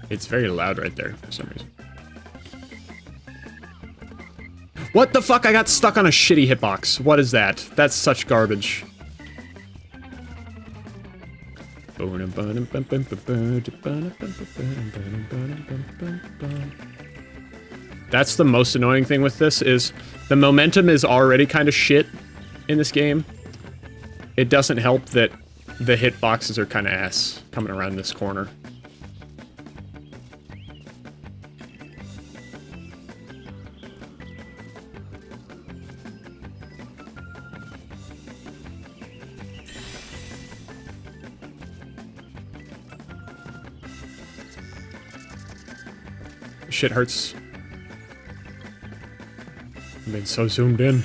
It's very loud right there for some reason. What the fuck? I got stuck on a shitty hitbox. What is that? That's such garbage. That's the most annoying thing with this, is the momentum is already kind of shit in this game. It doesn't help that the hitboxes are kind of ass coming around this corner. Shit hurts. I've been so zoomed in.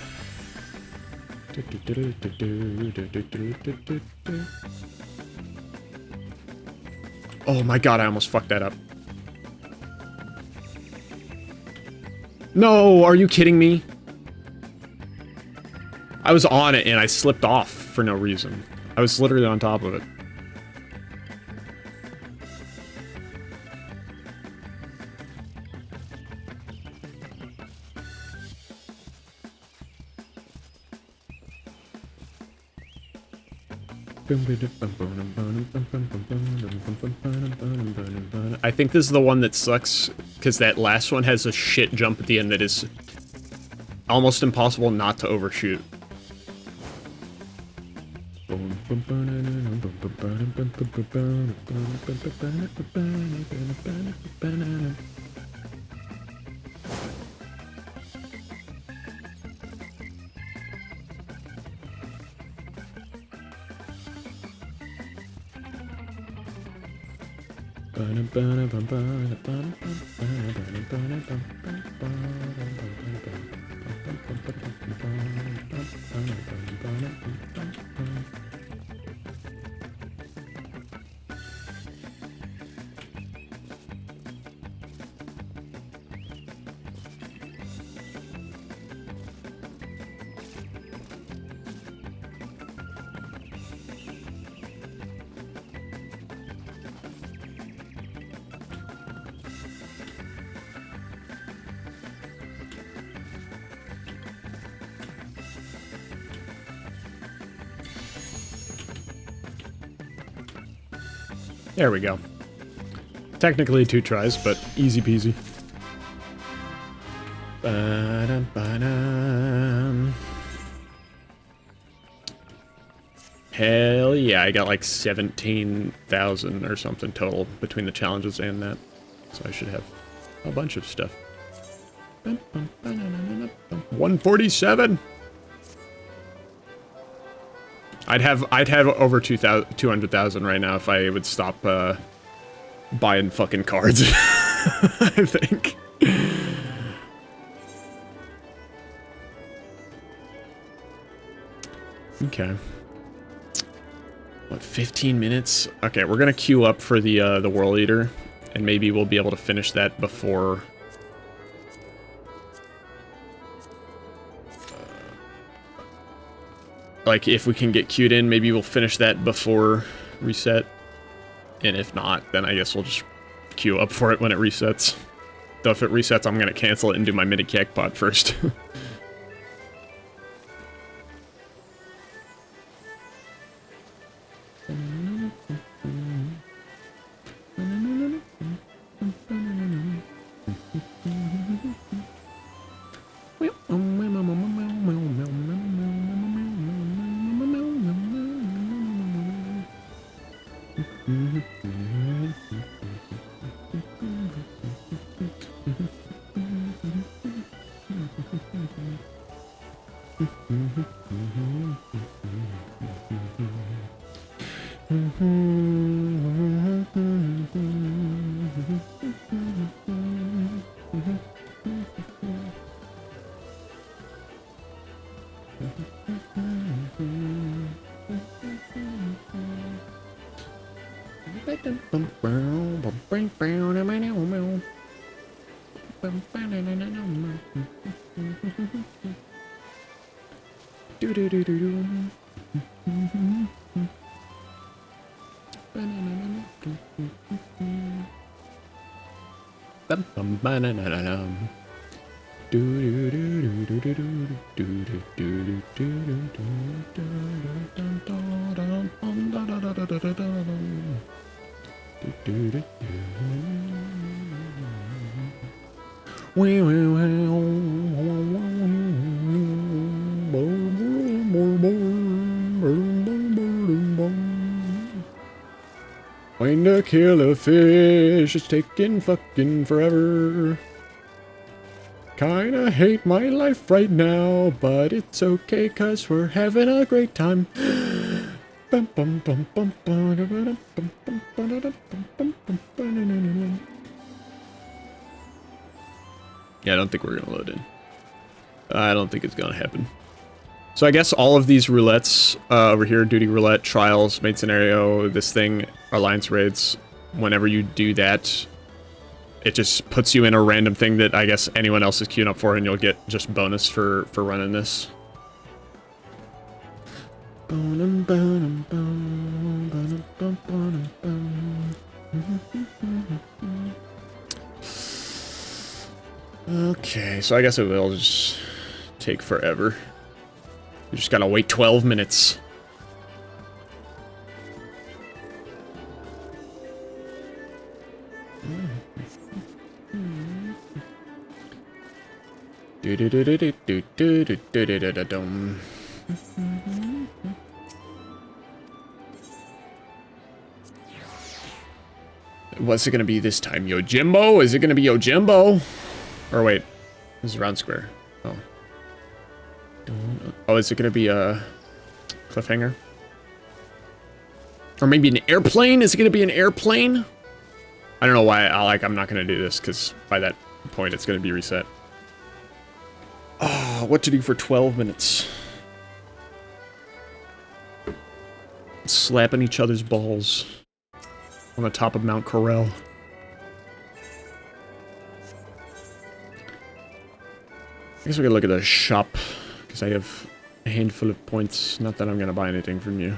Oh my god, I almost fucked that up. No, are you kidding me? I was on it and I slipped off for no reason. I was literally on top of it. I think this is the one that sucks, because that last one has a shit jump at the end that is almost impossible not to overshoot. There we go. Technically 2 tries, but easy peasy. Hell yeah, I got like 17,000 or something total between the challenges and that. So I should have a bunch of stuff. 147! I'd have over 200,000 right now if I would stop buying fucking cards. I think. Okay. What, 15 minutes? Okay, we're gonna queue up for the World Eater, and maybe we'll be able to finish that before. Like, if we can get queued in, maybe we'll finish that before reset. And if not, then I guess we'll just queue up for it when it resets. Though if it resets, I'm gonna cancel it and do my mini cacpot first. Trying to kill a fish, it's taking fucking forever. Kinda hate my life right now, but it's okay cause we're having a great time. Yeah, I don't think we're gonna load in. I don't think it's gonna happen. So I guess all of these roulettes over here, duty roulette, trials, main scenario, this thing, alliance raids, whenever you do that, it just puts you in a random thing that I guess anyone else is queuing up for, and you'll get just bonus for running this. Okay, so I guess it will just take forever. You just gotta wait 12 minutes. What's it gonna be this time? Yojimbo? Is it gonna be Yojimbo? Or wait, this is round square. Oh. Oh, is it gonna be a cliffhanger? Or maybe an airplane? Is it gonna be an airplane? I don't know why I'm not gonna do this, because by that point it's gonna be reset. Oh, what to do for 12 minutes? Slapping each other's balls on the top of Mount Corel. I guess we can look at the shop, because I have a handful of points. Not that I'm going to buy anything from you.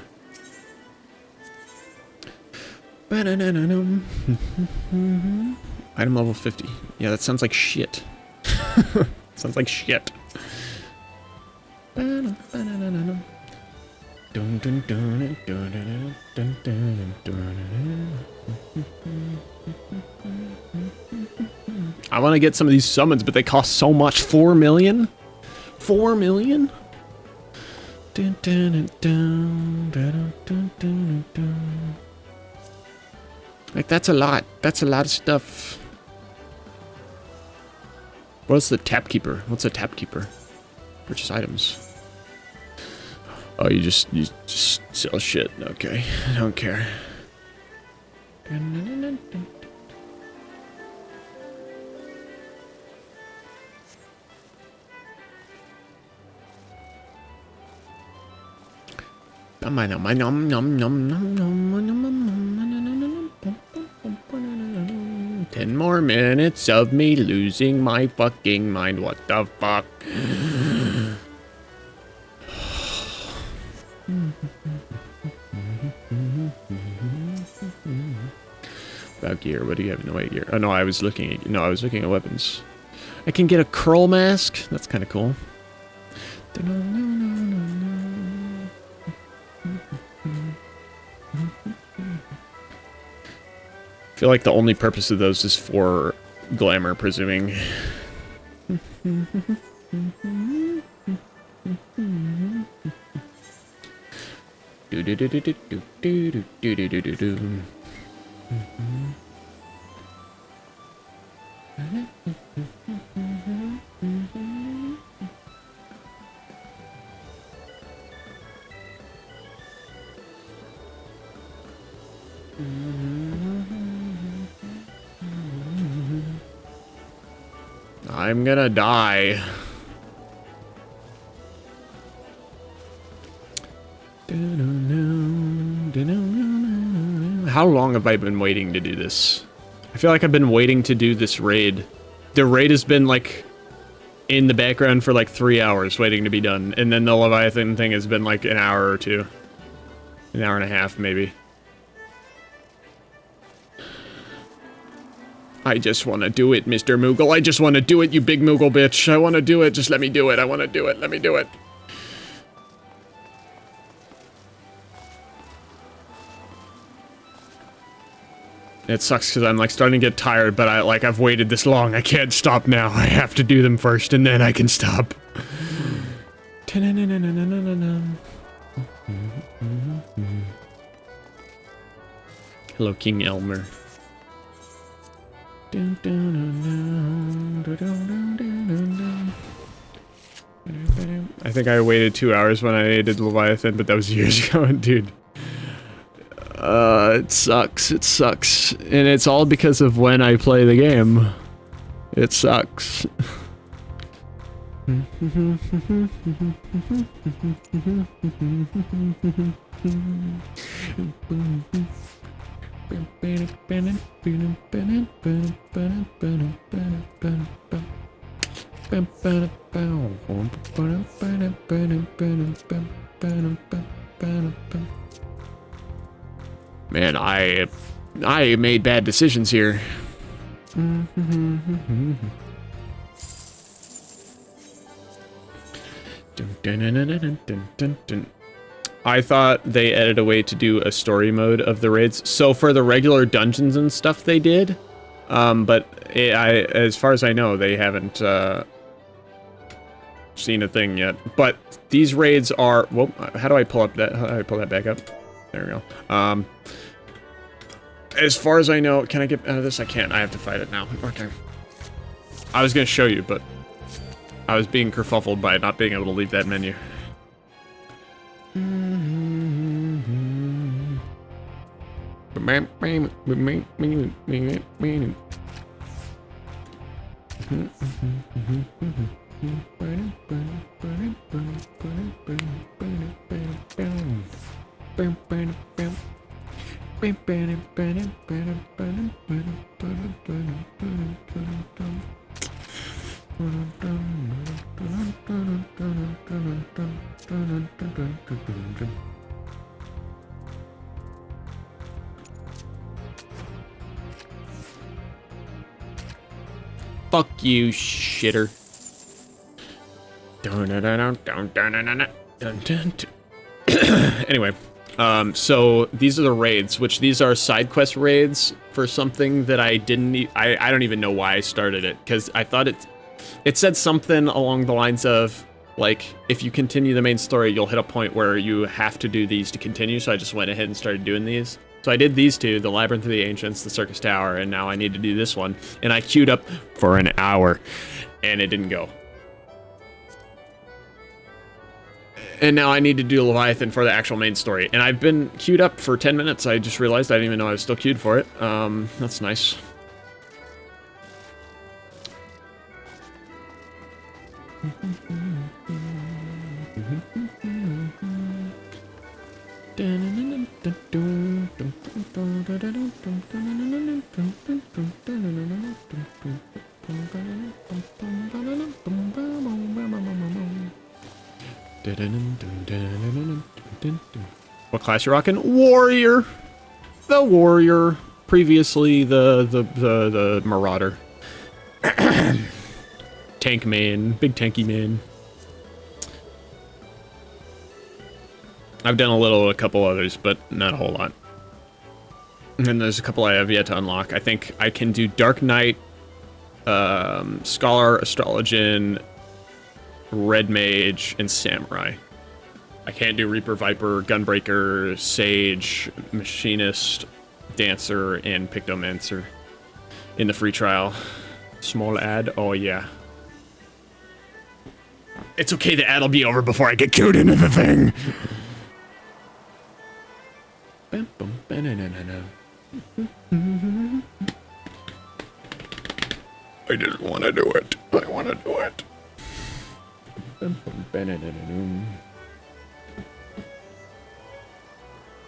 Item level 50. Yeah, that sounds like shit. Sounds like shit. I want to get some of these summons, but they cost so much. 4 million? 4 million? Like, that's a lot. That's a lot of stuff. What's the tap keeper? What's a tap keeper? Purchase items. Oh, you just sell shit. Okay, I don't care. Ten more minutes of me losing my fucking mind. What the fuck? About gear, what do you have in the way gear? Oh no, I was looking at weapons. I can get a curl mask. That's kind of cool. I feel like the only purpose of those is for glamour, presuming. I'm gonna die. How long have I been waiting to do this? I feel like I've been waiting to do this raid. The raid has been like in the background for like 3 hours waiting to be done, and then the Leviathan thing has been like an hour or two. An hour and a half, maybe. I just want to do it, Mr. Moogle. I just want to do it, you big Moogle bitch. I want to do it. Just let me do it. I want to do it. Let me do it. It sucks because I'm like starting to get tired, but I've waited this long. I can't stop now. I have to do them first, and then I can stop. Hello, King Elmer. I think I waited 2 hours when I did Leviathan, but that was years ago, dude. It sucks. It sucks. And it's all because of when I play the game. It sucks. Man, I made bad decisions here. I thought they added a way to do a story mode of the raids. So for the regular dungeons and stuff they did, but as far as I know, they haven't seen a thing yet. But these raids are, well, how do I pull up that? How do I pull that back up? There we go. As far as I know, can I get out of this? I can't. I have to fight it now. Okay. I was gonna show you, but I was being kerfuffled by not being able to leave that menu. Fuck you, shitter. Anyway, so these are the raids, which these are side quest raids for something that I didn't. I don't even know why I started it, because I thought it said something along the lines of, like, if you continue the main story, you'll hit a point where you have to do these to continue. So I just went ahead and started doing these. So I did these two, the Labyrinth of the Ancients, the Circus Tower, and now I need to do this one. And I queued up for an hour, and it didn't go. And now I need to do Leviathan for the actual main story. And I've been queued up for 10 minutes. I just realized I didn't even know I was still queued for it. That's nice. What class you rocking? Warrior. The warrior. Previously the marauder. Tank man, big tanky man. I've done a couple others, but not a whole lot. And there's a couple I have yet to unlock. I think I can do Dark Knight, Scholar, Astrologian, Red Mage, and Samurai. I can't do Reaper, Viper, Gunbreaker, Sage, Machinist, Dancer, and Pictomancer in the free trial. Small ad, oh yeah. It's okay, the ad will be over before I get queued into the thing. I didn't want to do it. I want to do it.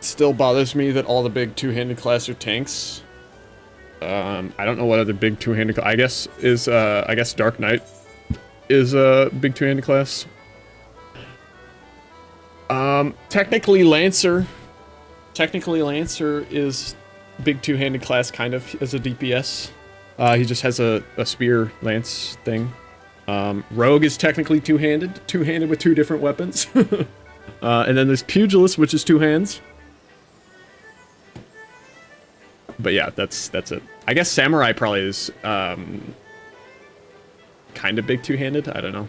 Still bothers me that all the big two-handed class are tanks. I don't know what other big two-handed. I guess Dark Knight is a big two-handed class. Technically Lancer is big two-handed class, kind of, as a DPS. He just has a spear lance thing. Rogue is technically two-handed with two different weapons. And then there's Pugilist, which is two hands. But yeah, that's it. I guess Samurai probably is kind of big two-handed. I don't know.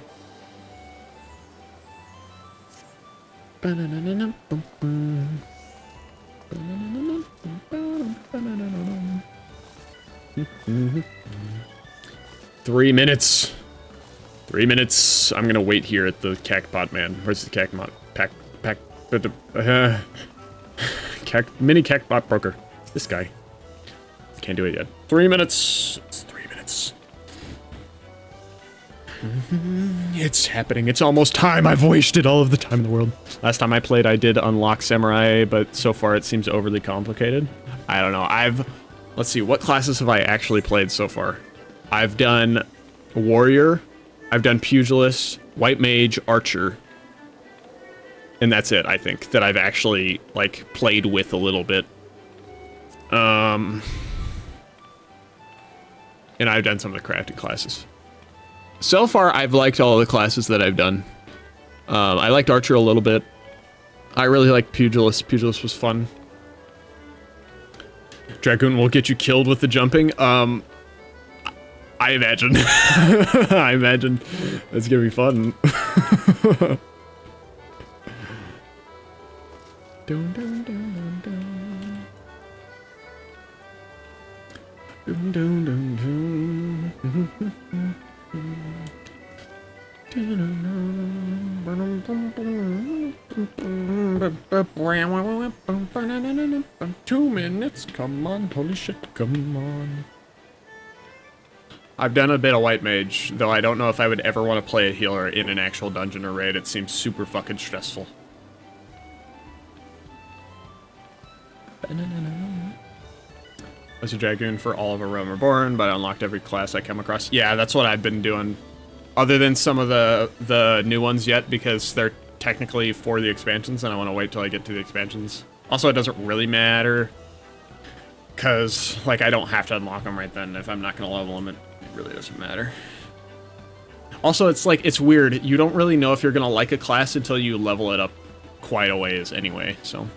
Three minutes. I'm gonna wait here at the Cactbot man. Where's the Cactbot? Mini Cactbot broker. This guy. Can't do it yet. 3 minutes. It's 3 minutes. It's happening. It's almost time. I've wasted all of the time in the world. Last time I played, I did unlock Samurai, but so far it seems overly complicated. I don't know. Let's see, what classes have I actually played so far? I've done Warrior, I've done Pugilist, White Mage, Archer. And that's it, I think, that I've actually, like, played with a little bit. And I've done some of the crafting classes. So far, I've liked all of the classes that I've done. I liked Archer a little bit. I really liked Pugilist. Pugilist was fun. Dragoon will get you killed with the jumping. I imagine. I imagine it's gonna be fun. Dun, dun, dun, dun. Dun, dun, dun, dun. 2 minutes, come on, holy shit, come on. I've done a bit of White Mage, though I don't know if I would ever want to play a healer in an actual dungeon or raid. It seems super fucking stressful. I was a Dragoon for all of A Realm Reborn, but I unlocked every class I come across. Yeah, that's what I've been doing. Other than some of the new ones yet, because they're technically for the expansions, and I want to wait till I get to the expansions. Also, it doesn't really matter, because, like, I don't have to unlock them right then. If I'm not going to level them, it really doesn't matter. Also, it's like, it's weird. You don't really know if you're going to like a class until you level it up quite a ways anyway, so.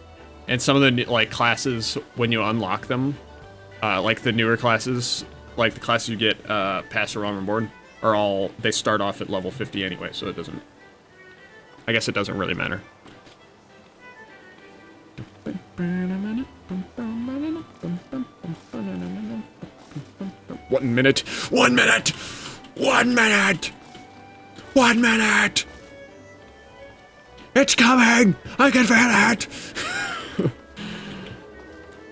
And some of the, like, classes, when you unlock them, like the newer classes, like the classes you get past A Realm Reborn, are all, they start off at level 50 anyway, so it doesn't, I guess it doesn't really matter. 1 minute! 1 minute! 1 minute! 1 minute! It's coming! I can feel it!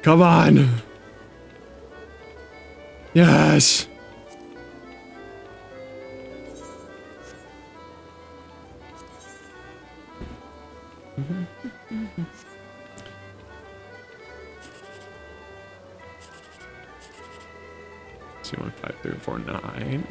Come on! Yes! See, 1, 5, 3, 4, 9.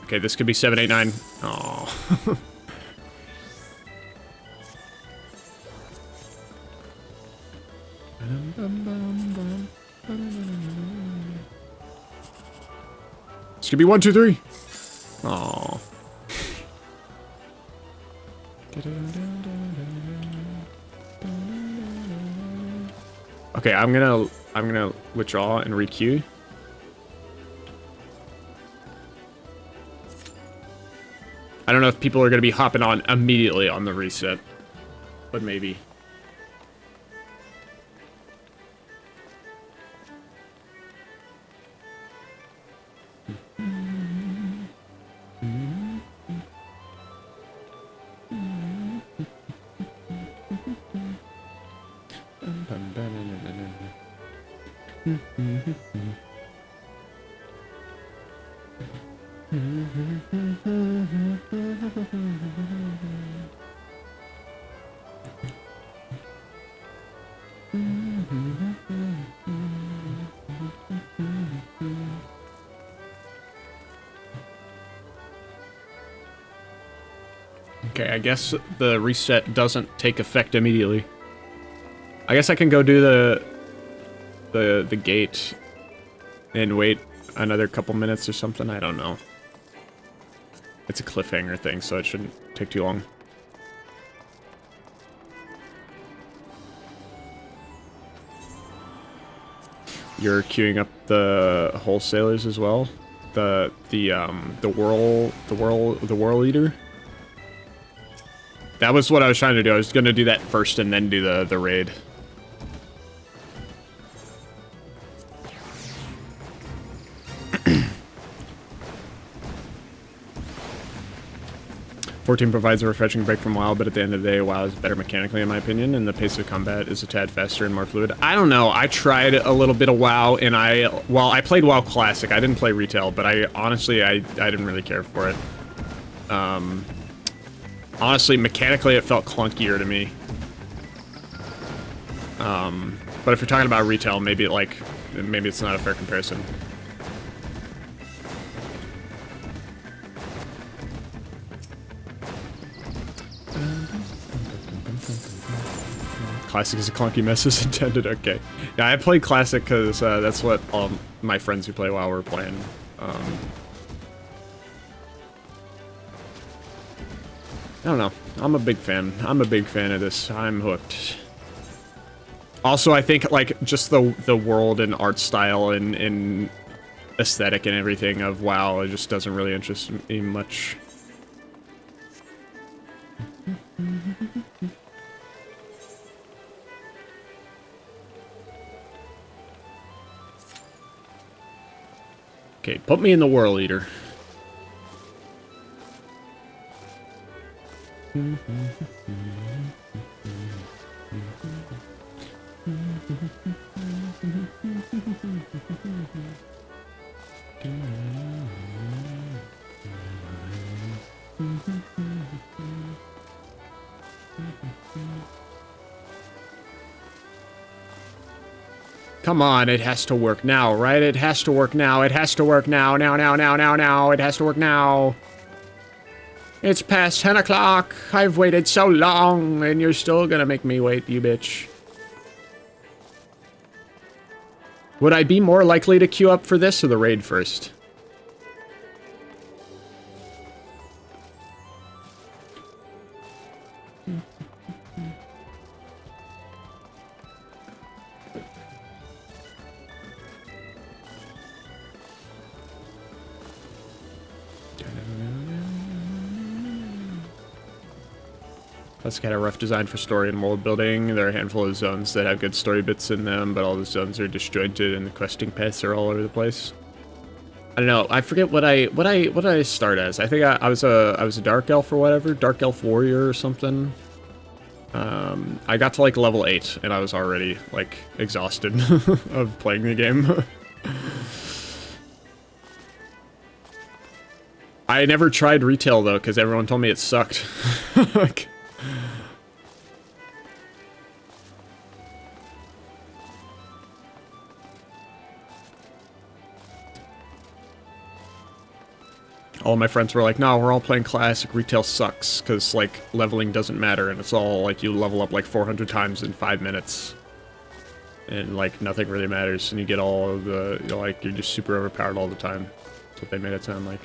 Okay, this could be 7, 8, 9. Oh. This could be 1, 2, 3. Oh. Okay, I'm gonna withdraw and requeue. I don't know if people are gonna be hopping on immediately on the reset, but maybe. Okay, I guess the reset doesn't take effect immediately. I guess I can go do the gate and wait another couple minutes or something. I don't know. It's a cliffhanger thing, so it shouldn't take too long. You're queuing up the wholesalers as well. The whirl leader. That was what I was trying to do. I was gonna do that first and then do the raid. "14 provides a refreshing break from WoW, but at the end of the day, WoW is better mechanically, in my opinion, and the pace of combat is a tad faster and more fluid." I don't know. I tried a little bit of WoW, and I played WoW Classic. I didn't play Retail, but I didn't really care for it. Honestly, mechanically, it felt clunkier to me. But if you're talking about Retail, maybe it's not a fair comparison. Classic is a clunky mess as intended. Okay. Yeah, I played Classic because that's what all my friends who play WoW were playing. I don't know. I'm a big fan. I'm a big fan of this. I'm hooked. Also, I think like just the world and art style and aesthetic and everything of WoW, it just doesn't really interest me much. Okay, put me in the Whirl Eater. Come on, it has to work now, right? It has to work now. It has to work now. Now. It has to work now. It's past 10 o'clock. I've waited so long, and you're still gonna make me wait, you bitch. Would I be more likely to queue up for this or the raid first? That's kind of rough design for story and world building. There are a handful of zones that have good story bits in them, but all the zones are disjointed and the questing paths are all over the place. I don't know. I forget what did I start as? I think I was a dark elf or whatever, dark elf warrior or something. I got to like level 8 and I was already like exhausted of playing the game. I never tried Retail though because everyone told me it sucked. Like, all my friends were like, no, we're all playing Classic, Retail sucks, because, like, leveling doesn't matter, and it's all, like, you level up, like, 400 times in 5 minutes. And, like, nothing really matters, and you get all of the, you know, like, you're just super overpowered all the time. That's what they made it sound like.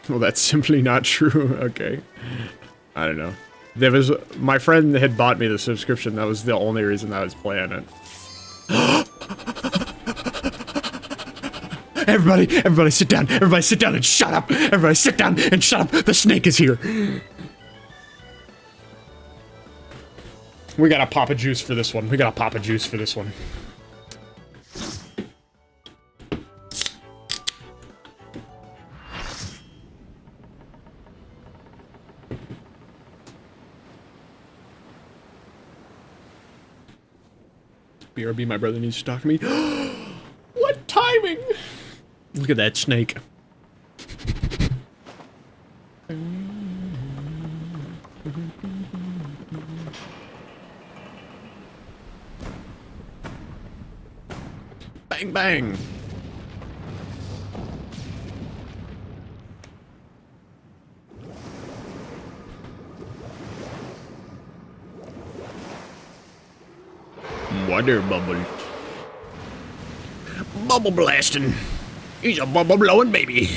Well, that's simply not true. Okay. I don't know. There was my friend had bought me the subscription. That was the only reason I was playing it. Everybody sit down. Everybody sit down and shut up. Everybody sit down and shut up. The snake is here. We gotta pop a juice for this one. We gotta pop a juice for this one. BRB, my brother needs to talk to me. What timing? Look at that snake. Bang, bang. Water bubbles. Bubble blasting. He's a bubble blowing baby.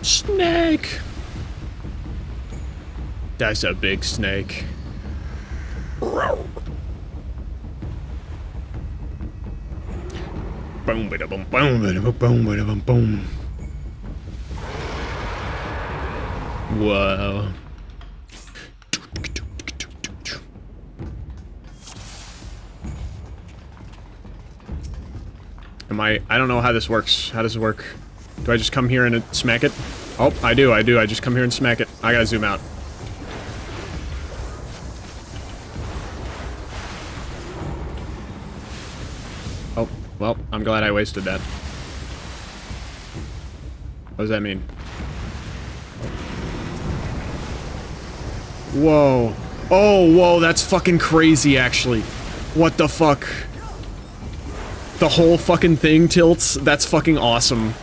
Snake! That's a big snake. Boom, bada boom, boom, bada boom, bada boom, boom. Whoa. I don't know how this works. How does it work? Do I just come here and smack it? Oh, I do. I just come here and smack it. I gotta zoom out. Oh, well, I'm glad I wasted that. What does that mean? Whoa. Oh, whoa, that's fucking crazy, actually. What the fuck? The whole fucking thing tilts? That's fucking awesome.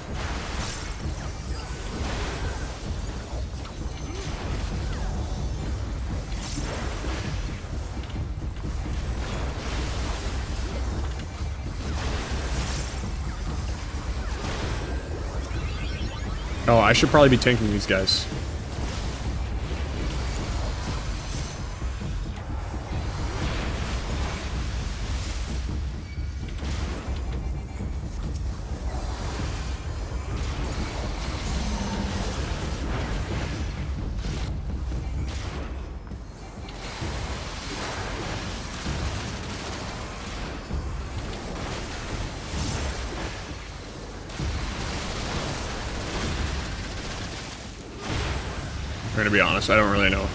Oh, I should probably be tanking these guys. To be honest, I don't really know.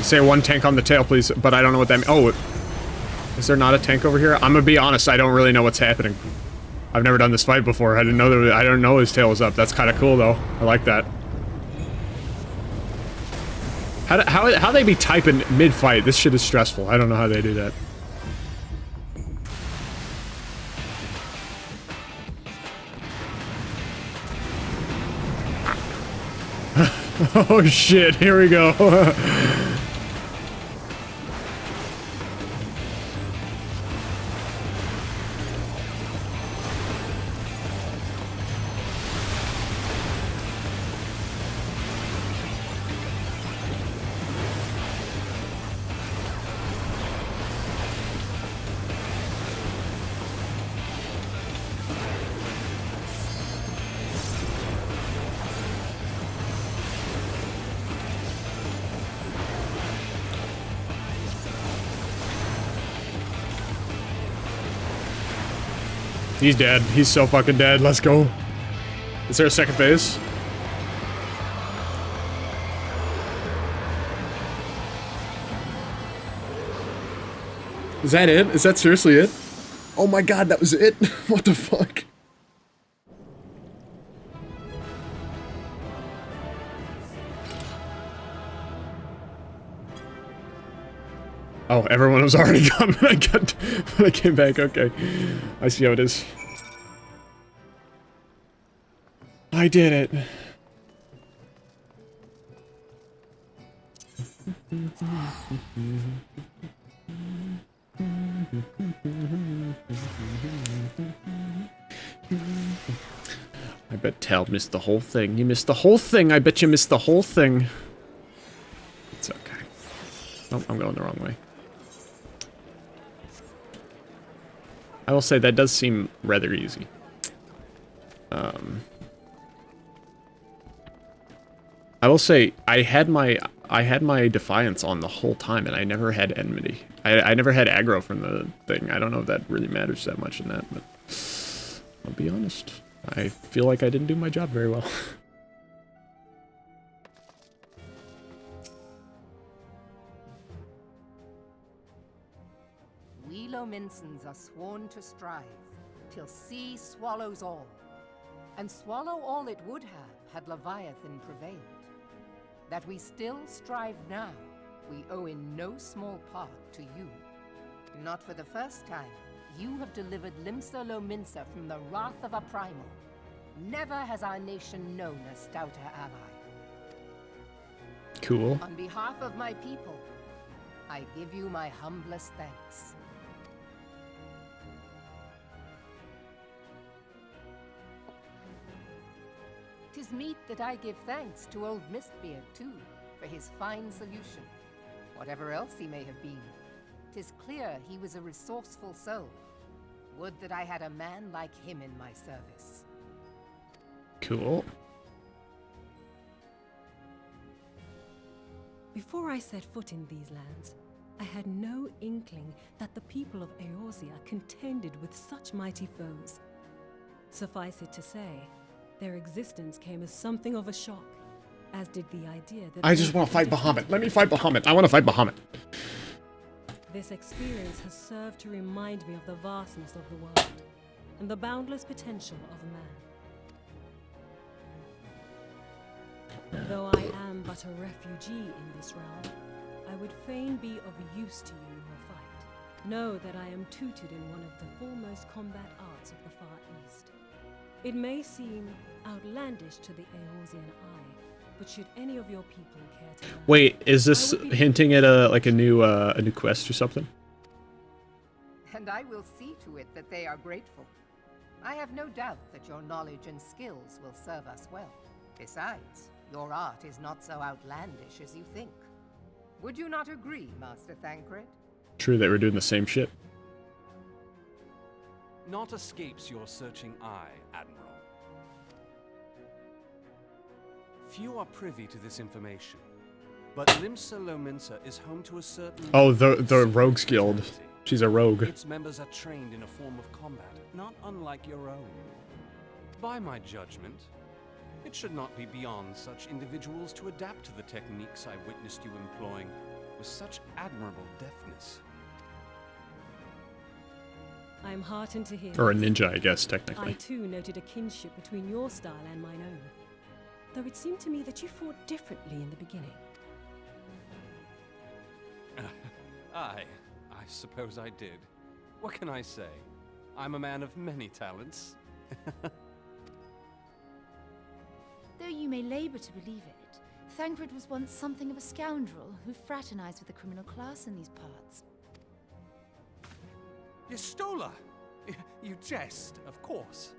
Say one tank on the tail, please, but I don't know what that means. Oh, is there not a tank over here? I'm gonna be honest, I don't really know what's happening. I've never done this fight before. I didn't know that. I don't know his tail was up. That's kind of cool, though. I like that. How they be typing mid-fight? This shit is stressful. I don't know how they do that. Oh shit, here we go. He's dead. He's so fucking dead. Let's go. Is there a second phase? Is that it? Is that seriously it? Oh my god, that was it? What the fuck? Oh, everyone was already gone when I came back. Okay. I see how it is. I did it. I bet Tal missed the whole thing. You missed the whole thing. I bet you missed the whole thing. It's okay. Oh, I'm going the wrong way. I will say that does seem rather easy. I will say I had my defiance on the whole time, and I never had enmity. I never had aggro from the thing. I don't know if that really matters that much in that, but I'll be honest. I feel like I didn't do my job very well. We Lominsons are sworn to strive, till sea swallows all. And swallow all it would have, had Leviathan prevailed. That we still strive now, we owe in no small part to you. Not for the first time, you have delivered Limsa Lominsa from the wrath of a primal. Never has our nation known a stouter ally. Cool. On behalf of my people, I give you my humblest thanks. 'Tis meet that I give thanks to old Mistbeard, too, for his fine solution. Whatever else he may have been, 'tis clear he was a resourceful soul. Would that I had a man like him in my service. Cool. Before I set foot in these lands, I had no inkling that the people of Eorzea contended with such mighty foes. Suffice it to say, their existence came as something of a shock, as did the idea that I just want to fight Bahamut. Let me fight Bahamut. I want to fight Bahamut. This experience has served to remind me of the vastness of the world and the boundless potential of man. Though I am but a refugee in this realm, I would fain be of use to you in your fight. Know that I am tutored in one of the foremost combat arts of the Far East. It may seem outlandish to the Eorzean eye, but should any of your people care to learn, Wait, is this hinting at a new quest or something? And I will see to it that they are grateful. I have no doubt that your knowledge and skills will serve us well. Besides, your art is not so outlandish as you think. Would you not agree, Master Thancred? True that we're doing the same shit. Naught escapes your searching eye, Admiral. Few are privy to this information, but Limsa Lominsa is home to a certain... Oh, the Rogues Guild. She's a rogue. Its members are trained in a form of combat, not unlike your own. By my judgment, it should not be beyond such individuals to adapt to the techniques I witnessed you employing with such admirable deftness. I'm heartened to hear. Or a this. ninja, I guess, technically. I too noted a kinship between your style and mine own, though it seemed to me that you fought differently in the beginning. I suppose I did. What can I say? I'm a man of many talents. Though you may labor to believe it, Thancred was once something of a scoundrel who fraternized with the criminal class in these parts. Yestola! You jest, of course.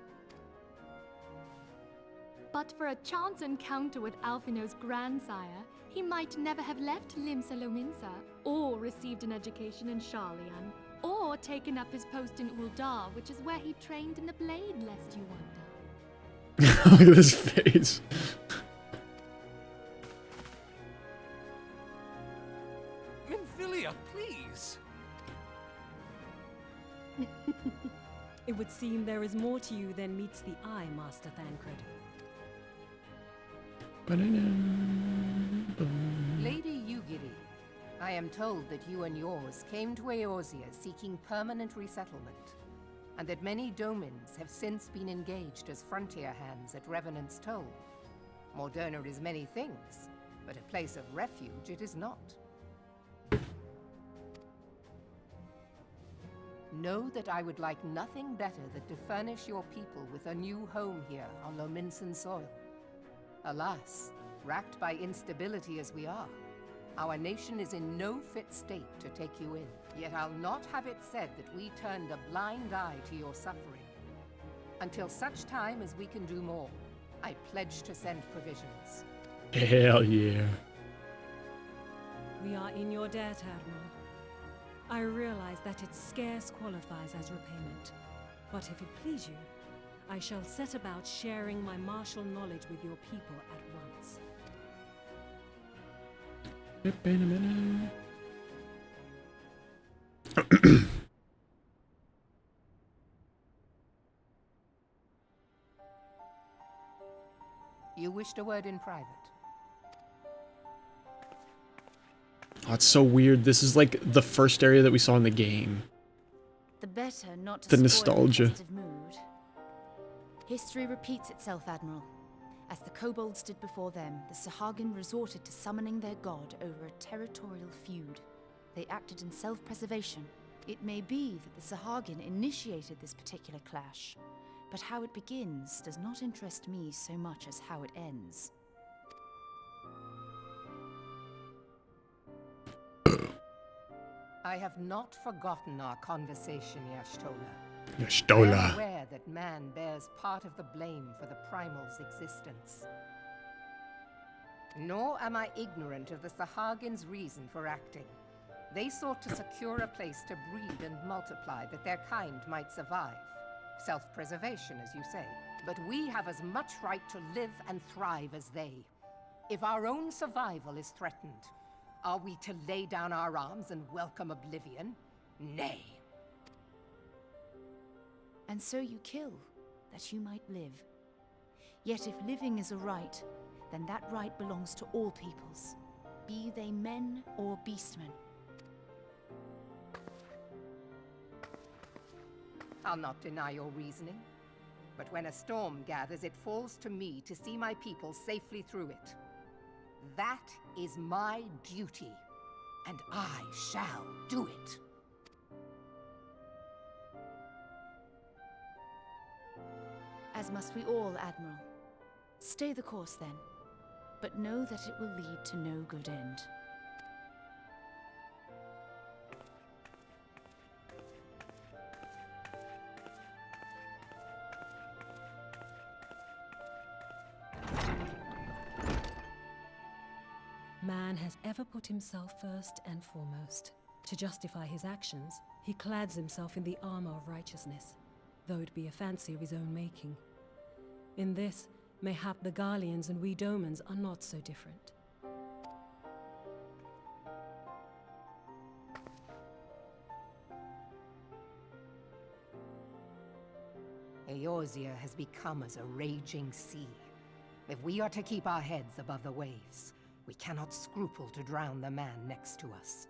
But for a chance encounter with Alphino's grandsire, he might never have left Limsa Lominsa, or received an education in Sharlayan, or taken up his post in Uldar, which is where he trained in the blade, lest you wonder. Look at his face. Minfilia, please! It would seem there is more to you than meets the eye, Master Thancred. Lady Yugiri, I am told that you and yours came to Eorzea seeking permanent resettlement, and that many domins have since been engaged as frontier hands at Revenant's Toll. Moderna is many things, but a place of refuge it is not. Know that I would like nothing better than to furnish your people with a new home here on Lominsan soil. Alas, racked by instability as we are, our nation is in no fit state to take you in. Yet I'll not have it said that we turned a blind eye to your suffering. Until such time as we can do more, I pledge to send provisions. Hell yeah. We are in your debt, Admiral. I realize that it scarce qualifies as repayment, but if it please you, I shall set about sharing my martial knowledge with your people at once. You wished a word in private. Oh, it's so weird. This is like the first area that we saw in the game. The better not to The spoil nostalgia. the festive mood. History repeats itself, Admiral. As the kobolds did before them, the Sahagin resorted to summoning their god over a territorial feud. They acted in self-preservation. It may be that the Sahagin initiated this particular clash, but how it begins does not interest me so much as how it ends. I have not forgotten our conversation, Yashtola. I am Stola. aware that man bears part of the blame for the primal's existence. Nor am I ignorant of the Sahagins' reason for acting. They sought to secure a place to breed and multiply that their kind might survive. Self-preservation, as you say. But we have as much right to live and thrive as they. If our own survival is threatened, are we to lay down our arms and welcome oblivion? Nay. And so you kill, that you might live. Yet if living is a right, then that right belongs to all peoples, be they men or beastmen. I'll not deny your reasoning. But when a storm gathers, it falls to me to see my people safely through it. That is my duty, and I shall do it. As must we all, Admiral. Stay the course then, but know that it will lead to no good end. Man has ever put himself first and foremost. To justify his actions, he clads himself in the armor of righteousness, though it be a fancy of his own making. In this, mayhap the Garleans and we Domans are not so different. Eorzea has become as a raging sea. If we are to keep our heads above the waves, we cannot scruple to drown the man next to us.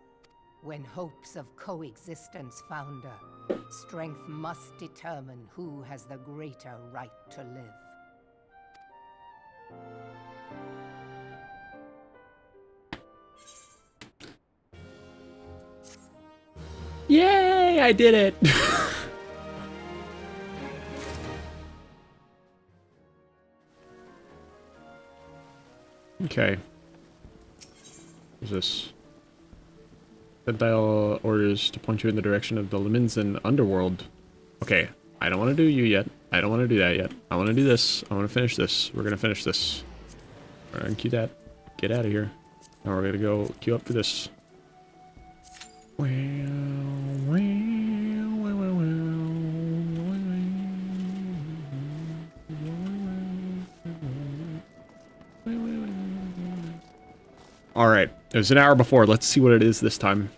When hopes of coexistence founder, strength must determine who has the greater right to live. Yay! I did it! Okay. What's this? Dial orders to point you in the direction of the Leminzen underworld. Okay, I don't want to do you yet. I don't want to do that yet. I want to do this. I want to finish this. We're going to finish this. We're going to queue that. Get out of here. Now we're going to go queue up for this. Alright, it was an hour before. Let's see what it is this time.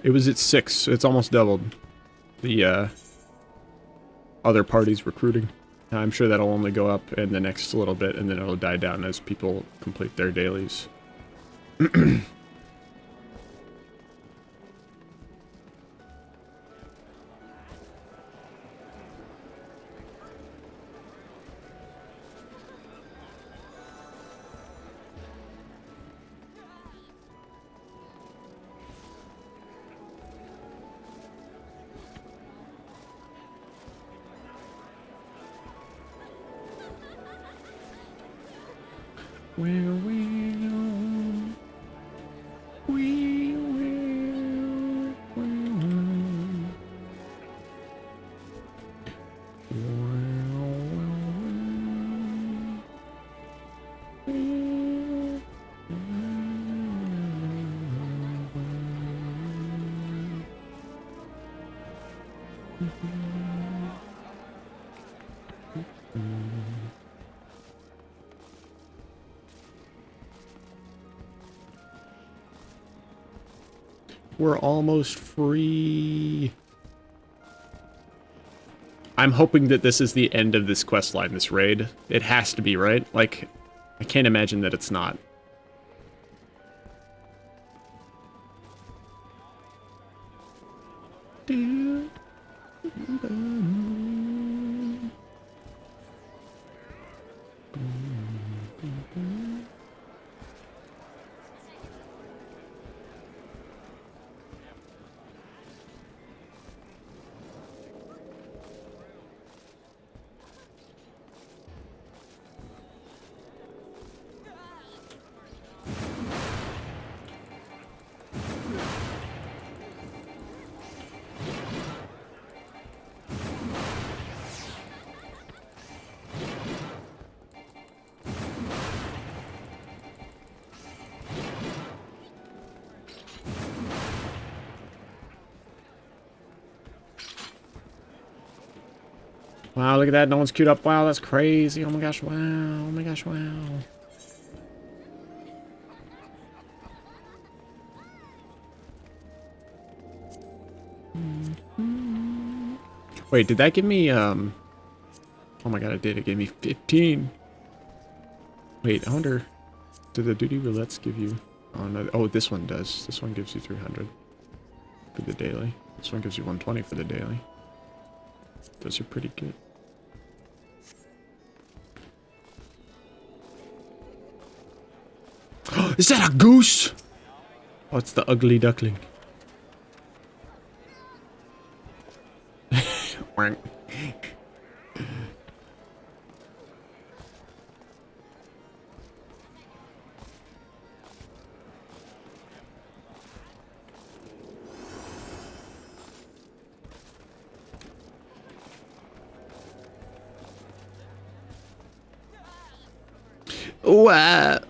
It was at 6. It's almost doubled. The other party's recruiting. I'm sure that'll only go up in the next little bit, and then it'll die down as people complete their dailies. We're almost free. I'm hoping that this is the end of this quest line, this raid. It has to be, right? Like, I can't imagine that it's not. Wow, look at that. No one's queued up. Wow, that's crazy. Oh my gosh, wow. Oh my gosh, wow. Wait, did that give me, oh my god, it did. It gave me 15. Wait, I wonder, do the duty roulettes give you, oh no, oh, this one does. This one gives you 300 for the daily. This one gives you 120 for the daily. Those are pretty good. Is that a goose? Oh, it's the ugly duckling. What?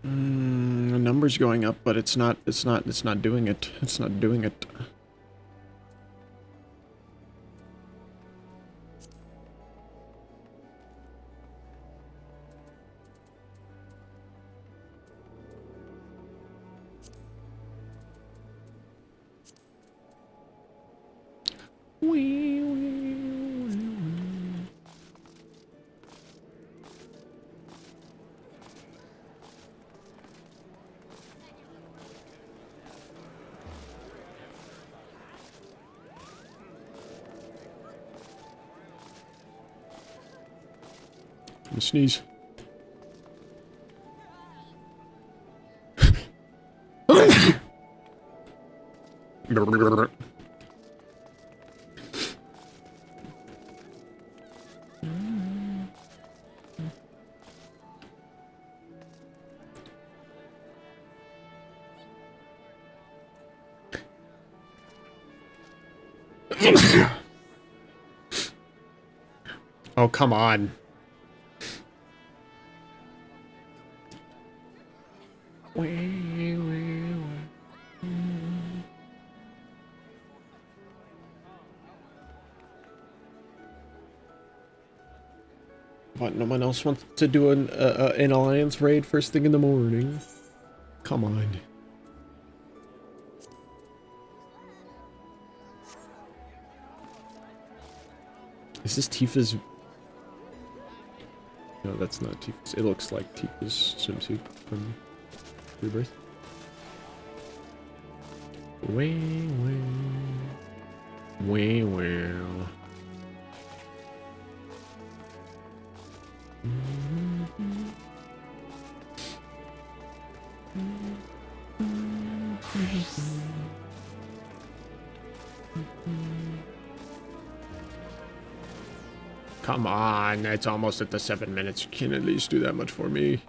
The number's going up, but it's not doing it. It's not doing it. Sneeze. Oh, come on. What, no one else wants to do an alliance raid first thing in the morning? Come on. Is this Tifa's? No, that's not Tifa's. It looks like Tifa's swimsuit from Rebirth. Well. Come on, it's almost at the 7 minutes. You can at least do that much for me.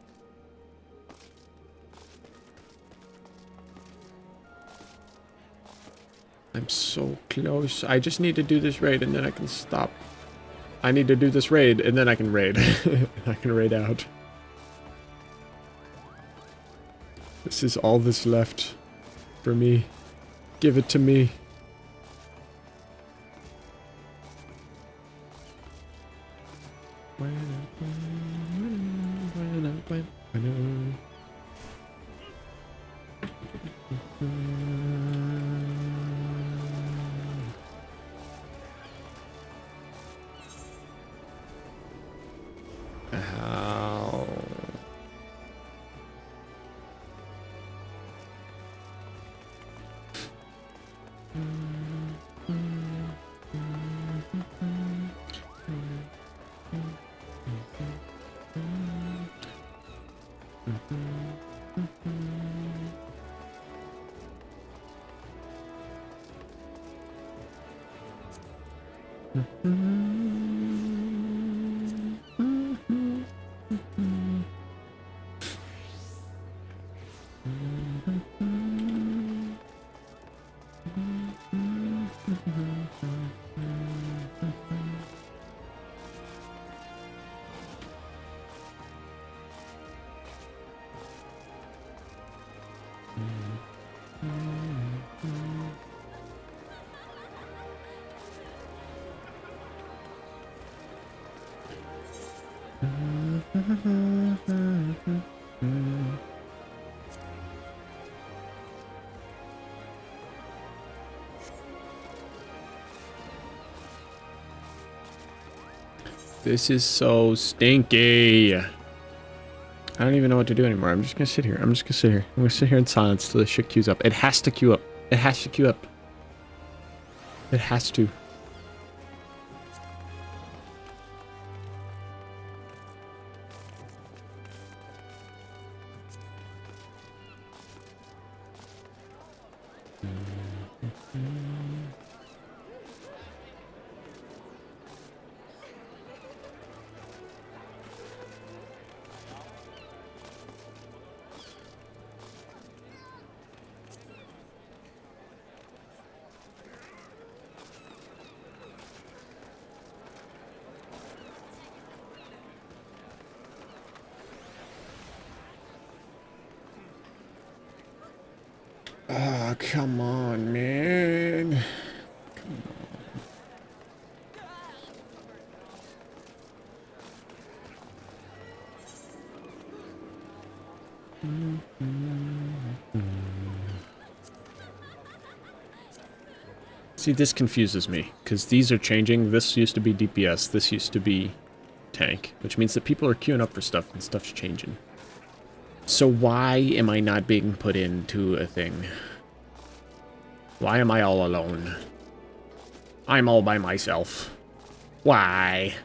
I'm so close. I just need to do this raid and then I can stop. I need to do this raid and then I can raid. I can raid out. This is all that's left for me. Give it to me. This is so stinky. I don't even know what to do anymore. I'm just gonna sit here. I'm gonna sit here in silence till this shit queues up. It has to queue up. It has to queue up. It has to. Oh, come on, man. See, this confuses me, because these are changing. This used to be DPS, this used to be tank, which means that people are queuing up for stuff, and stuff's changing. So why am I not being put into a thing? Why am I all alone? I'm all by myself. Why?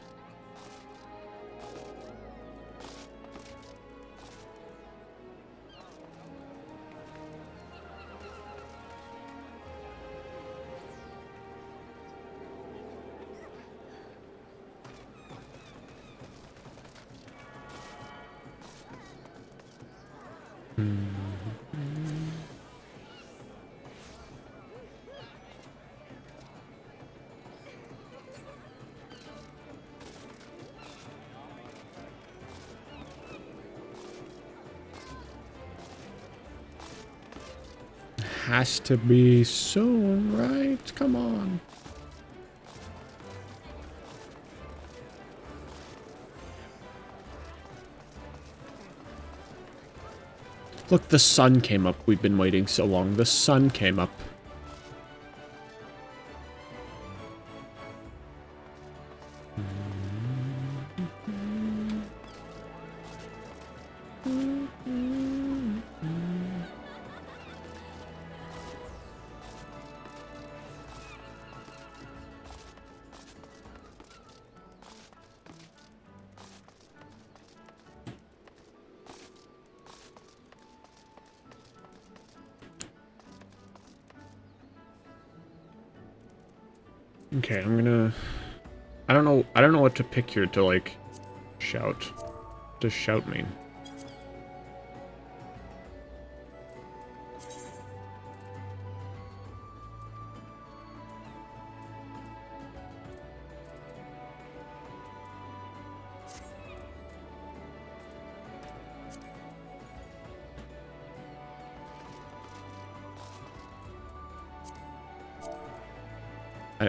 Has to be soon, right? Come on. Look, the sun came up. We've been waiting so long. The sun came up. Okay, I'm gonna... I don't know what to pick here to, like, shout. What does shout mean?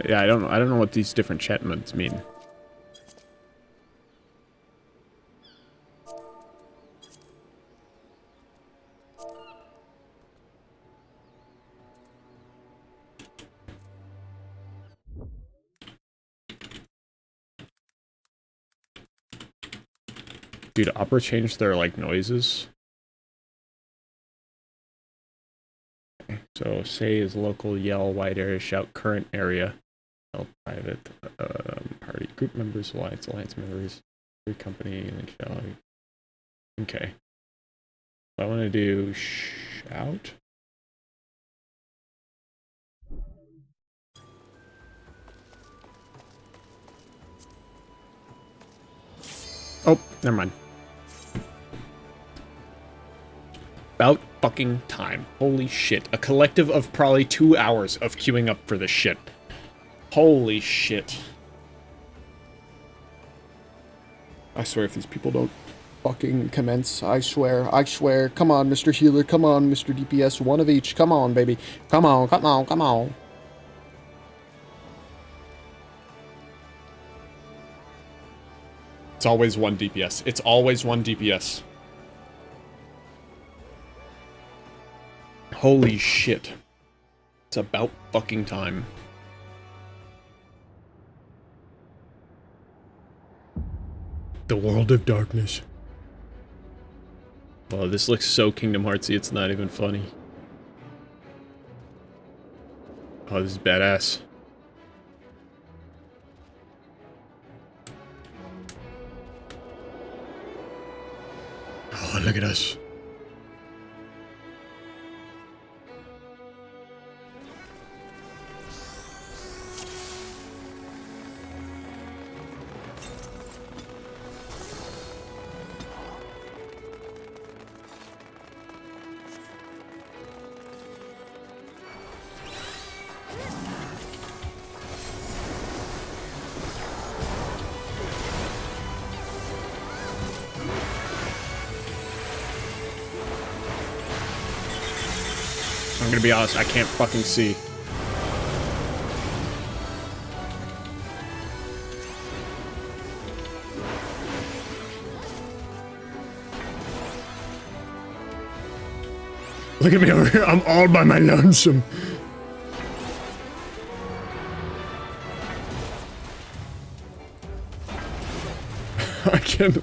Yeah, I don't know what these different chat modes mean. Dude, Opera changed their, like, noises. Okay, so say is local, yell, wide area, shout, current area. Private, party, group members, alliance members, free company, and shall. Okay. So I want to do shout. Never mind. About fucking time. Holy shit. A collective of probably 2 hours of queuing up for this shit. Holy shit. I swear if these people don't fucking commence, I swear. Come on, Mr. Healer. Come on, Mr. DPS. One of each. Come on, baby. Come on, come on, come on. It's always one DPS. It's always one DPS. Holy shit. It's about fucking time. The world of darkness. Oh, this looks so Kingdom Heartsy, it's not even funny. Oh, this is badass. Oh, look at us. I'm gonna be honest, I can't fucking see. Look at me over here, I'm all by my lonesome. I can't.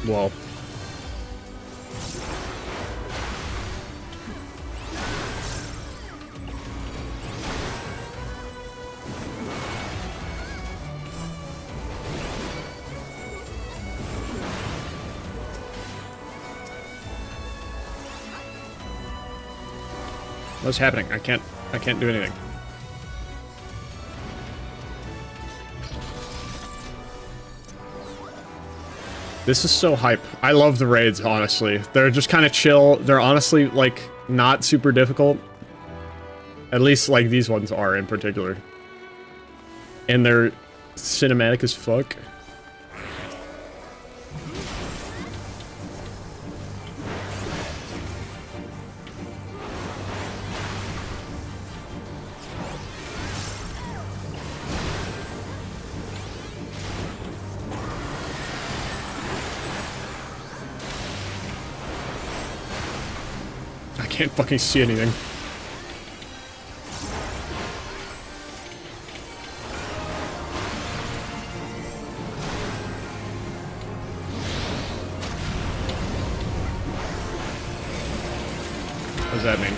Whoa. What's happening? I can't do anything. This is so hype. I love the raids, honestly. They're just kind of chill. They're honestly, like, not super difficult. At least, like, these ones are in particular. And they're cinematic as fuck. I can't fucking see anything. What does that mean?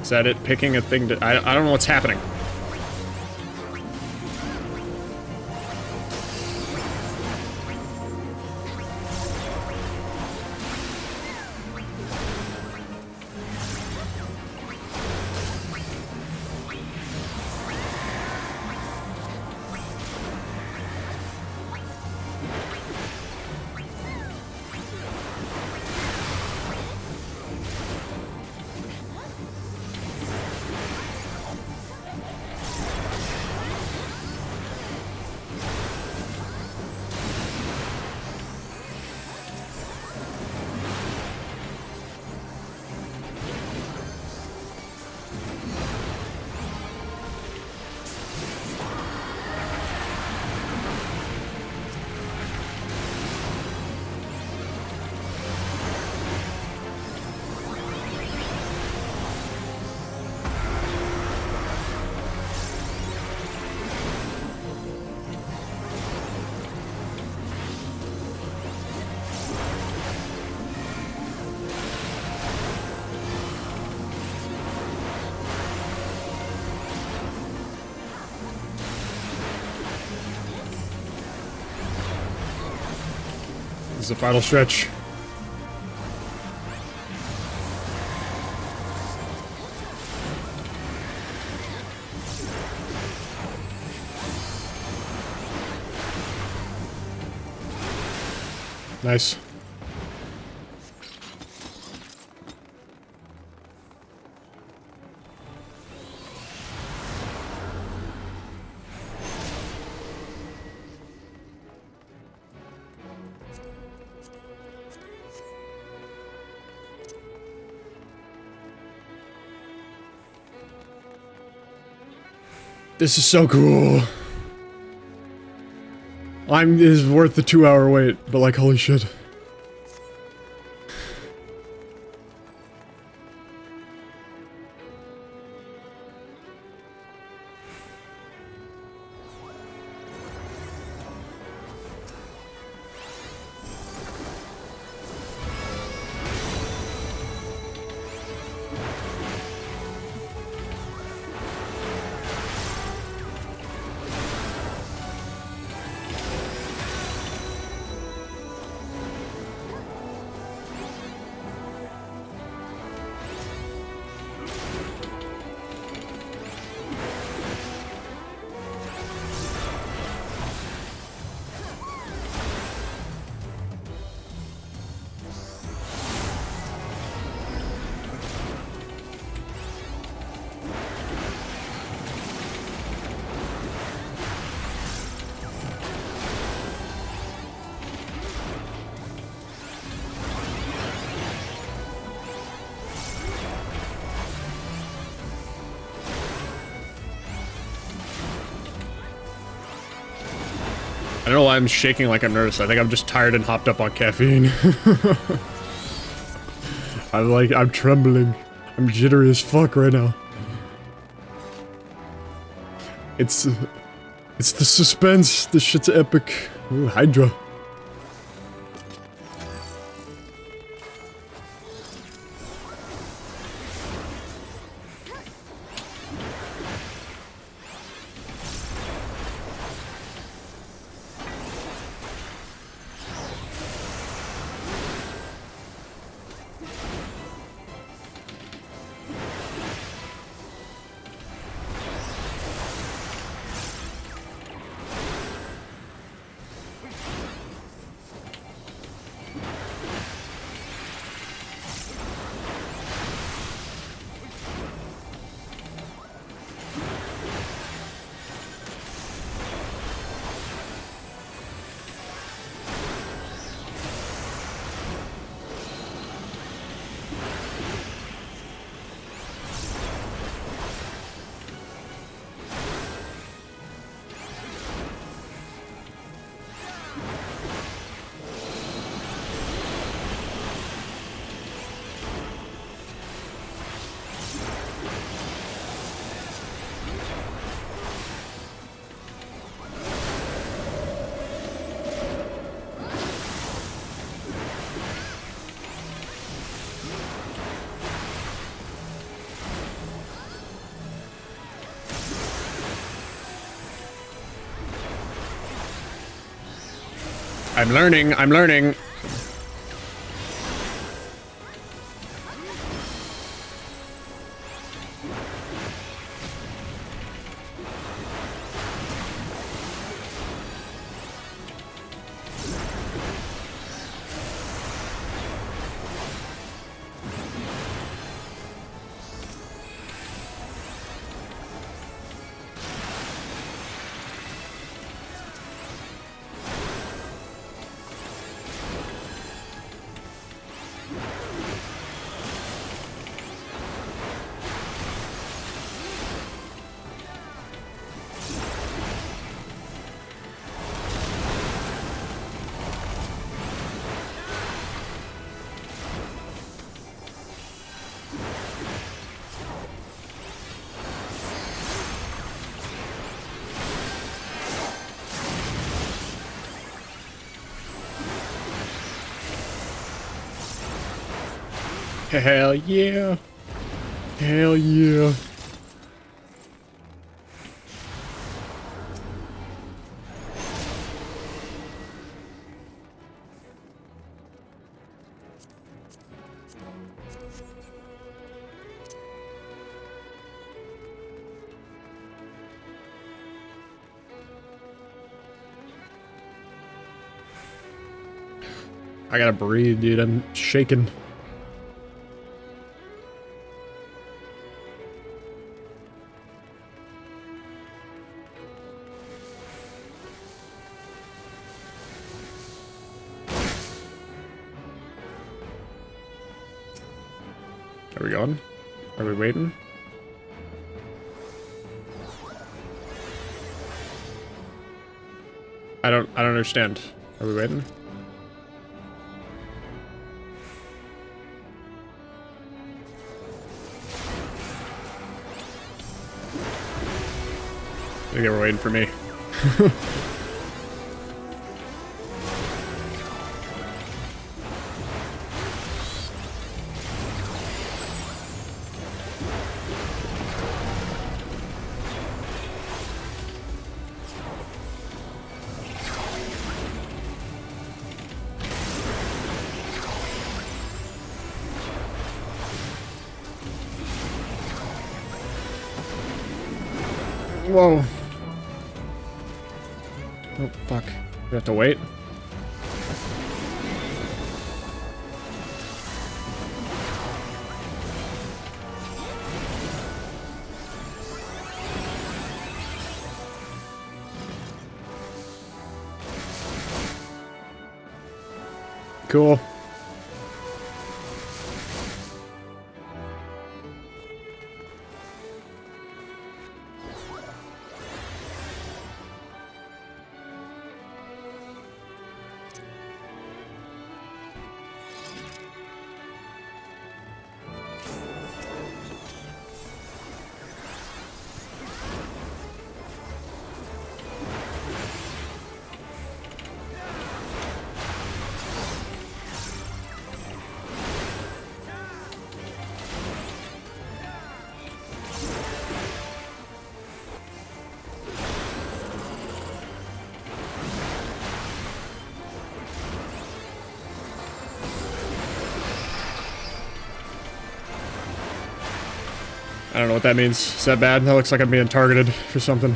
Is that it? Picking a thing to... I don't know what's happening. This is the final stretch. Nice. This is so cool. It is worth the 2-hour wait, but like, holy shit. I don't know why I'm shaking like I'm nervous. I think I'm just tired and hopped up on caffeine. I'm trembling. I'm jittery as fuck right now. It's the suspense. This shit's epic. Ooh, Hydra. I'm learning, I'm learning. Hell yeah. Hell yeah. I gotta breathe, dude. I'm shaking. Are we going? Are we waiting? I don't understand. Are we waiting? I think they were waiting for me. Whoa. Oh, fuck. We have to wait? Cool. I don't know what that means. Is that bad? That looks like I'm being targeted for something.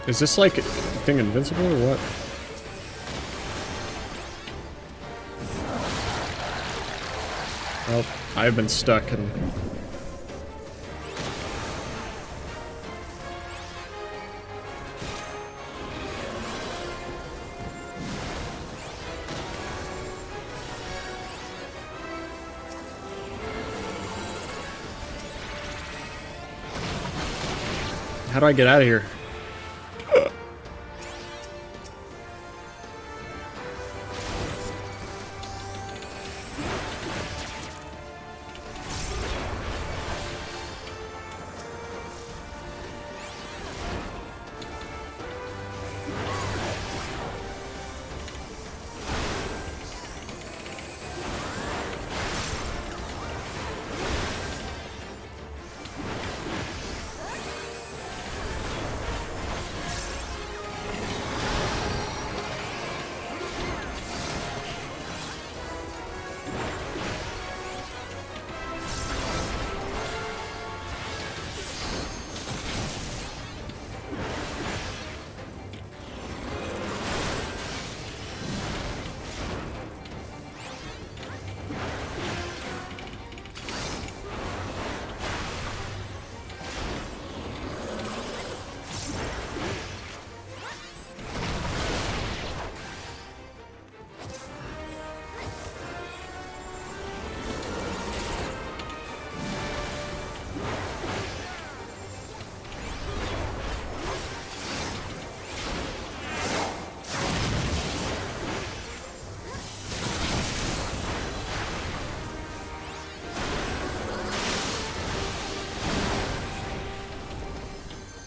Is this like thing invincible or what? Well, I've been stuck and how do I get out of here?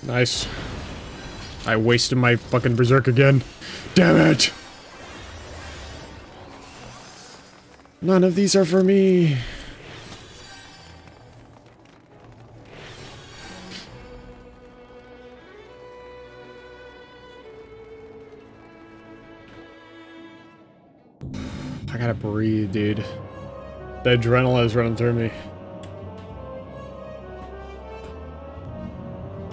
Nice. I wasted my fucking berserk again. Damn it! None of these are for me. I gotta breathe, dude. The adrenaline is running through me.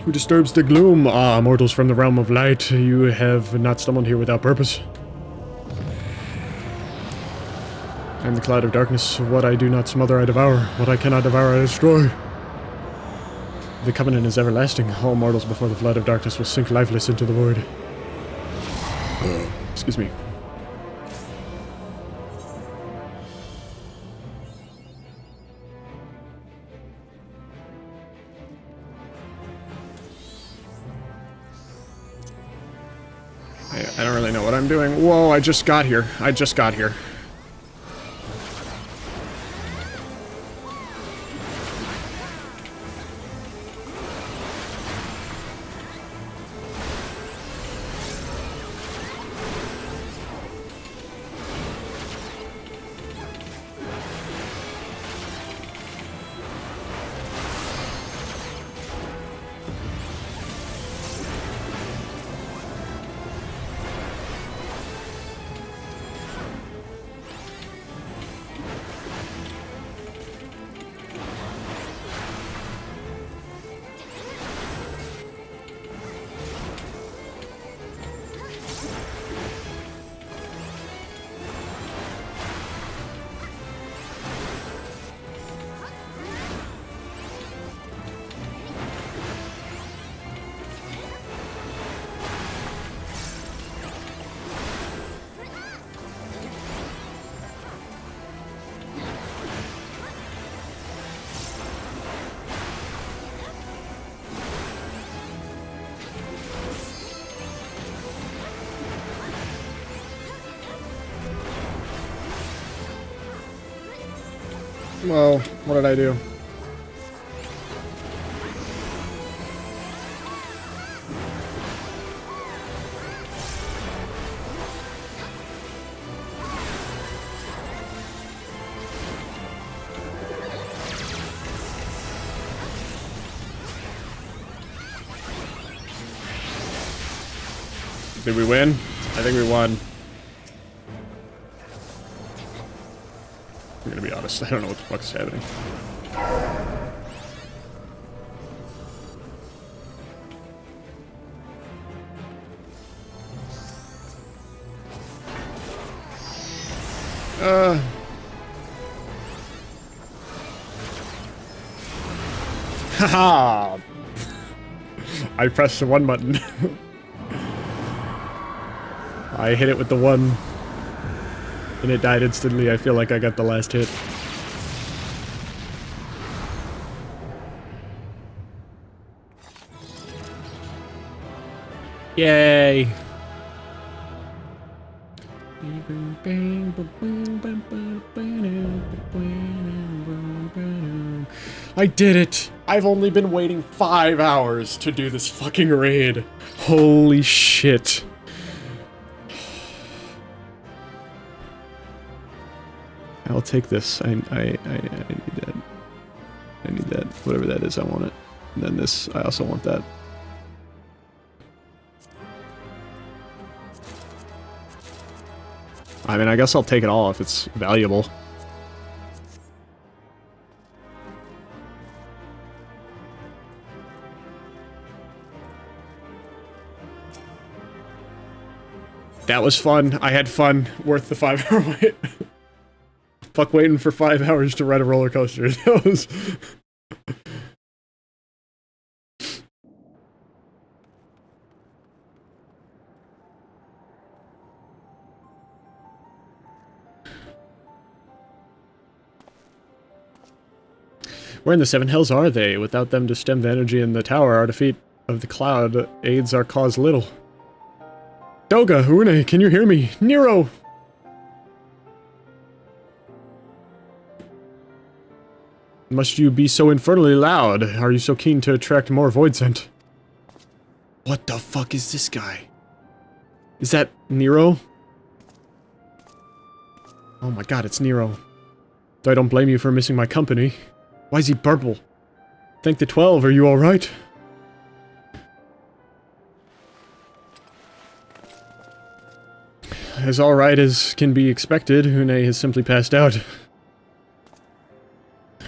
Who disturbs the gloom? Ah, mortals from the realm of light. You have not stumbled here without purpose. I am the cloud of darkness. What I do not smother, I devour. What I cannot devour, I destroy. The covenant is everlasting. All mortals before the flood of darkness will sink lifeless into the void. Excuse me. I don't really know what I'm doing. Whoa, I just got here. I just got here. Well, what did I do? Did we win? I think we won. I'm gonna be honest, I don't know what the fuck's happening. Haha! I pressed the one button. I hit it with the one. And it died instantly. I feel like I got the last hit. Yay! I did it! I've only been waiting 5 hours to do this fucking raid. Holy shit. I'll take this. I need that. I need that. Whatever that is, I want it. And then this, I also want that. I mean, I guess I'll take it all if it's valuable. That was fun. I had fun. Worth the 5-hour wait. Fuck waiting for 5 hours to ride a roller coaster. That was... Where in the Seven Hells are they? Without them to stem the energy in the tower, our defeat of the cloud aids our cause little. Doga, Urune, can you hear me? Nero! Must you be so infernally loud? Are you so keen to attract more void scent? What the fuck is this guy? Is that Nero? Oh my god, it's Nero. Though I don't blame you for missing my company. Why is he purple? Thank the 12, are you alright? As alright as can be expected, Une has simply passed out.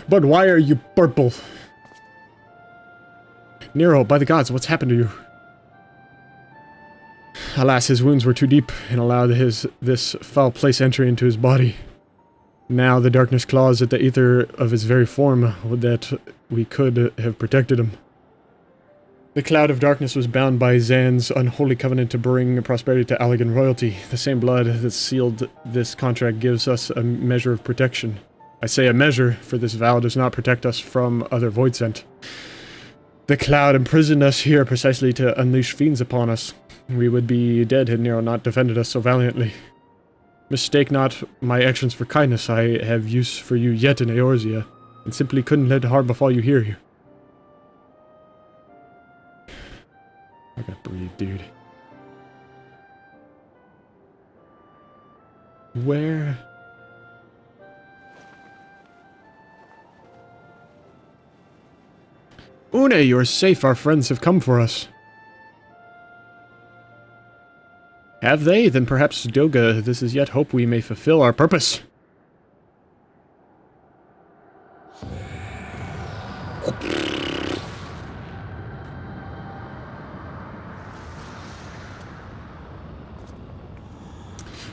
But why are you purple? Nero, by the gods, what's happened to you? Alas, his wounds were too deep and allowed this foul place entry into his body. Now the darkness claws at the ether of his very form, that we could have protected him. The cloud of darkness was bound by Zan's unholy covenant to bring prosperity to Allegan royalty. The same blood that sealed this contract gives us a measure of protection. I say a measure, for this vow does not protect us from other Voidsent. The cloud imprisoned us here precisely to unleash fiends upon us. We would be dead had Nero not defended us so valiantly. Mistake not my actions for kindness. I have use for you yet in Eorzea, and simply couldn't let harm befall you here. I gotta breathe, dude. Where? Une, you are safe. Our friends have come for us. Have they? Then perhaps, Doga, this is yet hope we may fulfill our purpose.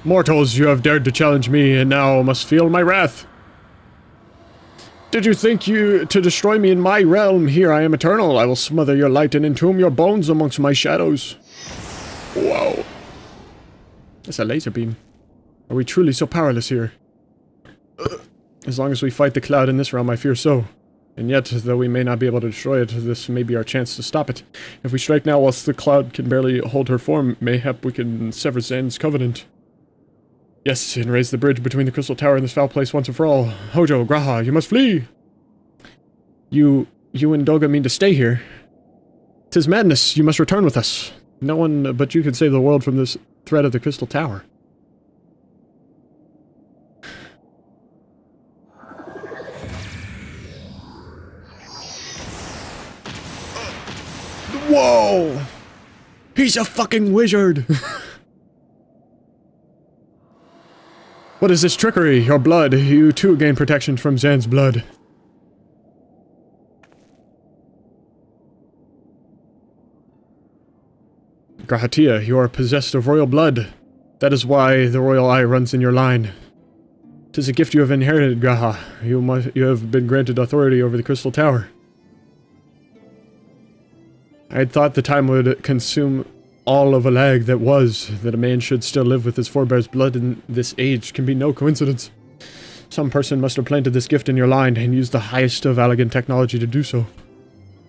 Mortals, you have dared to challenge me, and now must feel my wrath. Did you think to destroy me in my realm? Here I am eternal. I will smother your light and entomb your bones amongst my shadows. Whoa. That's a laser beam. Are we truly so powerless here? As long as we fight the cloud in this realm, I fear so. And yet, though we may not be able to destroy it, this may be our chance to stop it. If we strike now whilst the cloud can barely hold her form, mayhap we can sever Zan's covenant. Yes, and raise the bridge between the Crystal Tower and this foul place once and for all. Hojo, Graha, you must flee! You and Doga mean to stay here? 'Tis madness, you must return with us. No one but you can save the world from this threat of the Crystal Tower. Whoa! He's a fucking wizard! What is this trickery? Your blood. You too gain protection from Zan's blood. Grahatia, you are possessed of royal blood. That is why the royal eye runs in your line. 'Tis a gift you have inherited, Graha. You have been granted authority over the Crystal Tower. I had thought the time would consume all of a lag that a man should still live with his forebears' blood in this age can be no coincidence. Some person must have planted this gift in your line and used the highest of Allegan technology to do so.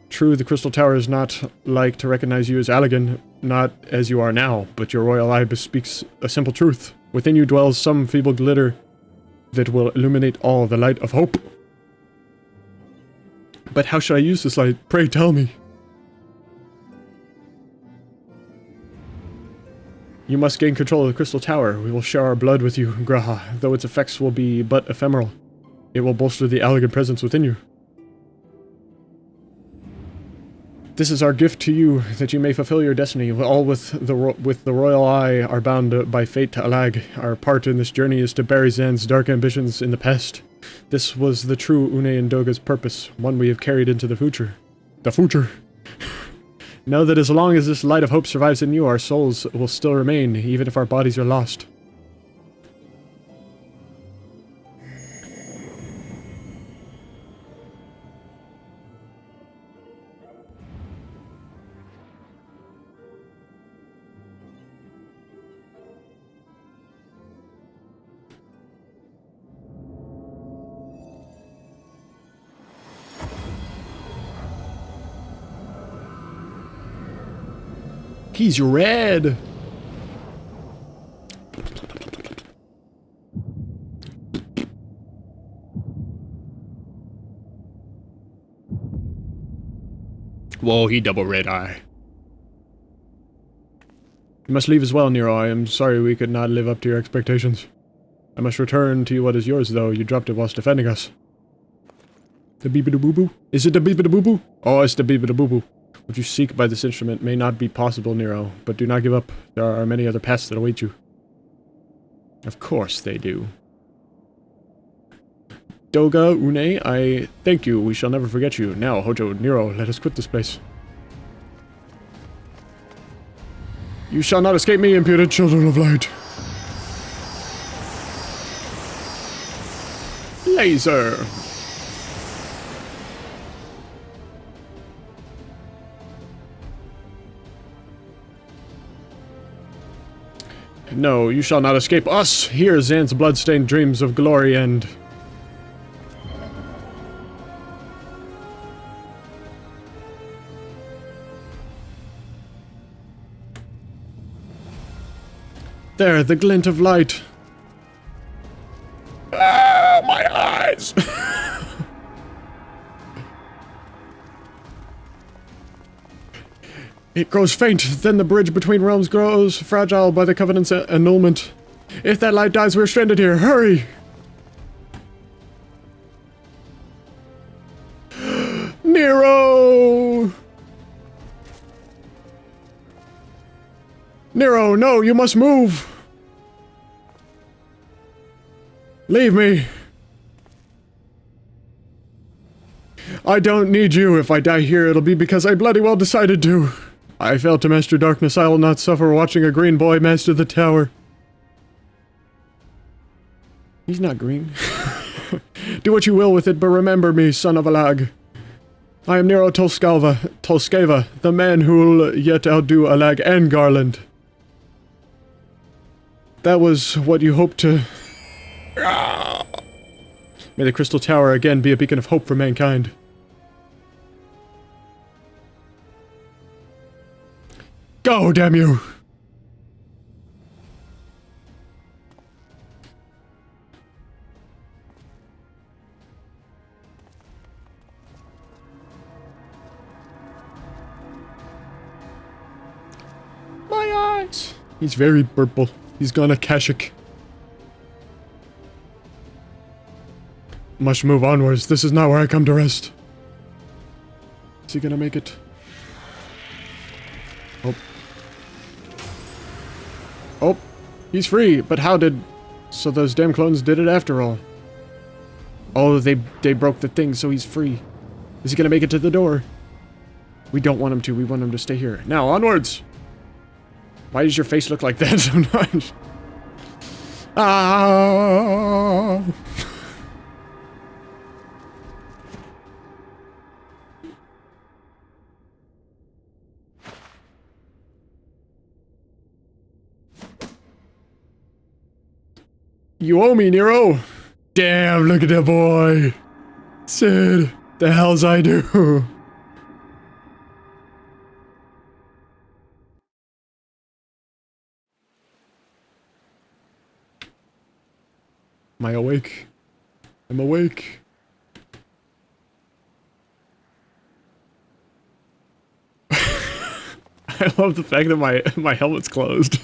True, the Crystal Tower is not like to recognize you as Allegan, not as you are now, but your royal eye bespeaks a simple truth. Within you dwells some feeble glitter that will illuminate all the light of hope. But how should I use this light? Pray tell me. You must gain control of the Crystal Tower. We will share our blood with you, Graha, though its effects will be but ephemeral. It will bolster the Allegan presence within you. This is our gift to you, that you may fulfill your destiny. All with the royal eye are bound by fate to Allag. Our part in this journey is to bury Zan's dark ambitions in the past. This was the true Une and Doga's purpose, one we have carried into the future. The future! Know that as long as this light of hope survives in you, our souls will still remain, even if our bodies are lost. He's red! Whoa, he double red eye. You must leave as well, Nero. I am sorry we could not live up to your expectations. I must return to you what is yours, though. You dropped it whilst defending us. The beep-a-da-boo-boo? Is it the beep-a-da-boo-boo? Oh, it's the beep-a-da-boo-boo. What you seek by this instrument may not be possible, Nero, but do not give up. There are many other paths that await you. Of course they do. Doga, Une, I thank you. We shall never forget you. Now, Hojo, Nero, let us quit this place. You shall not escape me, impudent children of light. Laser. No, you shall not escape us! Here, Zan's bloodstained dreams of glory end. There, the glint of light. Ah, my eyes! It grows faint, then the bridge between realms grows fragile by the Covenant's annulment. If that light dies, we're stranded here. Hurry! Nero! Nero, no, you must move! Leave me! I don't need you. If I die here, it'll be because I bloody well decided to. I failed to master darkness. I will not suffer watching a green boy master the tower. He's not green. Do what you will with it, but remember me, son of a lag. I am Nero Tolskeva, the man who'll yet outdo Alag and Garland. That was what you hoped to... May the Crystal Tower again be a beacon of hope for mankind. Go, damn you! My eyes! He's very purple. He's gone Akashic. Must move onwards. This is not where I come to rest. Is he gonna make it? Oh. Oh, he's free, but how did... So those damn clones did it after all. Oh, they broke the thing, so he's free. Is he gonna make it to the door? We don't want him to, we want him to stay here. Now, onwards! Why does your face look like that sometimes? Ah! You owe me, Nero! Damn, look at that boy! Sid, the hell's I do? Am I awake? I'm awake. I love the fact that my helmet's closed.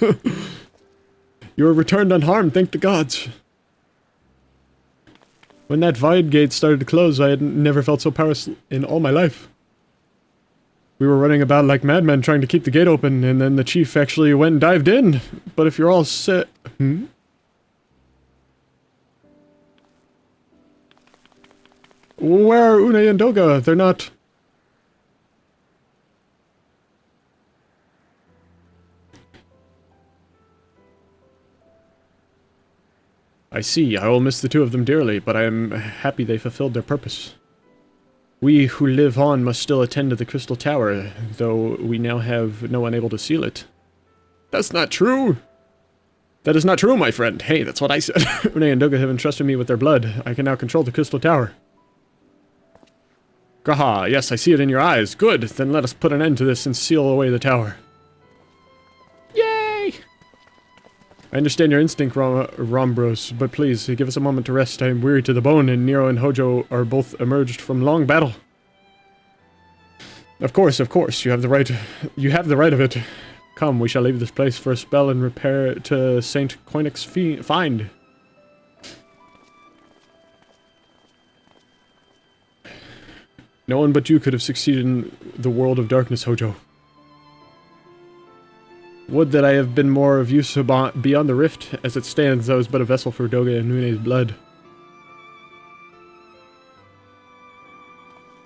You were returned unharmed, thank the gods. When that void gate started to close, I had never felt so powerless in all my life. We were running about like madmen trying to keep the gate open, and then the chief actually went and dived in. But if you're all set... Where are Une and Doga? They're not... I see. I will miss the two of them dearly, but I am happy they fulfilled their purpose. We who live on must still attend to the Crystal Tower, though we now have no one able to seal it. That's not true! That is not true, my friend. Hey, that's what I said. Une and Doga have entrusted me with their blood. I can now control the Crystal Tower. Graha, yes, I see it in your eyes. Good, then let us put an end to this and seal away the tower. Yay! I understand your instinct, Rombros, but please, give us a moment to rest. I am weary to the bone, and Nero and Hojo are both emerged from long battle. Of course, you have the right of it. Come, we shall leave this place for a spell and repair to St. Koinek's find. No one but you could have succeeded in the world of darkness, Hojo. Would that I have been more of use beyond the rift. As it stands, I was but a vessel for Doga and Nune's blood.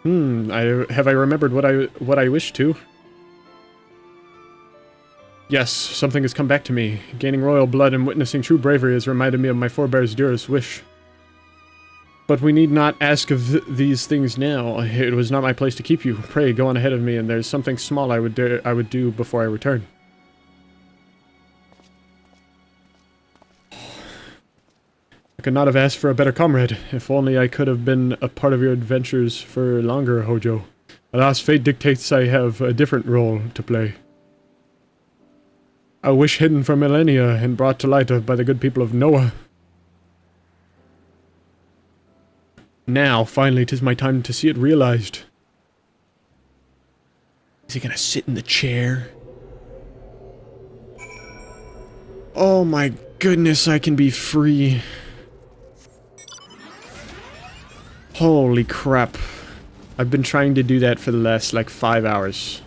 Have I remembered what I wished to? Yes, something has come back to me. Gaining royal blood and witnessing true bravery has reminded me of my forebears' dearest wish. But we need not ask of these things now. It was not my place to keep you. Pray, go on ahead of me, and there's something small I would do before I return. I could not have asked for a better comrade. If only I could have been a part of your adventures for longer, Hojo. Alas, fate dictates I have a different role to play. A wish hidden for millennia and brought to light by the good people of Noah. Now, finally, 'tis my time to see it realized. Is he gonna sit in the chair? Oh my goodness, I can be free. Holy crap. I've been trying to do that for the last, like, 5 hours.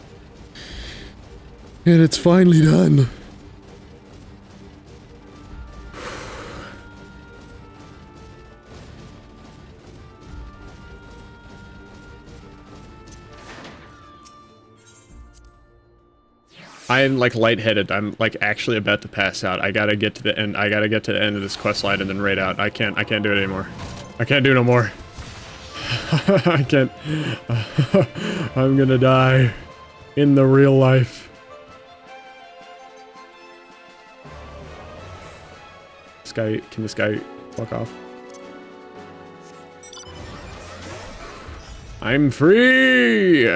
And it's finally done. I'm like lightheaded. I'm like actually about to pass out. I gotta get to the end. I gotta get to the end of this quest line and then raid out. I can't do it anymore. I can't do it no more. I can't. I'm gonna die in the real life. Can this guy fuck off? I'm free!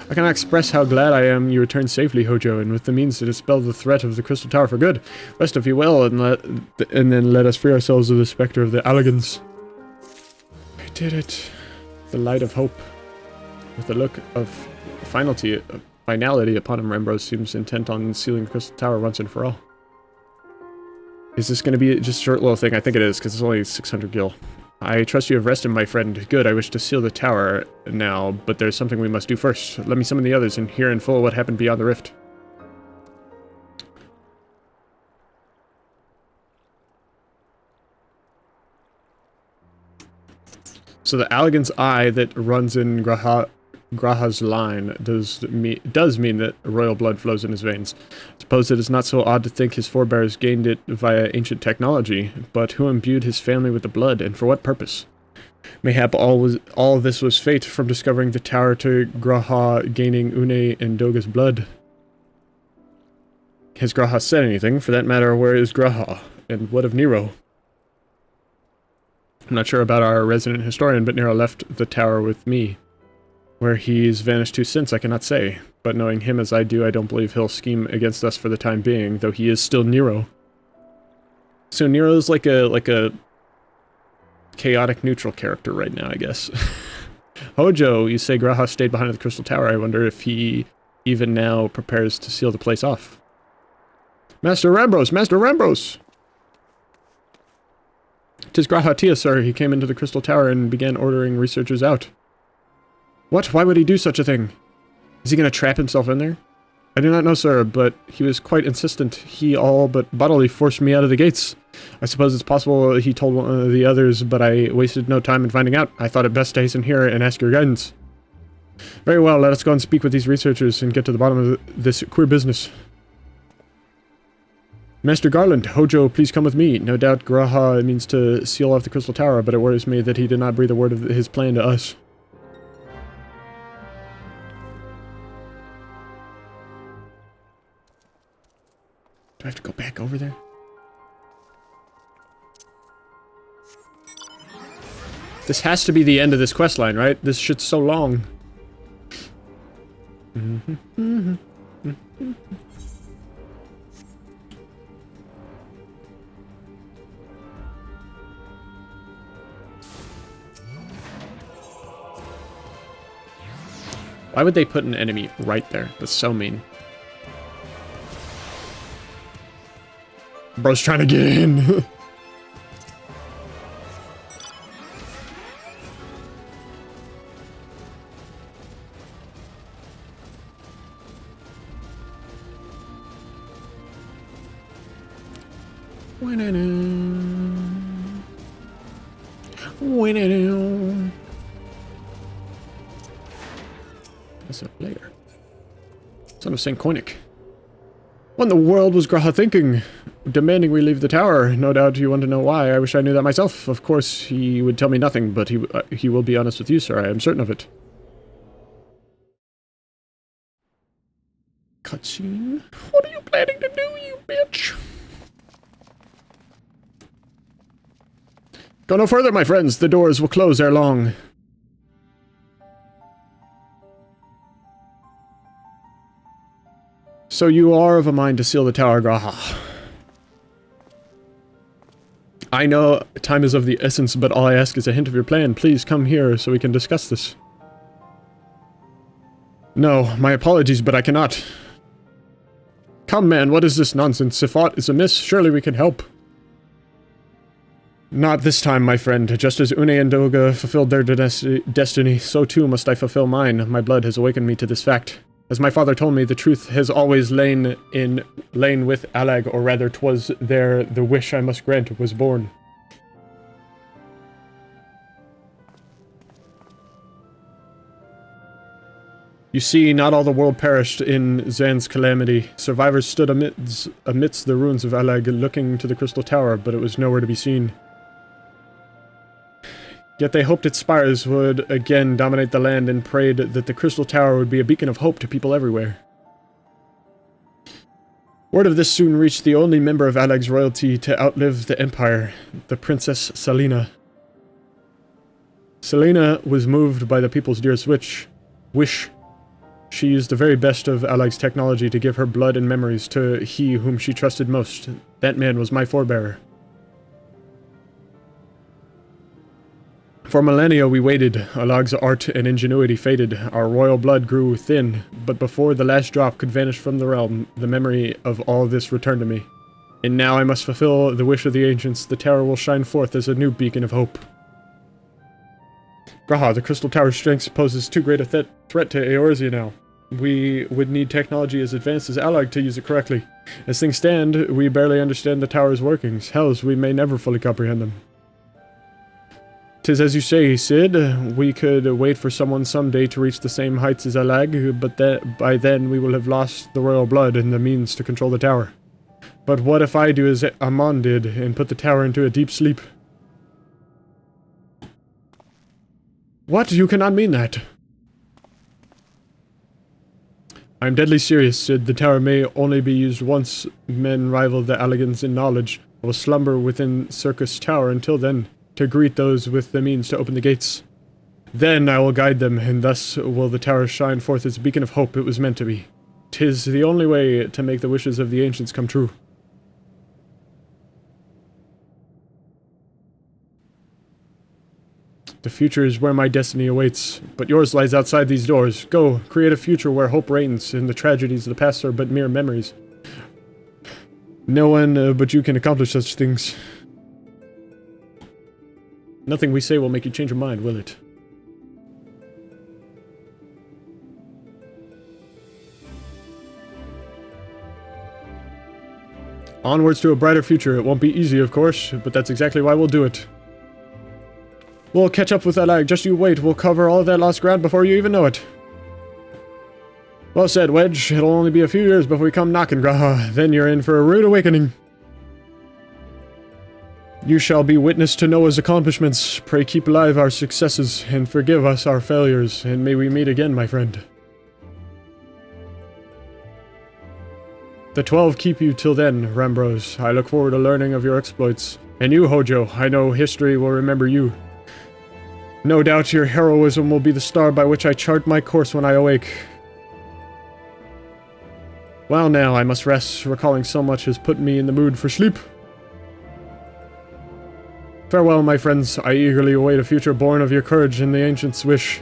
I cannot express how glad I am you returned safely, Hojo, and with the means to dispel the threat of the Crystal Tower for good. Rest if you will, and then let us free ourselves of the specter of the Alligans. I did it. The light of hope. With a look of finality upon him, Rambo seems intent on sealing the Crystal Tower once and for all. Is this going to be just a short little thing? I think it is, because it's only 600 gil. I trust you have rested, my friend. Good, I wish to seal the tower now, but there's something we must do first. Let me summon the others and hear in full what happened beyond the rift. So the Alligan's eye that runs in Graha's line does mean that royal blood flows in his veins. I suppose it is not so odd to think his forebears gained it via ancient technology, but who imbued his family with the blood, and for what purpose? Mayhap all this was fate, from discovering the tower to Graha gaining Une and Doga's blood. Has Graha said anything? For that matter, where is Graha? And what of Nero? I'm not sure about our resident historian, but Nero left the tower with me. Where he's vanished to since, I cannot say. But knowing him as I do, I don't believe he'll scheme against us for the time being, though he is still Nero. So Nero's like a chaotic neutral character right now, I guess. Hojo, you say Graha stayed behind the Crystal Tower. I wonder if he even now prepares to seal the place off. Master Rambros! Master Rambros! 'Tis Graha Tia, sir. He came into the Crystal Tower and began ordering researchers out. What? Why would he do such a thing? Is he going to trap himself in there? I do not know, sir, but he was quite insistent. He all but bodily forced me out of the gates. I suppose it's possible he told one of the others, but I wasted no time in finding out. I thought it best to hasten here and ask your guidance. Very well, let us go and speak with these researchers and get to the bottom of this queer business. Master Garland, Hojo, please come with me. No doubt Graha means to seal off the Crystal Tower, but it worries me that he did not breathe a word of his plan to us. Do I have to go back over there? This has to be the end of this quest line, right? This shit's so long. Why would they put an enemy right there? That's so mean. Rambro's trying to get in. That's a player. Son of St. Koenig. What in the world was Graha thinking? Demanding we leave the tower. No doubt you want to know why. I wish I knew that myself. Of course, he would tell me nothing, but he will be honest with you, sir. I am certain of it. Cutscene? What are you planning to do, you bitch? Go no further, my friends. The doors will close ere long. So you are of a mind to seal the tower, Graha. I know time is of the essence, but all I ask is a hint of your plan. Please come here so we can discuss this. No, my apologies, but I cannot. Come, man, what is this nonsense? If aught is amiss, surely we can help. Not this time, my friend. Just as Une and Doga fulfilled their destiny, so too must I fulfill mine. My blood has awakened me to this fact. As my father told me, the truth has always lain with Allag, or rather, 'twas there the wish I must grant was born. You see, not all the world perished in Zan's calamity. Survivors stood amidst the ruins of Allag, looking to the Crystal Tower, but it was nowhere to be seen. Yet they hoped its spires would again dominate the land and prayed that the Crystal Tower would be a beacon of hope to people everywhere. Word of this soon reached the only member of Allag's royalty to outlive the Empire, the Princess Selena. Selena was moved by the people's dearest wish. She used the very best of Allag's technology to give her blood and memories to he whom she trusted most. That man was my forebearer. For millennia we waited. Allag's art and ingenuity faded. Our royal blood grew thin, but before the last drop could vanish from the realm, the memory of all this returned to me. And now I must fulfill the wish of the ancients. The tower will shine forth as a new beacon of hope. Graha, the Crystal Tower's strength poses too great a threat to Eorzea now. We would need technology as advanced as Allag to use it correctly. As things stand, we barely understand the tower's workings. Hells, we may never fully comprehend them. 'Tis as you say, Cid. We could wait for someone someday to reach the same heights as Allag, but by then we will have lost the royal blood and the means to control the tower. But what if I do as Amon did, and put the tower into a deep sleep? What? You cannot mean that. I am deadly serious, Cid. The tower may only be used once men rival the Allegans in knowledge. I will slumber within Circus Tower until then, to greet those with the means to open the gates. Then I will guide them, and thus will the tower shine forth its beacon of hope it was meant to be. 'Tis the only way to make the wishes of the ancients come true. The future is where my destiny awaits, but yours lies outside these doors. Go, create a future where hope reigns, and the tragedies of the past are but mere memories. No one but you can accomplish such things. Nothing we say will make you change your mind, will it? Onwards to a brighter future. It won't be easy, of course, but that's exactly why we'll do it. We'll catch up with Allag. Just you wait. We'll cover all of that lost ground before you even know it. Well said, Wedge. It'll only be a few years before we come knocking, Graha. Then you're in for a rude awakening. You shall be witness to Noah's accomplishments. Pray keep alive our successes, and forgive us our failures, and may we meet again, my friend. The 12 keep you till then, Rambros. I look forward to learning of your exploits. And you, Hojo, I know history will remember you. No doubt your heroism will be the star by which I chart my course when I awake. Well now, I must rest. Recalling so much has put me in the mood for sleep. Farewell, my friends. I eagerly await a future born of your courage and the ancients' wish.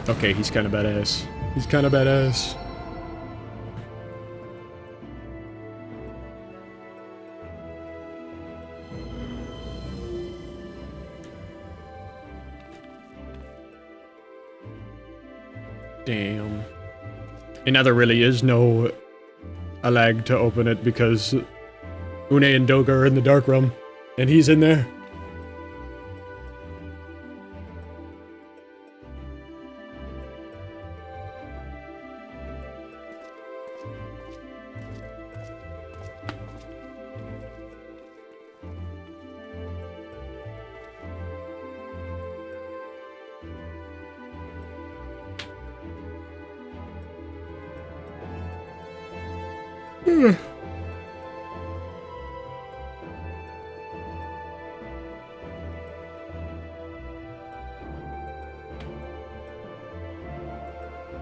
Okay, he's kind of badass. He's kind of badass. Damn. And now there really is no lag to open it because Une and Doga are in the Dark Realm, and he's in there.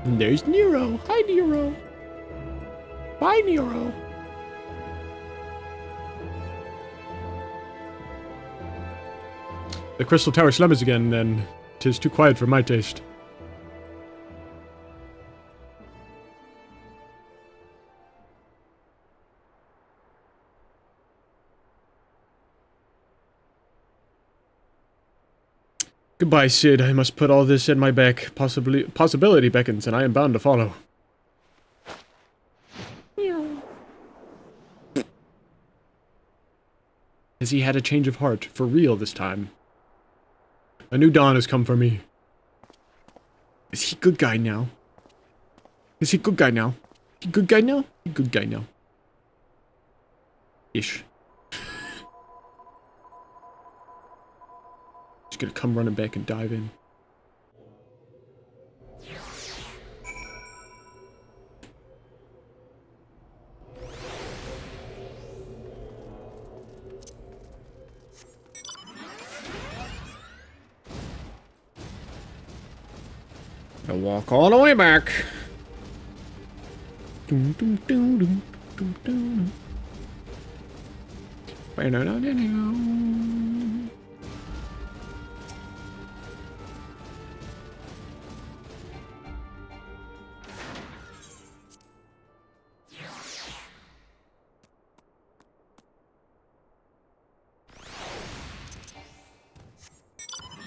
And there's Nero. Hi, Nero. Bye, Nero. The Crystal Tower slumbers again, then. 'Tis too quiet for my taste. Goodbye, Sid. I must put all this at my back. Possibility beckons, and I am bound to follow. Has he had a change of heart? For real this time? A new dawn has come for me. Is he good guy now? Is he good guy now? He good guy now? He good guy now. Ish. Just gonna come running back and dive in. Gonna walk all the way back. Doom, doom, doom, doom, doom, doom.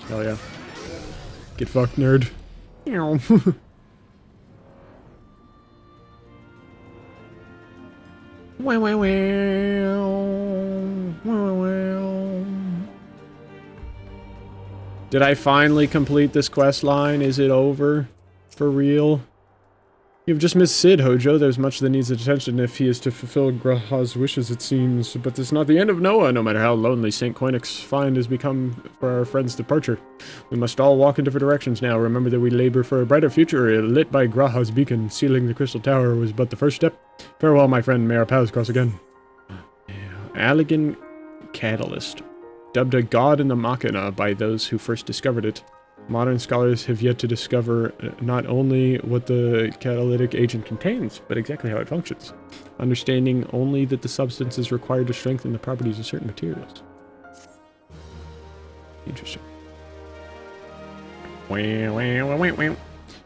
Hell yeah. Get fucked, nerd. Did I finally complete this quest line? Is it over? For real? You've just missed Sid, Hojo. There's much that needs attention if he is to fulfill Graha's wishes, it seems. But this is not the end of Noah, no matter how lonely St. Koenig's find has become for our friend's departure. We must all walk in different directions now. Remember that we labor for a brighter future, lit by Graha's beacon. Sealing the Crystal Tower was but the first step. Farewell, my friend. May our paths cross again. Yeah. Allegan Catalyst. Dubbed a god in the Machina by those who first discovered it. Modern scholars have yet to discover not only what the catalytic agent contains, but exactly how it functions, understanding only that the substance is required to strengthen the properties of certain materials. Interesting.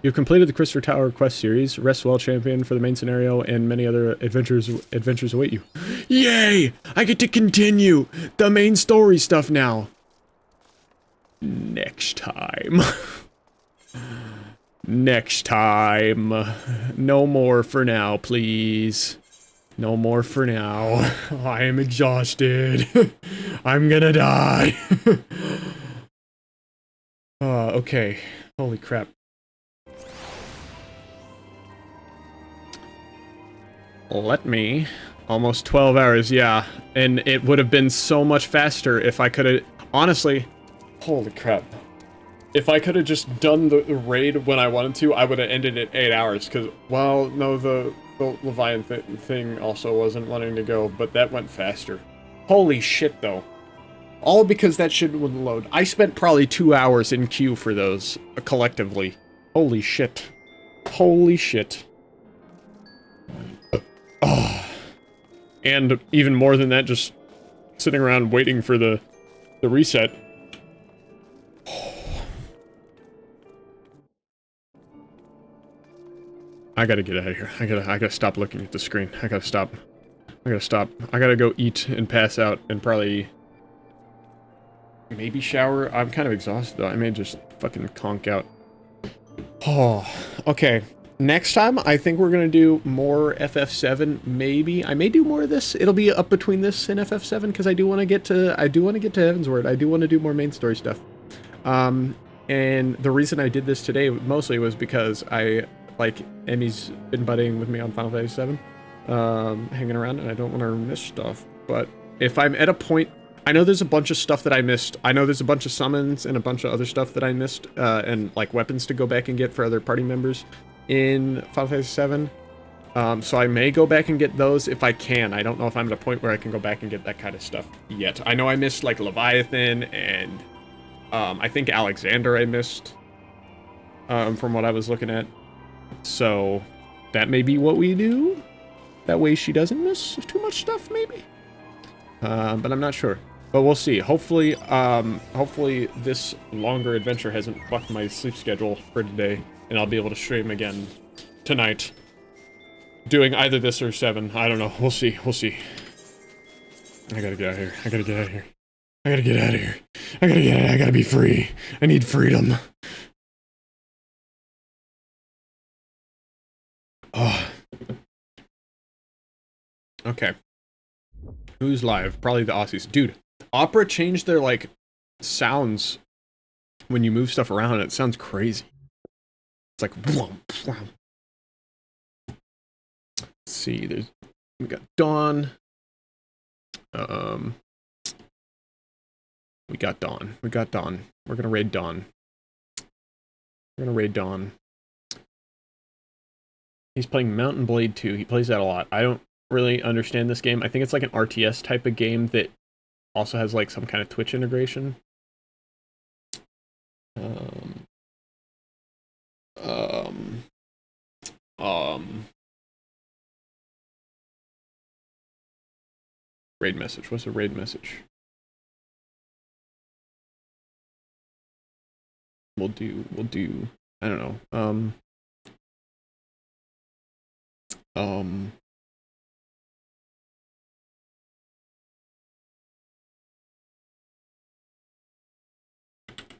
You've completed the Crystal Tower quest series. Rest well, champion, for the main scenario, and many other adventures await you. Yay! I get to continue the main story stuff now. Next time. Next time. No more for now, please. No more for now. I am exhausted. I'm gonna die. Okay. Holy crap. Let me. Almost 12 hours, yeah. And it would have been so much faster if I could have... Honestly... Holy crap. If I could have just done the raid when I wanted to, I would have ended at 8 hours, because, well, no, the Leviathan thing also wasn't wanting to go, but that went faster. Holy shit, though. All because that shit wouldn't load. I spent probably 2 hours in queue for those, collectively. Holy shit. Holy shit. Oh. And even more than that, just sitting around waiting for the reset. I gotta get out of here. I gotta stop looking at the screen. I gotta stop. I gotta go eat and pass out and probably maybe shower. I'm kind of exhausted though. I may just fucking conk out. Oh, okay. Next time, I think we're gonna do more FF7. Maybe I may do more of this. It'll be up between this and FF7 because I do want to get to Heavensward. I do want to do more main story stuff. And the reason I did this today mostly was because Emmy's been buddying with me on Final Fantasy VII, hanging around, and I don't want her to miss stuff. But if I'm at a point, I know there's a bunch of stuff that I missed. I know there's a bunch of summons and a bunch of other stuff that I missed, and like weapons to go back and get for other party members in Final Fantasy VII. So I may go back and get those if I can. I don't know if I'm at a point where I can go back and get that kind of stuff yet. I know I missed like Leviathan and I think Alexander I missed from what I was looking at. So that may be what we do. That way she doesn't miss too much stuff, maybe. But I'm not sure. But we'll see. Hopefully this longer adventure hasn't fucked my sleep schedule for today, and I'll be able to stream again tonight. Doing either this or 7. I don't know. We'll see. We'll see. I gotta get out of here. I gotta get out of here. I gotta get out of here. I gotta be free. I need freedom. Oh. Okay. Who's live? Probably the Aussies. Dude, Opera changed their, like, sounds when you move stuff around. It sounds crazy. It's like, blum, blum. Let's see, we got Dawn. We got Dawn. We're gonna raid Dawn. He's playing Mountain Blade 2. He plays that a lot. I don't really understand this game. I think it's like an RTS type of game that also has like some kind of Twitch integration. Raid message. What's a raid message? We'll do, I don't know.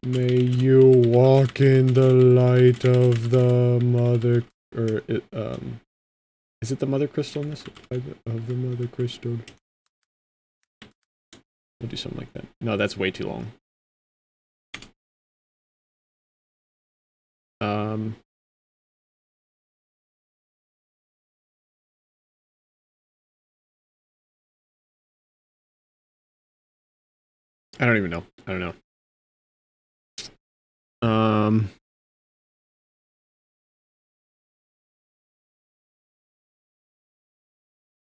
May you walk in the light of the mother, or is it the mother crystal in this? Of the mother crystal. We'll do something like that. No, that's way too long. I don't even know. I don't know.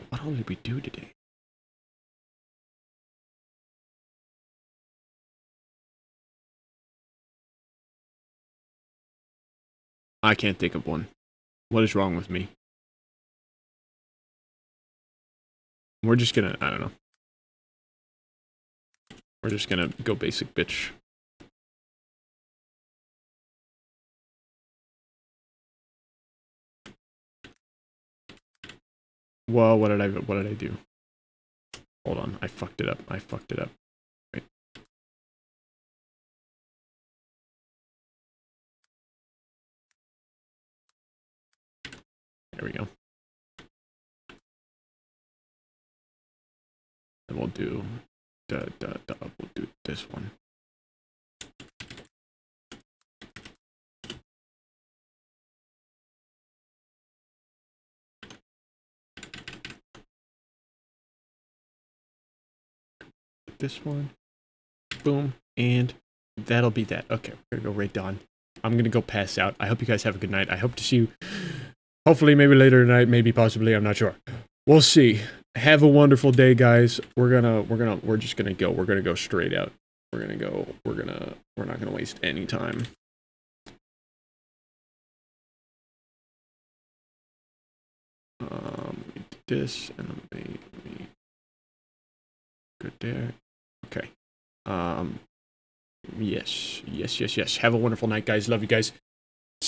What all did we do today? I can't think of one. What is wrong with me? We're just gonna, I don't know. We're just gonna go basic bitch. Whoa, what did I do? Hold on, I fucked it up. Wait. There we go. And we'll do we'll do this one. This one. Boom. And that'll be that. Okay, we're gonna go right Dawn. I'm gonna go pass out. I hope you guys have a good night. I hope to see you hopefully maybe later tonight, maybe possibly, I'm not sure. We'll see. Have a wonderful day, guys. We're just gonna go. We're gonna go straight out. We're not gonna waste any time. This and let me good there. Okay. Yes. Have a wonderful night, guys. Love you guys.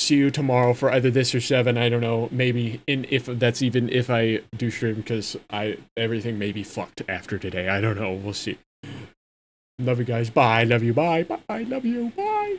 see you tomorrow for either this or 7. I don't know. Maybe if that's even if I do stream, because everything may be fucked after today. I don't know. We'll see. Love you guys. Bye. Love you. Bye. Bye. Love you. Bye.